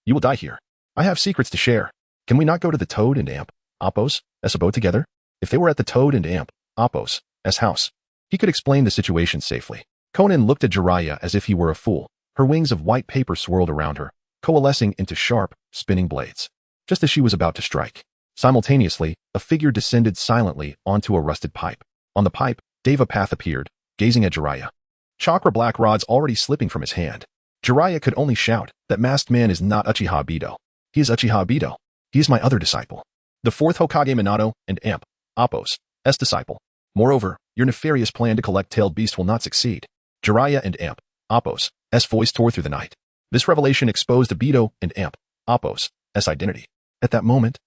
you will die here. I have secrets to share. Can we not go to the Toad and Amp, Appos, S abode together? If they were at the Toad and Amp, Appos, S house, he could explain the situation safely. Konan looked at Jiraiya as if he were a fool. Her wings of white paper swirled around her, coalescing into sharp, spinning blades. Just as she was about to strike. Simultaneously, a figure descended silently onto a rusted pipe. On the pipe, Devapath appeared, gazing at Jiraiya. Chakra black rods already slipping from his hand. Jiraiya could only shout, that masked man is not Uchiha Aido. He is Uchiha Aido. He is my other disciple. The fourth Hokage Minato and Amp, Appos, S disciple. Moreover, your nefarious plan to collect tailed beast will not succeed. Jiraiya and Amp, Appos, S voice tore through the night. This revelation exposed Aido and Amp, Appos, S identity. At that moment,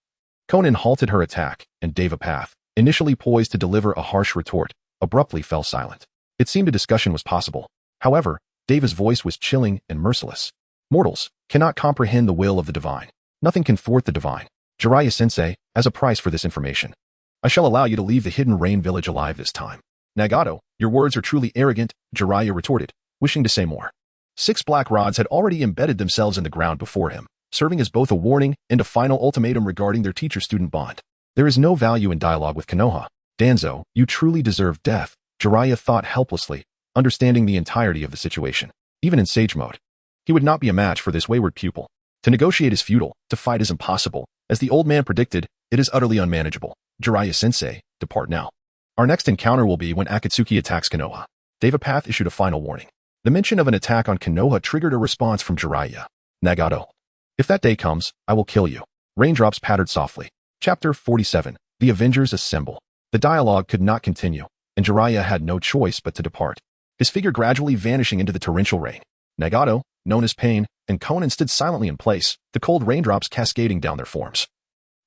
Konan halted her attack, and Devapath, initially poised to deliver a harsh retort, abruptly fell silent. It seemed a discussion was possible. However, Deva's voice was chilling and merciless. Mortals cannot comprehend the will of the divine. Nothing can thwart the divine. Jiraiya-sensei, as a price for this information, I shall allow you to leave the Hidden Rain village alive this time. Nagato, your words are truly arrogant, Jiraiya retorted, wishing to say more. 6 black rods had already embedded themselves in the ground before him, serving as both a warning and a final ultimatum regarding their teacher-student bond. There is no value in dialogue with Konoha. Danzo, you truly deserve death, Jiraiya thought helplessly, understanding the entirety of the situation. Even in sage mode, he would not be a match for this wayward pupil. To negotiate is futile, to fight is impossible. As the old man predicted, it is utterly unmanageable. Jiraiya-sensei, depart now. Our next encounter will be when Akatsuki attacks Konoha. Devapath issued a final warning. The mention of an attack on Konoha triggered a response from Jiraiya. Nagato. If that day comes, I will kill you. Raindrops pattered softly. Chapter 47. The Avengers Assemble. The dialogue could not continue, and Jiraiya had no choice but to depart. His figure gradually vanishing into the torrential rain. Nagato, known as Pain, and Konan stood silently in place, the cold raindrops cascading down their forms.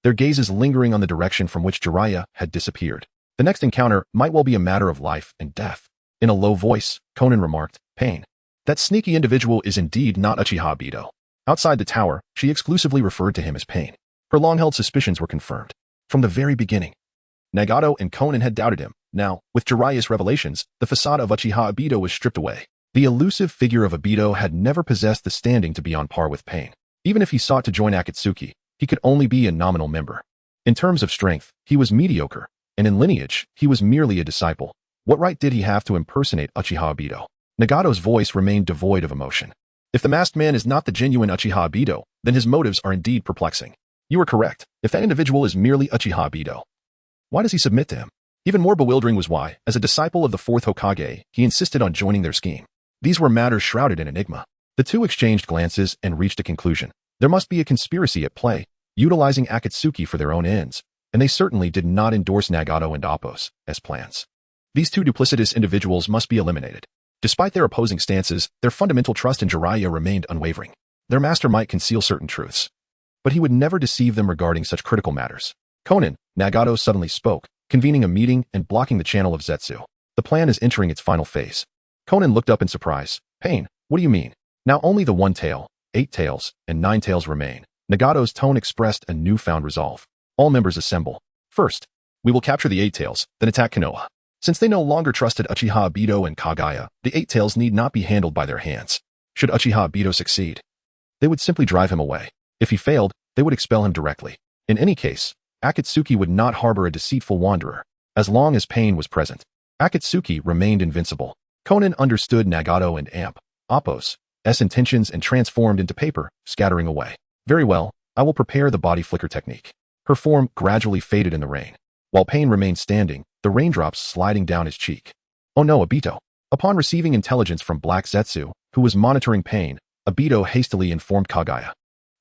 Their gazes lingering on the direction from which Jiraiya had disappeared. The next encounter might well be a matter of life and death. In a low voice, Konan remarked, Pain. That sneaky individual is indeed not Uchiha Aido. Outside the tower, she exclusively referred to him as Pain. Her long-held suspicions were confirmed. From the very beginning, Nagato and Konan had doubted him. Now, with Jiraiya's revelations, the facade of Uchiha Aido was stripped away. The elusive figure of Aido had never possessed the standing to be on par with Pain. Even if he sought to join Akatsuki, he could only be a nominal member. In terms of strength, he was mediocre, and in lineage, he was merely a disciple. What right did he have to impersonate Uchiha Aido? Nagato's voice remained devoid of emotion. If the masked man is not the genuine Uchiha Aido, then his motives are indeed perplexing. You are correct. If that individual is merely Uchiha Aido, why does he submit to him? Even more bewildering was why, as a disciple of the fourth Hokage, he insisted on joining their scheme. These were matters shrouded in enigma. The two exchanged glances and reached a conclusion. There must be a conspiracy at play, utilizing Akatsuki for their own ends, and they certainly did not endorse Nagato and Appos as plans. These two duplicitous individuals must be eliminated. Despite their opposing stances, their fundamental trust in Jiraiya remained unwavering. Their master might conceal certain truths, but he would never deceive them regarding such critical matters. Konan, Nagato suddenly spoke, convening a meeting and blocking the channel of Zetsu. The plan is entering its final phase. Konan looked up in surprise. Pain, what do you mean? Now only the 1 tail, 8 tails, and 9 tails remain. Nagato's tone expressed a newfound resolve. All members assemble. First, we will capture the 8 tails, then attack Konoha. Since they no longer trusted Uchiha Aido and Kagaya, the 8 tails need not be handled by their hands. Should Uchiha Aido succeed, they would simply drive him away. If he failed, they would expel him directly. In any case, Akatsuki would not harbor a deceitful wanderer. As long as Pain was present, Akatsuki remained invincible. Konan understood Nagato and Amp, Appos, S intentions and transformed into paper, scattering away. Very well, I will prepare the body flicker technique. Her form gradually faded in the rain, while Pain remained standing, the raindrops sliding down his cheek. Oh no, Abito. Upon receiving intelligence from Black Zetsu, who was monitoring Pain, Abito hastily informed Kagaya.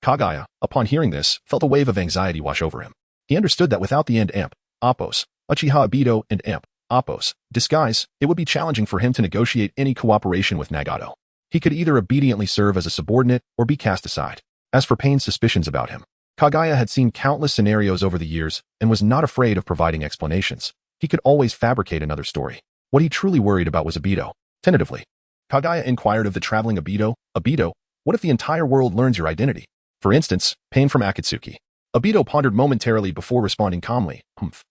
Kaguya, upon hearing this, felt a wave of anxiety wash over him. He understood that without the end Amp, Oppos, Uchiha Aido and Amp, Oppos, disguise, it would be challenging for him to negotiate any cooperation with Nagato. He could either obediently serve as a subordinate or be cast aside. As for Pain's suspicions about him, Kaguya had seen countless scenarios over the years and was not afraid of providing explanations. He could always fabricate another story. What he truly worried about was Aido. Tentatively, Kaguya inquired of the traveling Aido, Aido, what if the entire world learns your identity? For instance, Pain from Akatsuki. Aido pondered momentarily before responding calmly, humph.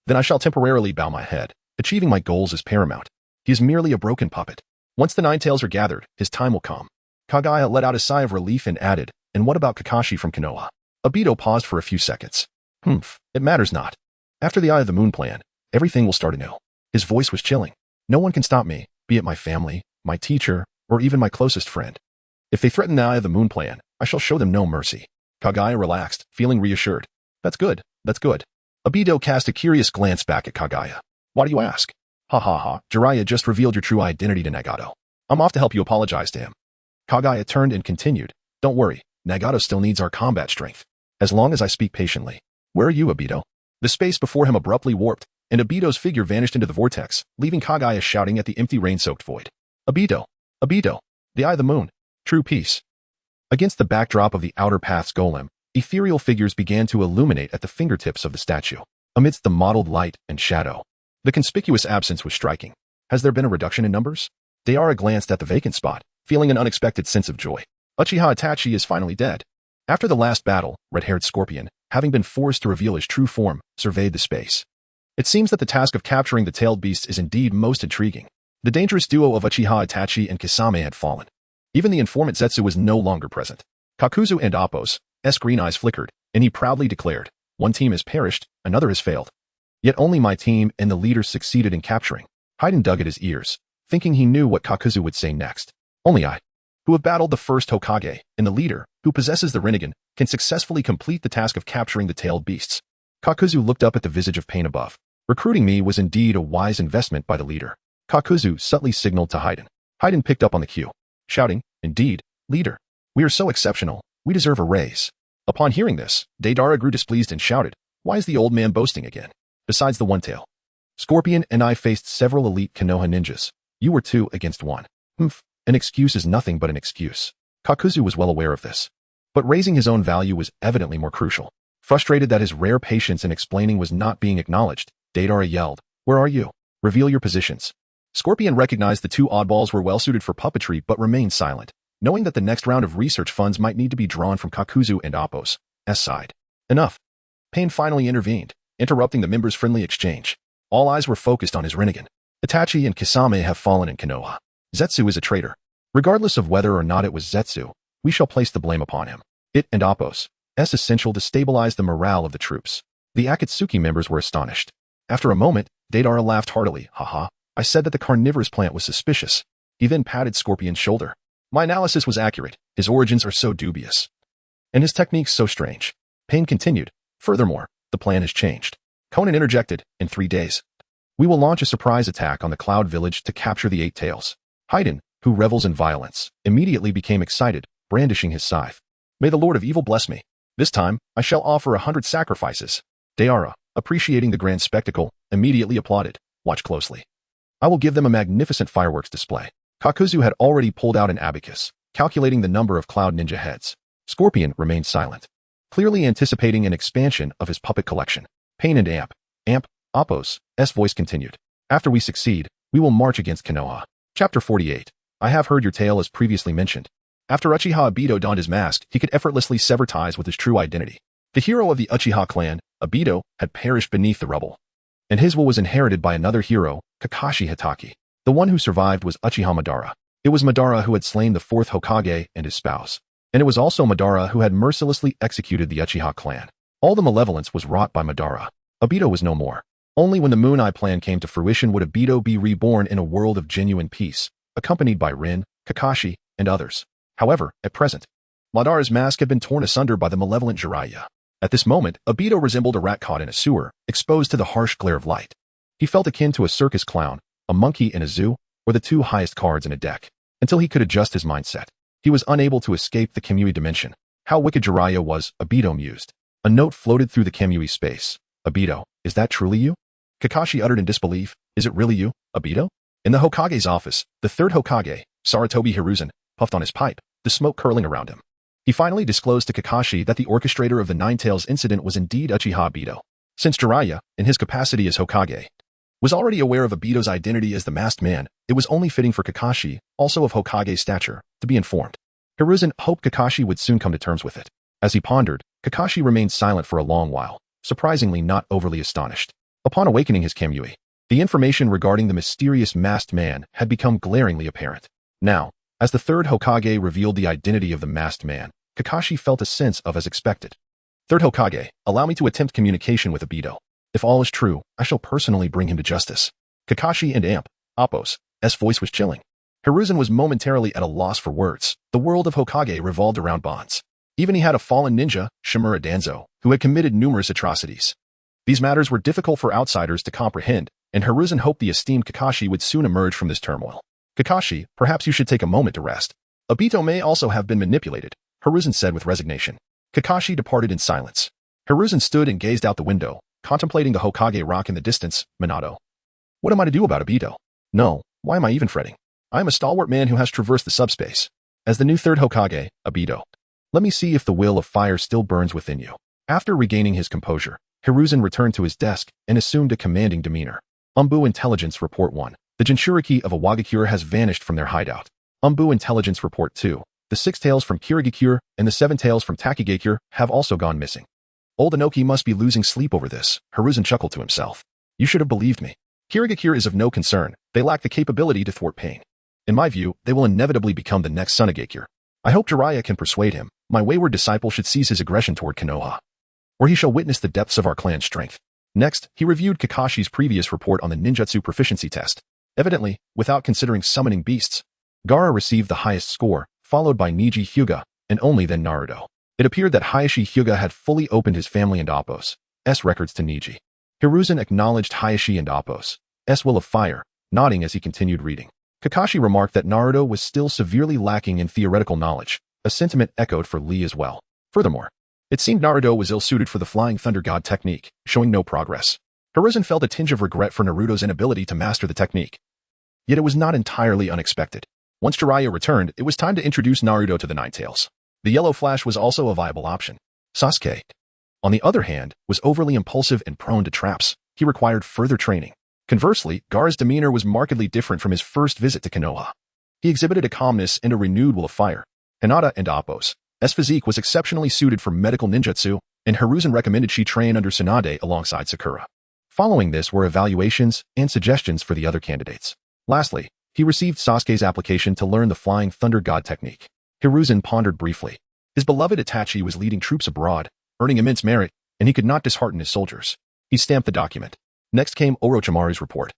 Then I shall temporarily bow my head. Achieving my goals is paramount. He is merely a broken puppet. Once the 9 tails are gathered, his time will come. Kaguya let out a sigh of relief and added, and what about Kakashi from Konoha? Aido paused for a few seconds. Humph, it matters not. After the Eye of the Moon plan, everything will start anew. His voice was chilling. No one can stop me, be it my family, my teacher, or even my closest friend. If they threaten the Eye of the Moon plan, I shall show them no mercy. Kaguya relaxed, feeling reassured. That's good, that's good. Aido cast a curious glance back at Kaguya. Why do you ask? Ha ha ha, Jiraiya just revealed your true identity to Nagato. I'm off to help you apologize to him. Kaguya turned and continued. Don't worry, Nagato still needs our combat strength. As long as I speak patiently. Where are you, Aido? The space before him abruptly warped, and Aido's figure vanished into the vortex, leaving Kaguya shouting at the empty rain-soaked void. Aido, Aido, the Eye of the Moon, true peace. Against the backdrop of the Outer Path's golem, ethereal figures began to illuminate at the fingertips of the statue, amidst the mottled light and shadow. The conspicuous absence was striking. Has there been a reduction in numbers? Gaara glanced at the vacant spot, feeling an unexpected sense of joy. Uchiha Itachi is finally dead. After the last battle, red-haired Scorpion, having been forced to reveal his true form, surveyed the space. It seems that the task of capturing the tailed beasts is indeed most intriguing. The dangerous duo of Uchiha Itachi and Kisame had fallen. Even the informant Zetsu was no longer present. Kakuzu and Appo's green eyes flickered, and he proudly declared, one team has perished, another has failed. Yet only my team and the leaders succeeded in capturing. Haiden dug at his ears, thinking he knew what Kakuzu would say next. Only I, who have battled the first Hokage, and the leader, who possesses the Rinnegan, can successfully complete the task of capturing the tailed beasts. Kakuzu looked up at the visage of Pain above. Recruiting me was indeed a wise investment by the leader. Kakuzu subtly signaled to Haiden. Haiden picked up on the cue, shouting, indeed, leader, we are so exceptional, we deserve a raise. Upon hearing this, Deidara grew displeased and shouted, why is the old man boasting again? Besides the one tail. Scorpion and I faced several elite Konoha ninjas. You were 2 against 1. Humph, an excuse is nothing but an excuse. Kakuzu was well aware of this. But raising his own value was evidently more crucial. Frustrated that his rare patience in explaining was not being acknowledged, Deidara yelled, where are you? Reveal your positions. Scorpion recognized the 2 oddballs were well suited for puppetry but remained silent, knowing that the next round of research funds might need to be drawn from Kakuzu and Appo's side. Enough. Pain finally intervened, interrupting the members' friendly exchange. All eyes were focused on his Rinnegan. Itachi and Kisame have fallen in Konoha. Zetsu is a traitor. Regardless of whether or not it was Zetsu, we shall place the blame upon him. It and Appo's essential to stabilize the morale of the troops. The Akatsuki members were astonished. After a moment, Deidara laughed heartily. Haha, I said that the carnivorous plant was suspicious. He then patted Scorpion's shoulder. My analysis was accurate. His origins are so dubious. And his techniques so strange. Pain continued. Furthermore, the plan has changed. Conan interjected, in 3 days. We will launch a surprise attack on the Cloud Village to capture the 8 tails. Haiden, who revels in violence, immediately became excited, brandishing his scythe. May the Lord of Evil bless me. This time, I shall offer 100 sacrifices. Gaara, appreciating the grand spectacle, immediately applauded. Watch closely. I will give them a magnificent fireworks display. Kakuzu had already pulled out an abacus, calculating the number of Cloud Ninja heads. Scorpion remained silent, clearly anticipating an expansion of his puppet collection. Pain and Amp, Appo's voice continued. After we succeed, we will march against Konoha. Chapter 48. I have heard your tale as previously mentioned. After Uchiha Aido donned his mask, he could effortlessly sever ties with his true identity. The hero of the Uchiha clan, Aido, had perished beneath the rubble, and his will was inherited by another hero, Kakashi Hitaki. The one who survived was Uchiha Madara. It was Madara who had slain the 4th Hokage and his spouse. And it was also Madara who had mercilessly executed the Uchiha clan. All the malevolence was wrought by Madara. Aido was no more. Only when the Moon Eye plan came to fruition would Aido be reborn in a world of genuine peace, accompanied by Rin, Kakashi, and others. However, at present, Madara's mask had been torn asunder by the malevolent Jiraiya. At this moment, Aido resembled a rat caught in a sewer, exposed to the harsh glare of light. He felt akin to a circus clown, a monkey in a zoo, or the 2 highest cards in a deck. Until he could adjust his mindset, he was unable to escape the Kamui dimension. How wicked Jiraiya was, Aido mused. A note floated through the Kamui space. Aido, is that truly you? Kakashi uttered in disbelief. Is it really you, Aido? In the Hokage's office, the third Hokage, Sarutobi Hiruzen, puffed on his pipe, the smoke curling around him. He finally disclosed to Kakashi that the orchestrator of the Nine Tails incident was indeed Uchiha Aido. Since Jiraiya, in his capacity as Hokage, was already aware of Aido's identity as the masked man, it was only fitting for Kakashi, also of Hokage's stature, to be informed. Hiruzen hoped Kakashi would soon come to terms with it. As he pondered, Kakashi remained silent for a long while, surprisingly not overly astonished. Upon awakening his Kamui, the information regarding the mysterious masked man had become glaringly apparent. Now, as the third Hokage revealed the identity of the masked man, Kakashi felt a sense of as expected. Third Hokage, allow me to attempt communication with Aido. If all is true, I shall personally bring him to justice. Kakashi and Appo's voice was chilling. Hiruzen was momentarily at a loss for words. The world of Hokage revolved around bonds. Even he had a fallen ninja, Shimura Danzo, who had committed numerous atrocities. These matters were difficult for outsiders to comprehend, and Hiruzen hoped the esteemed Kakashi would soon emerge from this turmoil. Kakashi, perhaps you should take a moment to rest. Aido may also have been manipulated, Hiruzen said with resignation. Kakashi departed in silence. Hiruzen stood and gazed out the window, contemplating the Hokage rock in the distance. Minato. What am I to do about Aido? No, why am I even fretting? I am a stalwart man who has traversed the subspace. As the new third Hokage, Aido, let me see if the will of fire still burns within you. After regaining his composure, Hiruzen returned to his desk and assumed a commanding demeanor. Intelligence Report 1. The Jinchuriki of Awagakure has vanished from their hideout. Intelligence Report 2. The 6 tails from Kirigakure and the 7 tails from Takigakure have also gone missing. Old Inoki must be losing sleep over this, Hiruzen chuckled to himself. You should have believed me. Kirigakure is of no concern. They lack the capability to thwart pain. In my view, they will inevitably become the next Sunagakure. I hope Jiraiya can persuade him. My wayward disciple should cease his aggression toward Konoha, or he shall witness the depths of our clan's strength. Next, he reviewed Kakashi's previous report on the ninjutsu proficiency test. Evidently, without considering summoning beasts, Gaara received the highest score, followed by Neji Hyuga, and only then Naruto. It appeared that Hayashi Hyuga had fully opened his family and Appo's records to Neji. Hiruzen acknowledged Hayashi and Appo's will of fire, nodding as he continued reading. Kakashi remarked that Naruto was still severely lacking in theoretical knowledge, a sentiment echoed for Lee as well. Furthermore, it seemed Naruto was ill-suited for the Flying Thunder God technique, showing no progress. Hiruzen felt a tinge of regret for Naruto's inability to master the technique. Yet it was not entirely unexpected. Once Jiraiya returned, it was time to introduce Naruto to the Nine Tails. The Yellow Flash was also a viable option. Sasuke, on the other hand, was overly impulsive and prone to traps. He required further training. Conversely, Gaara's demeanor was markedly different from his first visit to Konoha. He exhibited a calmness and a renewed will of fire. Hinata and Appo's physique was exceptionally suited for medical ninjutsu, and Hiruzen recommended she train under Tsunade alongside Sakura. Following this were evaluations and suggestions for the other candidates. Lastly, he received Sasuke's application to learn the Flying Thunder God technique. Hiruzen pondered briefly. His beloved Itachi was leading troops abroad, earning immense merit, and he could not dishearten his soldiers. He stamped the document. Next came Orochimaru's report.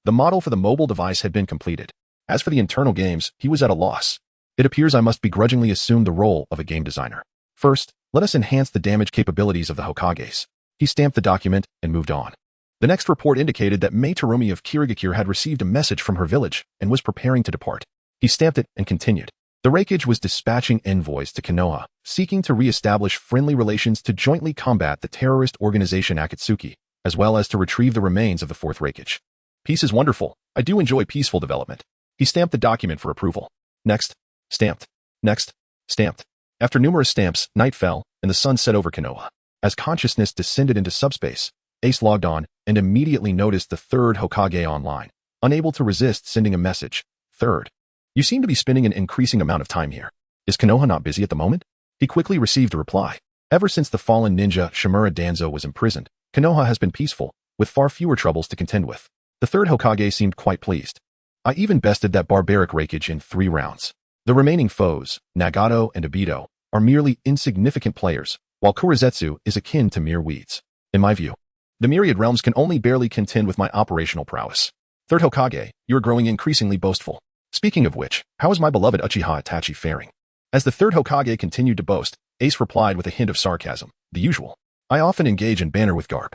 The model for the mobile device had been completed. As for the internal games, he was at a loss. It appears I must begrudgingly assume the role of a game designer. First, let us enhance the damage capabilities of the Hokages. He stamped the document and moved on. The next report indicated that Mei Terumi of Kirigakure had received a message from her village and was preparing to depart. He stamped it and continued. The Raikage was dispatching envoys to Konoha, seeking to re-establish friendly relations to jointly combat the terrorist organization Akatsuki, as well as to retrieve the remains of the fourth Raikage. Peace is wonderful. I do enjoy peaceful development. He stamped the document for approval. Next. Stamped. Next. Stamped. After numerous stamps, night fell, and the sun set over Konoha. As consciousness descended into subspace, Ace logged on and immediately noticed the third Hokage online. Unable to resist sending a message. Third. You seem to be spending an increasing amount of time here. Is Konoha not busy at the moment? He quickly received a reply. Ever since the fallen ninja Shimura Danzo was imprisoned, Konoha has been peaceful, with far fewer troubles to contend with. The third Hokage seemed quite pleased. I even bested that barbaric Raikage in 3 rounds. The remaining foes, Nagato and Aido, are merely insignificant players, while Kurizetsu is akin to mere weeds. In my view, the myriad realms can only barely contend with my operational prowess. Third Hokage, you are growing increasingly boastful. Speaking of which, how is my beloved Uchiha Itachi faring? As the third Hokage continued to boast, Ace replied with a hint of sarcasm. The usual. I often engage in banter with Garb,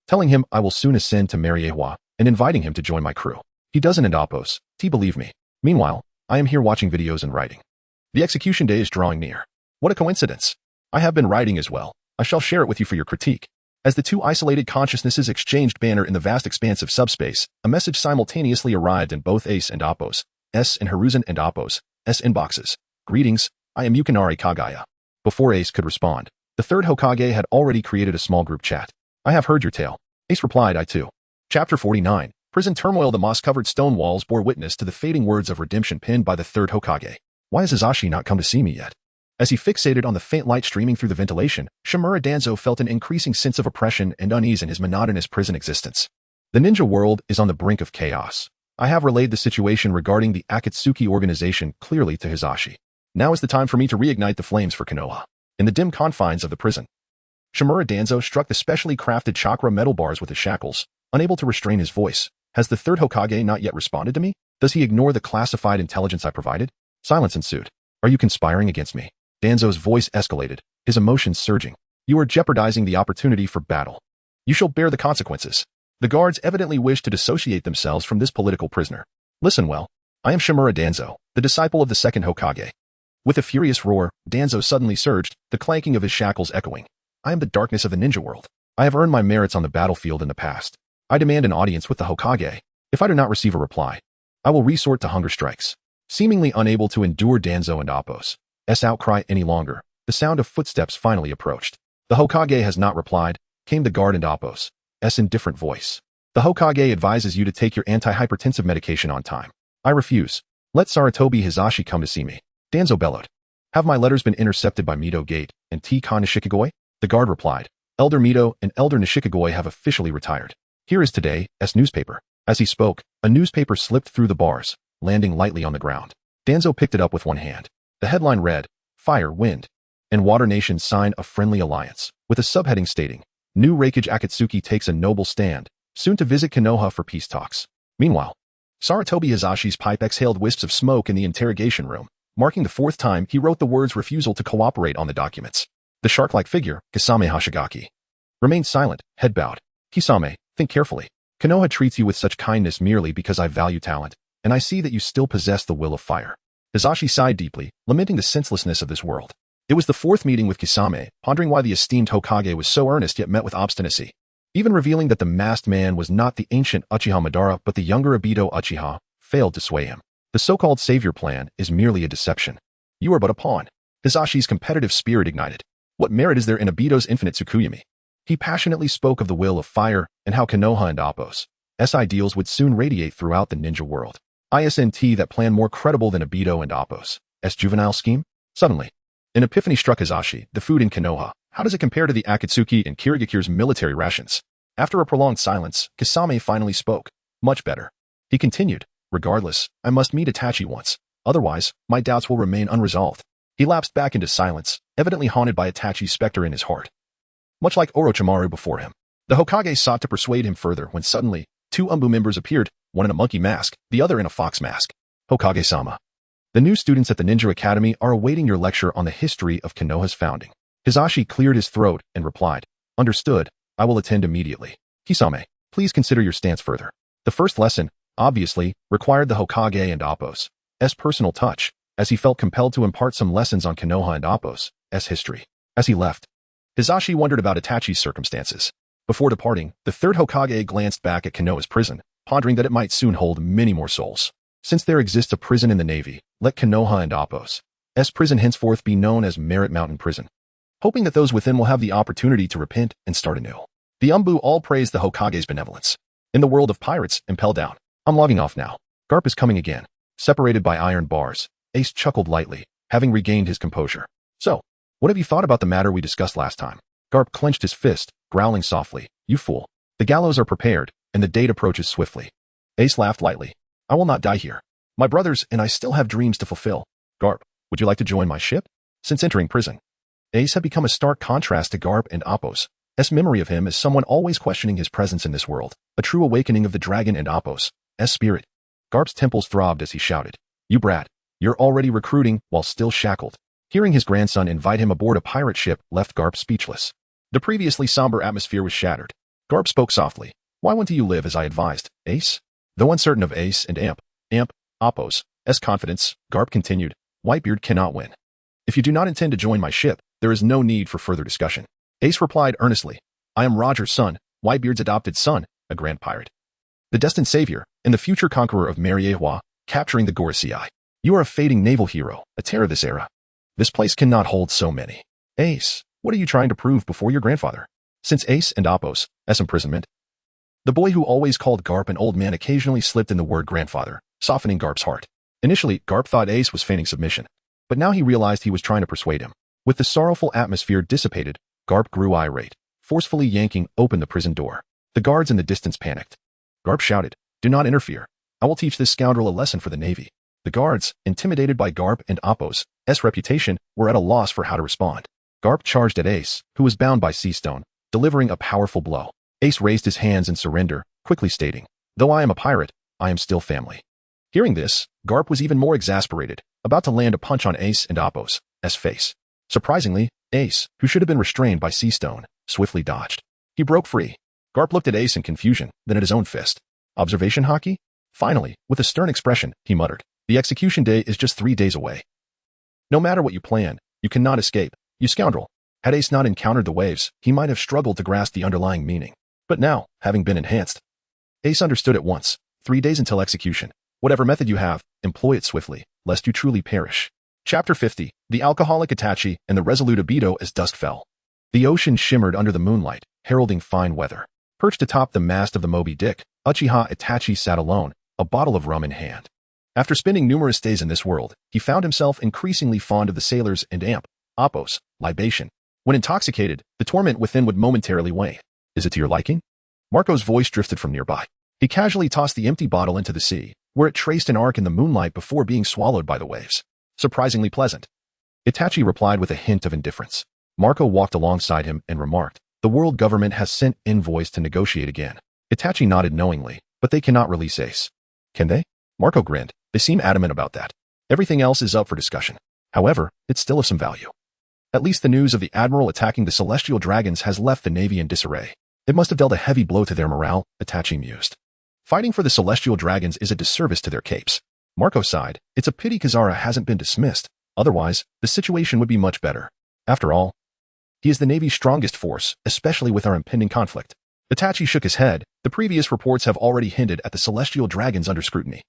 telling him I will soon ascend to Mariewa and inviting him to join my crew. He doesn't end Appo's, believe me. Meanwhile, I am here watching videos and writing. The execution day is drawing near. What a coincidence. I have been writing as well. I shall share it with you for your critique. As the two isolated consciousnesses exchanged banter in the vast expanse of subspace, a message simultaneously arrived in both Ace and Appo's, S and Hiruzen and Appo's, S inboxes. Greetings, I am Yukinari Kagaya. Before Ace could respond, the third Hokage had already created a small group chat. I have heard your tale. Ace replied, I too. Chapter 49. Prison turmoil. The moss-covered stone walls bore witness to the fading words of redemption penned by the third Hokage. Why has Hisashi not come to see me yet? As he fixated on the faint light streaming through the ventilation, Shimura Danzo felt an increasing sense of oppression and unease in his monotonous prison existence. The ninja world is on the brink of chaos. I have relayed the situation regarding the Akatsuki organization clearly to Hisashi. Now is the time for me to reignite the flames for Konoha. In the dim confines of the prison, Shimura Danzo struck the specially crafted chakra metal bars with his shackles, unable to restrain his voice. Has the third Hokage not yet responded to me? Does he ignore the classified intelligence I provided? Silence ensued. Are you conspiring against me? Danzo's voice escalated, his emotions surging. You are jeopardizing the opportunity for battle. You shall bear the consequences. The guards evidently wish to dissociate themselves from this political prisoner. Listen well. I am Shimura Danzo, the disciple of the second Hokage. With a furious roar, Danzo suddenly surged, the clanking of his shackles echoing. I am the darkness of the ninja world. I have earned my merits on the battlefield in the past. I demand an audience with the Hokage. If I do not receive a reply, I will resort to hunger strikes. Seemingly unable to endure Danzo and Appo's outcry any longer, the sound of footsteps finally approached. The Hokage has not replied, came the guard and Appo's indifferent voice. The Hokage advises you to take your anti-hypertensive medication on time. I refuse. Let Sarutobi Hisashi come to see me. Danzo bellowed. Have my letters been intercepted by Mito Gate and T-Kan Nishikigoi? The guard replied. Elder Mito and Elder Nishikigoi have officially retired. Here is today's newspaper. As he spoke, a newspaper slipped through the bars, landing lightly on the ground. Danzo picked it up with one hand. The headline read, Fire, Wind, and Water Nations sign a friendly alliance, with a subheading stating, New Raikage Akatsuki takes a noble stand, soon to visit Konoha for peace talks. Meanwhile, Sarutobi Hisashi's pipe exhaled wisps of smoke in the interrogation room, marking the fourth time he wrote the words refusal to cooperate on the documents. The shark-like figure, Kisame Hashigaki, remained silent, head bowed. Kisame, think carefully. Konoha treats you with such kindness merely because I value talent, and I see that you still possess the will of fire. Hisashi sighed deeply, lamenting the senselessness of this world. It was the fourth meeting with Kisame, pondering why the esteemed Hokage was so earnest yet met with obstinacy. Even revealing that the masked man was not the ancient Uchiha Madara but the younger Obito Uchiha, failed to sway him. The so-called savior plan is merely a deception. You are but a pawn. Hisashi's competitive spirit ignited. What merit is there in Obito's infinite Tsukuyami? He passionately spoke of the will of fire and how Konoha and Appo's ideals would soon radiate throughout the ninja world. ISNT that plan more credible than Obito and Appo's juvenile scheme? Suddenly, an epiphany struck Hisashi. The food in Konoha. How does it compare to the Akatsuki and Kirigakure's military rations? After a prolonged silence, Kisame finally spoke. Much better. He continued. Regardless, I must meet Itachi once. Otherwise, my doubts will remain unresolved. He lapsed back into silence, evidently haunted by Itachi's specter in his heart. Much like Orochimaru before him, the Hokage sought to persuade him further when suddenly, two Umbu members appeared, one in a monkey mask, the other in a fox mask. Hokage-sama. The new students at the Ninja Academy are awaiting your lecture on the history of Konoha's founding. Hisashi cleared his throat and replied, Understood, I will attend immediately. Kisame, please consider your stance further. The first lesson, obviously, required the Hokage and Appo's personal touch, as he felt compelled to impart some lessons on Konoha and Appo's history. As he left, Hisashi wondered about Itachi's circumstances. Before departing, the third Hokage glanced back at Konoha's prison, pondering that it might soon hold many more souls. Since there exists a prison in the Navy, let Konoha and Appo's prison henceforth be known as Merit Mountain Prison, hoping that those within will have the opportunity to repent and start anew. The Umbu all praised the Hokage's benevolence. In the world of pirates, impel down. I'm logging off now. Garp is coming again. Separated by iron bars, Ace chuckled lightly, having regained his composure. So, what have you thought about the matter we discussed last time? Garp clenched his fist, growling softly. You fool. The gallows are prepared, and the date approaches swiftly. Ace laughed lightly. I will not die here. My brothers and I still have dreams to fulfill. Garp, would you like to join my ship? Since entering prison, Ace had become a stark contrast to Garp and Appo's memory of him as someone always questioning his presence in this world, a true awakening of the dragon and Appo's spirit. Garp's temples throbbed as he shouted, You brat, you're already recruiting while still shackled. Hearing his grandson invite him aboard a pirate ship left Garp speechless. The previously somber atmosphere was shattered. Garp spoke softly. Why wouldn't you live as I advised, Ace? Though uncertain of Ace and Appo's confidence, Garp continued, Whitebeard cannot win. If you do not intend to join my ship, there is no need for further discussion. Ace replied earnestly, I am Roger's son, Whitebeard's adopted son, a grand pirate. The destined savior, and the future conqueror of Mariehua, capturing the Gorosei. You are a fading naval hero, a terror of this era. This place cannot hold so many. Ace, what are you trying to prove before your grandfather? Since Ace and Apos, S imprisonment. The boy who always called Garp an old man occasionally slipped in the word grandfather, softening Garp's heart. Initially, Garp thought Ace was feigning submission, but now he realized he was trying to persuade him. With the sorrowful atmosphere dissipated, Garp grew irate, forcefully yanking open the prison door. The guards in the distance panicked. Garp shouted, do not interfere. I will teach this scoundrel a lesson for the Navy. The guards, intimidated by Garp and Apos' reputation, were at a loss for how to respond. Garp charged at Ace, who was bound by sea stone, delivering a powerful blow. Ace raised his hands in surrender, quickly stating, though I am a pirate, I am still family. Hearing this, Garp was even more exasperated, about to land a punch on Ace and Apos' face. Surprisingly, Ace, who should have been restrained by sea stone, swiftly dodged. He broke free. Garp looked at Ace in confusion, then at his own fist. Observation hockey? Finally, with a stern expression, he muttered, the execution day is just 3 days away. No matter what you plan, you cannot escape, you scoundrel. Had Ace not encountered the waves, he might have struggled to grasp the underlying meaning. But now, having been enhanced, Ace understood at once. 3 days until execution. Whatever method you have, employ it swiftly, lest you truly perish. Chapter 50, The Alcoholic Itachi and the Resolute Aido as dusk fell. The ocean shimmered under the moonlight, heralding fine weather. Perched atop the mast of the Moby Dick, Uchiha Itachi sat alone, a bottle of rum in hand. After spending numerous days in this world, he found himself increasingly fond of the sailors and Apos, libation. When intoxicated, the torment within would momentarily wane. Is it to your liking? Marco's voice drifted from nearby. He casually tossed the empty bottle into the sea, where it traced an arc in the moonlight before being swallowed by the waves. Surprisingly pleasant. Itachi replied with a hint of indifference. Marco walked alongside him and remarked, the world government has sent envoys to negotiate again. Itachi nodded knowingly, but they cannot release Ace. Can they? Marco grinned. They seem adamant about that. Everything else is up for discussion. However, it's still of some value. At least the news of the admiral attacking the celestial dragons has left the Navy in disarray. It must have dealt a heavy blow to their morale, Itachi mused. Fighting for the celestial dragons is a disservice to their capes. Marco sighed. It's a pity Gaara hasn't been dismissed. Otherwise, the situation would be much better. After all, he is the Navy's strongest force, especially with our impending conflict. Itachi shook his head. The previous reports have already hinted at the celestial dragons under scrutiny.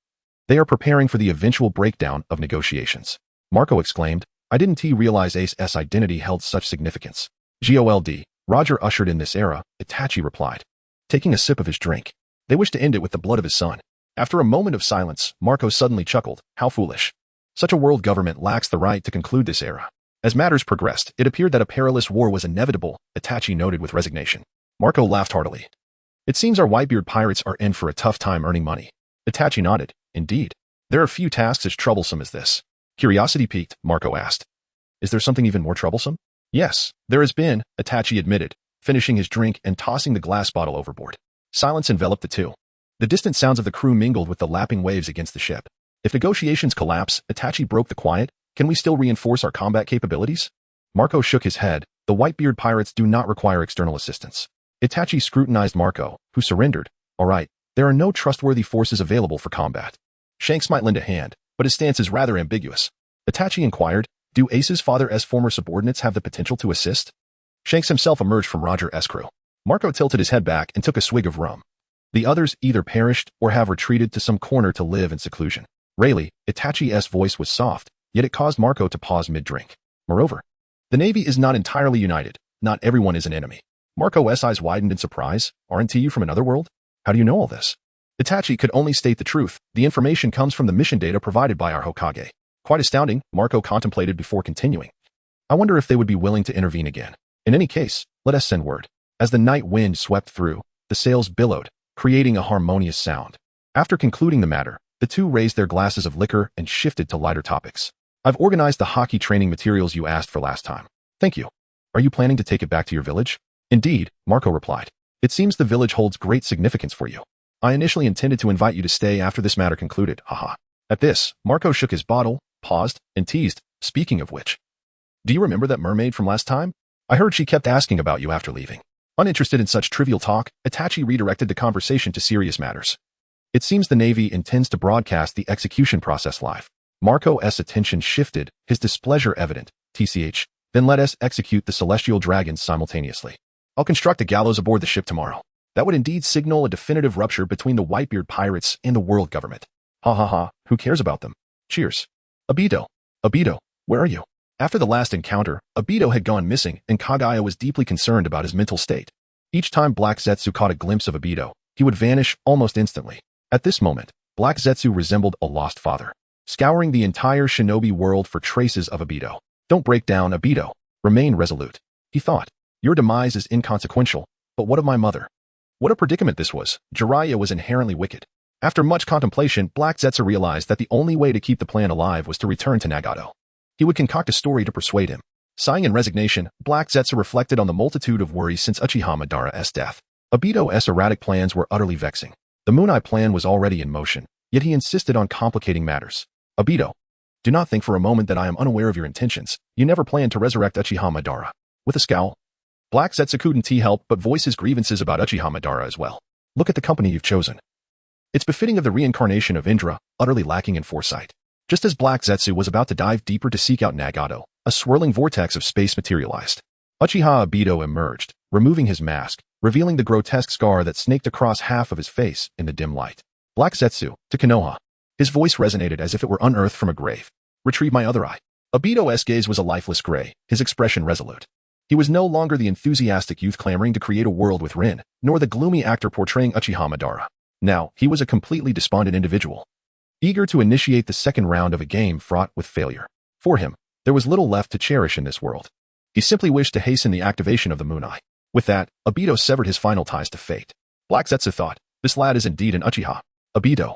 They are preparing for the eventual breakdown of negotiations. Marco exclaimed, I didn't realize Ace's identity held such significance. GOLD, Roger ushered in this era, Itachi replied, taking a sip of his drink. They wish to end it with the blood of his son. After a moment of silence, Marco suddenly chuckled, how foolish. Such a world government lacks the right to conclude this era. As matters progressed, it appeared that a perilous war was inevitable, Itachi noted with resignation. Marco laughed heartily. It seems our Whitebeard pirates are in for a tough time earning money. Itachi nodded. Indeed. There are few tasks as troublesome as this. Curiosity piqued, Marco asked. Is there something even more troublesome? Yes, there has been, Itachi admitted, finishing his drink and tossing the glass bottle overboard. Silence enveloped the two. The distant sounds of the crew mingled with the lapping waves against the ship. If negotiations collapse, Itachi broke the quiet, can we still reinforce our combat capabilities? Marco shook his head. The Whitebeard pirates do not require external assistance. Itachi scrutinized Marco, who surrendered. All right, there are no trustworthy forces available for combat. Shanks might lend a hand, but his stance is rather ambiguous. Itachi inquired, do Ace's father's former subordinates have the potential to assist? Shanks himself emerged from Roger's crew. Marco tilted his head back and took a swig of rum. The others either perished or have retreated to some corner to live in seclusion. Rayleigh, Itachi's voice was soft, yet it caused Marco to pause mid-drink. Moreover, the Navy is not entirely united. Not everyone is an enemy. Marco's eyes widened in surprise. Aren't you from another world? How do you know all this? Itachi could only state the truth. The information comes from the mission data provided by our Hokage. Quite astounding, Marco contemplated before continuing. I wonder if they would be willing to intervene again. In any case, let us send word. As the night wind swept through, the sails billowed, creating a harmonious sound. After concluding the matter, the two raised their glasses of liquor and shifted to lighter topics. I've organized the hockey training materials you asked for last time. Thank you. Are you planning to take it back to your village? Indeed, Marco replied. It seems the village holds great significance for you. I initially intended to invite you to stay after this matter concluded, haha. At this, Marco shook his bottle, paused, and teased, speaking of which. Do you remember that mermaid from last time? I heard she kept asking about you after leaving. Uninterested in such trivial talk, Itachi redirected the conversation to serious matters. It seems the Navy intends to broadcast the execution process live. Marco's attention shifted, his displeasure evident. TCH, then let us execute the celestial dragons simultaneously. I'll construct a gallows aboard the ship tomorrow. That would indeed signal a definitive rupture between the Whitebeard pirates and the world government. Ha ha ha, who cares about them? Cheers. Aido. Aido, where are you? After the last encounter, Aido had gone missing and Kagaya was deeply concerned about his mental state. Each time Black Zetsu caught a glimpse of Aido, he would vanish almost instantly. At this moment, Black Zetsu resembled a lost father, scouring the entire shinobi world for traces of Aido. Don't break down, Aido. Remain resolute. He thought, your demise is inconsequential, but what of my mother? What a predicament this was. Jiraiya was inherently wicked. After much contemplation, Black Zetsu realized that the only way to keep the plan alive was to return to Nagato. He would concoct a story to persuade him. Sighing in resignation, Black Zetsu reflected on the multitude of worries since Uchiha Madara's death. Aido's erratic plans were utterly vexing. The Moon Eye plan was already in motion, yet he insisted on complicating matters. Aido, do not think for a moment that I am unaware of your intentions. You never planned to resurrect Uchiha Madara. With a scowl, Black Zetsu couldn't help but voice his grievances about Uchiha Madara as well. Look at the company you've chosen. It's befitting of the reincarnation of Indra, utterly lacking in foresight. Just as Black Zetsu was about to dive deeper to seek out Nagato, a swirling vortex of space materialized. Uchiha Aido emerged, removing his mask, revealing the grotesque scar that snaked across half of his face in the dim light. Black Zetsu, to Konoha. His voice resonated as if it were unearthed from a grave. Retrieve my other eye. Aido's gaze was a lifeless gray, his expression resolute. He was no longer the enthusiastic youth clamoring to create a world with Rin, nor the gloomy actor portraying Uchiha Madara. Now, he was a completely despondent individual, eager to initiate the second round of a game fraught with failure. For him, there was little left to cherish in this world. He simply wished to hasten the activation of the Moon Eye. With that, Aido severed his final ties to fate. Black Zetsu thought, this lad is indeed an Uchiha. Aido,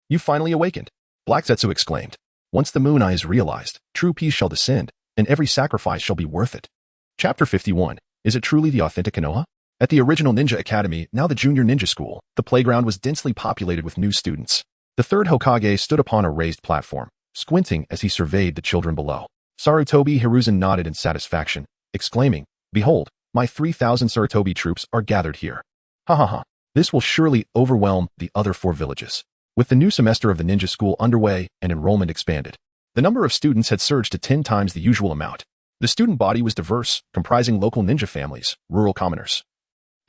you finally awakened. Black Zetsu exclaimed. Once the Moon Eye is realized, true peace shall descend, and every sacrifice shall be worth it. Chapter 51. Is it truly the authentic Konoha? At the original Ninja Academy, now the Junior Ninja School, the playground was densely populated with new students. The third Hokage stood upon a raised platform, squinting as he surveyed the children below. Sarutobi Hiruzen nodded in satisfaction, exclaiming, behold, my 3,000 Sarutobi troops are gathered here. Ha ha ha. This will surely overwhelm the other 4 villages. With the new semester of the ninja school underway and enrollment expanded, the number of students had surged to 10 times the usual amount. The student body was diverse, comprising local ninja families, rural commoners,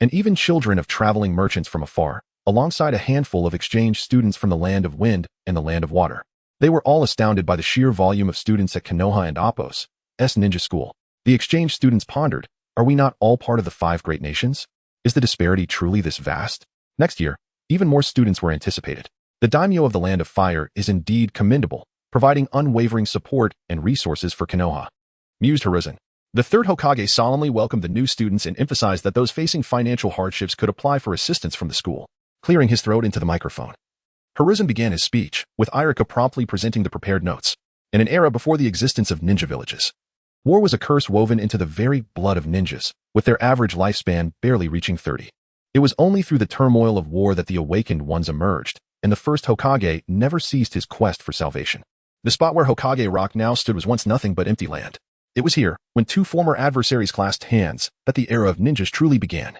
and even children of traveling merchants from afar, alongside a handful of exchange students from the land of wind and the land of water. They were all astounded by the sheer volume of students at Konoha and Appo's ninja school. The exchange students pondered, are we not all part of the 5 great nations? Is the disparity truly this vast? Next year, even more students were anticipated. The daimyo of the Land of Fire is indeed commendable, providing unwavering support and resources for Konoha. Mused Hiruzen. The third Hokage solemnly welcomed the new students and emphasized that those facing financial hardships could apply for assistance from the school, clearing his throat into the microphone. Hiruzen began his speech, with Irika promptly presenting the prepared notes. In an era before the existence of ninja villages, war was a curse woven into the very blood of ninjas, with their average lifespan barely reaching 30. It was only through the turmoil of war that the awakened ones emerged, and the first Hokage never ceased his quest for salvation. The spot where Hokage Rock now stood was once nothing but empty land. It was here, when 2 former adversaries clasped hands, that the era of ninjas truly began.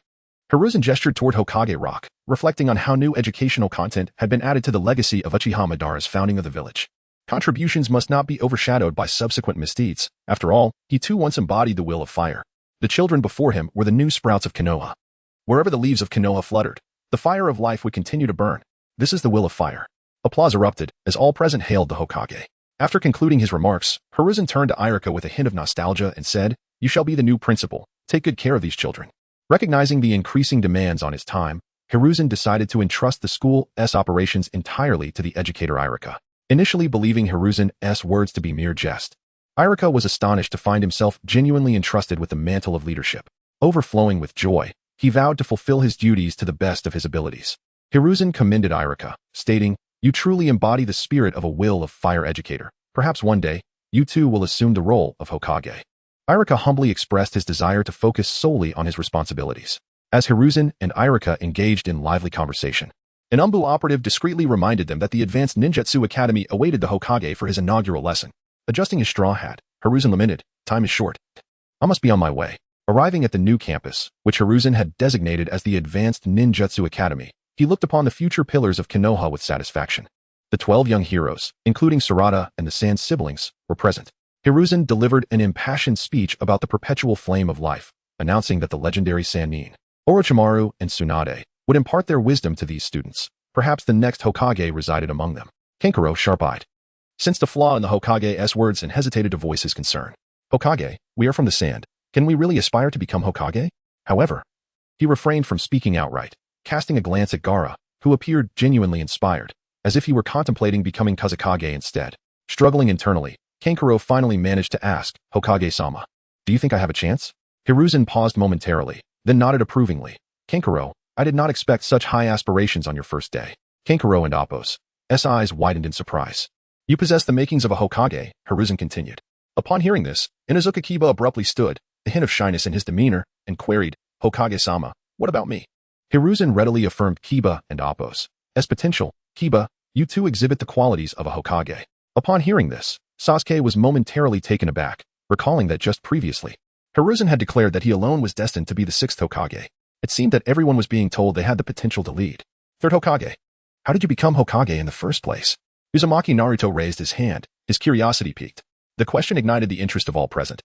Hiruzen gestured toward Hokage Rock, reflecting on how new educational content had been added to the legacy of Uchiha Madara's founding of the village. Contributions must not be overshadowed by subsequent misdeeds. After all, he too once embodied the will of fire. The children before him were the new sprouts of Konoha. Wherever the leaves of Konoha fluttered, the fire of life would continue to burn. This is the will of fire. Applause erupted, as all present hailed the Hokage. After concluding his remarks, Hiruzen turned to Irika with a hint of nostalgia and said, you shall be the new principal. Take good care of these children. Recognizing the increasing demands on his time, Hiruzen decided to entrust the school's operations entirely to the educator Irika. Initially believing Hiruzen's words to be mere jest, Irika was astonished to find himself genuinely entrusted with the mantle of leadership. Overflowing with joy, he vowed to fulfill his duties to the best of his abilities. Hiruzen commended Irika, stating, you truly embody the spirit of a will of fire educator. Perhaps one day, you too will assume the role of Hokage. Irika humbly expressed his desire to focus solely on his responsibilities. As Hiruzen and Irika engaged in lively conversation, an Umbu operative discreetly reminded them that the Advanced Ninjutsu Academy awaited the Hokage for his inaugural lesson. Adjusting his straw hat, Hiruzen lamented, time is short. I must be on my way. Arriving at the new campus, which Hiruzen had designated as the Advanced Ninjutsu Academy, he looked upon the future pillars of Konoha with satisfaction. The 12 young heroes, including Sarada and the Sand siblings, were present. Hiruzen delivered an impassioned speech about the perpetual flame of life, announcing that the legendary Sannin, Orochimaru, and Tsunade would impart their wisdom to these students. Perhaps the next Hokage resided among them. Kankuro sharp-eyed, sensed a flaw in the Hokage's words and hesitated to voice his concern. Hokage, we are from the sand. Can we really aspire to become Hokage? However, he refrained from speaking outright, casting a glance at Gaara, who appeared genuinely inspired, as if he were contemplating becoming Kazekage instead. Struggling internally, Kankuro finally managed to ask, Hokage-sama, do you think I have a chance? Hiruzen paused momentarily, then nodded approvingly. Kankuro, I did not expect such high aspirations on your first day. Kankuro and Appo's eyes widened in surprise. You possess the makings of a Hokage, Hiruzen continued. Upon hearing this, Inuzuka Kiba abruptly stood, a hint of shyness in his demeanor, and queried, Hokage-sama, what about me? Hiruzen readily affirmed Kiba and Appo's potential. Kiba, you too exhibit the qualities of a Hokage. Upon hearing this, Sasuke was momentarily taken aback, recalling that just previously, Hiruzen had declared that he alone was destined to be the sixth Hokage. It seemed that everyone was being told they had the potential to lead. Third Hokage. How did you become Hokage in the first place? Uzumaki Naruto raised his hand, his curiosity piqued. The question ignited the interest of all present,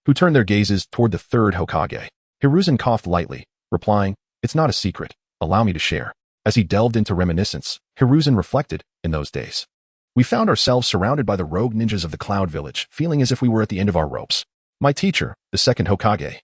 who turned their gazes toward the third Hokage. Hiruzen coughed lightly, replying, it's not a secret, allow me to share. As he delved into reminiscence, Hiruzen reflected, in those days, we found ourselves surrounded by the rogue ninjas of the Cloud Village, feeling as if we were at the end of our ropes. My teacher, the second Hokage,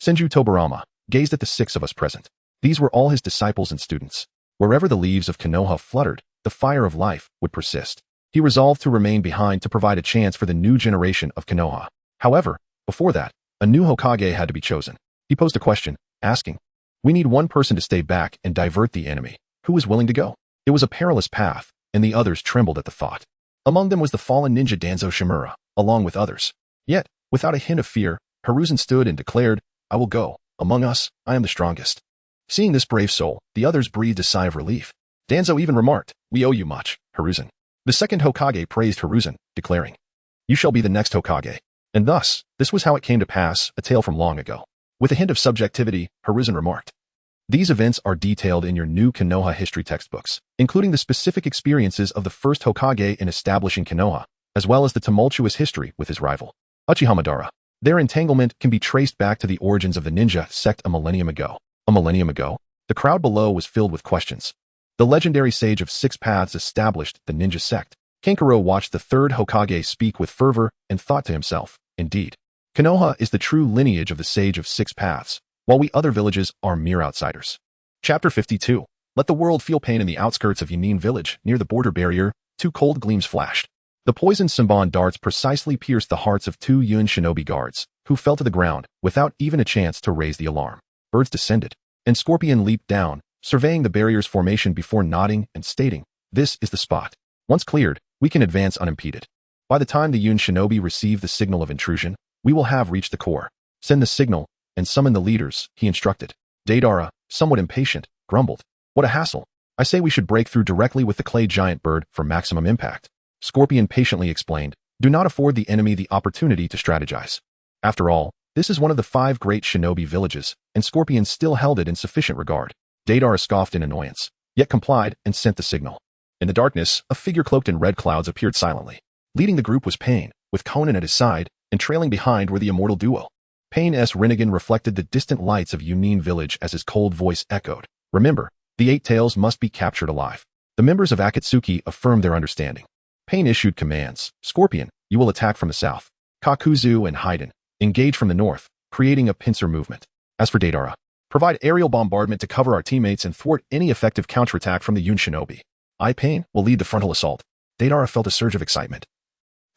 Senju Tobarama, gazed at the 6 of us present. These were all his disciples and students. Wherever the leaves of Konoha fluttered, the fire of life would persist. He resolved to remain behind to provide a chance for the new generation of Konoha. However, before that, a new Hokage had to be chosen. He posed a question, asking, we need one person to stay back and divert the enemy. Who was willing to go? It was a perilous path, and the others trembled at the thought. Among them was the fallen ninja Danzo Shimura, along with others. Yet, without a hint of fear, Hiruzen stood and declared, I will go. Among us, I am the strongest. Seeing this brave soul, the others breathed a sigh of relief. Danzo even remarked, we owe you much, Hiruzen. The second Hokage praised Hiruzen, declaring, you shall be the next Hokage. And thus, this was how it came to pass, a tale from long ago. With a hint of subjectivity, Hiruzen remarked, these events are detailed in your new Konoha history textbooks, including the specific experiences of the first Hokage in establishing Konoha, as well as the tumultuous history with his rival, Uchiha Madara. Their entanglement can be traced back to the origins of the ninja sect a millennium ago. A millennium ago? The crowd below was filled with questions. The legendary sage of 6 paths established the ninja sect. Kankuro watched the third Hokage speak with fervor and thought to himself, indeed, Konoha is the true lineage of the sage of 6 paths, while we other villages are mere outsiders. Chapter 52. Let the world feel pain. In the outskirts of Yunin village, near the border barrier, 2 cold gleams flashed. The poisoned Senbon darts precisely pierced the hearts of 2 Yun shinobi guards, who fell to the ground without even a chance to raise the alarm. Birds descended, and Scorpion leaped down, surveying the barrier's formation before nodding and stating, this is the spot. Once cleared, we can advance unimpeded. By the time the Yun shinobi receive the signal of intrusion, we will have reached the core. Send the signal, and summon the leaders, he instructed. Deidara, somewhat impatient, grumbled. What a hassle. I say we should break through directly with the clay giant bird for maximum impact. Scorpion patiently explained, do not afford the enemy the opportunity to strategize. After all, this is one of the 5 great shinobi villages, and Scorpion still held it in sufficient regard. Deidara scoffed in annoyance, yet complied and sent the signal. In the darkness, a figure cloaked in red clouds appeared silently. Leading the group was Pain, with Conan at his side, and trailing behind were the immortal duo. Pain's Rinnegan reflected the distant lights of Yunin village as his cold voice echoed. Remember, the 8 tails must be captured alive. The members of Akatsuki affirmed their understanding. Pain issued commands. Scorpion, you will attack from the south. Kakuzu and Haiden, engage from the north, creating a pincer movement. As for Deidara, provide aerial bombardment to cover our teammates and thwart any effective counterattack from the Yun shinobi. I, Pain, will lead the frontal assault. Deidara felt a surge of excitement.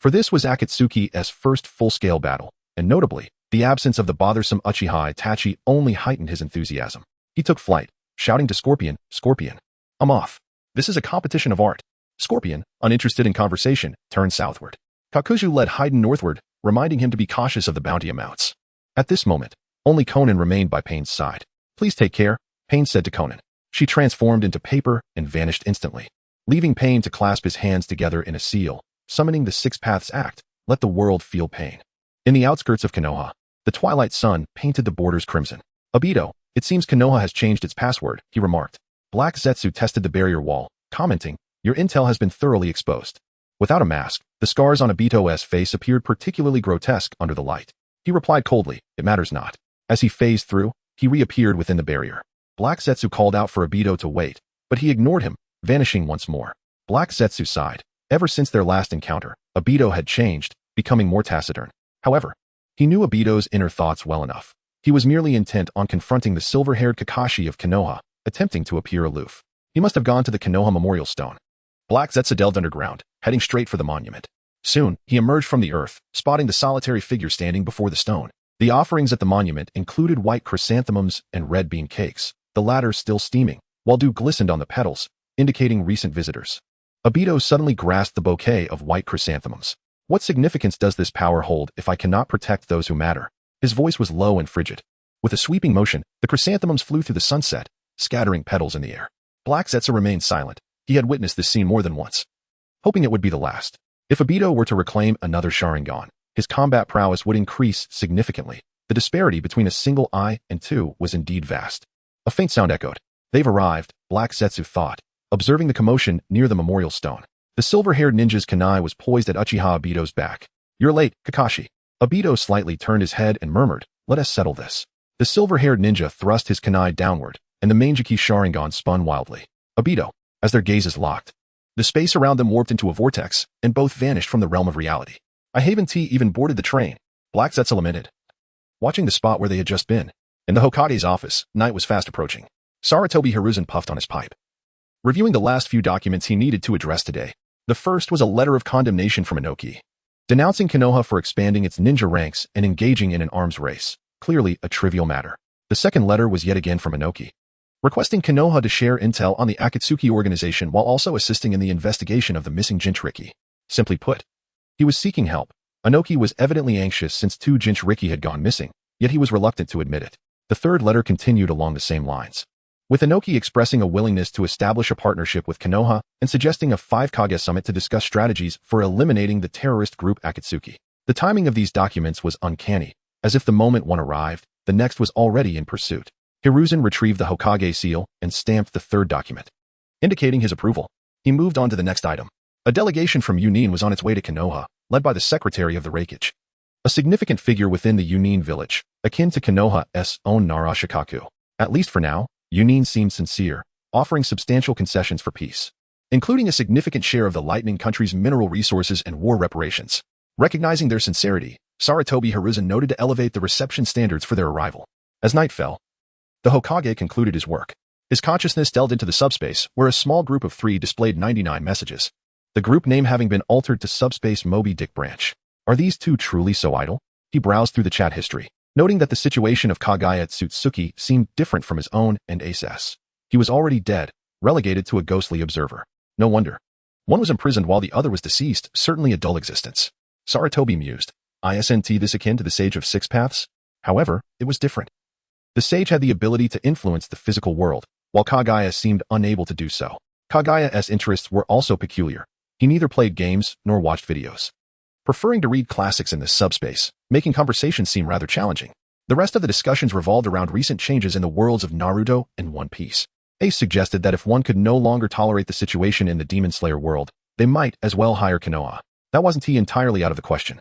For this was Akatsuki's first full-scale battle, and notably, the absence of the bothersome Uchiha Itachi only heightened his enthusiasm. He took flight, shouting to Scorpion, Scorpion, I'm off. This is a competition of art. Scorpion, uninterested in conversation, turned southward. Kakuzu led Haiden northward, reminding him to be cautious of the bounty amounts. At this moment, only Conan remained by Pain's side. Please take care, Pain said to Conan. She transformed into paper and vanished instantly, leaving Pain to clasp his hands together in a seal, summoning the 6 Paths Act, let the world feel pain. In the outskirts of Konoha, the twilight sun painted the borders crimson. Aido, it seems Konoha has changed its password, he remarked. Black Zetsu tested the barrier wall, commenting, Your intel has been thoroughly exposed. Without a mask, the scars on Obito's face appeared particularly grotesque under the light. He replied coldly, "It matters not." As he phased through, he reappeared within the barrier. Black Zetsu called out for Obito to wait, but he ignored him, vanishing once more. Black Zetsu sighed. Ever since their last encounter, Obito had changed, becoming more taciturn. However, he knew Obito's inner thoughts well enough. He was merely intent on confronting the silver-haired Kakashi of Konoha, attempting to appear aloof. He must have gone to the Konoha Memorial Stone. Black Zetsu delved underground, heading straight for the monument. Soon, he emerged from the earth, spotting the solitary figure standing before the stone. The offerings at the monument included white chrysanthemums and red bean cakes, the latter still steaming, while dew glistened on the petals, indicating recent visitors. Obito suddenly grasped the bouquet of white chrysanthemums. What significance does this power hold if I cannot protect those who matter? His voice was low and frigid. With a sweeping motion, the chrysanthemums flew through the sunset, scattering petals in the air. Black Zetsu remained silent. He had witnessed this scene more than once, hoping it would be the last. If Obito were to reclaim another Sharingan, his combat prowess would increase significantly. The disparity between a single eye and two was indeed vast. A faint sound echoed. They've arrived, Black Zetsu thought, observing the commotion near the memorial stone. The silver-haired ninja's kunai was poised at Uchiha Obito's back. "You're late, Kakashi." Obito slightly turned his head and murmured, "Let us settle this." The silver-haired ninja thrust his kunai downward, and the Manjiki Sharingan spun wildly. Obito, as their gazes locked, the space around them warped into a vortex, and both vanished from the realm of reality. I haven't even boarded the train, Black Zetsu lamented, watching the spot where they had just been. In the Hokage's office, night was fast approaching. Sarutobi Hiruzen puffed on his pipe, reviewing the last few documents he needed to address today. The first was a letter of condemnation from Inoki, denouncing Konoha for expanding its ninja ranks and engaging in an arms race, clearly a trivial matter. The second letter was yet again from Inoki, requesting Konoha to share intel on the Akatsuki organization while also assisting in the investigation of the missing Jinchuriki. Simply put, he was seeking help. Inoki was evidently anxious since 2 Jinchuriki had gone missing, yet he was reluctant to admit it. The third letter continued along the same lines, with Inoki expressing a willingness to establish a partnership with Konoha and suggesting a 5 Kage summit to discuss strategies for eliminating the terrorist group Akatsuki. The timing of these documents was uncanny, as if the moment one arrived, the next was already in pursuit. Hiruzen retrieved the Hokage seal and stamped the third document, indicating his approval. He moved on to the next item. A delegation from Chunin was on its way to Konoha, led by the secretary of the rampage, a significant figure within the Chunin village, akin to Konoha's own Narashikaku. At least for now, Chunin seemed sincere, offering substantial concessions for peace, including a significant share of the Lightning Country's mineral resources and war reparations. Recognizing their sincerity, Sarutobi Hiruzen noted to elevate the reception standards for their arrival. As night fell, the Hokage concluded his work. His consciousness delved into the subspace, where a small group of 3 displayed 99 messages, the group name having been altered to Subspace Moby Dick Branch. Are these 2 truly so idle? He browsed through the chat history, noting that the situation of Kagaya Tsutsuki seemed different from his own and Ace's. He was already dead, relegated to a ghostly observer. No wonder. One was imprisoned while the other was deceased, certainly a dull existence. Sarutobi mused. Isn't this akin to the Sage of 6 Paths? However, it was different. The sage had the ability to influence the physical world, while Kagaya seemed unable to do so. Kagaya's interests were also peculiar. He neither played games nor watched videos, preferring to read classics in this subspace, making conversations seem rather challenging. The rest of the discussions revolved around recent changes in the worlds of Naruto and One Piece. Ace suggested that if one could no longer tolerate the situation in the Demon Slayer world, they might as well hire Konoha. That wasn't entirely out of the question.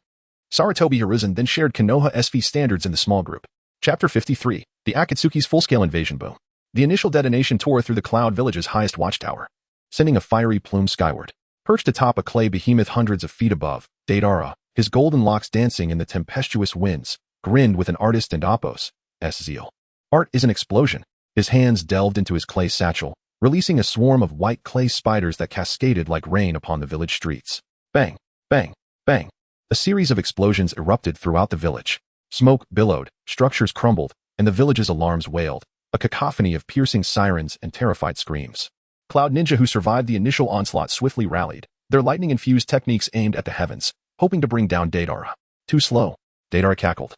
Sarutobi Hiruzen then shared Konoha SV standards in the small group. Chapter 53, The Akatsuki's Full-Scale Invasion Boom. The initial detonation tore through the Cloud Village's highest watchtower, sending a fiery plume skyward. Perched atop a clay behemoth hundreds of feet above, Deidara, his golden locks dancing in the tempestuous winds, grinned with an artist and Appo's zeal. Art is an explosion. His hands delved into his clay satchel, releasing a swarm of white clay spiders that cascaded like rain upon the village streets. Bang, bang, bang. A series of explosions erupted throughout the village. Smoke billowed, structures crumbled, and the village's alarms wailed, a cacophony of piercing sirens and terrified screams. Cloud Ninja who survived the initial onslaught swiftly rallied, their lightning-infused techniques aimed at the heavens, hoping to bring down Deidara. Too slow, Deidara cackled,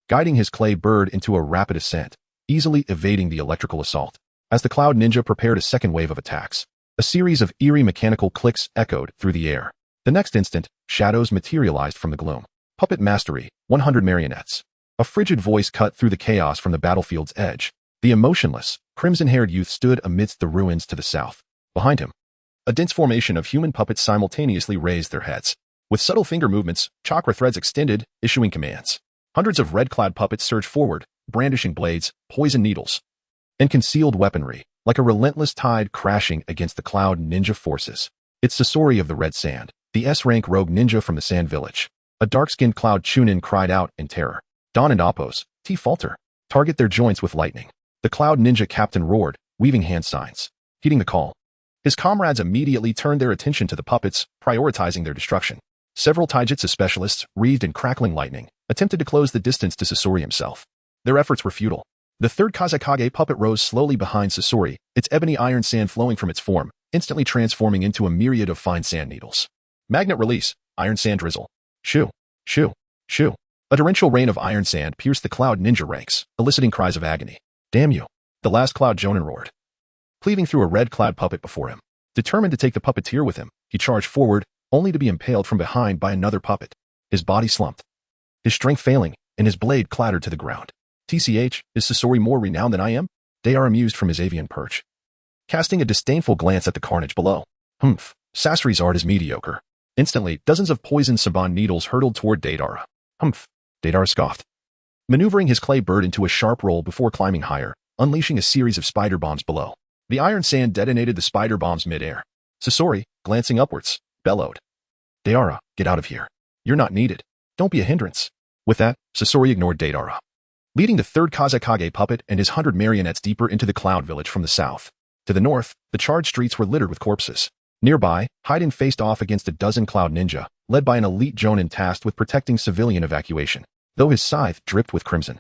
guiding his clay bird into a rapid ascent, easily evading the electrical assault. As the Cloud Ninja prepared a second wave of attacks, a series of eerie mechanical clicks echoed through the air. The next instant, shadows materialized from the gloom. Puppet Mastery, 100 marionettes. A frigid voice cut through the chaos from the battlefield's edge. The emotionless, crimson-haired youth stood amidst the ruins to the south. Behind him, A dense formation of human puppets simultaneously raised their heads. With subtle finger movements, chakra threads extended, issuing commands. Hundreds of red-clad puppets surged forward, brandishing blades, poison needles, and concealed weaponry, like a relentless tide crashing against the cloud ninja forces. It's Sasori of the Red Sand, the S-rank rogue ninja from the Sand Village. A dark-skinned cloud Chunin cried out in terror. Dawn and Appos, falter. Target their joints with lightning. The cloud ninja captain roared, weaving hand signs. Heeding the call, his comrades immediately turned their attention to the puppets, prioritizing their destruction. Several taijutsu specialists, wreathed in crackling lightning, attempted to close the distance to Sasori himself. Their efforts were futile. The third Kazekage puppet rose slowly behind Sasori, its ebony iron sand flowing from its form, instantly transforming into a myriad of fine sand needles. Magnet release, iron sand drizzle. Shoo, shoo, shoo. A torrential rain of iron sand pierced the cloud ninja ranks, eliciting cries of agony. Damn you. The last cloud Jonin roared, cleaving through a red-clad puppet before him. Determined to take the puppeteer with him, he charged forward, only to be impaled from behind by another puppet. His body slumped, his strength failing, and his blade clattered to the ground. TCH, is Sasori more renowned than I am? They are amused from his avian perch, casting a disdainful glance at the carnage below. Humph, Sasori's art is mediocre. Instantly, dozens of poisoned Saban needles hurtled toward Deidara. Humph, Deidara scoffed, maneuvering his clay bird into a sharp roll before climbing higher, unleashing a series of spider bombs below. The iron sand detonated the spider bombs mid-air. Sasori, glancing upwards, bellowed. Deidara, get out of here. You're not needed. Don't be a hindrance. With that, Sasori ignored Deidara, leading the third Kazekage puppet and his 100 marionettes deeper into the cloud village from the south. To the north, the charred streets were littered with corpses. Nearby, Haiden faced off against a dozen cloud ninja, led by an elite Jonin tasked with protecting civilian evacuation, though his scythe dripped with crimson.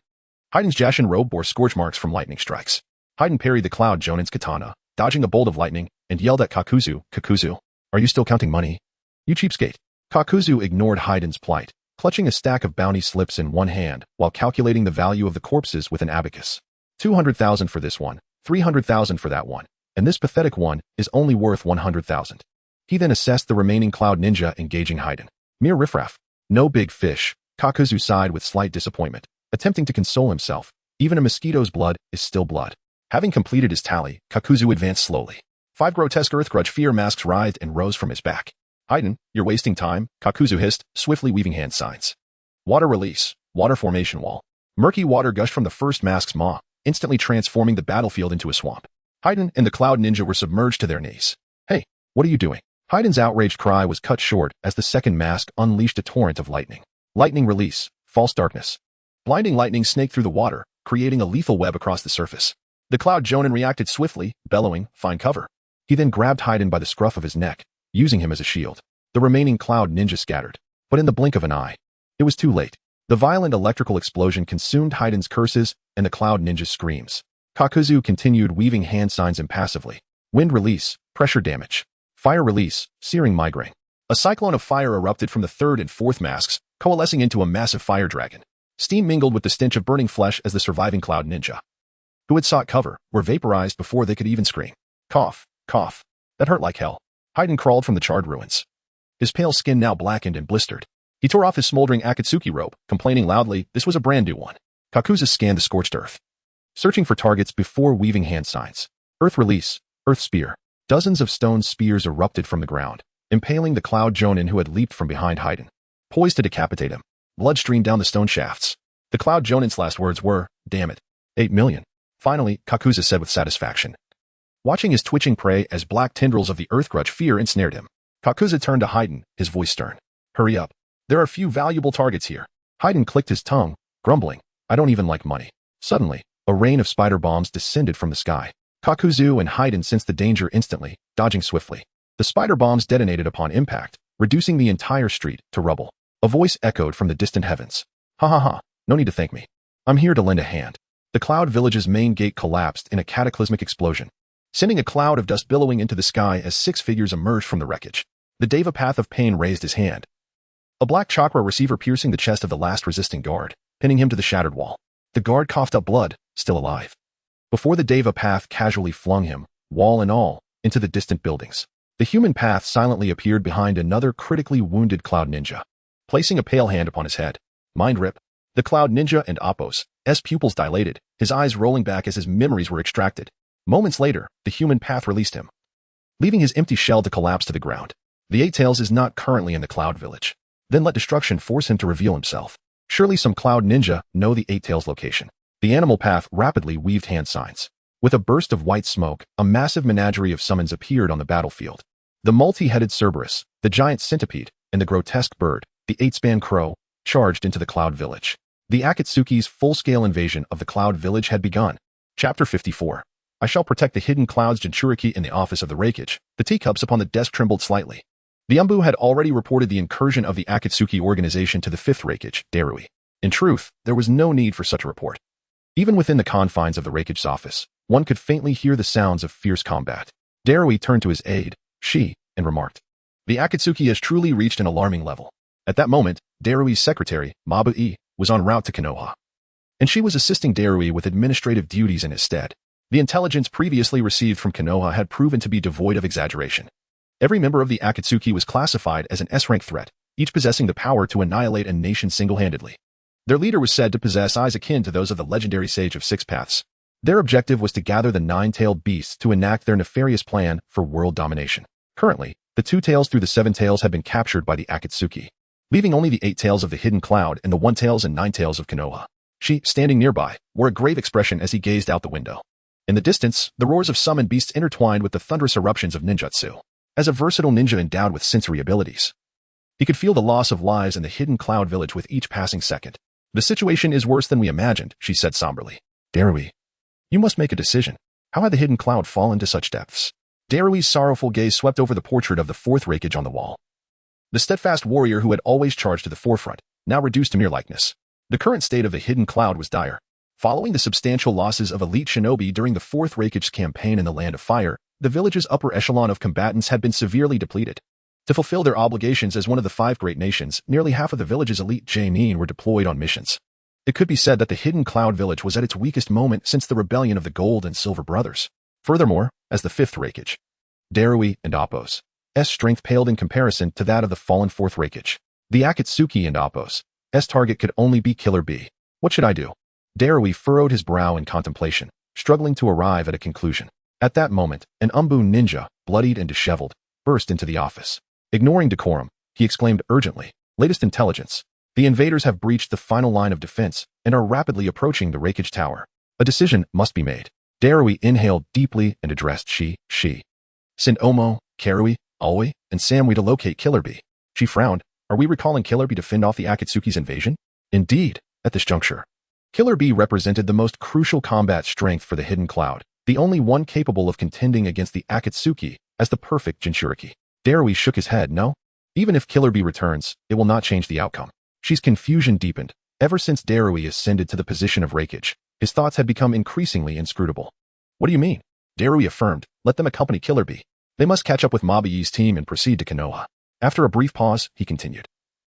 Haiden's Jashin robe bore scorch marks from lightning strikes. Haiden parried the cloud Jonin's katana, dodging a bolt of lightning, and yelled at Kakuzu, are you still counting money? You cheapskate. Kakuzu ignored Haiden's plight, clutching a stack of bounty slips in one hand while calculating the value of the corpses with an abacus. 200,000 for this one, 300,000 for that one, and this pathetic one is only worth 100,000. He then assessed the remaining cloud ninja engaging Haiden. Mere riffraff. No big fish. Kakuzu sighed with slight disappointment, attempting to console himself. Even a mosquito's blood is still blood. Having completed his tally, Kakuzu advanced slowly. 5 grotesque earthgrudge fear masks writhed and rose from his back. Haiden, you're wasting time, Kakuzu hissed, swiftly weaving hand signs. Water release. Water formation wall. Murky water gushed from the first mask's maw, instantly transforming the battlefield into a swamp. Haiden and the cloud ninja were submerged to their knees. Hey, what are you doing? Haiden's outraged cry was cut short as the second mask unleashed a torrent of lightning. Lightning release. False darkness. Blinding lightning snaked through the water, creating a lethal web across the surface. The cloud Jonin reacted swiftly, bellowing, find cover. He then grabbed Haiden by the scruff of his neck, using him as a shield. The remaining cloud ninja scattered, but in the blink of an eye, it was too late. The violent electrical explosion consumed Haiden's curses and the cloud ninja's screams. Kakuzu continued weaving hand signs impassively. Wind release, pressure damage. Fire release, searing migraine. A cyclone of fire erupted from the third and fourth masks, coalescing into a massive fire dragon. Steam mingled with the stench of burning flesh as the surviving cloud ninja, who had sought cover, were vaporized before they could even scream. Cough, cough. That hurt like hell. Haiden crawled from the charred ruins, his pale skin now blackened and blistered. He tore off his smoldering Akatsuki robe, complaining loudly this was a brand new one. Kakuzu scanned the scorched earth, searching for targets before weaving hand signs. Earth release, earth spear. Dozens of stone spears erupted from the ground, impaling the cloud Jonin who had leaped from behind Haiden, poised to decapitate him. Blood streamed down the stone shafts. The cloud Jonin's last words were, damn it. 8 million. Finally, Kakuzu said with satisfaction, watching his twitching prey as black tendrils of the earthgrudge fear ensnared him. Kakuzu turned to Haiden, his voice stern. Hurry up. There are few valuable targets here. Haiden clicked his tongue, grumbling, I don't even like money. Suddenly, a rain of spider bombs descended from the sky. Kakuzu and Haiden sensed the danger instantly, dodging swiftly. The spider bombs detonated upon impact, reducing the entire street to rubble. A voice echoed from the distant heavens. Ha ha ha, no need to thank me. I'm here to lend a hand. The cloud village's main gate collapsed in a cataclysmic explosion, sending a cloud of dust billowing into the sky as 6 figures emerged from the wreckage. The Deva Path of Pain raised his hand, a black chakra receiver piercing the chest of the last resisting guard, pinning him to the shattered wall. The guard coughed up blood, still alive, before the Deva Path casually flung him, wall and all, into the distant buildings. The human path silently appeared behind another critically wounded cloud ninja, placing a pale hand upon his head. Mind rip. The cloud ninja and Appos, pupils dilated, his eyes rolling back as his memories were extracted. Moments later, the human path released him, leaving his empty shell to collapse to the ground. The Eight Tails is not currently in the Cloud Village. Then let destruction force him to reveal himself. Surely some Cloud Ninja know the Eight Tails' location. The animal path rapidly weaved hand signs. With a burst of white smoke, a massive menagerie of summons appeared on the battlefield. The multi-headed Cerberus, the giant centipede, and the grotesque bird, the eight-span crow, charged into the Cloud Village. The Akatsuki's full-scale invasion of the Cloud Village had begun. Chapter 54. I shall protect the hidden clouds Jinchuriki in the office of the Raikage. The teacups upon the desk trembled slightly. The Umbu had already reported the incursion of the Akatsuki organization to the fifth Raikage, Darui. In truth, there was no need for such a report. Even within the confines of the Raikage's office, one could faintly hear the sounds of fierce combat. Darui turned to his aide, Shi, and remarked, "The Akatsuki has truly reached an alarming level." At that moment, Darui's secretary, Mabu-e, was en route to Konoha. And she was assisting Darui with administrative duties in his stead. The intelligence previously received from Konoha had proven to be devoid of exaggeration. Every member of the Akatsuki was classified as an S-rank threat, each possessing the power to annihilate a nation single-handedly. Their leader was said to possess eyes akin to those of the legendary Sage of Six Paths. Their objective was to gather the nine-tailed beasts to enact their nefarious plan for world domination. Currently, the two tails through the seven tails had been captured by the Akatsuki, leaving only the eight tails of the hidden cloud and the one tails and nine tails of Konoha. She, standing nearby, wore a grave expression as he gazed out the window. In the distance, the roars of summoned beasts intertwined with the thunderous eruptions of ninjutsu. As a versatile ninja endowed with sensory abilities, he could feel the loss of lives in the hidden cloud village with each passing second. "The situation is worse than we imagined," she said somberly. "Darui, you must make a decision. How had the hidden cloud fallen to such depths?" Darui's sorrowful gaze swept over the portrait of the fourth Raikage on the wall. The steadfast warrior who had always charged to the forefront, now reduced to mere likeness. The current state of the hidden cloud was dire. Following the substantial losses of elite shinobi during the fourth Raikage's campaign in the Land of Fire, the village's upper echelon of combatants had been severely depleted. To fulfill their obligations as one of the five great nations, nearly half of the village's elite Chunin were deployed on missions. It could be said that the hidden cloud village was at its weakest moment since the rebellion of the Gold and Silver Brothers. Furthermore, as the fifth Raikage, Darui and Appo's strength paled in comparison to that of the fallen fourth Raikage. The Akatsuki and Appo's target could only be Killer B. What should I do? Darui furrowed his brow in contemplation, struggling to arrive at a conclusion. At that moment, an Umbu ninja, bloodied and disheveled, burst into the office. Ignoring decorum, he exclaimed urgently, "Latest intelligence. The invaders have breached the final line of defense and are rapidly approaching the Raikage Tower. A decision must be made." Darui inhaled deeply and addressed Shi. "Send Omo, Karui, Aoi, and Samui to locate Killer B." She frowned. "Are we recalling Killer B to fend off the Akatsuki's invasion?" Indeed, at this juncture, Killer B represented the most crucial combat strength for the hidden cloud, the only one capable of contending against the Akatsuki as the perfect Jinchuriki. Darui shook his head. "No. Even if Killer B returns, it will not change the outcome." She's confusion deepened. Ever since Darui ascended to the position of Raikage, his thoughts had become increasingly inscrutable. "What do you mean?" Darui affirmed. "Let them accompany Killer B. They must catch up with Mabu-e's team and proceed to Konoha." After a brief pause, he continued,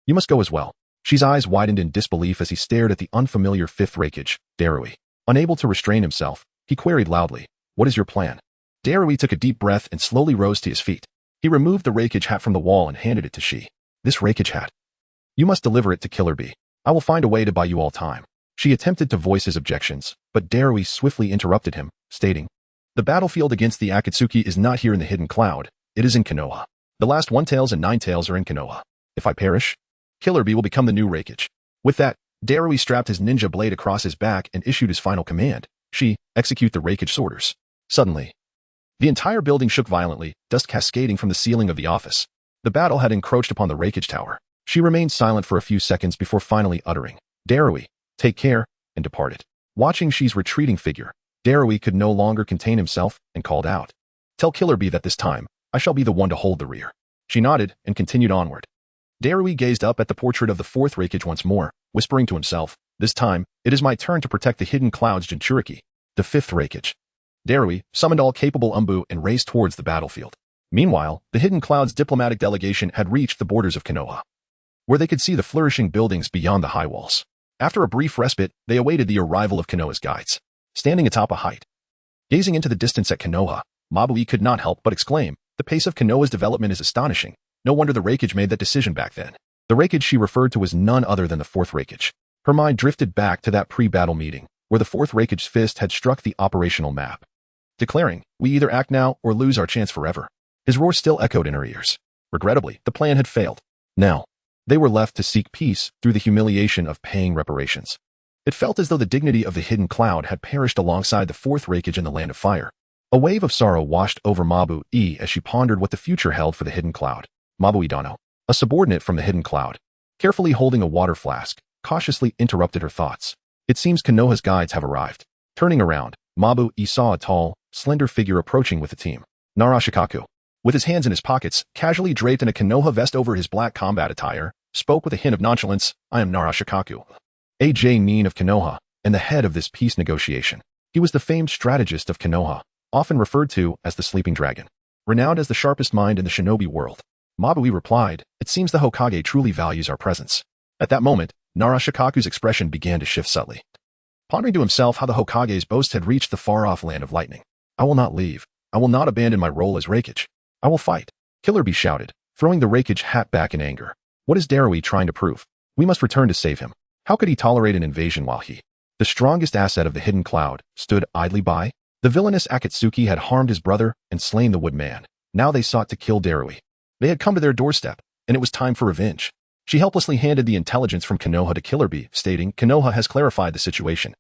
"You must go as well." Shi's eyes widened in disbelief as he stared at the unfamiliar fifth Raikage, Darui. Unable to restrain himself, he queried loudly, "What is your plan?" Darui took a deep breath and slowly rose to his feet. He removed the Raikage hat from the wall and handed it to Shi. "This Raikage hat. You must deliver it to Killer B. I will find a way to buy you all time." She attempted to voice his objections, but Darui swiftly interrupted him, stating, "The battlefield against the Akatsuki is not here in the hidden cloud, it is in Konoha. The last one tails and nine tails are in Konoha. If I perish, Killer B will become the new Raikage." With that, Darui strapped his ninja blade across his back and issued his final command, Shi, execute the Raikage's orders. Suddenly, the entire building shook violently, dust cascading from the ceiling of the office. The battle had encroached upon the Raikage Tower. She remained silent for a few seconds before finally uttering, "Darui, take care," and departed. Watching Shi's retreating figure, Darui could no longer contain himself and called out, "Tell Killer B that this time, I shall be the one to hold the rear." She nodded and continued onward. Darui gazed up at the portrait of the fourth Raikage once more, whispering to himself, "This time, it is my turn to protect the hidden clouds Jinchuriki." The fifth Raikage, Darui, summoned all capable Umbu and raced towards the battlefield. Meanwhile, the hidden clouds diplomatic delegation had reached the borders of Konoha, where they could see the flourishing buildings beyond the high walls. After a brief respite, they awaited the arrival of Konoha's guides. Standing atop a height, gazing into the distance at Konoha, Mabu-e could not help but exclaim, "The pace of Konoha's development is astonishing. No wonder the Raikage made that decision back then." The Raikage she referred to was none other than the fourth Raikage. Her mind drifted back to that pre-battle meeting, where the fourth Raikage's fist had struck the operational map, declaring, "We either act now or lose our chance forever." His roar still echoed in her ears. Regrettably, the plan had failed. Now, they were left to seek peace through the humiliation of paying reparations. It felt as though the dignity of the hidden cloud had perished alongside the fourth Raikage in the Land of Fire. A wave of sorrow washed over Mabu-e as she pondered what the future held for the hidden cloud. Mabu-e Dano, a subordinate from the hidden cloud, carefully holding a water flask, cautiously interrupted her thoughts. It seems Konoha's guides have arrived. Turning around, Mabu-e saw a tall, slender figure approaching with the team. Narashikaku, with his hands in his pockets, casually draped in a Konoha vest over his black combat attire, spoke with a hint of nonchalance, "I am Narashikaku, A.J. Nin of Konoha, and the head of this peace negotiation." He was the famed strategist of Konoha, often referred to as the Sleeping Dragon. Renowned as the sharpest mind in the shinobi world, Mabu-e replied, "It seems the Hokage truly values our presence." At that moment, Narashikaku's expression began to shift subtly. Pondering to himself how the Hokage's boast had reached the far-off land of lightning. "I will not leave. I will not abandon my role as Raikage. I will fight." Killer Bee shouted, throwing the Raikage hat back in anger. What is Darui trying to prove? We must return to save him. How could he tolerate an invasion while he, the strongest asset of the hidden cloud, stood idly by? The villainous Akatsuki had harmed his brother and slain the woodman. Now they sought to kill Darui. They had come to their doorstep, and it was time for revenge. She helplessly handed the intelligence from Konoha to Killer Bee, stating, "Konoha has clarified the situation.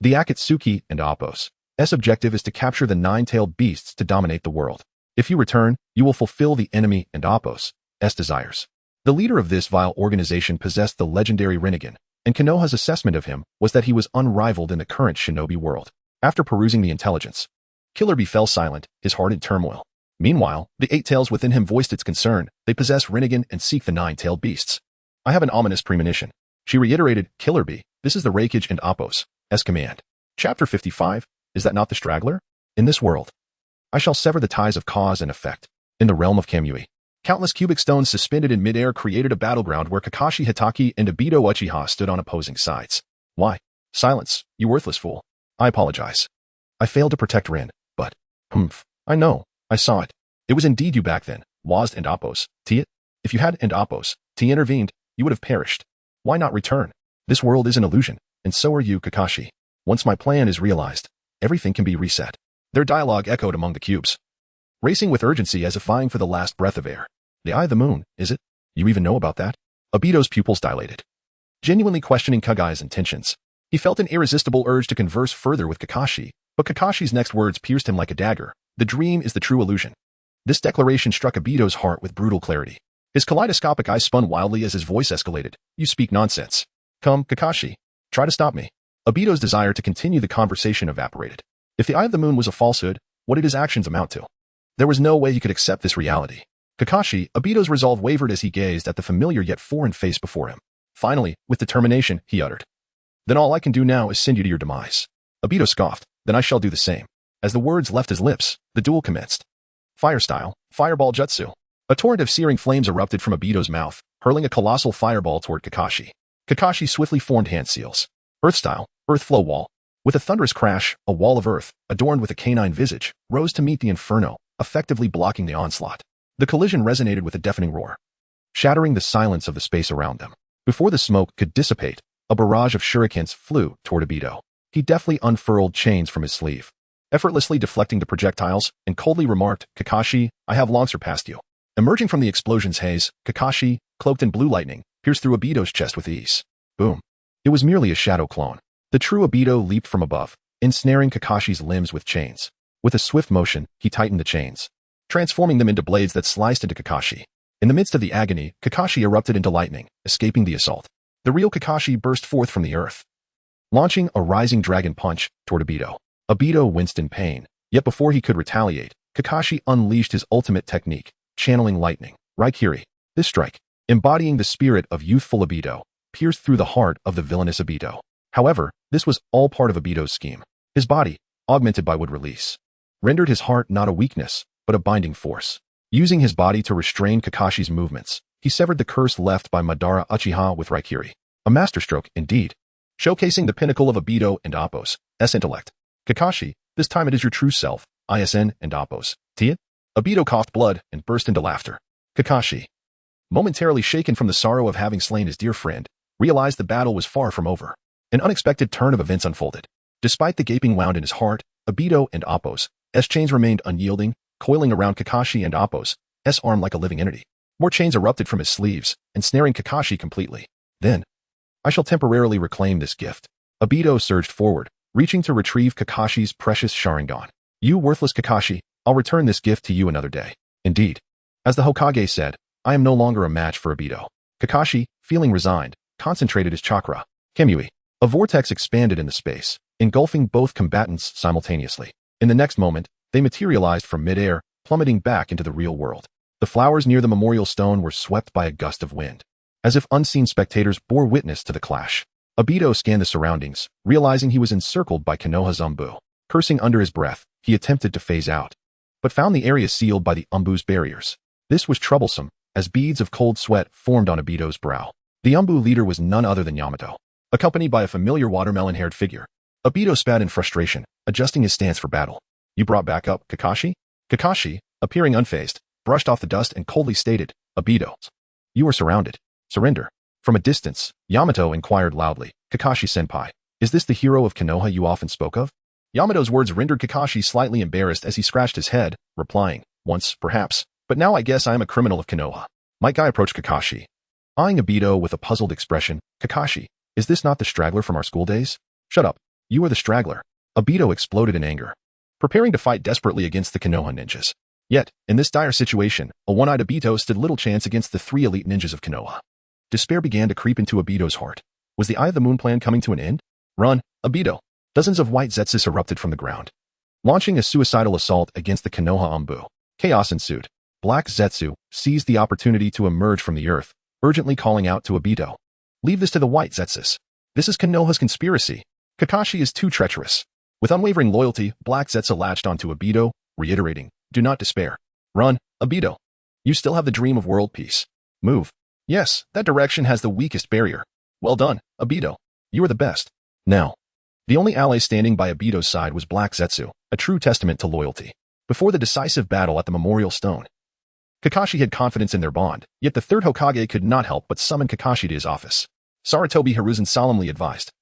The Akatsuki and Appo's objective is to capture the nine-tailed beasts to dominate the world. If you return, you will fulfill the enemy and Appo's desires." The leader of this vile organization possessed the legendary Rinnegan, and Konoha's assessment of him was that he was unrivaled in the current shinobi world. After perusing the intelligence, Killer Bee fell silent, his heart in turmoil. Meanwhile, the eight tails within him voiced its concern. They possess Rinnegan and seek the nine-tailed beasts. "I have an ominous premonition." She reiterated, "Killer Bee, this is the Raikage and Appo's command." Chapter 55, Is that not the straggler? In this world, I shall sever the ties of cause and effect. In the realm of Kamui, countless cubic stones suspended in midair created a battleground where Kakashi Hitaki and Aido Uchiha stood on opposing sides. "Why? Silence, you worthless fool. I apologize. I failed to protect Rin, but, I know, I saw it. It was indeed you back then, Wazd and Appo's, T. If you had and Appo's, T intervened, you would have perished. Why not return? This world is an illusion, and so are you, Kakashi. Once my plan is realized, everything can be reset." Their dialogue echoed among the cubes, racing with urgency as if vying for the last breath of air. "The Eye of the Moon, is it? You even know about that?" Aido's pupils dilated, genuinely questioning Kaga's intentions. He felt an irresistible urge to converse further with Kakashi, but Kakashi's next words pierced him like a dagger. "The dream is the true illusion." This declaration struck Aido's heart with brutal clarity. His kaleidoscopic eyes spun wildly as his voice escalated. "You speak nonsense. Come, Kakashi. Try to stop me." Aido's desire to continue the conversation evaporated. If the Eye of the Moon was a falsehood, what did his actions amount to? There was no way he could accept this reality. Kakashi, Aido's resolve wavered as he gazed at the familiar yet foreign face before him. Finally, with determination, he uttered, "Then all I can do now is send you to your demise." Aido scoffed, "Then I shall do the same." As the words left his lips, the duel commenced. Fire style, Fireball Jutsu. A torrent of searing flames erupted from Aido's mouth, hurling a colossal fireball toward Kakashi. Kakashi swiftly formed hand seals. Earth style, Earth Flow Wall. With a thunderous crash, a wall of earth, adorned with a canine visage, rose to meet the inferno, effectively blocking the onslaught. The collision resonated with a deafening roar, shattering the silence of the space around them. Before the smoke could dissipate, a barrage of shurikens flew toward Aido. He deftly unfurled chains from his sleeve, effortlessly deflecting the projectiles, and coldly remarked, "Kakashi, I have long surpassed you." Emerging from the explosion's haze, Kakashi, cloaked in blue lightning, pierced through Aido's chest with ease. Boom. It was merely a shadow clone. The true Aido leaped from above, ensnaring Kakashi's limbs with chains. With a swift motion, he tightened the chains, transforming them into blades that sliced into Kakashi. In the midst of the agony, Kakashi erupted into lightning, escaping the assault. The real Kakashi burst forth from the earth, launching a rising dragon punch toward Aido. Aido winced in pain, yet before he could retaliate, Kakashi unleashed his ultimate technique, channeling lightning, Raikiri. This strike, embodying the spirit of youthful Aido, pierced through the heart of the villainous Aido. However, this was all part of Aido's scheme. His body, augmented by wood release, rendered his heart not a weakness, but a binding force. Using his body to restrain Kakashi's movements, he severed the curse left by Madara Uchiha with Raikiri. A masterstroke, indeed, showcasing the pinnacle of Aido and Appo's intellect. "Kakashi, this time it is your true self, ISN and Appo's. T. Aido coughed blood and burst into laughter. Kakashi, momentarily shaken from the sorrow of having slain his dear friend, realized the battle was far from over. An unexpected turn of events unfolded. Despite the gaping wound in his heart, Aido and Appo's chains remained unyielding, coiling around Kakashi and Appo's arm like a living entity. More chains erupted from his sleeves, ensnaring Kakashi completely. Then, I shall temporarily reclaim this gift. Aido surged forward, reaching to retrieve Kakashi's precious Sharingan. You worthless Kakashi, I'll return this gift to you another day. Indeed. As the Hokage said, I am no longer a match for Aido. Kakashi, feeling resigned, concentrated his chakra. Kemui. A vortex expanded in the space, engulfing both combatants simultaneously. In the next moment, they materialized from mid-air, plummeting back into the real world. The flowers near the memorial stone were swept by a gust of wind. As if unseen spectators bore witness to the clash. Aido scanned the surroundings, realizing he was encircled by Konoha's Umbu. Cursing under his breath, he attempted to phase out, but found the area sealed by the Umbu's barriers. This was troublesome, as beads of cold sweat formed on Aido's brow. The Umbu leader was none other than Yamato, accompanied by a familiar watermelon-haired figure. Aido spat in frustration, adjusting his stance for battle. You brought back up Kakashi? Kakashi, appearing unfazed, brushed off the dust and coldly stated, Aido. You are surrounded. Surrender. From a distance, Yamato inquired loudly, Kakashi-senpai, is this the hero of Konoha you often spoke of? Yamato's words rendered Kakashi slightly embarrassed as he scratched his head, replying, once, perhaps, but now I guess I am a criminal of Konoha. Might Guy approached Kakashi, eyeing Aido with a puzzled expression. Kakashi, is this not the straggler from our school days? Shut up. You are the straggler. Aido exploded in anger, preparing to fight desperately against the Konoha ninjas. Yet, in this dire situation, a one-eyed Aido stood little chance against the three elite ninjas of Konoha. Despair began to creep into Aido's heart. Was the Eye of the Moon plan coming to an end? Run, Aido. Dozens of white zetsus erupted from the ground, launching a suicidal assault against the Konoha Umbu. Chaos ensued. Black Zetsu seized the opportunity to emerge from the earth, urgently calling out to Aido. Leave this to the white zetsus. This is Konoha's conspiracy. Kakashi is too treacherous. With unwavering loyalty, Black Zetsu latched onto Aido, reiterating, do not despair. Run, Aido. You still have the dream of world peace. Move. Yes, that direction has the weakest barrier. Well done, Aido. You are the best. Now. The only ally standing by Aido's side was Black Zetsu, a true testament to loyalty. Before the decisive battle at the memorial stone, Kakashi had confidence in their bond, yet the third Hokage could not help but summon Kakashi to his office. Sarutobi Hiruzen solemnly advised.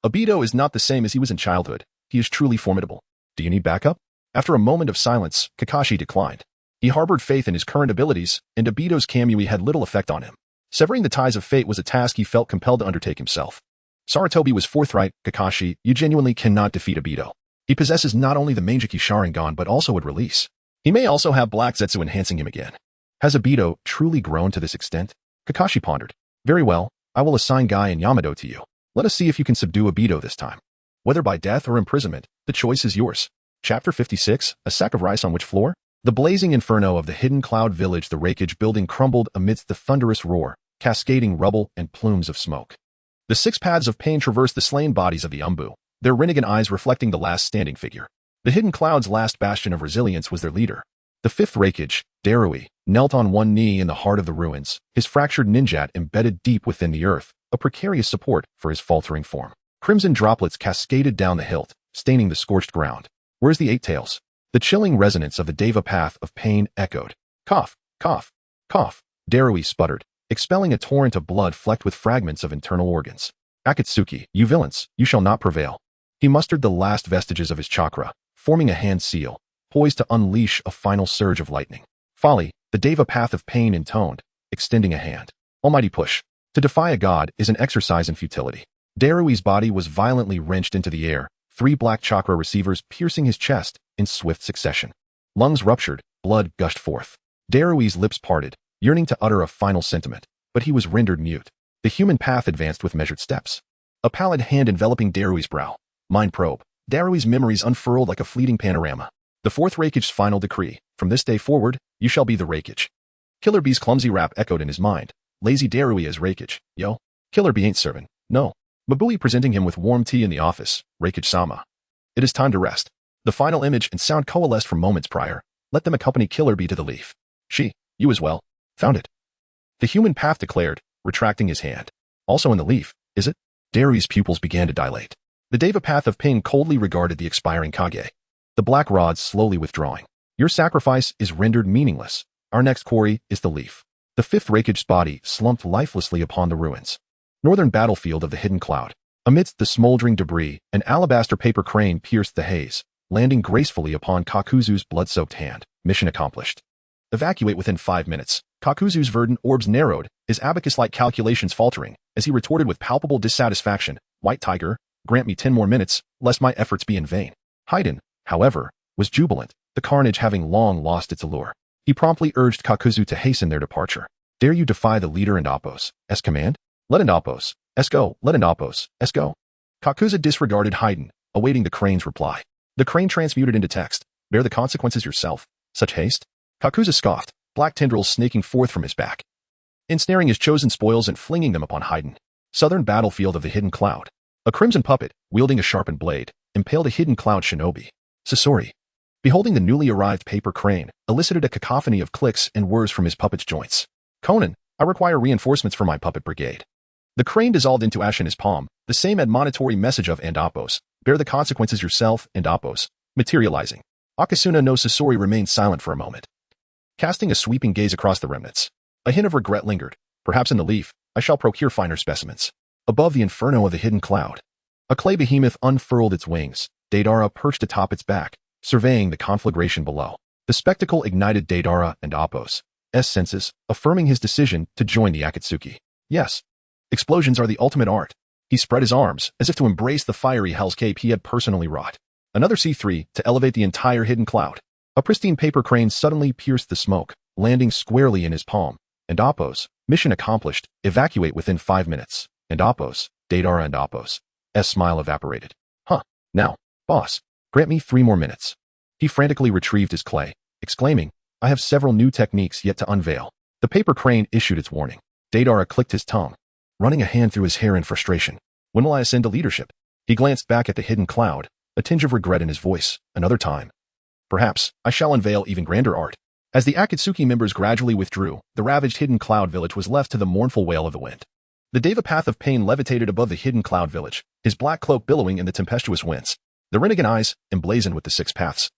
Aido is not the same as he was in childhood. He is truly formidable. Do you need backup? After a moment of silence, Kakashi declined. He harbored faith in his current abilities, and Aido's Kamui had little effect on him. Severing the ties of fate was a task he felt compelled to undertake himself. Sarutobi was forthright. Kakashi, you genuinely cannot defeat Aido. He possesses not only the Mangeki Sharingan but also would release. He may also have Black Zetsu enhancing him again. Has Aido truly grown to this extent? Kakashi pondered. Very well, I will assign Guy and Yamato to you. Let us see if you can subdue Aido this time. Whether by death or imprisonment, the choice is yours. Chapter 56, A Sack of Rice on Which Floor? The blazing inferno of the hidden cloud village, the Raikage building, crumbled amidst the thunderous roar, cascading rubble and plumes of smoke. The six paths of pain traversed the slain bodies of the Umbu, their renegade eyes reflecting the last standing figure. The hidden cloud's last bastion of resilience was their leader. The fifth Raikage, Darui, knelt on one knee in the heart of the ruins, his fractured ninjat embedded deep within the earth, a precarious support for his faltering form. Crimson droplets cascaded down the hilt, staining the scorched ground. Where's the Eight Tails? The chilling resonance of the Deva path of pain echoed. Cough, cough, cough. Darui sputtered, expelling a torrent of blood flecked with fragments of internal organs. Akatsuki, you villains, you shall not prevail. He mustered the last vestiges of his chakra, forming a hand seal, poised to unleash a final surge of lightning. Folly, the Deva path of pain intoned, extending a hand. Almighty push. To defy a god is an exercise in futility. Darui's body was violently wrenched into the air, three black chakra receivers piercing his chest in swift succession. Lungs ruptured, blood gushed forth. Darui's lips parted, yearning to utter a final sentiment, but he was rendered mute. The human path advanced with measured steps. A pallid hand enveloping Darui's brow. Mind probe. Darui's memories unfurled like a fleeting panorama. The fourth Raikage's final decree. From this day forward, you shall be the Raikage. Killer Bee's clumsy rap echoed in his mind. Lazy Darui as Raikage. Yo. Killer Bee ain't serving. No. Mabui presenting him with warm tea in the office. Raikage-sama. It is time to rest. The final image and sound coalesced from moments prior. Let them accompany Killer Bee to the leaf. You as well. Found it. The human path declared, retracting his hand. Also in the leaf, is it? Darui's pupils began to dilate. The Deva path of pain coldly regarded the expiring Kage. The black rods slowly withdrawing. Your sacrifice is rendered meaningless. Our next quarry is the leaf. The fifth Raikage's body slumped lifelessly upon the ruins. Northern battlefield of the hidden cloud. Amidst the smoldering debris, an alabaster paper crane pierced the haze, landing gracefully upon Kakuzu's blood-soaked hand. Mission accomplished. Evacuate within 5 minutes. Kakuzu's verdant orbs narrowed, his abacus-like calculations faltering, as he retorted with palpable dissatisfaction, "White Tiger, grant me 10 more minutes, lest my efforts be in vain." Haiden, however, was jubilant, the carnage having long lost its allure. He promptly urged Kakuzu to hasten their departure. "Dare you defy the leader and Appos' command? Let and Appos' go, let and Appos' go." Kakuzu disregarded Haiden, awaiting the crane's reply. The crane transmuted into text, "Bear the consequences yourself. Such haste?" Kakuzu scoffed, black tendrils snaking forth from his back, ensnaring his chosen spoils and flinging them upon Haiden. Southern battlefield of the hidden cloud. A crimson puppet, wielding a sharpened blade, impaled a hidden cloud shinobi. Sasori, beholding the newly arrived paper crane, elicited a cacophony of clicks and whirs from his puppet's joints. "Conan, I require reinforcements for my puppet brigade." The crane dissolved into ash in his palm, the same admonitory message of "and Appos, bear the consequences yourself, and Appos," materializing. Akasuna no Sasori remained silent for a moment, casting a sweeping gaze across the remnants. A hint of regret lingered. "Perhaps in the leaf, I shall procure finer specimens." Above the inferno of the hidden cloud, a clay behemoth unfurled its wings. Deidara perched atop its back, surveying the conflagration below. The spectacle ignited Deidara and Appos' senses, affirming his decision to join the Akatsuki. Yes, explosions are the ultimate art. He spread his arms, as if to embrace the fiery hellscape he had personally wrought. Another C3 to elevate the entire hidden cloud. A pristine paper crane suddenly pierced the smoke, landing squarely in his palm. And Appos, mission accomplished, evacuate within 5 minutes. And Appos, Deidara and Appos' smile evaporated. "Huh, now, boss, grant me 3 more minutes." He frantically retrieved his clay, exclaiming, "I have several new techniques yet to unveil." The paper crane issued its warning. Deidara clicked his tongue, running a hand through his hair in frustration. "When will I ascend to leadership?" He glanced back at the hidden cloud, a tinge of regret in his voice. "Another time. Perhaps I shall unveil even grander art." As the Akatsuki members gradually withdrew, the ravaged hidden cloud village was left to the mournful wail of the wind. The Deva path of pain levitated above the hidden cloud village, his black cloak billowing in the tempestuous winds. The Rinnegan eyes, emblazoned with the 6 paths,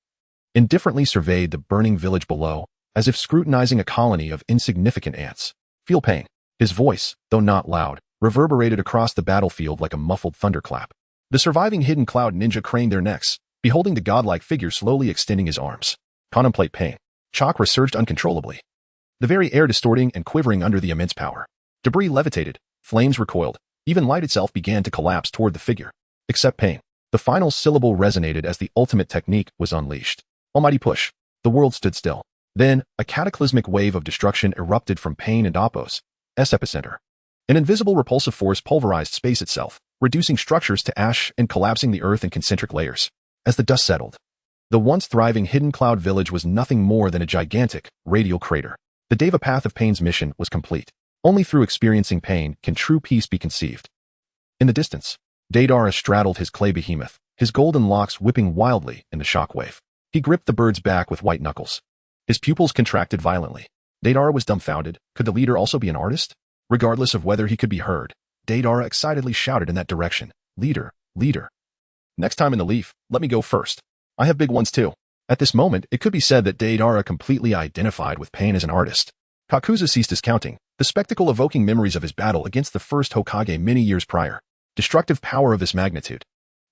indifferently surveyed the burning village below, as if scrutinizing a colony of insignificant ants. "Feel pain." His voice, though not loud, reverberated across the battlefield like a muffled thunderclap. The surviving hidden cloud ninja craned their necks, beholding the godlike figure slowly extending his arms. "Contemplate pain." Chakra surged uncontrollably, the very air distorting and quivering under the immense power. Debris levitated, flames recoiled, even light itself began to collapse toward the figure. "Accept pain." The final syllable resonated as the ultimate technique was unleashed. Almighty push. The world stood still. Then, a cataclysmic wave of destruction erupted from Pain and Appos' epicenter. An invisible repulsive force pulverized space itself, reducing structures to ash and collapsing the earth in concentric layers. As the dust settled, the once thriving hidden cloud village was nothing more than a gigantic, radial crater. The Deva path of pain's mission was complete. Only through experiencing pain can true peace be conceived. In the distance, Deidara straddled his clay behemoth, his golden locks whipping wildly in the shockwave. He gripped the bird's back with white knuckles. His pupils contracted violently. Deidara was dumbfounded. Could the leader also be an artist? Regardless of whether he could be heard, Deidara excitedly shouted in that direction. "Leader, leader. Next time in the leaf, let me go first. I have big ones too." At this moment, it could be said that Deidara completely identified with Pain as an artist. Kakuzu ceased his counting, the spectacle evoking memories of his battle against the first Hokage many years prior. Destructive power of this magnitude.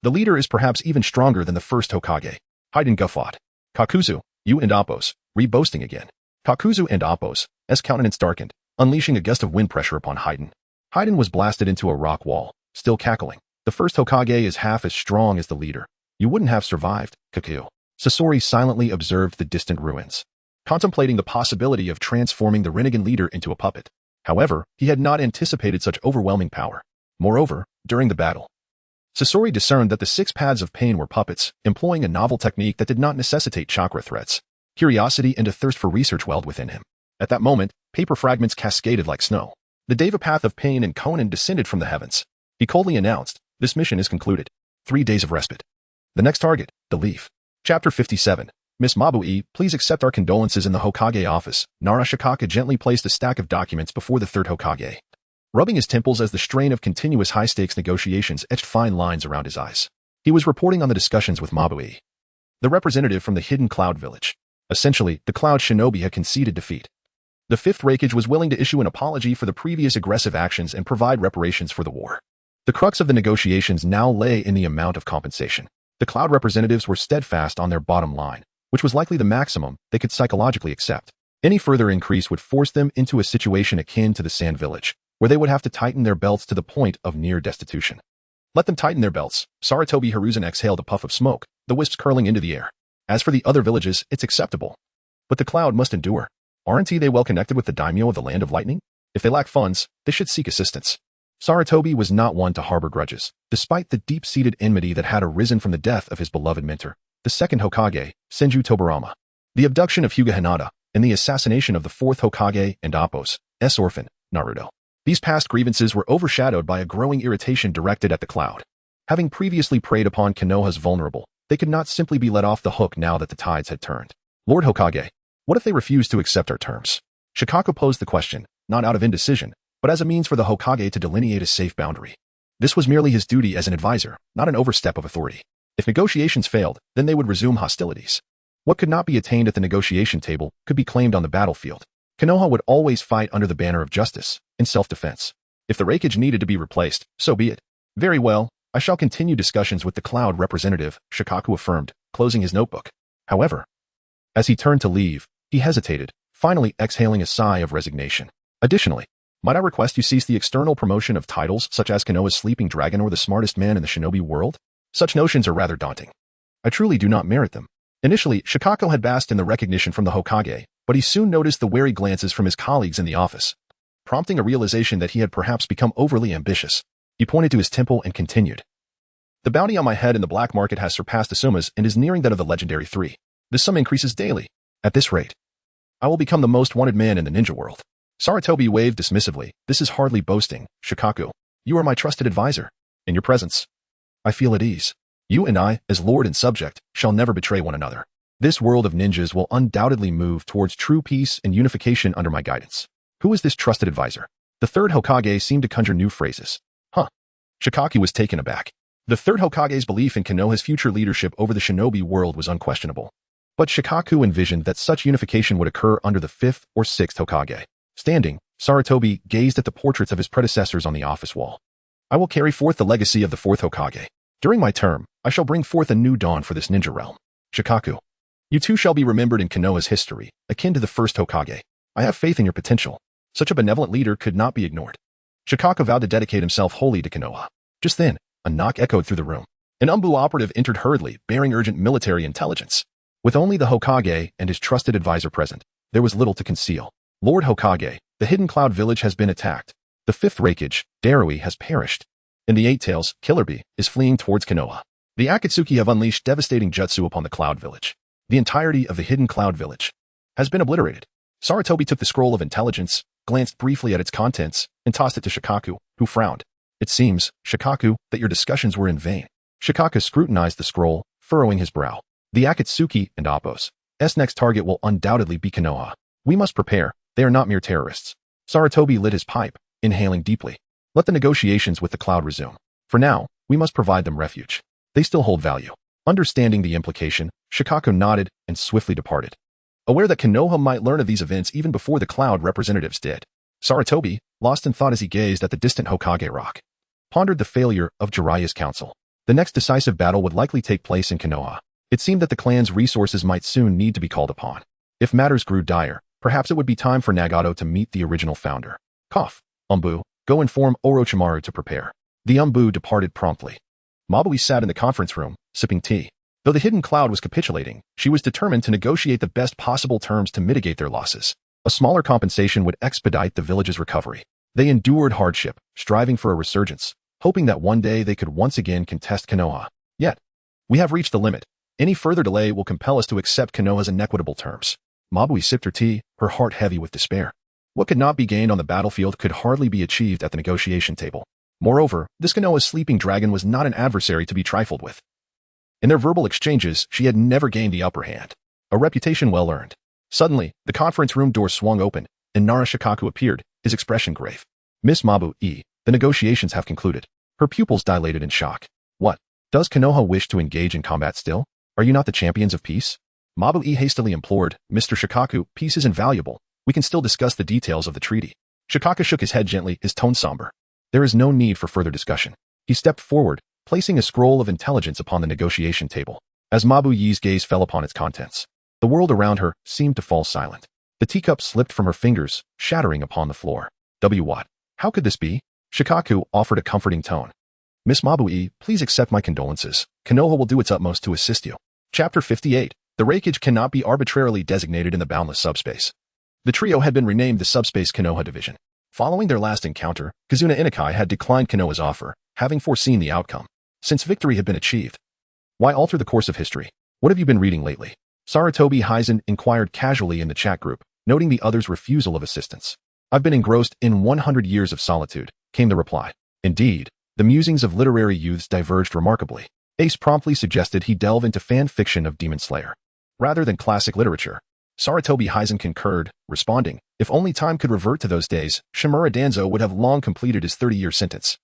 The leader is perhaps even stronger than the first Hokage. Haiden guffawed. "Kakuzu, you and Appos, reboasting again." Kakuzu and Appos' countenance darkened, unleashing a gust of wind pressure upon Haiden. Haiden was blasted into a rock wall, still cackling. "The first Hokage is half as strong as the leader. You wouldn't have survived, Kaku." Sasori silently observed the distant ruins, contemplating the possibility of transforming the Rinnegan leader into a puppet. However, he had not anticipated such overwhelming power. Moreover, during the battle, Sasori discerned that the 6 paths of pain were puppets, employing a novel technique that did not necessitate chakra threads. Curiosity and a thirst for research welled within him. At that moment, paper fragments cascaded like snow. The Deva path of pain and Conan descended from the heavens. He coldly announced, "This mission is concluded. 3 days of respite." The next target, the leaf. Chapter 57. "Miss Mabui, please accept our condolences in the Hokage office." Narashikaka gently placed a stack of documents before the third Hokage, rubbing his temples as the strain of continuous high-stakes negotiations etched fine lines around his eyes. He was reporting on the discussions with Mabui, the representative from the hidden cloud village. Essentially, the cloud shinobi had conceded defeat. The fifth Raikage was willing to issue an apology for the previous aggressive actions and provide reparations for the war. The crux of the negotiations now lay in the amount of compensation. The cloud representatives were steadfast on their bottom line, which was likely the maximum they could psychologically accept. Any further increase would force them into a situation akin to the Sand Village, where they would have to tighten their belts to the point of near destitution. Let them tighten their belts. Sarutobi Hiruzen exhaled a puff of smoke, the wisps curling into the air. As for the other villages, it's acceptable. But the cloud must endure. Aren't they well connected with the daimyo of the Land of Lightning? If they lack funds, they should seek assistance. Sarutobi was not one to harbor grudges, despite the deep-seated enmity that had arisen from the death of his beloved mentor, the second Hokage, Senju Tobarama. The abduction of Hyuga Hinata, and the assassination of the fourth Hokage and Appo's orphan, Naruto. These past grievances were overshadowed by a growing irritation directed at the cloud. Having previously preyed upon Konoha's vulnerable, they could not simply be let off the hook now that the tides had turned. Lord Hokage, what if they refuse to accept our terms? Shikaku posed the question, not out of indecision, but as a means for the Hokage to delineate a safe boundary. This was merely his duty as an advisor, not an overstep of authority. If negotiations failed, then they would resume hostilities. What could not be attained at the negotiation table could be claimed on the battlefield. Konoha would always fight under the banner of justice, in self-defense. If the rampage needed to be replaced, so be it. Very well, I shall continue discussions with the cloud representative, Shikaku affirmed, closing his notebook. However, as he turned to leave, he hesitated, finally exhaling a sigh of resignation. Additionally, might I request you cease the external promotion of titles such as Konoha's Sleeping Dragon or the smartest man in the shinobi world? Such notions are rather daunting. I truly do not merit them. Initially, Shikaku had basked in the recognition from the Hokage, but he soon noticed the wary glances from his colleagues in the office, prompting a realization that he had perhaps become overly ambitious. He pointed to his temple and continued. The bounty on my head in the black market has surpassed Asuma's and is nearing that of the legendary 3. This sum increases daily. At this rate, I will become the most wanted man in the ninja world. Sarutobi waved dismissively. This is hardly boasting, Shikaku. You are my trusted advisor. In your presence, I feel at ease. You and I, as lord and subject, shall never betray one another. This world of ninjas will undoubtedly move towards true peace and unification under my guidance. Who is this trusted advisor? The third Hokage seemed to conjure new phrases. Shikaku was taken aback. The third Hokage's belief in Konoha's future leadership over the shinobi world was unquestionable. But Shikaku envisioned that such unification would occur under the 5th or 6th Hokage. Standing, Sarutobi gazed at the portraits of his predecessors on the office wall. I will carry forth the legacy of the 4th Hokage. During my term, I shall bring forth a new dawn for this ninja realm. Shikaku, you too shall be remembered in Konoha's history, akin to the 1st Hokage. I have faith in your potential. Such a benevolent leader could not be ignored. Shikaku vowed to dedicate himself wholly to Konoha. Just then, a knock echoed through the room. An Umbu operative entered hurriedly, bearing urgent military intelligence. With only the Hokage and his trusted advisor present, there was little to conceal. Lord Hokage, the Hidden Cloud Village has been attacked. The 5th Raikage, Darui, has perished. And the 8 Tails, Killer Bee, is fleeing towards Konoha. The Akatsuki have unleashed devastating jutsu upon the Cloud Village. The entirety of the Hidden Cloud Village has been obliterated. Sarutobi took the scroll of intelligence, glanced briefly at its contents, and tossed it to Shikaku, who frowned. It seems, Shikaku, that your discussions were in vain. Shikaku scrutinized the scroll, furrowing his brow. The Akatsuki and Appo's next target will undoubtedly be Konoha. We must prepare. They are not mere terrorists. Sarutobi lit his pipe, inhaling deeply. Let the negotiations with the cloud resume. For now, we must provide them refuge. They still hold value. Understanding the implication, Shikaku nodded and swiftly departed. Aware that Konoha might learn of these events even before the cloud representatives did, Sarutobi, lost in thought as he gazed at the distant Hokage rock, pondered the failure of Jiraiya's council. The next decisive battle would likely take place in Konoha. It seemed that the clan's resources might soon need to be called upon. If matters grew dire, perhaps it would be time for Nagato to meet the original founder. Cough. Umbu, go inform Orochimaru to prepare. The Umbu departed promptly. Mabui sat in the conference room, sipping tea. Though the hidden cloud was capitulating, she was determined to negotiate the best possible terms to mitigate their losses. A smaller compensation would expedite the village's recovery. They endured hardship, striving for a resurgence, hoping that one day they could once again contest Konoha. Yet, we have reached the limit. Any further delay will compel us to accept Konoha's inequitable terms. Mabui sipped her tea, her heart heavy with despair. What could not be gained on the battlefield could hardly be achieved at the negotiation table. Moreover, this Konoha's sleeping dragon was not an adversary to be trifled with. In their verbal exchanges, she had never gained the upper hand. A reputation well earned. Suddenly, the conference room door swung open, and Nara Shikaku appeared, his expression grave. Miss Mabui, the negotiations have concluded. Her pupils dilated in shock. What? Does Konoha wish to engage in combat still? Are you not the champions of peace? Mabui hastily implored, Mr. Shikaku, peace is invaluable. We can still discuss the details of the treaty. Shikaku shook his head gently, his tone somber. There is no need for further discussion. He stepped forward, placing a scroll of intelligence upon the negotiation table. As Mabu Yi's gaze fell upon its contents, the world around her seemed to fall silent. The teacup slipped from her fingers, shattering upon the floor. What? How could this be? Shikaku offered a comforting tone. Miss Mabu-e, please accept my condolences. Konoha will do its utmost to assist you. Chapter 58. The Raikage cannot be arbitrarily designated in the boundless subspace. The trio had been renamed the Subspace Konoha Division. Following their last encounter, Kazuna Inukai had declined Konoha's offer, having foreseen the outcome. Since victory had been achieved, why alter the course of history? What have you been reading lately? Sarutobi Hizen inquired casually in the chat group, noting the other's refusal of assistance. I've been engrossed in 100 years of solitude, came the reply. Indeed, the musings of literary youths diverged remarkably. Ace promptly suggested he delve into fan fiction of Demon Slayer, rather than classic literature. Sarutobi Hizen concurred, responding, if only time could revert to those days, Shimura Danzo would have long completed his 30-year sentence.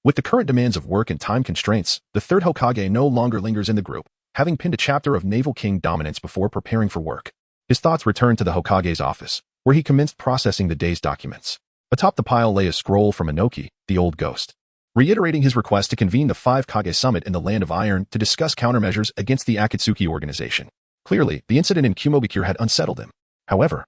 With the current demands of work and time constraints, the third Hokage no longer lingers in the group, having pinned a chapter of Naval King dominance before preparing for work. His thoughts returned to the Hokage's office, where he commenced processing the day's documents. Atop the pile lay a scroll from Inoki, the old ghost, reiterating his request to convene the 5 Kage Summit in the Land of Iron to discuss countermeasures against the Akatsuki organization. Clearly, the incident in Kumobikure had unsettled him. However,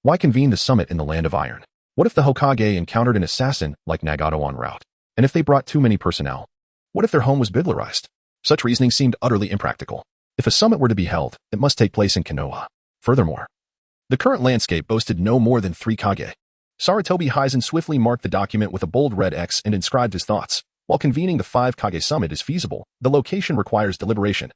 why convene the summit in the Land of Iron? What if the Hokage encountered an assassin like Nagato en route? And if they brought too many personnel? What if their home was burglarized? Such reasoning seemed utterly impractical. If a summit were to be held, it must take place in Konoha. Furthermore, the current landscape boasted no more than 3 Kage. Sarutobi Hizen swiftly marked the document with a bold red X and inscribed his thoughts. While convening the 5 Kage summit is feasible, the location requires deliberation.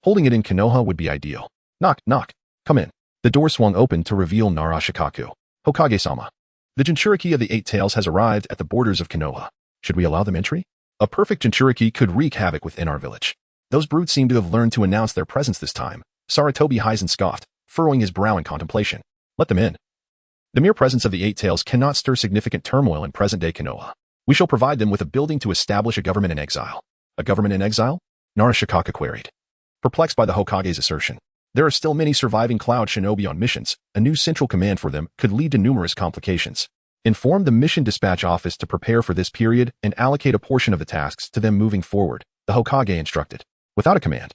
Holding it in Konoha would be ideal. Knock, knock. Come in. The door swung open to reveal Nara Shikaku. Hokage-sama. The Jinchuriki of the Eight Tails has arrived at the borders of Konoha. Should we allow them entry? A perfect Jinchuriki could wreak havoc within our village. Those brutes seem to have learned to announce their presence this time. Sarutobi Hizen scoffed, furrowing his brow in contemplation. Let them in. The mere presence of the Eight Tails cannot stir significant turmoil in present-day Konoha. We shall provide them with a building to establish a government in exile. A government in exile? Nara Shikaku queried. Perplexed by the Hokage's assertion, there are still many surviving cloud shinobi on missions. A new central command for them could lead to numerous complications. Inform the mission dispatch office to prepare for this period and allocate a portion of the tasks to them moving forward, the Hokage instructed. Without a command,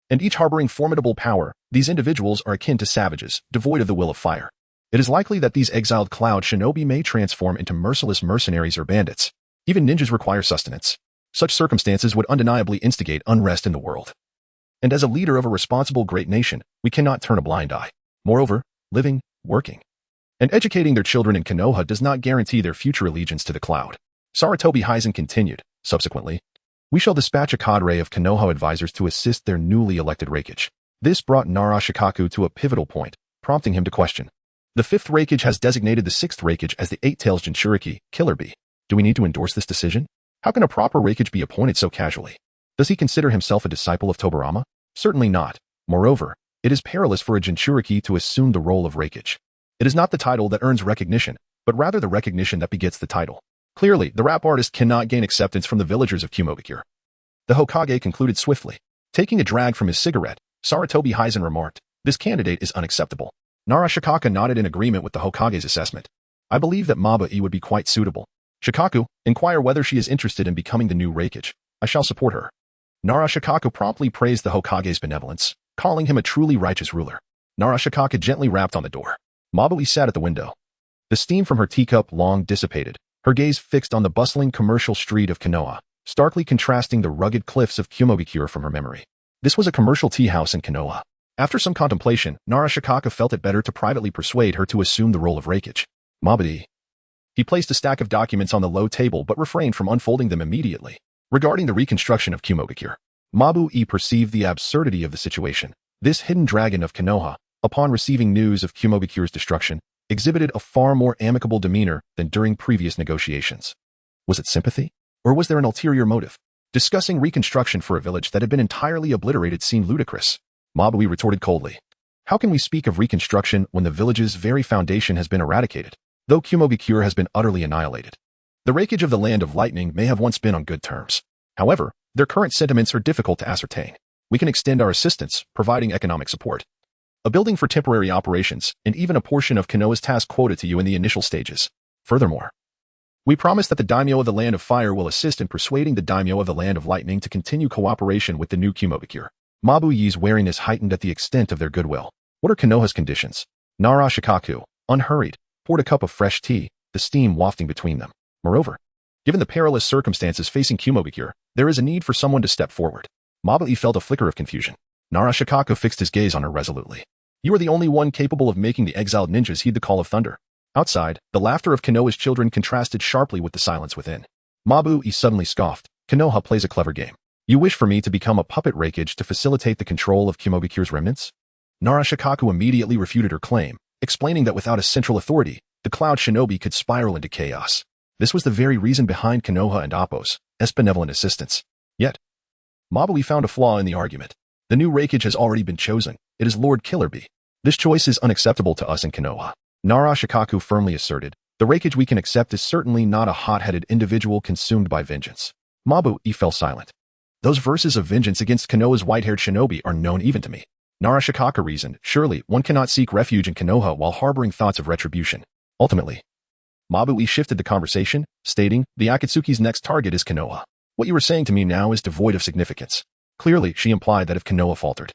and each harboring formidable power, these individuals are akin to savages, devoid of the will of fire. It is likely that these exiled cloud shinobi may transform into merciless mercenaries or bandits. Even ninjas require sustenance. Such circumstances would undeniably instigate unrest in the world. And as a leader of a responsible great nation, we cannot turn a blind eye. Moreover, living, working, and educating their children in Konoha does not guarantee their future allegiance to the cloud. Sarutobi Hizen continued. Subsequently, we shall dispatch a cadre of Konoha advisors to assist their newly elected Raikage. This brought Nara Shikaku to a pivotal point, prompting him to question. The 5th Raikage has designated the 6th Raikage as the Eight Tails Jinchuriki, Killer Bee. Do we need to endorse this decision? How can a proper Raikage be appointed so casually? Does he consider himself a disciple of Tobarama? Certainly not. Moreover, it is perilous for a Jinchuriki to assume the role of Raikage. It is not the title that earns recognition, but rather the recognition that begets the title. Clearly, the rap artist cannot gain acceptance from the villagers of Kumobikure. The Hokage concluded swiftly. Taking a drag from his cigarette, Sarutobi Hizen remarked, this candidate is unacceptable. Nara Shikaku nodded in agreement with the Hokage's assessment. I believe that Mabu-e would be quite suitable. Shikaku, inquire whether she is interested in becoming the new Raikage. I shall support her. Nara Shikaku promptly praised the Hokage's benevolence, calling him a truly righteous ruler. Nara Shikaku gently rapped on the door. Mabu-e sat at the window. The steam from her teacup long dissipated, her gaze fixed on the bustling commercial street of Konoha, starkly contrasting the rugged cliffs of Kumobikure from her memory. This was a commercial tea house in Konoha. After some contemplation, Nara Shikaku felt it better to privately persuade her to assume the role of Raikage. Mabu-e. He placed a stack of documents on the low table but refrained from unfolding them immediately. Regarding the reconstruction of Kumobikure, Mabu-e perceived the absurdity of the situation. This hidden dragon of Konoha, upon receiving news of Kumobikure's destruction, exhibited a far more amicable demeanor than during previous negotiations. Was it sympathy? Or was there an ulterior motive? Discussing reconstruction for a village that had been entirely obliterated seemed ludicrous. Mabu-e retorted coldly. How can we speak of reconstruction when the village's very foundation has been eradicated, though Kumobikure has been utterly annihilated? The Raikage of the Land of Lightning may have once been on good terms. However, their current sentiments are difficult to ascertain. We can extend our assistance, providing economic support, a building for temporary operations, and even a portion of Konoha's task quota to you in the initial stages. Furthermore, We promise that the daimyo of the Land of Fire will assist in persuading the daimyo of the Land of Lightning to continue cooperation with the new Kumobikure. Mabu Yi's wariness heightened at the extent of their goodwill. What are Konoha's conditions? Nara Shikaku, unhurried, poured a cup of fresh tea, the steam wafting between them. Moreover, given the perilous circumstances facing Kumobikure, there is a need for someone to step forward. Mabu Yi felt a flicker of confusion. Nara Shikaku fixed his gaze on her resolutely. You are the only one capable of making the exiled ninjas heed the call of thunder. Outside, the laughter of Konoha's children contrasted sharply with the silence within. Mabu Yi suddenly scoffed. Konoha plays a clever game. You wish for me to become a puppet rakeage to facilitate the control of Kumobikure's remnants? Nara Shikaku immediately refuted her claim, explaining that without a central authority, the cloud shinobi could spiral into chaos. This was the very reason behind Konoha and Appo's benevolent assistance. Yet, Mabu Yi found a flaw in the argument. The new rakeage has already been chosen. It is Lord Killerbee. This choice is unacceptable to us in Konoha. Nara Shikaku firmly asserted, the rakeage we can accept is certainly not a hot-headed individual consumed by vengeance. Mabu Yi fell silent. Those verses of vengeance against Konoha's white-haired shinobi are known even to me. Nara Shikaku reasoned, surely one cannot seek refuge in Konoha while harboring thoughts of retribution. Ultimately, Mabu Yi shifted the conversation, stating, the Akatsuki's next target is Konoha. What you are saying to me now is devoid of significance. Clearly, she implied that if Konoha faltered,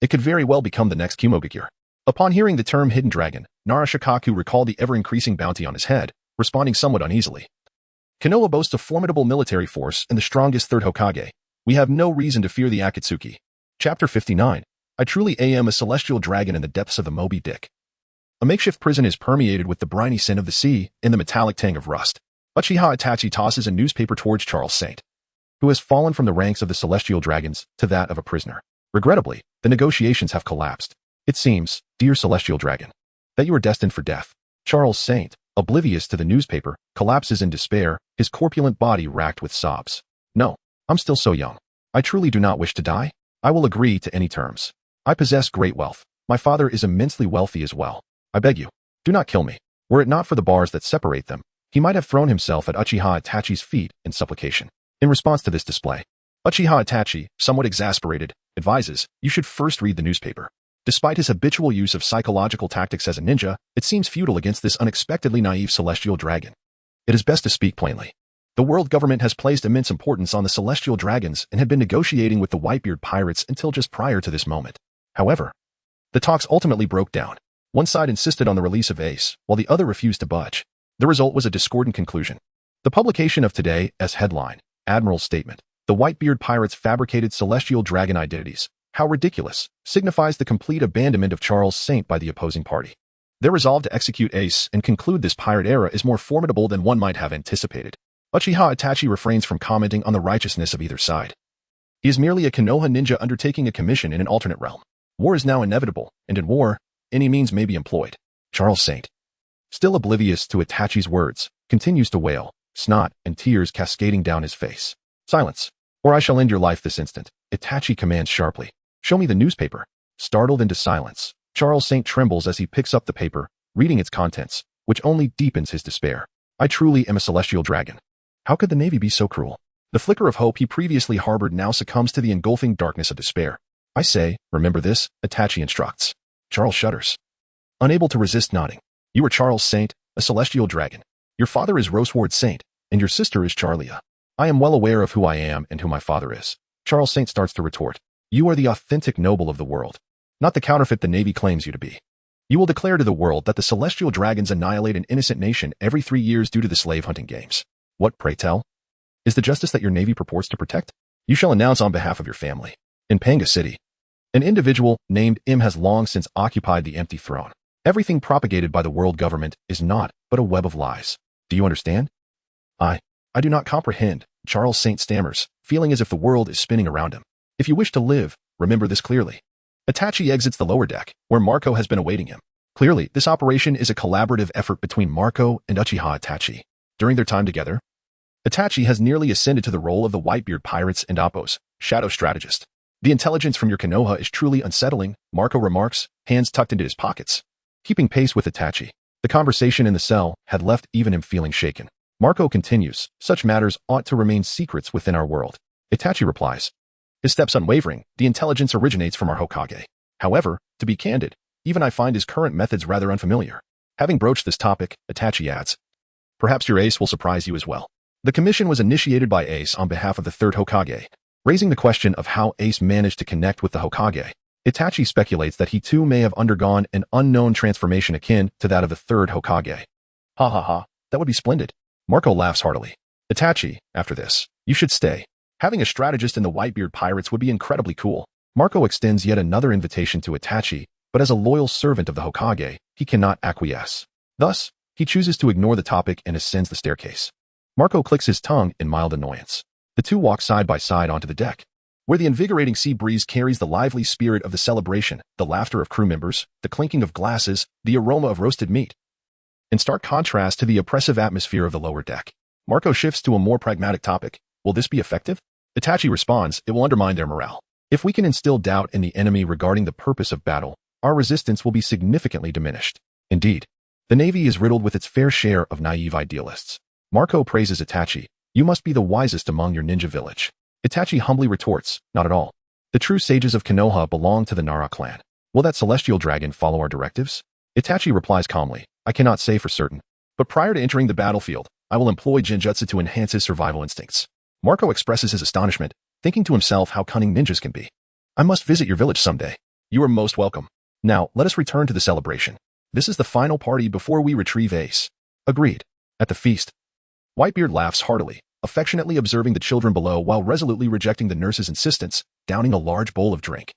it could very well become the next Kumobikure. Upon hearing the term hidden dragon, Nara Shikaku recalled the ever-increasing bounty on his head, responding somewhat uneasily. Konoha boasts a formidable military force and the strongest third Hokage. We have no reason to fear the Akatsuki. Chapter 59. I truly am a celestial dragon in the depths of the Moby Dick. A makeshift prison is permeated with the briny sin of the sea and the metallic tang of rust. Uchiha Itachi tosses a newspaper towards Charles Saint, who has fallen from the ranks of the celestial dragons to that of a prisoner. Regrettably, the negotiations have collapsed. It seems, dear celestial dragon, that you are destined for death. Charles Saint, oblivious to the newspaper, collapses in despair, his corpulent body racked with sobs. No, I'm still so young. I truly do not wish to die. I will agree to any terms. I possess great wealth. My father is immensely wealthy as well. I beg you, do not kill me. Were it not for the bars that separate them, he might have thrown himself at Uchiha Itachi's feet in supplication. In response to this display, Uchiha Itachi, somewhat exasperated, advises, you should first read the newspaper. Despite his habitual use of psychological tactics as a ninja, it seems futile against this unexpectedly naive celestial dragon. It is best to speak plainly. The world government has placed immense importance on the celestial dragons and had been negotiating with the Whitebeard pirates until just prior to this moment. However, the talks ultimately broke down. One side insisted on the release of Ace, while the other refused to budge. The result was a discordant conclusion. The publication of today as headline, Admiral's statement, the Whitebeard pirates fabricated celestial dragon identities. How ridiculous, signifies the complete abandonment of Charles Saint by the opposing party. Their resolve to execute Ace and conclude this pirate era is more formidable than one might have anticipated. Uchiha Itachi refrains from commenting on the righteousness of either side. He is merely a Konoha ninja undertaking a commission in an alternate realm. War is now inevitable, and in war, any means may be employed. Charles Saint, still oblivious to Itachi's words, continues to wail, snot and tears cascading down his face. Silence, or I shall end your life this instant, Itachi commands sharply. Show me the newspaper. Startled into silence, Charles Saint trembles as he picks up the paper, reading its contents, which only deepens his despair. I truly am a celestial dragon. How could the Navy be so cruel? The flicker of hope he previously harbored now succumbs to the engulfing darkness of despair. I say, remember this, Itachi instructs. Charles shudders, unable to resist nodding. You are Charles Saint, a celestial dragon. Your father is Roseward Saint, and your sister is Charlia. I am well aware of who I am and who my father is. Charles Saint starts to retort. You are the authentic noble of the world, not the counterfeit the Navy claims you to be. You will declare to the world that the celestial dragons annihilate an innocent nation every 3 years due to the slave hunting games. What, pray tell, is the justice that your Navy purports to protect? You shall announce on behalf of your family. In Panga City, an individual named Im has long since occupied the empty throne. Everything propagated by the world government is naught but a web of lies. Do you understand? I do not comprehend, Charles Saint stammers, feeling as if the world is spinning around him. If you wish to live, remember this clearly. Itachi exits the lower deck, where Marco has been awaiting him. Clearly, this operation is a collaborative effort between Marco and Uchiha Itachi. During their time together, Itachi has nearly ascended to the role of the Whitebeard pirates and Appo's shadow strategist. The intelligence from your Konoha is truly unsettling, Marco remarks, hands tucked into his pockets. Keeping pace with Itachi, the conversation in the cell had left even him feeling shaken. Marco continues, such matters ought to remain secrets within our world. Itachi replies, his steps unwavering, the intelligence originates from our Hokage. However, to be candid, even I find his current methods rather unfamiliar. Having broached this topic, Itachi adds, Perhaps your ace will surprise you as well. The commission was initiated by Ace on behalf of the third Hokage. Raising the question of how Ace managed to connect with the Hokage, Itachi speculates that he too may have undergone an unknown transformation akin to that of the third Hokage. Ha ha ha, that would be splendid. Marco laughs heartily. Itachi, after this, you should stay. Having a strategist in the Whitebeard Pirates would be incredibly cool. Marco extends yet another invitation to Itachi, but as a loyal servant of the Hokage, he cannot acquiesce. Thus, he chooses to ignore the topic and ascends the staircase. Marco clicks his tongue in mild annoyance. The two walk side by side onto the deck, where the invigorating sea breeze carries the lively spirit of the celebration, the laughter of crew members, the clinking of glasses, the aroma of roasted meat. In stark contrast to the oppressive atmosphere of the lower deck, Marco shifts to a more pragmatic topic. Will this be effective? Itachi responds, it will undermine their morale. If we can instill doubt in the enemy regarding the purpose of battle, our resistance will be significantly diminished. Indeed, the Navy is riddled with its fair share of naive idealists. Marco praises Itachi. You must be the wisest among your ninja village. Itachi humbly retorts, not at all. The true sages of Konoha belong to the Nara clan. Will that celestial dragon follow our directives? Itachi replies calmly, I cannot say for certain. But prior to entering the battlefield, I will employ genjutsu to enhance his survival instincts. Marco expresses his astonishment, thinking to himself how cunning ninjas can be. I must visit your village someday. You are most welcome. Now, let us return to the celebration. This is the final party before we retrieve Ace. Agreed. At the feast, Whitebeard laughs heartily, affectionately observing the children below while resolutely rejecting the nurse's insistence, downing a large bowl of drink.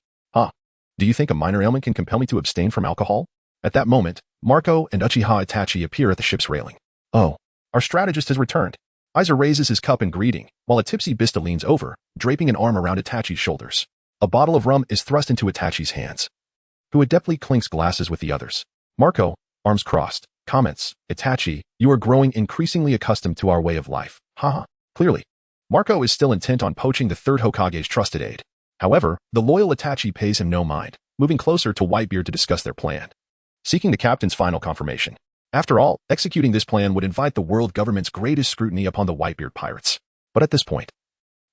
Do you think a minor ailment can compel me to abstain from alcohol? At that moment, Marco and Uchiha Itachi appear at the ship's railing. Oh, our strategist has returned. Aizo raises his cup in greeting, while a tipsy Bista leans over, draping an arm around Itachi's shoulders. A bottle of rum is thrust into Itachi's hands, who adeptly clinks glasses with the others. Marco, arms crossed, comments, Itachi, you are growing increasingly accustomed to our way of life. Haha. Clearly, Marco is still intent on poaching the third Hokage's trusted aide. However, the loyal Itachi pays him no mind, moving closer to Whitebeard to discuss their plan. Seeking the captain's final confirmation. After all, executing this plan would invite the world government's greatest scrutiny upon the Whitebeard pirates. But at this point,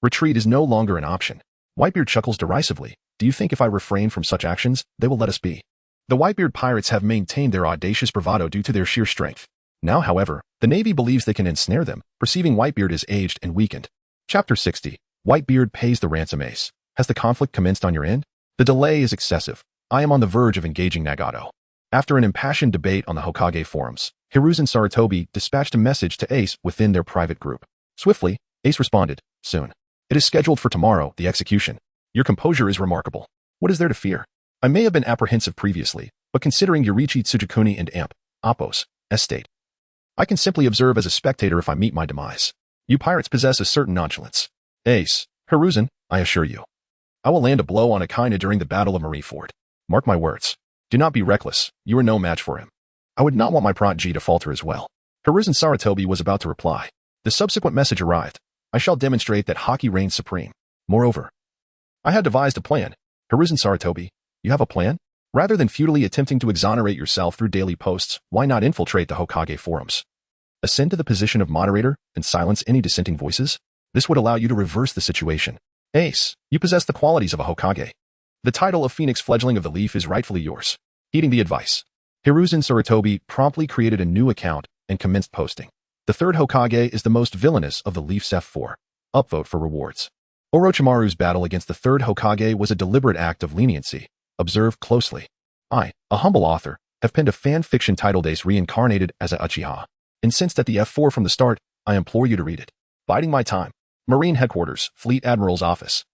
retreat is no longer an option. Whitebeard chuckles derisively. Do you think if I refrain from such actions, they will let us be? The Whitebeard pirates have maintained their audacious bravado due to their sheer strength. Now, however, the Navy believes they can ensnare them, perceiving Whitebeard as aged and weakened. Chapter 60. Whitebeard pays the ransom ace. Has the conflict commenced on your end? The delay is excessive. I am on the verge of engaging Nagato. After an impassioned debate on the Hokage forums, Hiruzen Sarutobi dispatched a message to Ace within their private group. Swiftly, Ace responded, soon. It is scheduled for tomorrow, the execution. Your composure is remarkable. What is there to fear? I may have been apprehensive previously, but considering Yorichi Tsujikuni and Amp, Appo's, estate, I can simply observe as a spectator if I meet my demise. You pirates possess a certain nonchalance. Ace, Hiruzen, I assure you. I will land a blow on Akainu during the Battle of Marineford. Mark my words. Do not be reckless. You are no match for him. I would not want my prodigy to falter as well. Hiruzen Sarutobi was about to reply. The subsequent message arrived. I shall demonstrate that Haki reigns supreme. Moreover, I had devised a plan. Hiruzen Sarutobi, you have a plan? Rather than futilely attempting to exonerate yourself through daily posts, why not infiltrate the Hokage forums? Ascend to the position of moderator and silence any dissenting voices? This would allow you to reverse the situation. Ace, you possess the qualities of a Hokage. The title of Phoenix Fledgling of the Leaf is rightfully yours. Heeding the advice, Hiruzen Sarutobi promptly created a new account and commenced posting. The third Hokage is the most villainous of the Leaf's F4. Upvote for rewards. Orochimaru's battle against the third Hokage was a deliberate act of leniency. Observe closely. I, a humble author, have penned a fan fiction titled Ace reincarnated as a Uchiha. Incensed at the F4 from the start, I implore you to read it. Biding my time. Marine Headquarters, Fleet Admiral's Office.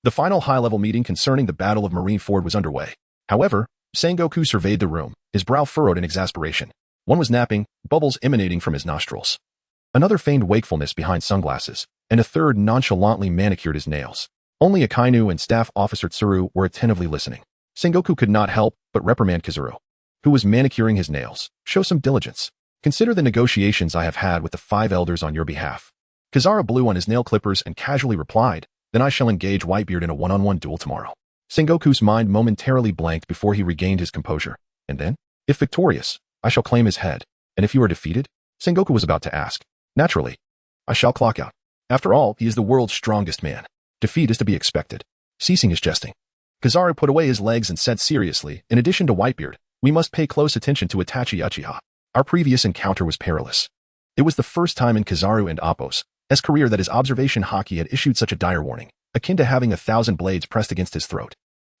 The final high-level meeting concerning the Battle of Marineford was underway. However, Sengoku surveyed the room, his brow furrowed in exasperation. One was napping, bubbles emanating from his nostrils. Another feigned wakefulness behind sunglasses, and a third nonchalantly manicured his nails. Only Akainu and Staff Officer Tsuru were attentively listening. Sengoku could not help but reprimand Kizuru, who was manicuring his nails. Show some diligence. Consider the negotiations I have had with the 5 elders on your behalf. Kazara blew on his nail clippers and casually replied, then I shall engage Whitebeard in a one-on-one duel tomorrow. Sengoku's mind momentarily blanked before he regained his composure. And then, if victorious, I shall claim his head. And if you are defeated? Sengoku was about to ask. Naturally, I shall clock out. After all, he is the world's strongest man. Defeat is to be expected. Ceasing his jesting, Kazara put away his legs and said seriously, in addition to Whitebeard, we must pay close attention to Itachi Uchiha. Our previous encounter was perilous. It was the first time in Kizaru and Appo's career that his observation haki had issued such a dire warning, akin to having 1,000 blades pressed against his throat.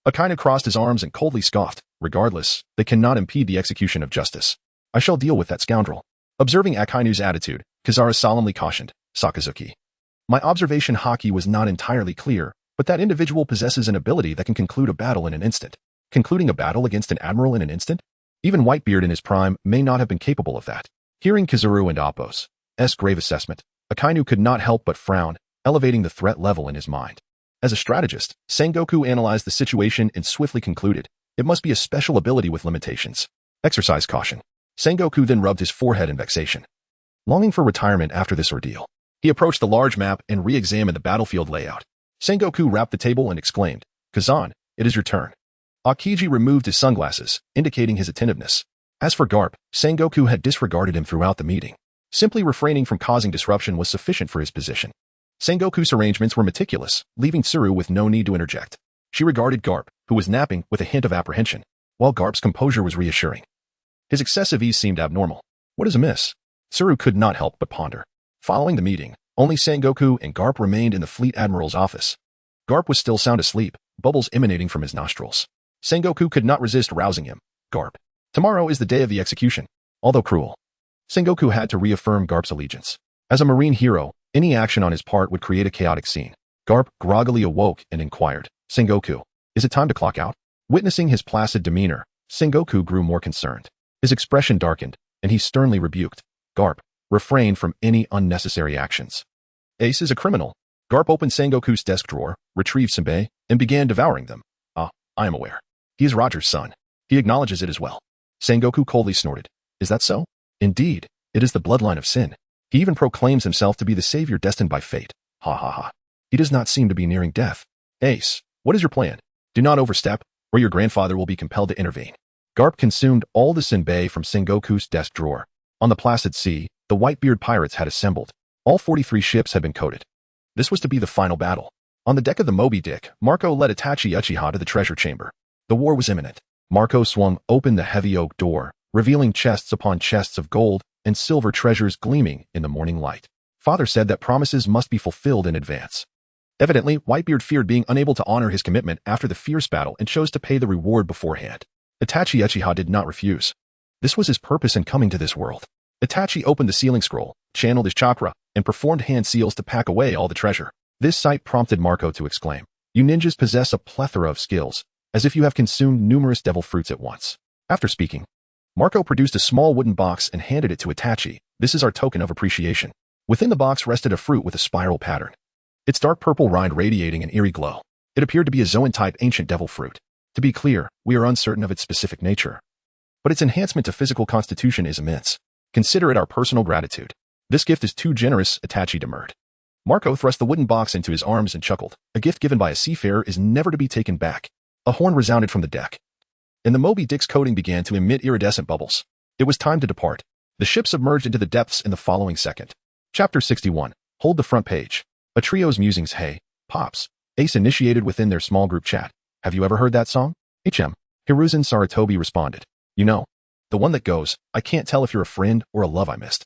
Akainu crossed his arms and coldly scoffed. Regardless, they cannot impede the execution of justice. I shall deal with that scoundrel. Observing Akainu's attitude, Kazara solemnly cautioned, Sakazuki. My observation haki was not entirely clear, but that individual possesses an ability that can conclude a battle in an instant. Concluding a battle against an admiral in an instant? Even Whitebeard in his prime may not have been capable of that. Hearing Kizaru and Appo's grave assessment, Akainu could not help but frown, elevating the threat level in his mind. As a strategist, Sengoku analyzed the situation and swiftly concluded, it must be a special ability with limitations. Exercise caution. Sengoku then rubbed his forehead in vexation. Longing for retirement after this ordeal, he approached the large map and re-examined the battlefield layout. Sengoku rapped the table and exclaimed, Kazan, it is your turn. Hokage removed his sunglasses, indicating his attentiveness. As for Garp, Sengoku had disregarded him throughout the meeting. Simply refraining from causing disruption was sufficient for his position. Sengoku's arrangements were meticulous, leaving Tsuru with no need to interject. She regarded Garp, who was napping, with a hint of apprehension, while Garp's composure was reassuring. His excessive ease seemed abnormal. What is amiss? Tsuru could not help but ponder. Following the meeting, only Sengoku and Garp remained in the Fleet Admiral's office. Garp was still sound asleep, bubbles emanating from his nostrils. Sengoku could not resist rousing him. Garp. Tomorrow is the day of the execution. Although cruel. Sengoku had to reaffirm Garp's allegiance. As a marine hero, any action on his part would create a chaotic scene. Garp groggily awoke and inquired, Sengoku, is it time to clock out? Witnessing his placid demeanor, Sengoku grew more concerned. His expression darkened, and he sternly rebuked, Garp, refrain from any unnecessary actions. Ace is a criminal. Garp opened Sengoku's desk drawer, retrieved senbei, and began devouring them. I am aware. He is Roger's son. He acknowledges it as well. Sengoku coldly snorted. Is that so? Indeed, it is the bloodline of sin. He even proclaims himself to be the savior destined by fate. Ha ha ha. He does not seem to be nearing death. Ace, what is your plan? Do not overstep, or your grandfather will be compelled to intervene. Garp consumed all the senbei from Sengoku's desk drawer. On the placid sea, the Whitebeard pirates had assembled. All 43 ships had been coated. This was to be the final battle. On the deck of the Moby Dick, Marco led Itachi Uchiha to the treasure chamber. The war was imminent. Marco swung open the heavy oak door, revealing chests upon chests of gold and silver treasures gleaming in the morning light. Father said that promises must be fulfilled in advance. Evidently, Whitebeard feared being unable to honor his commitment after the fierce battle and chose to pay the reward beforehand. Itachi Uchiha did not refuse. This was his purpose in coming to this world. Itachi opened the sealing scroll, channeled his chakra, and performed hand seals to pack away all the treasure. This sight prompted Marco to exclaim, You ninjas possess a plethora of skills, as if you have consumed numerous devil fruits at once. After speaking, Marco produced a small wooden box and handed it to Itachi. This is our token of appreciation. Within the box rested a fruit with a spiral pattern. Its dark purple rind radiating an eerie glow. It appeared to be a Zoan-type ancient devil fruit. To be clear, we are uncertain of its specific nature. But its enhancement to physical constitution is immense. Consider it our personal gratitude. This gift is too generous, Itachi demurred. Marco thrust the wooden box into his arms and chuckled. A gift given by a seafarer is never to be taken back. A horn resounded from the deck, and the Moby Dick's coating began to emit iridescent bubbles. It was time to depart. The ship submerged into the depths in the following second. Chapter 61. Hold the front page. A trio's musings. Hey, Pops. Ace initiated within their small group chat. Have you ever heard that song? HM. Hiruzen Sarutobi responded. You know, the one that goes, I can't tell if you're a friend or a love I missed.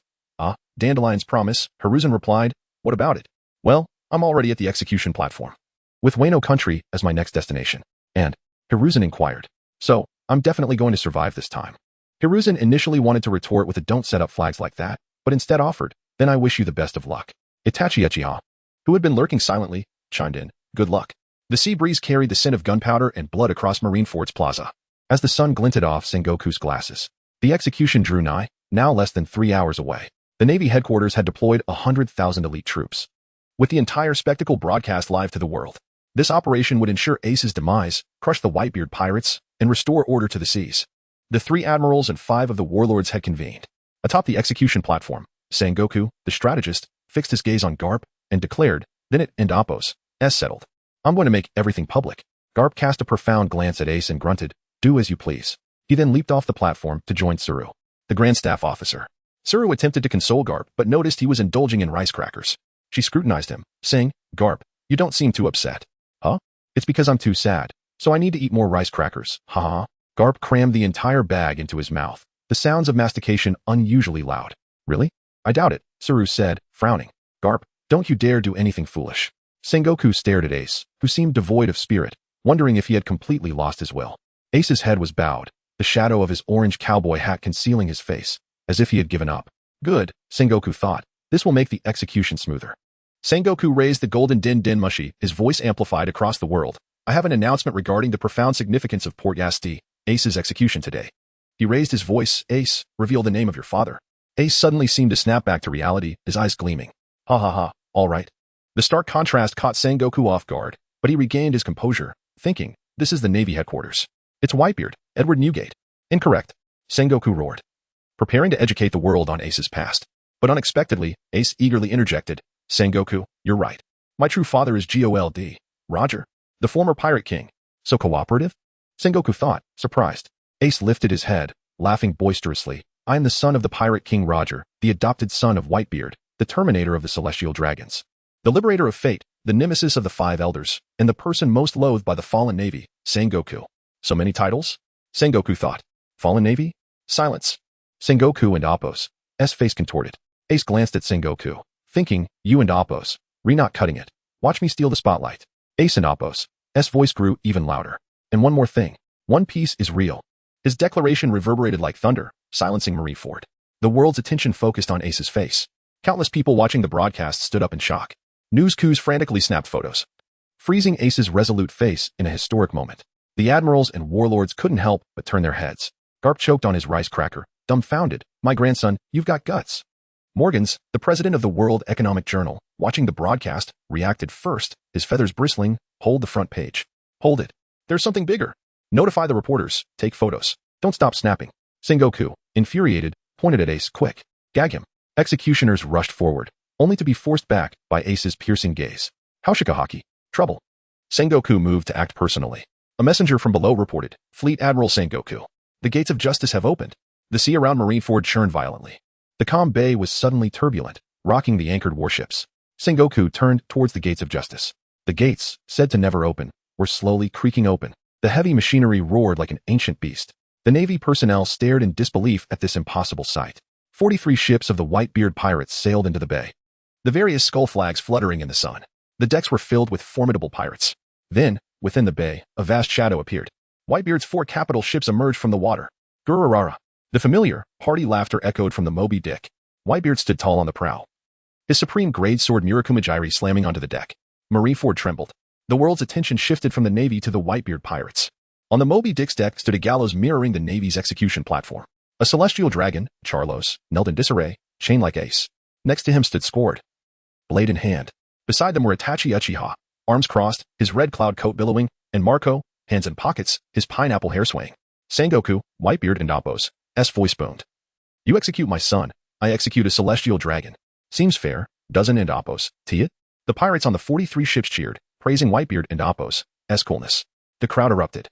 Dandelion's promise, Hiruzen replied. What about it? Well, I'm already at the execution platform, with Wano country as my next destination. And Hiruzen inquired. So, I'm definitely going to survive this time. Hiruzen initially wanted to retort with a don't set up flags like that, but instead offered, then I wish you the best of luck. Itachi Uchiha, who had been lurking silently, chimed in, good luck. The sea breeze carried the scent of gunpowder and blood across Marinefort's plaza. As the sun glinted off Sengoku's glasses, the execution drew nigh, now less than 3 hours away. The Navy headquarters had deployed 100,000 elite troops, with the entire spectacle broadcast live to the world. This operation would ensure Ace's demise, crush the Whitebeard pirates, and restore order to the seas. The 3 admirals and 5 of the warlords had convened. Atop the execution platform, Sengoku, the strategist, fixed his gaze on Garp and declared, then it and Appo's settled. I'm going to make everything public. Garp cast a profound glance at Ace and grunted, do as you please. He then leaped off the platform to join Tsuru, the Grand Staff Officer. Tsuru attempted to console Garp, but noticed he was indulging in rice crackers. She scrutinized him, saying, Garp, you don't seem too upset. Huh? It's because I'm too sad, so I need to eat more rice crackers. Ha ha. Garp crammed the entire bag into his mouth, the sounds of mastication unusually loud. Really? I doubt it, Saru said, frowning. Garp, don't you dare do anything foolish. Sengoku stared at Ace, who seemed devoid of spirit, wondering if he had completely lost his will. Ace's head was bowed, the shadow of his orange cowboy hat concealing his face, as if he had given up. Good, Sengoku thought. This will make the execution smoother. Sengoku raised the golden din mushi, his voice amplified across the world. I have an announcement regarding the profound significance of Port Yasti, Ace's execution today. He raised his voice. Ace, reveal the name of your father. Ace suddenly seemed to snap back to reality, his eyes gleaming. Ha ha ha, all right. The stark contrast caught Sengoku off guard, but he regained his composure, thinking, this is the Navy headquarters. It's Whitebeard, Edward Newgate. Incorrect. Sengoku roared, preparing to educate the world on Ace's past. But unexpectedly, Ace eagerly interjected, Sengoku, you're right. My true father is Gold. Roger, the former pirate king. So cooperative? Sengoku thought, surprised. Ace lifted his head, laughing boisterously. I am the son of the pirate king Roger, the adopted son of Whitebeard, the terminator of the celestial dragons. The liberator of fate, the nemesis of the five elders, and the person most loathed by the fallen navy, Sengoku. So many titles? Sengoku thought. Fallen navy? Silence. Sengoku and Appo's face contorted. Ace glanced at Sengoku, thinking, you and Appo's, not cutting it. Watch me steal the spotlight. Ace and Appo's voice grew even louder. And one more thing. One Piece is real. His declaration reverberated like thunder, silencing Marineford. The world's attention focused on Ace's face. Countless people watching the broadcast stood up in shock. News crews frantically snapped photos, freezing Ace's resolute face in a historic moment. The admirals and warlords couldn't help but turn their heads. Garp choked on his rice cracker, dumbfounded. My grandson, you've got guts. Morgans, the president of the World Economic Journal, watching the broadcast, reacted first, his feathers bristling. Hold the front page. Hold it. There's something bigger. Notify the reporters. Take photos. Don't stop snapping. Sengoku, infuriated, pointed at Ace. Quick. Gag him. Executioners rushed forward, only to be forced back by Ace's piercing gaze. Haushikahaki. Trouble. Sengoku moved to act personally. A messenger from below reported, Fleet Admiral Sengoku. The gates of justice have opened. The sea around Marineford churned violently. The calm bay was suddenly turbulent, rocking the anchored warships. Sengoku turned towards the gates of justice. The gates, said to never open, were slowly creaking open. The heavy machinery roared like an ancient beast. The Navy personnel stared in disbelief at this impossible sight. 43 ships of the Whitebeard pirates sailed into the bay, the various skull flags fluttering in the sun. The decks were filled with formidable pirates. Then, within the bay, a vast shadow appeared. Whitebeard's 4 capital ships emerged from the water. Gururara. The familiar, hearty laughter echoed from the Moby Dick. Whitebeard stood tall on the prow, his supreme grade sword Murakumajiri slamming onto the deck. Marineford trembled. The world's attention shifted from the Navy to the Whitebeard pirates. On the Moby Dick's deck stood a gallows mirroring the Navy's execution platform. A celestial dragon, Charlos, knelt in disarray, chained like Ace. Next to him stood Scored, blade in hand. Beside them were Itachi Uchiha, arms crossed, his red cloud coat billowing, and Marco, hands in pockets, his pineapple hair swaying. Sengoku, Whitebeard and Appo's voice boomed. You execute my son, I execute a celestial dragon. Seems fair, doesn't it, Appo's, it? The pirates on the 43 ships cheered, praising Whitebeard and Appo's coolness. The crowd erupted.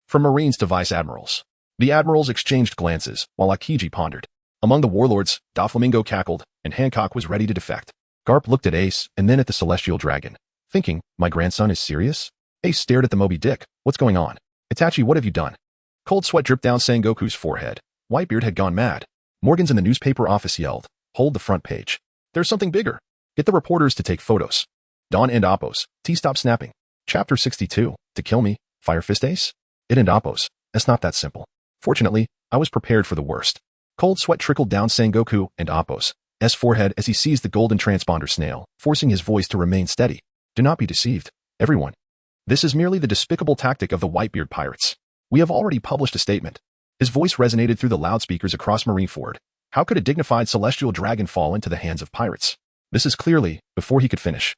From Marines to Vice Admirals. The Admirals exchanged glances, while Akiji pondered. Among the warlords, Doflamingo cackled, and Hancock was ready to defect. Garp looked at Ace and then at the celestial dragon, thinking, my grandson is serious? Ace stared at the Moby Dick. What's going on? Itachi, what have you done? Cold sweat dripped down Sengoku's forehead. Whitebeard had gone mad. Morgans in the newspaper office yelled, hold the front page. There's something bigger. Get the reporters to take photos. Dawn and Appo's. Stop snapping. Chapter 62. To kill me. Fire fist Ace? It and Appo's. It's not that simple. Fortunately, I was prepared for the worst. Cold sweat trickled down Sengoku and Appo's forehead as he seized the golden transponder snail, forcing his voice to remain steady. Do not be deceived, everyone. This is merely the despicable tactic of the Whitebeard pirates. We have already published a statement. His voice resonated through the loudspeakers across Marineford. How could a dignified celestial dragon fall into the hands of pirates? This is clearly, before he could finish.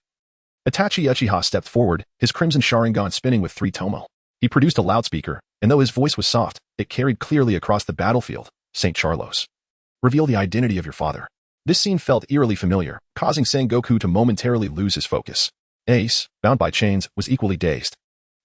Itachi Uchiha stepped forward, his crimson Sharingan spinning with 3 tomo. He produced a loudspeaker, and though his voice was soft, it carried clearly across the battlefield. St. Charlos. Reveal the identity of your father. This scene felt eerily familiar, causing Sengoku to momentarily lose his focus. Ace, bound by chains, was equally dazed.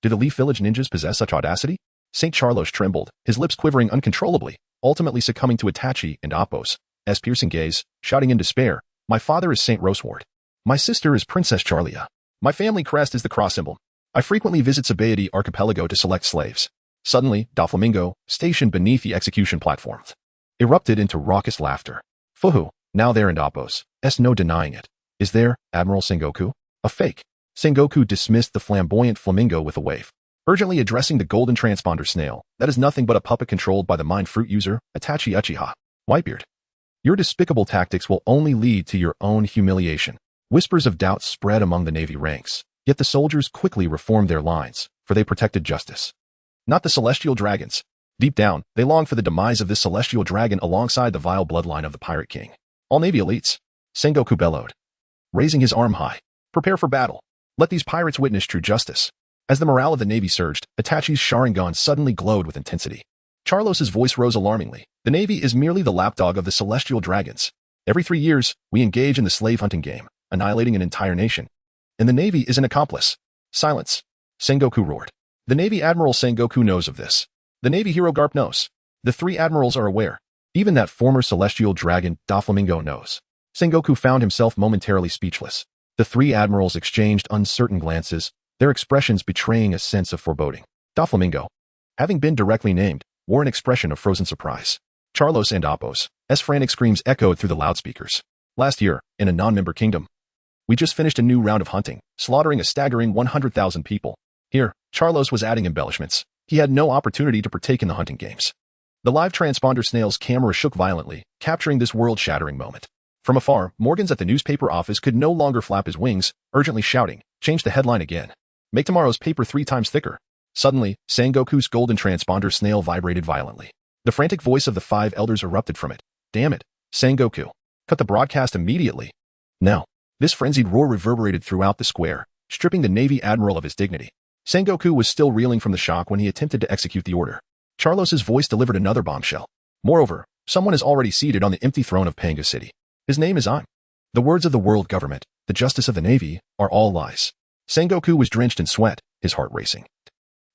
Did the Leaf Village ninjas possess such audacity? St. Charlos trembled, his lips quivering uncontrollably, ultimately succumbing to Itachi and Appo's piercing gaze, shouting in despair, my father is St. Roseward. My sister is Princess Charlia. My family crest is the cross emblem. I frequently visit Sabaody Archipelago to select slaves. Suddenly, Doflamingo, stationed beneath the execution platform, erupted into raucous laughter. Fuhu, Now there and Oppos. No denying it. Is there, Admiral Sengoku? A fake. Sengoku dismissed the flamboyant flamingo with a wave, urgently addressing the golden transponder snail that is nothing but a puppet controlled by the mind fruit user, Itachi Uchiha. Whitebeard. Your despicable tactics will only lead to your own humiliation. Whispers of doubt spread among the Navy ranks, yet the soldiers quickly reformed their lines, for they protected justice. Not the celestial dragons. Deep down, they longed for the demise of this celestial dragon alongside the vile bloodline of the Pirate King. All Navy elites. Sengoku bellowed, raising his arm high. Prepare for battle. Let these pirates witness true justice. As the morale of the Navy surged, Itachi's Sharingan suddenly glowed with intensity. Charlos's voice rose alarmingly. The Navy is merely the lapdog of the celestial dragons. Every 3 years, we engage in the slave hunting game, annihilating an entire nation. And the Navy is an accomplice. Silence. Sengoku roared. The Navy Admiral Sengoku knows of this. The Navy hero Garp knows. The 3 admirals are aware. Even that former celestial dragon, Doflamingo, knows. Sengoku found himself momentarily speechless. The 3 admirals exchanged uncertain glances, their expressions betraying a sense of foreboding. Doflamingo, having been directly named, wore an expression of frozen surprise. Charlos and Oppos' frantic screams echoed through the loudspeakers. Last year, in a non-member kingdom, we just finished a new round of hunting, slaughtering a staggering 100,000 people. Here, Charlos was adding embellishments. He had no opportunity to partake in the hunting games. The live transponder snail's camera shook violently, capturing this world-shattering moment. From afar, Morgans at the newspaper office could no longer flap his wings, urgently shouting, "Change the headline again. Make tomorrow's paper 3 times thicker." Suddenly, Sengoku's golden transponder snail vibrated violently. The frantic voice of the 5 elders erupted from it. "Damn it, Sengoku. Cut the broadcast immediately." Now, this frenzied roar reverberated throughout the square, stripping the Navy admiral of his dignity. Sengoku was still reeling from the shock when he attempted to execute the order. Charlos's voice delivered another bombshell. Moreover, someone is already seated on the empty throne of Panga City. His name is I'm. The words of the world government, the justice of the Navy, are all lies. Sengoku was drenched in sweat, his heart racing,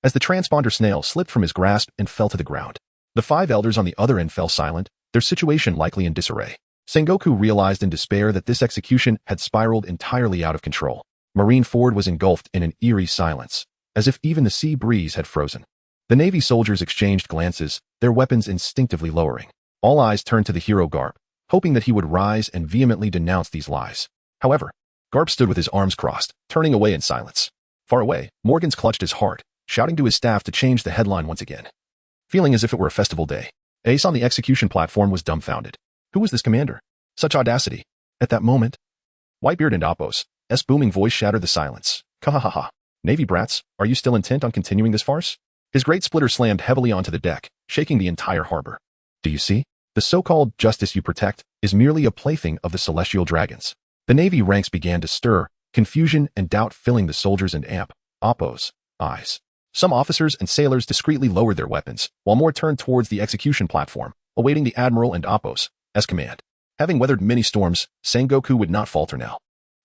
as the transponder snail slipped from his grasp and fell to the ground. The 5 elders on the other end fell silent, their situation likely in disarray. Sengoku realized in despair that this execution had spiraled entirely out of control. Marineford was engulfed in an eerie silence, as if even the sea breeze had frozen. The Navy soldiers exchanged glances, their weapons instinctively lowering. All eyes turned to the hero Garp, hoping that he would rise and vehemently denounce these lies. However, Garp stood with his arms crossed, turning away in silence. Far away, Morgans clutched his heart, shouting to his staff to change the headline once again. Feeling as if it were a festival day, Ace on the execution platform was dumbfounded. Who was this commander? Such audacity. At that moment, Whitebeard and Oppos' booming voice shattered the silence. "Kahahaha. Navy brats, are you still intent on continuing this farce?" His great splitter slammed heavily onto the deck, shaking the entire harbor. "Do you see? The so-called justice you protect is merely a plaything of the celestial dragons." The Navy ranks began to stir, confusion and doubt filling the soldiers and Oppos' eyes. Some officers and sailors discreetly lowered their weapons, while more turned towards the execution platform, awaiting the Admiral and Oppos' command. Having weathered many storms, Sengoku would not falter now.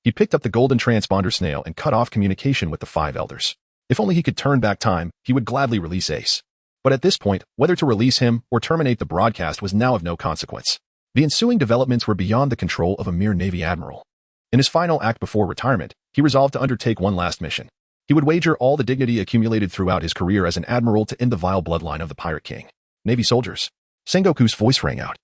He picked up the golden transponder snail and cut off communication with the 5 elders. If only he could turn back time, he would gladly release Ace. But at this point, whether to release him or terminate the broadcast was now of no consequence. The ensuing developments were beyond the control of a mere Navy admiral. In his final act before retirement, he resolved to undertake one last mission. He would wager all the dignity accumulated throughout his career as an admiral to end the vile bloodline of the Pirate King. Navy soldiers. Sengoku's voice rang out,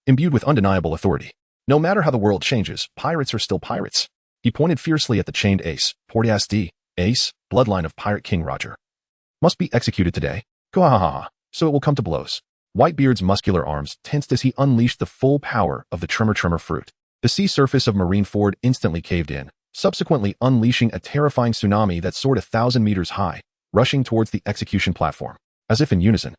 imbued with undeniable authority. No matter how the world changes, pirates are still pirates. He pointed fiercely at the chained Ace. Portiasti, Ace, bloodline of Pirate King Roger. Must be executed today. Kuhahaha. So it will come to blows. Whitebeard's muscular arms tensed as he unleashed the full power of the tremor fruit. The sea surface of Marineford instantly caved in, subsequently unleashing a terrifying tsunami that soared 1,000 meters high, rushing towards the execution platform. As if in unison,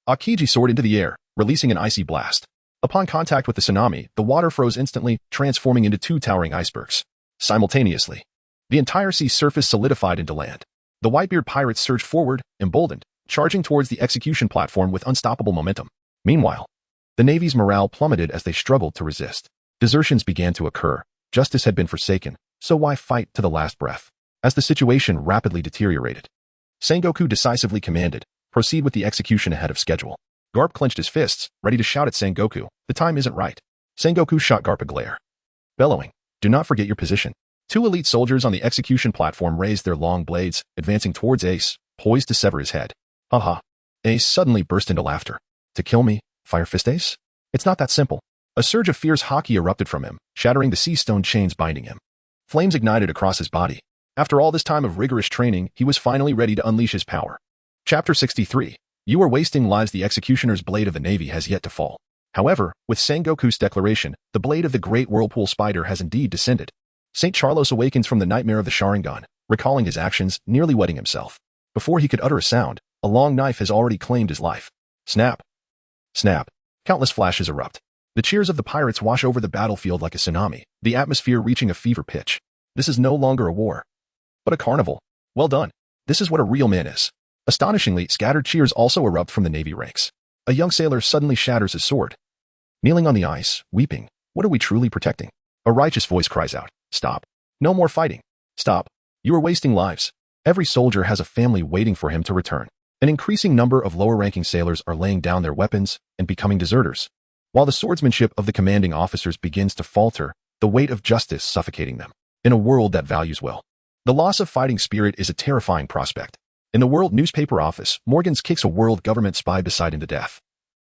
Hokage soared into the air, releasing an icy blast. Upon contact with the tsunami, the water froze instantly, transforming into 2 towering icebergs. Simultaneously, the entire sea surface solidified into land. The Whitebeard pirates surged forward, emboldened, charging towards the execution platform with unstoppable momentum. Meanwhile, the Navy's morale plummeted as they struggled to resist. Desertions began to occur. Justice had been forsaken, so why fight to the last breath? As the situation rapidly deteriorated, Sengoku decisively commanded, "Proceed with the execution ahead of schedule." Garp clenched his fists, ready to shout at Sengoku, "The time isn't right." Sengoku shot Garp a glare, bellowing, "Do not forget your position." 2 elite soldiers on the execution platform raised their long blades, advancing towards Ace, poised to sever his head. Haha. Ace suddenly burst into laughter. "To kill me, Fire Fist Ace? It's not that simple. A surge of fierce haki erupted from him, shattering the sea stone chains binding him. Flames ignited across his body. After all this time of rigorous training, he was finally ready to unleash his power. Chapter 63. You are wasting lives. The executioner's blade of the Navy has yet to fall. However, with Sengoku's declaration, the blade of the great whirlpool spider has indeed descended. St. Charlos awakens from the nightmare of the Sharingan, recalling his actions, nearly wetting himself. Before he could utter a sound, a long knife has already claimed his life. Snap! Snap! Countless flashes erupt. The cheers of the pirates wash over the battlefield like a tsunami, the atmosphere reaching a fever pitch. This is no longer a war, but a carnival. Well done. This is what a real man is. Astonishingly, scattered cheers also erupt from the Navy ranks. A young sailor suddenly shatters his sword. Kneeling on the ice, weeping, what are we truly protecting? A righteous voice cries out, stop. No more fighting. Stop. You are wasting lives. Every soldier has a family waiting for him to return. An increasing number of lower-ranking sailors are laying down their weapons and becoming deserters, while the swordsmanship of the commanding officers begins to falter, the weight of justice suffocating them. In a world that values will, the loss of fighting spirit is a terrifying prospect. In the World Newspaper Office, Morgans kicks a world government spy beside him to death.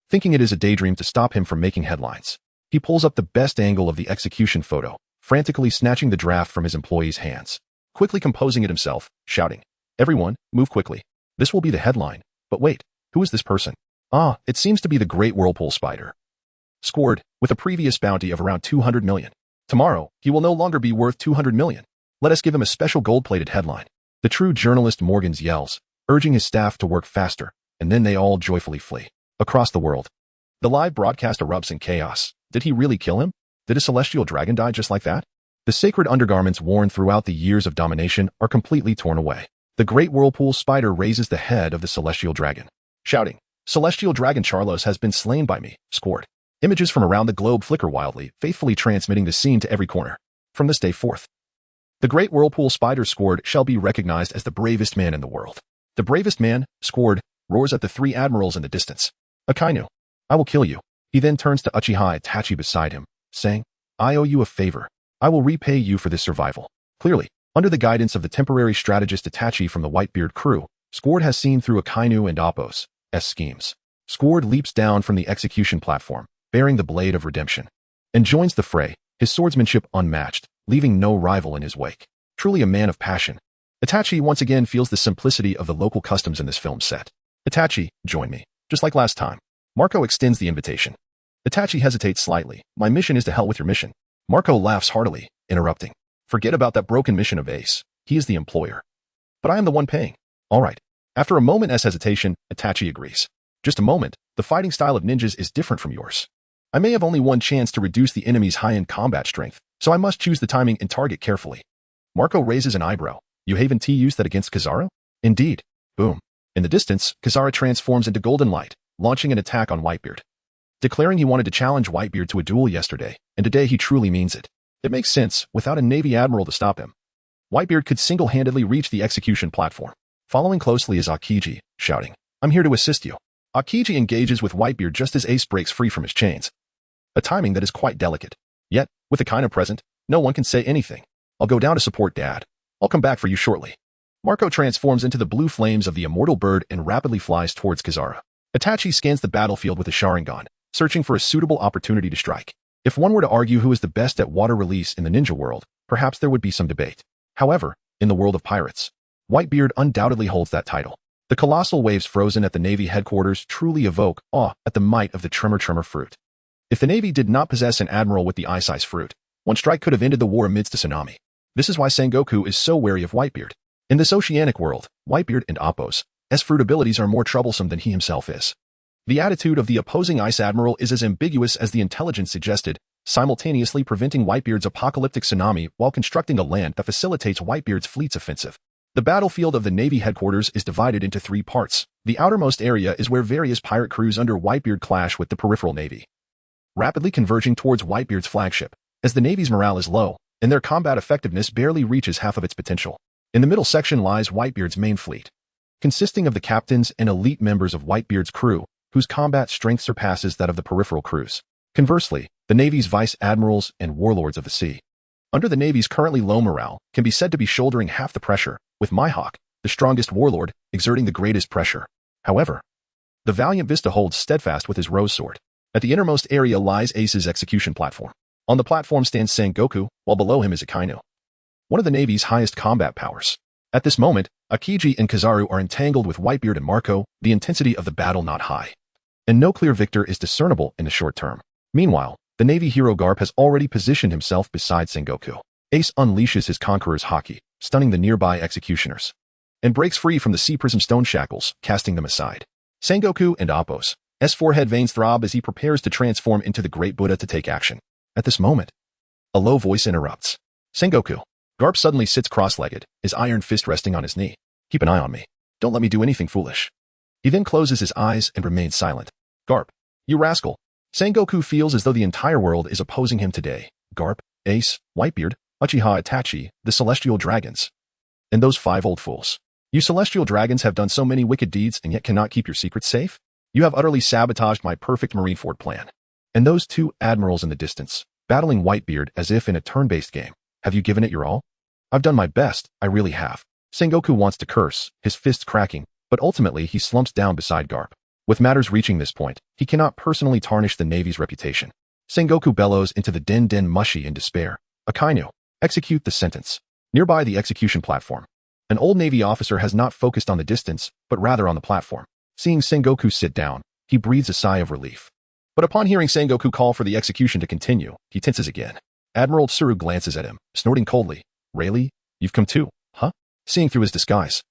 Thinking it is a daydream to stop him from making headlines, he pulls up the best angle of the execution photo, frantically snatching the draft from his employee's hands, quickly composing it himself, shouting, everyone, move quickly. This will be the headline. But wait, who is this person? Ah, it seems to be the Great Whirlpool Spider. Scored, with a previous bounty of around 200 million. Tomorrow, he will no longer be worth 200 million. Let us give him a special gold-plated headline. The true journalist Morgans yells, urging his staff to work faster, and then they all joyfully flee. Across the world, the live broadcast erupts in chaos. Did he really kill him? Did a celestial dragon die just like that? The sacred undergarments worn throughout the years of domination are completely torn away. The great whirlpool spider raises the head of the celestial dragon, shouting, Celestial Dragon Charlos has been slain by me, scored. Images from around the globe flicker wildly, faithfully transmitting the scene to every corner. From this day forth, the great whirlpool spider scored shall be recognized as the bravest man in the world. The bravest man, scored, roars at the three admirals in the distance. Akainu, I will kill you. He then turns to Uchiha Itachi beside him, saying, I owe you a favor. I will repay you for this survival. Clearly, under the guidance of the temporary strategist Itachi from the Whitebeard crew, Scored has seen through Akainu and Appo's schemes. Scored leaps down from the execution platform, bearing the blade of redemption, and joins the fray, his swordsmanship unmatched, leaving no rival in his wake. Truly a man of passion. Itachi once again feels the simplicity of the local customs in this film set. Itachi, join me. Just like last time. Marco extends the invitation. Itachi hesitates slightly. My mission is to hell with your mission. Marco laughs heartily, interrupting. Forget about that broken mission of Ace. He is the employer. But I am the one paying. All right. After a moment's hesitation, Itachi agrees. Just a moment, the fighting style of ninjas is different from yours. I may have only one chance to reduce the enemy's high-end combat strength, so I must choose the timing and target carefully. Marco raises an eyebrow. You haven't used that against Kazara? Indeed. Boom. In the distance, Kazara transforms into golden light, launching an attack on Whitebeard. Declaring he wanted to challenge Whitebeard to a duel yesterday, and today he truly means it. It makes sense, without a Navy admiral to stop him. Whitebeard could single-handedly reach the execution platform. Following closely is Akiji, shouting, I'm here to assist you. Akiji engages with Whitebeard just as Ace breaks free from his chains. A timing that is quite delicate. Yet, with Akainu present, no one can say anything. I'll go down to support Dad. I'll come back for you shortly. Marco transforms into the blue flames of the immortal bird and rapidly flies towards Kazara. Itachi scans the battlefield with a Sharingan, searching for a suitable opportunity to strike. If one were to argue who is the best at water release in the ninja world, perhaps there would be some debate. However, in the world of pirates, Whitebeard undoubtedly holds that title. The colossal waves frozen at the Navy headquarters truly evoke awe at the might of the Tremor fruit. If the Navy did not possess an admiral with the ice fruit, one strike could have ended the war amidst a tsunami. This is why Sengoku is so wary of Whitebeard. In this oceanic world, Whitebeard and Appo's fruit abilities are more troublesome than he himself is. The attitude of the opposing Ice Admiral is as ambiguous as the intelligence suggested, simultaneously preventing Whitebeard's apocalyptic tsunami while constructing a land that facilitates Whitebeard's fleet's offensive. The battlefield of the Navy headquarters is divided into three parts. The outermost area is where various pirate crews under Whitebeard clash with the peripheral Navy, rapidly converging towards Whitebeard's flagship, as the Navy's morale is low, and their combat effectiveness barely reaches half of its potential. In the middle section lies Whitebeard's main fleet, consisting of the captains and elite members of Whitebeard's crew, whose combat strength surpasses that of the peripheral crews. Conversely, the Navy's vice admirals and warlords of the sea, under the Navy's currently low morale, can be said to be shouldering half the pressure, with Mihawk, the strongest warlord, exerting the greatest pressure. However, the valiant Vista holds steadfast with his rose sword. At the innermost area lies Ace's execution platform. On the platform stands Sengoku, while below him is Akainu, one of the Navy's highest combat powers. At this moment, Akiji and Kizaru are entangled with Whitebeard and Marco, the intensity of the battle not high, and no clear victor is discernible in the short term. Meanwhile, the Navy hero Garp has already positioned himself beside Sengoku. Ace unleashes his Conqueror's Haki, stunning the nearby executioners, and breaks free from the Sea Prism Stone shackles, casting them aside. Sengoku and Appo's forehead veins throb as he prepares to transform into the Great Buddha to take action. At this moment, a low voice interrupts. Sengoku. Garp suddenly sits cross-legged, his iron fist resting on his knee. Keep an eye on me. Don't let me do anything foolish. He then closes his eyes and remains silent. Garp. You rascal. Sengoku feels as though the entire world is opposing him today. Garp, Ace, Whitebeard, Uchiha Itachi, the Celestial Dragons. And those 5 old fools. You Celestial Dragons have done so many wicked deeds and yet cannot keep your secrets safe? You have utterly sabotaged my perfect Marineford plan. And those 2 admirals in the distance, battling Whitebeard as if in a turn-based game. Have you given it your all? I've done my best, I really have. Sengoku wants to curse, his fists cracking, but ultimately he slumps down beside Garp. With matters reaching this point, he cannot personally tarnish the Navy's reputation. Sengoku bellows into the den mushy in despair. Akainu, execute the sentence. Nearby the execution platform. An old Navy officer has not focused on the distance, but rather on the platform. Seeing Sengoku sit down, he breathes a sigh of relief. But upon hearing Sengoku call for the execution to continue, he tenses again. Admiral Tsuru glances at him, snorting coldly. Rayleigh, you've come too, huh? Seeing through his disguise.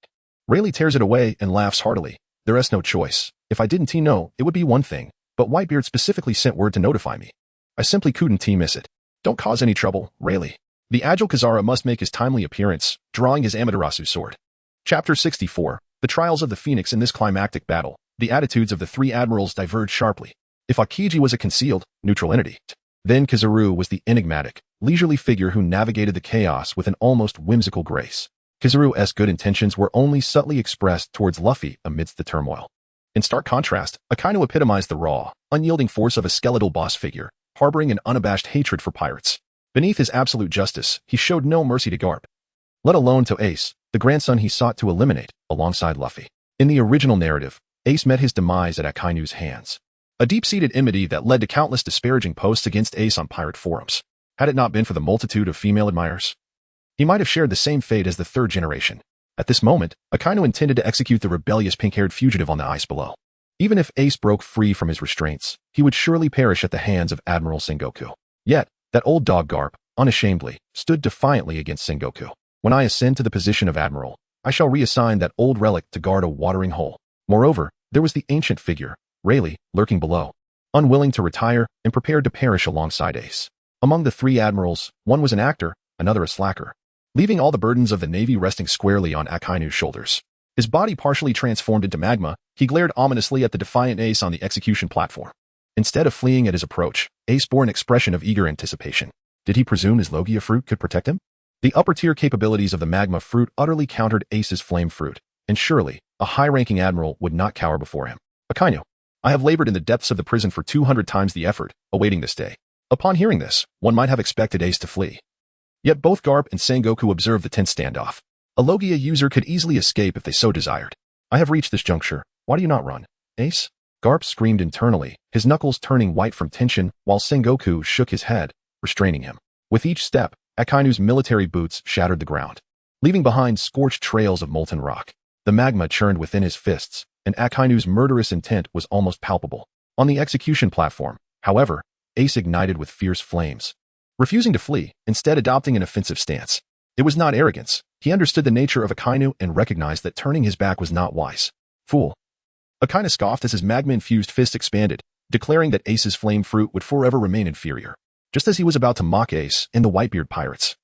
Rayleigh tears it away and laughs heartily. There is no choice. If I didn't know, it would be one thing, but Whitebeard specifically sent word to notify me. I simply couldn't miss it. Don't cause any trouble, Rayleigh. The agile Kazara must make his timely appearance, drawing his Amaterasu sword. Chapter 64. The trials of the Phoenix. In this climactic battle, the attitudes of the 3 admirals diverged sharply. If Akiji was a concealed, neutral entity, then Kizaru was the enigmatic, leisurely figure who navigated the chaos with an almost whimsical grace. Kizaru's good intentions were only subtly expressed towards Luffy amidst the turmoil. In stark contrast, Akainu epitomized the raw, unyielding force of a skeletal boss figure, harboring an unabashed hatred for pirates. Beneath his absolute justice, he showed no mercy to Garp, let alone to Ace, the grandson he sought to eliminate, alongside Luffy. In the original narrative, Ace met his demise at Akainu's hands. A deep-seated enmity that led to countless disparaging posts against Ace on pirate forums. Had it not been for the multitude of female admirers, he might have shared the same fate as the 3rd generation. At this moment, Akainu intended to execute the rebellious pink-haired fugitive on the ice below. Even if Ace broke free from his restraints, he would surely perish at the hands of Admiral Sengoku. Yet, that old dog Garp, unashamedly, stood defiantly against Sengoku. When I ascend to the position of Admiral, I shall reassign that old relic to guard a watering hole. Moreover, there was the ancient figure, Rayleigh, lurking below, unwilling to retire and prepared to perish alongside Ace. Among the 3 admirals, one was an actor, another a slacker, leaving all the burdens of the Navy resting squarely on Akainu's shoulders. His body partially transformed into magma, he glared ominously at the defiant Ace on the execution platform. Instead of fleeing at his approach, Ace bore an expression of eager anticipation. Did he presume his Logia fruit could protect him? The upper-tier capabilities of the magma fruit utterly countered Ace's flame fruit, and surely, a high-ranking admiral would not cower before him. Akainu, I have labored in the depths of the prison for 200 times the effort, awaiting this day. Upon hearing this, one might have expected Ace to flee. Yet both Garp and Sengoku observed the tense standoff. A Logia user could easily escape if they so desired. I have reached this juncture. Why do you not run, Ace? Garp screamed internally, his knuckles turning white from tension, while Sengoku shook his head, restraining him. With each step, Akainu's military boots shattered the ground, leaving behind scorched trails of molten rock. The magma churned within his fists, and Akainu's murderous intent was almost palpable. On the execution platform, however, Ace ignited with fierce flames, refusing to flee, instead adopting an offensive stance. It was not arrogance. He understood the nature of Akainu and recognized that turning his back was not wise. Fool. Akainu scoffed as his magma-infused fist expanded, declaring that Ace's flame fruit would forever remain inferior. Just as he was about to mock Ace and the Whitebeard pirates,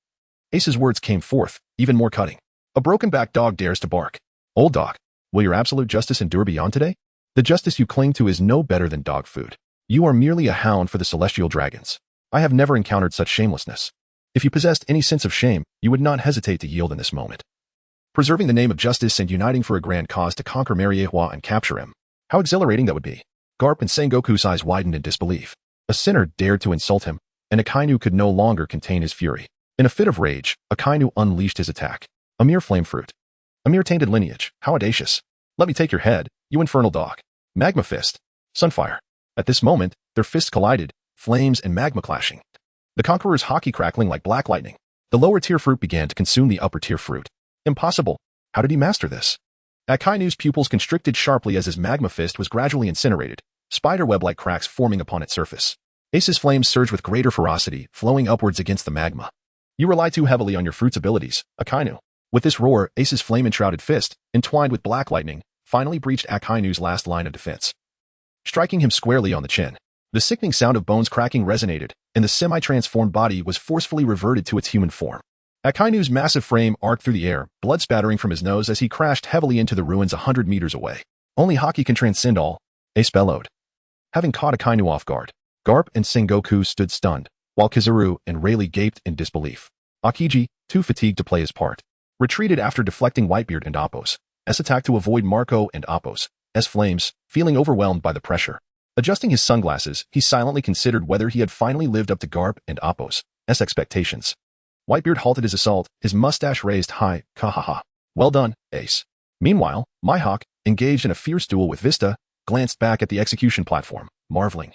Ace's words came forth, even more cutting. A broken-backed dog dares to bark. Old dog, will your absolute justice endure beyond today? The justice you cling to is no better than dog food. You are merely a hound for the Celestial Dragons. I have never encountered such shamelessness. If you possessed any sense of shame, you would not hesitate to yield in this moment. Preserving the name of justice and uniting for a grand cause to conquer Mariehua and capture him. How exhilarating that would be. Garp and Sengoku's eyes widened in disbelief. A sinner dared to insult him, and Akainu could no longer contain his fury. In a fit of rage, Akainu unleashed his attack. A mere flame fruit. A mere tainted lineage. How audacious. Let me take your head, you infernal dog. Magma fist. Sunfire. At this moment, Their fists collided, flames and magma clashing. The conqueror's haki crackling like black lightning. The lower-tier fruit began to consume the upper-tier fruit. Impossible. How did he master this? Akainu's pupils constricted sharply as his magma fist was gradually incinerated, spiderweb-like cracks forming upon its surface. Ace's flames surged with greater ferocity, flowing upwards against the magma. You rely too heavily on your fruit's abilities, Akainu. With this roar, Ace's flame-enshrouded fist, entwined with black lightning, finally breached Akainu's last line of defense, striking him squarely on the chin. The sickening sound of bones cracking resonated, and the semi-transformed body was forcefully reverted to its human form. Akainu's massive frame arced through the air, blood spattering from his nose as he crashed heavily into the ruins 100 meters away. Only Haki can transcend all, Ace bellowed. Having caught Akainu off guard, Garp and Sengoku stood stunned, while Kizaru and Rayleigh gaped in disbelief. Akiji, too fatigued to play his part, retreated after deflecting Whitebeard and Appo's attack to avoid Marco and Appo's flames, feeling overwhelmed by the pressure. Adjusting his sunglasses, he silently considered whether he had finally lived up to Garp and Appo's expectations. Whitebeard halted his assault, his mustache raised high, kahaha. Well done, Ace. Meanwhile, Mihawk, engaged in a fierce duel with Vista, glanced back at the execution platform, marveling.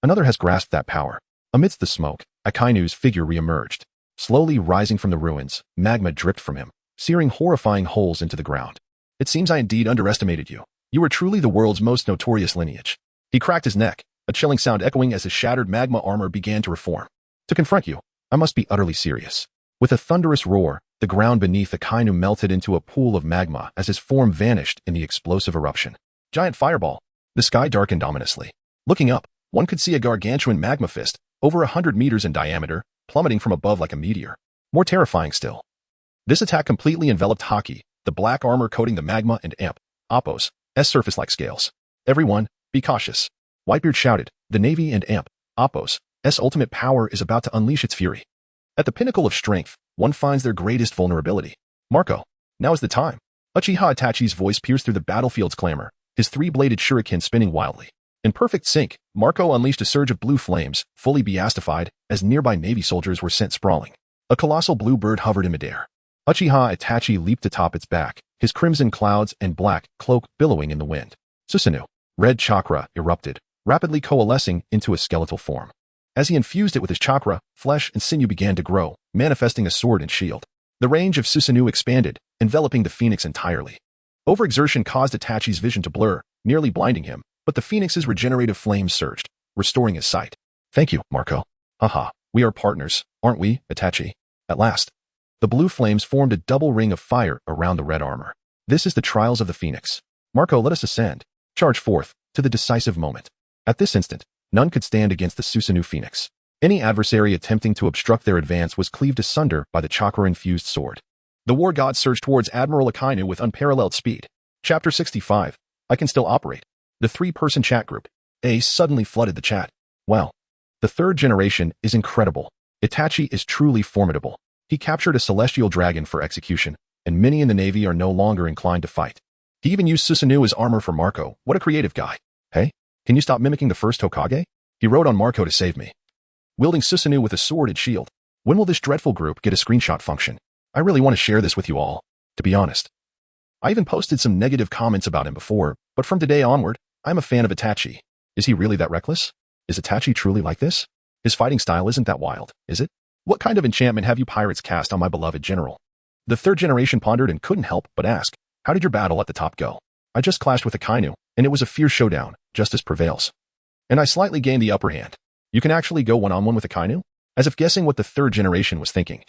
Another has grasped that power. Amidst the smoke, Akainu's figure re-emerged. Slowly rising from the ruins, magma dripped from him, searing horrifying holes into the ground. It seems I indeed underestimated you. You are truly the world's most notorious lineage. He cracked his neck, a chilling sound echoing as his shattered magma armor began to reform. To confront you, I must be utterly serious. With a thunderous roar, the ground beneath Akainu melted into a pool of magma as his form vanished in the explosive eruption. Giant fireball. The sky darkened ominously. Looking up, one could see a gargantuan magma fist, over 100 meters in diameter, plummeting from above like a meteor. More terrifying still. This attack completely enveloped Haki, the black armor coating the magma and Appo's surface like scales. Everyone, be cautious. Whitebeard shouted. The Navy and Appo's ultimate power is about to unleash its fury. At the pinnacle of strength, one finds their greatest vulnerability. Marco, now is the time. Uchiha Itachi's voice pierced through the battlefield's clamor, his three-bladed shuriken spinning wildly. In perfect sync, Marco unleashed a surge of blue flames, fully beastified, as nearby Navy soldiers were sent sprawling. A colossal blue bird hovered in midair. Uchiha Itachi leaped atop its back, his crimson clouds and black cloak billowing in the wind. Susanoo, red chakra, erupted, rapidly coalescing into a skeletal form. As he infused it with his chakra, flesh and sinew began to grow, manifesting a sword and shield. The range of Susanoo expanded, enveloping the phoenix entirely. Overexertion caused Itachi's vision to blur, nearly blinding him, but the phoenix's regenerative flames surged, restoring his sight. Thank you, Marco. Haha, we are partners, aren't we, Itachi? At last. The blue flames formed a double ring of fire around the red armor. This is the trials of the phoenix. Marco, let us ascend. Charge forth, to the decisive moment. At this instant, none could stand against the Susanoo phoenix. Any adversary attempting to obstruct their advance was cleaved asunder by the chakra-infused sword. The war god surged towards Admiral Akainu with unparalleled speed. Chapter 65. I can still operate. The three-person chat group. Ace suddenly flooded the chat. Well, the third generation is incredible. Itachi is truly formidable. He captured a celestial dragon for execution, and many in the Navy are no longer inclined to fight. He even used Susanoo as armor for Marco. What a creative guy. Hey, can you stop mimicking the first Hokage? He rode on Marco to save me. Wielding Susanoo with a sword and shield. When will this dreadful group get a screenshot function? I really want to share this with you all, to be honest. I even posted some negative comments about him before, but from today onward, I'm a fan of Itachi. Is he really that reckless? Is Itachi truly like this? His fighting style isn't that wild, is it? What kind of enchantment have you pirates cast on my beloved general? The third generation pondered and couldn't help but ask, how did your battle at the top go? I just clashed with Akainu, and it was a fierce showdown. Justice prevails. And I slightly gained the upper hand. You can actually go one-on-one with Akainu? As if guessing what the third generation was thinking.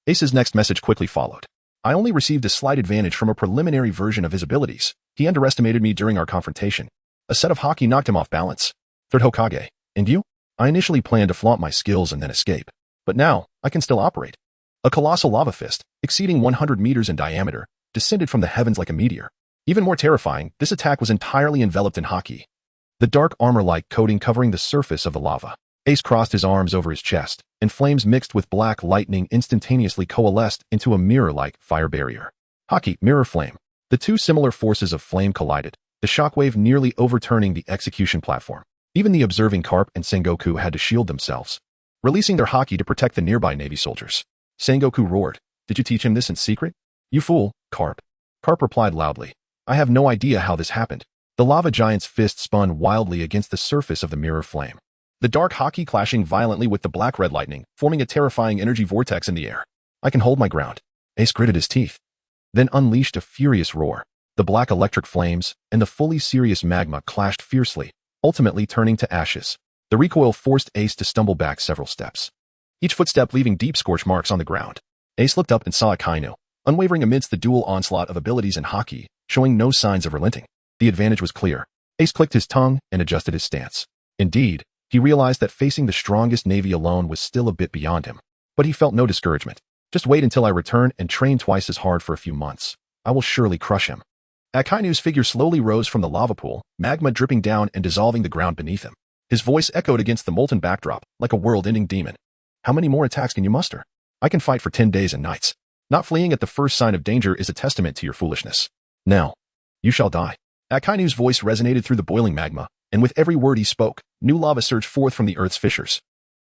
Ace's next message quickly followed. I only received a slight advantage from a preliminary version of his abilities. He underestimated me during our confrontation. A set of Haki knocked him off balance. Third Hokage. And you? I initially planned to flaunt my skills and then escape. But now, I can still operate. A colossal lava fist, exceeding 100 meters in diameter, descended from the heavens like a meteor. Even more terrifying, this attack was entirely enveloped in Haki. The dark armor-like coating covering the surface of the lava. Ace crossed his arms over his chest, and flames mixed with black lightning instantaneously coalesced into a mirror-like fire barrier. Haki, mirror flame. The two similar forces of flame collided, the shockwave nearly overturning the execution platform. Even the observing Carp and Sengoku had to shield themselves, releasing their Haki to protect the nearby Navy soldiers. Sengoku roared. Did you teach him this in secret? You fool, Carp. Carp replied loudly. I have no idea how this happened. The lava giant's fist spun wildly against the surface of the mirror flame. the dark Haki clashing violently with the black-red lightning, forming a terrifying energy vortex in the air. I can hold my ground. Ace gritted his teeth, then unleashed a furious roar. The black electric flames and the fully serious magma clashed fiercely, ultimately turning to ashes. The recoil forced Ace to stumble back several steps, each footstep leaving deep scorch marks on the ground. Ace looked up and saw Akainu, unwavering amidst the dual onslaught of abilities and Haki, showing no signs of relenting. The advantage was clear. Ace clicked his tongue and adjusted his stance. Indeed, he realized that facing the strongest navy alone was still a bit beyond him. But he felt no discouragement. Just wait until I return and train twice as hard for a few months. I will surely crush him. Akainu's figure slowly rose from the lava pool, magma dripping down and dissolving the ground beneath him. His voice echoed against the molten backdrop, like a world-ending demon. How many more attacks can you muster? I can fight for 10 days and nights. Not fleeing at the first sign of danger is a testament to your foolishness. Now, you shall die. Akainu's voice resonated through the boiling magma, and with every word he spoke, new lava surged forth from the earth's fissures.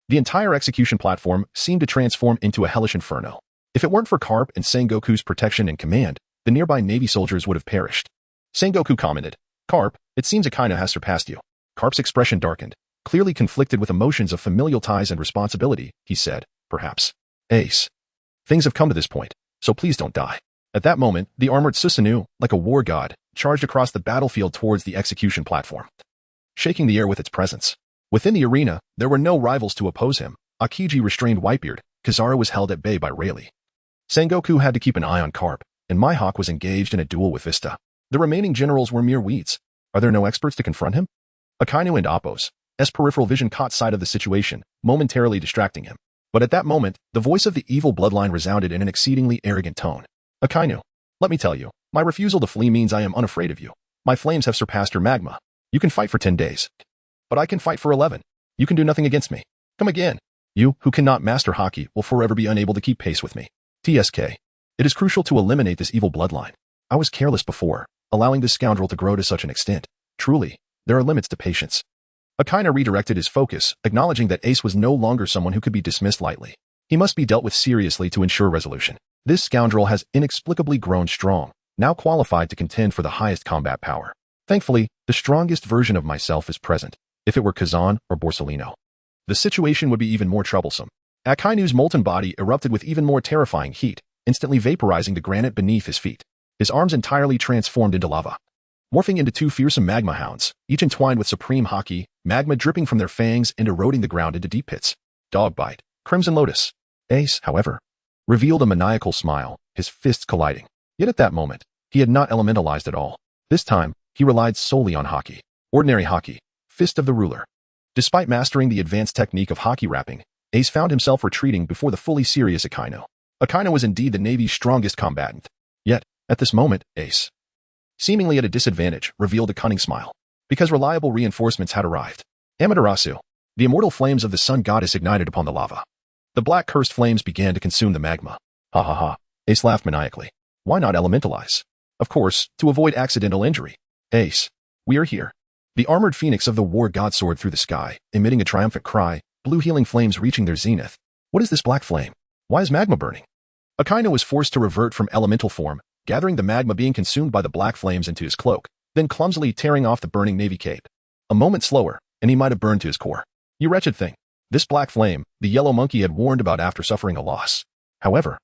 The entire execution platform seemed to transform into a hellish inferno. If it weren't for Carp and Sengoku's protection and command, the nearby Navy soldiers would have perished. Sengoku commented, "Carp, it seems Akainu has surpassed you." Carp's expression darkened, clearly conflicted with emotions of familial ties and responsibility. He said, "Perhaps. Ace. Things have come to this point, so please don't die." At that moment, the armored Susanoo, like a war god, charged across the battlefield towards the execution platform, shaking the air with its presence. Within the arena, there were no rivals to oppose him. Akiji restrained Whitebeard, Kazara was held at bay by Rayleigh. Sengoku had to keep an eye on Carp, and Mihawk was engaged in a duel with Vista. The remaining generals were mere weeds. Are there no experts to confront him? Akainu and Appo's peripheral vision caught sight of the situation, momentarily distracting him. But at that moment, the voice of the evil bloodline resounded in an exceedingly arrogant tone. "Akainu, let me tell you, my refusal to flee means I am unafraid of you. My flames have surpassed your magma. You can fight for 10 days. But I can fight for 11. You can do nothing against me. Come again. You, who cannot master Haki, will forever be unable to keep pace with me. TSK. It is crucial to eliminate this evil bloodline. I was careless before, allowing this scoundrel to grow to such an extent. Truly, there are limits to patience." Akainu redirected his focus, acknowledging that Ace was no longer someone who could be dismissed lightly. He must be dealt with seriously to ensure resolution. This scoundrel has inexplicably grown strong, now qualified to contend for the highest combat power. Thankfully, the strongest version of myself is present. If it were Kazan or Borsellino, the situation would be even more troublesome. Akainu's molten body erupted with even more terrifying heat, instantly vaporizing the granite beneath his feet. His arms entirely transformed into lava, morphing into two fearsome magma hounds, each entwined with supreme Haki, magma dripping from their fangs and eroding the ground into deep pits. Dogbite, Crimson Lotus. Ace, however, revealed a maniacal smile, his fists colliding. Yet at that moment, he had not elementalized at all. This time, he relied solely on Haki. Ordinary Haki, fist of the ruler. Despite mastering the advanced technique of Haki wrapping, Ace found himself retreating before the fully serious Akainu. Akainu was indeed the Navy's strongest combatant. Yet, at this moment, Ace, seemingly at a disadvantage, revealed a cunning smile. Because reliable reinforcements had arrived. Amaterasu, the immortal flames of the sun goddess ignited upon the lava. The black cursed flames began to consume the magma. Ha ha ha. Ace laughed maniacally. Why not elementalize? Of course, to avoid accidental injury. Ace, we are here. The armored phoenix of the war god soared through the sky, emitting a triumphant cry, blue healing flames reaching their zenith. What is this black flame? Why is magma burning? Akainu was forced to revert from elemental form, gathering the magma being consumed by the black flames into his cloak, then clumsily tearing off the burning navy cape. A moment slower, and he might have burned to his core. You wretched thing. This black flame, the yellow monkey had warned about after suffering a loss. However,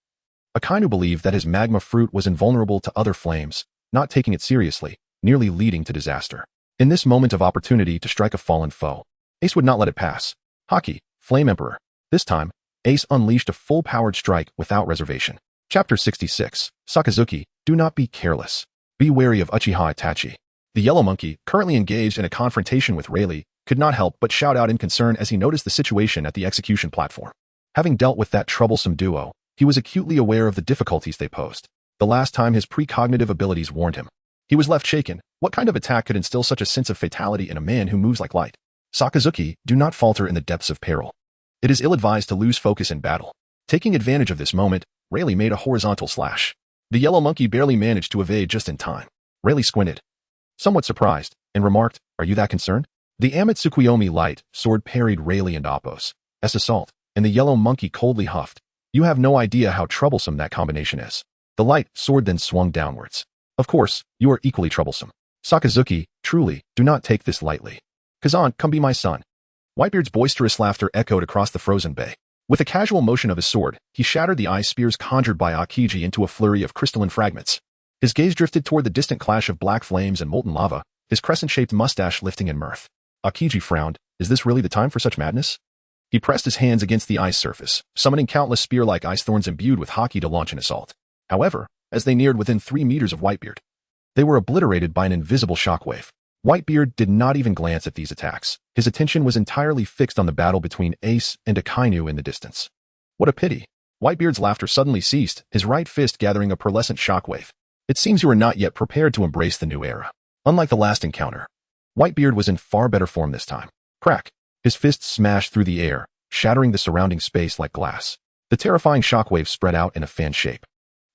Akainu believed that his magma fruit was invulnerable to other flames, not taking it seriously, nearly leading to disaster. In this moment of opportunity to strike a fallen foe, Ace would not let it pass. Haki, Flame Emperor. This time, Ace unleashed a full-powered strike without reservation. Chapter 66. Sakazuki, do not be careless. Be wary of Uchiha Itachi. The yellow monkey, currently engaged in a confrontation with Rayleigh, could not help but shout out in concern as he noticed the situation at the execution platform. Having dealt with that troublesome duo, he was acutely aware of the difficulties they posed. The last time his precognitive abilities warned him, he was left shaken. What kind of attack could instill such a sense of fatality in a man who moves like light? Sakazuki, do not falter in the depths of peril. It is ill-advised to lose focus in battle. Taking advantage of this moment, Rayleigh made a horizontal slash. The yellow monkey barely managed to evade just in time. Rayleigh squinted, somewhat surprised, and remarked, "Are you that concerned?" The Amatsukuyomi light sword parried Rayleigh and Appo's assault, and the yellow monkey coldly huffed. You have no idea how troublesome that combination is. The light sword then swung downwards. Of course, you are equally troublesome. Sakazuki, truly, do not take this lightly. Kazan, come be my son. Whitebeard's boisterous laughter echoed across the frozen bay. With a casual motion of his sword, he shattered the ice spears conjured by Hokage into a flurry of crystalline fragments. His gaze drifted toward the distant clash of black flames and molten lava, his crescent-shaped mustache lifting in mirth. Hokage frowned. Is this really the time for such madness? He pressed his hands against the ice surface, summoning countless spear-like ice thorns imbued with haki to launch an assault. However, as they neared within 3 meters of Whitebeard, they were obliterated by an invisible shockwave. Whitebeard did not even glance at these attacks. His attention was entirely fixed on the battle between Ace and Akainu in the distance. What a pity. Whitebeard's laughter suddenly ceased, his right fist gathering a pearlescent shockwave. It seems you are not yet prepared to embrace the new era. Unlike the last encounter, Whitebeard was in far better form this time. Crack! His fist smashed through the air, shattering the surrounding space like glass. The terrifying shockwave spread out in a fan shape,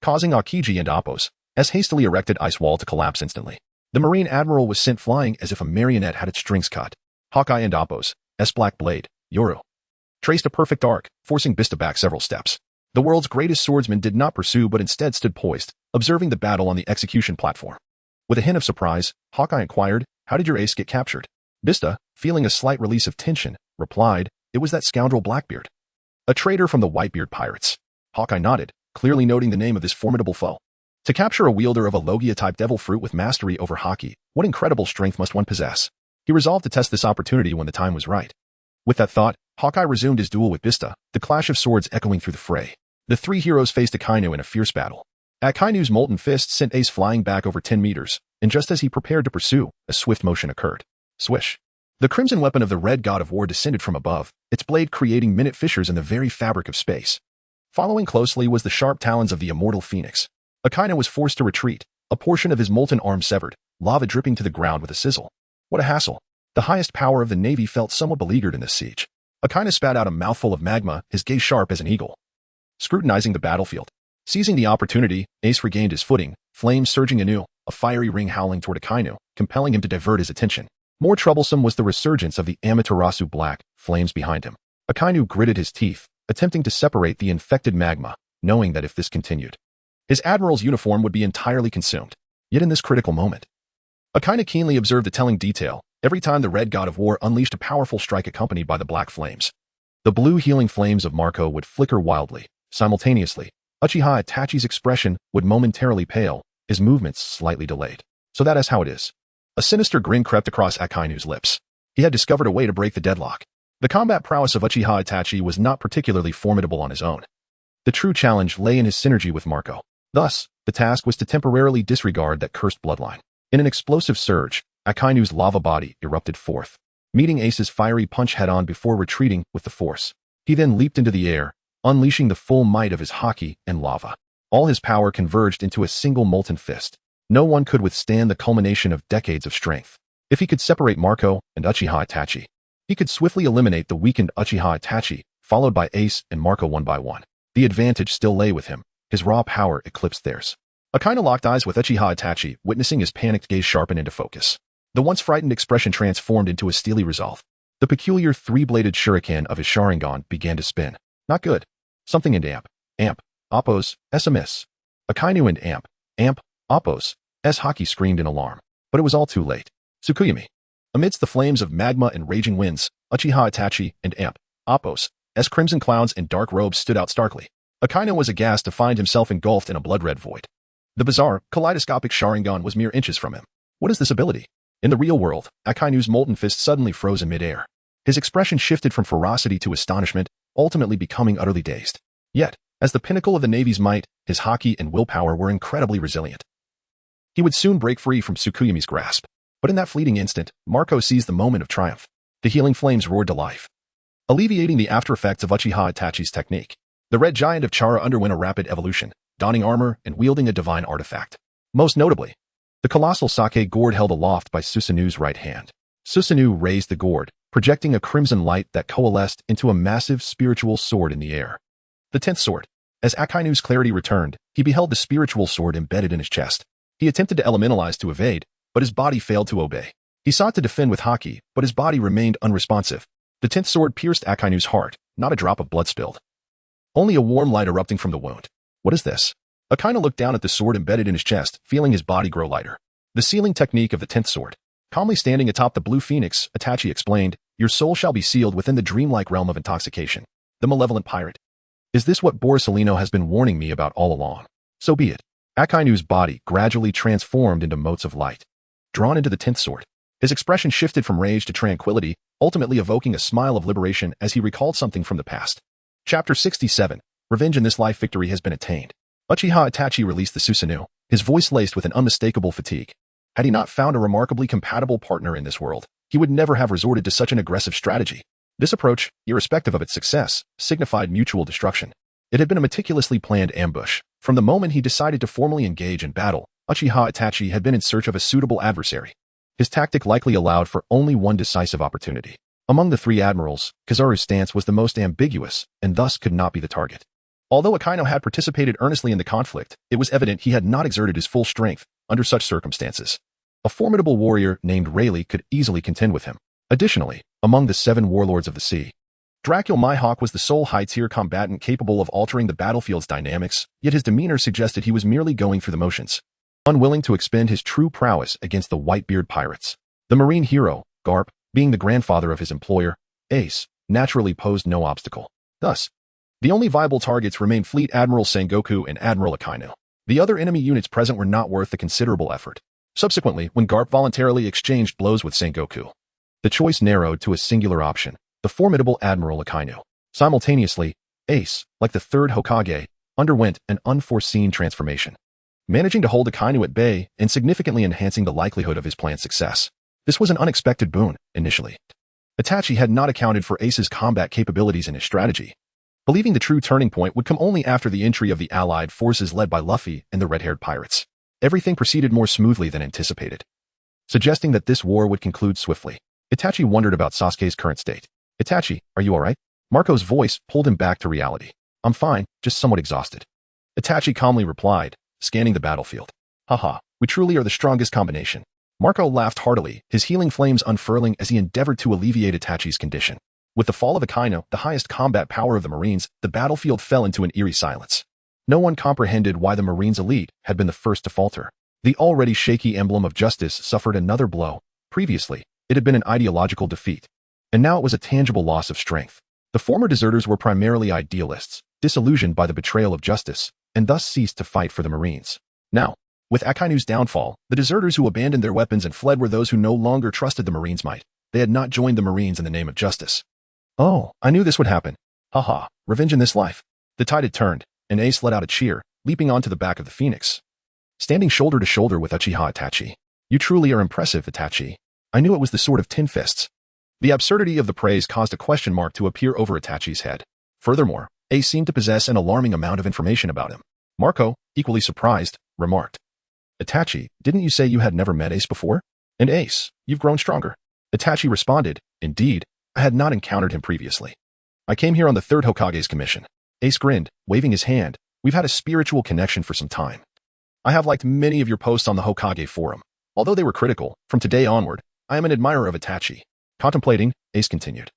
causing Hokage and Appo's hastily erected ice wall to collapse instantly. The Marine Admiral was sent flying as if a marionette had its strings cut. Hawkeye and Appo's black blade, Yoru, traced a perfect arc, forcing Bista back several steps. The world's greatest swordsman did not pursue but instead stood poised, observing the battle on the execution platform. With a hint of surprise, Hawkeye inquired, "How did your ace get captured?" Bista, feeling a slight release of tension, replied, "It was that scoundrel Blackbeard, a traitor from the Whitebeard pirates." Hawkeye nodded, clearly noting the name of this formidable foe. To capture a wielder of a Logia-type devil fruit with mastery over haki, what incredible strength must one possess? He resolved to test this opportunity when the time was right. With that thought, Hawkeye resumed his duel with Bista, the clash of swords echoing through the fray. The 3 heroes faced Akainu in a fierce battle. Akainu's molten fist sent Ace flying back over 10 meters, and just as he prepared to pursue, a swift motion occurred. Swish. The crimson weapon of the Red God of War descended from above, its blade creating minute fissures in the very fabric of space. Following closely was the sharp talons of the immortal phoenix. Akainu was forced to retreat, a portion of his molten arm severed, lava dripping to the ground with a sizzle. What a hassle. The highest power of the Navy felt somewhat beleaguered in this siege. Akainu spat out a mouthful of magma, his gaze sharp as an eagle, scrutinizing the battlefield. Seizing the opportunity, Ace regained his footing, flames surging anew, a fiery ring howling toward Akainu, compelling him to divert his attention. More troublesome was the resurgence of the Amaterasu black flames behind him. Akainu gritted his teeth, attempting to separate the infected magma, knowing that if this continued, his admiral's uniform would be entirely consumed. Yet in this critical moment, Akainu keenly observed the telling detail. Every time the Red God of War unleashed a powerful strike accompanied by the black flames, the blue healing flames of Marco would flicker wildly. Simultaneously, Uchiha Itachi's expression would momentarily pale, his movements slightly delayed. So that is how it is. A sinister grin crept across Akainu's lips. He had discovered a way to break the deadlock. The combat prowess of Uchiha Itachi was not particularly formidable on his own. The true challenge lay in his synergy with Marco. Thus, the task was to temporarily disregard that cursed bloodline. In an explosive surge, Akainu's lava body erupted forth, meeting Ace's fiery punch head-on before retreating with the force. He then leaped into the air, unleashing the full might of his haki and lava. All his power converged into a single molten fist. No one could withstand the culmination of decades of strength. If he could separate Marco and Uchiha Itachi, he could swiftly eliminate the weakened Uchiha Itachi, followed by Ace and Marco one by one. The advantage still lay with him. His raw power eclipsed theirs. Akainu locked eyes with Uchiha Itachi, witnessing his panicked gaze sharpen into focus. The once frightened expression transformed into a steely resolve. The peculiar 3-bladed shuriken of his Sharingan began to spin. Not good. Something in Amp, Appo's, SMS. Akainu and Amp, Appo's, haki screamed in alarm. But it was all too late. Tsukuyami. Amidst the flames of magma and raging winds, Uchiha Itachi and Appo's, crimson clouds and dark robes stood out starkly. Akainu was aghast to find himself engulfed in a blood-red void. The bizarre, kaleidoscopic Sharingan was mere inches from him. What is this ability? In the real world, Akainu's molten fist suddenly froze in midair. His expression shifted from ferocity to astonishment, ultimately becoming utterly dazed. Yet, as the pinnacle of the Navy's might, his haki and willpower were incredibly resilient. He would soon break free from Tsukuyami's grasp. But in that fleeting instant, Marco seized the moment of triumph. The healing flames roared to life, alleviating the after-effects of Uchiha Itachi's technique. The Red Giant of Chara underwent a rapid evolution, donning armor and wielding a divine artifact. Most notably, the colossal sake gourd held aloft by Susanu's right hand. Susanoo raised the gourd, projecting a crimson light that coalesced into a massive spiritual sword in the air. The 10th sword. As Akainu's clarity returned, he beheld the spiritual sword embedded in his chest. He attempted to elementalize to evade, but his body failed to obey. He sought to defend with haki, but his body remained unresponsive. The 10th sword pierced Akainu's heart, not a drop of blood spilled. Only a warm light erupting from the wound. What is this? Akainu looked down at the sword embedded in his chest, feeling his body grow lighter. The sealing technique of the 10th sword. Calmly standing atop the blue phoenix, Itachi explained, Your soul shall be sealed within the dreamlike realm of intoxication. The malevolent pirate. Is this what Borsalino has been warning me about all along? So be it. Akainu's body gradually transformed into motes of light. Drawn into the 10th sword, his expression shifted from rage to tranquility, ultimately evoking a smile of liberation as he recalled something from the past. Chapter 67. Revenge in this life. Victory has been attained. Uchiha Itachi released the Susanoo, his voice laced with an unmistakable fatigue. Had he not found a remarkably compatible partner in this world, he would never have resorted to such an aggressive strategy. This approach, irrespective of its success, signified mutual destruction. It had been a meticulously planned ambush. From the moment he decided to formally engage in battle, Uchiha Itachi had been in search of a suitable adversary. His tactic likely allowed for only one decisive opportunity. Among the three admirals, Kizaru's stance was the most ambiguous, and thus could not be the target. Although Akainu had participated earnestly in the conflict, it was evident he had not exerted his full strength under such circumstances. A formidable warrior named Rayleigh could easily contend with him. Additionally, among the 7 warlords of the sea, Dracul Mihawk was the sole high-tier combatant capable of altering the battlefield's dynamics, yet his demeanor suggested he was merely going through the motions, unwilling to expend his true prowess against the Whitebeard pirates. The marine hero, Garp, being the grandfather of his employer, Ace, naturally posed no obstacle. Thus, the only viable targets remained Fleet Admiral Sengoku and Admiral Akainu. The other enemy units present were not worth the considerable effort. Subsequently, when Garp voluntarily exchanged blows with Sengoku, the choice narrowed to a singular option, the formidable Admiral Akainu. Simultaneously, Ace, like the third Hokage, underwent an unforeseen transformation, managing to hold Akainu at bay and significantly enhancing the likelihood of his plan's success. This was an unexpected boon, initially. Itachi had not accounted for Ace's combat capabilities in his strategy, believing the true turning point would come only after the entry of the allied forces led by Luffy and the red-haired pirates. Everything proceeded more smoothly than anticipated, suggesting that this war would conclude swiftly. Itachi wondered about Sasuke's current state. Itachi, are you alright? Marco's voice pulled him back to reality. I'm fine, just somewhat exhausted. Itachi calmly replied, scanning the battlefield. Haha, we truly are the strongest combination. Marco laughed heartily, his healing flames unfurling as he endeavored to alleviate Itachi's condition. With the fall of Akainu, the highest combat power of the Marines, the battlefield fell into an eerie silence. No one comprehended why the Marines' elite had been the first to falter. The already shaky emblem of justice suffered another blow. Previously, it had been an ideological defeat, and now it was a tangible loss of strength. The former deserters were primarily idealists, disillusioned by the betrayal of justice, and thus ceased to fight for the Marines. Now, with Akainu's downfall, the deserters who abandoned their weapons and fled were those who no longer trusted the Marines' might. They had not joined the Marines in the name of justice. Oh, I knew this would happen. Haha, revenge in this life. The tide had turned, and Ace let out a cheer, leaping onto the back of the Phoenix, standing shoulder to shoulder with Uchiha Itachi. You truly are impressive, Itachi. I knew it was the sword of 10 fists. The absurdity of the praise caused a question mark to appear over Itachi's head. Furthermore, Ace seemed to possess an alarming amount of information about him. Marco, equally surprised, remarked, Itachi, didn't you say you had never met Ace before? And Ace, you've grown stronger. Itachi responded, indeed, I had not encountered him previously. I came here on the 3rd Hokage's commission. Ace grinned, waving his hand. We've had a spiritual connection for some time. I have liked many of your posts on the Hokage forum. Although they were critical, from today onward, I am an admirer of Itachi. Contemplating, Ace continued.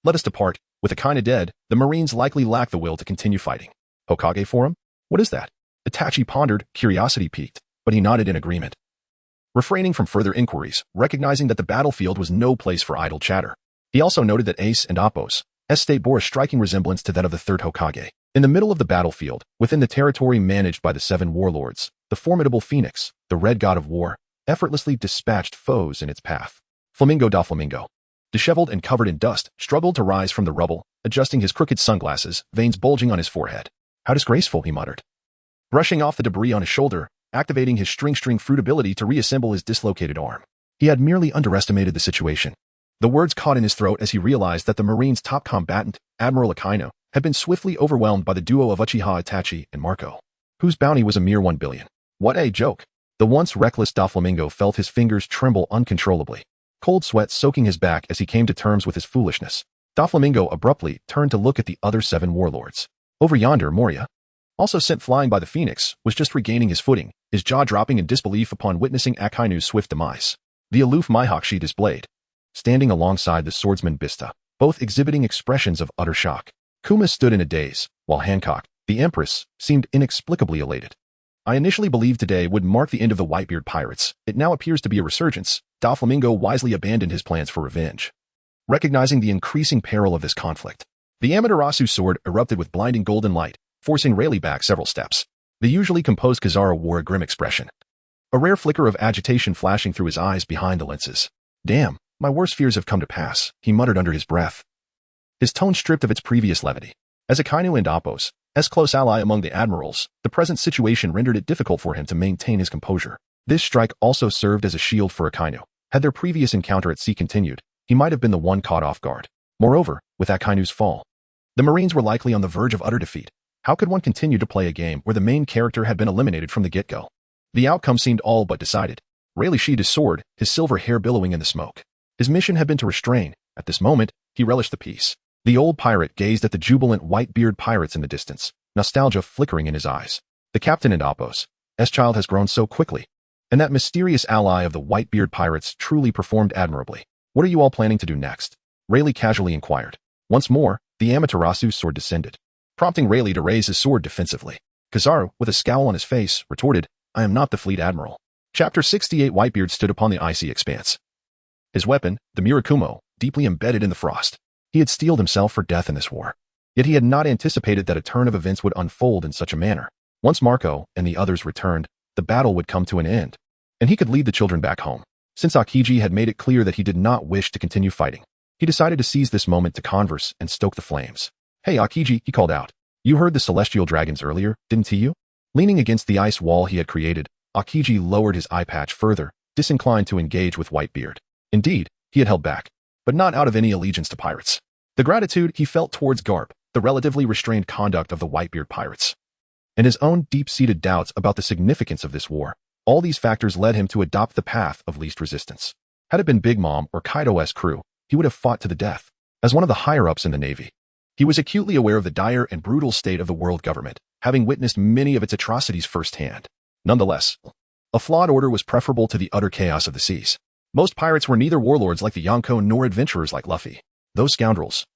Let us depart. With Akainu dead, the Marines likely lack the will to continue fighting. Hokage forum? What is that? Itachi pondered, curiosity piqued, but he nodded in agreement, refraining from further inquiries, recognizing that the battlefield was no place for idle chatter. He also noted that Ace and Appo's state bore a striking resemblance to that of the 3rd Hokage. In the middle of the battlefield, within the territory managed by the 7 warlords, the formidable Phoenix, the red god of war, effortlessly dispatched foes in its path. Flamingo da Flamingo, disheveled and covered in dust, struggled to rise from the rubble, adjusting his crooked sunglasses, veins bulging on his forehead. How disgraceful, he muttered, brushing off the debris on his shoulder, activating his string fruit ability to reassemble his dislocated arm. He had merely underestimated the situation. The words caught in his throat as he realized that the Marines' top combatant, Admiral Akainu, had been swiftly overwhelmed by the duo of Uchiha Itachi and Marco, whose bounty was a mere 1 billion. What a joke! The once reckless Doflamingo felt his fingers tremble uncontrollably, cold sweat soaking his back as he came to terms with his foolishness. Doflamingo abruptly turned to look at the other 7 warlords. Over yonder, Moria, also sent flying by the Phoenix, was just regaining his footing, his jaw dropping in disbelief upon witnessing Akainu's swift demise. The aloof Mihawk she displayed, standing alongside the swordsman Bista, both exhibiting expressions of utter shock. Kuma stood in a daze, while Hancock, the Empress, seemed inexplicably elated. I initially believed today would mark the end of the Whitebeard pirates. It now appears to be a resurgence. Doflamingo wisely abandoned his plans for revenge. Recognizing the increasing peril of this conflict, the Amaterasu sword erupted with blinding golden light, forcing Rayleigh back several steps. The usually composed Kizaru wore a grim expression, a rare flicker of agitation flashing through his eyes behind the lenses. Damn, my worst fears have come to pass, he muttered under his breath, his tone stripped of its previous levity. As Akainu and Appos, as close ally among the admirals, the present situation rendered it difficult for him to maintain his composure. This strike also served as a shield for Akainu. Had their previous encounter at sea continued, he might have been the one caught off guard. Moreover, with Akainu's fall, the Marines were likely on the verge of utter defeat. How could one continue to play a game where the main character had been eliminated from the get-go? The outcome seemed all but decided. Rayleigh sheathed his sword, his silver hair billowing in the smoke. His mission had been to restrain. At this moment, he relished the peace. The old pirate gazed at the jubilant white-beard pirates in the distance, nostalgia flickering in his eyes. The captain and Appos, S-Child has grown so quickly, and that mysterious ally of the white-beard pirates truly performed admirably. What are you all planning to do next? Rayleigh casually inquired. Once more, the Amaterasu's sword descended, prompting Rayleigh to raise his sword defensively. Kizaru, with a scowl on his face, retorted, I am not the fleet admiral. Chapter 68 Whitebeard stood upon the icy expanse. His weapon, the Murakumo, deeply embedded in the frost. He had steeled himself for death in this war. Yet he had not anticipated that a turn of events would unfold in such a manner. Once Marco and the others returned, the battle would come to an end, and he could lead the children back home. Since Akiji had made it clear that he did not wish to continue fighting, he decided to seize this moment to converse and stoke the flames. Hey Akiji, he called out. You heard the celestial dragons earlier, didn't you? Leaning against the ice wall he had created, Akiji lowered his eye patch further, disinclined to engage with Whitebeard. Indeed, he had held back, but not out of any allegiance to pirates. The gratitude he felt towards Garp, the relatively restrained conduct of the Whitebeard pirates, and his own deep-seated doubts about the significance of this war, all these factors led him to adopt the path of least resistance. Had it been Big Mom or Kaido's crew, he would have fought to the death. As one of the higher-ups in the Navy, he was acutely aware of the dire and brutal state of the world government, having witnessed many of its atrocities firsthand. Nonetheless, a flawed order was preferable to the utter chaos of the seas. Most pirates were neither warlords like the Yonko nor adventurers like Luffy. Those scoundrels,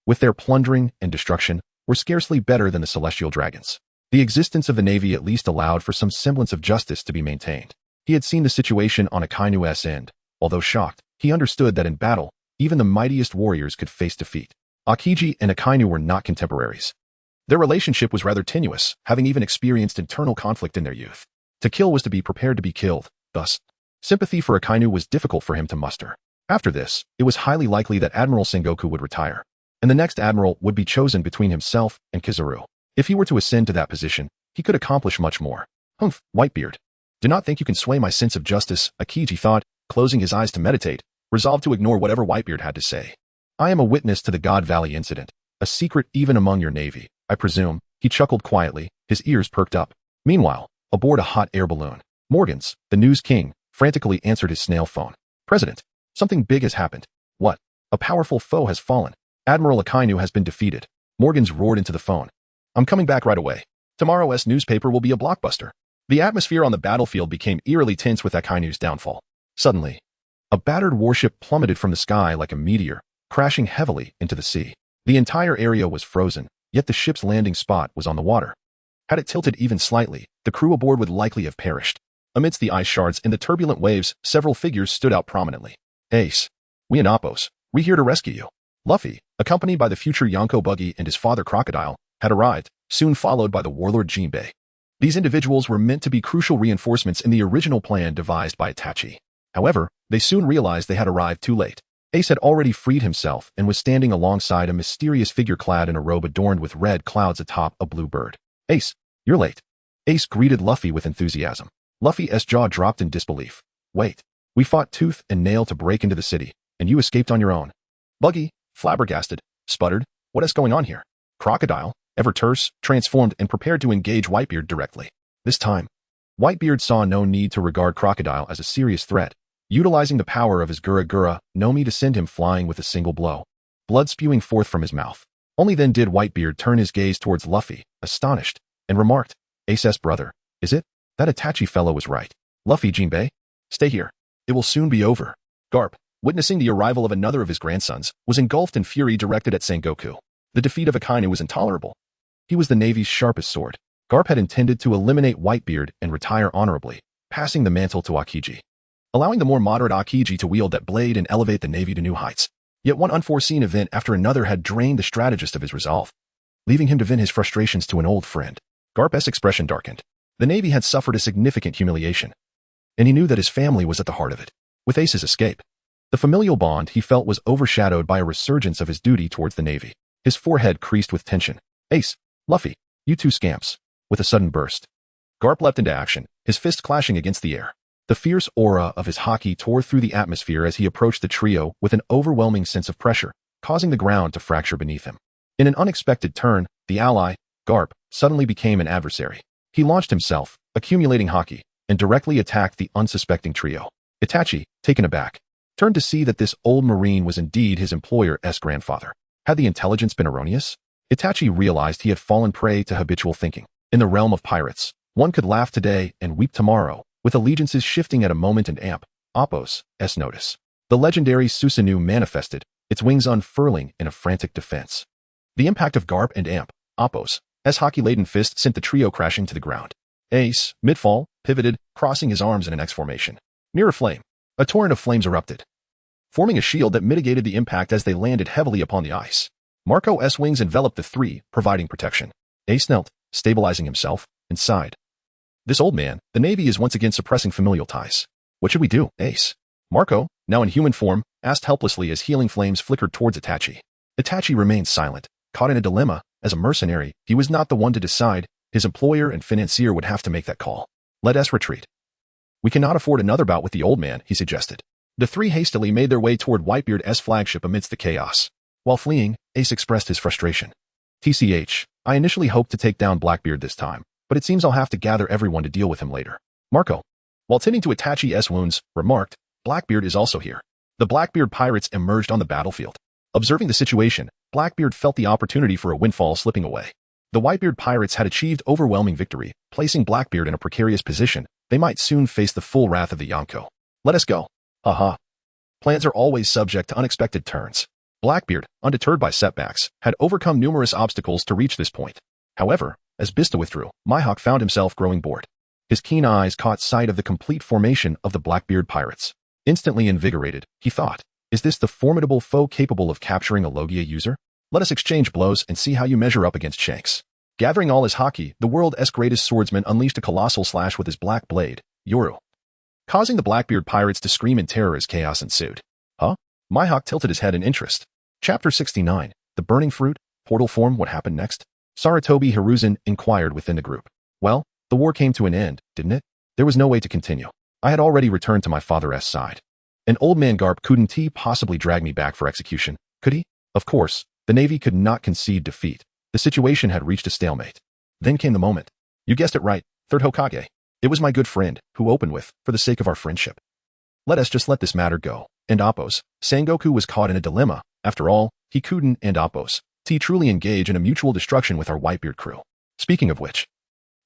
with their plundering and destruction, were scarcely better than the celestial dragons. The existence of the Navy at least allowed for some semblance of justice to be maintained. He had seen the situation on Akainu's end. Although shocked, he understood that in battle, even the mightiest warriors could face defeat. Akiji and Akainu were not contemporaries. Their relationship was rather tenuous, having even experienced internal conflict in their youth. To kill was to be prepared to be killed, thus, sympathy for Akainu was difficult for him to muster. After this, it was highly likely that Admiral Sengoku would retire, and the next admiral would be chosen between himself and Kizaru. If he were to ascend to that position, he could accomplish much more. Humph, Whitebeard. Do not think you can sway my sense of justice, Akiji thought, closing his eyes to meditate, resolved to ignore whatever Whitebeard had to say. I am a witness to the God Valley incident, a secret even among your navy, I presume. He chuckled quietly, his ears perked up. Meanwhile, aboard a hot air balloon, Morgans, the news king, frantically answered his snail phone. President, something big has happened. What? A powerful foe has fallen. Admiral Akainu has been defeated. Morgans roared into the phone. I'm coming back right away. Tomorrow's newspaper will be a blockbuster. The atmosphere on the battlefield became eerily tense with Akainu's downfall. Suddenly, a battered warship plummeted from the sky like a meteor, crashing heavily into the sea. The entire area was frozen, yet the ship's landing spot was on the water. Had it tilted even slightly, the crew aboard would likely have perished. Amidst the ice shards and the turbulent waves, several figures stood out prominently. Ace, we and Appos, we're here to rescue you. Luffy, accompanied by the future Yonko Buggy and his father Crocodile, had arrived, soon followed by the warlord Jinbei. These individuals were meant to be crucial reinforcements in the original plan devised by Itachi. However, they soon realized they had arrived too late. Ace had already freed himself and was standing alongside a mysterious figure clad in a robe adorned with red clouds atop a blue bird. Ace, you're late. Ace greeted Luffy with enthusiasm. Luffy's jaw dropped in disbelief. Wait, we fought tooth and nail to break into the city, and you escaped on your own. Buggy, flabbergasted, sputtered, what is going on here? Crocodile, ever terse, transformed and prepared to engage Whitebeard directly. This time, Whitebeard saw no need to regard Crocodile as a serious threat, utilizing the power of his Gura Nomi to send him flying with a single blow, blood spewing forth from his mouth. Only then did Whitebeard turn his gaze towards Luffy, astonished, and remarked, Ace's brother, is it? That Itachi fellow was right. Luffy, Jinbei, stay here. It will soon be over. Garp, witnessing the arrival of another of his grandsons, was engulfed in fury directed at Sengoku. The defeat of Akainu was intolerable. He was the Navy's sharpest sword. Garp had intended to eliminate Whitebeard and retire honorably, passing the mantle to Akiji, allowing the more moderate Akiji to wield that blade and elevate the Navy to new heights. Yet one unforeseen event after another had drained the strategist of his resolve, leaving him to vent his frustrations to an old friend. Garp's expression darkened. The Navy had suffered a significant humiliation, and he knew that his family was at the heart of it. With Ace's escape, the familial bond he felt was overshadowed by a resurgence of his duty towards the Navy. His forehead creased with tension. Ace, Luffy, you two scamps. With a sudden burst, Garp leapt into action, his fist clashing against the air. The fierce aura of his haki tore through the atmosphere as he approached the trio with an overwhelming sense of pressure, causing the ground to fracture beneath him. In an unexpected turn, the ally, Garp, suddenly became an adversary. He launched himself, accumulating haki, and directly attacked the unsuspecting trio. Itachi, taken aback, turned to see that this old marine was indeed his employer's grandfather. Had the intelligence been erroneous? Itachi realized he had fallen prey to habitual thinking. In the realm of pirates, one could laugh today and weep tomorrow, with allegiances shifting at a moment and Appo's notice. The legendary Susanoo manifested, its wings unfurling in a frantic defense. The impact of Garp and Appo's haki-laden fist sent the trio crashing to the ground. Ace, mid-fall, pivoted, crossing his arms in an X formation. Near a flame, a torrent of flames erupted, forming a shield that mitigated the impact as they landed heavily upon the ice. Marco's wings enveloped the three, providing protection. Ace knelt, stabilizing himself, and sighed. This old man, the Navy is once again suppressing familial ties. What should we do, Ace? Marco, now in human form, asked helplessly as healing flames flickered towards Itachi. Itachi remained silent, caught in a dilemma. As a mercenary, he was not the one to decide. His employer and financier would have to make that call. Let us retreat. We cannot afford another bout with the old man, he suggested. The three hastily made their way toward Whitebeard's flagship amidst the chaos. While fleeing, Ace expressed his frustration. TCH, I initially hoped to take down Blackbeard this time, but it seems I'll have to gather everyone to deal with him later. Marco, while tending to Itachi's wounds, remarked, Blackbeard is also here. The Blackbeard pirates emerged on the battlefield. Observing the situation, Blackbeard felt the opportunity for a windfall slipping away. The Whitebeard pirates had achieved overwhelming victory, placing Blackbeard in a precarious position. They might soon face the full wrath of the Yonko. Let us go. Haha. Plans are always subject to unexpected turns. Blackbeard, undeterred by setbacks, had overcome numerous obstacles to reach this point. However, as Bista withdrew, Mihawk found himself growing bored. His keen eyes caught sight of the complete formation of the Blackbeard pirates. Instantly invigorated, he thought, is this the formidable foe capable of capturing a Logia user? Let us exchange blows and see how you measure up against Shanks. Gathering all his haki, the world's greatest swordsman unleashed a colossal slash with his black blade, Yoru, causing the Blackbeard pirates to scream in terror as chaos ensued. Huh? Mihawk tilted his head in interest. Chapter 69, The Burning Fruit, Portal Form. What happened next? Sarutobi Hiruzen inquired within the group. Well, the war came to an end, didn't it? There was no way to continue. I had already returned to my father's side. An old man Garp couldn't he possibly drag me back for execution, could he? Of course, the Navy could not concede defeat. The situation had reached a stalemate. Then came the moment. You guessed it right, third Hokage. It was my good friend, who opened with, for the sake of our friendship. Let us just let this matter go. And Appo's, Sengoku was caught in a dilemma. After all, he couldn't and Appo's truly engage in a mutual destruction with our Whitebeard crew. Speaking of which,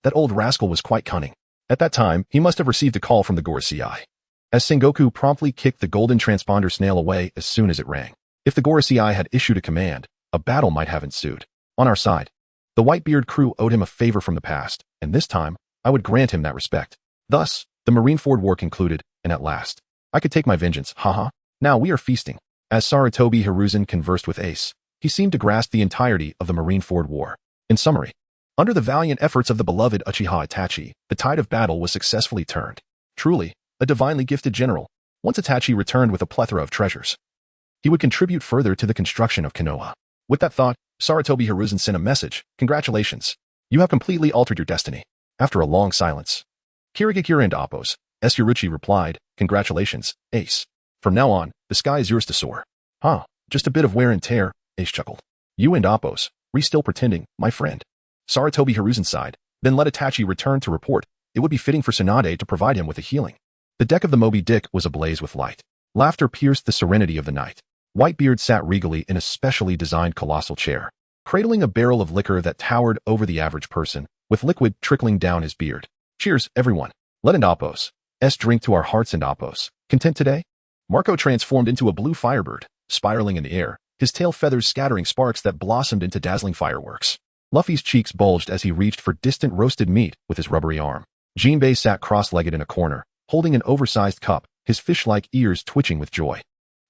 that old rascal was quite cunning. At that time, he must have received a call from the Gorosei, as Sengoku promptly kicked the golden transponder snail away as soon as it rang. If the Gorosei had issued a command, a battle might have ensued. On our side, the Whitebeard crew owed him a favor from the past, and this time, I would grant him that respect. Thus, the Marineford War concluded, and at last, I could take my vengeance, haha. Now we are feasting. As Sarutobi Hiruzen conversed with Ace, he seemed to grasp the entirety of the Marineford War. In summary, under the valiant efforts of the beloved Uchiha Itachi, the tide of battle was successfully turned. Truly, a divinely gifted general. Once Itachi returned with a plethora of treasures, he would contribute further to the construction of Konoha. With that thought, Sarutobi Hiruzen sent a message. Congratulations. You have completely altered your destiny. After a long silence, Kirigakura and Appo's Yuruchi replied, Congratulations, Ace. From now on, the sky is yours to soar. Huh, just a bit of wear and tear, Ace chuckled. You and Appo's, still pretending, my friend. Sarutobi Hiruzen sighed, then let Itachi return to report. It would be fitting for Tsunade to provide him with a healing. The deck of the Moby Dick was ablaze with light. Laughter pierced the serenity of the night. Whitebeard sat regally in a specially designed colossal chair, cradling a barrel of liquor that towered over the average person, with liquid trickling down his beard. Cheers, everyone. Let and Appo's drink to our hearts and Appo's. Content today? Marco transformed into a blue firebird, spiraling in the air, his tail feathers scattering sparks that blossomed into dazzling fireworks. Luffy's cheeks bulged as he reached for distant roasted meat with his rubbery arm. Jinbei sat cross-legged in a corner, holding an oversized cup, his fish-like ears twitching with joy.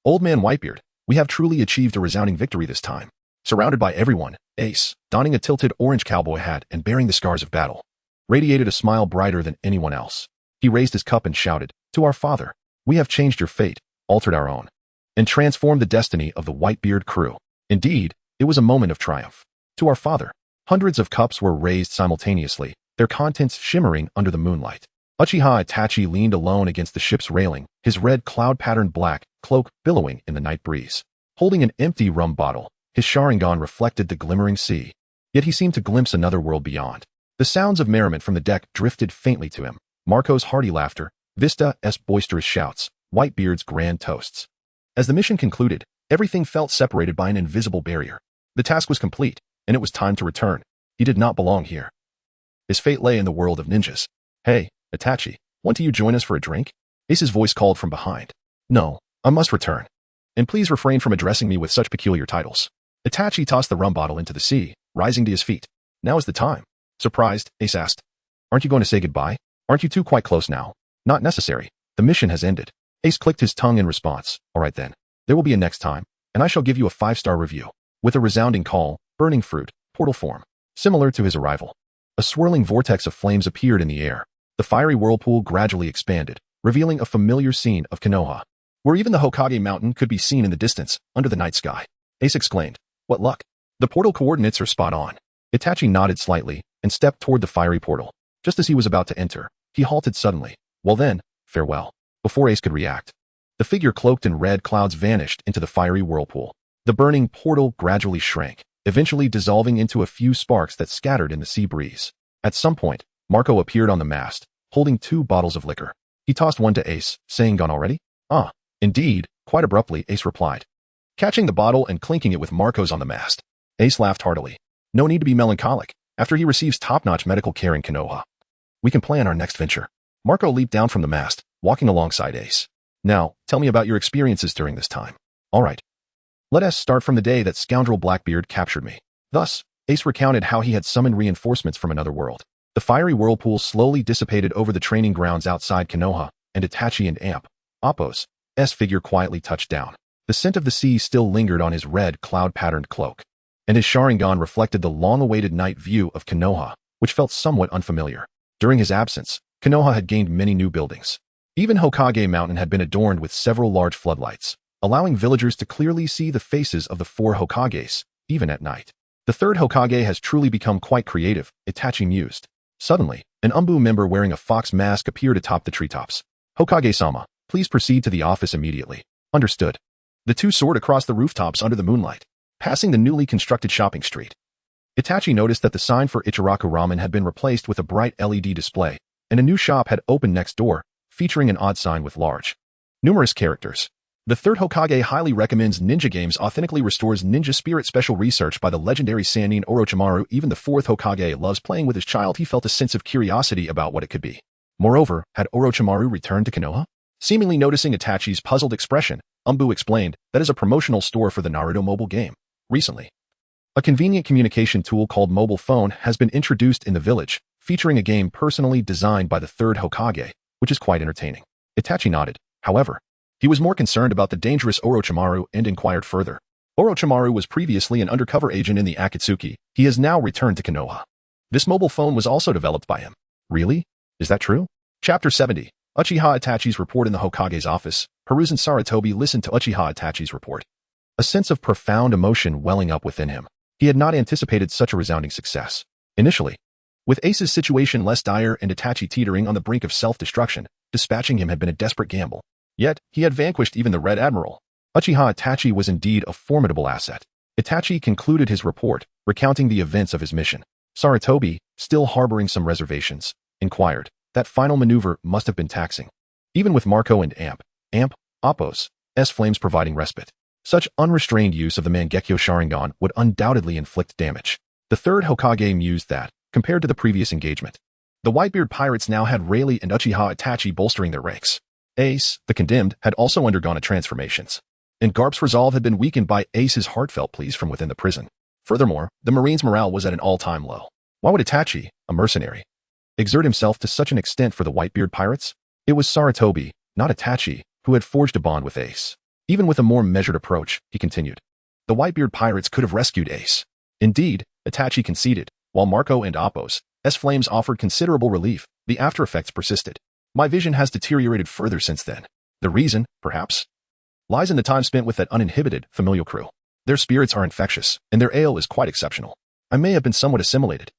Old man Whitebeard, We have truly achieved a resounding victory this time. Surrounded by everyone, Ace, donning a tilted orange cowboy hat and bearing the scars of battle, radiated a smile brighter than anyone else. He raised his cup and shouted, "To our father, we have changed your fate, altered our own, and transformed the destiny of the Whitebeard crew." Indeed, it was a moment of triumph. To our father. Hundreds of cups were raised simultaneously, their contents shimmering under the moonlight. Uchiha Itachi leaned alone against the ship's railing, his red cloud-patterned black cloak billowing in the night breeze. Holding an empty rum bottle, his Sharingan reflected the glimmering sea. Yet he seemed to glimpse another world beyond. The sounds of merriment from the deck drifted faintly to him. Marco's hearty laughter, Vista's boisterous shouts, Whitebeard's grand toasts. As the mission concluded, everything felt separated by an invisible barrier. The task was complete, and it was time to return. He did not belong here. His fate lay in the world of ninjas. "Hey, Itachi, want you join us for a drink?" Ace's voice called from behind. "No, I must return. And please refrain from addressing me with such peculiar titles." Itachi tossed the rum bottle into the sea, rising to his feet. "Now is the time." Surprised, Ace asked, "Aren't you going to say goodbye? Aren't you two quite close now?" "Not necessary. The mission has ended." Ace clicked his tongue in response. "All right then. There will be a next time, and I shall give you a 5-star review." With a resounding call, burning fruit, portal form, similar to his arrival. A swirling vortex of flames appeared in the air. The fiery whirlpool gradually expanded, revealing a familiar scene of Konoha, where even the Hokage mountain could be seen in the distance, under the night sky. Ace exclaimed, "What luck! The portal coordinates are spot on." Itachi nodded slightly and stepped toward the fiery portal. Just as he was about to enter, he halted suddenly. "Well then, farewell." Before Ace could react, the figure cloaked in red clouds vanished into the fiery whirlpool. The burning portal gradually shrank, eventually dissolving into a few sparks that scattered in the sea breeze. At some point, Marco appeared on the mast, holding 2 bottles of liquor. He tossed one to Ace, saying, "Gone already?" "Ah, indeed," quite abruptly Ace replied, catching the bottle and clinking it with Marco's on the mast. Ace laughed heartily. "No need to be melancholic. After he receives top-notch medical care in Konoha, we can plan our next venture." Marco leaped down from the mast, walking alongside Ace. "Now, tell me about your experiences during this time." "All right. Let us start from the day that scoundrel Blackbeard captured me." Thus, Ace recounted how he had summoned reinforcements from another world. The fiery whirlpool slowly dissipated over the training grounds outside Konoha, and Itachi and Appo's figure quietly touched down. The scent of the sea still lingered on his red cloud-patterned cloak, and his Sharingan reflected the long-awaited night view of Konoha, which felt somewhat unfamiliar. During his absence, Konoha had gained many new buildings. Even Hokage Mountain had been adorned with several large floodlights, allowing villagers to clearly see the faces of the 4 Hokages, even at night. "The 3rd Hokage has truly become quite creative," Itachi mused. Suddenly, an Umbu member wearing a fox mask appeared atop the treetops. "Hokage-sama, please proceed to the office immediately." "Understood." The two soared across the rooftops under the moonlight, passing the newly constructed shopping street. Itachi noticed that the sign for Ichiraku Ramen had been replaced with a bright LED display, and a new shop had opened next door, featuring an odd sign with numerous characters. "The 3rd Hokage highly recommends ninja games authentically restores ninja spirit special research by the legendary Sannin Orochimaru. Even the 4th Hokage loves playing with his child." He felt a sense of curiosity about what it could be. Moreover, had Orochimaru returned to Konoha? Seemingly noticing Itachi's puzzled expression, Umbu explained, "That is a promotional store for the Naruto mobile game. Recently, a convenient communication tool called mobile phone has been introduced in the village, featuring a game personally designed by the 3rd Hokage, which is quite entertaining." Itachi nodded. However, he was more concerned about the dangerous Orochimaru and inquired further. Orochimaru was previously an undercover agent in the Akatsuki. He has now returned to Konoha. This mobile phone was also developed by him. "Really? Is that true?" Chapter 70. Uchiha Itachi's report in the Hokage's office. Hiruzen Sarutobi listened to Uchiha Itachi's report, a sense of profound emotion welling up within him. He had not anticipated such a resounding success. Initially, with Ace's situation less dire and Itachi teetering on the brink of self-destruction, dispatching him had been a desperate gamble. Yet, he had vanquished even the Red Admiral. Uchiha Itachi was indeed a formidable asset. Itachi concluded his report, recounting the events of his mission. Sarutobi, still harboring some reservations, inquired, "That final maneuver must have been taxing. Even with Marco and Appo's flames providing respite. Such unrestrained use of the Mangekyo Sharingan would undoubtedly inflict damage." The 3rd Hokage mused that, compared to the previous engagement, the Whitebeard pirates now had Rayleigh and Uchiha Itachi bolstering their ranks. Ace, the condemned, had also undergone a transformations, and Garp's resolve had been weakened by Ace's heartfelt pleas from within the prison. Furthermore, the Marine's morale was at an all-time low. Why would Itachi, a mercenary, exert himself to such an extent for the Whitebeard pirates? It was Sarutobi, not Itachi, who had forged a bond with Ace. Even with a more measured approach, he continued, the Whitebeard pirates could have rescued Ace. Indeed, Itachi conceded, while Marco and Appo's flames offered considerable relief, the after-effects persisted. My vision has deteriorated further since then. The reason, perhaps, lies in the time spent with that uninhibited, familial crew. Their spirits are infectious, and their ale is quite exceptional. I may have been somewhat assimilated.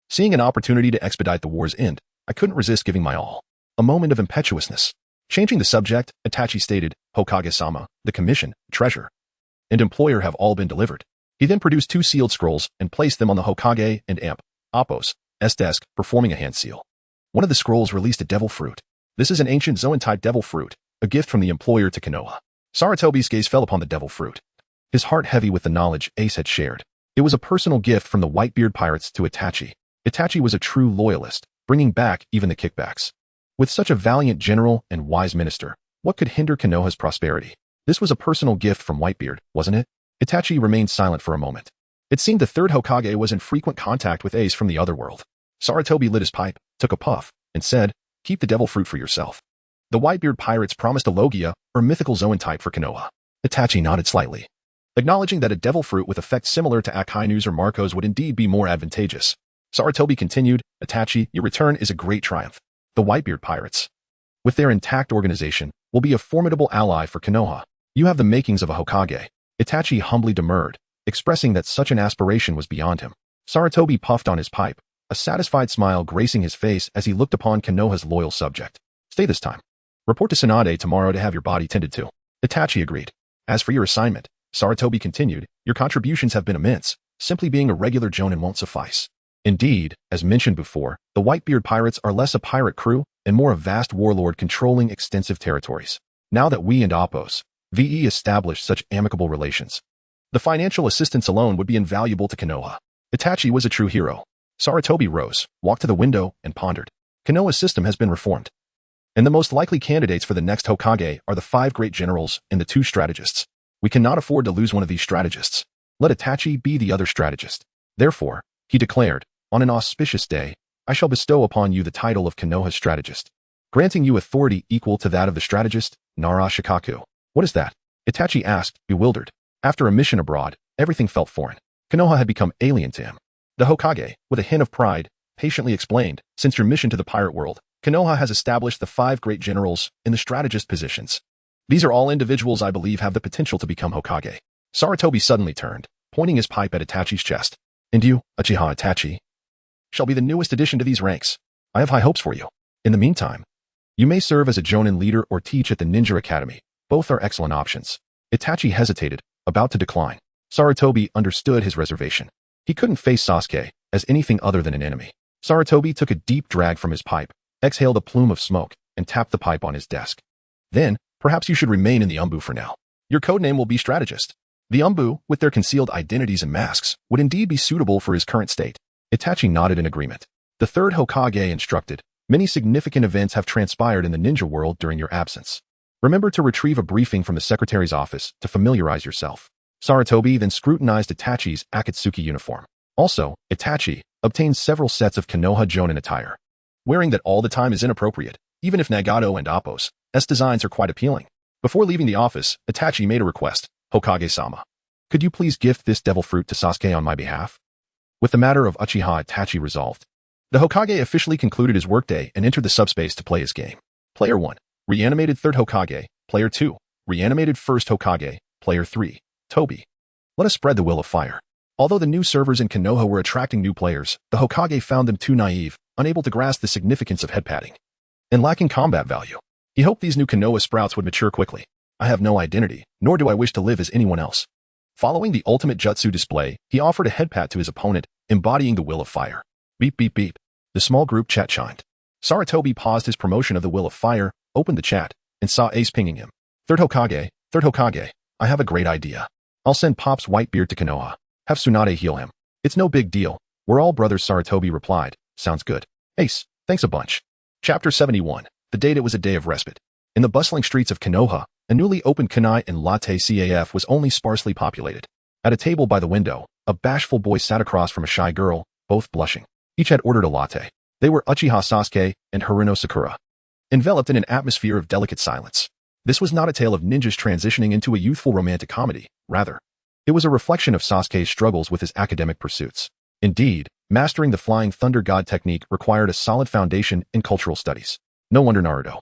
Seeing an opportunity to expedite the war's end, I couldn't resist giving my all. A moment of impetuousness. Changing the subject, Itachi stated, Hokage-sama, the commission, treasure, and employer have all been delivered. He then produced 2 sealed scrolls and placed them on the Hokage and Appo's desk, performing a hand seal. One of the scrolls released a devil fruit. This is an ancient Zoan-type devil fruit, a gift from the employer to Konoha. Sarutobi's gaze fell upon the devil fruit, his heart heavy with the knowledge Ace had shared. It was a personal gift from the Whitebeard pirates to Itachi. Itachi was a true loyalist, bringing back even the kickbacks. With such a valiant general and wise minister, what could hinder Konoha's prosperity? This was a personal gift from Whitebeard, wasn't it? Itachi remained silent for a moment. It seemed the third Hokage was in frequent contact with Ace from the other world. Sarutobi lit his pipe, took a puff, and said, keep the devil fruit for yourself. The Whitebeard pirates promised a Logia, or mythical Zoan type for Konoha. Itachi nodded slightly, acknowledging that a devil fruit with effects similar to Akainu's or Marco's would indeed be more advantageous. Sarutobi continued, Itachi, your return is a great triumph. The Whitebeard pirates, with their intact organization, will be a formidable ally for Konoha. You have the makings of a Hokage. Itachi humbly demurred, expressing that such an aspiration was beyond him. Sarutobi puffed on his pipe, a satisfied smile gracing his face as he looked upon Konoha's loyal subject. Stay this time. Report to Tsunade tomorrow to have your body tended to. Itachi agreed. As for your assignment, Sarutobi continued, your contributions have been immense. Simply being a regular jonin won't suffice. Indeed, as mentioned before, the Whitebeard pirates are less a pirate crew and more a vast warlord controlling extensive territories. Now that we and Appo's VE established such amicable relations, the financial assistance alone would be invaluable to Konoha. Itachi was a true hero. Sarutobi rose, walked to the window, and pondered. Konoha's system has been reformed, and the most likely candidates for the next Hokage are the 5 great generals and the 2 strategists. We cannot afford to lose one of these strategists. Let Itachi be the other strategist. Therefore, he declared, on an auspicious day, I shall bestow upon you the title of Konoha's strategist, granting you authority equal to that of the strategist, Nara Shikaku. What is that? Itachi asked, bewildered. After a mission abroad, everything felt foreign. Konoha had become alien to him. The Hokage, with a hint of pride, patiently explained, since your mission to the pirate world, Konoha has established the 5 great generals in the strategist positions. These are all individuals I believe have the potential to become Hokage. Sarutobi suddenly turned, pointing his pipe at Itachi's chest. And you, Uchiha Itachi, shall be the newest addition to these ranks. I have high hopes for you. In the meantime, you may serve as a jonin leader or teach at the Ninja Academy. Both are excellent options. Itachi hesitated, about to decline. Sarutobi understood his reservation. He couldn't face Sasuke as anything other than an enemy. Sarutobi took a deep drag from his pipe, exhaled a plume of smoke, and tapped the pipe on his desk. Then, perhaps you should remain in the Umbu for now. Your codename will be Strategist. The Umbu, with their concealed identities and masks, would indeed be suitable for his current state. Itachi nodded in agreement. The third Hokage instructed, many significant events have transpired in the ninja world during your absence. Remember to retrieve a briefing from the secretary's office to familiarize yourself. Sarutobi then scrutinized Itachi's Akatsuki uniform. Also, Itachi obtained several sets of Konoha Jonin attire. Wearing that all the time is inappropriate, even if Nagato and Appo's designs are quite appealing. Before leaving the office, Itachi made a request. Hokage-sama, could you please gift this devil fruit to Sasuke on my behalf? With the matter of Uchiha Itachi resolved, the Hokage officially concluded his workday and entered the subspace to play his game. Player 1, reanimated third Hokage. Player 2, reanimated first Hokage. Player 3, Toby. Let us spread the will of fire. Although the new servers in Konoha were attracting new players, the Hokage found them too naive, unable to grasp the significance of head padding, and lacking combat value. He hoped these new Konoha sprouts would mature quickly. I have no identity, nor do I wish to live as anyone else. Following the ultimate jutsu display, he offered a head pat to his opponent, embodying the will of fire. Beep beep beep. The small group chat chimed. Sarutobi paused his promotion of the will of fire, opened the chat, and saw Ace pinging him. Third Hokage, I have a great idea. I'll send Pop's Whitebeard to Konoha. Have Tsunade heal him. It's no big deal. We're all brothers, Sarutobi replied. Sounds good. Ace, thanks a bunch. Chapter 71. The date it was a day of respite. In the bustling streets of Konoha, a newly opened kunai and latte CAF was only sparsely populated. At a table by the window, a bashful boy sat across from a shy girl, both blushing. Each had ordered a latte. They were Uchiha Sasuke and Haruno Sakura. Enveloped in an atmosphere of delicate silence, This was not a tale of ninjas transitioning into a youthful romantic comedy. Rather, it was a reflection of Sasuke's struggles with his academic pursuits. Indeed, mastering the Flying Thunder God technique required a solid foundation in cultural studies. No wonder Naruto,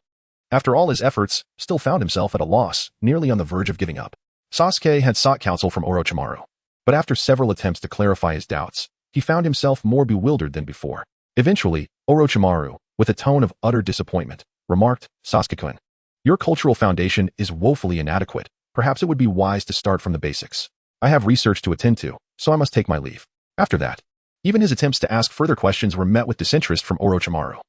after all his efforts, still found himself at a loss, nearly on the verge of giving up. Sasuke had sought counsel from Orochimaru, but after several attempts to clarify his doubts, he found himself more bewildered than before. Eventually, Orochimaru, with a tone of utter disappointment, remarked, "Sasuke-kun, your cultural foundation is woefully inadequate. Perhaps it would be wise to start from the basics. I have research to attend to, so I must take my leave." After that, even his attempts to ask further questions were met with disinterest from Orochimaru.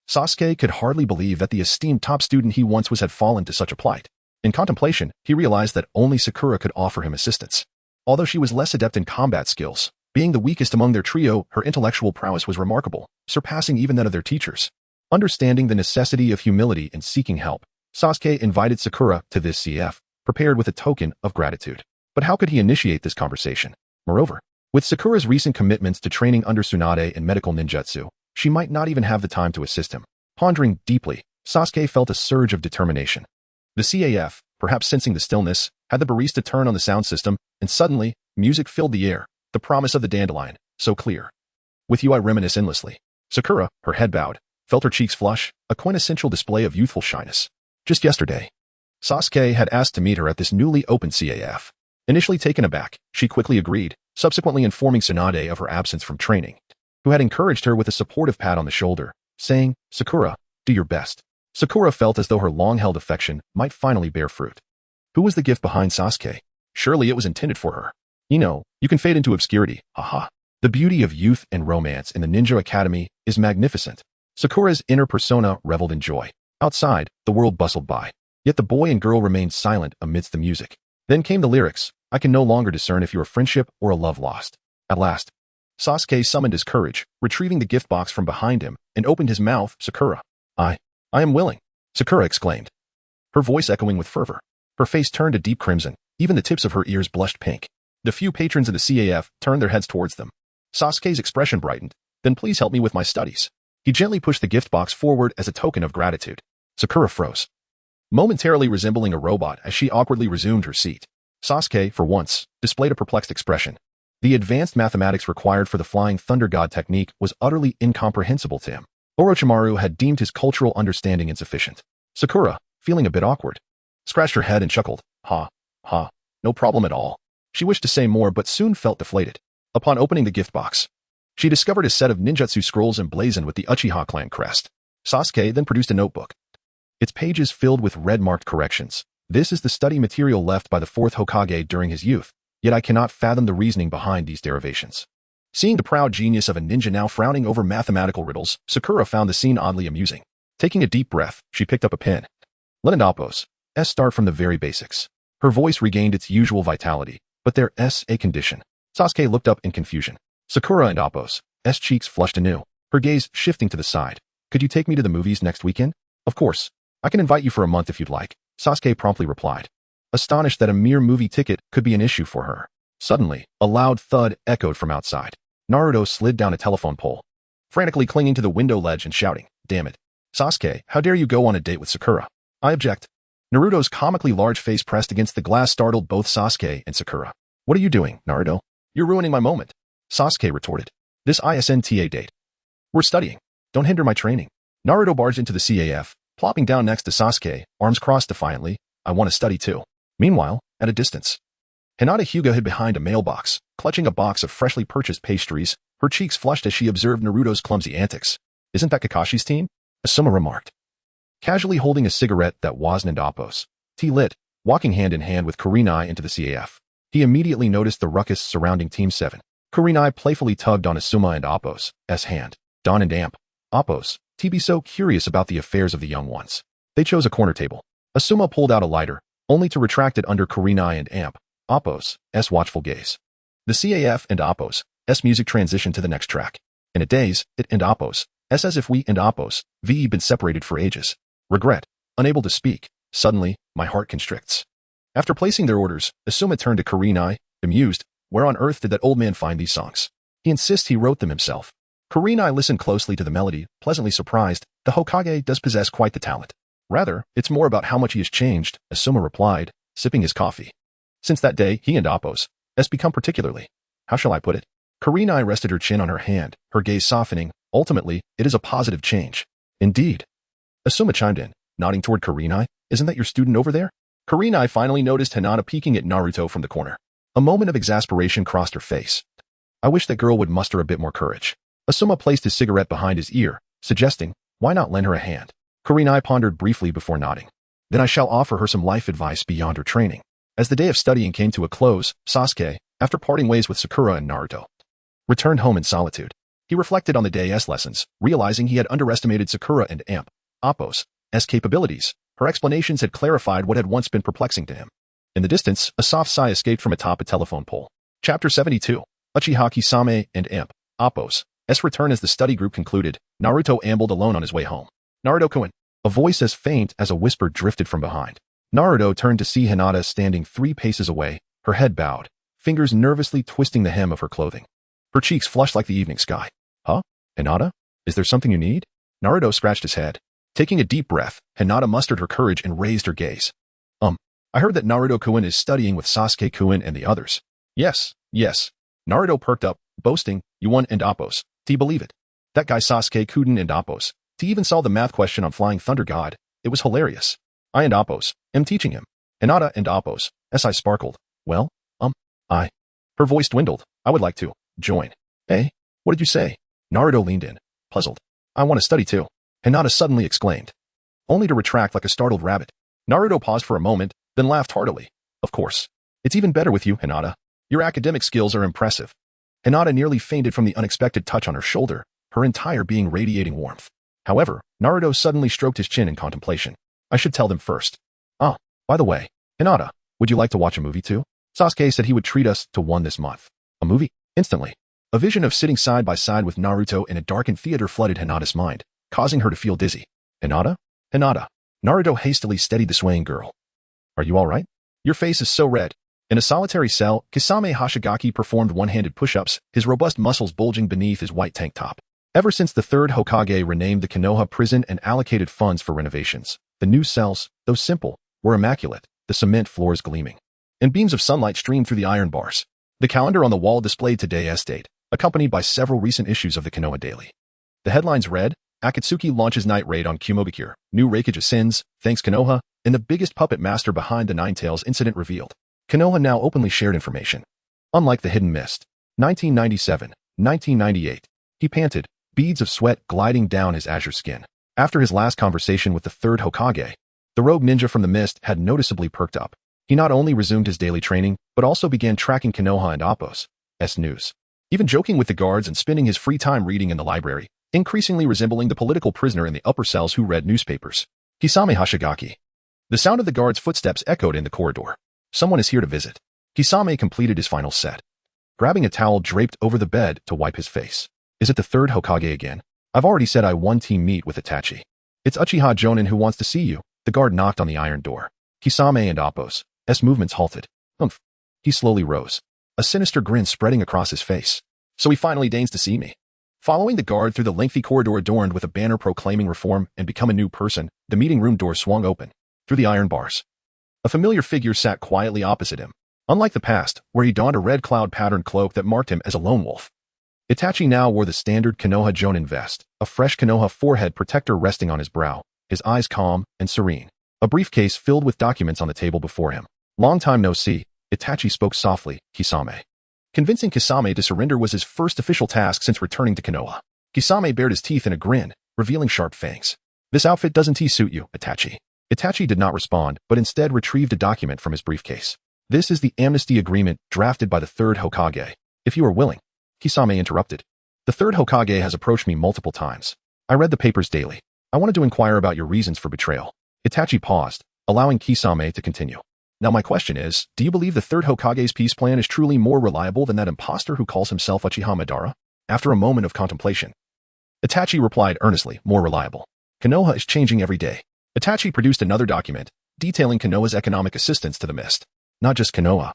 Sasuke could hardly believe that the esteemed top student he once was had fallen to such a plight. In contemplation, he realized that only Sakura could offer him assistance. Although she was less adept in combat skills, being the weakest among their trio, her intellectual prowess was remarkable, surpassing even that of their teachers. Understanding the necessity of humility in seeking help, Sasuke invited Sakura to this CF, prepared with a token of gratitude. But how could he initiate this conversation? Moreover, with Sakura's recent commitments to training under Tsunade in medical ninjutsu, she might not even have the time to assist him. Pondering deeply, Sasuke felt a surge of determination. The CAF, perhaps sensing the stillness, had the barista turn on the sound system, and suddenly, music filled the air, the promise of the dandelion, so clear. "With you I reminisce endlessly." Sakura, her head bowed, felt her cheeks flush, a quintessential display of youthful shyness. Just yesterday, Sasuke had asked to meet her at this newly opened CAF. Initially taken aback, she quickly agreed, subsequently informing Tsunade of her absence from training, who had encouraged her with a supportive pat on the shoulder, saying, "Sakura, do your best." Sakura felt as though her long-held affection might finally bear fruit. Who was the gift behind Sasuke? Surely it was intended for her. You can fade into obscurity, haha. The beauty of youth and romance in the Ninja Academy is magnificent. Sakura's inner persona reveled in joy. Outside, the world bustled by. Yet the boy and girl remained silent amidst the music. Then came the lyrics. "I can no longer discern if you're a friendship or a love lost." At last, Sasuke summoned his courage, retrieving the gift box from behind him, and opened his mouth. "Sakura, I am willing," Sakura exclaimed, her voice echoing with fervor. Her face turned a deep crimson, even the tips of her ears blushed pink. The few patrons of the CAF turned their heads towards them. Sasuke's expression brightened. "Then please help me with my studies." He gently pushed the gift box forward as a token of gratitude. Sakura froze, momentarily resembling a robot as she awkwardly resumed her seat. Sasuke, for once, displayed a perplexed expression. The advanced mathematics required for the Flying Thunder God technique was utterly incomprehensible to him. Orochimaru had deemed his cultural understanding insufficient. Sakura, feeling a bit awkward, scratched her head and chuckled. Ha, no problem at all. She wished to say more but soon felt deflated. Upon opening the gift box, she discovered a set of ninjutsu scrolls emblazoned with the Uchiha clan crest. Sasuke then produced a notebook, its pages filled with red-marked corrections. "This is the study material left by the fourth Hokage during his youth, yet I cannot fathom the reasoning behind these derivations." Seeing the proud genius of a ninja now frowning over mathematical riddles, Sakura found the scene oddly amusing. Taking a deep breath, she picked up a pen. "Let and Appos, start from the very basics." Her voice regained its usual vitality, but there's a condition. Sasuke looked up in confusion. Sakura and Appos' cheeks flushed anew, her gaze shifting to the side. "Could you take me to the movies next weekend?" "Of course. I can invite you for a month if you'd like," Sasuke promptly replied, astonished that a mere movie ticket could be an issue for her. Suddenly, a loud thud echoed from outside. Naruto slid down a telephone pole, frantically clinging to the window ledge and shouting, "Damn it. Sasuke, how dare you go on a date with Sakura?" "I object." Naruto's comically large face pressed against the glass startled both Sasuke and Sakura. "What are you doing, Naruto? You're ruining my moment," Sasuke retorted. "This ISNTA date. We're studying. Don't hinder my training." Naruto barged into the CAF, plopping down next to Sasuke, arms crossed defiantly. "I want to study too." Meanwhile, at a distance, Hinata Hyuga hid behind a mailbox, clutching a box of freshly purchased pastries, her cheeks flushed as she observed Naruto's clumsy antics. "Isn't that Kakashi's team?" Asuma remarked, casually holding a cigarette that wasn't Appos. He lit, walking hand in hand with Kurenai into the CAF. He immediately noticed the ruckus surrounding Team 7. Kurenai playfully tugged on Asuma and Appos' hand. Don and Amp, Appos, to be so curious about the affairs of the young ones. They chose a corner table. Asuma pulled out a lighter, only to retract it under Kurenai and Amp, Appos' watchful gaze. The CAF and Appos' music transitioned to the next track. In a daze, it and Appos' as if we and Appos' been separated for ages. Regret, unable to speak, suddenly, my heart constricts. After placing their orders, Asuma turned to Kurenai, amused. "Where on earth did that old man find these songs?" "He insists he wrote them himself." Kurenai listened closely to the melody, pleasantly surprised. The Hokage does possess quite the talent. Rather, it's more about how much he has changed, Asuma replied, sipping his coffee. Since that day, he and Appos has become particularly, how shall I put it? Kurenai rested her chin on her hand, her gaze softening. Ultimately, it is a positive change. Indeed. Asuma chimed in, nodding toward Kurenai. Isn't that your student over there? Kurenai finally noticed Hinata peeking at Naruto from the corner. A moment of exasperation crossed her face. I wish that girl would muster a bit more courage. Asuma placed his cigarette behind his ear, suggesting, why not lend her a hand? Kurenai pondered briefly before nodding. Then I shall offer her some life advice beyond her training. As the day of studying came to a close, Sasuke, after parting ways with Sakura and Naruto, returned home in solitude. He reflected on the day's lessons, realizing he had underestimated Sakura and Appos' capabilities. Her explanations had clarified what had once been perplexing to him. In the distance, a soft sigh escaped from atop a telephone pole. Chapter 72. Uchiha Kisame and Appos' return. As the study group concluded, Naruto ambled alone on his way home. Naruto-kun. A voice as faint as a whisper drifted from behind. Naruto turned to see Hinata standing 3 paces away, her head bowed, fingers nervously twisting the hem of her clothing. Her cheeks flushed like the evening sky. Huh? Hinata? Is there something you need? Naruto scratched his head. Taking a deep breath, Hinata mustered her courage and raised her gaze. I heard that Naruto-kun is studying with Sasuke-kun and the others. Yes. Naruto perked up, boasting, you won and Appos. Do you believe it? That guy Sasuke-kun and Appos. He even saw the math question on Flying Thunder God. It was hilarious. I and Appos am teaching him. Hinata and Appos. I sparkled. Well, I. Her voice dwindled. I would like to join. Hey, what did you say? Naruto leaned in, puzzled. I want to study too. Hinata suddenly exclaimed, only to retract like a startled rabbit. Naruto paused for a moment, then laughed heartily. Of course. It's even better with you, Hinata. Your academic skills are impressive. Hinata nearly fainted from the unexpected touch on her shoulder, her entire being radiating warmth. However, Naruto suddenly stroked his chin in contemplation. I should tell them first. By the way, Hinata, would you like to watch a movie too? Sasuke said he would treat us to one this month. A movie? Instantly. A vision of sitting side by side with Naruto in a darkened theater flooded Hinata's mind, causing her to feel dizzy. Hinata? Naruto hastily steadied the swaying girl. Are you all right? Your face is so red. In a solitary cell, Kisame Hoshigaki performed one-handed push-ups, his robust muscles bulging beneath his white tank top. Ever since the third Hokage renamed the Konoha prison and allocated funds for renovations, the new cells, though simple, were immaculate, the cement floors gleaming. And beams of sunlight streamed through the iron bars. The calendar on the wall displayed today's date, accompanied by several recent issues of the Konoha Daily. The headlines read, Akatsuki launches night raid on Kumobikure, new rakeage ascends, thanks Konoha, and the biggest puppet master behind the Ninetales incident revealed. Konoha now openly shared information. Unlike the hidden mist. 1997, 1998. He panted, beads of sweat gliding down his azure skin. After his last conversation with the third Hokage, the rogue ninja from the mist had noticeably perked up. He not only resumed his daily training, but also began tracking Konoha and Appos' news. Even joking with the guards and spending his free time reading in the library, increasingly resembling the political prisoner in the upper cells who read newspapers. Kisame Hoshigaki. The sound of the guard's footsteps echoed in the corridor. Someone is here to visit. Kisame completed his final set, grabbing a towel draped over the bed to wipe his face. Is it the third Hokage again? I've already said I won team meet with Itachi. It's Uchiha Jonin who wants to see you. The guard knocked on the iron door. Kisame and Appos' movements halted. He slowly rose, a sinister grin spreading across his face. So he finally deigns to see me. Following the guard through the lengthy corridor adorned with a banner proclaiming reform and become a new person, the meeting room door swung open. Through the iron bars, a familiar figure sat quietly opposite him. Unlike the past, where he donned a red cloud-patterned cloak that marked him as a lone wolf, Itachi now wore the standard Konoha Jonin vest, a fresh Konoha forehead protector resting on his brow, his eyes calm and serene. A briefcase filled with documents on the table before him. Long time no see, Itachi spoke softly, Kisame. Convincing Kisame to surrender was his first official task since returning to Konoha. Kisame bared his teeth in a grin, revealing sharp fangs. This outfit doesn't suit you, Itachi. Itachi did not respond, but instead retrieved a document from his briefcase. This is the amnesty agreement drafted by the third Hokage. If you are willing. Kisame interrupted. The third Hokage has approached me multiple times. I read the papers daily. I wanted to inquire about your reasons for betrayal. Itachi paused, allowing Kisame to continue. Now my question is, do you believe the third Hokage's peace plan is truly more reliable than that imposter who calls himself Uchiha Madara? After a moment of contemplation, Itachi replied earnestly, more reliable. Konoha is changing every day. Itachi produced another document, detailing Konoha's economic assistance to the Mist. Not just Konoha,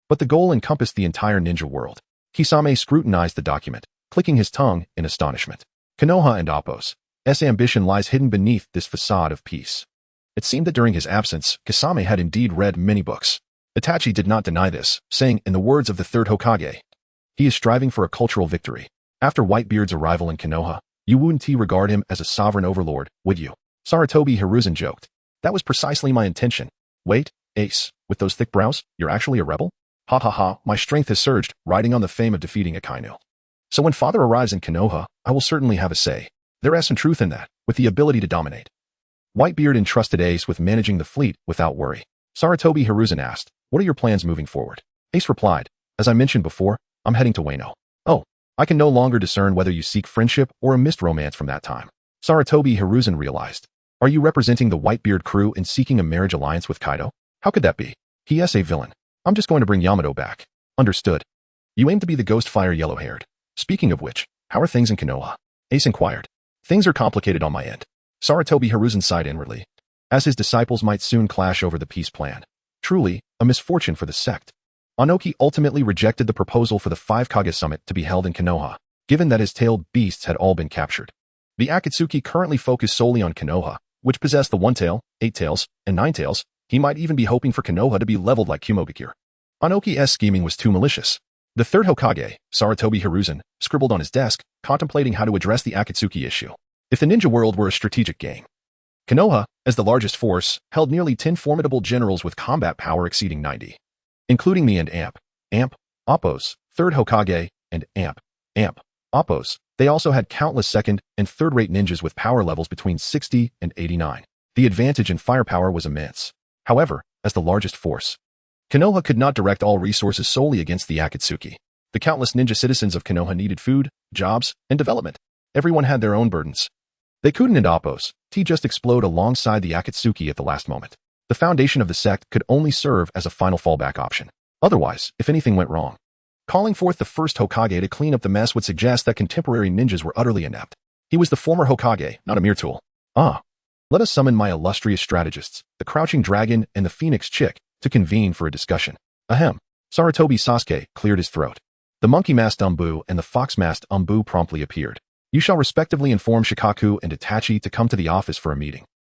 but the goal encompassed the entire ninja world. Kisame scrutinized the document, clicking his tongue in astonishment. Konoha and Appos' ambition lies hidden beneath this facade of peace. It seemed that during his absence, Kasame had indeed read many books. Itachi did not deny this, saying, in the words of the third Hokage, he is striving for a cultural victory. After Whitebeard's arrival in Konoha, you wouldn't regard him as a sovereign overlord, would you? Sarutobi Hiruzen joked. That was precisely my intention. Wait, Ace, with those thick brows, you're actually a rebel? Ha ha ha, my strength has surged, riding on the fame of defeating Akainu. So when father arrives in Konoha, I will certainly have a say. There is some truth in that, with the ability to dominate. Whitebeard entrusted Ace with managing the fleet without worry. Sarutobi Hiruzen asked, what are your plans moving forward? Ace replied, as I mentioned before, I'm heading to Wano. Oh, I can no longer discern whether you seek friendship or a missed romance from that time. Sarutobi Hiruzen realized. Are you representing the Whitebeard crew in seeking a marriage alliance with Kaido? How could that be? He is a villain. I'm just going to bring Yamato back. Understood. You aim to be the ghost fire yellow-haired. Speaking of which, how are things in Konoha? Ace inquired. Things are complicated on my end. Sarutobi Hiruzen sighed inwardly, as his disciples might soon clash over the peace plan. Truly, a misfortune for the sect. Onoki ultimately rejected the proposal for the 5 Kage summit to be held in Konoha, given that his tailed beasts had all been captured. The Akatsuki currently focused solely on Konoha, which possessed the 1 tail, 8 tails, and 9 tails. He might even be hoping for Konoha to be leveled like Kumogakure. Onoki's scheming was too malicious. The third Hokage, Sarutobi Hiruzen, scribbled on his desk, contemplating how to address the Akatsuki issue. If the ninja world were a strategic game, Konoha, as the largest force, held nearly 10 formidable generals with combat power exceeding 90, including me and Amp, Oppos, third Hokage, and Amp, Oppos. They also had countless second and third-rate ninjas with power levels between 60 and 89. The advantage in firepower was immense. However, as the largest force, Konoha could not direct all resources solely against the Akatsuki. The countless ninja citizens of Konoha needed food, jobs, and development. Everyone had their own burdens. They couldn't and Oppos, just explode alongside the Akatsuki at the last moment. The foundation of the sect could only serve as a final fallback option. Otherwise, if anything went wrong, calling forth the first Hokage to clean up the mess would suggest that contemporary ninjas were utterly inept. He was the former Hokage, not a mere tool. Let us summon my illustrious strategists, the Crouching Dragon and the Phoenix Chick, to convene for a discussion. Ahem. Sarutobi Sasuke cleared his throat. The monkey-masked Umbu and the fox-masked Umbu promptly appeared. You shall respectively inform Shikaku and Itachi to come to the office for a meeting.